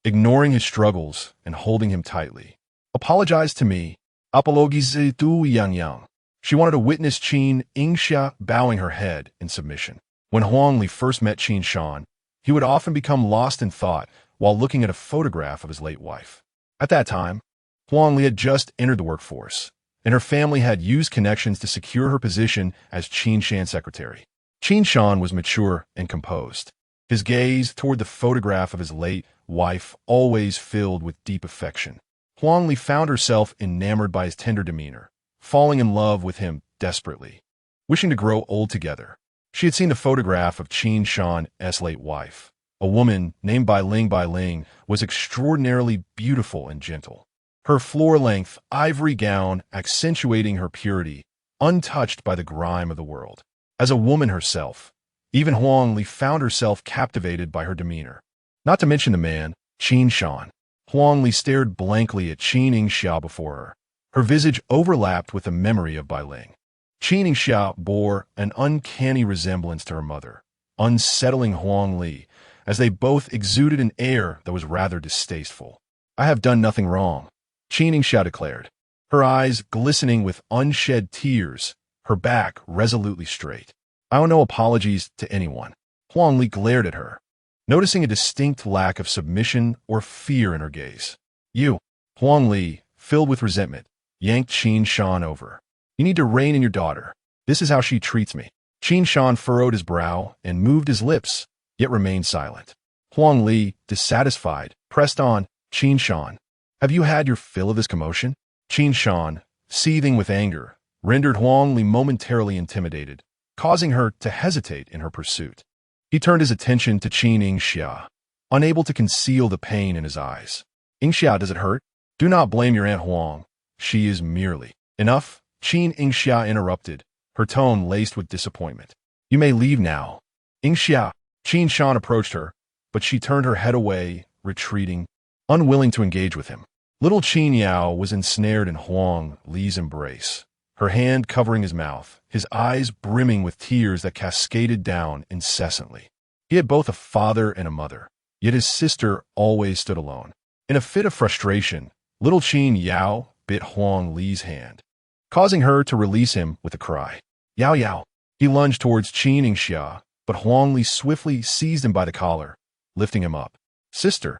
ignoring his struggles and holding him tightly. Apologize to me. Apologize tu Yang. She wanted to witness Qin Yingxia bowing her head in submission. When Huang Li first met Qin Shan, he would often become lost in thought while looking at a photograph of his late wife. At that time, Huang Li had just entered the workforce, and her family had used connections to secure her position as Qin Shan's secretary. Qin Shan was mature and composed, his gaze toward the photograph of his late wife always filled with deep affection. Huang Li found herself enamored by his tender demeanor, falling in love with him desperately, wishing to grow old together. She had seen the photograph of Qin Shan's late wife. A woman named Bai Ling was extraordinarily beautiful and gentle, her floor-length ivory gown accentuating her purity, untouched by the grime of the world. As a woman herself, even Huang Li found herself captivated by her demeanor. Not to mention the man, Qin Shan. Huang Li stared blankly at Qin Yingxia before her. Her visage overlapped with the memory of Bai Ling. Qin Yingxia bore an uncanny resemblance to her mother, unsettling Huang Li, as they both exuded an air that was rather distasteful. I have done nothing wrong, Qin Yingxia declared, her eyes glistening with unshed tears, her back resolutely straight. I owe no apologies to anyone. Huang Li glared at her, noticing a distinct lack of submission or fear in her gaze. You, Huang Li, filled with resentment, yanked Qin Shan over. You need to rein in your daughter. This is how she treats me. Qin Shan furrowed his brow and moved his lips, yet remained silent. Huang Li, dissatisfied, pressed on. Qin Shan, have you had your fill of this commotion? Qin Shan, seething with anger, rendered Huang Li momentarily intimidated, causing her to hesitate in her pursuit. He turned his attention to Qin Yingxia, unable to conceal the pain in his eyes. Yingxia, does it hurt? Do not blame your Aunt Huang. She is merely... Enough, Qin Yingxia interrupted, her tone laced with disappointment. You may leave now. Yingxia, Qin Shan approached her, but she turned her head away, retreating, unwilling to engage with him. Little Qin Yao was ensnared in Huang Li's embrace, her hand covering his mouth, his eyes brimming with tears that cascaded down incessantly. He had both a father and a mother, yet his sister always stood alone. In a fit of frustration, little Qin Yao bit Huang Li's hand, causing her to release him with a cry. Yao Yao. He lunged towards Qin Yingxia, but Huang Li swiftly seized him by the collar, lifting him up. Sister,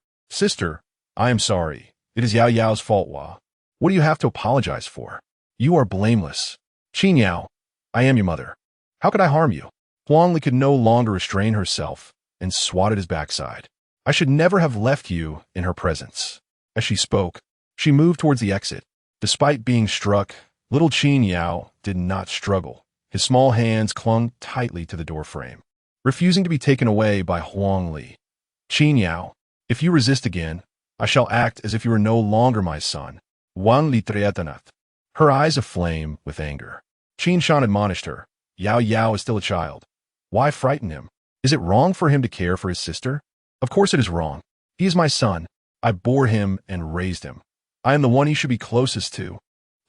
I am sorry. It is Yao Yao's fault, Hua. What do you have to apologize for? You are blameless. Qin Yao, I am your mother. How could I harm you? Huang Li could no longer restrain herself and swatted his backside. I should never have left you in her presence. As she spoke, she moved towards the exit. Despite being struck, little Qin Yao did not struggle. His small hands clung tightly to the doorframe, refusing to be taken away by Huang Li. Qin Yao, if you resist again, I shall act as if you were no longer my son. Huang Li Triatanat. Her eyes aflame with anger. Qin Shan admonished her. Yao Yao is still a child. Why frighten him? Is it wrong for him to care for his sister? Of course it is wrong. He is my son. I bore him and raised him. I am the one he should be closest to.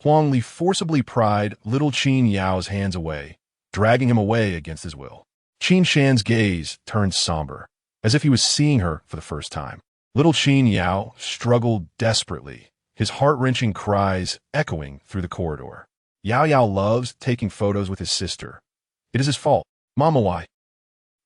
Huang Li forcibly pried little Qin Yao's hands away, dragging him away against his will. Qin Shan's gaze turned somber, as if he was seeing her for the first time. Little Qin Yao struggled desperately, his heart-wrenching cries echoing through the corridor. Yao Yao loves taking photos with his sister. It is his fault. Mama, why?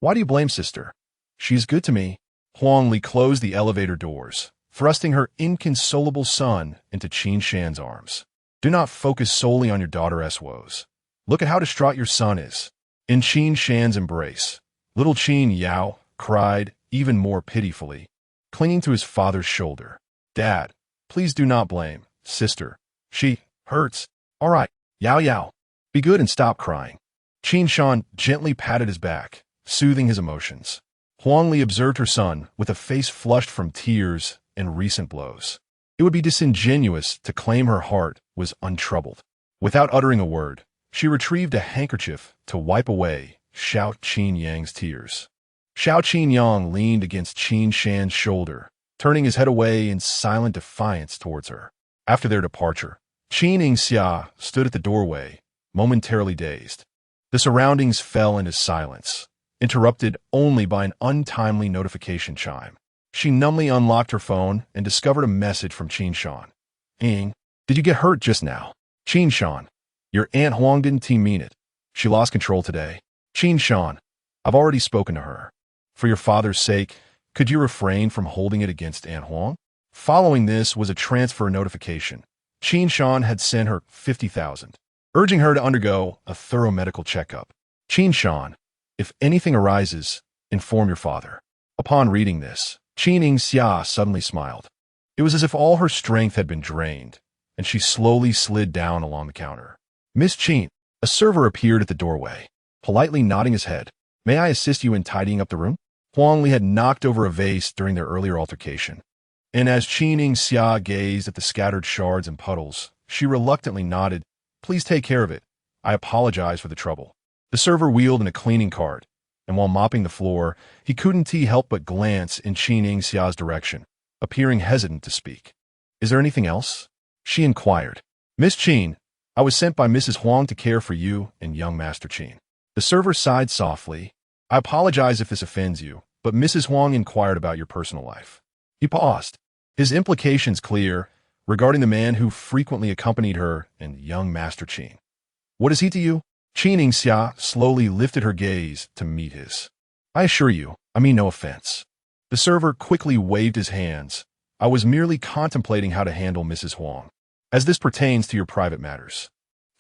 Why do you blame sister? She is good to me. Huang Li closed the elevator doors, thrusting her inconsolable son into Qin Shan's arms. Do not focus solely on your daughter's woes. Look at how distraught your son is. In Qin Shan's embrace, little Qin Yao cried even more pitifully, clinging to his father's shoulder. Dad, please do not blame sister. She hurts. All right, Yao Yao, be good and stop crying. Qin Shan gently patted his back, soothing his emotions. Huang Li observed her son with a face flushed from tears and recent blows. It would be disingenuous to claim her heart was untroubled. Without uttering a word, she retrieved a handkerchief to wipe away Xiao Qinyang's tears. Xiao Qinyang leaned against Qin Shan's shoulder, turning his head away in silent defiance towards her. After their departure, Qin Yingxia stood at the doorway, momentarily dazed. The surroundings fell into silence, interrupted only by an untimely notification chime. She numbly unlocked her phone and discovered a message from Qin Shan. "Ing, did you get hurt just now?" "Qin Shan, your Aunt Huang didn't mean it. She lost control today." "Qin Shan, I've already spoken to her. For your father's sake, could you refrain from holding it against Aunt Huang?" Following this was a transfer notification. Qin Shan had sent her 50,000, urging her to undergo a thorough medical checkup. "Qin Shan, if anything arises, inform your father." Upon reading this, Qin Yingxia suddenly smiled. It was as if all her strength had been drained, and she slowly slid down along the counter. "Miss Qin," a server appeared at the doorway, politely nodding his head. "May I assist you in tidying up the room?" Huang Li had knocked over a vase during their earlier altercation, and as Qin Yingxia gazed at the scattered shards and puddles, she reluctantly nodded. "Please take care of it. I apologize for the trouble." The server wheeled in a cleaning cart, and while mopping the floor, he couldn't help but glance in Qin Yingxia's direction, appearing hesitant to speak. "Is there anything else?" she inquired. "Miss Qin, I was sent by Mrs. Huang to care for you and young Master Qin." The server sighed softly. "I apologize if this offends you, but Mrs. Huang inquired about your personal life." He paused, his implications clear, regarding the man who frequently accompanied her and young Master Qin. "What is he to you?" Qin Yingxia slowly lifted her gaze to meet his. "I assure you, I mean no offense." The server quickly waved his hands. "I was merely contemplating how to handle Mrs. Huang, as this pertains to your private matters.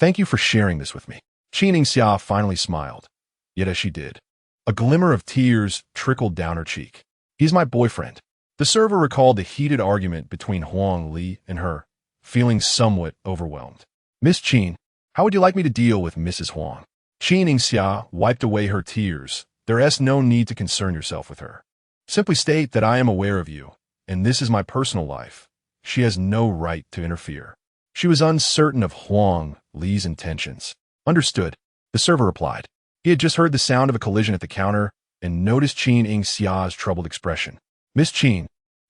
Thank you for sharing this with me." Qin Yingxia finally smiled, yet as she did, a glimmer of tears trickled down her cheek. "He's my boyfriend." The server recalled the heated argument between Huang Li and her, feeling somewhat overwhelmed. "Miss Qin, how would you like me to deal with Mrs. Huang?" Qin Yingxia wiped away her tears. "There is no need to concern yourself with her. Simply state that I am aware of you, and this is my personal life. She has no right to interfere." She was uncertain of Huang Li's intentions. "Understood," the server replied. He had just heard the sound of a collision at the counter and noticed Qin Yingxia's troubled expression. "Miss Qin,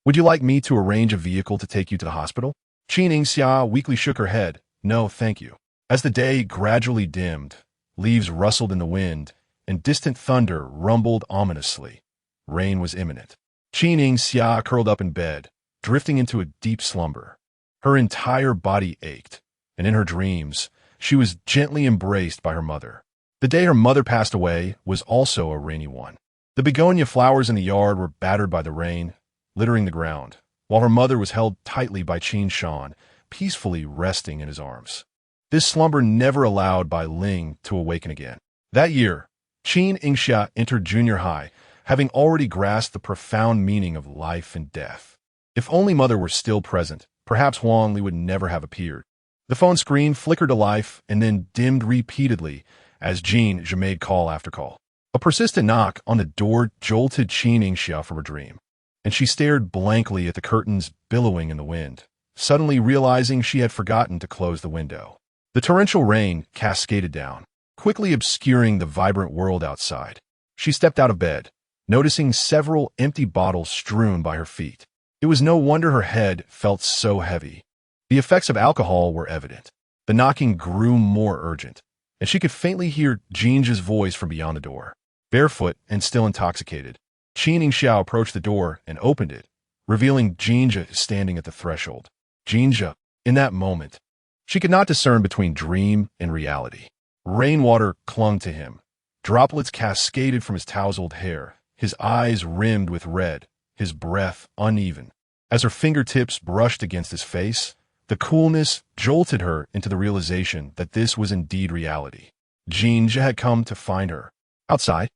would you like me to arrange a vehicle to take you to the hospital?" Qin Yingxia weakly shook her head. "No, thank you." As the day gradually dimmed, leaves rustled in the wind, and distant thunder rumbled ominously. Rain was imminent. Qin Yingxia curled up in bed, drifting into a deep slumber. Her entire body ached, and in her dreams, she was gently embraced by her mother. The day her mother passed away was also a rainy one. The begonia flowers in the yard were battered by the rain, littering the ground, while her mother was held tightly by Qin Shan, peacefully resting in his arms. This slumber never allowed Bai Ling to awaken again. That year, Qin Yingxia entered junior high, having already grasped the profound meaning of life and death. If only mother were still present, perhaps Huang Li would never have appeared. The phone screen flickered to life and then dimmed repeatedly as Jin Zhe made call after call. A persistent knock on the door jolted Qin Yingxia from her dream, and she stared blankly at the curtains billowing in the wind, suddenly realizing she had forgotten to close the window. The torrential rain cascaded down, quickly obscuring the vibrant world outside. She stepped out of bed, noticing several empty bottles strewn by her feet. It was no wonder her head felt so heavy. The effects of alcohol were evident. The knocking grew more urgent, and she could faintly hear Jin Zhe's voice from beyond the door. Barefoot and still intoxicated, Qin Yingxia approached the door and opened it, revealing Jin Zhe standing at the threshold. Jin Zhe, in that moment, she could not discern between dream and reality. Rainwater clung to him. Droplets cascaded from his tousled hair, his eyes rimmed with red, his breath uneven. As her fingertips brushed against his face, the coolness jolted her into the realization that this was indeed reality. Jin Zhe had come to find her. Outside,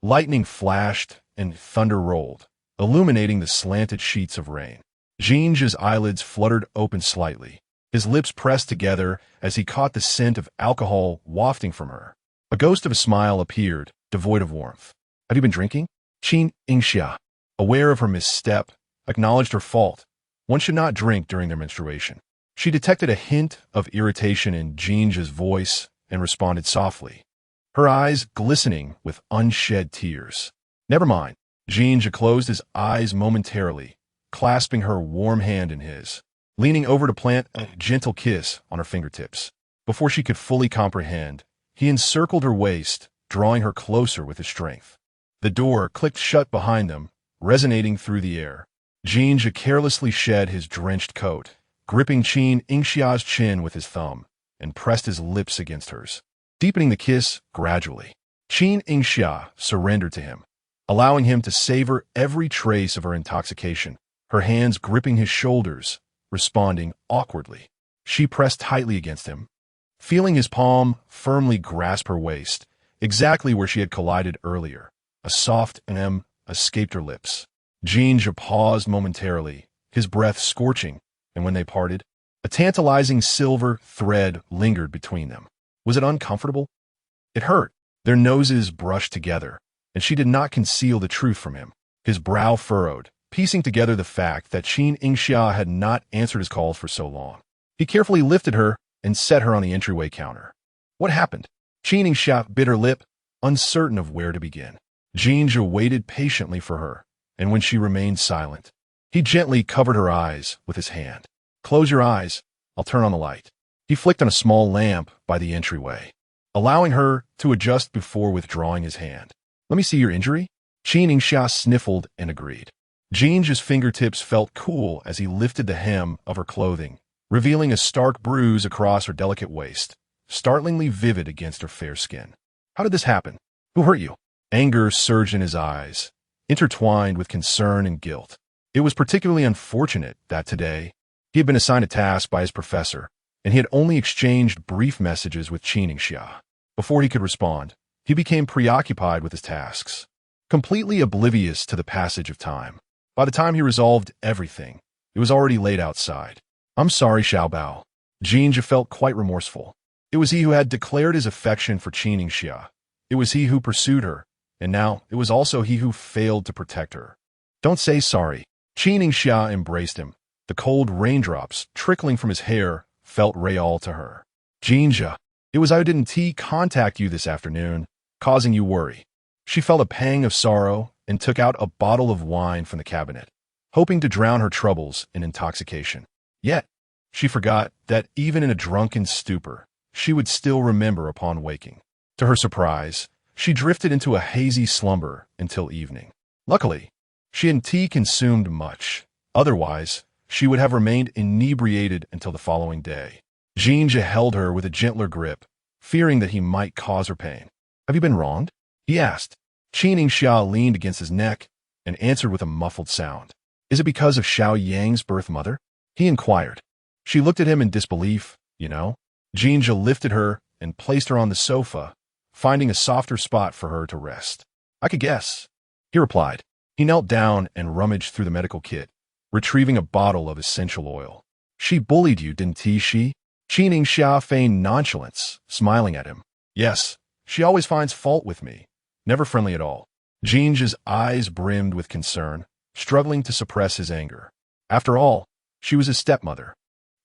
lightning flashed and thunder rolled, illuminating the slanted sheets of rain. Jin Zhe's eyelids fluttered open slightly. His lips pressed together as he caught the scent of alcohol wafting from her. A ghost of a smile appeared, devoid of warmth. "Have you been drinking?" Qin Yingxia, aware of her misstep, acknowledged her fault. One should not drink during their menstruation. She detected a hint of irritation in Jin Zhe's voice and responded softly, her eyes glistening with unshed tears. Never mind. Jin Zhe closed his eyes momentarily, clasping her warm hand in his, leaning over to plant a gentle kiss on her fingertips. Before she could fully comprehend, he encircled her waist, drawing her closer with his strength. The door clicked shut behind them, resonating through the air. Jin Zhe carelessly shed his drenched coat, gripping Qin Yingxia's chin with his thumb, and pressed his lips against hers, deepening the kiss gradually. Qin Yingxia surrendered to him, allowing him to savor every trace of her intoxication, her hands gripping his shoulders, responding awkwardly. She pressed tightly against him, feeling his palm firmly grasp her waist, exactly where she had collided earlier. A soft "m" escaped her lips. Jin Zhe paused momentarily, his breath scorching, and when they parted, a tantalizing silver thread lingered between them. Was it uncomfortable? It hurt. Their noses brushed together, and she did not conceal the truth from him. His brow furrowed, piecing together the fact that Qin Yingxia had not answered his calls for so long. He carefully lifted her and set her on the entryway counter. What happened? Qin Yingxia bit her lip, uncertain of where to begin. Jin Zhe waited patiently for her, and when she remained silent, he gently covered her eyes with his hand. Close your eyes. I'll turn on the light. He flicked on a small lamp by the entryway, allowing her to adjust before withdrawing his hand. Let me see your injury? Qin Yingxia sniffled and agreed. Jin Zhe's fingertips felt cool as he lifted the hem of her clothing, revealing a stark bruise across her delicate waist, startlingly vivid against her fair skin. How did this happen? Who hurt you? Anger surged in his eyes, intertwined with concern and guilt. It was particularly unfortunate that today he had been assigned a task by his professor, and he had only exchanged brief messages with Qin Yingxia. Before he could respond, he became preoccupied with his tasks, completely oblivious to the passage of time. By the time he resolved everything, it was already late outside. I'm sorry, Xiaobao. Jin Zhe felt quite remorseful. It was he who had declared his affection for Qin Yingxia. It was he who pursued her, and now it was also he who failed to protect her. Don't say sorry. Qin Yingxia embraced him. The cold raindrops trickling from his hair felt real to her. Jin Zhe, it was I who didn't contact you this afternoon, causing you worry. She felt a pang of sorrow and took out a bottle of wine from the cabinet, hoping to drown her troubles in intoxication. Yet, she forgot that even in a drunken stupor, she would still remember upon waking. To her surprise, she drifted into a hazy slumber until evening. Luckily, she hadn't consumed much. Otherwise, she would have remained inebriated until the following day. Jin Zhe held her with a gentler grip, fearing that he might cause her pain. Have you been wronged? He asked. Qin Yingxia leaned against his neck and answered with a muffled sound. Is it because of Xiao Yang's birth mother? He inquired. She looked at him in disbelief. You know? Jin Zhe lifted her and placed her on the sofa, finding a softer spot for her to rest. I could guess, he replied. He knelt down and rummaged through the medical kit, retrieving a bottle of essential oil. She bullied you, didn't she? Qin Yingxia feigned nonchalance, smiling at him. Yes, she always finds fault with me. Never friendly at all. Jin Zhe's eyes brimmed with concern, struggling to suppress his anger. After all, she was his stepmother.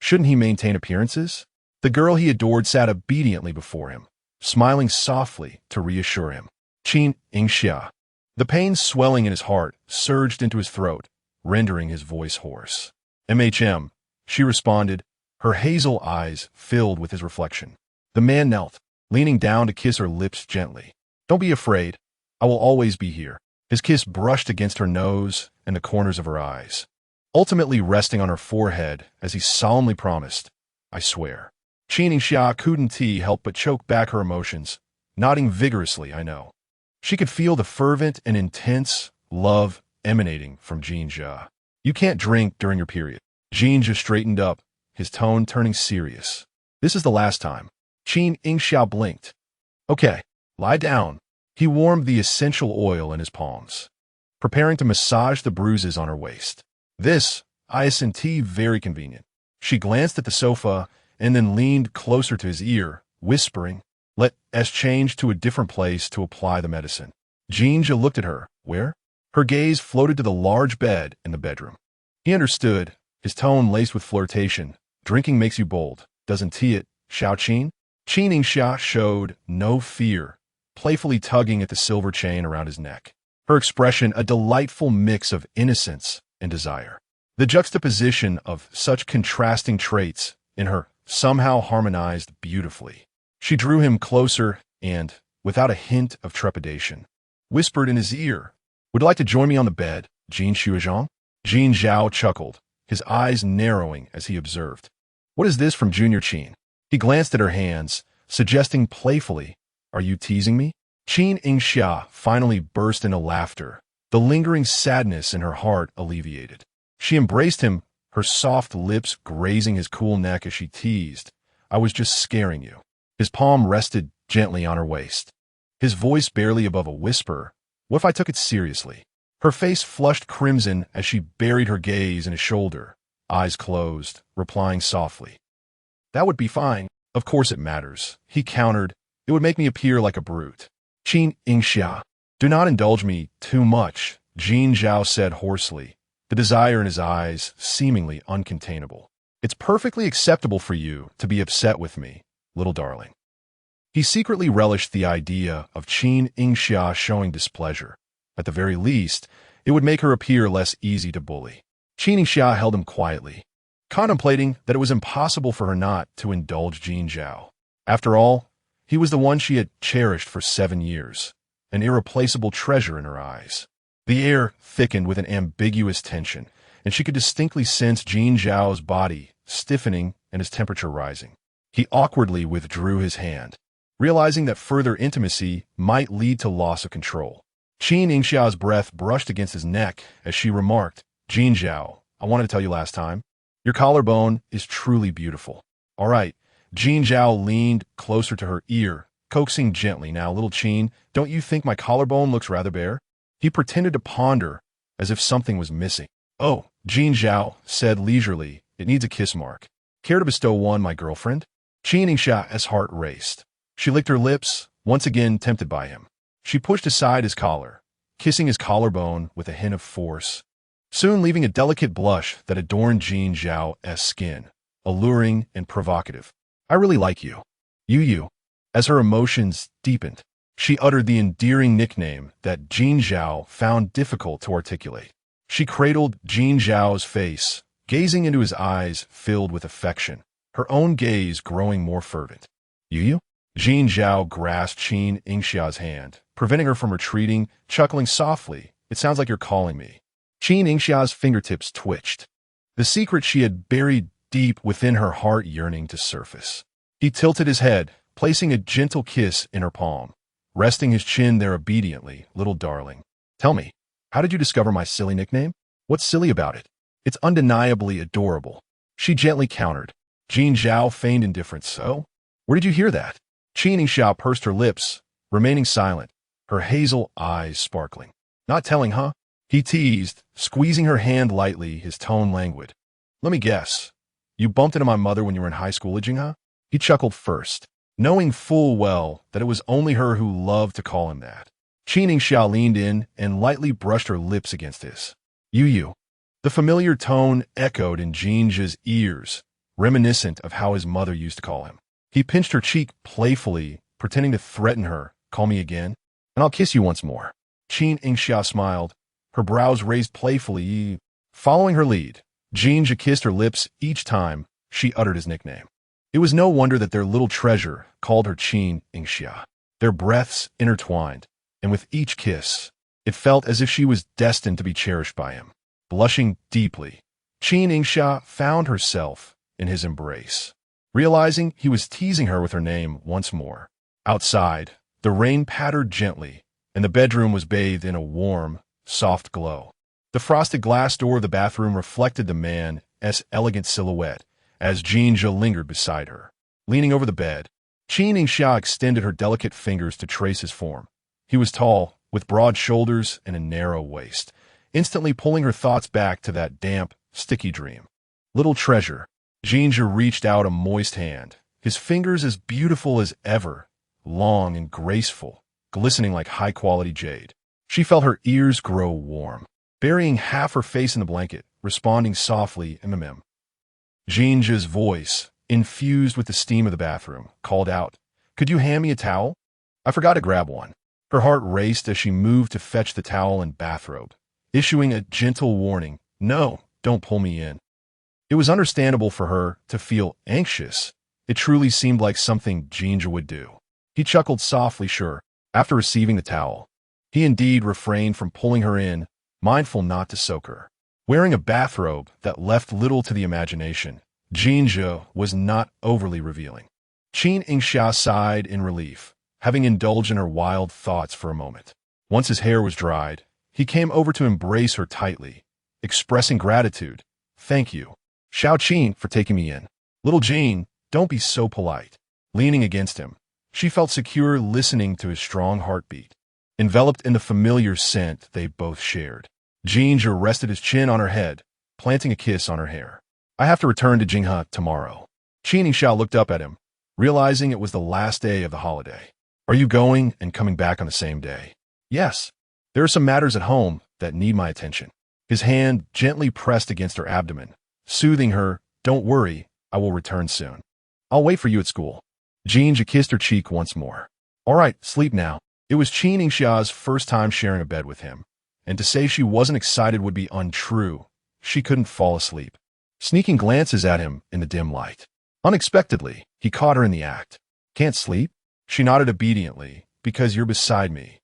Shouldn't he maintain appearances? The girl he adored sat obediently before him, smiling softly to reassure him. Qin Yingxia. The pain swelling in his heart surged into his throat, rendering his voice hoarse. MHM, she responded, her hazel eyes filled with his reflection. The man knelt, leaning down to kiss her lips gently. Don't be afraid. I will always be here. His kiss brushed against her nose and the corners of her eyes, ultimately resting on her forehead as he solemnly promised, I swear. Qin Yingxia couldn't help but choke back her emotions, nodding vigorously, I know. She could feel the fervent and intense love emanating from Jin Zhe. You can't drink during your period. Jin Zhe straightened up, his tone turning serious. This is the last time. Qin Yingxia blinked. Okay, lie down. He warmed the essential oil in his palms, preparing to massage the bruises on her waist. This, isn't very convenient. She glanced at the sofa and then leaned closer to his ear, whispering, Let us change to a different place to apply the medicine. Jin Zhe looked at her. Where? Her gaze floated to the large bed in the bedroom. He understood, his tone laced with flirtation. Drinking makes you bold, doesn't it, Xiao Qin? Qin Yingxia showed no fear, playfully tugging at the silver chain around his neck. Her expression a delightful mix of innocence and desire. The juxtaposition of such contrasting traits in her somehow harmonized beautifully. She drew him closer and, without a hint of trepidation, whispered in his ear, "Would you like to join me on the bed, Jin Xuezhang?" Jin Zhao chuckled, his eyes narrowing as he observed. "What is this from Junior Qin?" He glanced at her hands, suggesting playfully, "Are you teasing me?" Qin Yingxia finally burst into laughter, the lingering sadness in her heart alleviated. She embraced him, her soft lips grazing his cool neck as she teased, "I was just scaring you." His palm rested gently on her waist. His voice barely above a whisper, "What if I took it seriously?" Her face flushed crimson as she buried her gaze in his shoulder, eyes closed, replying softly, "That would be fine. Of course it matters," he countered. "It would make me appear like a brute." Qin Yingxia, "Do not indulge me too much," Jin Zhao said hoarsely, the desire in his eyes seemingly uncontainable. "It's perfectly acceptable for you to be upset with me, little darling." He secretly relished the idea of Qin Yingxia showing displeasure. At the very least, it would make her appear less easy to bully. Qin Yingxia held him quietly, contemplating that it was impossible for her not to indulge Jin Zhao. After all, he was the one she had cherished for 7 years, an irreplaceable treasure in her eyes. The air thickened with an ambiguous tension, and she could distinctly sense Jin Zhao's body stiffening and his temperature rising. He awkwardly withdrew his hand, realizing that further intimacy might lead to loss of control. Qin Yingxia's breath brushed against his neck as she remarked, "Jin Zhao, I wanted to tell you last time, your collarbone is truly beautiful." "All right." Jin Zhao leaned closer to her ear, coaxing gently, "Now, little Qin, don't you think my collarbone looks rather bare?" He pretended to ponder, as if something was missing. "Oh," Jin Zhao said leisurely, "it needs a kiss mark. Care to bestow one, my girlfriend?" Qin Yingxia's heart raced. She licked her lips, once again tempted by him. She pushed aside his collar, kissing his collarbone with a hint of force, soon leaving a delicate blush that adorned Jin Zhao's skin, alluring and provocative. "I really like you." You. As her emotions deepened, she uttered the endearing nickname that Jin Zhao found difficult to articulate. She cradled Jin Zhao's face, gazing into his eyes filled with affection, her own gaze growing more fervent. You? Jin Zhao grasped Qin Yingxia's hand, preventing her from retreating, chuckling softly, "It sounds like you're calling me." Qin Yingxia's fingertips twitched, the secret she had buried deep within her heart yearning to surface. He tilted his head, placing a gentle kiss in her palm, resting his chin there obediently. "Little darling, tell me, how did you discover my silly nickname? What's silly about it? It's undeniably adorable." She gently countered. Jin Zhao feigned indifference. "So? Where did you hear that?" Qin Yingxia pursed her lips, remaining silent, her hazel eyes sparkling. "Not telling, huh?" He teased, squeezing her hand lightly, his tone languid. "Let me guess. You bumped into my mother when you were in high school, Jing? He chuckled first, knowing full well that it was only her who loved to call him that. Qin Yingxia leaned in and lightly brushed her lips against his. You. The familiar tone echoed in Jin Zhe's ears, reminiscent of how his mother used to call him. He pinched her cheek playfully, pretending to threaten her. "Call me again, and I'll kiss you once more." Qin Yingxia smiled, her brows raised playfully. Following her lead, Jin Zhe kissed her lips each time she uttered his nickname. It was no wonder that their little treasure called her Qin Yingxia. Their breaths intertwined, and with each kiss, it felt as if she was destined to be cherished by him. Blushing deeply, Qin Yingxia found herself in his embrace, realizing he was teasing her with her name once more. Outside, the rain pattered gently, and the bedroom was bathed in a warm, soft glow. The frosted glass door of the bathroom reflected the man's elegant silhouette as Jin Zhe lingered beside her. Leaning over the bed, Qin Yingxia extended her delicate fingers to trace his form. He was tall, with broad shoulders and a narrow waist, instantly pulling her thoughts back to that damp, sticky dream. "Little treasure." Jin Zhe reached out a moist hand, his fingers as beautiful as ever, long and graceful, glistening like high-quality jade. She felt her ears grow warm, burying half her face in the blanket, responding softly in the mem. Jin Zhe's voice, infused with the steam of the bathroom, called out, "Could you hand me a towel?" I forgot to grab one. Her heart raced as she moved to fetch the towel and bathrobe, issuing a gentle warning, "No, don't pull me in." It was understandable for her to feel anxious. It truly seemed like something Jin Zhe would do. He chuckled softly, sure, after receiving the towel. He indeed refrained from pulling her in, mindful not to soak her. Wearing a bathrobe that left little to the imagination, Jin Zhe was not overly revealing. Qin Yingxia sighed in relief, having indulged in her wild thoughts for a moment. Once his hair was dried, he came over to embrace her tightly, expressing gratitude. "Thank you, Xiao Qin, for taking me in. Little Jane, don't be so polite." Leaning against him, she felt secure listening to his strong heartbeat. Enveloped in the familiar scent they both shared, Jin Zhe rested his chin on her head, planting a kiss on her hair. "I have to return to Jinghe tomorrow." Qin Yingxia looked up at him, realizing it was the last day of the holiday. "Are you going and coming back on the same day?" "Yes. There are some matters at home that need my attention." His hand gently pressed against her abdomen, soothing her. "Don't worry, I will return soon. I'll wait for you at school." Jin Zhe kissed her cheek once more. "All right, sleep now." It was Qin Yingxia's first time sharing a bed with him, and to say she wasn't excited would be untrue. She couldn't fall asleep. Sneaking glances at him in the dim light. Unexpectedly, he caught her in the act. "Can't sleep?" She nodded obediently. "Because you're beside me."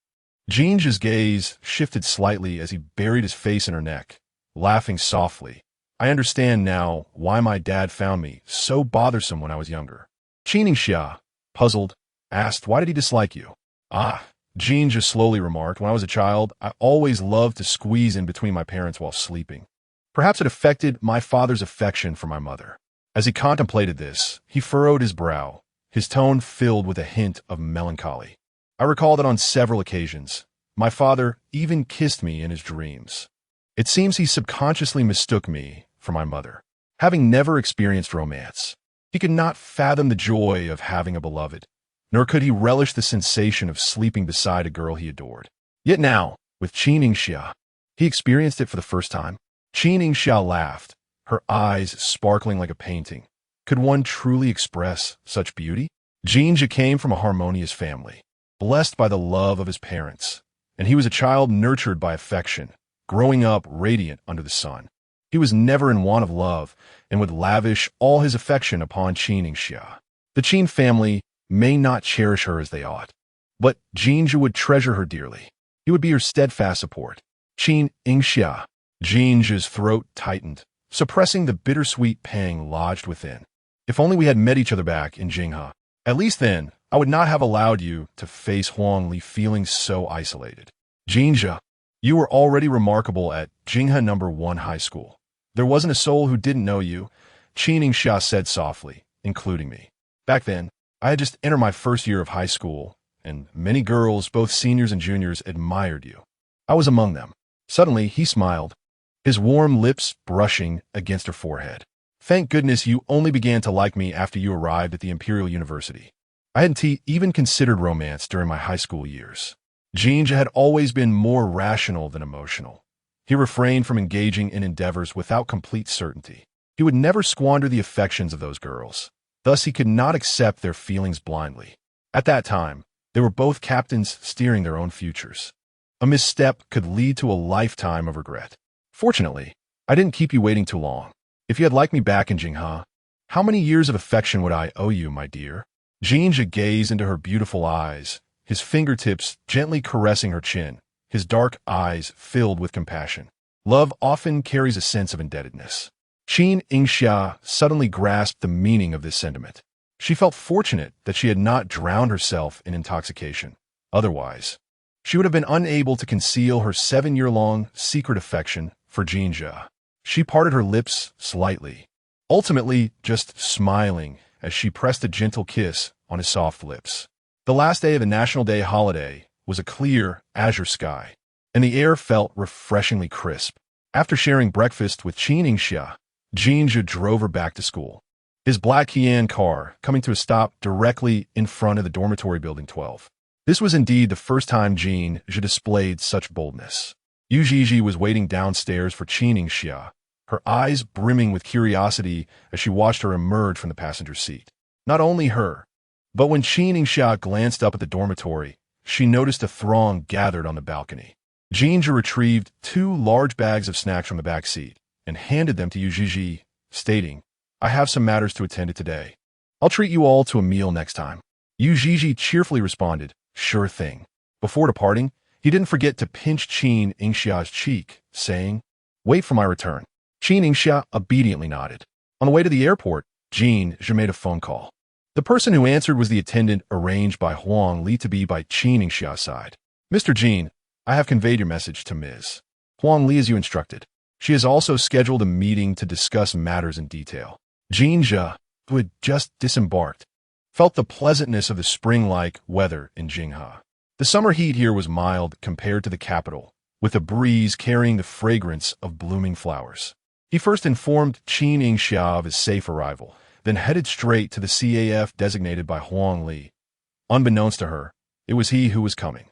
Jin Zhe's gaze shifted slightly as he buried his face in her neck, laughing softly. "I understand now why my dad found me so bothersome when I was younger." Qin Yingxia, puzzled, asked, "Why did he dislike you?" "Ah," Jin Zhe slowly remarked, "when I was a child, I always loved to squeeze in between my parents while sleeping. Perhaps it affected my father's affection for my mother." As he contemplated this, he furrowed his brow, his tone filled with a hint of melancholy. "I recall that on several occasions, my father even kissed me in his dreams. It seems he subconsciously mistook me for my mother. Having never experienced romance, he could not fathom the joy of having a beloved, nor could he relish the sensation of sleeping beside a girl he adored. Yet now, with Qin Yingxia, he experienced it for the first time." Qin Yingxia laughed, her eyes sparkling like a painting. Could one truly express such beauty? Jin Zhe came from a harmonious family, blessed by the love of his parents, and he was a child nurtured by affection, growing up radiant under the sun. He was never in want of love and would lavish all his affection upon Qin Yingxia. The Qin family may not cherish her as they ought, but Jin Zhe would treasure her dearly. He would be her steadfast support. Qin Yingxia. Jin Zhe's throat tightened, suppressing the bittersweet pang lodged within. "If only we had met each other back in Jinghe. At least then, I would not have allowed you to face Huang Li feeling so isolated." "Jin Zhe, you were already remarkable at Jinghe #1 High School. There wasn't a soul who didn't know you," Qin Yingxia said softly, "including me. Back then, I had just entered my first year of high school, and many girls, both seniors and juniors, admired you. I was among them." Suddenly, he smiled, his warm lips brushing against her forehead. "Thank goodness you only began to like me after you arrived at the Imperial University. I hadn't even considered romance during my high school years." Jin Zhe had always been more rational than emotional. He refrained from engaging in endeavors without complete certainty. He would never squander the affections of those girls. Thus, he could not accept their feelings blindly. At that time, they were both captains steering their own futures. A misstep could lead to a lifetime of regret. "Fortunately, I didn't keep you waiting too long. If you had liked me back in Jinghe, how many years of affection would I owe you, my dear?" Jin Zhe gazed into her beautiful eyes, his fingertips gently caressing her chin, his dark eyes filled with compassion. Love often carries a sense of indebtedness. Qin Yingxia suddenly grasped the meaning of this sentiment. She felt fortunate that she had not drowned herself in intoxication. Otherwise, she would have been unable to conceal her 7-year-long secret affection for Jin Zhe. She parted her lips slightly, ultimately just smiling as she pressed a gentle kiss on his soft lips. The last day of the National Day holiday was a clear, azure sky, and the air felt refreshingly crisp. After sharing breakfast with Qin Yingxia, Jin Zhe drove her back to school. His black Qian car coming to a stop directly in front of the dormitory building 12. This was indeed the first time Jin Zhe displayed such boldness. Yu Zhizhi was waiting downstairs for Qin Yingxia, her eyes brimming with curiosity as she watched her emerge from the passenger seat. Not only her, but when Qin Yingxia glanced up at the dormitory, she noticed a throng gathered on the balcony. Jin Zhe retrieved 2 large bags of snacks from the back seat and handed them to Yu Zhizhi, stating, "I have some matters to attend to today. I'll treat you all to a meal next time." Yu Zhizhi cheerfully responded, "Sure thing." Before departing, he didn't forget to pinch Qin Yingxia's cheek, saying, "Wait for my return." Qin Yingxia obediently nodded. On the way to the airport, Jin Zhe made a phone call. The person who answered was the attendant arranged by Huang Li to be by Qin Yingxia's side. "Mr. Jin, I have conveyed your message to Ms. Huang Li as you instructed. She has also scheduled a meeting to discuss matters in detail." Jin Zhe, who had just disembarked, felt the pleasantness of the spring-like weather in Jinghe. The summer heat here was mild compared to the capital, with a breeze carrying the fragrance of blooming flowers. He first informed Qin Yingxia of his safe arrival, then headed straight to the CAF designated by Huang Li. Unbeknownst to her, it was he who was coming.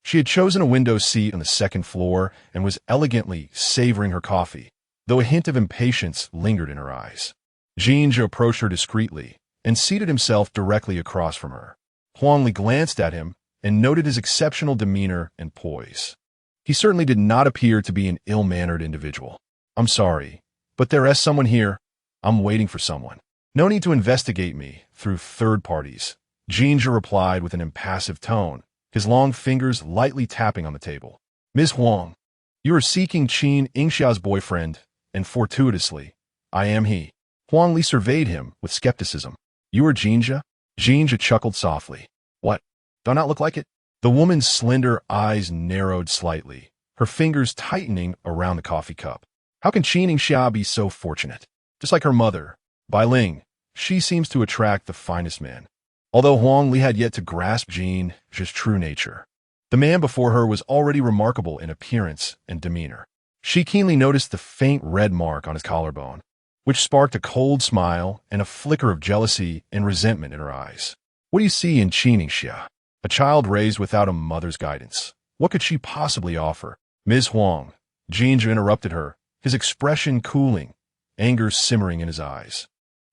She had chosen a window seat on the second floor and was elegantly savoring her coffee, though a hint of impatience lingered in her eyes. Jin Zhe approached her discreetly and seated himself directly across from her. Huang Li glanced at him and noted his exceptional demeanor and poise. He certainly did not appear to be an ill-mannered individual. "I'm sorry, but there is someone here. I'm waiting for someone. No need to investigate me through third parties," Jin Zhe replied with an impassive tone, his long fingers lightly tapping on the table. "Ms. Huang, you are seeking Qin Yingxia's boyfriend, and fortuitously, I am he." Huang Li surveyed him with skepticism. "You are Jin Zhe?" Jin Zhe chuckled softly. "What? Do I not look like it?" The woman's slender eyes narrowed slightly, her fingers tightening around the coffee cup. "How can Qin Yingxia be so fortunate? Just like her mother, Bai Ling, she seems to attract the finest men." Although Huang Li had yet to grasp Jin Zhe's true nature, the man before her was already remarkable in appearance and demeanor. She keenly noticed the faint red mark on his collarbone, which sparked a cold smile and a flicker of jealousy and resentment in her eyes. "What do you see in Qin Yingxia? A child raised without a mother's guidance. What could she possibly offer?" "Ms. Huang," Jin Zhe interrupted her, his expression cooling, anger simmering in his eyes.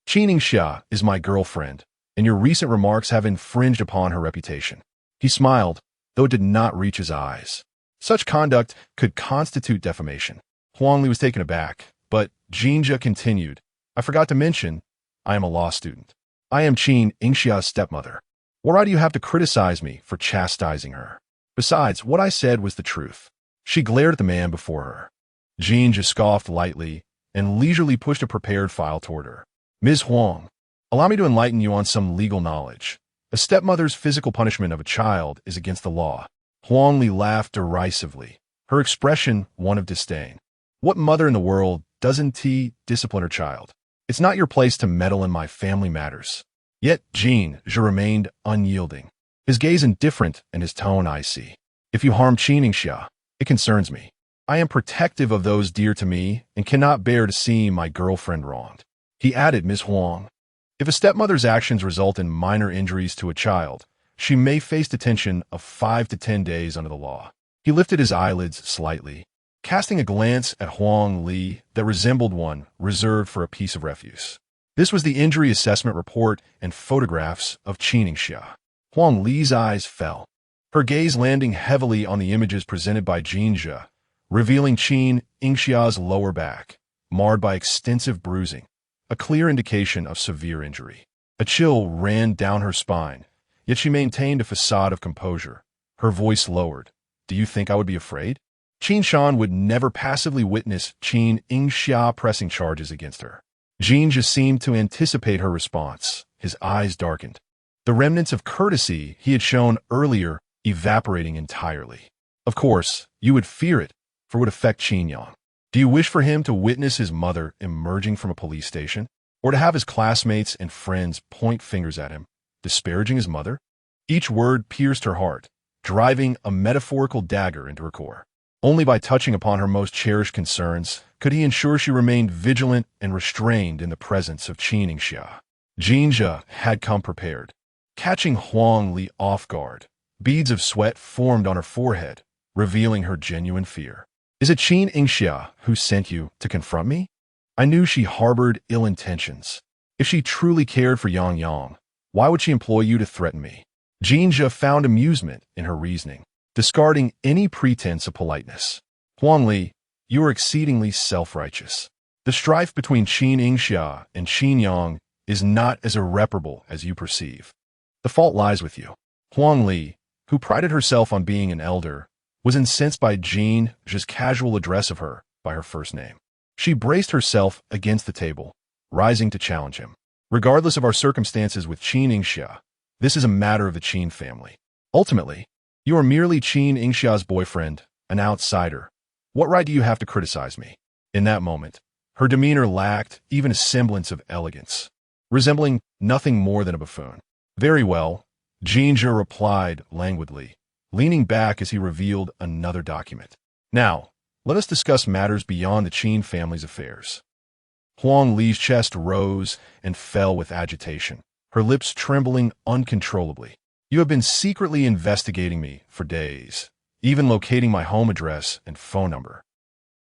"Qin Yingxia is my girlfriend, and your recent remarks have infringed upon her reputation." He smiled, though it did not reach his eyes. Such conduct could constitute defamation. Huang Li was taken aback, but Jin Zhe continued, "I forgot to mention, I am a law student. I am Qin Yingxia's stepmother. What right do you have to criticize me for chastising her? Besides, what I said was the truth." She glared at the man before her. Jin Zhe scoffed lightly and leisurely pushed a prepared file toward her. "Ms. Huang, allow me to enlighten you on some legal knowledge. A stepmother's physical punishment of a child is against the law." Huang Li laughed derisively, her expression one of disdain. "What mother in the world doesn't discipline her child? It's not your place to meddle in my family matters." Yet Jin Zhe remained unyielding, his gaze indifferent and his tone icy. "If you harm Qin Yingxia, it concerns me. I am protective of those dear to me and cannot bear to see my girlfriend wronged." He added, "Ms. Huang, if a stepmother's actions result in minor injuries to a child, she may face detention of 5 to 10 days under the law." He lifted his eyelids slightly, casting a glance at Huang Li that resembled one reserved for a piece of refuse. This was the injury assessment report and photographs of Qin Yingxia. Huang Li's eyes fell, her gaze landing heavily on the images presented by Jin Zhe, revealing Qin Yingxia's lower back, marred by extensive bruising, a clear indication of severe injury. A chill ran down her spine, yet she maintained a facade of composure, her voice lowered. "Do you think I would be afraid?" Qin Shan would never passively witness Qin Yingxia pressing charges against her. Jin Zhe seemed to anticipate her response, his eyes darkened, the remnants of courtesy he had shown earlier evaporating entirely. "Of course, you would fear it, for it would affect Qin Yang. Do you wish for him to witness his mother emerging from a police station, or to have his classmates and friends point fingers at him, disparaging his mother?" Each word pierced her heart, driving a metaphorical dagger into her core. Only by touching upon her most cherished concerns could he ensure she remained vigilant and restrained in the presence of Qin Yingxia. Jin Zhe had come prepared. Catching Huang Li off guard, Beads of sweat formed on her forehead, revealing her genuine fear. Is it Qin Yingxia who sent you to confront me? I knew she harbored ill intentions. If she truly cared for Yang Yang, why would she employ you to threaten me? Jin Zhe found amusement in her reasoning, discarding any pretense of politeness. Huangli, you are exceedingly self-righteous. The strife between Qin Yingxia and Qin Yang is not as irreparable as you perceive. The fault lies with you. Huangli, who prided herself on being an elder, was incensed by Jin Zhe's casual address of her by her first name. She braced herself against the table, rising to challenge him. Regardless of our circumstances with Qin Yingxia, this is a matter of the Qin family. Ultimately, you are merely Qin Yingxia's boyfriend, an outsider. What right do you have to criticize me? In that moment, her demeanor lacked even a semblance of elegance, resembling nothing more than a buffoon. Very well, Jin Zhe replied languidly, leaning back as he revealed another document. Now, let us discuss matters beyond the Qin family's affairs. Huang Li's chest rose and fell with agitation, her lips trembling uncontrollably. You have been secretly investigating me for days, even locating my home address and phone number.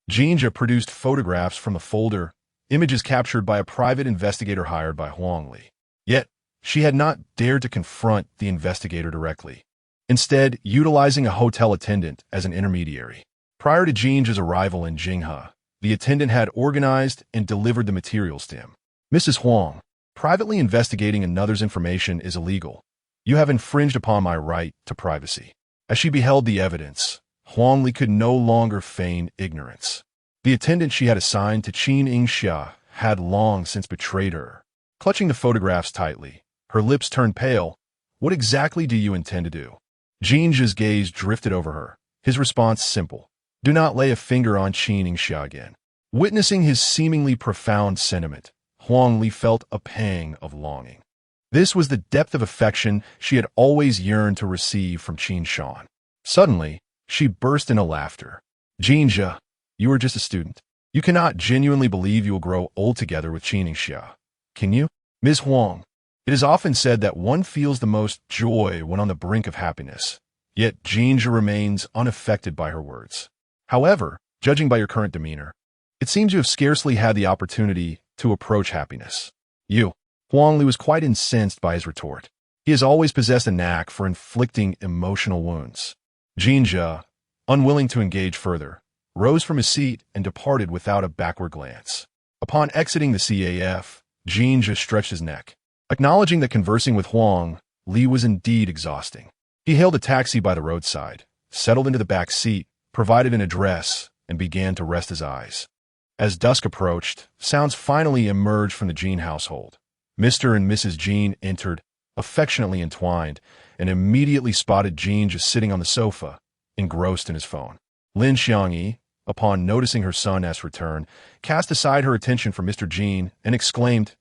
Jin Zhe produced photographs from the folder, images captured by a private investigator hired by Huang Li. Yet, she had not dared to confront the investigator directly, instead utilizing a hotel attendant as an intermediary. Prior to Jin Zhe's arrival in Jinghe, the attendant had organized and delivered the materials to him. Mrs. Huang, privately investigating another's information is illegal. You have infringed upon my right to privacy. As she beheld the evidence, Huang Li could no longer feign ignorance. The attendant she had assigned to Qin Yingxia had long since betrayed her. Clutching the photographs tightly, her lips turned pale. What exactly do you intend to do? Jin Zhe's gaze drifted over her, his response simple. Do not lay a finger on Qin Yingxia again. Witnessing his seemingly profound sentiment, Huang Li felt a pang of longing. This was the depth of affection she had always yearned to receive from Qin Shan. Suddenly, she burst into laughter. Jin Zhe, you are just a student. You cannot genuinely believe you will grow old together with Qin Yingxia, can you? Ms. Huang, it is often said that one feels the most joy when on the brink of happiness, yet Jin Zhe remains unaffected by her words. However, judging by your current demeanor, it seems you have scarcely had the opportunity to approach happiness. Huang Li was quite incensed by his retort. He has always possessed a knack for inflicting emotional wounds. Jin Zhe, unwilling to engage further, rose from his seat and departed without a backward glance. Upon exiting the CAF, Jin Zhe stretched his neck, acknowledging that conversing with Huang Li was indeed exhausting. He hailed a taxi by the roadside, settled into the back seat, provided an address, and began to rest his eyes. As dusk approached, sounds finally emerged from the Jin household. Mr. and Mrs. Jin entered, affectionately entwined, and immediately spotted Jin just sitting on the sofa, engrossed in his phone. Lin Xiangyi, upon noticing her son's return, cast aside her attention from Mr. Jin and exclaimed,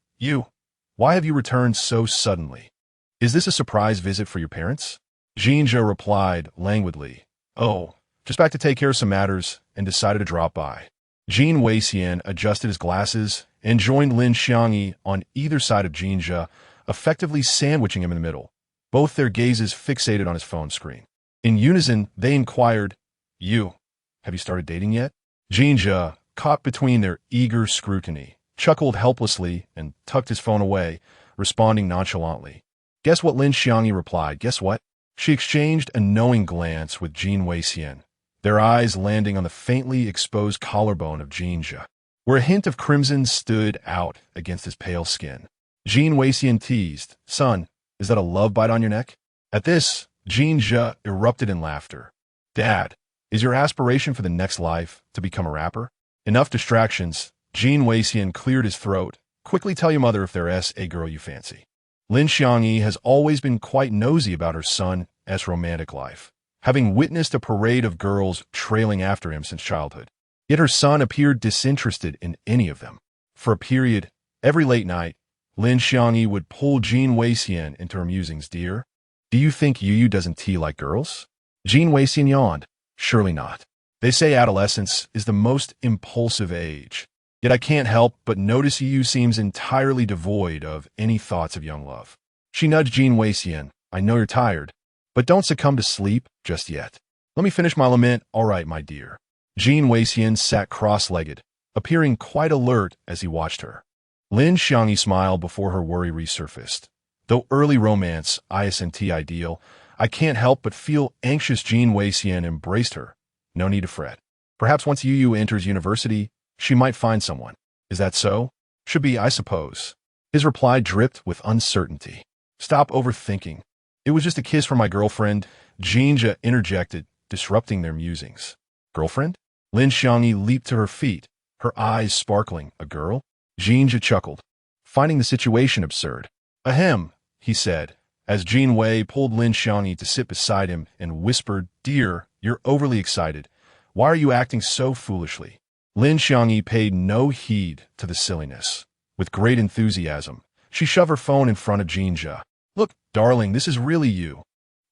Why have you returned so suddenly? Is this a surprise visit for your parents? Jin Zhe replied languidly, Oh, just back to take care of some matters and decided to drop by. Jin Weixian adjusted his glasses and joined Lin Xiangyi on either side of Jin Zhe, effectively sandwiching him in the middle, both their gazes fixated on his phone screen. In unison, they inquired, Have you started dating yet? Jin Zhe, caught between their eager scrutiny, chuckled helplessly and tucked his phone away, responding nonchalantly. Guess what? Lin Xiangyi replied. Guess what? She exchanged a knowing glance with Jin Weixian, their eyes landing on the faintly exposed collarbone of Jin Zhe, where a hint of crimson stood out against his pale skin. Jin Weixian teased, Son, is that a love bite on your neck? At this, Jin Zhe erupted in laughter. Dad, is your aspiration for the next life to become a rapper? Enough distractions. Jin Weixian cleared his throat. Quickly tell your mother if there's a girl you fancy. Lin Xiangyi has always been quite nosy about her son's romantic life, having witnessed a parade of girls trailing after him since childhood. Yet her son appeared disinterested in any of them. For a period, every late night, Lin Xiangyi would pull Jin Weixian into her musings. Dear, do you think Yu doesn't tea like girls? Jin Weixian yawned. Surely not. They say adolescence is the most impulsive age. Yet I can't help but notice Yu seems entirely devoid of any thoughts of young love. She nudged Jin Weixian. I know you're tired. But don't succumb to sleep just yet. Let me finish my lament. All right, my dear. Jin Yingxia sat cross-legged, appearing quite alert as he watched her. Lin Xiangyi smiled before her worry resurfaced. Though early romance, isn't ideal, I can't help but feel anxious. Jin Yingxia embraced her. No need to fret. Perhaps once Yu enters university, she might find someone. Is that so? Should be, I suppose. His reply dripped with uncertainty. Stop overthinking. It was just a kiss from my girlfriend, Jin Zhe interjected, disrupting their musings. Girlfriend? Lin Xiangyi leaped to her feet, her eyes sparkling. A girl? Jin Zhe chuckled, finding the situation absurd. Ahem, he said, as Jin Wei pulled Lin Xiangyi to sit beside him and whispered, Dear, you're overly excited. Why are you acting so foolishly? Lin Xiangyi paid no heed to the silliness. With great enthusiasm, she shoved her phone in front of Jin Zhe. Look, darling, this is really you.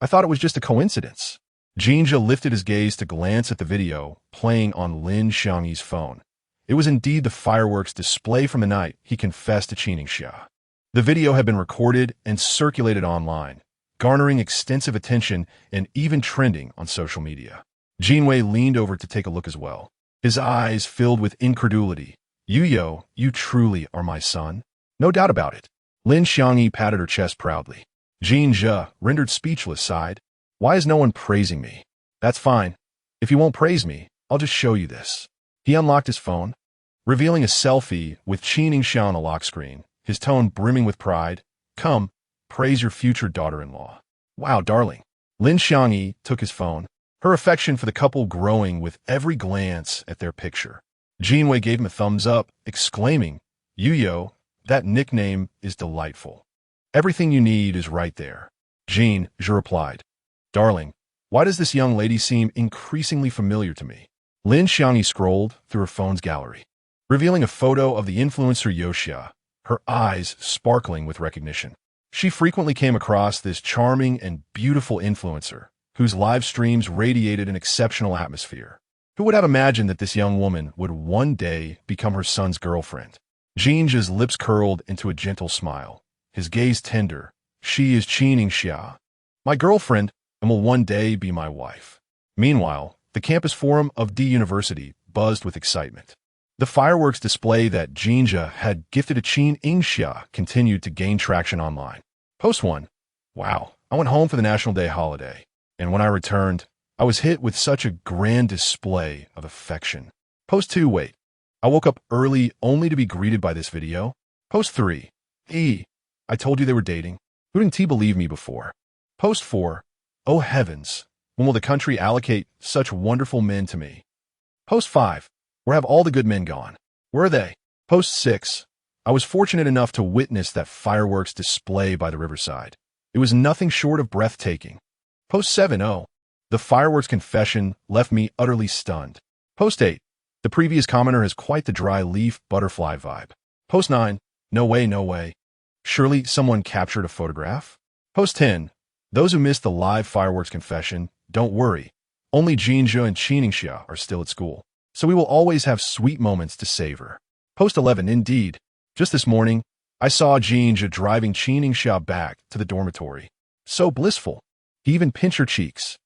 I thought it was just a coincidence. Jin Zhe lifted his gaze to glance at the video playing on Lin Xiangyi's phone. It was indeed the fireworks display from the night he confessed to Qin Yingxia. The video had been recorded and circulated online, garnering extensive attention and even trending on social media. Jin Wei leaned over to take a look as well, his eyes filled with incredulity. Yu, you truly are my son? No doubt about it. Lin Xiangyi patted her chest proudly. Jin Zhe, rendered speechless, sighed. Why is no one praising me? That's fine. If you won't praise me, I'll just show you this. He unlocked his phone, revealing a selfie with Qin Yingxia on a lock screen, his tone brimming with pride. Come, praise your future daughter-in-law. Wow, darling. Lin Xiangyi took his phone, her affection for the couple growing with every glance at their picture. Jin Wei gave him a thumbs up, exclaiming, Yu, that nickname is delightful. Everything you need is right there. Jin Zhe replied, Darling, why does this young lady seem increasingly familiar to me? Lin Xiangyi scrolled through her phone's gallery, revealing a photo of the influencer Yoxia, her eyes sparkling with recognition. She frequently came across this charming and beautiful influencer, whose live streams radiated an exceptional atmosphere. Who would have imagined that this young woman would one day become her son's girlfriend? Jin Zhe's lips curled into a gentle smile, his gaze tender. She is Qin Yingxia, my girlfriend, and will one day be my wife. Meanwhile, the campus forum of D University buzzed with excitement. The fireworks display that Jin Zhe had gifted to Qin Yingxia continued to gain traction online. Post 1. Wow, I went home for the National Day holiday, and when I returned, I was hit with such a grand display of affection. Post 2. Wait, I woke up early only to be greeted by this video. Post 3. I told you they were dating. Who didn't believe me before? Post 4. Oh heavens, when will the country allocate such wonderful men to me? Post 5. Where have all the good men gone? Where are they? Post 6. I was fortunate enough to witness that fireworks display by the riverside. It was nothing short of breathtaking. Post 7. Oh, the fireworks confession left me utterly stunned. Post 8. The previous commenter has quite the dry leaf butterfly vibe. Post 9. No way, no way. Surely someone captured a photograph? Post 10. Those who missed the live fireworks confession, don't worry. Only Jin Zhe and Qin Yingxia are still at school, so we will always have sweet moments to savor. Post 11. Indeed, just this morning, I saw Jin Zhe driving Qin Yingxia back to the dormitory. So blissful. He even pinched her cheeks.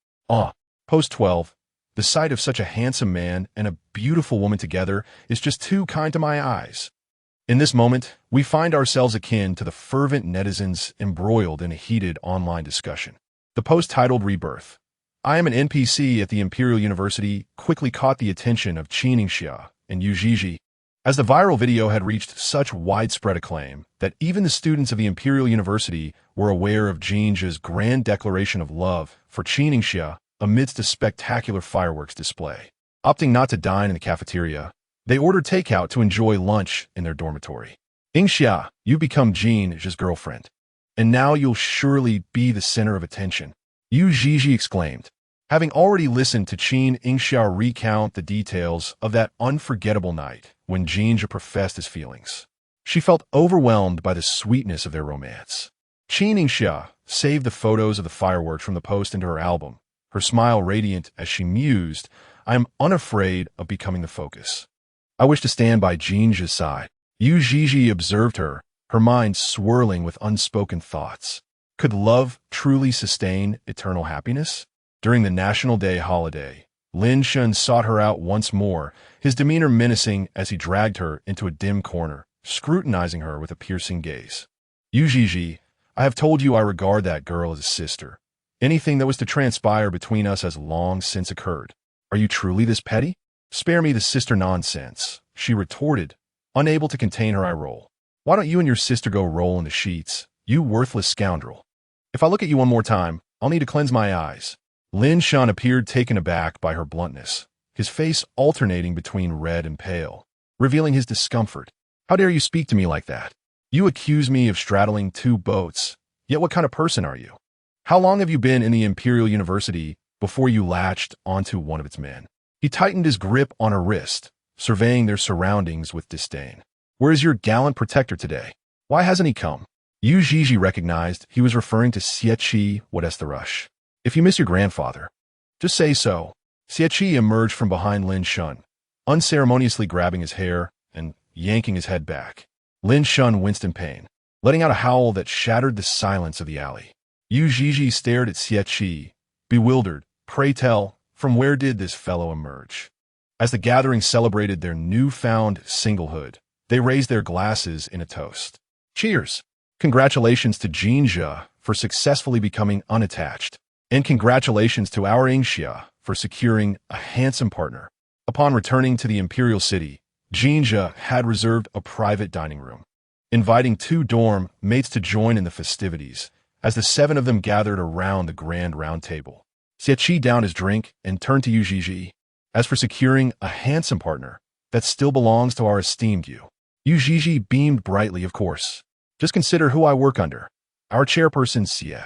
Post 12. The sight of such a handsome man and a beautiful woman together is just too kind to my eyes. In this moment, we find ourselves akin to the fervent netizens embroiled in a heated online discussion. The post titled Rebirth, I am an NPC at the Imperial University, quickly caught the attention of Qin Yingxia and Yu Zhizhi, as the viral video had reached such widespread acclaim that even the students of the Imperial University were aware of Jin Zhe's grand declaration of love for Qin Yingxia amidst a spectacular fireworks display. Opting not to dine in the cafeteria, they ordered takeout to enjoy lunch in their dormitory. Yingxia, you become Jin Zhe's girlfriend, and now you'll surely be the center of attention, Yu Zhizhi exclaimed, having already listened to Qin Yingxia recount the details of that unforgettable night when Jin Zhe professed his feelings. She felt overwhelmed by the sweetness of their romance. Qin Yingxia saved the photos of the fireworks from the post into her album, her smile radiant as she mused, I am unafraid of becoming the focus. I wish to stand by Jin Zhe's side. Yu Zhizhi observed her, her mind swirling with unspoken thoughts. Could love truly sustain eternal happiness? During the National Day holiday, Lin Shun sought her out once more, his demeanor menacing as he dragged her into a dim corner, scrutinizing her with a piercing gaze. Yu Zhizhi, I have told you I regard that girl as a sister. Anything that was to transpire between us has long since occurred. Are you truly this petty? Spare me the sister nonsense, she retorted, unable to contain her eye roll. Why don't you and your sister go roll in the sheets, you worthless scoundrel? If I look at you one more time, I'll need to cleanse my eyes. Lin Shun appeared taken aback by her bluntness, his face alternating between red and pale, revealing his discomfort. How dare you speak to me like that? You accuse me of straddling two boats, yet what kind of person are you? How long have you been in the Imperial University before you latched onto one of its men? He tightened his grip on her wrist, surveying their surroundings with disdain. Where is your gallant protector today? Why hasn't he come? Yu Zhizhi recognized he was referring to Xie Wadestarush. If you miss your grandfather, just say so. Xie emerged from behind Lin Shun, unceremoniously grabbing his hair and yanking his head back. Lin Shun winced in pain, letting out a howl that shattered the silence of the alley. Yu Zhizhi stared at Xie, bewildered. Pray tell, from where did this fellow emerge? As the gathering celebrated their newfound singlehood, they raised their glasses in a toast. Cheers! Congratulations to Jin Zhe for successfully becoming unattached, and congratulations to our Yingxia for securing a handsome partner. Upon returning to the Imperial City, Jin Zhe had reserved a private dining room, inviting 2 dorm mates to join in the festivities as the 7 of them gathered around the grand round table. Xie downed his drink and turned to Yu Zhizhi. As for securing a handsome partner, that still belongs to our esteemed Yu. Yu Zhizhi beamed brightly, of course. Just consider who I work under. Our chairperson, Xie.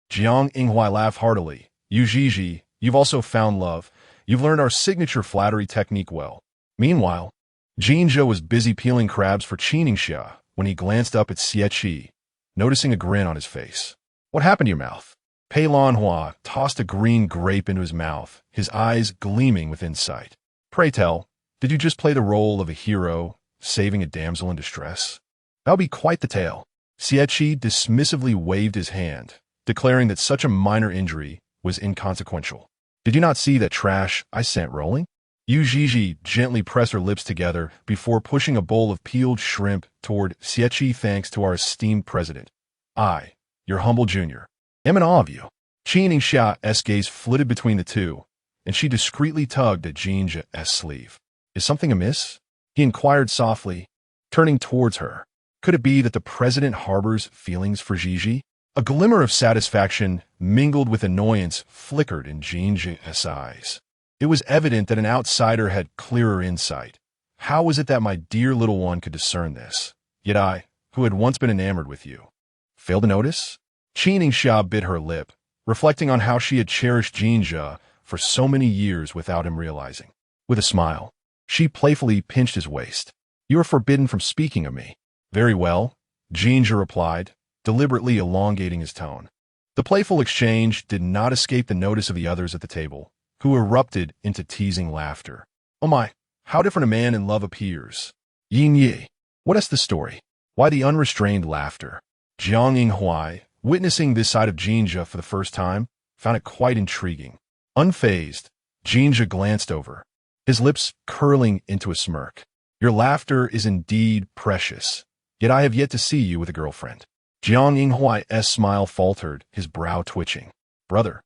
Jiang Yinghua laughed heartily. Yu Zhizhi, you've also found love. You've learned our signature flattery technique well. Meanwhile, Jin Zhe was busy peeling crabs for Qin Yingxia when he glanced up at Xie, noticing a grin on his face. What happened to your mouth? Pei Lanhua tossed a green grape into his mouth, his eyes gleaming with insight. Pray tell, did you just play the role of a hero, saving a damsel in distress? That'll be quite the tale. Xie dismissively waved his hand, declaring that such a minor injury was inconsequential. Did you not see that trash I sent rolling? Yu Zhizhi gently pressed her lips together before pushing a bowl of peeled shrimp toward Xie. Thanks to our esteemed president. I, your humble junior, am in awe of you. Qin Yingxia's gaze flitted between the two, and she discreetly tugged at Jin Zhe's sleeve. Is something amiss? He inquired softly, turning towards her. Could it be that the president harbors feelings for Zhizhi? A glimmer of satisfaction mingled with annoyance flickered in Jin Zhe's eyes. It was evident that an outsider had clearer insight. How was it that my dear little one could discern this? Yet I, who had once been enamored with you, failed to notice? Qin Yingxia bit her lip, reflecting on how she had cherished Jin Zhe for so many years without him realizing. With a smile, she playfully pinched his waist. You are forbidden from speaking of me. Very well, Jin Zhe replied, deliberately elongating his tone. The playful exchange did not escape the notice of the others at the table, who erupted into teasing laughter. Oh my, how different a man in love appears. Yin Yi, what is the story? Why the unrestrained laughter? Jiang Yinghua, witnessing this side of Jin Zhe for the first time, found it quite intriguing. Unfazed, Jin Zhe glanced over, his lips curling into a smirk. Your laughter is indeed precious, yet I have yet to see you with a girlfriend. Jiang Yinghua's smile faltered, his brow twitching. Brother,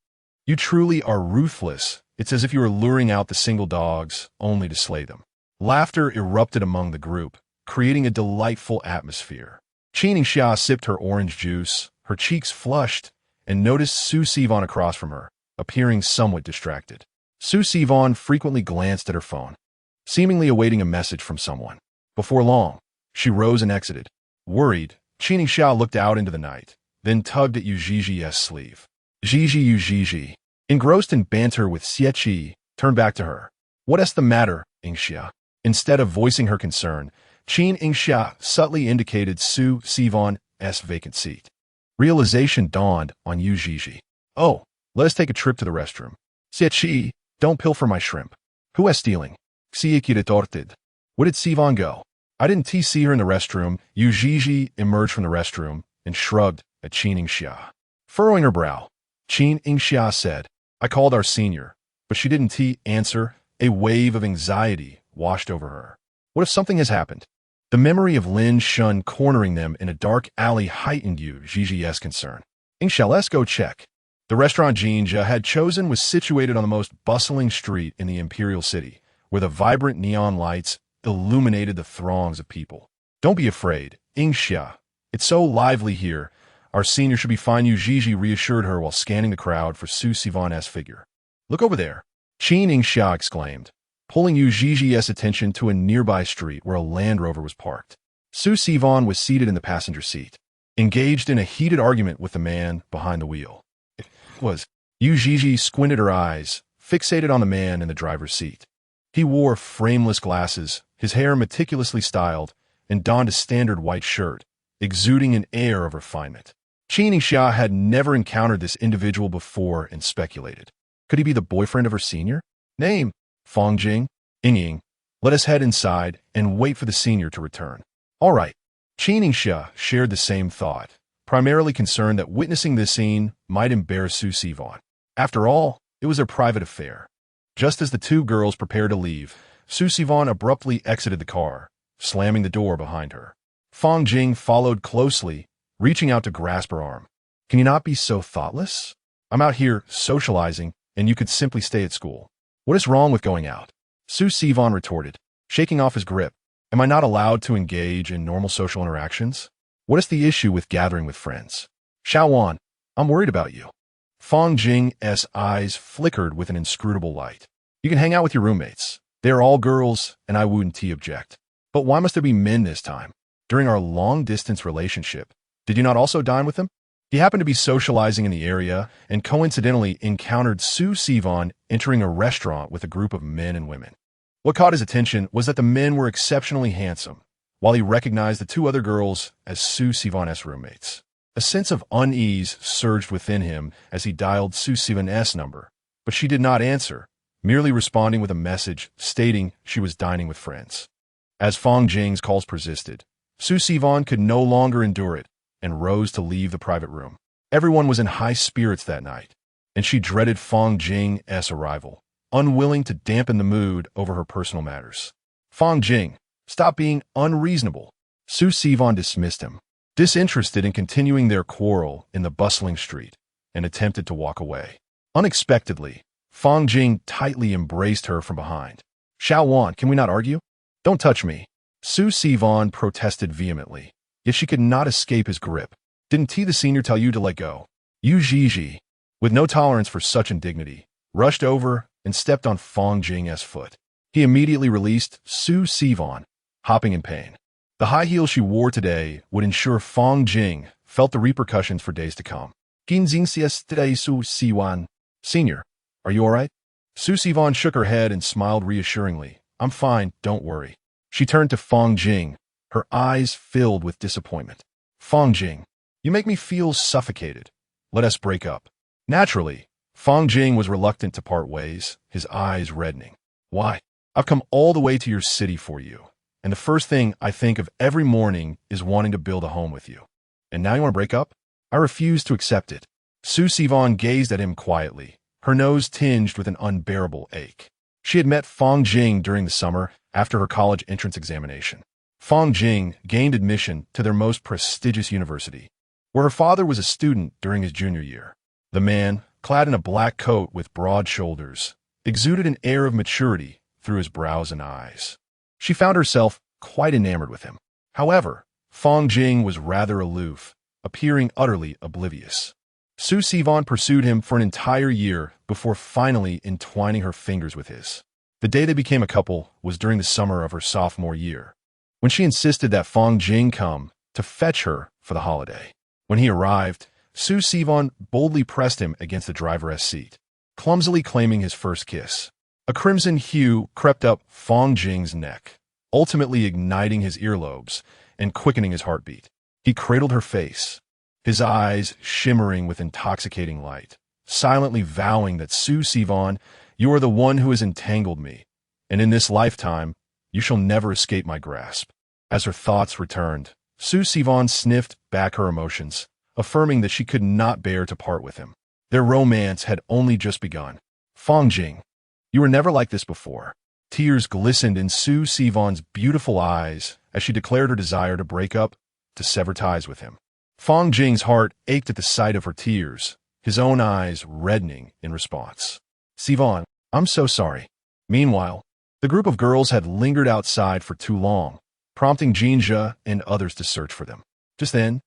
you truly are ruthless. It's as if you were luring out the single dogs, only to slay them. Laughter erupted among the group, creating a delightful atmosphere. Qin Yingxia sipped her orange juice, her cheeks flushed, and noticed Su Sivan across from her, appearing somewhat distracted. Su Sivan frequently glanced at her phone, seemingly awaiting a message from someone. Before long, she rose and exited. Worried, Qin Yingxia looked out into the night, then tugged at Yu Zhiji's sleeve. Yu Zhiji, engrossed in banter with Xie, turned back to her. What is the matter, Yingxia? Instead of voicing her concern, Qin Yingxia subtly indicated Su Sivan's vacant seat. Realization dawned on Yu Zhiji. Oh, let us take a trip to the restroom. Xie, don't pilfer my shrimp. Who is stealing? Xie retorted. Where did Sivan go? I didn't see her in the restroom. Yu Zhiji emerged from the restroom and shrugged at Qin Yingxia. Furrowing her brow, Qin Yingxia said, I called our senior, but she didn't answer. A wave of anxiety washed over her. What if something has happened? The memory of Lin Shun cornering them in a dark alley heightened Yu Zhi's concern. Yingxia, let's go check. The restaurant Jin Zhe had chosen was situated on the most bustling street in the imperial city, where the vibrant neon lights illuminated the throngs of people. Don't be afraid, Yingxia. It's so lively here. Our senior should be fine, Yu Zhi reassured her while scanning the crowd for Su Sivan's figure. Look over there, Qin Yingxia exclaimed, pulling Yu Zhi's attention to a nearby street where a Land Rover was parked. Su Sivan was seated in the passenger seat, engaged in a heated argument with the man behind the wheel. It was. Yu Zhi squinted her eyes, fixated on the man in the driver's seat. He wore frameless glasses, his hair meticulously styled, and donned a standard white shirt, exuding an air of refinement. Qin Yingxia had never encountered this individual before and speculated. Could he be the boyfriend of her senior? Name? Fongjing? Ying. Let us head inside and wait for the senior to return. All right. Qin Yingxia shared the same thought, primarily concerned that witnessing this scene might embarrass Su Sivan. After all, it was their private affair. Just as the two girls prepared to leave, Su Sivan abruptly exited the car, slamming the door behind her. Fongjing followed closely, reaching out to grasp her arm. Can you not be so thoughtless? I'm out here socializing, and you could simply stay at school. What is wrong with going out? Su Sivan retorted, shaking off his grip. Am I not allowed to engage in normal social interactions? What is the issue with gathering with friends? Xiaowan, I'm worried about you. Fongjing's eyes flickered with an inscrutable light. You can hang out with your roommates. They are all girls, and I wouldn't object. But why must there be men this time? During our long-distance relationship, did you not also dine with them? He happened to be socializing in the area and coincidentally encountered Su Sivan entering a restaurant with a group of men and women. What caught his attention was that the men were exceptionally handsome, while he recognized the two other girls as Su Sivan's roommates. A sense of unease surged within him as he dialed Su Sivan's number, but she did not answer, merely responding with a message stating she was dining with friends. As Fongjing's calls persisted, Su Sivan could no longer endure it and rose to leave the private room. Everyone was in high spirits that night, and she dreaded Fongjing's arrival, unwilling to dampen the mood over her personal matters. Fongjing, stop being unreasonable. Su Sivan dismissed him, disinterested in continuing their quarrel in the bustling street, and attempted to walk away. Unexpectedly, Fongjing tightly embraced her from behind. Xiaowan, can we not argue? Don't touch me. Su Sivan protested vehemently, yet she could not escape his grip. Didn't the senior tell you to let go? Yu Zhi, with no tolerance for such indignity, rushed over and stepped on Fongjing's foot. He immediately released Su Sivan, hopping in pain. The high heels she wore today would ensure Fongjing felt the repercussions for days to come. Qin Yingxia today, Su Sivan. Senior, are you all right? Su Sivan shook her head and smiled reassuringly. I'm fine, don't worry. She turned to Fongjing, her eyes filled with disappointment. Fongjing, you make me feel suffocated. Let us break up. Naturally, Fongjing was reluctant to part ways, his eyes reddening. Why? I've come all the way to your city for you, and the first thing I think of every morning is wanting to build a home with you. And now you want to break up? I refuse to accept it. Su Sivan gazed at him quietly, her nose tinged with an unbearable ache. She had met Fongjing during the summer after her college entrance examination. Fongjing gained admission to their most prestigious university, where her father was a student during his junior year. The man, clad in a black coat with broad shoulders, exuded an air of maturity through his brows and eyes. She found herself quite enamored with him. However, Fongjing was rather aloof, appearing utterly oblivious. Su Sivan pursued him for an entire year before finally entwining her fingers with his. The day they became a couple was during the summer of her sophomore year, when she insisted that Fongjing come to fetch her for the holiday. When he arrived, Su Sivan boldly pressed him against the driver's seat, clumsily claiming his first kiss. A crimson hue crept up Fongjing's neck, ultimately igniting his earlobes and quickening his heartbeat. He cradled her face, his eyes shimmering with intoxicating light, silently vowing that Su Sivan, you are the one who has entangled me, and in this lifetime, you shall never escape my grasp. As her thoughts returned, Su Sivan sniffed back her emotions, affirming that she could not bear to part with him. Their romance had only just begun. Fang Jing, you were never like this before. Tears glistened in Su Sivan's beautiful eyes as she declared her desire to break up, to sever ties with him. Fang Jing's heart ached at the sight of her tears, his own eyes reddening in response. Sivan, I'm so sorry. Meanwhile, the group of girls had lingered outside for too long, prompting Jin Zhe and others to search for them. Just then,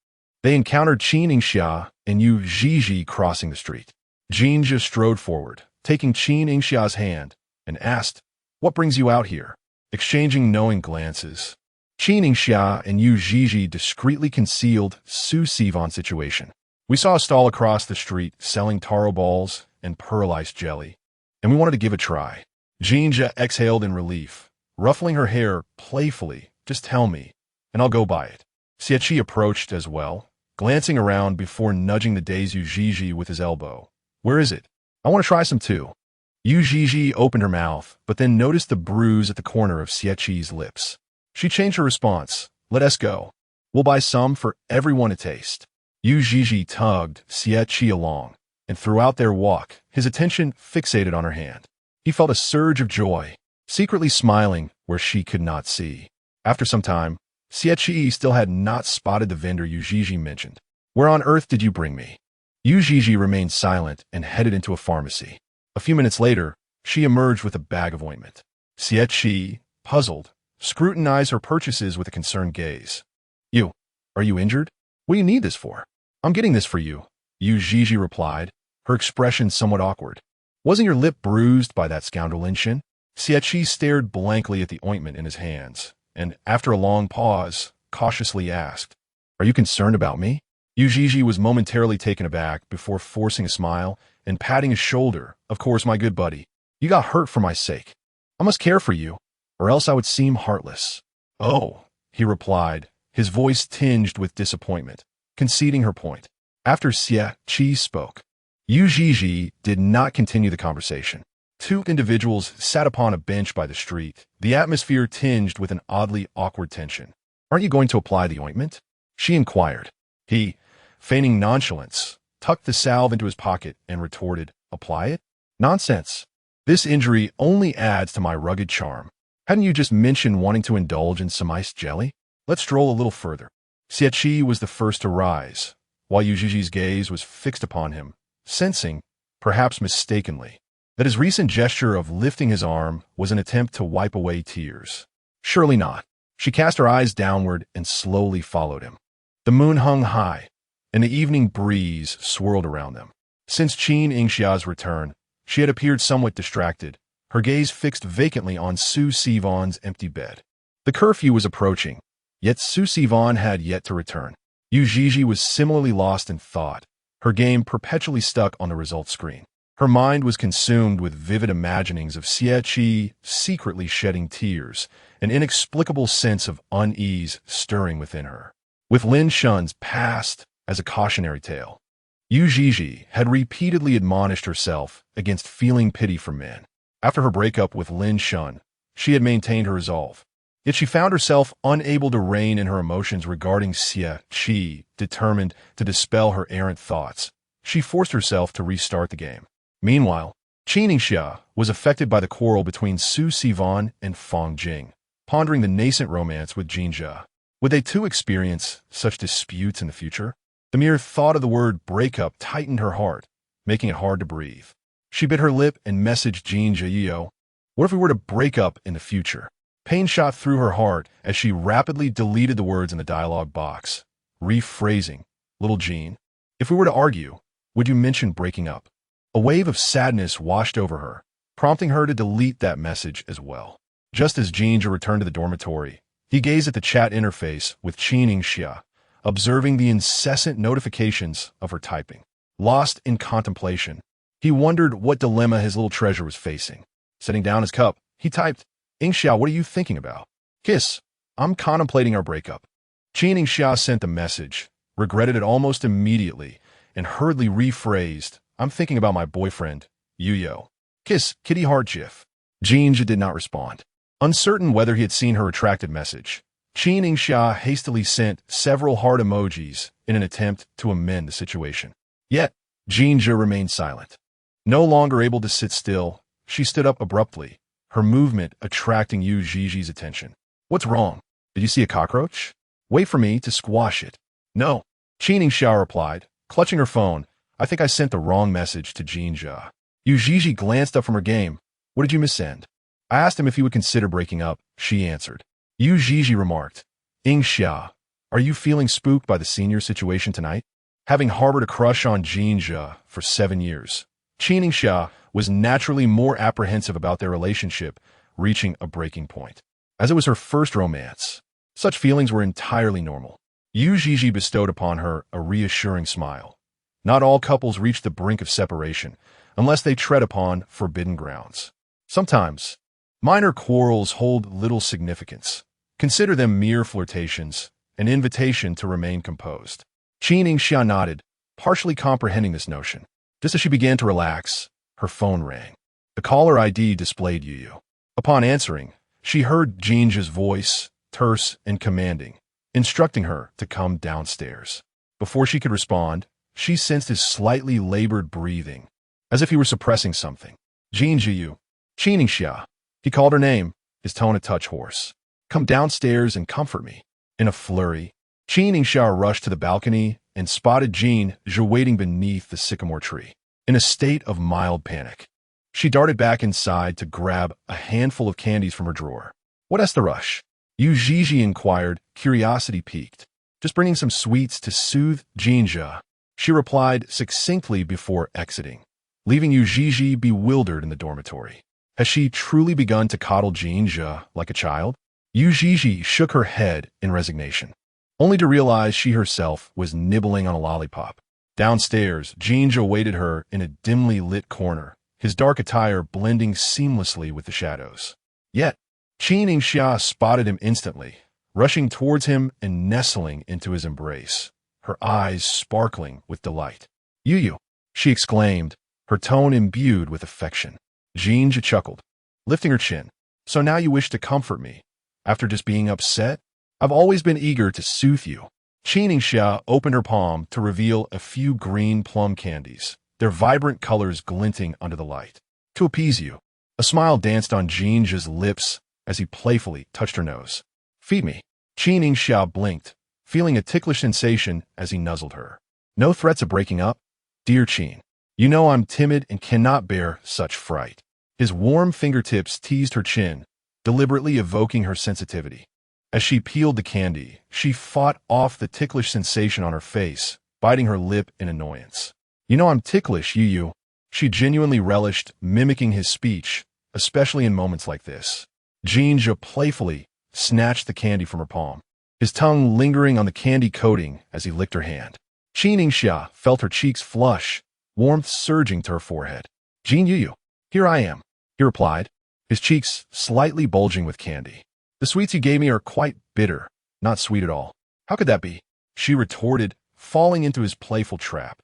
they encountered Qin Yingxia and Yu Zhizhi crossing the street. Jin Zhe strode forward, taking Qin Yingxia's hand, and asked, "What brings you out here?" Exchanging knowing glances, Qin Yingxia and Yu Zhizhi discreetly concealed Su Sivan's situation. "We saw a stall across the street selling taro balls and pearl ice jelly, and we wanted to give it a try." Jin Zhe exhaled in relief, ruffling her hair playfully. "Just tell me, and I'll go buy it." Xie approached as well, glancing around before nudging the dazed Yu Zhizhi with his elbow. "Where is it? I want to try some too." Yu Zhizhi opened her mouth, but then noticed the bruise at the corner of Xie's lips. She changed her response. "Let us go. We'll buy some for everyone to taste." Yu Zhizhi tugged Xie along, and throughout their walk, his attention fixated on her hand. He felt a surge of joy, secretly smiling where she could not see. After some time, Xie still had not spotted the vendor Yu Zhizhi mentioned. "Where on earth did you bring me?" Yu Zhizhi remained silent and headed into a pharmacy. A few minutes later, she emerged with a bag of ointment. Xie, puzzled, scrutinized her purchases with a concerned gaze. Are you injured? What do you need this for?" "I'm getting this for you," Yu Zhizhi replied, her expression somewhat awkward. "Wasn't your lip bruised by that scoundrel Linshin?" Xie stared blankly at the ointment in his hands, and after a long pause, cautiously asked, "Are you concerned about me?" Yu Zhizhi was momentarily taken aback before forcing a smile and patting his shoulder. "Of course, my good buddy. You got hurt for my sake. I must care for you, or else I would seem heartless." "Oh," he replied, his voice tinged with disappointment, conceding her point. After Xie spoke, Yu Zhizhi did not continue the conversation. Two individuals sat upon a bench by the street, the atmosphere tinged with an oddly awkward tension. "Aren't you going to apply the ointment?" she inquired. He, feigning nonchalance, tucked the salve into his pocket and retorted, "Apply it? Nonsense. This injury only adds to my rugged charm. Hadn't you just mentioned wanting to indulge in some iced jelly? Let's stroll a little further." Xie was the first to rise, while Yu Zhizhi's gaze was fixed upon him, sensing, perhaps mistakenly, that his recent gesture of lifting his arm was an attempt to wipe away tears. Surely not. She cast her eyes downward and slowly followed him. The moon hung high, and the evening breeze swirled around them. Since Qin Yingxia's return, she had appeared somewhat distracted, her gaze fixed vacantly on Su Sivan's empty bed. The curfew was approaching, yet Su Sivan had yet to return. Yu Zhizhi was similarly lost in thought, her game perpetually stuck on the results screen. Her mind was consumed with vivid imaginings of Xie secretly shedding tears, an inexplicable sense of unease stirring within her. With Lin Shun's past as a cautionary tale, Yu Zhizhi had repeatedly admonished herself against feeling pity for men. After her breakup with Lin Shun, she had maintained her resolve. Yet she found herself unable to rein in her emotions regarding Xie. Determined to dispel her errant thoughts, she forced herself to restart the game. Meanwhile, Qin Yingxia was affected by the quarrel between Su Sivan and Fang Jing, pondering the nascent romance with Jin Zhe. Would they too experience such disputes in the future? The mere thought of the word breakup tightened her heart, making it hard to breathe. She bit her lip and messaged Jin Zhe, "What if we were to break up in the future?" Pain shot through her heart as she rapidly deleted the words in the dialogue box, rephrasing, "Little Jean, if we were to argue, would you mention breaking up?" A wave of sadness washed over her, prompting her to delete that message as well. Just as Jin Zhe returned to the dormitory, he gazed at the chat interface with Qin Yingxia, observing the incessant notifications of her typing. Lost in contemplation, he wondered what dilemma his little treasure was facing. Setting down his cup, he typed, "Yingxia, what are you thinking about?" "Kiss, I'm contemplating our breakup." Qin Yingxia sent the message, regretted it almost immediately, and hurriedly rephrased, "I'm thinking about my boyfriend, Yuyo." "Kiss, kitty heart gif." Jin Zhe did not respond. Uncertain whether he had seen her retracted message, Qin Yingxia hastily sent several heart emojis in an attempt to amend the situation. Yet, Jin Zhe remained silent. No longer able to sit still, she stood up abruptly, her movement attracting Yu Ziji's attention. What's wrong? Did you see a cockroach? Wait for me to squash it. No. Qin Yingxia replied, clutching her phone. I think I sent the wrong message to Jin Zhe. Yu Ziji glanced up from her game. What did you missend? I asked him if he would consider breaking up, she answered. Yu Ziji remarked, Yingxia, are you feeling spooked by the senior situation tonight? Having harbored a crush on Jin Zhe for 7 years, Qin Yingxia was naturally more apprehensive about their relationship reaching a breaking point. As it was her first romance, such feelings were entirely normal. Yu Ziji bestowed upon her a reassuring smile. Not all couples reach the brink of separation unless they tread upon forbidden grounds. Sometimes, minor quarrels hold little significance. Consider them mere flirtations, an invitation to remain composed. Qin Yingxia nodded, partially comprehending this notion. Just as she began to relax, her phone rang. The caller ID displayed Yu. Upon answering, she heard Jin Zhe's voice, terse and commanding, instructing her to come downstairs. Before she could respond, she sensed his slightly labored breathing, as if he were suppressing something. Jin Zhe, Qin Yingxia. He called her name, his tone a touch hoarse. Come downstairs and comfort me. In a flurry, Qin Yingxia rushed to the balcony and spotted Jin Zhe waiting beneath the sycamore tree. In a state of mild panic, she darted back inside to grab a handful of candies from her drawer. What's the rush? Yu Ziji inquired, curiosity piqued. Just bringing some sweets to soothe Jin Zhe, she replied succinctly before exiting, leaving Yu Ziji bewildered in the dormitory. Has she truly begun to coddle Jin Zhe like a child? Yu Ziji shook her head in resignation, only to realize she herself was nibbling on a lollipop. Downstairs, Jin Zhe awaited her in a dimly lit corner, his dark attire blending seamlessly with the shadows. Yet, Qin Yingxia spotted him instantly, rushing towards him and nestling into his embrace, her eyes sparkling with delight. Yu, she exclaimed, her tone imbued with affection. Jin Zhe chuckled, lifting her chin. So now you wish to comfort me, after just being upset? I've always been eager to soothe you. Qin Yingxia opened her palm to reveal a few green plum candies, their vibrant colors glinting under the light. To appease you. A smile danced on Jin Zhe's lips as he playfully touched her nose. Feed me. Qin Yingxia blinked, feeling a ticklish sensation as he nuzzled her. No threats of breaking up? Dear Qin, you know I'm timid and cannot bear such fright. His warm fingertips teased her chin, deliberately evoking her sensitivity. As she peeled the candy, she fought off the ticklish sensation on her face, biting her lip in annoyance. You know I'm ticklish, Yu. She genuinely relished mimicking his speech, especially in moments like this. Jin Zhe playfully snatched the candy from her palm, his tongue lingering on the candy coating as he licked her hand. Qin Yingxia felt her cheeks flush, warmth surging to her forehead. Jin Yu, here I am, he replied, his cheeks slightly bulging with candy. The sweets you gave me are quite bitter, not sweet at all. How could that be? She retorted, falling into his playful trap,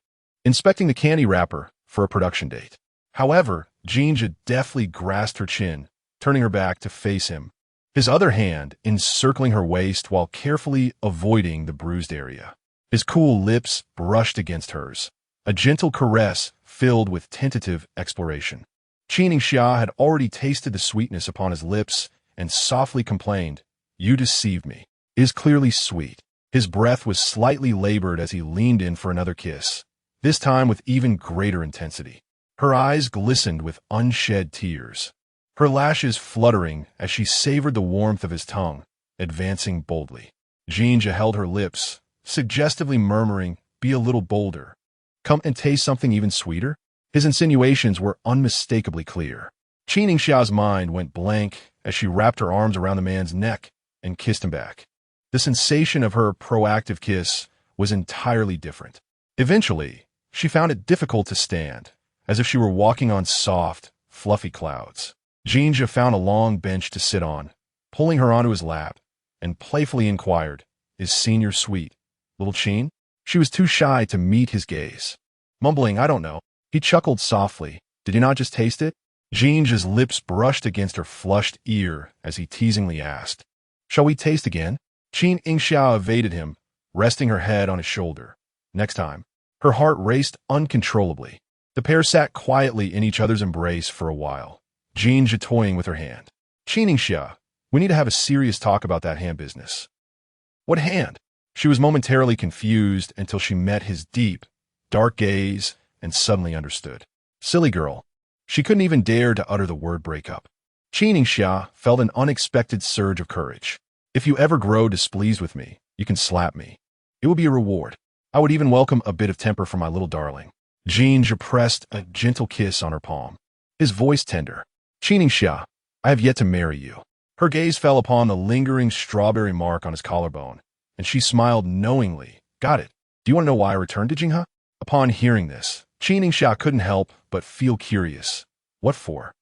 inspecting the candy wrapper for a production date. However, Jin Zhe deftly grasped her chin, turning her back to face him, his other hand encircling her waist while carefully avoiding the bruised area. His cool lips brushed against hers, a gentle caress filled with tentative exploration. Qin Yingxia had already tasted the sweetness upon his lips and softly complained, You deceived me. It is clearly sweet. His breath was slightly labored as he leaned in for another kiss, this time with even greater intensity. Her eyes glistened with unshed tears, her lashes fluttering as she savored the warmth of his tongue, advancing boldly. Jin Zhe held her lips, suggestively murmuring, Be a little bolder. Come and taste something even sweeter? His insinuations were unmistakably clear. Qin Yingxia's mind went blank as she wrapped her arms around the man's neck and kissed him back. The sensation of her proactive kiss was entirely different. Eventually, she found it difficult to stand, as if she were walking on soft, fluffy clouds. Jin Zhe found a long bench to sit on, pulling her onto his lap, and playfully inquired, Is senior sweet, little Qin? She was too shy to meet his gaze. Mumbling, I don't know, he chuckled softly. Did you not just taste it? Jin Zhe's lips brushed against her flushed ear as he teasingly asked, Shall we taste again? Qin Yingxia evaded him, resting her head on his shoulder. Next time, her heart raced uncontrollably. The pair sat quietly in each other's embrace for a while, Jin Zhe toying with her hand. Qin Yingxia, we need to have a serious talk about that hand business. What hand? She was momentarily confused until she met his deep, dark gaze and suddenly understood. Silly girl. She couldn't even dare to utter the word breakup. Qin Yingxia felt an unexpected surge of courage. If you ever grow displeased with me, you can slap me. It will be a reward. I would even welcome a bit of temper from my little darling. Jin Zhe pressed a gentle kiss on her palm, his voice tender. Qin Yingxia, I have yet to marry you. Her gaze fell upon the lingering strawberry mark on his collarbone, and she smiled knowingly. Got it. Do you want to know why I returned to Jinghe? Upon hearing this, Qin Yingxia couldn't help but feel curious. What for?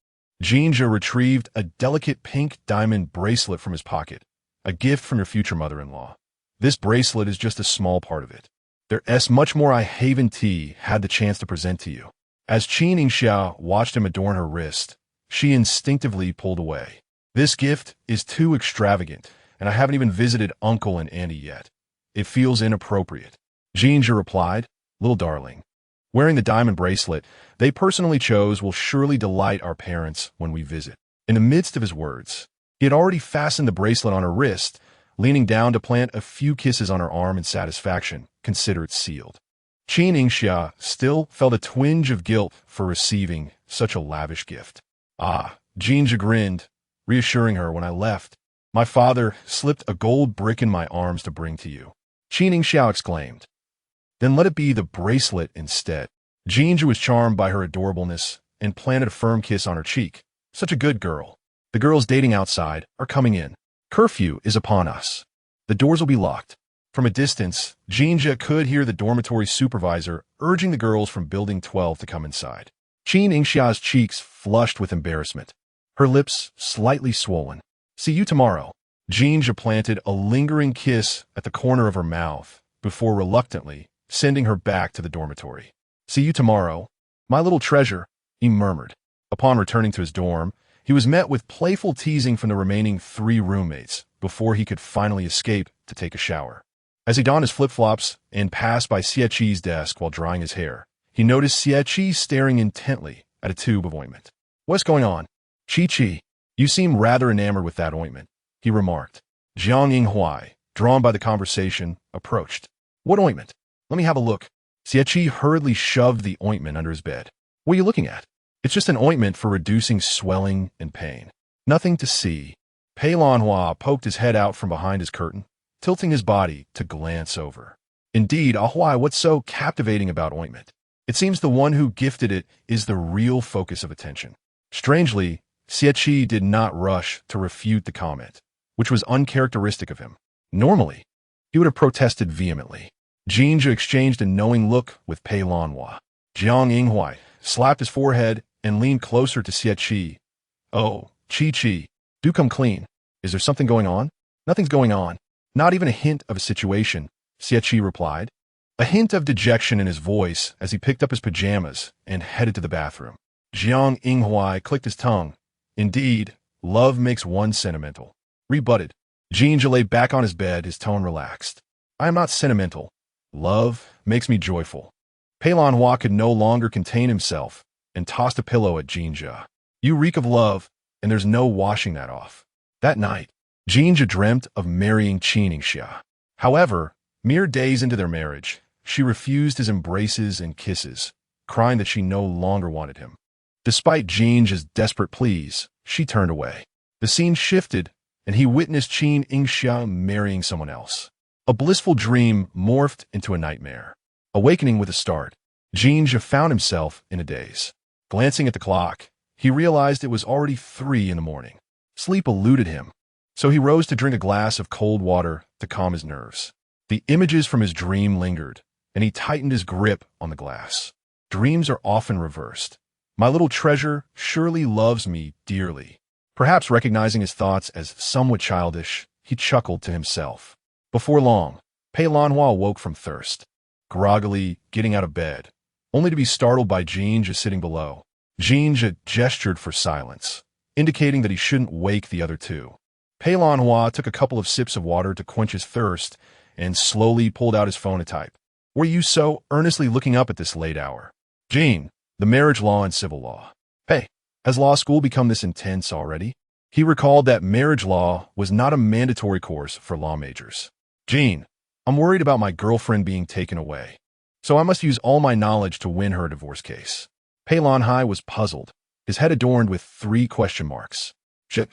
Jin Zhe retrieved a delicate pink diamond bracelet from his pocket, a gift from your future mother-in-law. This bracelet is just a small part of it. There's much more I Haven Tea had the chance to present to you. As Qin Yingxia watched him adorn her wrist, she instinctively pulled away. This gift is too extravagant, and I haven't even visited Uncle and Auntie yet. It feels inappropriate. Jin Zhe replied, Little darling. Wearing the diamond bracelet they personally chose will surely delight our parents when we visit. In the midst of his words, he had already fastened the bracelet on her wrist, leaning down to plant a few kisses on her arm in satisfaction. Consider it sealed. Qin Yingxia still felt a twinge of guilt for receiving such a lavish gift. Jin Zhe grinned, reassuring her when I left. My father slipped a gold brick in my arms to bring to you. Qin Yingxia exclaimed. Then let it be the bracelet instead. Jin Zhe was charmed by her adorableness and planted a firm kiss on her cheek. Such a good girl. The girls dating outside are coming in. Curfew is upon us. The doors will be locked. From a distance, Jin Zhe could hear the dormitory supervisor urging the girls from Building 12 to come inside. Qin Yingxia's cheeks flushed with embarrassment, her lips slightly swollen. See you tomorrow. Jin Zhe planted a lingering kiss at the corner of her mouth before reluctantly sending her back to the dormitory. See you tomorrow, my little treasure, he murmured. Upon returning to his dorm, he was met with playful teasing from the remaining 3 roommates before he could finally escape to take a shower. As he donned his flip-flops and passed by Xie desk while drying his hair, he noticed Xie staring intently at a tube of ointment. What's going on? Qi, you seem rather enamored with that ointment, he remarked. Jiang Yinghua, drawn by the conversation, approached. What ointment? Let me have a look. Xie hurriedly shoved the ointment under his bed. What are you looking at? It's just an ointment for reducing swelling and pain. Nothing to see. Pei Lanhua poked his head out from behind his curtain, tilting his body to glance over. Indeed, Ahuai, what's so captivating about ointment? It seems the one who gifted it is the real focus of attention. Strangely, Xie did not rush to refute the comment, which was uncharacteristic of him. Normally, he would have protested vehemently. Jin Zhe exchanged a knowing look with Pei Lanhua. Jiang Yinghua slapped his forehead and leaned closer to Xie. Oh, Qi, do come clean. Is there something going on? Nothing's going on. Not even a hint of a situation, Xie replied. A hint of dejection in his voice as he picked up his pajamas and headed to the bathroom. Jiang Yinghua clicked his tongue. Indeed, love makes one sentimental. Rebutted. Jin Zhe lay back on his bed, his tone relaxed. I am not sentimental. Love makes me joyful. Pei Lanhua could no longer contain himself and tossed a pillow at Jin Zhe. You reek of love, and there's no washing that off. That night, Jin Zhe dreamt of marrying Qin Yingxia. However, mere days into their marriage, she refused his embraces and kisses, crying that she no longer wanted him. Despite Jin Zhe's desperate pleas, she turned away. The scene shifted, and he witnessed Qin Yingxia marrying someone else. A blissful dream morphed into a nightmare. Awakening with a start, Jin Zhe found himself in a daze. Glancing at the clock, he realized it was already 3 in the morning. Sleep eluded him, so he rose to drink a glass of cold water to calm his nerves. The images from his dream lingered, and he tightened his grip on the glass. Dreams are often reversed. My little treasure surely loves me dearly. Perhaps recognizing his thoughts as somewhat childish, he chuckled to himself. Before long, Pei Lanhua woke from thirst, groggily getting out of bed, only to be startled by Jin Zhe sitting below. Jin Zhe gestured for silence, indicating that he shouldn't wake the other 2. Pei Lanhua took a couple of sips of water to quench his thirst and slowly pulled out his phone to type. Were you so earnestly looking up at this late hour? Jin, the marriage law and civil law. Hey, has law school become this intense already? He recalled that marriage law was not a mandatory course for law majors. Jin, I'm worried about my girlfriend being taken away, so I must use all my knowledge to win her divorce case. Pei Lanhai was puzzled, his head adorned with 3 question marks. Ge,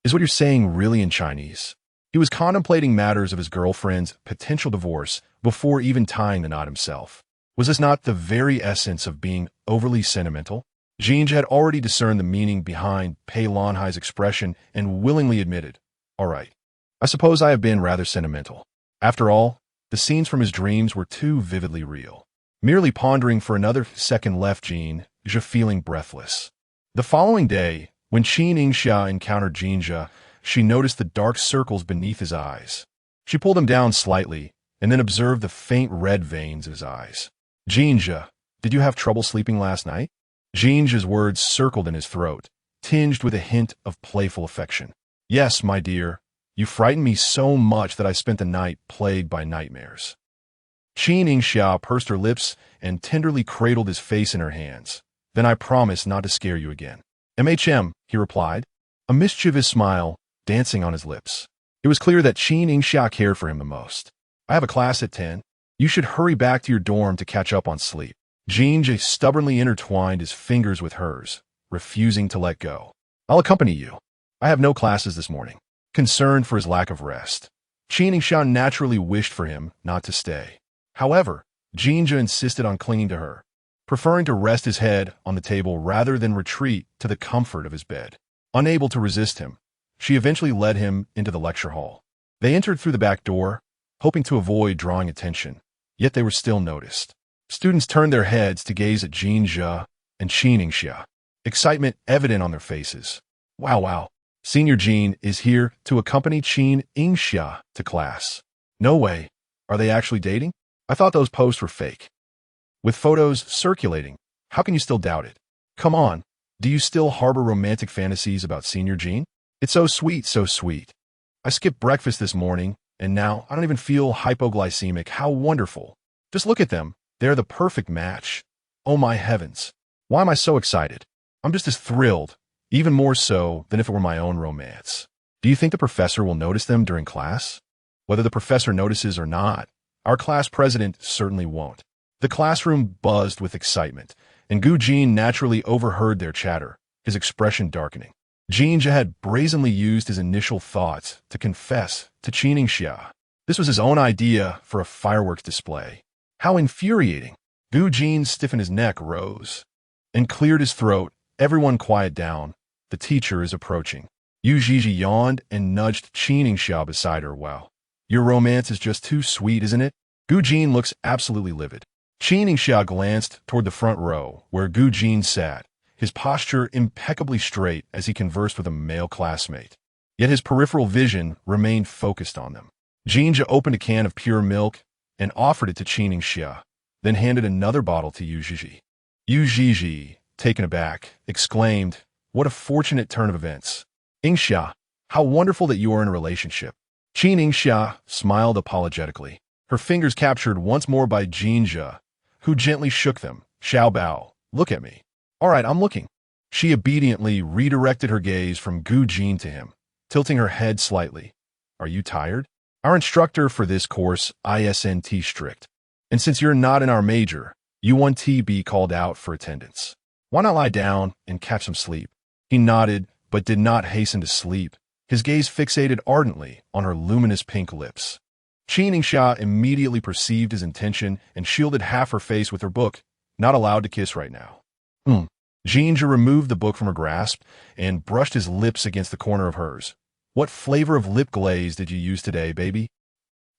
is what you're saying really in Chinese? He was contemplating matters of his girlfriend's potential divorce before even tying the knot himself. Was this not the very essence of being overly sentimental? Jin Zhe had already discerned the meaning behind Pei Lanhai's expression and willingly admitted, all right, I suppose I have been rather sentimental. After all, the scenes from his dreams were too vividly real. Merely pondering for another second left Jin Zhe feeling breathless. The following day, when Qin Yingxia encountered Jin Zhe, she noticed the dark circles beneath his eyes. She pulled him down slightly and then observed the faint red veins in his eyes. Jin Zhe, did you have trouble sleeping last night? Jin Zhe's words circled in his throat, tinged with a hint of playful affection. Yes, my dear, you frightened me so much that I spent the night plagued by nightmares. Qin Yingxia pursed her lips and tenderly cradled his face in her hands. Then I promise not to scare you again. He replied, a mischievous smile dancing on his lips. It was clear that Qin Yingxia cared for him the most. I have a class at 10. You should hurry back to your dorm to catch up on sleep. Jin Zhe stubbornly intertwined his fingers with hers, refusing to let go. I'll accompany you. I have no classes this morning. Concerned for his lack of rest, Qin Yingxia naturally wished for him not to stay. However, Jin Zhe insisted on clinging to her, preferring to rest his head on the table rather than retreat to the comfort of his bed. Unable to resist him, she eventually led him into the lecture hall. They entered through the back door, hoping to avoid drawing attention, yet they were still noticed. Students turned their heads to gaze at Jin Zhe and Qin Yingxia, excitement evident on their faces. Wow. Senior Jin is here to accompany Qin Yingxia to class. No way. Are they actually dating? I thought those posts were fake. With photos circulating, how can you still doubt it? Come on, do you still harbor romantic fantasies about Senior Jin? It's so sweet, so sweet. I skipped breakfast this morning, and now I don't even feel hypoglycemic. How wonderful. Just look at them. They're the perfect match. Oh my heavens. Why am I so excited? I'm just as thrilled, even more so than if it were my own romance. Do you think the professor will notice them during class? Whether the professor notices or not, our class president certainly won't. The classroom buzzed with excitement, and Gu Jin naturally overheard their chatter, his expression darkening. Jin Zhe had brazenly used his initial thoughts to confess to Qin Yingxia. This was his own idea for a fireworks display. How infuriating! Gu Jin stiffened his neck, rose, and cleared his throat. Everyone quiet down. The teacher is approaching. Yu Zhizhi yawned and nudged Qin Yingxia beside her. Wow, your romance is just too sweet, isn't it? Gu Jin looks absolutely livid. Qin Yingxia glanced toward the front row, where Gu Jin sat, his posture impeccably straight as he conversed with a male classmate. Yet his peripheral vision remained focused on them. Jin Zhe opened a can of pure milk and offered it to Qin Yingxia, then handed another bottle to Yu Zhizhi. Yu Zhizhi, taken aback, exclaimed, what a fortunate turn of events. Yingxia, how wonderful that you are in a relationship. Qin Yingxia smiled apologetically, her fingers captured once more by Jin Zhe, who gently shook them. Xiao Bao, look at me. All right, I'm looking. She obediently redirected her gaze from Gu Jin to him, tilting her head slightly. Are you tired? Our instructor for this course, ISNT strict. And since you're not in our major, you want to be called out for attendance. Why not lie down and catch some sleep? He nodded, but did not hasten to sleep, his gaze fixated ardently on her luminous pink lips. Qin Yingxia immediately perceived his intention and shielded half her face with her book, not allowed to kiss right now. Jin Zhe removed the book from her grasp and brushed his lips against the corner of hers. What flavor of lip glaze did you use today, baby?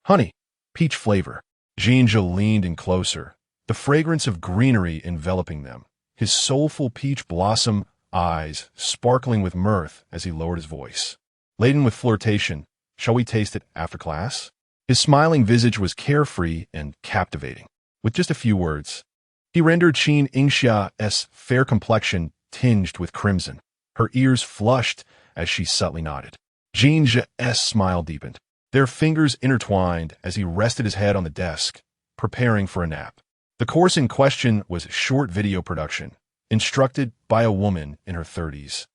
Honey, peach flavor. Jin Zhe leaned in closer, the fragrance of greenery enveloping them, his soulful peach blossom eyes sparkling with mirth as he lowered his voice. Laden with flirtation, shall we taste it after class? His smiling visage was carefree and captivating. With just a few words, he rendered Qin Yingxia's fair complexion tinged with crimson. Her ears flushed as she subtly nodded. Jin Zhe's smile deepened. Their fingers intertwined as he rested his head on the desk, preparing for a nap. The course in question was short video production, instructed by a woman in her 30s.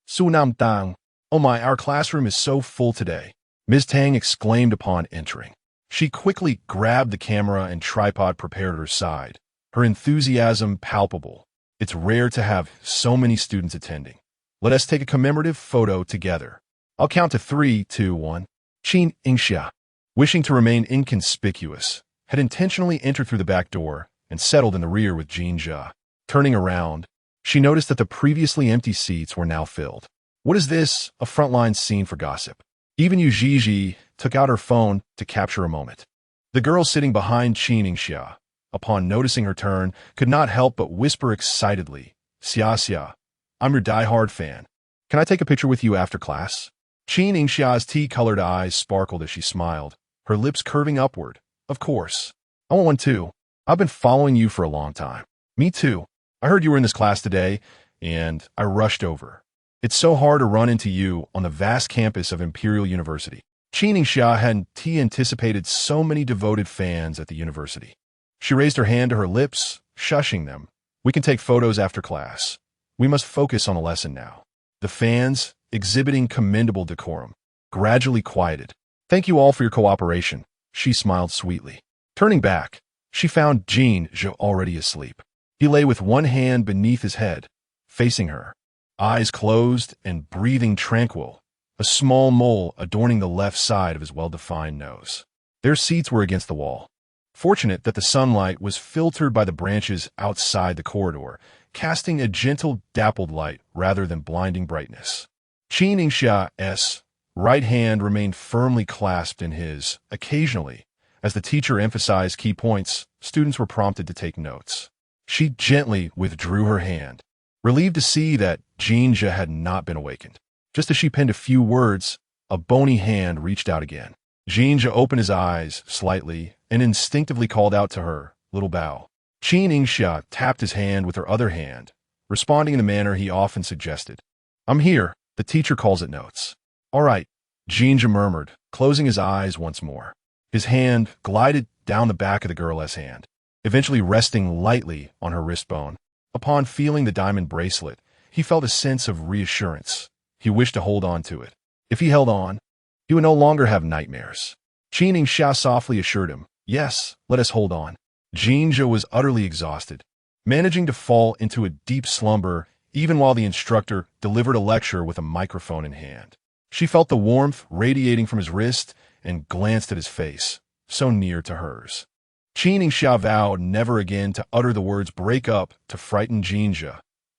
Su Nam Tang. Oh my, our classroom is so full today, Ms. Tang exclaimed upon entering. She quickly grabbed the camera and tripod prepared at her side, her enthusiasm palpable. It's rare to have so many students attending. Let us take a commemorative photo together. I'll count to 3, 2, 1. Qin Yingxia, wishing to remain inconspicuous, had intentionally entered through the back door and settled in the rear with Jin Zhe. Turning around, she noticed that the previously empty seats were now filled. What is this? A frontline scene for gossip. Even Yu Zhizhi took out her phone to capture a moment. The girl sitting behind Qin Yingxia, upon noticing her turn, could not help but whisper excitedly, "Xia Xia, I'm your die-hard fan. Can I take a picture with you after class?" Qin Yingxia's tea-colored eyes sparkled as she smiled, her lips curving upward. "Of course. I want one too. I've been following you for a long time." "Me too. I heard you were in this class today, and I rushed over. It's so hard to run into you on the vast campus of Imperial University." Qin Yingxia hadn't anticipated so many devoted fans at the university. She raised her hand to her lips, shushing them. "We can take photos after class. We must focus on the lesson now." The fans, exhibiting commendable decorum, gradually quieted. "Thank you all for your cooperation," she smiled sweetly. Turning back, she found Jin Zhe already asleep. He lay with one hand beneath his head, facing her, eyes closed and breathing tranquil, a small mole adorning the left side of his well-defined nose. Their seats were against the wall. Fortunate that the sunlight was filtered by the branches outside the corridor, casting a gentle, dappled light rather than blinding brightness. Qin Yingxia's right hand remained firmly clasped in his. Occasionally, as the teacher emphasized key points, students were prompted to take notes. She gently withdrew her hand, relieved to see that Jin Zhe had not been awakened. Just as she penned a few words, a bony hand reached out again. Jin Zhe opened his eyes slightly and instinctively called out to her, "Little Bao." Qin Yingxia tapped his hand with her other hand, responding in the manner he often suggested. "I'm here. The teacher calls it notes." "All right," Jin Zhe murmured, closing his eyes once more. His hand glided down the back of the girl's hand, eventually resting lightly on her wrist bone. Upon feeling the diamond bracelet, he felt a sense of reassurance. He wished to hold on to it. If he held on, he would no longer have nightmares. Qin Yingxia softly assured him, "Yes, let us hold on." Jin Zhe was utterly exhausted, managing to fall into a deep slumber even while the instructor delivered a lecture with a microphone in hand. She felt the warmth radiating from his wrist and glanced at his face, so near to hers. Qin Yingxia vowed never again to utter the words "break up" to frighten Jin Zhe.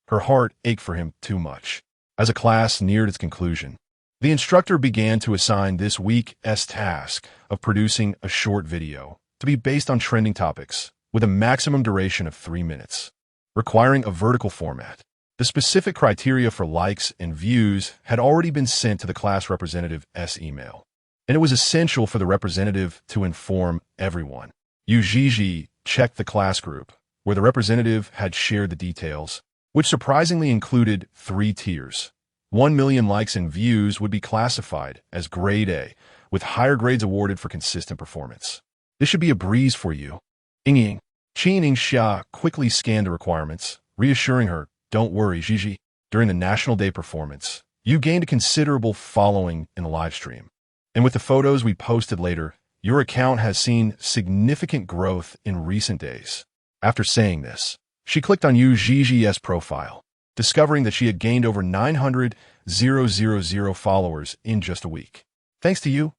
Her heart ached for him too much. As a class neared its conclusion, the instructor began to assign this week's task of producing a short video to be based on trending topics with a maximum duration of 3 minutes, requiring a vertical format. The specific criteria for likes and views had already been sent to the class representative's email, and it was essential for the representative to inform everyone. Yu Zhizhi checked the class group, where the representative had shared the details, which surprisingly included 3 tiers. 1 million likes and views would be classified as grade A, with higher grades awarded for consistent performance. "This should be a breeze for you." Qin Yingxia quickly scanned the requirements, reassuring her, "Don't worry, Zhizhi. During the National Day performance, you gained a considerable following in the live stream. And with the photos we posted later, your account has seen significant growth in recent days." After saying this, she clicked on Yu Zhizhi's profile, discovering that she had gained over 900,000 followers in just a week. "Thanks to you,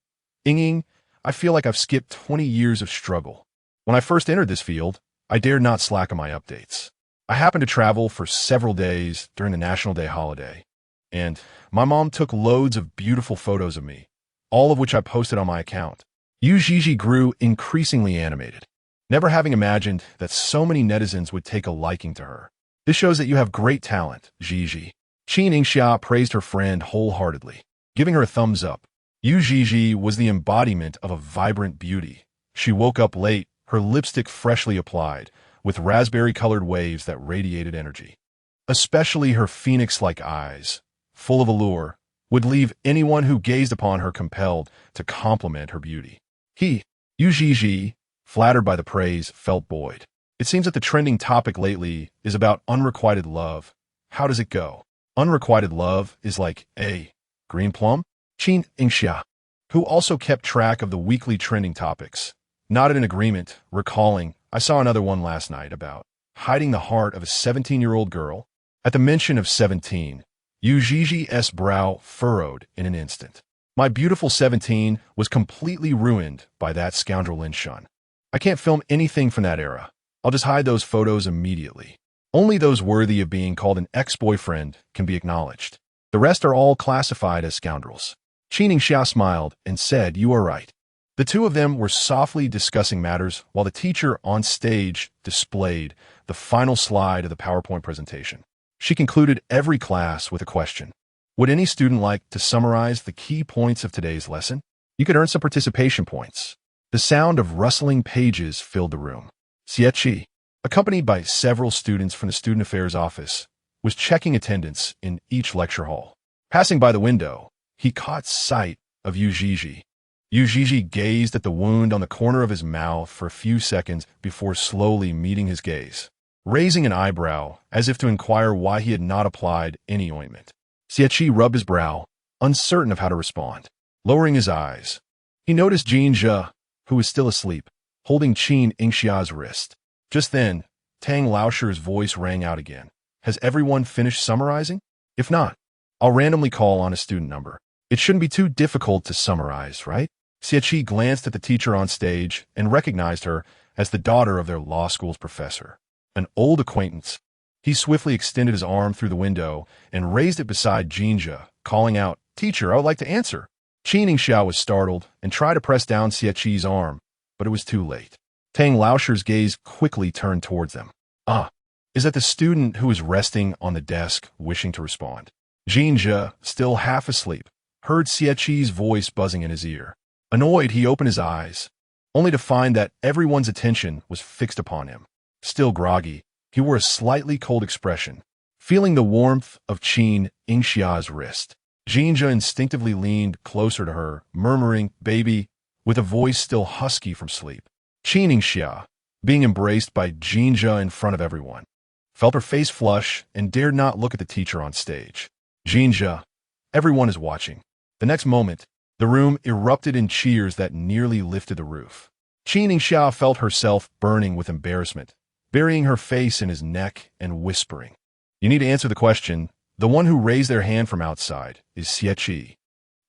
Ying, I feel like I've skipped 20 years of struggle. When I first entered this field, I dared not slack on my updates. I happened to travel for several days during the National Day holiday, and my mom took loads of beautiful photos of me, all of which I posted on my account." Yu Zhizhi grew increasingly animated, never having imagined that so many netizens would take a liking to her. "This shows that you have great talent, Zhizhi." Qin Yingxia praised her friend wholeheartedly, giving her a thumbs up. Yu Zhizhi was the embodiment of a vibrant beauty. She woke up late, her lipstick freshly applied, with raspberry-colored waves that radiated energy. Especially her phoenix-like eyes, full of allure, would leave anyone who gazed upon her compelled to compliment her beauty. Yu Zhizhi, flattered by the praise, felt buoyed. It seems that the trending topic lately is about unrequited love. How does it go? Unrequited love is like a green plum? Qin Yingxia, who also kept track of the weekly trending topics, nodded in agreement, recalling, I saw another one last night about hiding the heart of a 17-year-old girl. At the mention of 17, Yu Zhiji's brow furrowed in an instant. My beautiful 17 was completely ruined by that scoundrel Lin Shun. I can't film anything from that era. I'll just hide those photos immediately. Only those worthy of being called an ex-boyfriend can be acknowledged. The rest are all classified as scoundrels. Qin Yingxia smiled and said, you are right. The two of them were softly discussing matters while the teacher on stage displayed the final slide of the PowerPoint presentation. She concluded every class with a question. Would any student like to summarize the key points of today's lesson? You could earn some participation points. The sound of rustling pages filled the room. Xie, accompanied by several students from the Student Affairs office, was checking attendance in each lecture hall. Passing by the window, he caught sight of Yu Zhizhi. Yu Zhizhi gazed at the wound on the corner of his mouth for a few seconds before slowly meeting his gaze, raising an eyebrow as if to inquire why he had not applied any ointment. Xie rubbed his brow, uncertain of how to respond. Lowering his eyes, he noticed Jin Zhe, who was still asleep, holding Qin Yingxia's wrist. Just then, Tang Laosher's voice rang out again. Has everyone finished summarizing? If not, I'll randomly call on a student number. It shouldn't be too difficult to summarize, right? Xie glanced at the teacher on stage and recognized her as the daughter of their law school's professor. An old acquaintance. He swiftly extended his arm through the window and raised it beside Jin Zhe, calling out, Teacher, I would like to answer. Qin Yingxia was startled and tried to press down Xie's arm, but it was too late. Tang Laosher's gaze quickly turned towards them. Is that the student who was resting on the desk, wishing to respond? Jin Zhe, still half asleep, heard Xie's voice buzzing in his ear. Annoyed, he opened his eyes, only to find that everyone's attention was fixed upon him. Still groggy, he wore a slightly cold expression, feeling the warmth of Qin Yingxia's wrist. Jin Zhe instinctively leaned closer to her, murmuring, Baby, with a voice still husky from sleep. Qin Yingxia, being embraced by Jin Zhe in front of everyone, felt her face flush and dared not look at the teacher on stage. Jin Zhe, everyone is watching. The next moment, the room erupted in cheers that nearly lifted the roof. Qin Yingxia felt herself burning with embarrassment, burying her face in his neck and whispering, You need to answer the question. The one who raised their hand from outside is Xie.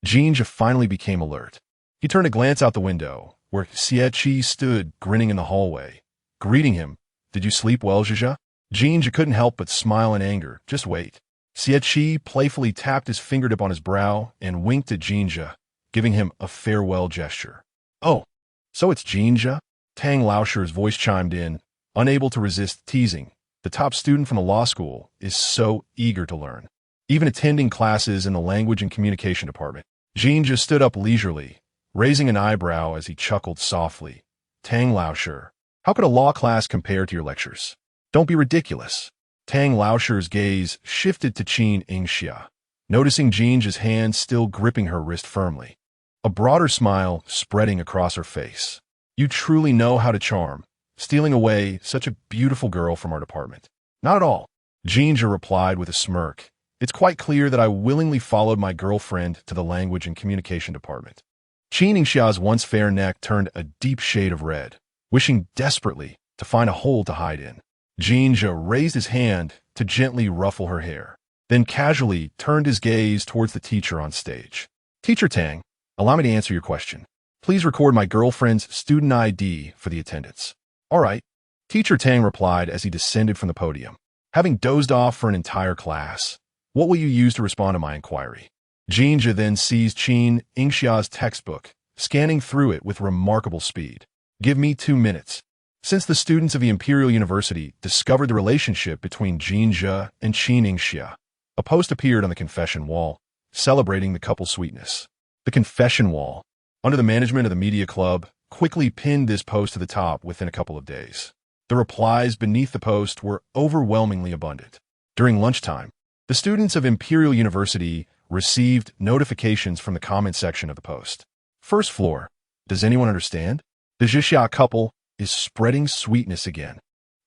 Jin Zhe finally became alert. He turned to glance out the window, where Xie stood grinning in the hallway, greeting him. Did you sleep well, Zhe? Jin Zhe couldn't help but smile in anger. Just wait. Xie playfully tapped his fingertip on his brow and winked at Jin Zhe, giving him a farewell gesture. Oh, so it's Jin Zhe? Tang Laosher's voice chimed in, unable to resist teasing. The top student from the law school is so eager to learn, even attending classes in the language and communication department. Jin Zhe stood up leisurely, raising an eyebrow as he chuckled softly. Tang Laosher, how could a law class compare to your lectures? Don't be ridiculous. Tang Laosher's gaze shifted to Qin Yingxia, noticing Jin Zhe's hand still gripping her wrist firmly. A broader smile spreading across her face. You truly know how to charm, stealing away such a beautiful girl from our department. Not at all, Jin Zhe replied with a smirk. It's quite clear that I willingly followed my girlfriend to the language and communication department. Qin Yingxia's once fair neck turned a deep shade of red, wishing desperately to find a hole to hide in. Jin Zhe raised his hand to gently ruffle her hair, then casually turned his gaze towards the teacher on stage. Teacher Tang, allow me to answer your question. Please record my girlfriend's student ID for the attendance. All right, Teacher Tang replied as he descended from the podium. Having dozed off for an entire class, what will you use to respond to my inquiry? Jin Zhe then seized Qin Yingxia's textbook, scanning through it with remarkable speed. Give me 2 minutes. Since the students of the Imperial University discovered the relationship between Jin Zhe and Qin Yingxia, a post appeared on the confession wall, celebrating the couple's sweetness. The confession wall, under the management of the media club, quickly pinned this post to the top within a couple of days. The replies beneath the post were overwhelmingly abundant. During lunchtime, the students of Imperial University received notifications from the comment section of the post. First floor. Does anyone understand? The Zhixia couple is spreading sweetness again.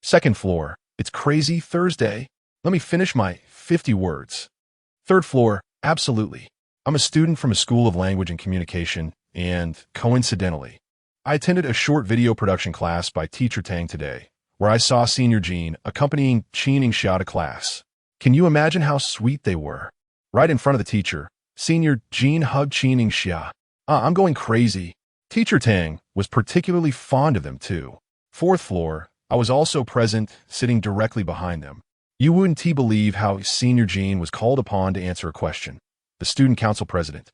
Second floor. It's crazy Thursday. Let me finish my 50 words. Third floor. Absolutely. I'm a student from a school of language and communication, and coincidentally, I attended a short video production class by Teacher Tang today, where I saw Senior Jin accompanying Qin Yingxia to class. Can you imagine how sweet they were? Right in front of the teacher, Senior Jin hugged Qin Yingxia. I'm going crazy. Teacher Tang was particularly fond of them too. Fourth floor. I was also present, sitting directly behind them. You wouldn't believe how Senior Jin was called upon to answer a question. The student council president,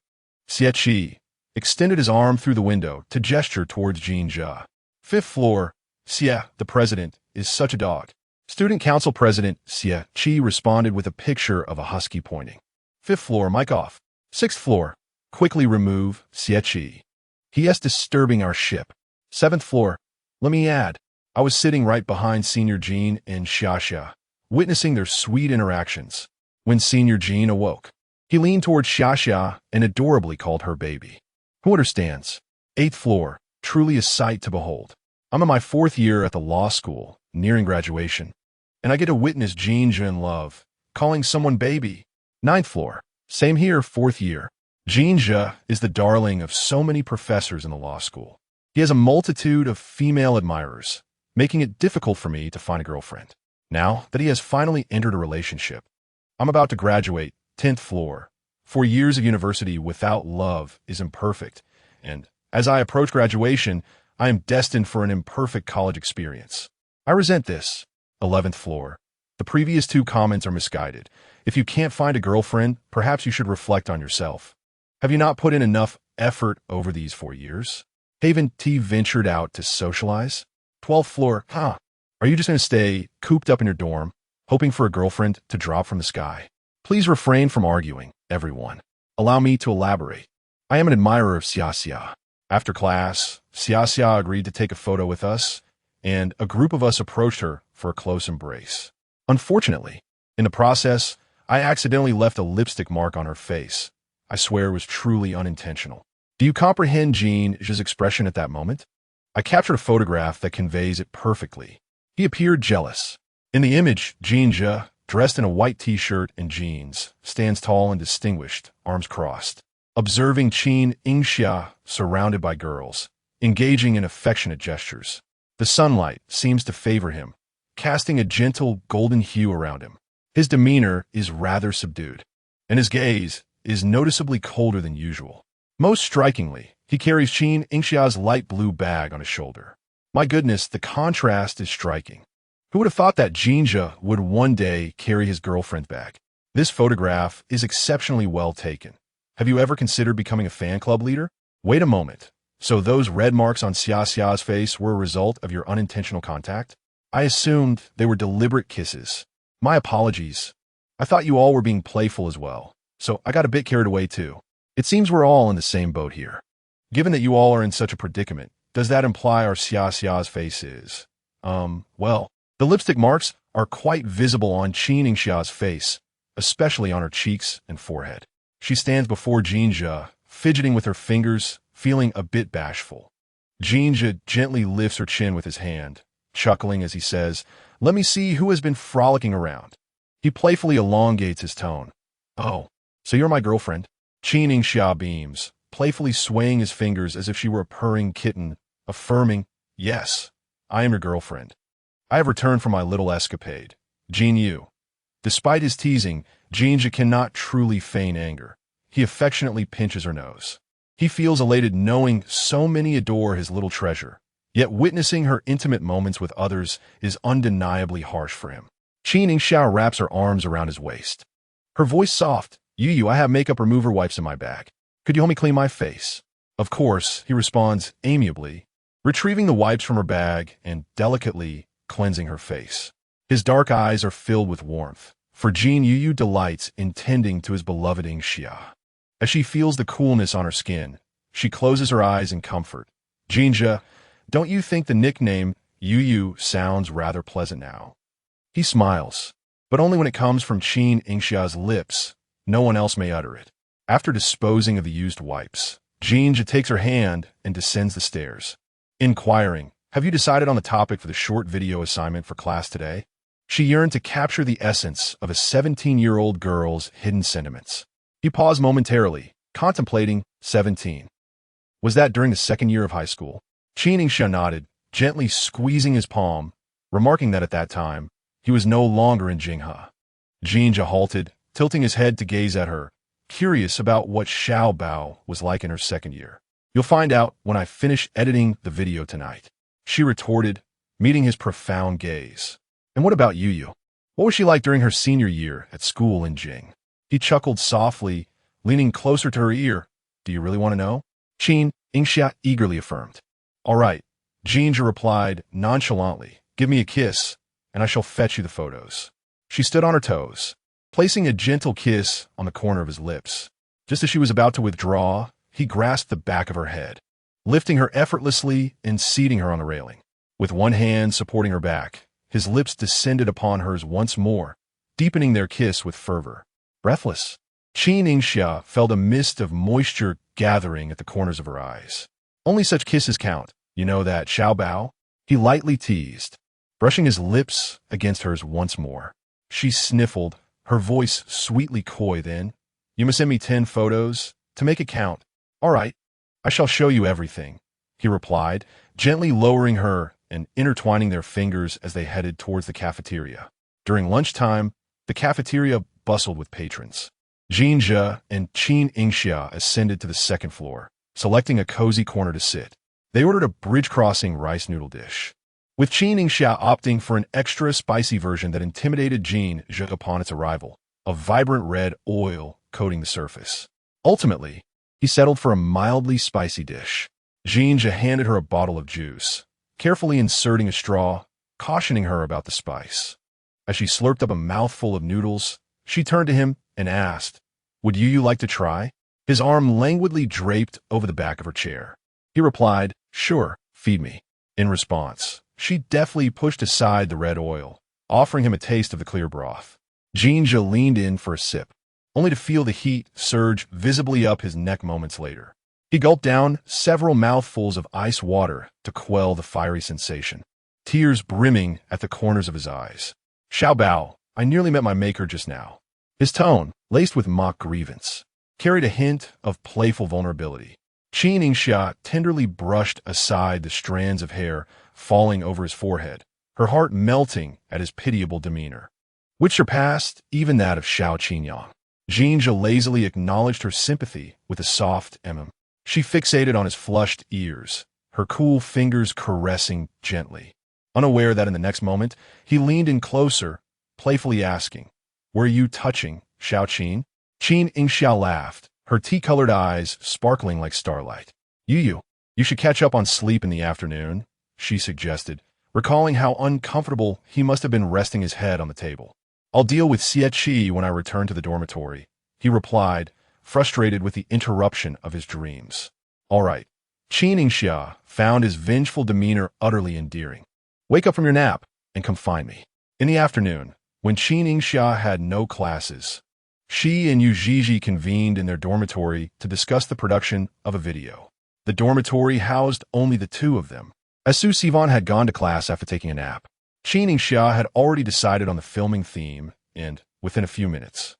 Xie Qi, extended his arm through the window to gesture towards Jin Zhe. Fifth floor. Xie, the president, is such a dog. Student council president Xie Qi responded with a picture of a husky pointing. Fifth floor, mic off. Sixth floor. Quickly remove Xie Qi. He is disturbing our ship. Seventh floor. Let me add, I was sitting right behind Senior Jin and Xia, witnessing their sweet interactions. When Senior Jin awoke, he leaned towards Xia and adorably called her baby. Who understands? Eighth floor. Truly a sight to behold. I'm in my 4th year at the law school, nearing graduation, and I get to witness Jin Zhe in love, calling someone baby. Ninth floor. Same here, 4th year. Jin Zhe is the darling of so many professors in the law school. He has a multitude of female admirers, making it difficult for me to find a girlfriend. Now that he has finally entered a relationship, I'm about to graduate. 10th floor. 4 years of university without love is imperfect, and as I approach graduation, I am destined for an imperfect college experience. I resent this. 11th floor. The previous 2 comments are misguided. If you can't find a girlfriend, perhaps you should reflect on yourself. Have you not put in enough effort over these 4 years? Haven't ventured out to socialize? 12th floor. Are you just going to stay cooped up in your dorm, hoping for a girlfriend to drop from the sky? Please refrain from arguing, everyone. Allow me to elaborate. I am an admirer of Xia. After class, Xia agreed to take a photo with us, and a group of us approached her for a close embrace. Unfortunately, in the process, I accidentally left a lipstick mark on her face. I swear it was truly unintentional. Do you comprehend Jin Zhe's expression at that moment? I captured a photograph that conveys it perfectly. He appeared jealous. In the image, Jin Zhe, dressed in a white t-shirt and jeans, stands tall and distinguished, arms crossed, observing Qin Yingxia surrounded by girls, engaging in affectionate gestures. The sunlight seems to favor him, casting a gentle golden hue around him. His demeanor is rather subdued, and his gaze is noticeably colder than usual. Most strikingly, he carries Qin Yingxia's light blue bag on his shoulder. My goodness, the contrast is striking. Who would have thought that Jin Zhe would one day carry his girlfriend's bag? This photograph is exceptionally well taken. Have you ever considered becoming a fan club leader? Wait a moment. So those red marks on Xia's face were a result of your unintentional contact? I assumed they were deliberate kisses. My apologies. I thought you all were being playful as well, so I got a bit carried away too. It seems we're all in the same boat here. Given that you all are in such a predicament, does that imply our Xia's face is? Well, the lipstick marks are quite visible on Qin Yingxia's face, especially on her cheeks and forehead. She stands before Jin Zhe, fidgeting with her fingers, feeling a bit bashful. Jin Zhe gently lifts her chin with his hand, chuckling as he says, "Let me see who has been frolicking around." He playfully elongates his tone. "Oh, so you're my girlfriend?" Qin Yingxia beams, playfully swaying his fingers as if she were a purring kitten, affirming, "Yes, I am your girlfriend. I have returned from my little escapade. Jin Yu." Despite his teasing, Jin Zhe cannot truly feign anger. He affectionately pinches her nose. He feels elated knowing so many adore his little treasure, yet witnessing her intimate moments with others is undeniably harsh for him. Qin Yingxia wraps her arms around his waist. Her voice soft. "Yu, I have makeup remover wipes in my bag. Could you help me clean my face?" "Of course," he responds amiably, retrieving the wipes from her bag and delicately cleansing her face. His dark eyes are filled with warmth, for Jin Yu delights in tending to his beloved Yingxia. As she feels the coolness on her skin, she closes her eyes in comfort. "Jin Zhe, don't you think the nickname Yu sounds rather pleasant now?" He smiles, but only when it comes from Qin Yingxia's lips. No one else may utter it. After disposing of the used wipes, Jin Zhe takes her hand and descends the stairs. Inquiring, "Have you decided on the topic for the short video assignment for class today?" She yearned to capture the essence of a 17-year-old girl's hidden sentiments. He paused momentarily, contemplating 17. Was that during the second year of high school? Qin Yingxia nodded, gently squeezing his palm, remarking that at that time, he was no longer in Jinghe. Jin Zhe halted, tilting his head to gaze at her, curious about what Xiao Bao was like in her second year. "You'll find out when I finish editing the video tonight," she retorted, meeting his profound gaze. "And what about Yu? What was she like during her senior year at school in Jing?" He chuckled softly, leaning closer to her ear. "Do you really want to know?" Qin Yingxia eagerly affirmed. "All right," Jin Zhe replied nonchalantly. "Give me a kiss, and I shall fetch you the photos." She stood on her toes, placing a gentle kiss on the corner of his lips. Just as she was about to withdraw, he grasped the back of her head, lifting her effortlessly and seating her on the railing. With one hand supporting her back, his lips descended upon hers once more, deepening their kiss with fervor. Breathless, Qin Yingxia felt a mist of moisture gathering at the corners of her eyes. "Only such kisses count, you know that, Xiao Bao?" He lightly teased, brushing his lips against hers once more. She sniffled, her voice sweetly coy. "Then, you must send me 10 photos to make it count." "All right, I shall show you everything," he replied, gently lowering her and intertwining their fingers as they headed towards the cafeteria. During lunchtime, the cafeteria bustled with patrons. Jin Zhe and Qin Yingxia ascended to the second floor, selecting a cozy corner to sit. They ordered a bridge-crossing rice noodle dish, with Qin Yingxia opting for an extra spicy version that intimidated Jin Zhe upon its arrival, a vibrant red oil coating the surface. Ultimately, he settled for a mildly spicy dish. Jin Zhe handed her a bottle of juice, carefully inserting a straw, cautioning her about the spice. As she slurped up a mouthful of noodles, she turned to him and asked, "Would you like to try?" His arm languidly draped over the back of her chair. He replied, "Sure, feed me." In response, she deftly pushed aside the red oil, offering him a taste of the clear broth. Jin Zhe leaned in for a sip, only to feel the heat surge visibly up his neck moments later. He gulped down several mouthfuls of ice water to quell the fiery sensation, tears brimming at the corners of his eyes. "Xiao Bao, I nearly met my maker just now." His tone, laced with mock grievance, carried a hint of playful vulnerability. Qin Yingxia tenderly brushed aside the strands of hair falling over his forehead, her heart melting at his pitiable demeanor, which surpassed even that of Xiao Qinyang. Jin Zhe lazily acknowledged her sympathy with a soft mm. She fixated on his flushed ears, her cool fingers caressing gently, unaware that in the next moment he leaned in closer, playfully asking, "Were you touching, Xiao Qin?" Qin Yingxia laughed, her tea-colored eyes sparkling like starlight. You should catch up on sleep in the afternoon," she suggested, recalling how uncomfortable he must have been resting his head on the table. "I'll deal with Xie Qi when I return to the dormitory," he replied, frustrated with the interruption of his dreams. "All right." Qin Yingxia found his vengeful demeanor utterly endearing. "Wake up from your nap and come find me." In the afternoon, when Qin Yingxia had no classes, she and Yu Zhizhi convened in their dormitory to discuss the production of a video. The dormitory housed only the two of them, as Su Sivan had gone to class after taking a nap. Qin Yingxia had already decided on the filming theme and, within a few minutes,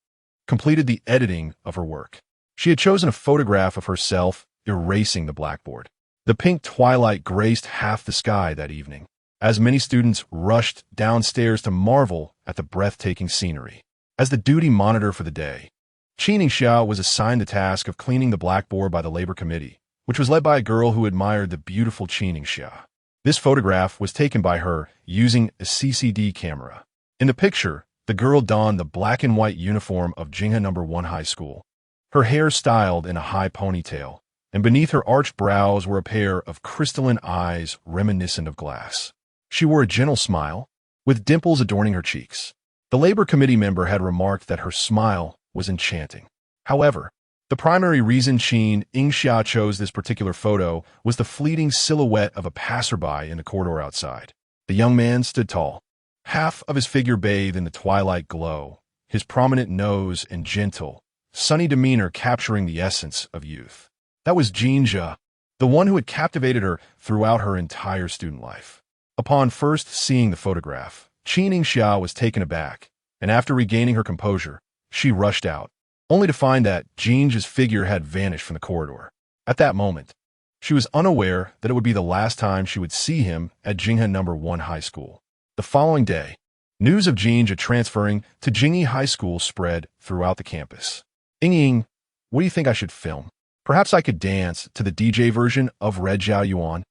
completed the editing of her work. She had chosen a photograph of herself erasing the blackboard. The pink twilight graced half the sky that evening, as many students rushed downstairs to marvel at the breathtaking scenery. As the duty monitor for the day, Qin Yingxia was assigned the task of cleaning the blackboard by the labor committee, which was led by a girl who admired the beautiful Qin Yingxia. This photograph was taken by her using a CCD camera. In the picture, the girl donned the black and white uniform of Jinghe No. 1 High School, her hair styled in a high ponytail, and beneath her arched brows were a pair of crystalline eyes reminiscent of glass. She wore a gentle smile, with dimples adorning her cheeks. The labor committee member had remarked that her smile was enchanting. However, the primary reason Qin Yingxia chose this particular photo was the fleeting silhouette of a passerby in the corridor outside. The young man stood tall, half of his figure bathed in the twilight glow, his prominent nose and gentle, sunny demeanor capturing the essence of youth. That was Jin Zhe, the one who had captivated her throughout her entire student life. Upon first seeing the photograph, Qin Yingxia was taken aback, and after regaining her composure, she rushed out, only to find that Jin Zhe's figure had vanished from the corridor. At that moment, she was unaware that it would be the last time she would see him at Jinghe No. 1 High School. The following day, news of Jin Zhe transferring to Jinghe High School spread throughout the campus. Ying, what do you think I should film? Perhaps I could dance to the DJ version of Red Zhao Yuan?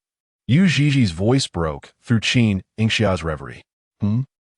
Yu Zhiji's voice broke through Qin Yingxia's reverie.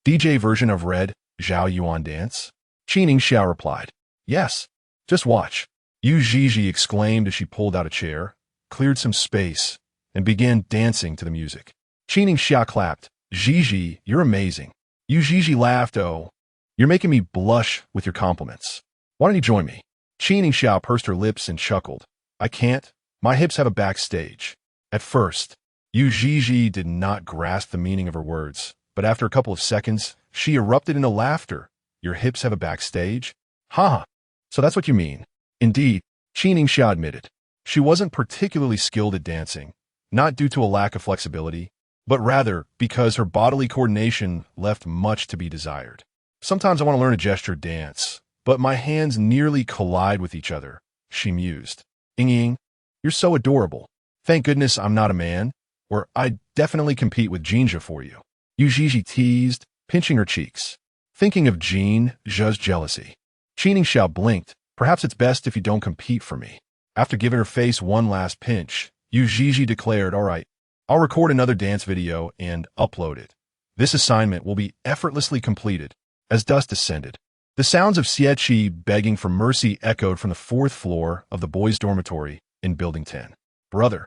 DJ version of Red Zhao Yuan dance? Qin Yingxia replied. Yes, just watch. Yu Zhiji exclaimed as she pulled out a chair, cleared some space, and began dancing to the music. Qin Yingxia clapped. Zhiji, you're amazing. Yu Zhiji laughed. Oh, you're making me blush with your compliments. Why don't you join me? Qin Yingxia pursed her lips and chuckled. I can't. My hips have a backstage. At first, Yu Zhiji did not grasp the meaning of her words, but after a couple of seconds, she erupted into laughter. Your hips have a backstage? Ha! So that's what you mean. Indeed, Qin Yingxia admitted. She wasn't particularly skilled at dancing, not due to a lack of flexibility, but rather because her bodily coordination left much to be desired. Sometimes I want to learn a gesture dance, but my hands nearly collide with each other, she mused. Ying, you're so adorable. Thank goodness I'm not a man, or I'd definitely compete with Jin Zhe for you. Yu Zhiji teased, pinching her cheeks. Thinking of Jin Zhe's jealousy. Qin Yingxia blinked. Perhaps it's best if you don't compete for me. After giving her face one last pinch, Yu Zhiji declared, all right, I'll record another dance video and upload it. This assignment will be effortlessly completed. As dusk descended, the sounds of Xie begging for mercy echoed from the 4th floor of the boys' dormitory in Building 10. Brother,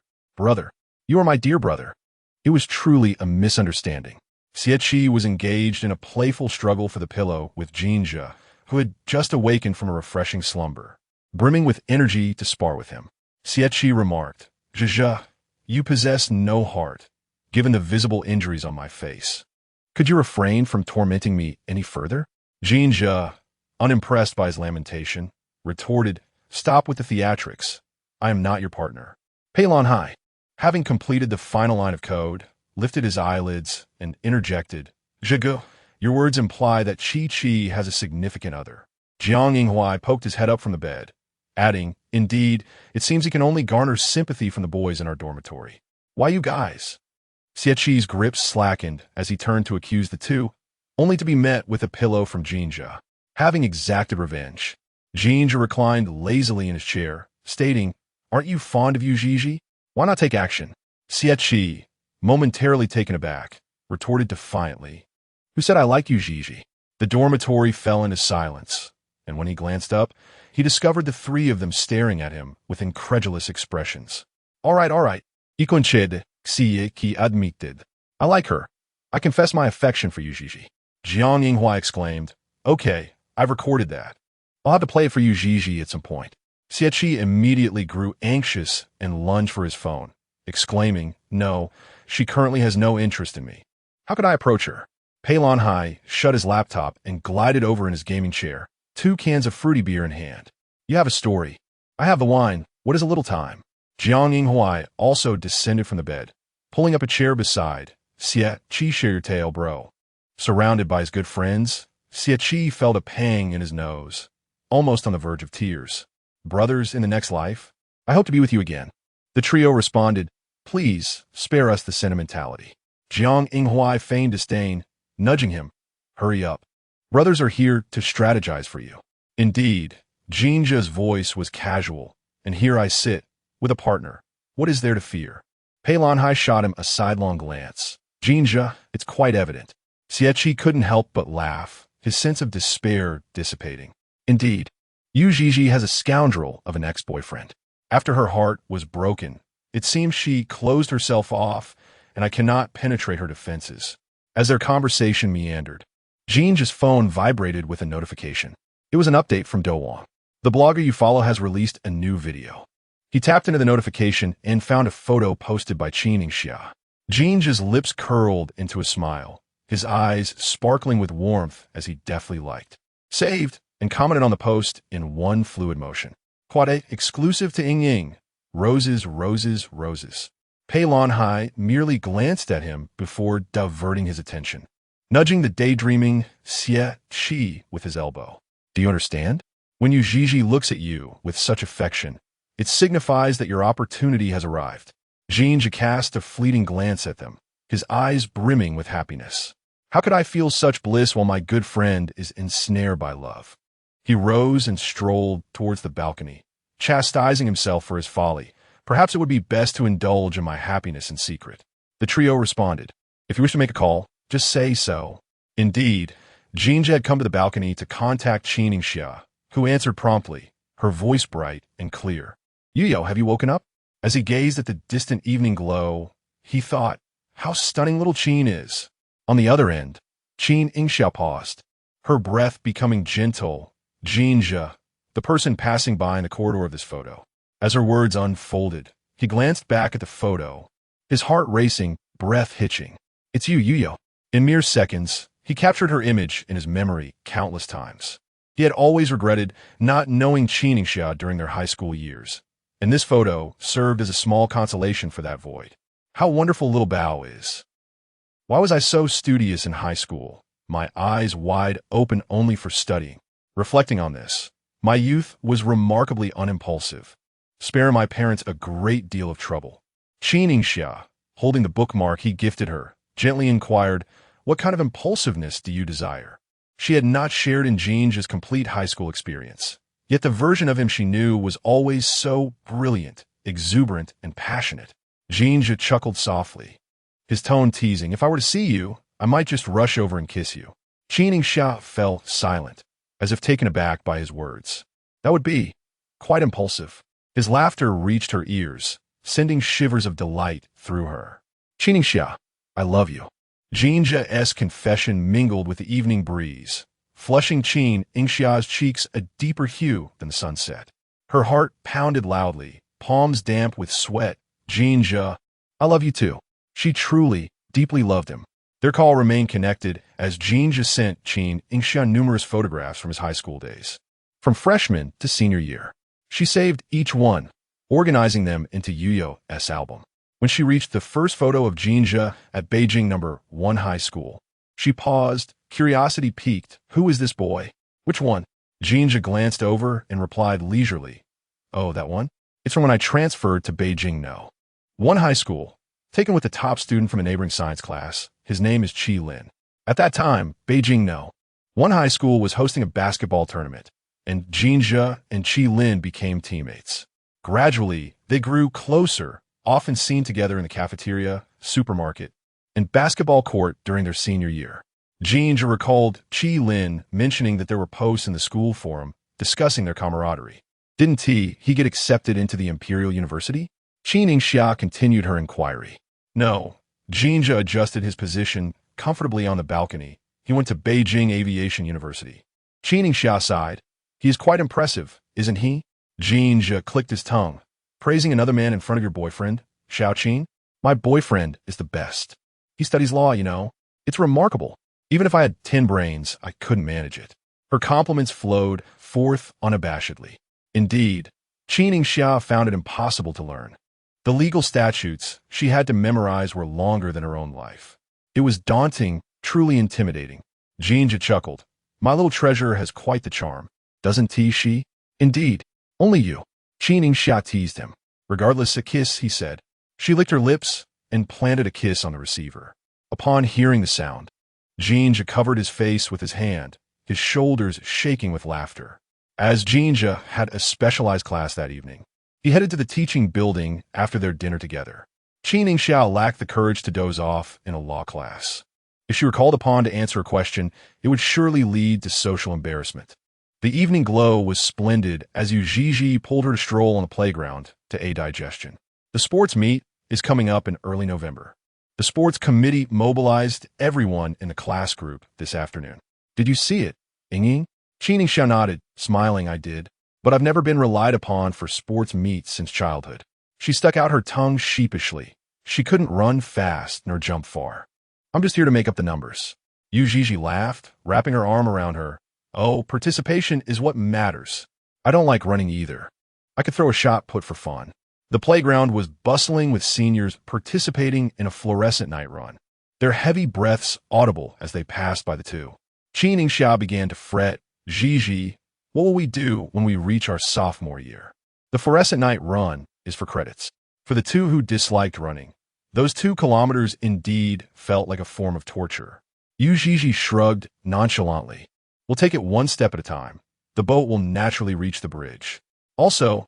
you are my dear brother. It was truly a misunderstanding. Xie was engaged in a playful struggle for the pillow with Jin Zhe, who had just awakened from a refreshing slumber, brimming with energy to spar with him. Xie remarked, Zhe, you possess no heart, given the visible injuries on my face. Could you refrain from tormenting me any further? Jin Zhe, unimpressed by his lamentation, retorted, stop with the theatrics. I am not your partner. Pei Lan Hai, having completed the final line of code, lifted his eyelids and interjected, Zhegu, your words imply that Qi has a significant other. Jiang Yinghuai poked his head up from the bed, adding, indeed, it seems he can only garner sympathy from the boys in our dormitory. Why you guys? Xieqi's grip slackened as he turned to accuse the two, only to be met with a pillow from Jin Zhe. Having exacted revenge, Jin Zhe reclined lazily in his chair, stating, aren't you fond of Yu Zhiji? Why not take action? Xieqi, momentarily taken aback, retorted defiantly, who said I like Yu Zhiji? The dormitory fell into silence, and when he glanced up, he discovered the 3 of them staring at him with incredulous expressions. All right, Ikonchede, Xie admitted. I like her. I confess my affection for Yu Zhiji. Jiang Yinghua exclaimed, okay, I've recorded that. I'll have to play it for Yu Zhiji at some point. Xieqi immediately grew anxious and lunged for his phone, exclaiming, no, she currently has no interest in me. How could I approach her? Pei Lan Hai shut his laptop and glided over in his gaming chair, 2 cans of fruity beer in hand. You have a story. I have the wine. What is a little time? Jiang Yinghuai also descended from the bed, pulling up a chair beside. Xie, share your tale, bro. Surrounded by his good friends, Xie felt a pang in his nose, almost on the verge of tears. Brothers in the next life? I hope to be with you again. The trio responded, please, spare us the sentimentality. Jiang Yinghuai feigned disdain, nudging him. Hurry up. Brothers are here to strategize for you. Indeed, Jin Zhe's voice was casual, and here I sit, with a partner. What is there to fear? Pei Lan Hai shot him a sidelong glance. Jin Zhe, it's quite evident. Xieqi couldn't help but laugh, his sense of despair dissipating. Indeed, Yu Zhiji has a scoundrel of an ex-boyfriend. After her heart was broken, it seems she closed herself off, and I cannot penetrate her defenses. As their conversation meandered, Jin Zhe's phone vibrated with a notification. It was an update from Dowang. The blogger you follow has released a new video. He tapped into the notification and found a photo posted by Qin Yingxia. Jin Zhe's lips curled into a smile, his eyes sparkling with warmth as he deftly liked. Saved! and commented on the post in one fluid motion. Quade, exclusive to Ying Ying. Roses, roses, roses. Pei Lanhai merely glanced at him before diverting his attention, nudging the daydreaming Xie Qi with his elbow. Do you understand? When Yu Zhizhi looks at you with such affection, it signifies that your opportunity has arrived. Jin Zhe cast a fleeting glance at them, his eyes brimming with happiness. How could I feel such bliss while my good friend is ensnared by love? He rose and strolled towards the balcony, chastising himself for his folly. Perhaps it would be best to indulge in my happiness in secret. The trio responded. If you wish to make a call, just say so. Indeed, Jin Zhe had come to the balcony to contact Qin Yingxia, who answered promptly, her voice bright and clear. Yuyo, have you woken up? As he gazed at the distant evening glow, he thought, how stunning little Qin is. On the other end, Qin Yingxia paused, her breath becoming gentle. Jin Zhe, the person passing by in the corridor of this photo. As her words unfolded, he glanced back at the photo, his heart racing, breath hitching. It's you, Yuyo. In mere seconds, he captured her image in his memory countless times. He had always regretted not knowing Qin Yingxia during their high school years, and this photo served as a small consolation for that void. How wonderful little Bao is. Why was I so studious in high school, my eyes wide open only for studying? Reflecting on this, my youth was remarkably unimpulsive, sparing my parents a great deal of trouble. Qin Yingxia, holding the bookmark he gifted her, gently inquired, what kind of impulsiveness do you desire? She had not shared in Jin Zhe's complete high school experience, yet the version of him she knew was always so brilliant, exuberant, and passionate. Jin Zhe chuckled softly, his tone teasing, if I were to see you, I might just rush over and kiss you. Qin Yingxia fell silent, as if taken aback by his words. That would be quite impulsive. His laughter reached her ears, sending shivers of delight through her. Qin Yingxia, I love you. Jin Zhe's confession mingled with the evening breeze, flushing Qin Yingxia's cheeks a deeper hue than the sunset. Her heart pounded loudly, palms damp with sweat. Jin Zhe, I love you too. She truly, deeply loved him. Their call remained connected as Jin Zhe sent Qin Yingxia numerous photographs from his high school days, from freshman to senior year. She saved each one, organizing them into Yuyo's album. When she reached the first photo of Jin Zhe at Beijing No. 1 High School, she paused, curiosity piqued. Who is this boy? Which one? Jin Zhe glanced over and replied leisurely, oh, that one? It's from when I transferred to Beijing No. 1 High School, taken with the top student from a neighboring science class. His name is Qi Lin. At that time, Beijing No. 1 High School was hosting a basketball tournament, and Jin Zhe and Qi Lin became teammates. Gradually, they grew closer, often seen together in the cafeteria, supermarket, and basketball court during their senior year. Jin Zhe recalled Qi Lin mentioning that there were posts in the school forum discussing their camaraderie. Didn't he get accepted into the Imperial University? Qin Yingxia continued her inquiry. No. Jin Zhe adjusted his position comfortably on the balcony. He went to Beijing Aviation University. Qin Yingxia sighed. He is quite impressive, isn't he? Jin Zhe clicked his tongue. Praising another man in front of your boyfriend, Xiao Qin? My boyfriend is the best. He studies law, you know. It's remarkable. Even if I had 10 brains, I couldn't manage it. Her compliments flowed forth unabashedly. Indeed, Qin Yingxia found it impossible to learn. The legal statutes she had to memorize were longer than her own life. It was daunting, truly intimidating. Jin Zhe chuckled. My little treasure has quite the charm. Doesn't she? Indeed. Only you. Qin Yingxia teased him. Regardless, a kiss, he said. She licked her lips and planted a kiss on the receiver. Upon hearing the sound, Jin Zhe covered his face with his hand, his shoulders shaking with laughter. As Jin Zhe had a specialized class that evening, he headed to the teaching building after their dinner together. Qin Yingxia lacked the courage to doze off in a law class. If she were called upon to answer a question, it would surely lead to social embarrassment. The evening glow was splendid as Yu Zhizhi pulled her to stroll on the playground to aid digestion. The sports meet is coming up in early November. The sports committee mobilized everyone in the class group this afternoon. Did you see it, Ying? Qin Yingxia nodded, smiling. I did, but I've never been relied upon for sports meets since childhood. She stuck out her tongue sheepishly. She couldn't run fast nor jump far. I'm just here to make up the numbers. Yu Zhizhi laughed, wrapping her arm around her. Oh, participation is what matters. I don't like running either. I could throw a shot put for fun. The playground was bustling with seniors participating in a fluorescent night run, their heavy breaths audible as they passed by the two. Qin Yingxia began to fret. Zhe, what will we do when we reach our sophomore year? The fluorescent night run is for credits. For the two who disliked running, those 2 kilometers indeed felt like a form of torture. Zhe shrugged nonchalantly. We'll take it one step at a time. The boat will naturally reach the bridge. Also,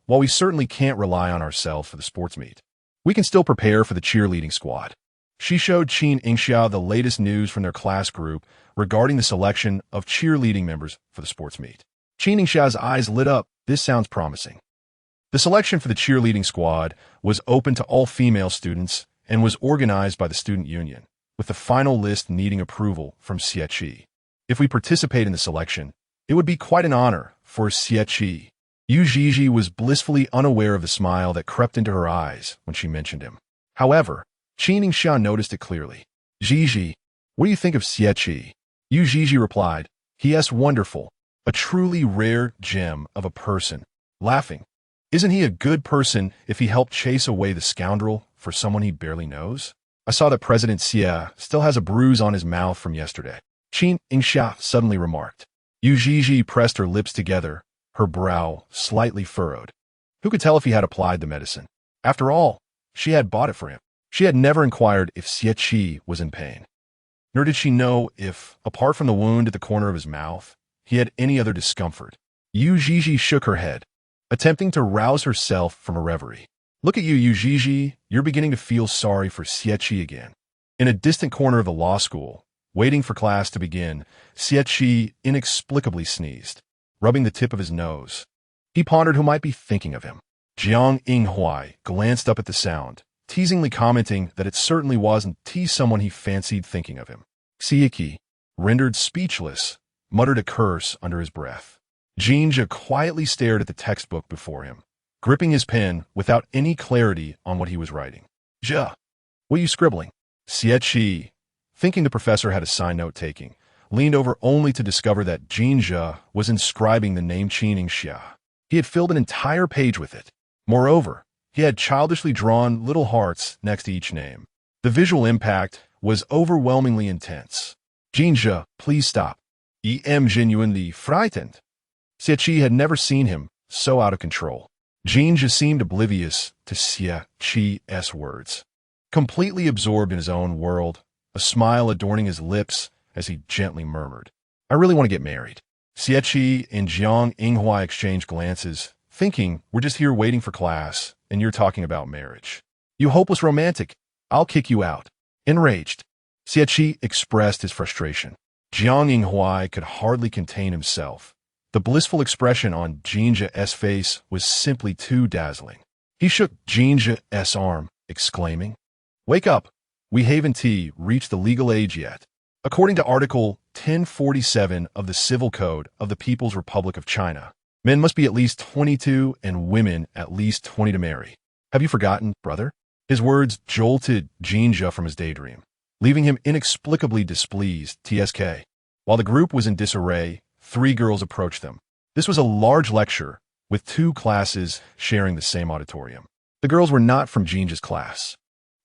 while we certainly can't rely on ourselves for the sports meet, we can still prepare for the cheerleading squad. She showed Qin Yingxia the latest news from their class group regarding the selection of cheerleading members for the sports meet. Qin Yingxia's eyes lit up. This sounds promising. The selection for the cheerleading squad was open to all female students and was organized by the student union, with the final list needing approval from Xie. If we participate in the selection, it would be quite an honor for Xie. Zhe was blissfully unaware of the smile that crept into her eyes when she mentioned him. However, Qin Yingxia noticed it clearly. Zhe, what do you think of Xie? Zhe replied, he is wonderful, a truly rare gem of a person. Laughing, isn't he a good person if he helped chase away the scoundrel for someone he barely knows? I saw that President Xie still has a bruise on his mouth from yesterday. Qin Yingxia suddenly remarked. Zhe pressed her lips together, her brow slightly furrowed. Who could tell if he had applied the medicine? After all, she had bought it for him. She had never inquired if Xie was in pain. Nor did she know if, apart from the wound at the corner of his mouth, he had any other discomfort. Zhe shook her head, attempting to rouse herself from a reverie. Look at you, Zhe, you're beginning to feel sorry for Xie again. In a distant corner of the law school, waiting for class to begin, Xie inexplicably sneezed, rubbing the tip of his nose. He pondered who might be thinking of him. Jiang Yinghua glanced up at the sound, teasingly commenting that it certainly wasn't someone he fancied thinking of him. Xie, rendered speechless, muttered a curse under his breath. Jin Zhe quietly stared at the textbook before him, gripping his pen without any clarity on what he was writing. Zhe, what are you scribbling? Xie, thinking the professor had a side note taking, leaned over only to discover that Jin Zhe was inscribing the name Qin Yingxia. He had filled an entire page with it. Moreover, he had childishly drawn little hearts next to each name. The visual impact was overwhelmingly intense. Jin Zhe, please stop. I am genuinely frightened. Xie had never seen him so out of control. Jin Zhe seemed oblivious to Xie's words, completely absorbed in his own world, a smile adorning his lips as he gently murmured, I really want to get married. Xie and Jiang Yinghua exchanged glances, thinking we're just here waiting for class, and you're talking about marriage. You hopeless romantic, I'll kick you out. Enraged, Xie expressed his frustration. Jiang Yinghua could hardly contain himself. The blissful expression on Jin Zhe's face was simply too dazzling. He shook Jin Zhe's arm, exclaiming, Wake up! We haven't reached the legal age yet. According to Article 1047 of the Civil Code of the People's Republic of China, men must be at least 22 and women at least 20 to marry. Have you forgotten, brother? His words jolted Jin Zhe from his daydream, leaving him inexplicably displeased. TSK. While the group was in disarray, 3 girls approached them. This was a large lecture, with 2 classes sharing the same auditorium. The girls were not from Jin Zhe's class.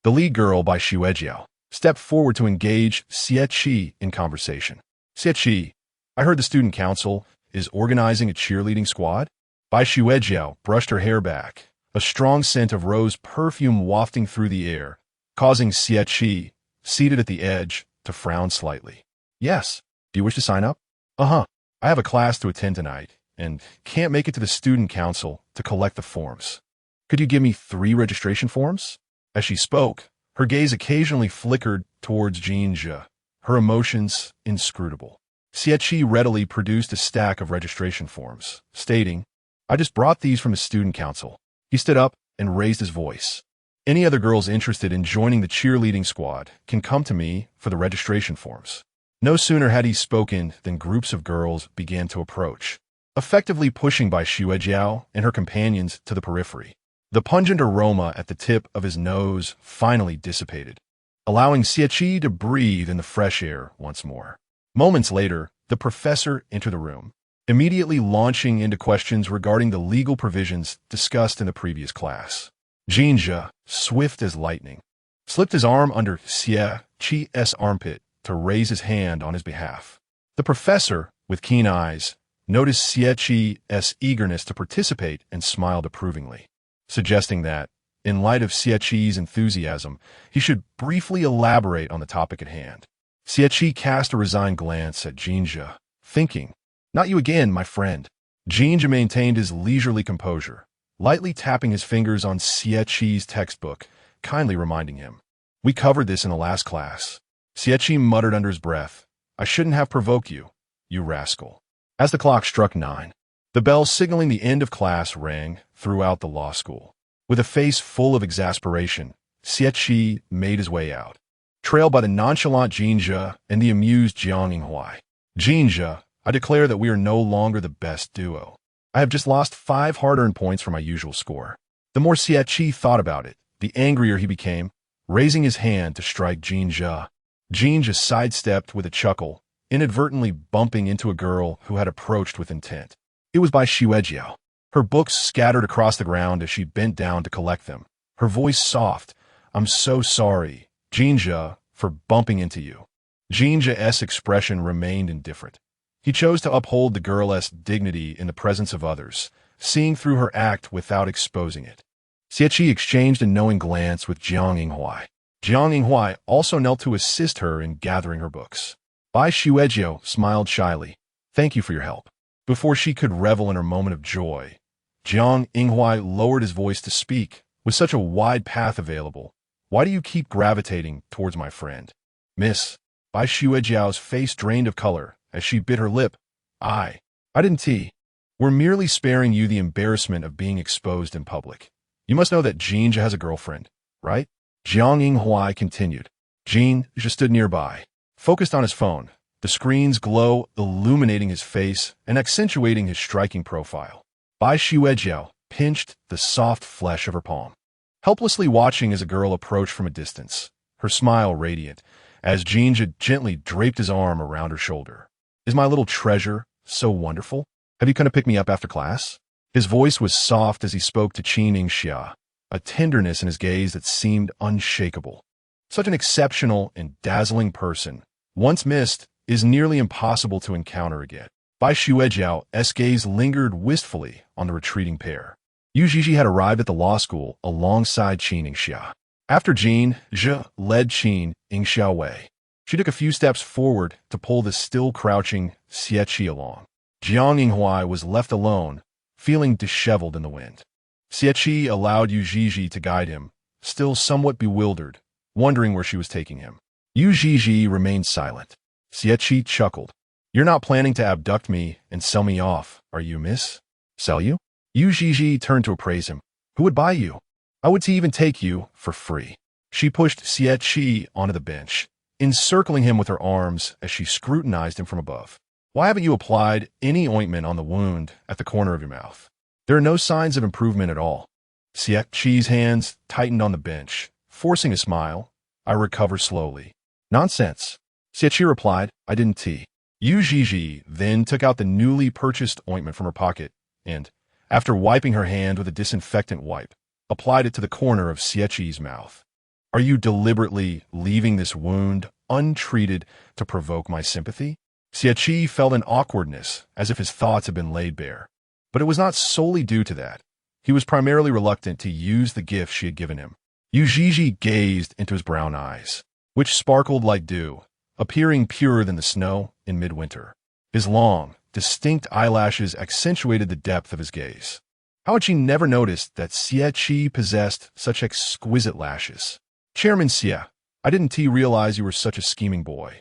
The lead girl, by Xuejiao, stepped forward to engage Xie in conversation. Xie, I heard the student council is organizing a cheerleading squad? Bai Xuejiao brushed her hair back, a strong scent of rose perfume wafting through the air, causing Xie, seated at the edge, to frown slightly. Yes. Do you wish to sign up? I have a class to attend tonight, and can't make it to the student council to collect the forms. Could you give me 3 registration forms? As she spoke, her gaze occasionally flickered towards Jin Zhe, her emotions inscrutable. Xie readily produced a stack of registration forms, stating, I just brought these from the student council. He stood up and raised his voice. Any other girls interested in joining the cheerleading squad can come to me for the registration forms. No sooner had he spoken than groups of girls began to approach, effectively pushing Bai Xuejiao and her companions to the periphery. The pungent aroma at the tip of his nose finally dissipated, allowing Xie to breathe in the fresh air once more. Moments later, the professor entered the room, immediately launching into questions regarding the legal provisions discussed in the previous class. Jin Zhe, swift as lightning, slipped his arm under Xie Qi's armpit to raise his hand on his behalf. The professor, with keen eyes, noticed Xie Qi's eagerness to participate and smiled approvingly, suggesting that, in light of Xie Qi's enthusiasm, he should briefly elaborate on the topic at hand. Xie Qi cast a resigned glance at Jin Zhe, thinking, "Not you again, my friend." Jin Zhe maintained his leisurely composure, lightly tapping his fingers on Xie Qi's textbook, kindly reminding him, "We covered this in the last class." Xie Qi muttered under his breath, "I shouldn't have provoked you, you rascal." As the clock struck 9, the bell signaling the end of class rang throughout the law school. With a face full of exasperation, Xie Qi made his way out, trailed by the nonchalant Jin Zhe and the amused Jiang Yingxia. "Jin Zhe, I declare that we are no longer the best duo. I have just lost 5 hard-earned points from my usual score." The more Xie Qi thought about it, the angrier he became, raising his hand to strike Jin Zhe. Jin Zhe sidestepped with a chuckle, inadvertently bumping into a girl who had approached with intent. It was by Xuejiao. Her books scattered across the ground as she bent down to collect them, her voice soft. "I'm so sorry, Jin Zhe, for bumping into you." Jin Zhe's expression remained indifferent. He chose to uphold the girl's dignity in the presence of others, seeing through her act without exposing it. Xie Qi exchanged a knowing glance with Jiang Yingxia. Jiang Yingxia also knelt to assist her in gathering her books. Bai Xuejiao smiled shyly. "Thank you for your help." Before she could revel in her moment of joy, Jiang Yingxia lowered his voice to speak. "With such a wide path available, why do you keep gravitating towards my friend?" "Miss," Bai Xuejiao's face drained of color as she bit her lip. I didn't tea. We're merely sparing you the embarrassment of being exposed in public. You must know that Jin Zhe has a girlfriend, right?" Jiang Yingxia continued. Jin Zhe stood nearby, focused on his phone, the screen's glow illuminating his face and accentuating his striking profile. Bai Xuejiao pinched the soft flesh of her palm, helplessly watching as a girl approached from a distance, her smile radiant, as Jin Zhe gently draped his arm around her shoulder. "Is my little treasure so wonderful? Have you come to pick me up after class?" His voice was soft as he spoke to Qin Yingxia, a tenderness in his gaze that seemed unshakable. Such an exceptional and dazzling person, once missed, is nearly impossible to encounter again. Bai Xuejiao's gaze lingered wistfully on the retreating pair. Yu Zhizhi had arrived at the law school alongside Qin Yingxia. After Jin Zhe led Qin Yingxia away, she took a few steps forward to pull the still crouching Xie Qi along. Jiang Yingxia was left alone, feeling disheveled in the wind. Xie Qi allowed Yu Zhizhi to guide him, still somewhat bewildered, wondering where she was taking him. Yu Zhizhi remained silent. Xie Qi chuckled. "You're not planning to abduct me and sell me off, are you, miss?" "Sell you?" Yu Zhizhi turned to appraise him. "Who would buy you? I would even take you for free." She pushed Xie Qi onto the bench, encircling him with her arms as she scrutinized him from above. "Why haven't you applied any ointment on the wound at the corner of your mouth? There are no signs of improvement at all." Xie Qi's hands tightened on the bench, forcing a smile. "I recover slowly." "Nonsense." Xie Qi replied, "I didn't tea." Yu Zhizhi then took out the newly purchased ointment from her pocket and, after wiping her hand with a disinfectant wipe, applied it to the corner of Xie Qi's mouth. "Are you deliberately leaving this wound untreated to provoke my sympathy?" Xie Qi felt an awkwardness, as if his thoughts had been laid bare. But it was not solely due to that. He was primarily reluctant to use the gift she had given him. Yu Zhizhi gazed into his brown eyes, which sparkled like dew, appearing purer than the snow in midwinter. His long, distinct eyelashes accentuated the depth of his gaze. How had she never noticed that Xie Qi possessed such exquisite lashes? "Chairman Xie, I didn't realize you were such a scheming boy."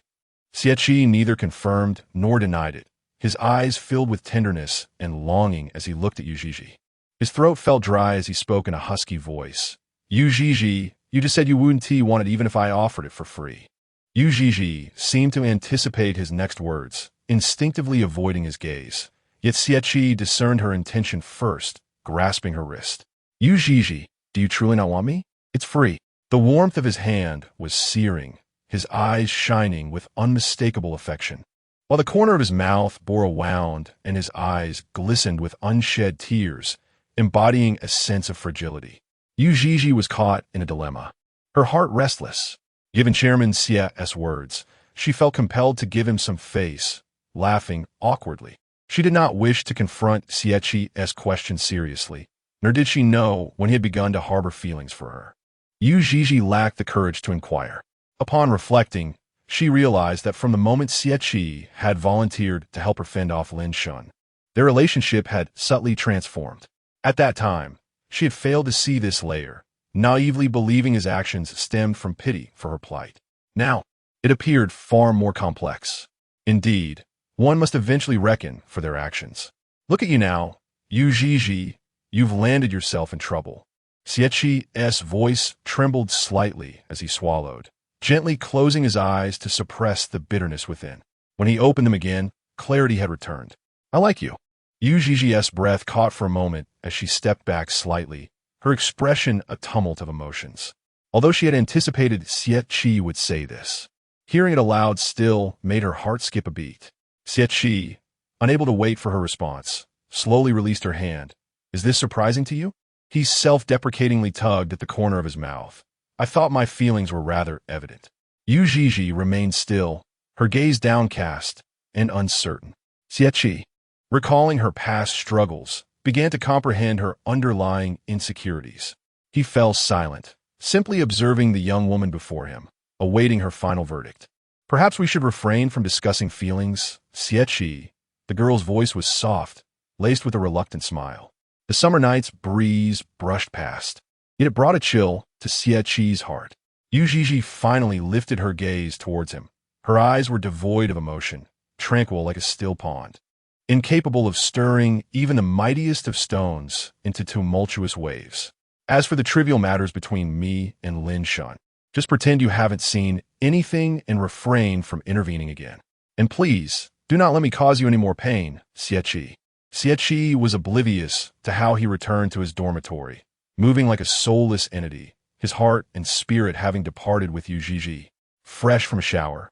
Xie Qi neither confirmed nor denied it, his eyes filled with tenderness and longing as he looked at Yu Zhizhi. His throat felt dry as he spoke in a husky voice. "Yu Zhizhi, you just said you wouldn't want it even if I offered it for free." Yu Zhizhi seemed to anticipate his next words, instinctively avoiding his gaze. Yet Xie Qi discerned her intention first, grasping her wrist. "Yu Zhizhi, do you truly not want me? It's free." The warmth of his hand was searing, his eyes shining with unmistakable affection. while the corner of his mouth bore a wound and his eyes glistened with unshed tears, embodying a sense of fragility. Yu Zhizhi was caught in a dilemma. Her heart restless. Given Chairman Xie's words, she felt compelled to give him some face, laughing awkwardly. She did not wish to confront Xie's question seriously, nor did she know when he had begun to harbor feelings for her. Yu Zhizhi lacked the courage to inquire. Upon reflecting, she realized that from the moment Xie had volunteered to help her fend off Lin Shun, their relationship had subtly transformed. At that time, she had failed to see this layer, naively believing his actions stemmed from pity for her plight. Now, it appeared far more complex. Indeed, one must eventually reckon for their actions. Look at you now, Yu Zhizhi, you've landed yourself in trouble. Xie's voice trembled slightly as he swallowed, gently closing his eyes to suppress the bitterness within. When he opened them again, clarity had returned. I like you. Yu Zhizhi's breath caught for a moment as she stepped back slightly, her expression a tumult of emotions. Although she had anticipated Xie would say this, hearing it aloud still made her heart skip a beat. Xie, unable to wait for her response, slowly released her hand. Is this surprising to you? He self-deprecatingly tugged at the corner of his mouth. I thought my feelings were rather evident. Yu Zhizhi remained still, her gaze downcast and uncertain. Xie, recalling her past struggles, began to comprehend her underlying insecurities. He fell silent, simply observing the young woman before him, awaiting her final verdict. Perhaps we should refrain from discussing feelings, Xie. The girl's voice was soft, laced with a reluctant smile. The summer night's breeze brushed past, yet it brought a chill to Xie's heart. Yu Zhizhi finally lifted her gaze towards him. Her eyes were devoid of emotion, tranquil like a still pond, incapable of stirring even the mightiest of stones into tumultuous waves. As for the trivial matters between me and Lin Shun, just pretend you haven't seen anything and refrain from intervening again. And please, do not let me cause you any more pain, Xie. Xie was oblivious to how he returned to his dormitory, moving like a soulless entity, his heart and spirit having departed with Yu Zhizhi. Fresh from a shower,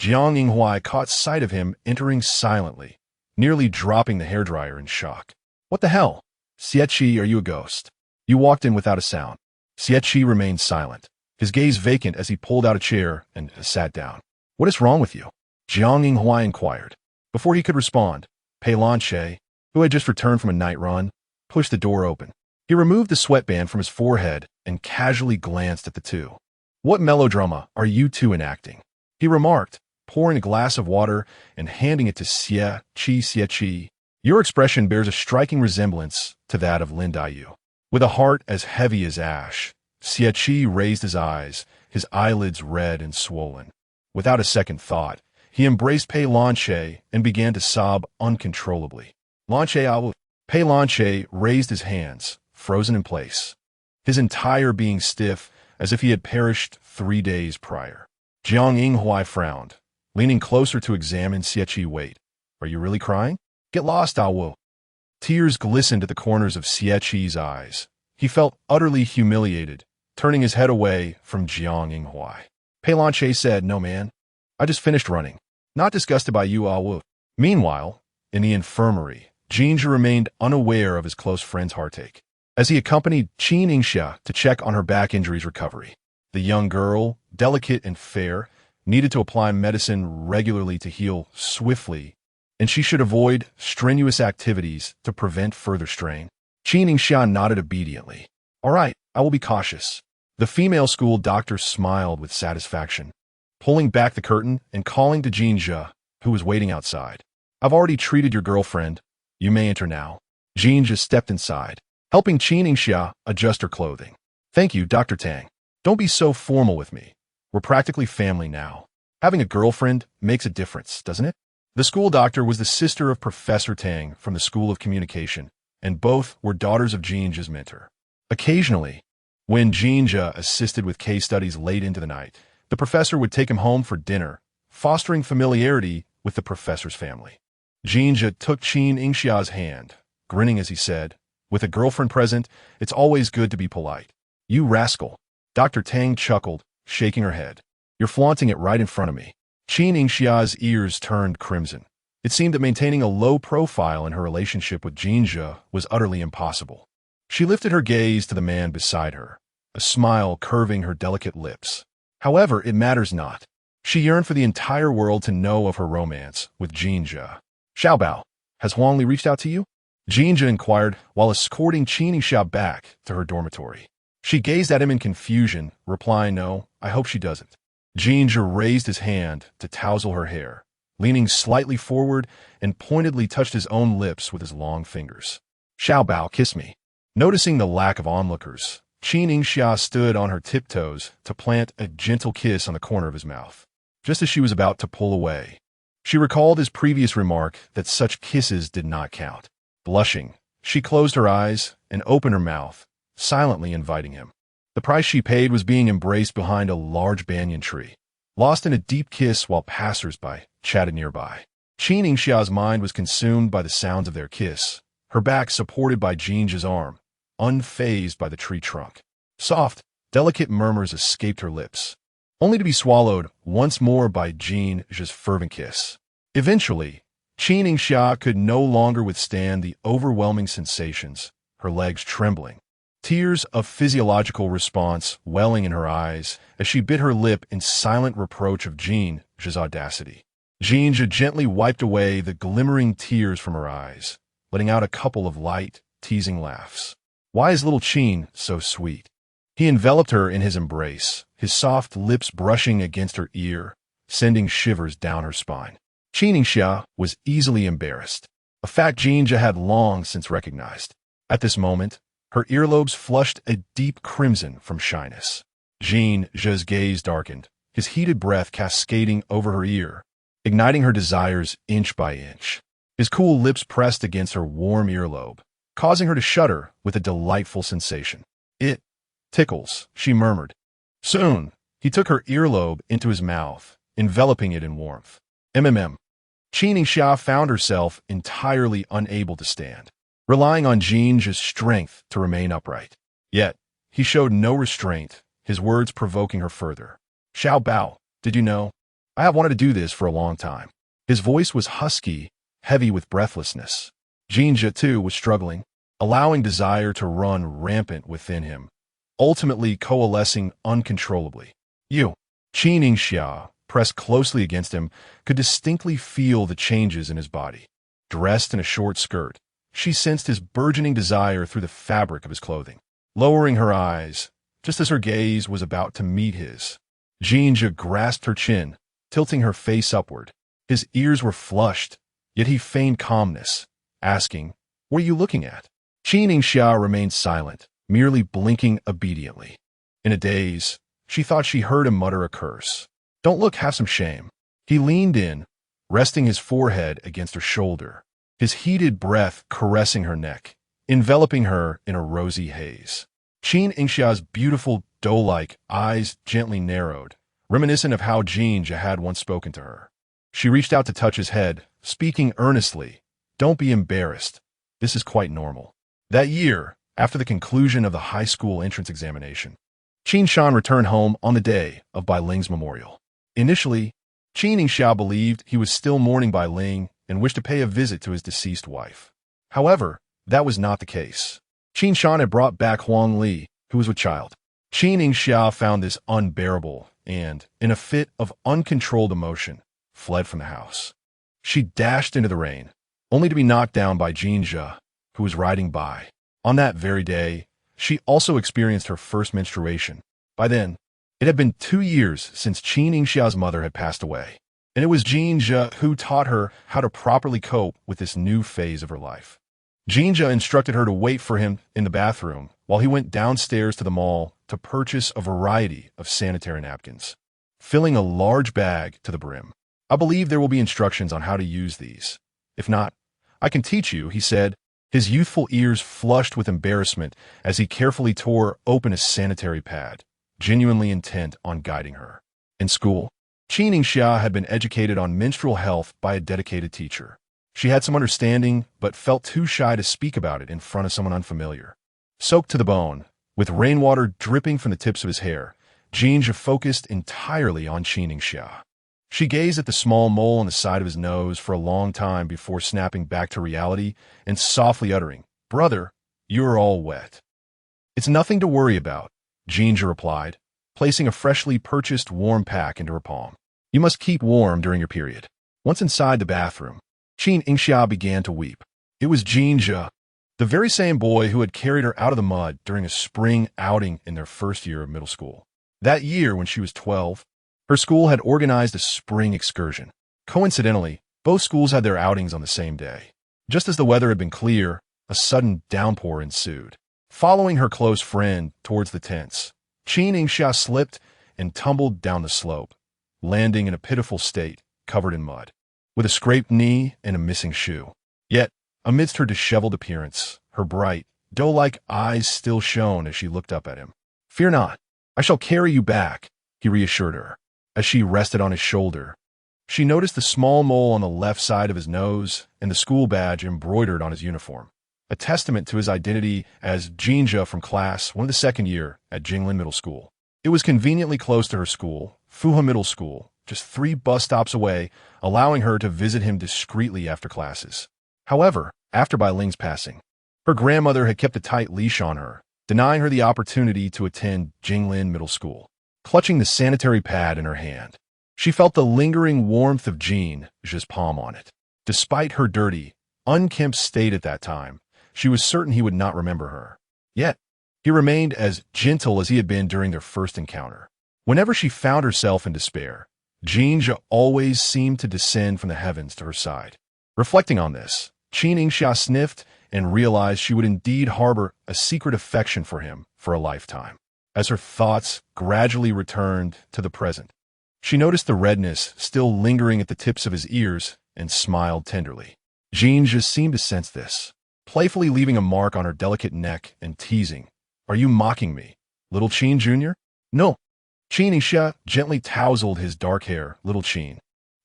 Jiang Yinghua caught sight of him entering silently, nearly dropping the hairdryer in shock. What the hell? Xie, are you a ghost? You walked in without a sound. Xie remained silent, his gaze vacant as he pulled out a chair and sat down. What is wrong with you? Jiang Yinghua inquired. Before he could respond, Pei Lanche, who had just returned from a night run, pushed the door open. He removed the sweatband from his forehead and casually glanced at the two. What melodrama are you two enacting? He remarked, pouring a glass of water and handing it to Xie. Your expression bears a striking resemblance to that of Lin Daiyu. With a heart as heavy as ash, Xie raised his eyes, his eyelids red and swollen. Without a second thought, he embraced Pei Lanche and began to sob uncontrollably. Pei Lanche raised his hands, frozen in place, his entire being stiff as if he had perished 3 days prior. Jiang Yinghua frowned, leaning closer to examine Xie. Wait, are you really crying? Get lost, Awu. Tears glistened at the corners of Xie's eyes. He felt utterly humiliated, turning his head away from Jiang Yinghua. Pei Lanche said, No, man. I just finished running. Not disgusted by you, Awu. Meanwhile, in the infirmary, Jin Zhe remained unaware of his close friend's heartache, as he accompanied Qin Yingxia to check on her back injury's recovery. The young girl, delicate and fair, needed to apply medicine regularly to heal swiftly, and she should avoid strenuous activities to prevent further strain. Qin Yingxia nodded obediently. All right, I will be cautious. The female school doctor smiled with satisfaction, pulling back the curtain and calling to Jin Zhe, who was waiting outside. I've already treated your girlfriend. You may enter now. Jin Zhe stepped inside, helping Qin Yingxia adjust her clothing. Thank you, Dr. Tang. Don't be so formal with me. We're practically family now. Having a girlfriend makes a difference, doesn't it? The school doctor was the sister of Professor Tang from the School of Communication, and both were daughters of Jin Zhe's mentor. Occasionally, when Jin Zhe assisted with case studies late into the night, the professor would take him home for dinner, fostering familiarity with the professor's family. Jin Zhe took Qin Yingxia's hand, grinning as he said, with a girlfriend present, it's always good to be polite. You rascal. Dr. Tang chuckled, shaking her head. You're flaunting it right in front of me. Qin Yingxia's ears turned crimson. It seemed that maintaining a low profile in her relationship with Jin Zhe was utterly impossible. She lifted her gaze to the man beside her, a smile curving her delicate lips. However, it matters not. She yearned for the entire world to know of her romance with Jin Zhe. Xiaobao, has Huang Li reached out to you? Jin Zhe inquired while escorting Qin Yingxia back to her dormitory. She gazed at him in confusion, replying, "No, I hope she doesn't." Jin Zhe raised his hand to tousle her hair, leaning slightly forward and pointedly touched his own lips with his long fingers. "Xiaobao, kiss me." Noticing the lack of onlookers, Qin Yingxia stood on her tiptoes to plant a gentle kiss on the corner of his mouth. Just as she was about to pull away, she recalled his previous remark that such kisses did not count. Blushing, she closed her eyes and opened her mouth, silently inviting him. The price she paid was being embraced behind a large banyan tree, lost in a deep kiss while passers-by chatted nearby. Qin Yingxia's mind was consumed by the sounds of their kiss, her back supported by Jin Zhe's arm, unfazed by the tree trunk. Soft, delicate murmurs escaped her lips, only to be swallowed once more by Jin Zhe's fervent kiss. Eventually, Qin Yingxia could no longer withstand the overwhelming sensations, her legs trembling, tears of physiological response welling in her eyes as she bit her lip in silent reproach of Jin Zhe's audacity. Jin Zhe gently wiped away the glimmering tears from her eyes, letting out a couple of light, teasing laughs. Why is little Qin so sweet? He enveloped her in his embrace, his soft lips brushing against her ear, sending shivers down her spine. Qin Yingxia was easily embarrassed, a fact Jin Zhe had long since recognized. At this moment, her earlobes flushed a deep crimson from shyness. Jin Zhe's gaze darkened, his heated breath cascading over her ear, igniting her desires inch by inch. His cool lips pressed against her warm earlobe, causing her to shudder with a delightful sensation. "It tickles," she murmured. Soon, he took her earlobe into his mouth, enveloping it in warmth. Qin Yingxia found herself entirely unable to stand, relying on Jin Zhe's strength to remain upright. Yet, he showed no restraint, his words provoking her further. "Xiaobao, did you know? I have wanted to do this for a long time." His voice was husky, heavy with breathlessness. Jin Zhe, too, was struggling, allowing desire to run rampant within him, ultimately coalescing uncontrollably. "You." Qin Yingxia, pressed closely against him, could distinctly feel the changes in his body. Dressed in a short skirt, she sensed his burgeoning desire through the fabric of his clothing. Lowering her eyes, just as her gaze was about to meet his, Jin Zhe grasped her chin, tilting her face upward. His ears were flushed, yet he feigned calmness, asking, "What are you looking at?" Qin Yingxia remained silent, merely blinking obediently. In a daze, she thought she heard him mutter a curse. "Don't look, have some shame." He leaned in, resting his forehead against her shoulder, his heated breath caressing her neck, enveloping her in a rosy haze. Qin Yingxia's beautiful, doe-like eyes gently narrowed, reminiscent of how Jin Zhe had once spoken to her. She reached out to touch his head, speaking earnestly, "Don't be embarrassed. This is quite normal." That year, after the conclusion of the high school entrance examination, Qin Shan returned home on the day of Bai Ling's memorial. Initially, Qin Yingxia believed he was still mourning Bai Ling and wished to pay a visit to his deceased wife. However, that was not the case. Qin Shan had brought back Huang Li, who was with child. Qin Yingxia found this unbearable and, in a fit of uncontrolled emotion, fled from the house. She dashed into the rain, only to be knocked down by Jin Zhe, who was riding by. On that very day, she also experienced her first menstruation. By then, it had been 2 years since Qin Yingxia's mother had passed away, and it was Jin Zhe who taught her how to properly cope with this new phase of her life. Jin Zhe instructed her to wait for him in the bathroom while he went downstairs to the mall to purchase a variety of sanitary napkins, filling a large bag to the brim. "I believe there will be instructions on how to use these. If not, I can teach you," he said, his youthful ears flushed with embarrassment as he carefully tore open a sanitary pad, genuinely intent on guiding her. In school, Qin Yingxia had been educated on menstrual health by a dedicated teacher. She had some understanding, but felt too shy to speak about it in front of someone unfamiliar. Soaked to the bone, with rainwater dripping from the tips of his hair, Jin Zhe focused entirely on Qin Yingxia. She gazed at the small mole on the side of his nose for a long time before snapping back to reality and softly uttering, "Brother, you're all wet." "It's nothing to worry about," Jin Zhe replied, placing a freshly purchased warm pack into her palm. "You must keep warm during your period." Once inside the bathroom, Qin Yingxia began to weep. It was Jin Zhe, the very same boy who had carried her out of the mud during a spring outing in their first year of middle school. That year, when she was 12, her school had organized a spring excursion. Coincidentally, both schools had their outings on the same day. Just as the weather had been clear, a sudden downpour ensued. Following her close friend towards the tents, Qin Yingxia slipped and tumbled down the slope, landing in a pitiful state, covered in mud, with a scraped knee and a missing shoe. Yet, amidst her disheveled appearance, her bright, doe-like eyes still shone as she looked up at him. "Fear not, I shall carry you back," he reassured her. As she rested on his shoulder, she noticed the small mole on the left side of his nose and the school badge embroidered on his uniform, a testament to his identity as Jin Zhe from class 1 of the second year at Jinglin Middle School. It was conveniently close to her school, Fuha Middle School, just 3 bus stops away, allowing her to visit him discreetly after classes. However, after Bai Ling's passing, her grandmother had kept a tight leash on her, denying her the opportunity to attend Jinglin Middle School. Clutching the sanitary pad in her hand, she felt the lingering warmth of Jin Zhe's palm on it. Despite her dirty, unkempt state at that time, she was certain he would not remember her. Yet, he remained as gentle as he had been during their first encounter. Whenever she found herself in despair, Jin Zhe always seemed to descend from the heavens to her side. Reflecting on this, Qin Yingxia sniffed and realized she would indeed harbor a secret affection for him for a lifetime. As her thoughts gradually returned to the present, she noticed the redness still lingering at the tips of his ears and smiled tenderly. Jin Zhe seemed to sense this, playfully leaving a mark on her delicate neck and teasing, "Are you mocking me, little Qin Jr.?" "No." Qin Yingxia gently tousled his dark hair. "Little Qin,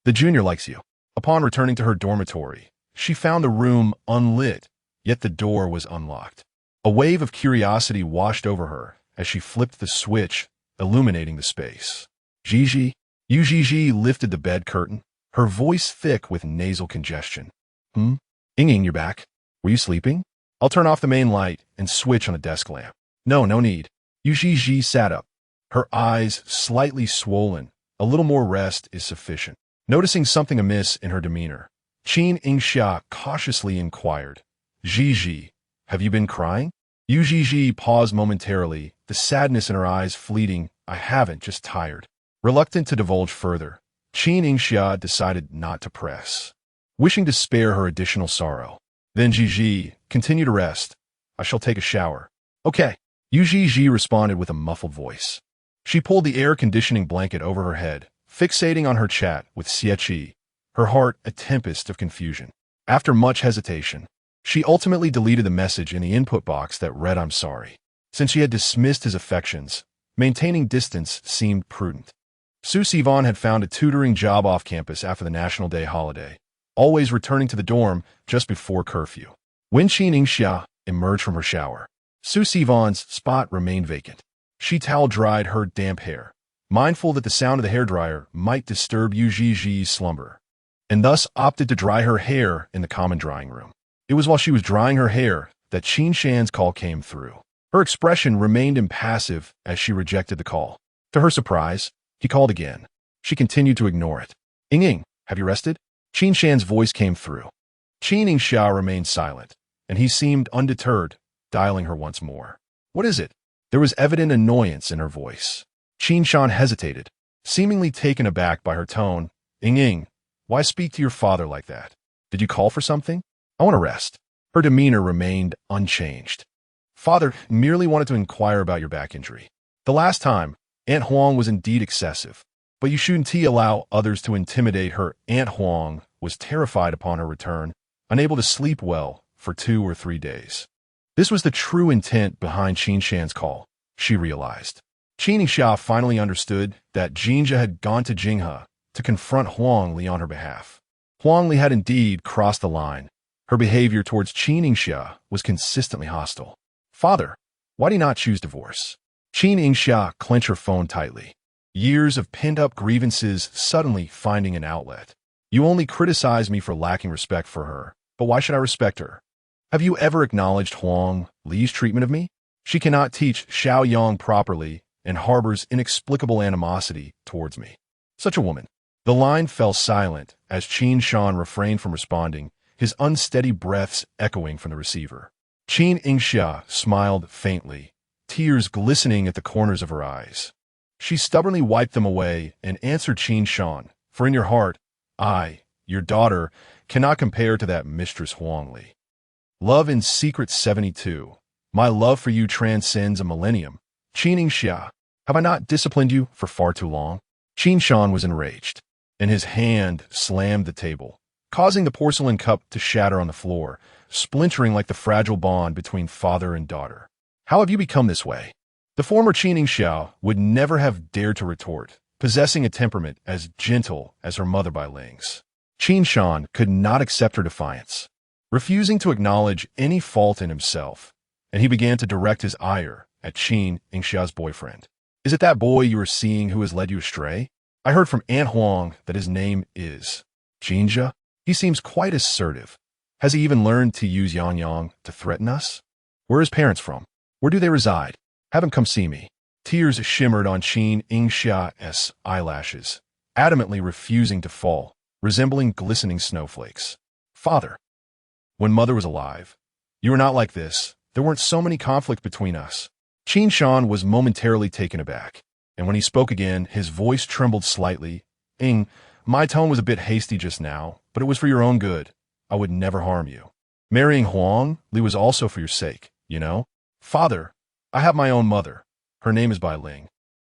the junior likes you." Upon returning to her dormitory, she found the room unlit, yet the door was unlocked. A wave of curiosity washed over her as she flipped the switch, illuminating the space. "Gigi." Yu Gigi lifted the bed curtain, her voice thick with nasal congestion. Ying, you're back. Were you sleeping? I'll turn off the main light and switch on the desk lamp." No need." Yu Gigi sat up, her eyes slightly swollen. "A little more rest is sufficient." Noticing something amiss in her demeanor, Qin Yingxia cautiously inquired, "Gigi, have you been crying?" Yu Gigi paused momentarily, the sadness in her eyes fleeting. "I haven't, just tired." Reluctant to divulge further, Qin Yingxia decided not to press, wishing to spare her additional sorrow. "Then Gigi, continue to rest. I shall take a shower." "Okay." Yu Gigi responded with a muffled voice. She pulled the air conditioning blanket over her head, fixating on her chat with Xie, her heart a tempest of confusion. After much hesitation, she ultimately deleted the message in the input box that read, "I'm sorry." Since she had dismissed his affections, maintaining distance seemed prudent. Su Sivan had found a tutoring job off campus after the National Day holiday, always returning to the dorm just before curfew. When Qin Yingxia emerged from her shower, Su Sivan's spot remained vacant. She towel-dried her damp hair, mindful that the sound of the hairdryer might disturb Yu Gigi's slumber, and thus opted to dry her hair in the common drying room. It was while she was drying her hair that Qin Shan's call came through. Her expression remained impassive as she rejected the call. To her surprise, he called again. She continued to ignore it. "Ying, have you rested?" Qin Shan's voice came through. Qin Yingxia remained silent, and he seemed undeterred, dialing her once more. "What is it?" There was evident annoyance in her voice. Qin Shan hesitated, seemingly taken aback by her tone. Ying, why speak to your father like that? Did you call for something?" "I want to rest." Her demeanor remained unchanged. "Father merely wanted to inquire about your back injury. The last time, Aunt Huang was indeed excessive, but you shouldn't allow others to intimidate her." Aunt Huang was terrified upon her return, unable to sleep well for 2 or 3 days. This was the true intent behind Qin Shan's call, she realized. Qin Yingxia finally understood that Jin Zhe had gone to Jinghe to confront Huang Li on her behalf. Huang Li had indeed crossed the line. Her behavior towards Qin Yingxia was consistently hostile. "Father, why do you not choose divorce?" Qin Yingxia clenched her phone tightly. Years of pent-up grievances suddenly finding an outlet. You only criticize me for lacking respect for her, but why should I respect her? Have you ever acknowledged Huang Li's treatment of me? She cannot teach Xiao Yang properly and harbors inexplicable animosity towards me. Such a woman. The line fell silent as Qin Shan refrained from responding, his unsteady breaths echoing from the receiver. Qin Yingxia smiled faintly, tears glistening at the corners of her eyes. She stubbornly wiped them away and answered Qin Shan, "For in your heart, I, your daughter, cannot compare to that Mistress Huang Li. Love in Secret 72. My love for you transcends a millennium. Qin Yingxia, have I not disciplined you for far too long?" Qin Shan was enraged, and his hand slammed the table, causing the porcelain cup to shatter on the floor, splintering like the fragile bond between father and daughter. "How have you become this way?" The former Qin Yingxia would never have dared to retort, possessing a temperament as gentle as her mother by Ling's. Qin Shan could not accept her defiance, refusing to acknowledge any fault in himself, and he began to direct his ire at Qin Yingxia's boyfriend. "Is it that boy you are seeing who has led you astray? I heard from Aunt Huang that his name is Jin Zhe. He seems quite assertive. Has he even learned to use Yang to threaten us? Where are his parents from? Where do they reside? Have him come see me." Tears shimmered on Qin Yingxia's eyelashes, adamantly refusing to fall, resembling glistening snowflakes. "Father, when Mother was alive, you were not like this. There weren't so many conflicts between us." Qin Shan was momentarily taken aback, and when he spoke again, his voice trembled slightly. My tone was a bit hasty just now, but it was for your own good. I would never harm you. Marrying Huang Li was also for your sake, you know? Father, I have my own mother. Her name is Bai Ling."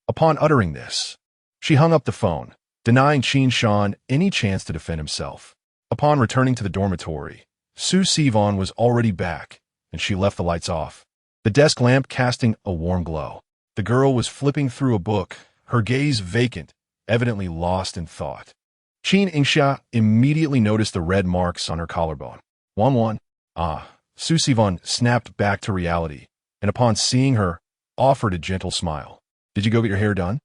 Upon uttering this, she hung up the phone, denying Qin Shan any chance to defend himself. Upon returning to the dormitory, Su Sivan was already back, and she left the lights off, the desk lamp casting a warm glow. The girl was flipping through a book, her gaze vacant, evidently lost in thought. Qin Yingxia immediately noticed the red marks on her collarbone. One. Su Sivan snapped back to reality, and upon seeing her, offered a gentle smile. "Did you go get your hair done?"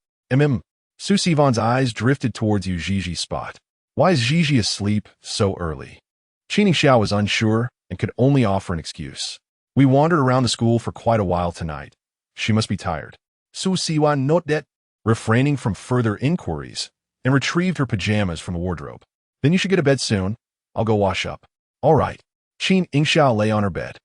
Su Sivan's eyes drifted towards Yujiji's spot. "Why is Yiji asleep so early?" Qin Yingxia was unsure and could only offer an excuse. "We wandered around the school for quite a while tonight. She must be tired." Su Sivan noted that, refraining from further inquiries, and retrieved her pajamas from the wardrobe. "Then you should get to bed soon. I'll go wash up." "All right." Qin Yingxia lay on her bed,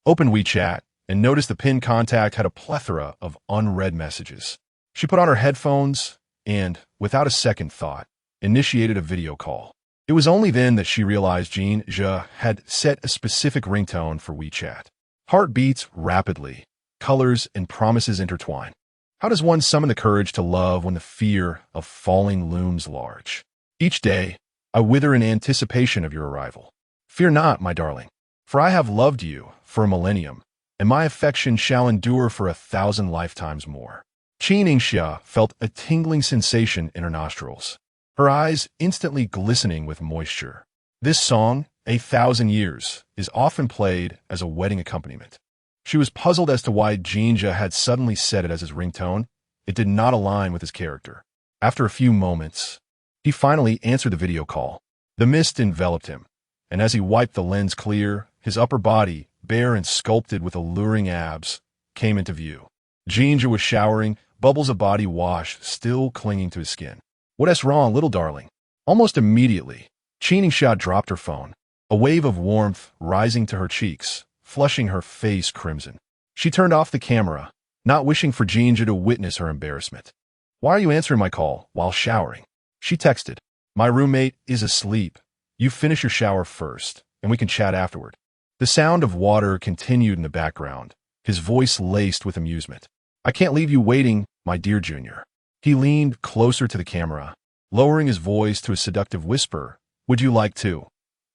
opened WeChat, and noticed the pinned contact had a plethora of unread messages. She put on her headphones and, without a second thought, initiated a video call. It was only then that she realized Jin Zhe had set a specific ringtone for WeChat. Heart beats rapidly, colors and promises intertwine. How does one summon the courage to love when the fear of falling looms large? Each day, I wither in anticipation of your arrival. Fear not, my darling, for I have loved you for a millennium, and my affection shall endure for 1,000 lifetimes more. Qin Yingxia felt a tingling sensation in her nostrils, her eyes instantly glistening with moisture. This song, 1,000 Years, is often played as a wedding accompaniment. She was puzzled as to why Jin Zhe had suddenly set it as his ringtone. It did not align with his character. After a few moments, he finally answered the video call. The mist enveloped him, and as he wiped the lens clear, his upper body, bare and sculpted with alluring abs, came into view. Jin Zhe was showering, bubbles of body wash still clinging to his skin. "What's wrong, little darling?" Almost immediately, Qin Yingxia dropped her phone, a wave of warmth rising to her cheeks, flushing her face crimson. She turned off the camera, not wishing for Jin Zhe to witness her embarrassment. "Why are you answering my call while showering?" She texted. "My roommate is asleep. You finish your shower first, and we can chat afterward." The sound of water continued in the background, his voice laced with amusement. "I can't leave you waiting, my dear Junior." He leaned closer to the camera, lowering his voice to a seductive whisper. "Would you like to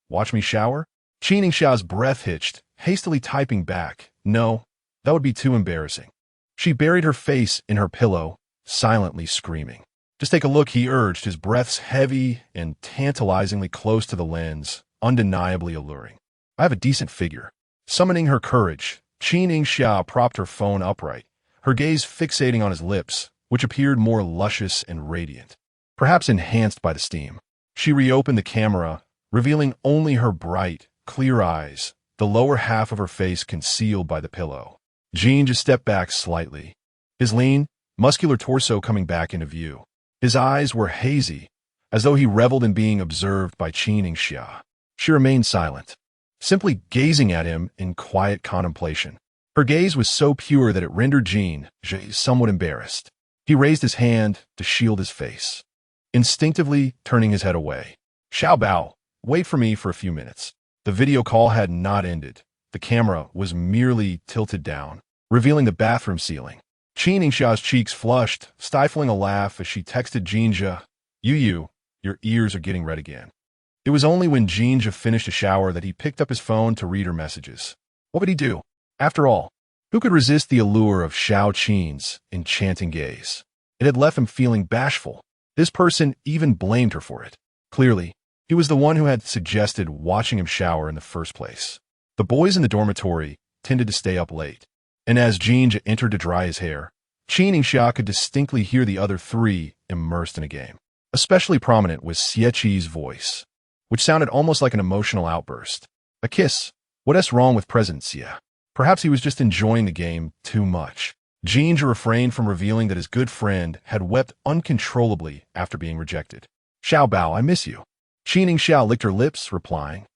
watch me shower?" Qin Yingxia's breath hitched, hastily typing back, "No, that would be too embarrassing." She buried her face in her pillow, silently screaming. "Just take a look," he urged, his breaths heavy and tantalizingly close to the lens, undeniably alluring. "I have a decent figure." Summoning her courage, Qin Yingxia propped her phone upright, her gaze fixating on his lips, which appeared more luscious and radiant, perhaps enhanced by the steam. She reopened the camera, revealing only her bright, clear eyes, the lower half of her face concealed by the pillow. Jin just stepped back slightly, his lean, muscular torso coming back into view. His eyes were hazy, as though he reveled in being observed by Qin Yingxia. She remained silent, simply gazing at him in quiet contemplation. Her gaze was so pure that it rendered Jin Zhe somewhat embarrassed. He raised his hand to shield his face, instinctively turning his head away. "Xiao Bao, wait for me for a few minutes." The video call had not ended. The camera was merely tilted down, revealing the bathroom ceiling. Qin Yingxia's cheeks flushed, stifling a laugh as she texted Jin Zhe, "You, your ears are getting red again." It was only when Jin Zhe finished a shower that he picked up his phone to read her messages. What would he do? After all, who could resist the allure of Xiao Qin's enchanting gaze? It had left him feeling bashful. This person even blamed her for it. Clearly, he was the one who had suggested watching him shower in the first place. The boys in the dormitory tended to stay up late, and as Jin Zhe entered to dry his hair, Qin Yingxia could distinctly hear the other three immersed in a game. Especially prominent was Xieqi's voice, which sounded almost like an emotional outburst. A kiss. What's wrong with President Xie? Perhaps he was just enjoying the game too much. Jin Zhe refrained from revealing that his good friend had wept uncontrollably after being rejected. "Xiao Bao, I miss you." Qin Yingxia licked her lips, replying,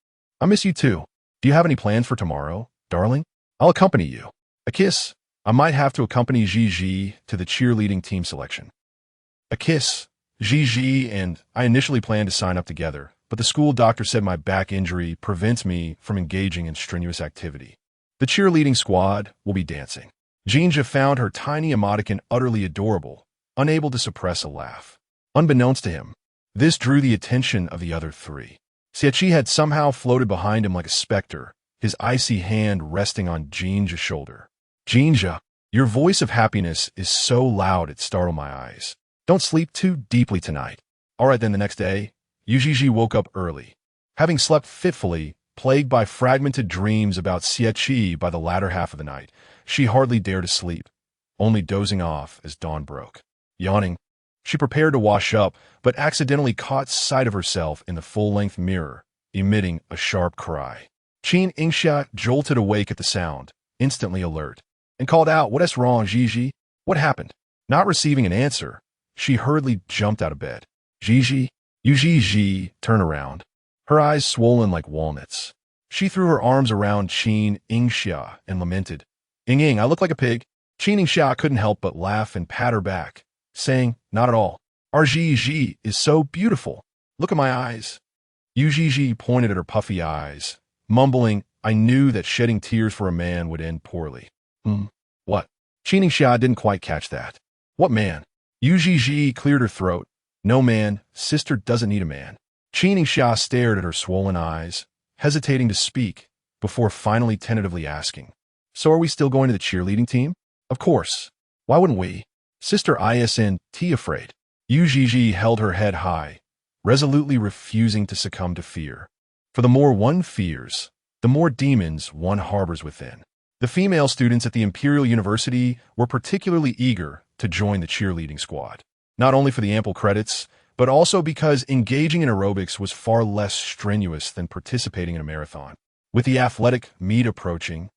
"I miss you too. Do you have any plans for tomorrow, darling? I'll accompany you." A kiss. I might have to accompany Zhe to the cheerleading team selection. A kiss. Zhe and I initially planned to sign up together, but the school doctor said my back injury prevents me from engaging in strenuous activity. The cheerleading squad will be dancing. Jin Zhe found her tiny emoticon utterly adorable, unable to suppress a laugh. Unbeknownst to him, this drew the attention of the other three. Xieqi had somehow floated behind him like a specter, his icy hand resting on Jin Zhe's shoulder. "Jin Zhe, your voice of happiness is so loud it startled my eyes. Don't sleep too deeply tonight." All right then. The next day, Zhe woke up early. Having slept fitfully, plagued by fragmented dreams about Xieqi by the latter half of the night, she hardly dared to sleep, only dozing off as dawn broke. Yawning, she prepared to wash up, but accidentally caught sight of herself in the full-length mirror, emitting a sharp cry. Qin Yingxia jolted awake at the sound, instantly alert, and called out, "What's wrong, Zhe? What happened?" Not receiving an answer, she hurriedly jumped out of bed. "Zhe, Zhe, turn around." Her eyes swollen like walnuts. She threw her arms around Qin Yingxia and lamented, "Ying, I look like a pig." Qin Yingxia couldn't help but laugh and pat her back, saying, "Not at all. Our Zhe is so beautiful. Look at my eyes." Zhe pointed at her puffy eyes, mumbling, "I knew that shedding tears for a man would end poorly." What? Qin Yingxia didn't quite catch that. What man? Zhe cleared her throat. "No man, sister doesn't need a man." Qin Yingxia stared at her swollen eyes, hesitating to speak, before finally tentatively asking, "So are we still going to the cheerleading team?" "Of course. Why wouldn't we?" "Sister isn't afraid." Zhe held her head high, resolutely refusing to succumb to fear. For the more one fears, the more demons one harbors within. The female students at the Imperial University were particularly eager to join the cheerleading squad, not only for the ample credits, but also because engaging in aerobics was far less strenuous than participating in a marathon. With the athletic meet approaching,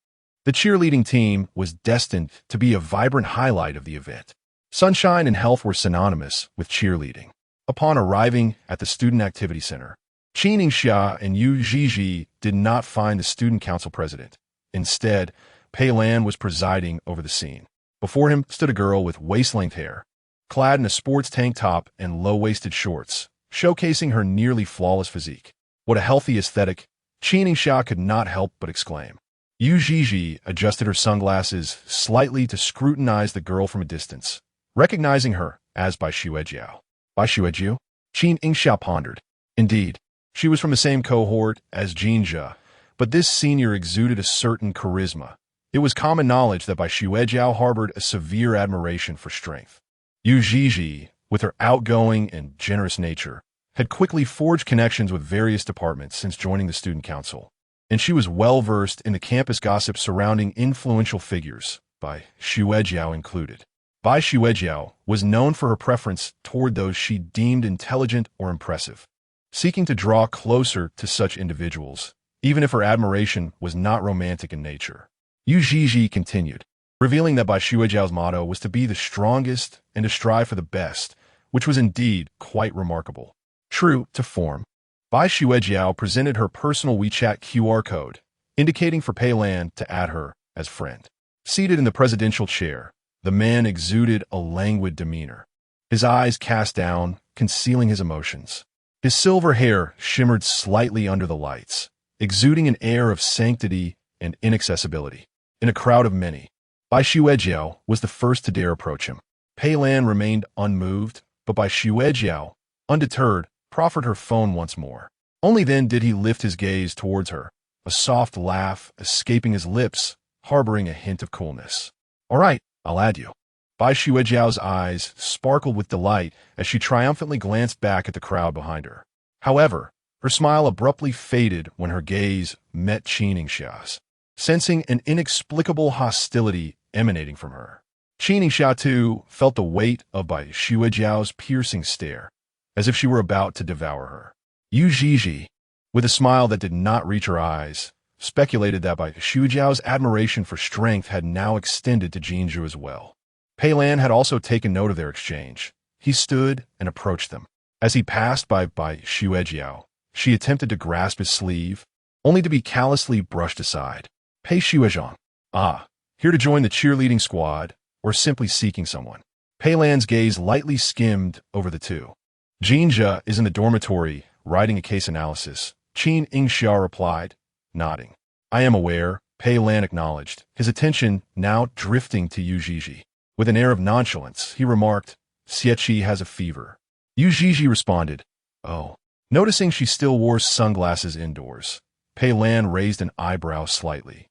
the cheerleading team was destined to be a vibrant highlight of the event. Sunshine and health were synonymous with cheerleading. Upon arriving at the Student Activity Center, Qin Yingxia and Zhe did not find the student council president. Instead, Pei Lan was presiding over the scene. Before him stood a girl with waist-length hair, clad in a sports tank top and low-waisted shorts, showcasing her nearly flawless physique. What a healthy aesthetic, Qin Yingxia could not help but exclaim. Zhe adjusted her sunglasses slightly to scrutinize the girl from a distance, recognizing her as Bai Xuejiao. Bai Xuejiao? Qin Yingxia pondered. Indeed, she was from the same cohort as Jin Zhe, but this senior exuded a certain charisma. It was common knowledge that Bai Xuejiao harbored a severe admiration for strength. Zhe, with her outgoing and generous nature, had quickly forged connections with various departments since joining the student council, and she was well-versed in the campus gossip surrounding influential figures, Bai Xuejiao included. Bai Xuejiao was known for her preference toward those she deemed intelligent or impressive, seeking to draw closer to such individuals, even if her admiration was not romantic in nature. Yu Zhizhi continued, revealing that Bai Xuejiao's motto was to be the strongest and to strive for the best, which was indeed quite remarkable. True to form, Bai Xuejiao presented her personal WeChat QR code, indicating for Pei Lan to add her as friend. Seated in the presidential chair, the man exuded a languid demeanor, his eyes cast down, concealing his emotions. His silver hair shimmered slightly under the lights, exuding an air of sanctity and inaccessibility. In a crowd of many, Bai Xuejiao was the first to dare approach him. Pei Lan remained unmoved, but Bai Xuejiao, undeterred, proffered her phone once more. Only then did he lift his gaze towards her, a soft laugh escaping his lips, harboring a hint of coolness. "All right, I'll add you." Bai Xuejiao's eyes sparkled with delight as she triumphantly glanced back at the crowd behind her. However, her smile abruptly faded when her gaze met Qin Yingxia's, sensing an inexplicable hostility emanating from her. Qin Yingxia, too, felt the weight of Bai Xuejiao's piercing stare, as if she were about to devour her. Yu Zhizhi, with a smile that did not reach her eyes, speculated that Bai Xuejiao's admiration for strength had now extended to Jin Zhe as well. Pei Lan had also taken note of their exchange. He stood and approached them. As he passed by Bai Xuejiao, she attempted to grasp his sleeve, only to be callously brushed aside. "Pei Xuejiao. Ah, here to join the cheerleading squad, or simply seeking someone?" Pei Lan's gaze lightly skimmed over the two. "Jin Zhe is in the dormitory, writing a case analysis," Qin Yingxia replied, nodding. "I am aware," Pei Lan acknowledged, his attention now drifting to Yu Zhizhi. With an air of nonchalance, he remarked, "Xie has a fever." Yu Zhizhi responded, "Oh." Noticing she still wore sunglasses indoors, Pei Lan raised an eyebrow slightly,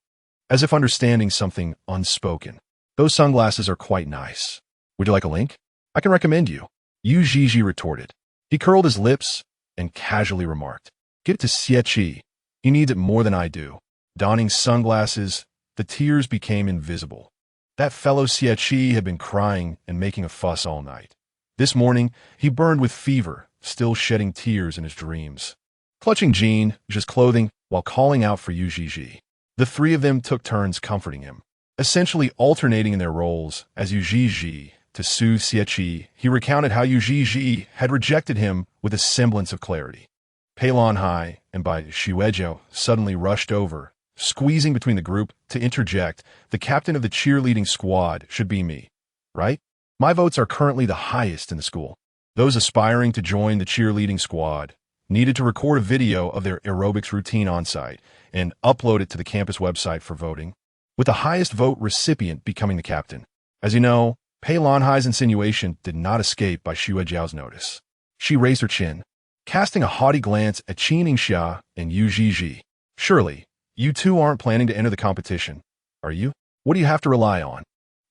as if understanding something unspoken. "Those sunglasses are quite nice. Would you like a link? I can recommend you," Yu Zhizhi retorted. He curled his lips and casually remarked, "Get it to Xie. He needs it more than I do." Donning sunglasses, the tears became invisible. That fellow Xie had been crying and making a fuss all night. This morning, he burned with fever, still shedding tears in his dreams. Clutching Jin Zhe's clothing while calling out for Yu Zhizhi, the three of them took turns comforting him, essentially alternating in their roles. As Yu Zhizhi to soothe Xie, he recounted how Yu Zhizhi had rejected him with a semblance of clarity. Pei Lan and Bai Xuejiao suddenly rushed over, squeezing between the group to interject, "The captain of the cheerleading squad should be me, right? My votes are currently the highest in the school." Those aspiring to join the cheerleading squad needed to record a video of their aerobics routine on site and upload it to the campus website for voting, with the highest vote recipient becoming the captain. As you know, Pei Lanhai's insinuation did not escape Bai Xuejiao's notice. She raised her chin, casting a haughty glance at Qin Yingxia and Yu Zhizhi. "Surely, you two aren't planning to enter the competition, are you? What do you have to rely on?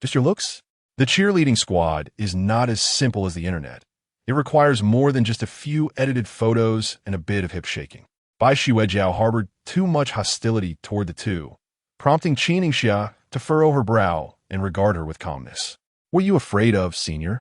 Just your looks?" The cheerleading squad is not as simple as the internet. It requires more than just a few edited photos and a bit of hip shaking. Bai Xuejiao harbored too much hostility toward the two, prompting Qin Yingxia to furrow her brow and regard her with calmness. "What are you afraid of, senior?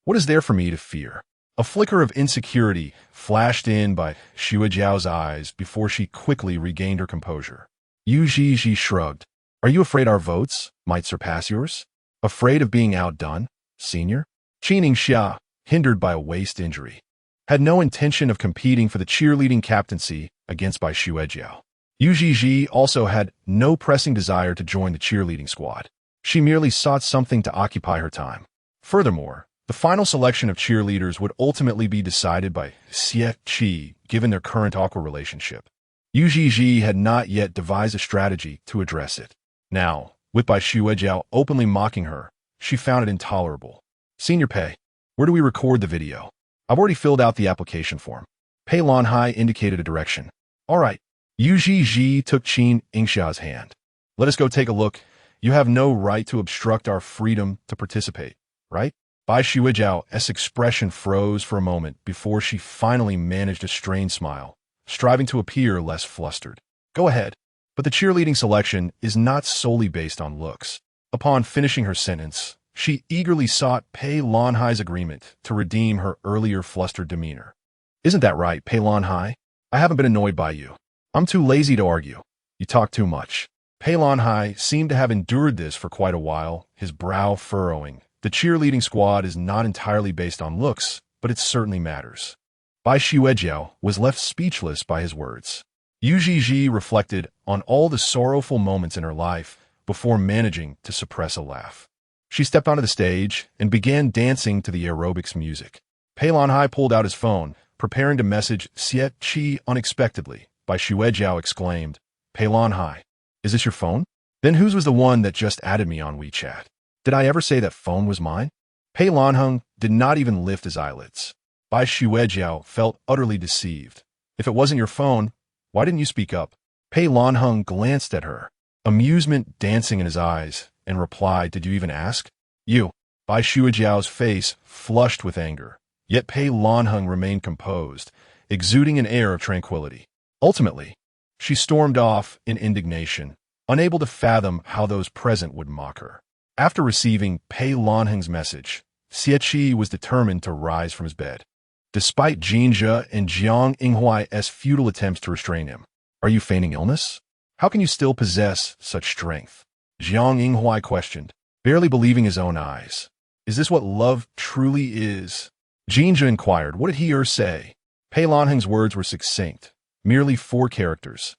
What is there for me to fear?" A flicker of insecurity flashed in Bai Xuejiao's eyes before she quickly regained her composure. Yu Zhizhi shrugged. "Are you afraid our votes might surpass yours? Afraid of being outdone, senior?" Qin Yingxia, hindered by a waist injury, had no intention of competing for the cheerleading captaincy against Bai Xuejiao. Yu Zhizhi also had no pressing desire to join the cheerleading squad. She merely sought something to occupy her time. Furthermore, the final selection of cheerleaders would ultimately be decided by Xie, given their current awkward relationship. Yu Zhizhi had not yet devised a strategy to address it. Now, with Bai Xuejiao openly mocking her, she found it intolerable. "Senior Pei, where do we record the video? I've already filled out the application form." Pei Lanhai indicated a direction. "All right." Yu Zhizhi took Qin Yingxia's hand. "Let us go take a look. You have no right to obstruct our freedom to participate, right?" Bai Xuejiao's expression froze for a moment before she finally managed a strained smile, striving to appear less flustered. "Go ahead. But the cheerleading selection is not solely based on looks." Upon finishing her sentence, She eagerly sought Pei Lanhai's agreement to redeem her earlier flustered demeanor. Isn't that right, Pei Lanhai? I haven't been annoyed by you. I'm too lazy to argue. You talk too much. Pei Lanhai seemed to have endured this for quite a while, his brow furrowing. The cheerleading squad is not entirely based on looks, but it certainly matters. Bai Xuejiao was left speechless by his words. Yu Zhizhi reflected on all the sorrowful moments in her life before managing to suppress a laugh. She stepped onto the stage and began dancing to the aerobics music. Pei Lanhai pulled out his phone, preparing to message Xie Qi unexpectedly. Bai Xuejiao exclaimed, Pei Lanhai, is this your phone? Then whose was the one that just added me on WeChat? Did I ever say that phone was mine? Pei Lanheng did not even lift his eyelids. Bai Xuejiao felt utterly deceived. If it wasn't your phone, why didn't you speak up? Pei Lanheng glanced at her, amusement dancing in his eyes, and replied, did you even ask? You. Bai Xuejiao's face flushed with anger. Yet Pei Lanheng remained composed, exuding an air of tranquility. Ultimately, she stormed off in indignation, unable to fathom how those present would mock her. After receiving Pei Lanheng's message, Xie Qi was determined to rise from his bed. Despite Jin Zhe and Jiang Yinghuai's futile attempts to restrain him. Are you feigning illness? How can you still possess such strength? Jiang Yinghuai questioned, barely believing his own eyes. Is this what love truly is? Jin Zhe inquired, what did he or say? Pei Lanheng's words were succinct, merely 4 characters.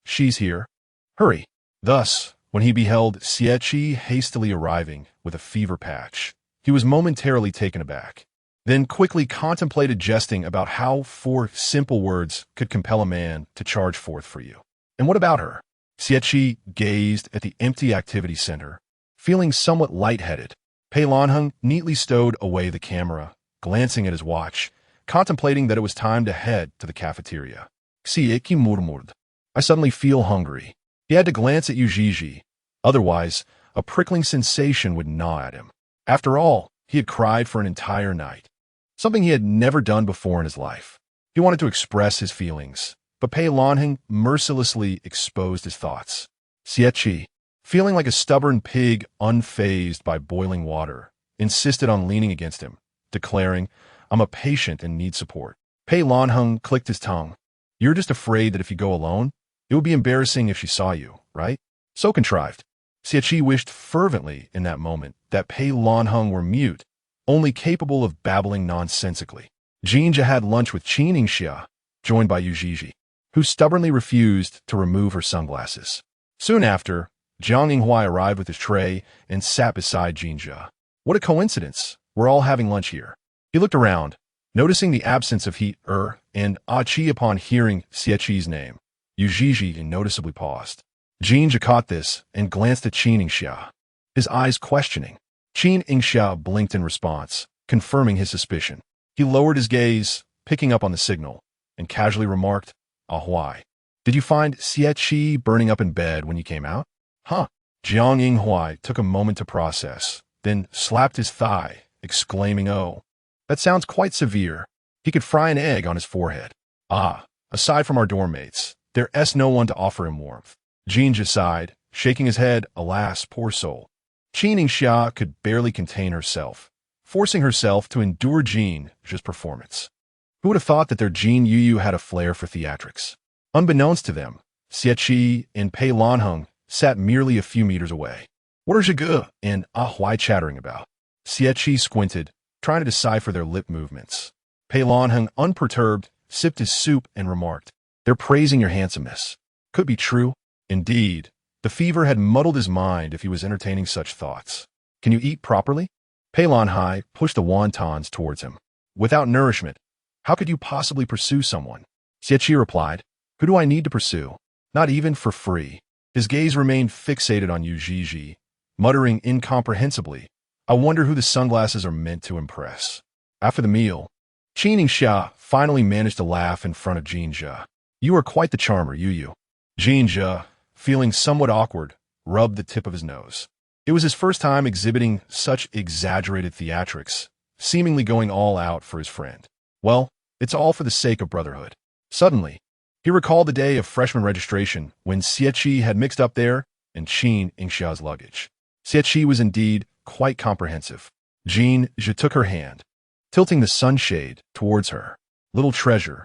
She's here. Hurry. Thus, when he beheld Xie Qi hastily arriving with a fever patch, he was momentarily taken aback, then quickly contemplated jesting about how 4 simple words could compel a man to charge forth for you. And what about her? Xie Qi gazed at the empty activity center, feeling somewhat lightheaded. Pei Lanheng neatly stowed away the camera, glancing at his watch, contemplating that it was time to head to the cafeteria. Xie Qi murmured, I suddenly feel hungry. He had to glance at Yu Zhizhi. Otherwise, a prickling sensation would gnaw at him. After all, he had cried for an entire night, something he had never done before in his life. He wanted to express his feelings, but Pei Lanheng mercilessly exposed his thoughts. Xie Qi, feeling like a stubborn pig unfazed by boiling water, insisted on leaning against him, declaring, I'm a patient and need support. Pei Lanheng clicked his tongue. You're just afraid that if you go alone, it would be embarrassing if she saw you, right? So contrived. Xie Qi wished fervently in that moment that Pei Lanheng were mute, only capable of babbling nonsensically. Jin Zhe had lunch with Qin Yingxia, joined by Yu Zhizhi, who stubbornly refused to remove her sunglasses. Soon after, Jiang Yinghuai arrived with his tray and sat beside Jin Zhe. What a coincidence. We're all having lunch here. He looked around, noticing the absence of He, and Qi upon hearing Xie Qi's name. Yu Zhizhi noticeably paused. Jin Zhe caught this and glanced at Qin Yingxia, his eyes questioning. Qin Yingxia blinked in response, confirming his suspicion. He lowered his gaze, picking up on the signal, and casually remarked, Why? Did you find Xie Qi burning up in bed when you came out? Huh. Jiang Yinghuai took a moment to process, then slapped his thigh, exclaiming, Oh, that sounds quite severe. He could fry an egg on his forehead. Aside from our dorm mates, there's no one to offer him warmth. Jin Zhe sighed, shaking his head, alas, poor soul. Qin Yingxia could barely contain herself, forcing herself to endure Jin Zhe's performance. Who would have thought that their Jin Yu had a flair for theatrics? Unbeknownst to them, Xie Qi and Pei Lanheng sat merely a few meters away. What are Zhige and Huai chattering about? Xie Qi squinted, trying to decipher their lip movements. Pei Lanheng, unperturbed, sipped his soup and remarked, They're praising your handsomeness. Could be true. Indeed, the fever had muddled his mind if he was entertaining such thoughts. Can you eat properly? Pei Lanhai pushed the wontons towards him. Without nourishment, how could you possibly pursue someone? Xie Qi replied, Who do I need to pursue? Not even for free. His gaze remained fixated on Yu Zhizhi, muttering incomprehensibly, I wonder who the sunglasses are meant to impress. After the meal, Qin Yingxia finally managed to laugh in front of Jin Zhe. You are quite the charmer, Yu. Jin Zhe, feeling somewhat awkward, rubbed the tip of his nose. It was his first time exhibiting such exaggerated theatrics, seemingly going all out for his friend. Well, it's all for the sake of brotherhood. Suddenly, he recalled the day of freshman registration when Xie Qi had mixed up there and Qin Yingxia's luggage. Xie Qi was indeed quite comprehensive. Jin Zhe took her hand, tilting the sunshade towards her. Little treasure.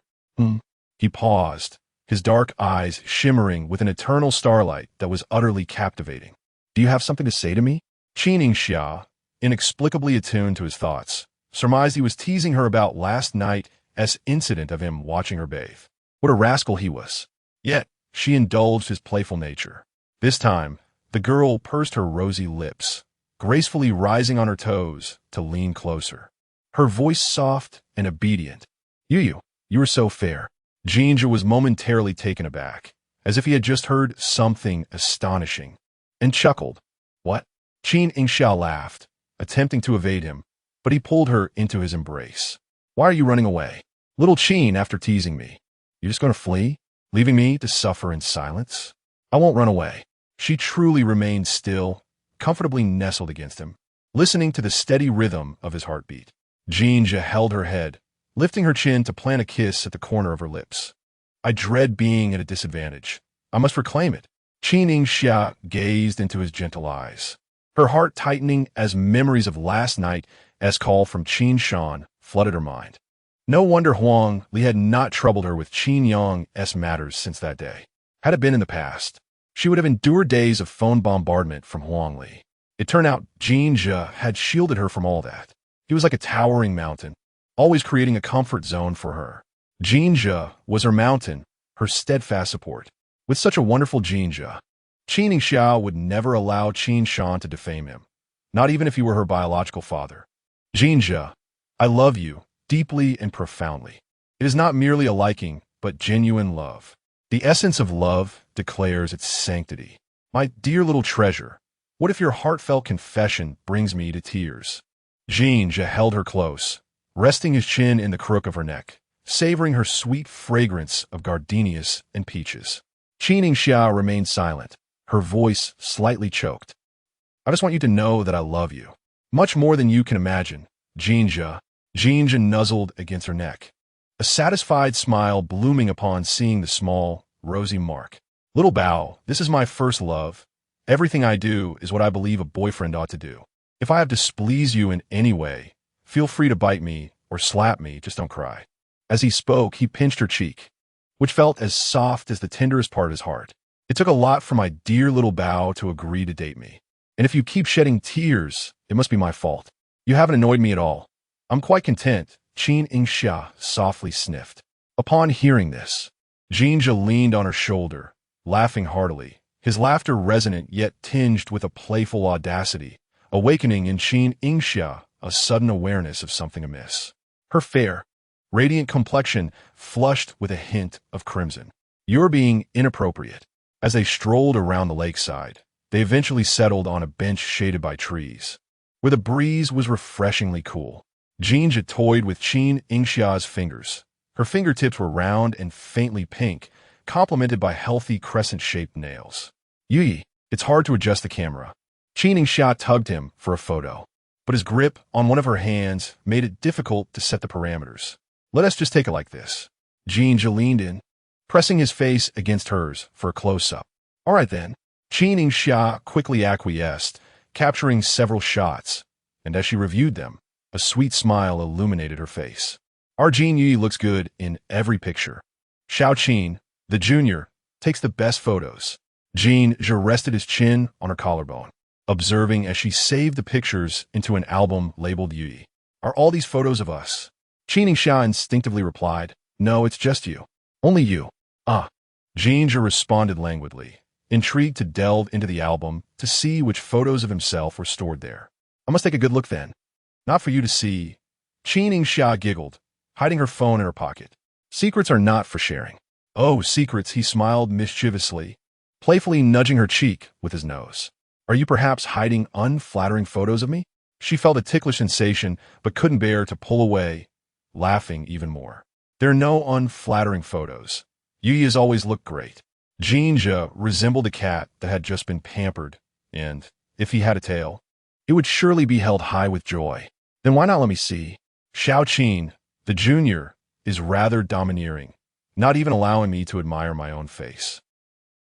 He paused, his dark eyes shimmering with an eternal starlight that was utterly captivating. Do you have something to say to me? Qin Yingxia, inexplicably attuned to his thoughts, surmised he was teasing her about last night's incident of him watching her bathe. What a rascal he was. Yet, she indulged his playful nature. This time, the girl pursed her rosy lips, gracefully rising on her toes to lean closer. Her voice soft and obedient. You are so fair. Jin Zhe was momentarily taken aback, as if he had just heard something astonishing, and chuckled. What? Qin Yingxia laughed, attempting to evade him, but he pulled her into his embrace. Why are you running away? Little Qin, after teasing me. You just going to flee, leaving me to suffer in silence? I won't run away. She truly remained still, comfortably nestled against him, listening to the steady rhythm of his heartbeat. Jin Zhe held her head, lifting her chin to plant a kiss at the corner of her lips. I dread being at a disadvantage. I must reclaim it. Qin Yingxia gazed into his gentle eyes, her heart tightening as memories of last night's call from Qin Shan flooded her mind. No wonder Huang Li had not troubled her with Qin Yang's matters since that day. Had it been in the past, she would have endured days of phone bombardment from Huang Li. It turned out Jin Zhe had shielded her from all that. He was like a towering mountain, always creating a comfort zone for her. Jin Zhe was her mountain, her steadfast support. With such a wonderful Jin Zhe, Qin Yingxia would never allow Qin Shan to defame him, not even if he were her biological father. Jin Zhe, I love you, deeply and profoundly. It is not merely a liking, but genuine love. The essence of love declares its sanctity. My dear little treasure, what if your heartfelt confession brings me to tears? Jin Zhe held her close, resting his chin in the crook of her neck, savoring her sweet fragrance of gardenias and peaches. Qin Yingxia remained silent, her voice slightly choked. I just want you to know that I love you. Much more than you can imagine, Jin Zhe. Jin Zhe nuzzled against her neck, a satisfied smile blooming upon seeing the small, rosy mark. Little Bao, this is my first love. Everything I do is what I believe a boyfriend ought to do. If I have displeased you in any way, feel free to bite me or slap me, just don't cry. As he spoke, he pinched her cheek, which felt as soft as the tenderest part of his heart. It took a lot for my dear little Bao to agree to date me. And if you keep shedding tears, it must be my fault. You haven't annoyed me at all. I'm quite content, Qin Yingxia softly sniffed. Upon hearing this, Jin Zhe leaned on her shoulder, laughing heartily, his laughter resonant yet tinged with a playful audacity, awakening in Qin Yingxia a sudden awareness of something amiss. Her fair, radiant complexion flushed with a hint of crimson. You're being inappropriate. As they strolled around the lakeside, they eventually settled on a bench shaded by trees, where the breeze was refreshingly cool. Jin Zhe toyed with Qin Yingxia's fingers. Her fingertips were round and faintly pink, complemented by healthy crescent-shaped nails. Yui, it's hard to adjust the camera. Qin Yingxia tugged him for a photo, but his grip on one of her hands made it difficult to set the parameters. Let us just take it like this. Jin Zhe leaned in, pressing his face against hers for a close-up. All right then. Qin Yingxia quickly acquiesced, capturing several shots, and as she reviewed them, a sweet smile illuminated her face. Our Jin Yui looks good in every picture. Xiao Qin, the junior, takes the best photos. Jin Zhe rested his chin on her collarbone, observing as she saved the pictures into an album labeled Yui. Are all these photos of us? Qin Yingxia instinctively replied, No, it's just you. Only you. Ah. Jin Zhe responded languidly, intrigued to delve into the album to see which photos of himself were stored there. I must take a good look then. Not for you to see. Qin Yingxia giggled, hiding her phone in her pocket. Secrets are not for sharing. Oh, secrets, he smiled mischievously, playfully nudging her cheek with his nose. Are you perhaps hiding unflattering photos of me? She felt a ticklish sensation, but couldn't bear to pull away, laughing even more. There are no unflattering photos. Yui has always looked great. Jin Zhe resembled a cat that had just been pampered, and, if he had a tail, it would surely be held high with joy. Then why not let me see? Xiao Qin, the junior, is rather domineering, not even allowing me to admire my own face.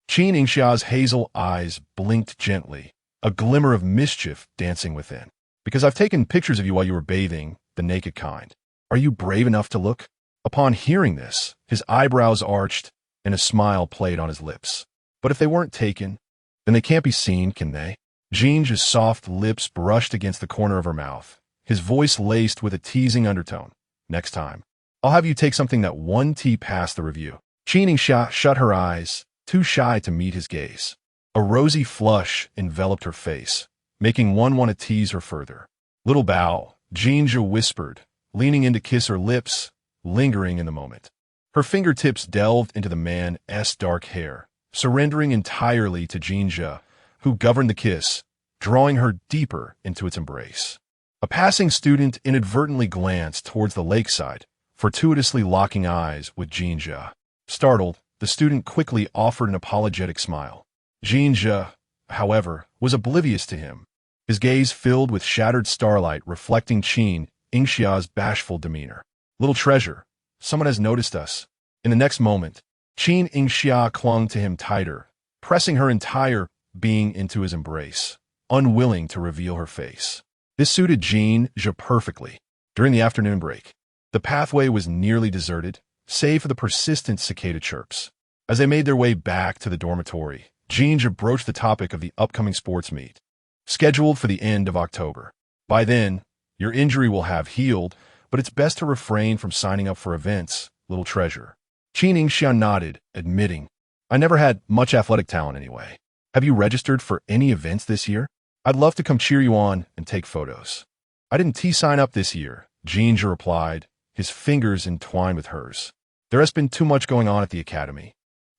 Qin Yingxia's hazel eyes blinked gently, a glimmer of mischief dancing within. Because I've taken pictures of you while you were bathing, the naked kind. Are you brave enough to look? Upon hearing this, his eyebrows arched and a smile played on his lips. But if they weren't taken, then they can't be seen, can they? Jin Zhe's soft lips brushed against the corner of her mouth, his voice laced with a teasing undertone. Next time, I'll have you take something that one tea past the review. Qin Yingxia shut her eyes, too shy to meet his gaze. A rosy flush enveloped her face, making one want to tease her further. Little bow, Jin Zhe whispered, leaning in to kiss her lips, lingering in the moment. Her fingertips delved into the man's dark hair, surrendering entirely to Jin Zhe, who governed the kiss, drawing her deeper into its embrace. A passing student inadvertently glanced towards the lakeside, fortuitously locking eyes with Jin Zhe. Startled, the student quickly offered an apologetic smile. Jin Zhe, however, was oblivious to him, his gaze filled with shattered starlight reflecting Qin Yingxia's bashful demeanor. Little treasure, someone has noticed us. In the next moment, Qin Yingxia clung to him tighter, pressing her entire being into his embrace, unwilling to reveal her face. This suited Jin Zhe perfectly. During the afternoon break, the pathway was nearly deserted, save for the persistent cicada chirps. As they made their way back to the dormitory, Jin Zhe broached the topic of the upcoming sports meet, scheduled for the end of October. By then, your injury will have healed, but it's best to refrain from signing up for events, little treasure. Qin Yingxia nodded, admitting, I never had much athletic talent anyway. Have you registered for any events this year? I'd love to come cheer you on and take photos. I didn't sign up this year, Jin Zhe replied, his fingers entwined with hers. There has been too much going on at the academy,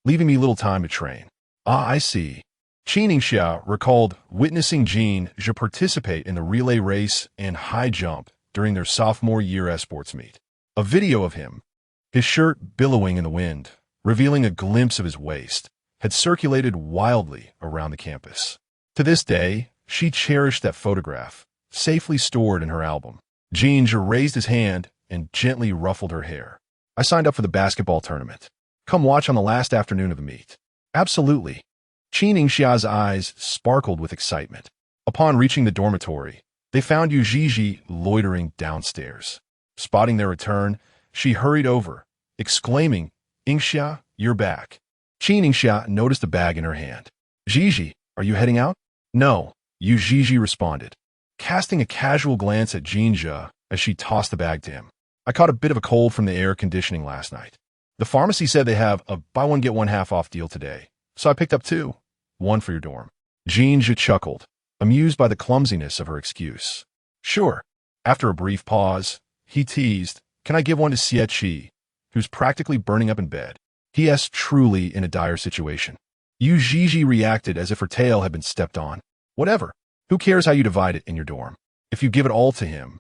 leaving me little time to train. Ah, I see. Qin Yingxia recalled witnessing Jin Zhe participate in the relay race and high jump during their sophomore year sports meet. A video of him, his shirt billowing in the wind, revealing a glimpse of his waist, had circulated wildly around the campus. To this day, she cherished that photograph, safely stored in her album. Jin Zhe raised his hand and gently ruffled her hair. I signed up for the basketball tournament. Come watch on the last afternoon of the meet. Absolutely. Qin Yingxia's eyes sparkled with excitement. Upon reaching the dormitory, they found Yu Zhizhi loitering downstairs. Spotting their return, she hurried over, exclaiming, Yingxia, you're back. Qin Yingxia noticed a bag in her hand. Zhizhi, are you heading out? No, Yu Zhizhi responded, casting a casual glance at Jin Zhe as she tossed the bag to him. I caught a bit of a cold from the air conditioning last night. The pharmacy said they have a buy one get one half off deal today, so I picked up two. One for your dorm. Jin Zhe chuckled, amused by the clumsiness of her excuse. Sure. After a brief pause, he teased, can I give one to Xie, who's practically burning up in bed? P.S. truly in a dire situation. Yu Zhizhi reacted as if her tail had been stepped on. Whatever. Who cares how you divide it in your dorm? If you give it all to him,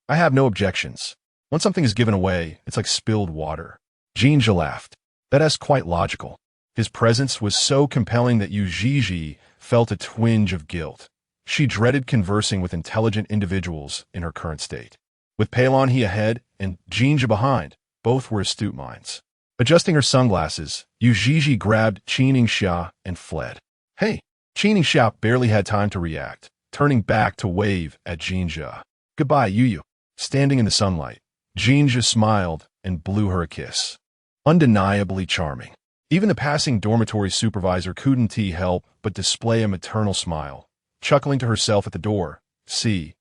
I have no objections. Once something is given away, it's like spilled water. Jin Zhe laughed. That is quite logical. His presence was so compelling that Yu Zhizhi felt a twinge of guilt. She dreaded conversing with intelligent individuals in her current state. With Peilon He ahead and Jin Zhe behind, both were astute minds. Adjusting her sunglasses, Yu Zhizhi grabbed Qin Yingxia and fled. Hey! Qin Yingxia barely had time to react, turning back to wave at Jin Zhe. Goodbye, Yu. Standing in the sunlight, Jin Zhe smiled and blew her a kiss. Undeniably charming. Even the passing dormitory supervisor couldn't help but display a maternal smile, chuckling to herself at the door. See,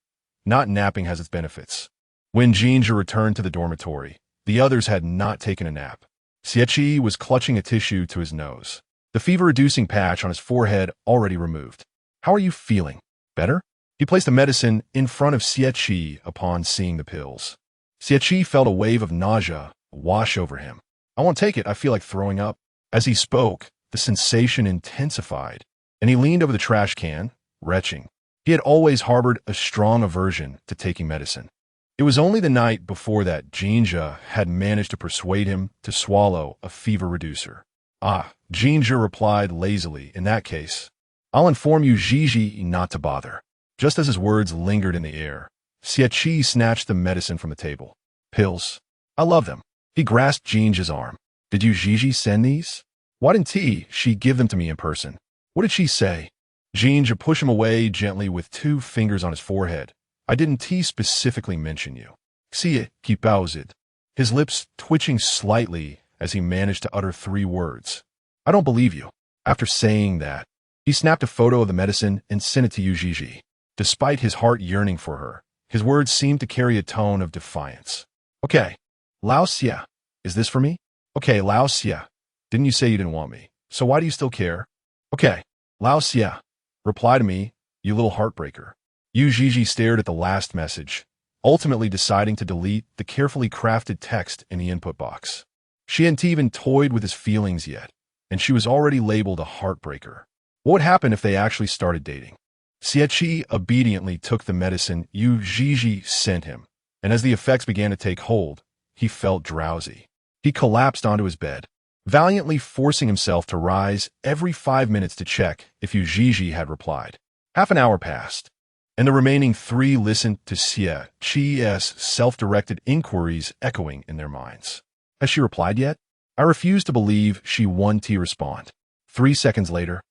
not napping has its benefits. When Jin Zhe returned to the dormitory, the others had not taken a nap. Xie was clutching a tissue to his nose, the fever-reducing patch on his forehead already removed. How are you feeling? Better? He placed the medicine in front of Xie upon seeing the pills. Xie felt a wave of nausea wash over him. I won't take it, I feel like throwing up. As he spoke, the sensation intensified, and he leaned over the trash can, retching. He had always harbored a strong aversion to taking medicine. It was only the night before that Jin Zhe had managed to persuade him to swallow a fever reducer. Ah, Jin Zhe replied lazily, in that case, I'll inform Yu Zhizhi not to bother. Just as his words lingered in the air, Xie snatched the medicine from the table. Pills. I love them. He grasped Jin Zhe's arm. Did Yu Zhizhi send these? Why didn't she give them to me in person? What did she say? Jin Zhe pushed him away gently with 2 fingers on his forehead. I didn't specifically mention you. See, keep it. His lips twitching slightly as he managed to utter 3 words. I don't believe you. After saying that, he snapped a photo of the medicine and sent it to Yu Zhizhi. Despite his heart yearning for her, his words seemed to carry a tone of defiance. Okay, Lao Xia, is this for me? Okay, Lao Xia, didn't you say you didn't want me? So why do you still care? Okay, Lao Xia, reply to me, you little heartbreaker. Yu Zhizhi stared at the last message, ultimately deciding to delete the carefully crafted text in the input box. She hadn't even toyed with his feelings yet, and she was already labeled a heartbreaker. What would happen if they actually started dating? Xie obediently took the medicine Yu Zhizhi sent him, and as the effects began to take hold, he felt drowsy. He collapsed onto his bed, valiantly forcing himself to rise every 5 minutes to check if Yu Zhizhi had replied. Half an hour passed, and the remaining 3 listened to Xie Qi's self-directed inquiries echoing in their minds. Has she replied yet? I refuse to believe she won T respond. 3 seconds later,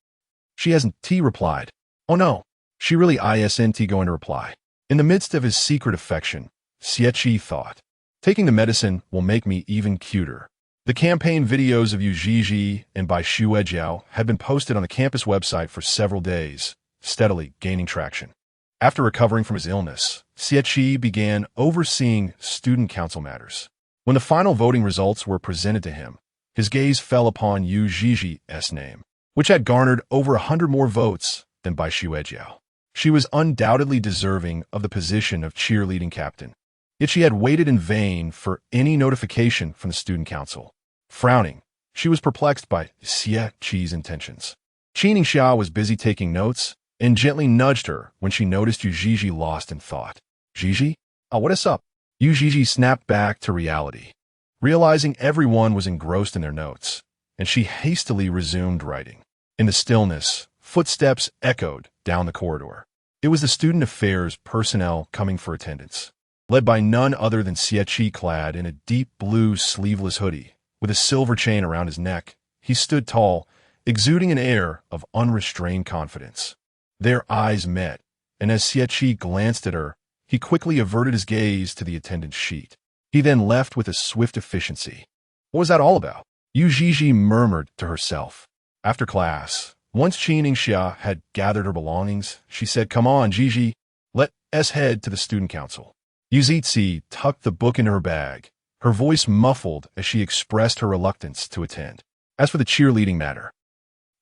she hasn't T replied. Oh no, she really isn't going to reply. In the midst of his secret affection, Xie thought, taking the medicine will make me even cuter. The campaign videos of Yu Zhizhi and Bai Shuejiao had been posted on the campus website for several days, steadily gaining traction. After recovering from his illness, Xie began overseeing student council matters. When the final voting results were presented to him, his gaze fell upon Yu Zhizhi's name, which had garnered over 100 more votes than Bai Shuejiao. She was undoubtedly deserving of the position of cheerleading captain, yet she had waited in vain for any notification from the student council. Frowning, she was perplexed by Xie's intentions. Qin Yingxia was busy taking notes and gently nudged her when she noticed Yu Zhizhi lost in thought. Zhizhi? Oh, what is up? Yu Zhizhi snapped back to reality, realizing everyone was engrossed in their notes, and she hastily resumed writing. In the stillness, footsteps echoed down the corridor. It was the student affairs personnel coming for attendance, led by none other than Xie clad in a deep blue sleeveless hoodie. With a silver chain around his neck, he stood tall, exuding an air of unrestrained confidence. Their eyes met, and as Xie glanced at her, he quickly averted his gaze to the attendance sheet. He then left with a swift efficiency. What was that all about? Yu Zhizhi murmured to herself. After class, once Qin Yingxia had gathered her belongings, she said, "Come on, Zhizhi, let's head to the student council." Yu Zhizhi tucked the book into her bag, her voice muffled as she expressed her reluctance to attend. As for the cheerleading matter,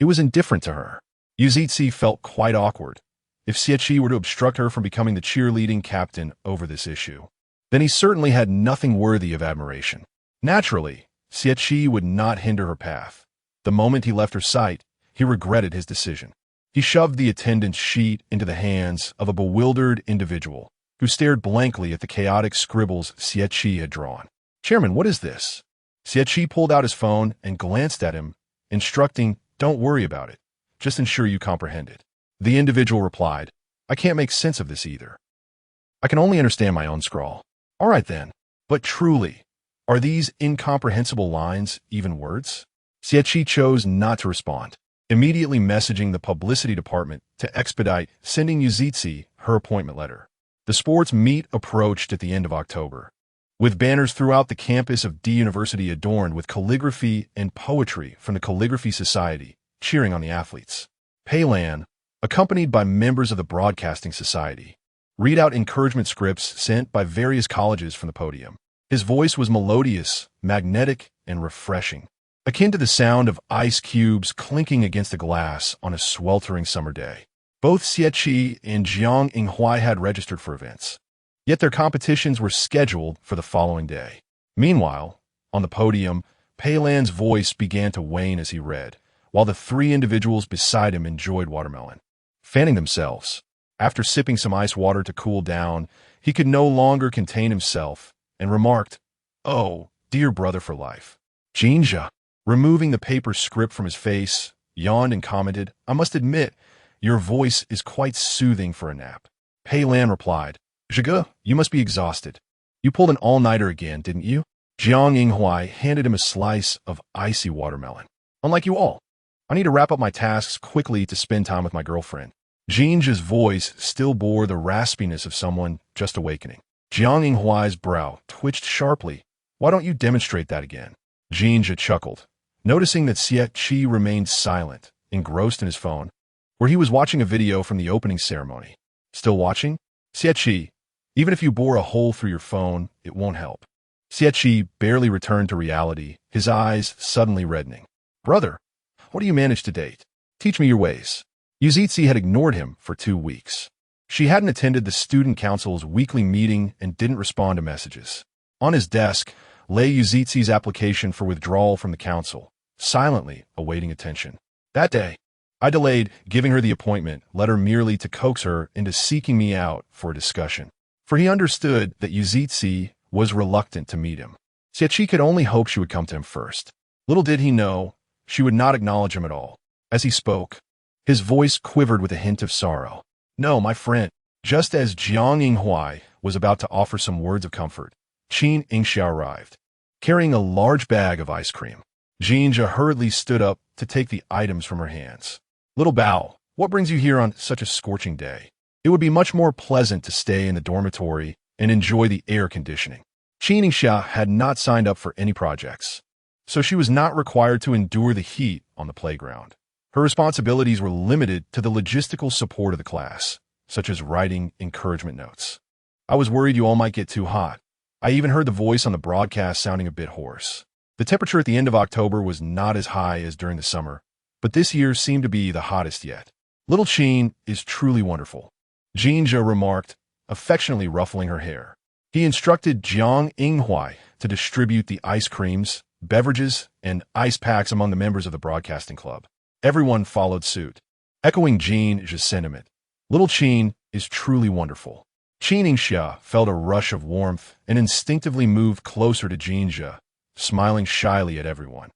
it was indifferent to her. Yu Zhizhi felt quite awkward. If Xie were to obstruct her from becoming the cheerleading captain over this issue, then he certainly had nothing worthy of admiration. Naturally, Xie would not hinder her path. The moment he left her sight, he regretted his decision. He shoved the attendance sheet into the hands of a bewildered individual who stared blankly at the chaotic scribbles Xie had drawn. "Chairman, what is this?" Xie pulled out his phone and glanced at him, instructing, "Don't worry about it. Just ensure you comprehend it." The individual replied, "I can't make sense of this either. I can only understand my own scrawl." "All right then. But truly, are these incomprehensible lines even words?" Xie chose not to respond, immediately messaging the publicity department to expedite sending Yu Zhizhi her appointment letter. The sports meet approached at the end of October, with banners throughout the campus of D University adorned with calligraphy and poetry from the Calligraphy Society, cheering on the athletes. Pei Lan, accompanied by members of the Broadcasting Society, read out encouragement scripts sent by various colleges from the podium. His voice was melodious, magnetic, and refreshing, akin to the sound of ice cubes clinking against a glass on a sweltering summer day. Both Xie and Jiang Yinghuai had registered for events, yet their competitions were scheduled for the following day. Meanwhile, on the podium, Pei Lan's voice began to wane as he read, while the 3 individuals beside him enjoyed watermelon. Fanning themselves, after sipping some ice water to cool down, he could no longer contain himself and remarked, "Oh, dear brother for life." Jin Zhe, removing the paper script from his face, yawned and commented, "I must admit, your voice is quite soothing for a nap." Pei Lan replied, "Zhige, you must be exhausted. You pulled an all-nighter again, didn't you?" Jiang Yinghuai handed him a slice of icy watermelon. "Unlike you all, I need to wrap up my tasks quickly to spend time with my girlfriend. Jin Zhe's voice still bore the raspiness of someone just awakening. Jiang Yinghuai's brow twitched sharply. Why don't you demonstrate that again? Jin Zhe chuckled, noticing that Xie Qi remained silent, engrossed in his phone, where he was watching a video from the opening ceremony. Still watching? Xie Qi, even if you bore a hole through your phone, it won't help. Xie Qi barely returned to reality, his eyes suddenly reddening. Brother, what do you manage to date? Teach me your ways. Yuzitsi had ignored him for 2 weeks. She hadn't attended the student council's weekly meeting and didn't respond to messages. On his desk lay Yuzitsi's application for withdrawal from the council, silently awaiting attention. That day, I delayed giving her the appointment letter merely to coax her into seeking me out for a discussion. For he understood that Yuzitsi was reluctant to meet him. Yet she could only hope she would come to him first. Little did he know, she would not acknowledge him at all. As he spoke, his voice quivered with a hint of sorrow. No, my friend. Just as Jiang Yinghuai was about to offer some words of comfort, Qin Yingxia arrived, carrying a large bag of ice cream. Jin Zhe hurriedly stood up to take the items from her hands. Little Bao, what brings you here on such a scorching day? It would be much more pleasant to stay in the dormitory and enjoy the air conditioning. Qin Yingxia had not signed up for any projects, so she was not required to endure the heat on the playground. Her responsibilities were limited to the logistical support of the class, such as writing encouragement notes. I was worried you all might get too hot. I even heard the voice on the broadcast sounding a bit hoarse. The temperature at the end of October was not as high as during the summer, but this year seemed to be the hottest yet. Little Qin is truly wonderful, Jin Zhe remarked, affectionately ruffling her hair. He instructed Jiang Yinghuai to distribute the ice creams, beverages, and ice packs among the members of the broadcasting club. Everyone followed suit, echoing Jin Zhe's sentiment. Little Qin is truly wonderful. Qin Yingxia felt a rush of warmth and instinctively moved closer to Jin Zhe, smiling shyly at everyone.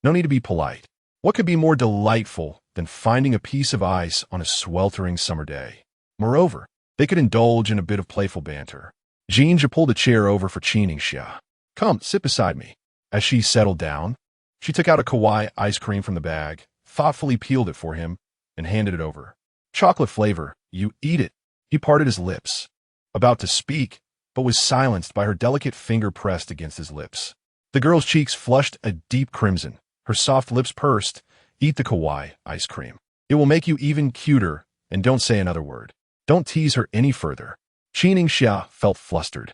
No need to be polite. What could be more delightful than finding a piece of ice on a sweltering summer day? Moreover, they could indulge in a bit of playful banter. Jin Zhe pulled a chair over for Qin Yingxia. Come, sit beside me. As she settled down, she took out a kawaii ice cream from the bag, thoughtfully peeled it for him, and handed it over. Chocolate flavor, you eat it. He parted his lips, about to speak, but was silenced by her delicate finger pressed against his lips. The girl's cheeks flushed a deep crimson, her soft lips pursed. Eat the kawaii ice cream. It will make you even cuter, and don't say another word. Don't tease her any further. Qin Yingxia felt flustered.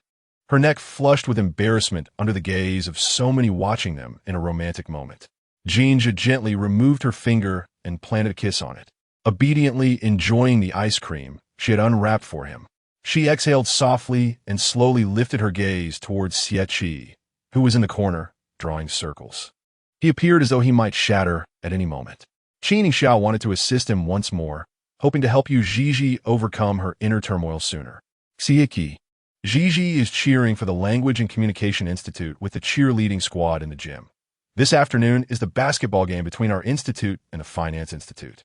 Her neck flushed with embarrassment under the gaze of so many watching them in a romantic moment. Jin Zhe gently removed her finger and planted a kiss on it. Obediently enjoying the ice cream she had unwrapped for him, she exhaled softly and slowly lifted her gaze towards Xie Qi, who was in the corner, drawing circles. He appeared as though he might shatter at any moment. Qin Yingxia wanted to assist him once more, hoping to help Gigi overcome her inner turmoil sooner. Xie Qi. Gigi is cheering for the Language and Communication Institute with the cheerleading squad in the gym. This afternoon is the basketball game between our institute and the finance institute.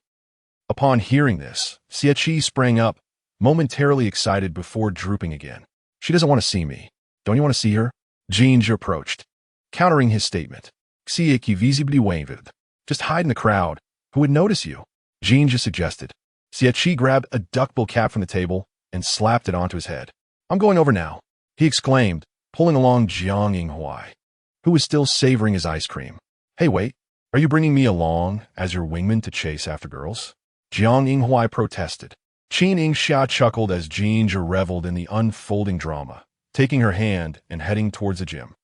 Upon hearing this, Xie Qi sprang up, momentarily excited before drooping again. She doesn't want to see me. Don't you want to see her? Jin Zhe approached, countering his statement. Xie Qi visibly wavered. Just hide in the crowd. Who would notice you? Jin Zhe suggested. Xie Qi grabbed a duckbill cap from the table and slapped it onto his head. I'm going over now, he exclaimed, pulling along Jiang Yinghuai, who was still savoring his ice cream. Hey, wait, are you bringing me along as your wingman to chase after girls? Jiang Yinghuai protested. Qin Yingxia chuckled as Jin Zhe reveled in the unfolding drama, taking her hand and heading towards the gym.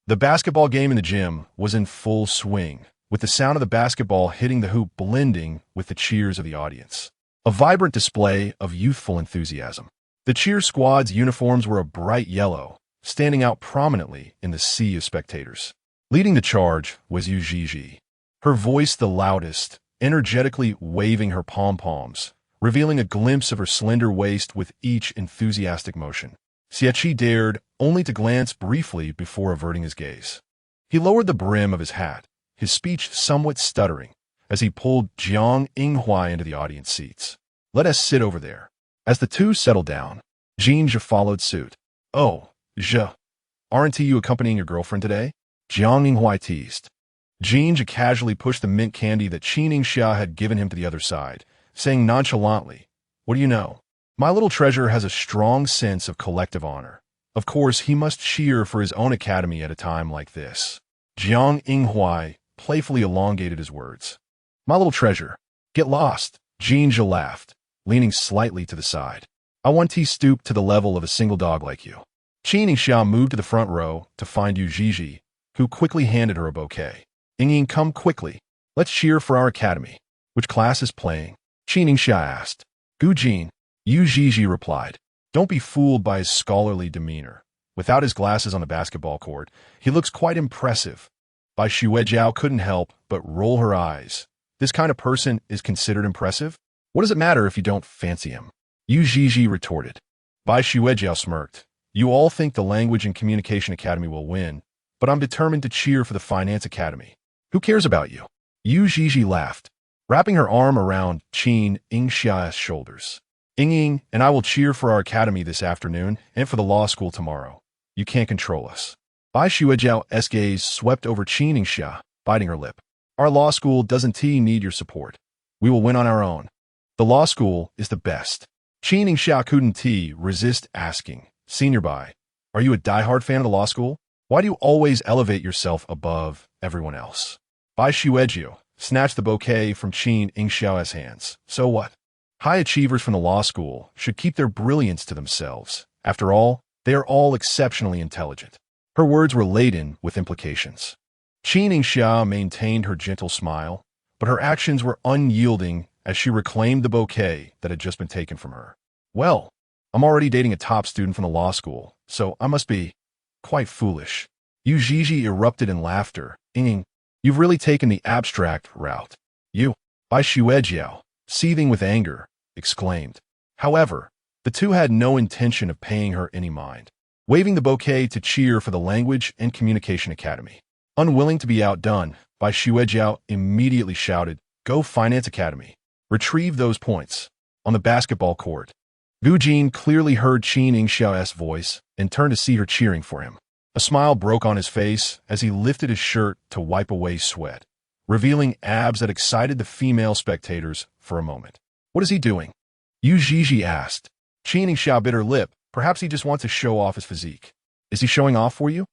The basketball game in the gym was in full swing, with the sound of the basketball hitting the hoop blending with the cheers of the audience. A vibrant display of youthful enthusiasm. The cheer squad's uniforms were a bright yellow, standing out prominently in the sea of spectators. Leading the charge was Yu Zhizhi, her voice the loudest, energetically waving her pom-poms, revealing a glimpse of her slender waist with each enthusiastic motion. Xie Qi dared only to glance briefly before averting his gaze. He lowered the brim of his hat, his speech somewhat stuttering, as he pulled Jiang Yinghuai into the audience seats. Let us sit over there. As the two settled down, Jin Zhe followed suit. Oh, Zhe, aren't you accompanying your girlfriend today? Jiang Yinghuai teased. Jin Zhe casually pushed the mint candy that Qin Yingxia had given him to the other side, saying nonchalantly, "What do you know? My little treasure has a strong sense of collective honor. Of course, he must cheer for his own academy at a time like this." Jiang Yinghui playfully elongated his words. "My little treasure. Get lost." Jin Zhe laughed, leaning slightly to the side. "I want he stoop to the level of a single dog like you." Qin Yingxia moved to the front row to find Yu Zhizhi, who quickly handed her a bouquet. "Ying, come quickly. Let's cheer for our academy." "Which class is playing?" Qin Yingxia asked. "Gu Jin," Yu Zhizhi replied. "Don't be fooled by his scholarly demeanor. Without his glasses on the basketball court, he looks quite impressive." Bai Xuejiao couldn't help but roll her eyes. This kind of person is considered impressive? What does it matter if you don't fancy him? Yu Zhizhi retorted. Bai Xuejiao smirked. "You all think the Language and Communication Academy will win, but I'm determined to cheer for the Finance Academy. Who cares about you?" Yu Zhizhi laughed, wrapping her arm around Qin Yingxia's shoulders. "Ying and I will cheer for our academy this afternoon and for the law school tomorrow. You can't control us." Bai Xuejiao's gaze swept over Qin Yingxia, biting her lip. "Our law school doesn't need your support. We will win on our own. The law school is the best." Qin Yingxia couldn't resist asking, "Senior Bai, are you a diehard fan of the law school? Why do you always elevate yourself above everyone else?" Bai Xuejiao snatched the bouquet from Qin Yingxia's hands. "So what? High achievers from the law school should keep their brilliance to themselves. After all, they are all exceptionally intelligent." Her words were laden with implications. Qin Yingxia maintained her gentle smile, but her actions were unyielding as she reclaimed the bouquet that had just been taken from her. "Well, I'm already dating a top student from the law school, so I must be quite foolish." Yu Zhizhi erupted in laughter. "Ying, you've really taken the abstract route." "You," Bai Xuejiao, seething with anger, exclaimed. However, the two had no intention of paying her any mind, waving the bouquet to cheer for the Language and Communication Academy. Unwilling to be outdone, Bai Xuejiao immediately shouted, "Go Finance Academy. Retrieve those points." On the basketball court, Gu Jin clearly heard Qin Yingxia's voice and turned to see her cheering for him. A smile broke on his face as he lifted his shirt to wipe away sweat, revealing abs that excited the female spectators for a moment. "What is he doing?" Yu Zhizhi asked. Qin Yingxia bit her lip. Perhaps he just wants to show off his physique. "Is he showing off for you?"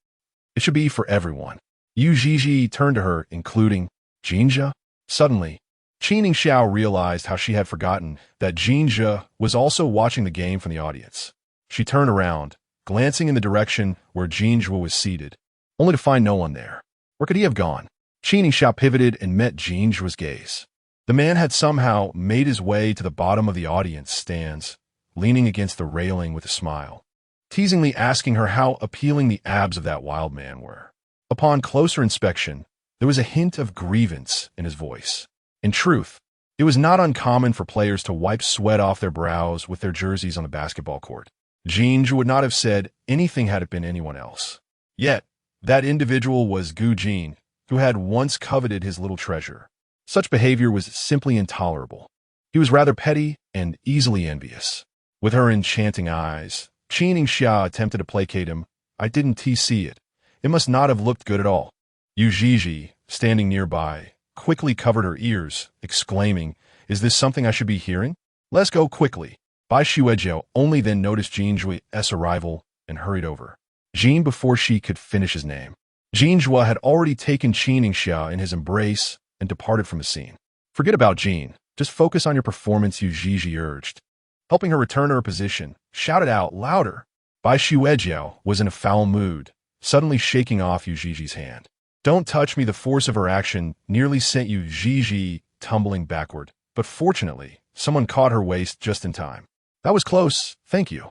"It should be for everyone." Yu Zhizhi turned to her, including Jin Zhe. Suddenly, Qin Yingxia realized how she had forgotten that Jin Zhe was also watching the game from the audience. She turned around, glancing in the direction where Jin Zhe was seated, only to find no one there. Where could he have gone? Qin Yingxia pivoted and met Jin Zhe's gaze. The man had somehow made his way to the bottom of the audience stands, leaning against the railing with a smile, teasingly asking her how appealing the abs of that wild man were. Upon closer inspection, there was a hint of grievance in his voice. In truth, it was not uncommon for players to wipe sweat off their brows with their jerseys on the basketball court. Jin Zhe would not have said anything had it been anyone else. Yet, that individual was Gu Jin, who had once coveted his little treasure. Such behavior was simply intolerable. He was rather petty and easily envious. With her enchanting eyes, Qin Yingxia attempted to placate him. "I didn't see it. It must not have looked good at all." Yu Zhizhi, standing nearby, quickly covered her ears, exclaiming, "Is this something I should be hearing? Let's go quickly." Bai Xuejiao only then noticed Jin Zhe's arrival and hurried over. Jin before she could finish his name. Jin Zhe had already taken Qin Yingxia in his embrace and departed from the scene. "Forget about Jin. Just focus on your performance," Yu Zhizhi urged. Helping her return to her position, shouted out louder. Bai Xuejiao was in a foul mood, suddenly shaking off Yu Zhiji's hand. "Don't touch me." The force of her action nearly sent Yu Zhizhi tumbling backward, but fortunately, someone caught her waist just in time. "That was close, thank you."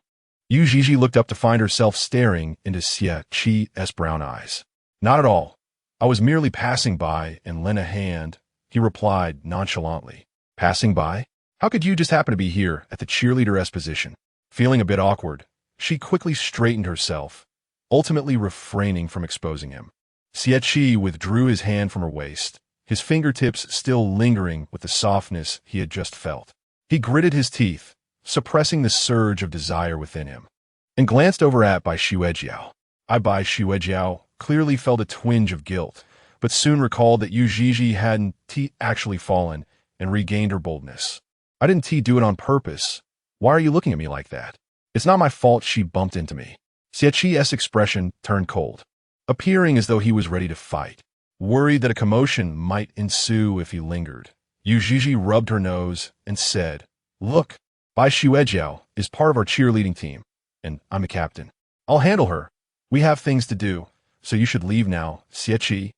Yu Zhizhi looked up to find herself staring into Xie Qi's brown eyes. "Not at all. I was merely passing by and lent a hand," he replied nonchalantly. "Passing by? How could you just happen to be here at the cheerleader's position?" Feeling a bit awkward, she quickly straightened herself, ultimately refraining from exposing him. Xie Qi withdrew his hand from her waist, his fingertips still lingering with the softness he had just felt. He gritted his teeth, suppressing the surge of desire within him, and glanced over at Bai Xuejiao. Bai Xuejiao clearly felt a twinge of guilt, but soon recalled that Yu Zhizhi hadn't actually fallen and regained her boldness. I didn't do it on purpose. Why are you looking at me like that? It's not my fault she bumped into me. Xieqi's expression turned cold, appearing as though he was ready to fight. Worried that a commotion might ensue if he lingered, Yu Zhizhi rubbed her nose and said, "Look, Bai Xuejiao is part of our cheerleading team, and I'm the captain. I'll handle her. We have things to do, so you should leave now." Xieqi,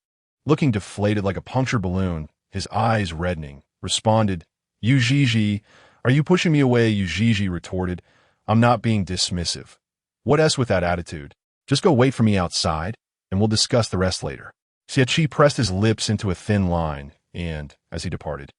looking deflated like a punctured balloon, his eyes reddening, responded, "Yu Zhizhi, are you pushing me away?" Yu Zhizhi retorted, "I'm not being dismissive. What else with that attitude? Just go wait for me outside, and we'll discuss the rest later." Xieqi pressed his lips into a thin line, and, as he departed,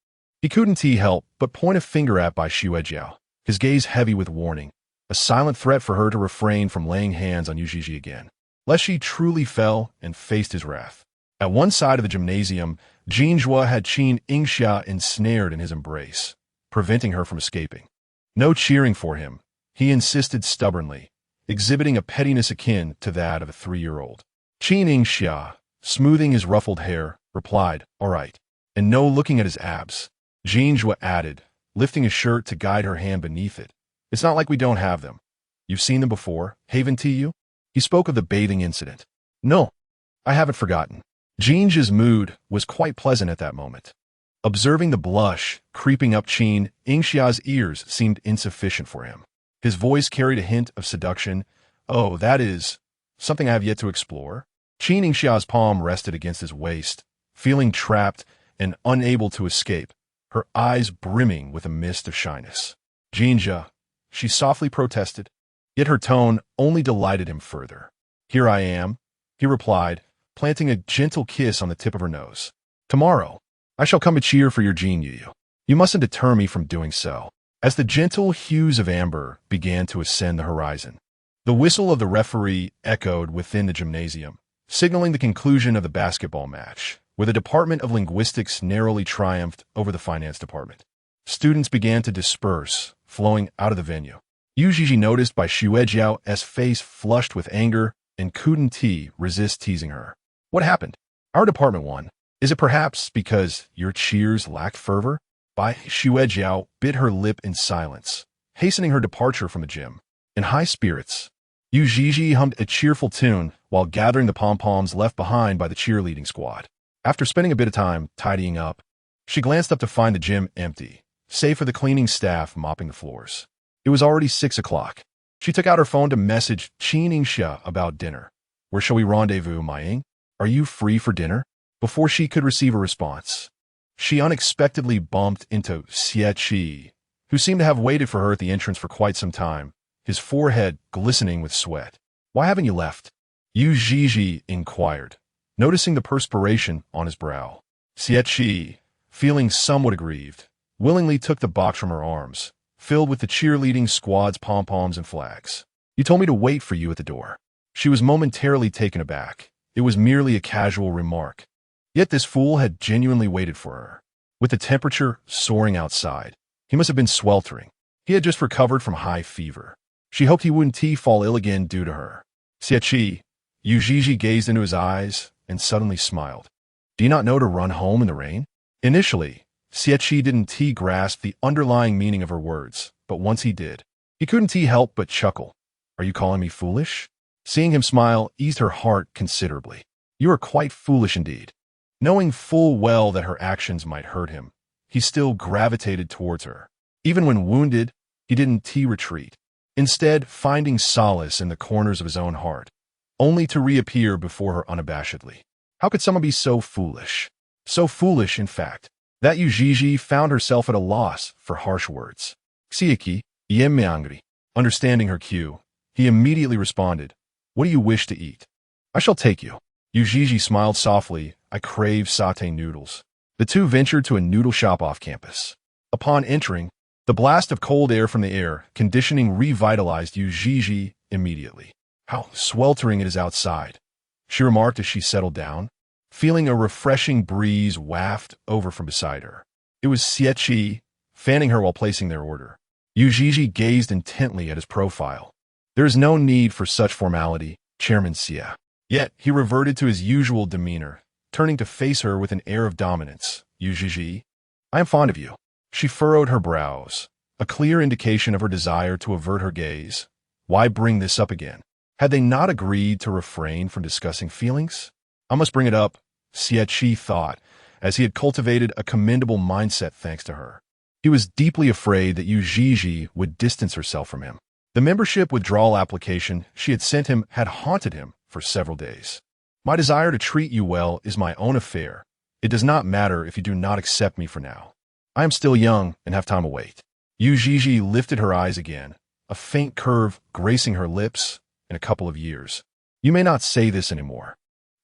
he couldn't help but point a finger at Bai Xuejiao, his gaze heavy with warning, a silent threat for her to refrain from laying hands on Yu Zhizhi again, lest she truly fell and faced his wrath. At one side of the gymnasium, Jin Zhe had Qin Yingxia ensnared in his embrace, preventing her from escaping. No cheering for him, he insisted stubbornly, exhibiting a pettiness akin to that of a 3-year-old. Qin Yingxia, smoothing his ruffled hair, replied, "All right," and no looking at his abs. Jin Zhe added, lifting his shirt to guide her hand beneath it. "It's not like we don't have them. You've seen them before, haven't you?" He spoke of the bathing incident. "No, I haven't forgotten." Jin Zhe's mood was quite pleasant at that moment. Observing the blush creeping up Qin Yingxia's ears seemed insufficient for him. His voice carried a hint of seduction. "Oh, that is something I have yet to explore." Qin Yingxia's palm rested against his waist, feeling trapped and unable to escape, her eyes brimming with a mist of shyness. "Jin Zhe," she softly protested, yet her tone only delighted him further. "Here I am," he replied, planting a gentle kiss on the tip of her nose. "Tomorrow, I shall come to cheer for your Jin Yu. You mustn't deter me from doing so." As the gentle hues of amber began to ascend the horizon, the whistle of the referee echoed within the gymnasium, signaling the conclusion of the basketball match, where the Department of Linguistics narrowly triumphed over the Finance Department. Students began to disperse, flowing out of the venue. Yu Zhizhi noticed Bai Xuejiao's face flushed with anger and couldn't resist teasing her. "What happened? Our department won. Is it perhaps because your cheers lacked fervor?" Bai Xuejiao bit her lip in silence, hastening her departure from the gym. In high spirits, Yu Zhizhi hummed a cheerful tune while gathering the pom-poms left behind by the cheerleading squad. After spending a bit of time tidying up, she glanced up to find the gym empty, save for the cleaning staff mopping the floors. It was already 6 o'clock. She took out her phone to message Qin Yingxia about dinner. "Where shall we rendezvous, my Ying? Are you free for dinner?" Before she could receive a response, she unexpectedly bumped into Xieqi, who seemed to have waited for her at the entrance for quite some time, his forehead glistening with sweat. "Why haven't you left?" Yu Zhizhi inquired, noticing the perspiration on his brow. Xieqi, feeling somewhat aggrieved, willingly took the box from her arms, filled with the cheerleading squad's pom-poms and flags. "You told me to wait for you at the door." She was momentarily taken aback. It was merely a casual remark. Yet this fool had genuinely waited for her. With the temperature soaring outside, he must have been sweltering. He had just recovered from high fever. She hoped he wouldn't fall ill again due to her. "Xieqi," Yu Zhizhi gazed into his eyes and suddenly smiled. "Do you not know to run home in the rain?" Initially, Xieqi didn't grasp the underlying meaning of her words, but once he did, he couldn't help but chuckle. "Are you calling me foolish?" Seeing him smile eased her heart considerably. "You are quite foolish indeed." Knowing full well that her actions might hurt him, he still gravitated towards her. Even when wounded, he didn't retreat, instead finding solace in the corners of his own heart, only to reappear before her unabashedly. How could someone be so foolish? So foolish, in fact, that Yu Zhizhi found herself at a loss for harsh words. "Xieqi, yem me angry." Understanding her cue, he immediately responded, "What do you wish to eat?" "I shall take you." Yu Zhizhi smiled softly. "I crave sauté noodles." The two ventured to a noodle shop off campus. Upon entering, the blast of cold air from the air conditioning revitalized Yu Zhizhi immediately. "How sweltering it is outside," she remarked as she settled down, feeling a refreshing breeze waft over from beside her. It was Xieqi, fanning her while placing their order. Yu Zhizhi gazed intently at his profile. "There is no need for such formality, Chairman Xie." Yet he reverted to his usual demeanor, turning to face her with an air of dominance. "You, Gigi, I am fond of you." She furrowed her brows, a clear indication of her desire to avert her gaze. Why bring this up again? Had they not agreed to refrain from discussing feelings? I must bring it up, Xie thought, as he had cultivated a commendable mindset thanks to her. He was deeply afraid that Yu Zhizhi would distance herself from him. The membership withdrawal application she had sent him had haunted him for several days. "My desire to treat you well is my own affair. It does not matter if you do not accept me for now. I am still young and have time to wait." Yu Zhizhi lifted her eyes again, a faint curve gracing her lips. "In a couple of years. You may not say this anymore.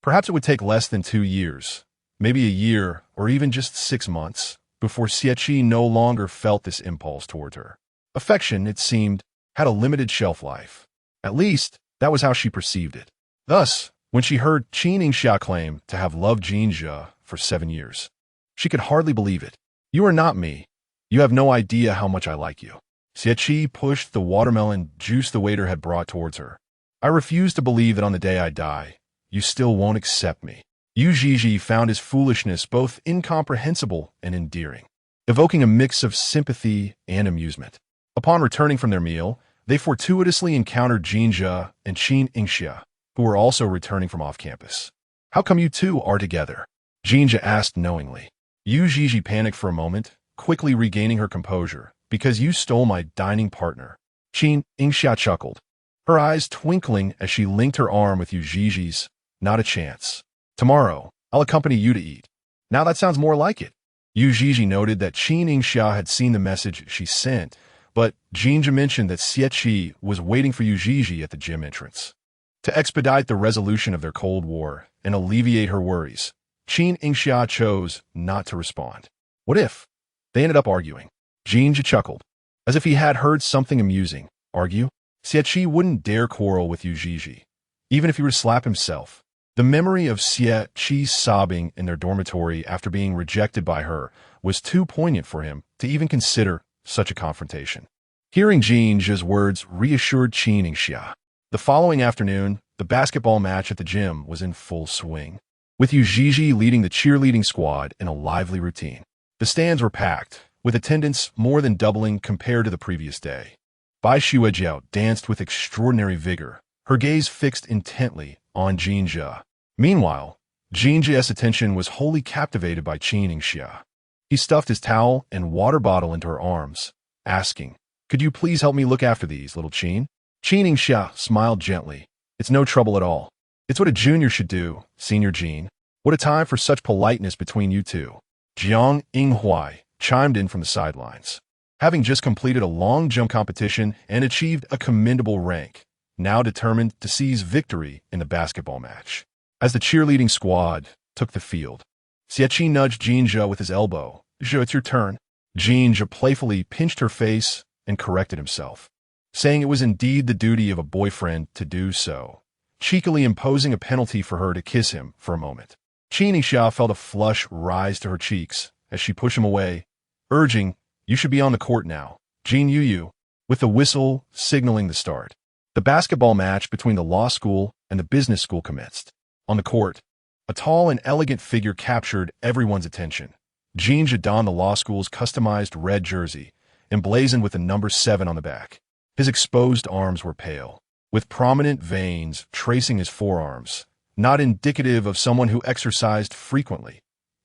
Perhaps it would take less than 2 years, maybe a year, or even just 6 months, before Xie no longer felt this impulse toward her. Affection, it seemed, had a limited shelf life. At least, that was how she perceived it. Thus, when she heard Qin Yingxia claim to have loved Jin Zhe for 7 years, she could hardly believe it. "You are not me. You have no idea how much I like you." Xie pushed the watermelon juice the waiter had brought towards her. "I refuse to believe that on the day I die, you still won't accept me." Yu Zhizhi found his foolishness both incomprehensible and endearing, evoking a mix of sympathy and amusement. Upon returning from their meal, they fortuitously encountered Jin Zhe and Qin Yingxia, who were also returning from off-campus. "How come you two are together?" Jin Zhe asked knowingly. Yu Zhizhi panicked for a moment, quickly regaining her composure. "Because you stole my dining partner." Qin Yingxia chuckled, her eyes twinkling as she linked her arm with Yu Zhizhi's. "Not a chance. Tomorrow, I'll accompany you to eat." "Now that sounds more like it." Yu Zhizhi noted that Qin Yingxia had seen the message she sent, but Jin Zhe mentioned that Xie was waiting for Yu Zhizhi at the gym entrance. To expedite the resolution of their Cold War and alleviate her worries, Qin Yingxia chose not to respond. What if? They ended up arguing. Jin Zhe chuckled, as if he had heard something amusing. Argue? Xie wouldn't dare quarrel with Yu Zhizhi, even if he were to slap himself. The memory of Xie sobbing in their dormitory after being rejected by her was too poignant for him to even consider such a confrontation. Hearing Jin Zhe's words reassured Qin Yingxia. The following afternoon, the basketball match at the gym was in full swing, with Yu Zhizhi leading the cheerleading squad in a lively routine. The stands were packed, with attendance more than doubling compared to the previous day. Bai Xuejiao danced with extraordinary vigor, her gaze fixed intently on Jin Zhe. Meanwhile, Jin Zhe's attention was wholly captivated by Qin Yingxia. He stuffed his towel and water bottle into her arms, asking, "Could you please help me look after these, little Qin?" Qin Yingxia smiled gently. "It's no trouble at all. It's what a junior should do, Senior Jin. What a time for such politeness between you two." Jiang Yinghuai chimed in from the sidelines. Having just completed a long jump competition and achieved a commendable rank, now determined to seize victory in the basketball match. As the cheerleading squad took the field, Xie nudged Jin Zhe with his elbow. "Zhe, it's your turn." Jin Zhe playfully pinched her face and corrected himself, saying it was indeed the duty of a boyfriend to do so, cheekily imposing a penalty for her to kiss him for a moment. Qin Yingxia felt a flush rise to her cheeks as she pushed him away, urging, "You should be on the court now, Jin Yu," with the whistle signaling the start. The basketball match between the law school and the business school commenced. On the court, a tall and elegant figure captured everyone's attention. Jin Zhe donned the law school's customized red jersey, emblazoned with the number 7 on the back. His exposed arms were pale, with prominent veins tracing his forearms, not indicative of someone who exercised frequently.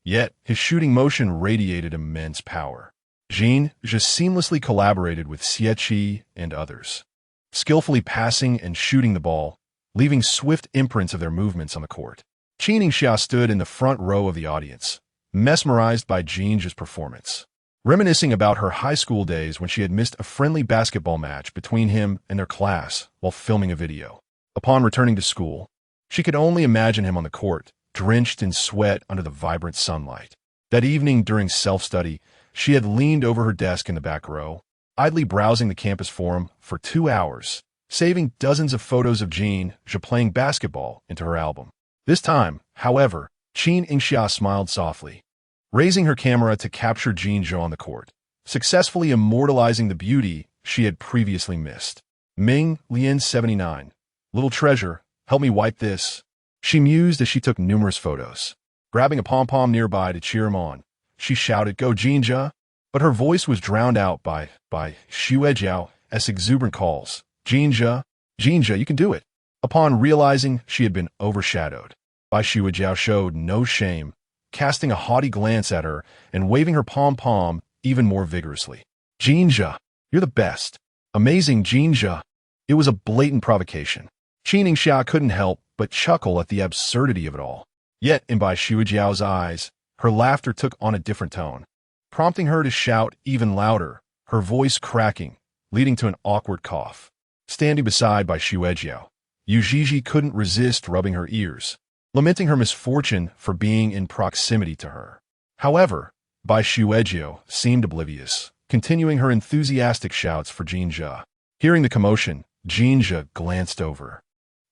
Yet, his shooting motion radiated immense power. Jin Zhe seamlessly collaborated with Xie and others, skillfully passing and shooting the ball, leaving swift imprints of their movements on the court. Qin Yingxia stood in the front row of the audience, mesmerized by Jin Zhe's performance, reminiscing about her high school days when she had missed a friendly basketball match between him and their class while filming a video. Upon returning to school, she could only imagine him on the court, drenched in sweat under the vibrant sunlight. That evening during self-study, she had leaned over her desk in the back row, idly browsing the campus forum for 2 hours, saving dozens of photos of Jin Zhe playing basketball into her album. This time, however, Qin Yingxia smiled softly, raising her camera to capture Jin Zhe on the court, successfully immortalizing the beauty she had previously missed. Ming Lian 79. "Little treasure, help me wipe this," she mused as she took numerous photos. Grabbing a pom-pom nearby to cheer him on, she shouted, "Go, Jin Zhe!" But her voice was drowned out by Xuejiao's exuberant calls. Jin Zhe, you can do it." Upon realizing she had been overshadowed, Bai Xuejiao showed no shame, casting a haughty glance at her and waving her pom-pom even more vigorously. "Jin Zhe, you're the best. Amazing, Jin Zhe." It was a blatant provocation. Qin Yingxia couldn't help but chuckle at the absurdity of it all. Yet, in Bai Xuejiao's eyes, her laughter took on a different tone, prompting her to shout even louder, her voice cracking, leading to an awkward cough. Standing beside Bai Xuejiao, Yu Zhizhi couldn't resist rubbing her ears, lamenting her misfortune for being in proximity to her. However, Bai Xuejiao seemed oblivious, continuing her enthusiastic shouts for Jin Zhe. Hearing the commotion, Jin Zhe glanced over,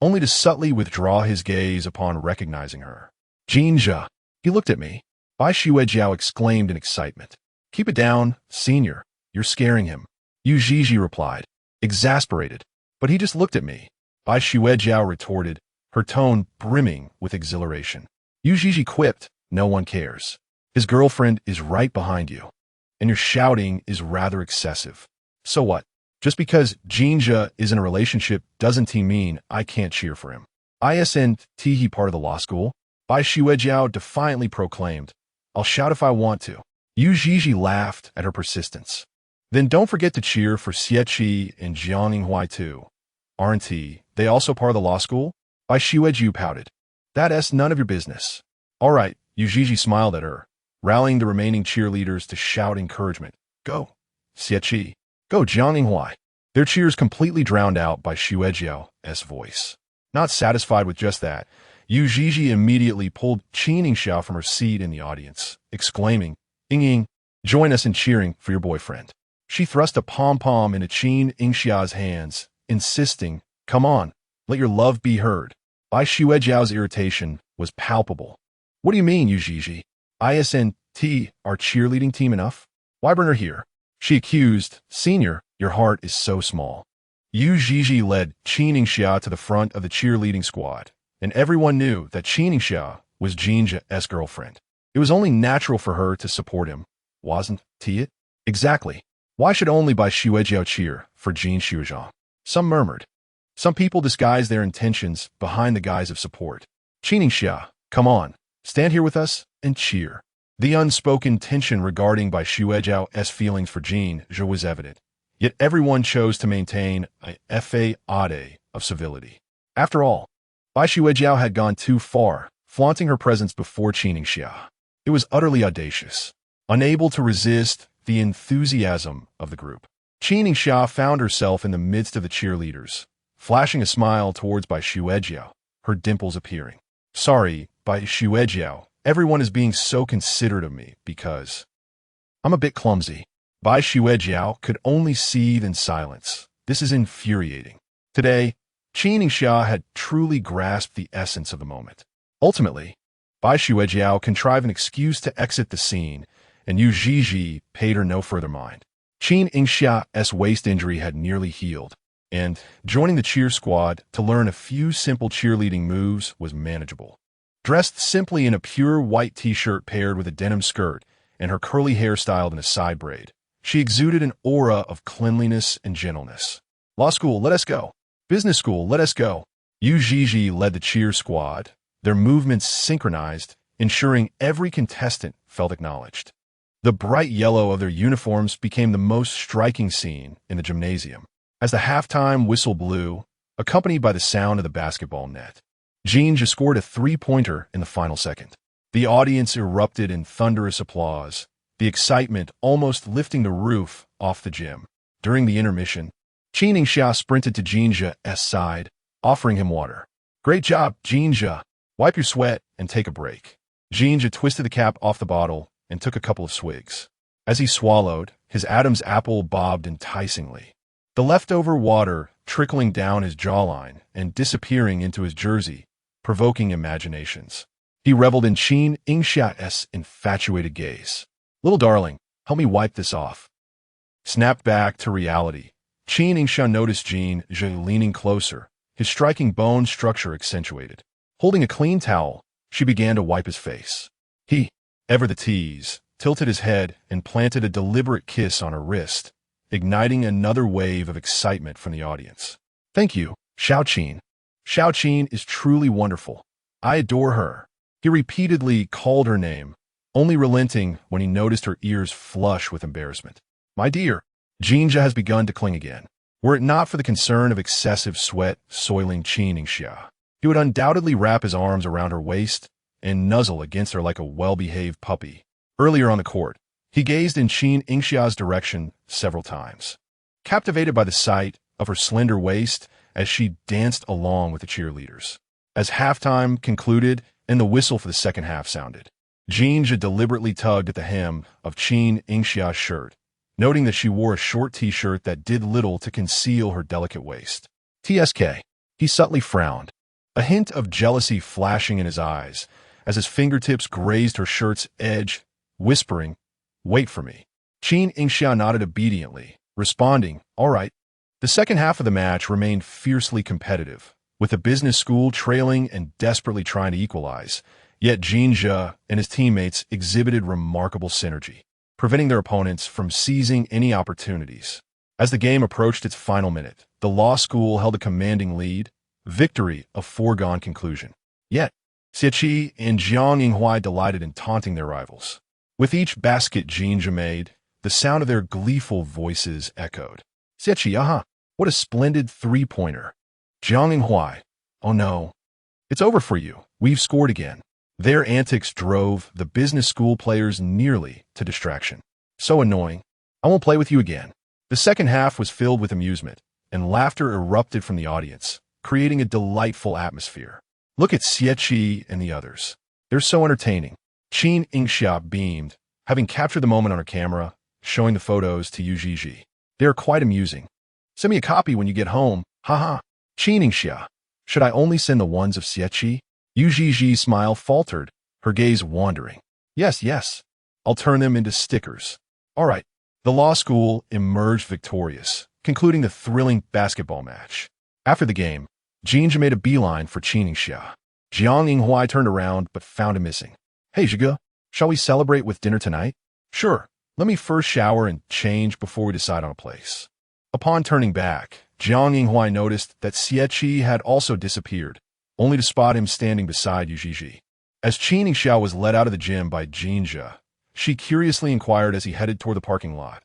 only to subtly withdraw his gaze upon recognizing her. "Jin Zhe, he looked at me," Bai Xuejiao exclaimed in excitement. "Keep it down, senior. You're scaring him," Yu Zhizhi replied, exasperated. "But he just looked at me," Bai Xuejiao retorted, her tone brimming with exhilaration. Yu Zhizhi quipped, "No one cares. His girlfriend is right behind you, and your shouting is rather excessive. So what? Just because Jin Zhe is in a relationship doesn't mean I can't cheer for him. Isn't he part of the law school?" Bai Xuejiao defiantly proclaimed, "I'll shout if I want to." Yu Zhizhi laughed at her persistence. "Then don't forget to cheer for Xieqi and Jiangninghua too. Aren't they also part of the law school?" Bai Xuejiao pouted. "That's none of your business." "All right," Yu Zhizhi smiled at her, rallying the remaining cheerleaders to shout encouragement. "Go, Xieqi. Go, Jiangninghua." Their cheers completely drowned out by Xuejiao's voice. Not satisfied with just that, Yu Zhizhi immediately pulled Qin Yingxia from her seat in the audience, exclaiming, "Ying, join us in cheering for your boyfriend." She thrust a pom-pom into Qin Yingxia's hands, insisting, "Come on, let your love be heard." Bai Xuejiao's irritation was palpable. "What do you mean, Yu Zhizhi? Isn't our cheerleading team enough? Why bring her here?" she accused. "Senior, your heart is so small." Yu Zhizhi led Qin Yingxia to the front of the cheerleading squad, and everyone knew that Qin Yingxia was Jin Zhe's girlfriend. It was only natural for her to support him, wasn't it? Exactly. Why should only Bai Xuejiao cheer for Jin Xuezhang? Some murmured. Some people disguised their intentions behind the guise of support. "Qin Yingxia, come on, stand here with us and cheer." The unspoken tension regarding Bai Xuejiao's feelings for Jin Zhe was evident, yet everyone chose to maintain a facade of civility. After all, Bai Xuejiao had gone too far, flaunting her presence before Qin Yingxia. It was utterly audacious. Unable to resist the enthusiasm of the group, Qin Yingxia found herself in the midst of the cheerleaders, flashing a smile towards Bai Xuejiao, her dimples appearing. "Sorry, Bai Xuejiao, everyone is being so considerate of me because I'm a bit clumsy." Bai Xuejiao could only seethe in silence. This is infuriating. Today, Qin Yingxia had truly grasped the essence of the moment. Ultimately, Bai Xuejiao contrived an excuse to exit the scene, and Yu Zhizhi paid her no further mind. Qin Yingxia's waist injury had nearly healed, and joining the cheer squad to learn a few simple cheerleading moves was manageable. Dressed simply in a pure white t-shirt paired with a denim skirt and her curly hair styled in a side braid, she exuded an aura of cleanliness and gentleness. "Law school, let us go. Business school, let us go." Yu Zhizhi led the cheer squad, their movements synchronized, ensuring every contestant felt acknowledged. The bright yellow of their uniforms became the most striking scene in the gymnasium, as the halftime whistle blew, accompanied by the sound of the basketball net. Jin Zhe scored a three-pointer in the final second. The audience erupted in thunderous applause, the excitement almost lifting the roof off the gym. During the intermission, Qin Yingxia sprinted to Jin Zhe's side, offering him water. "Great job, Jin Zhe. Wipe your sweat and take a break." Jin Zhe twisted the cap off the bottle and took a couple of swigs. As he swallowed, his Adam's apple bobbed enticingly, the leftover water trickling down his jawline and disappearing into his jersey, provoking imaginations. He reveled in Qin Yingxia's infatuated gaze. "Little darling, help me wipe this off." Snapped back to reality, Qin Yingxia noticed Jin Zhe leaning closer, his striking bone structure accentuated. Holding a clean towel, she began to wipe his face. He, ever the tease, tilted his head and planted a deliberate kiss on her wrist, igniting another wave of excitement from the audience. Thank you, Xiaoqin. Xiaoqin is truly wonderful. I adore her. He repeatedly called her name, only relenting when he noticed her ears flush with embarrassment. My dear, Jin Zhe has begun to cling again. Were it not for the concern of excessive sweat soiling Qin Yingxia, he would undoubtedly wrap his arms around her waist and nuzzle against her like a well-behaved puppy. Earlier on the court, he gazed in Qin Yingxia's direction several times, captivated by the sight of her slender waist as she danced along with the cheerleaders. As halftime concluded and the whistle for the second half sounded, Jin Zhe deliberately tugged at the hem of Qin Yingxia's shirt, noting that she wore a short t-shirt that did little to conceal her delicate waist. TSK. He subtly frowned, a hint of jealousy flashing in his eyes as his fingertips grazed her shirt's edge, whispering, "Wait for me." Qin Yingxia nodded obediently, responding, "All right." The second half of the match remained fiercely competitive, with the business school trailing and desperately trying to equalize, yet Jin Zhe and his teammates exhibited remarkable synergy, preventing their opponents from seizing any opportunities. As the game approached its final minute, the law school held a commanding lead, victory a foregone conclusion. Yet, Xie and Jiang Yinghua delighted in taunting their rivals. With each basket Jin Zhe made, the sound of their gleeful voices echoed. Xie, aha, what a splendid three-pointer. Jiang Yinghua, oh no, it's over for you, we've scored again. Their antics drove the business school players nearly to distraction. So annoying, I won't play with you again. The second half was filled with amusement, and laughter erupted from the audience, creating a delightful atmosphere. Look at Xie and the others. They're so entertaining. Qin Yingxia beamed, having captured the moment on her camera, showing the photos to Yu Zhizhi. They are quite amusing. Send me a copy when you get home, haha. Qin Yingxia, should I only send the ones of Xie? Yu Zhizhi's smile faltered, her gaze wandering. Yes, I'll turn them into stickers. All right. The law school emerged victorious, concluding the thrilling basketball match. After the game, Jin Zhe made a beeline for Qin Yingxia. Jiang Yinghua turned around but found him missing. Hey, Zhige, shall we celebrate with dinner tonight? Sure, let me first shower and change before we decide on a place. Upon turning back, Jiang Yinghua noticed that Xie had also disappeared, only to spot him standing beside Yu Zhizhi. As Qin Yingxia was led out of the gym by Jin Zhe, she curiously inquired as he headed toward the parking lot.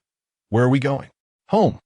Where are we going? Home.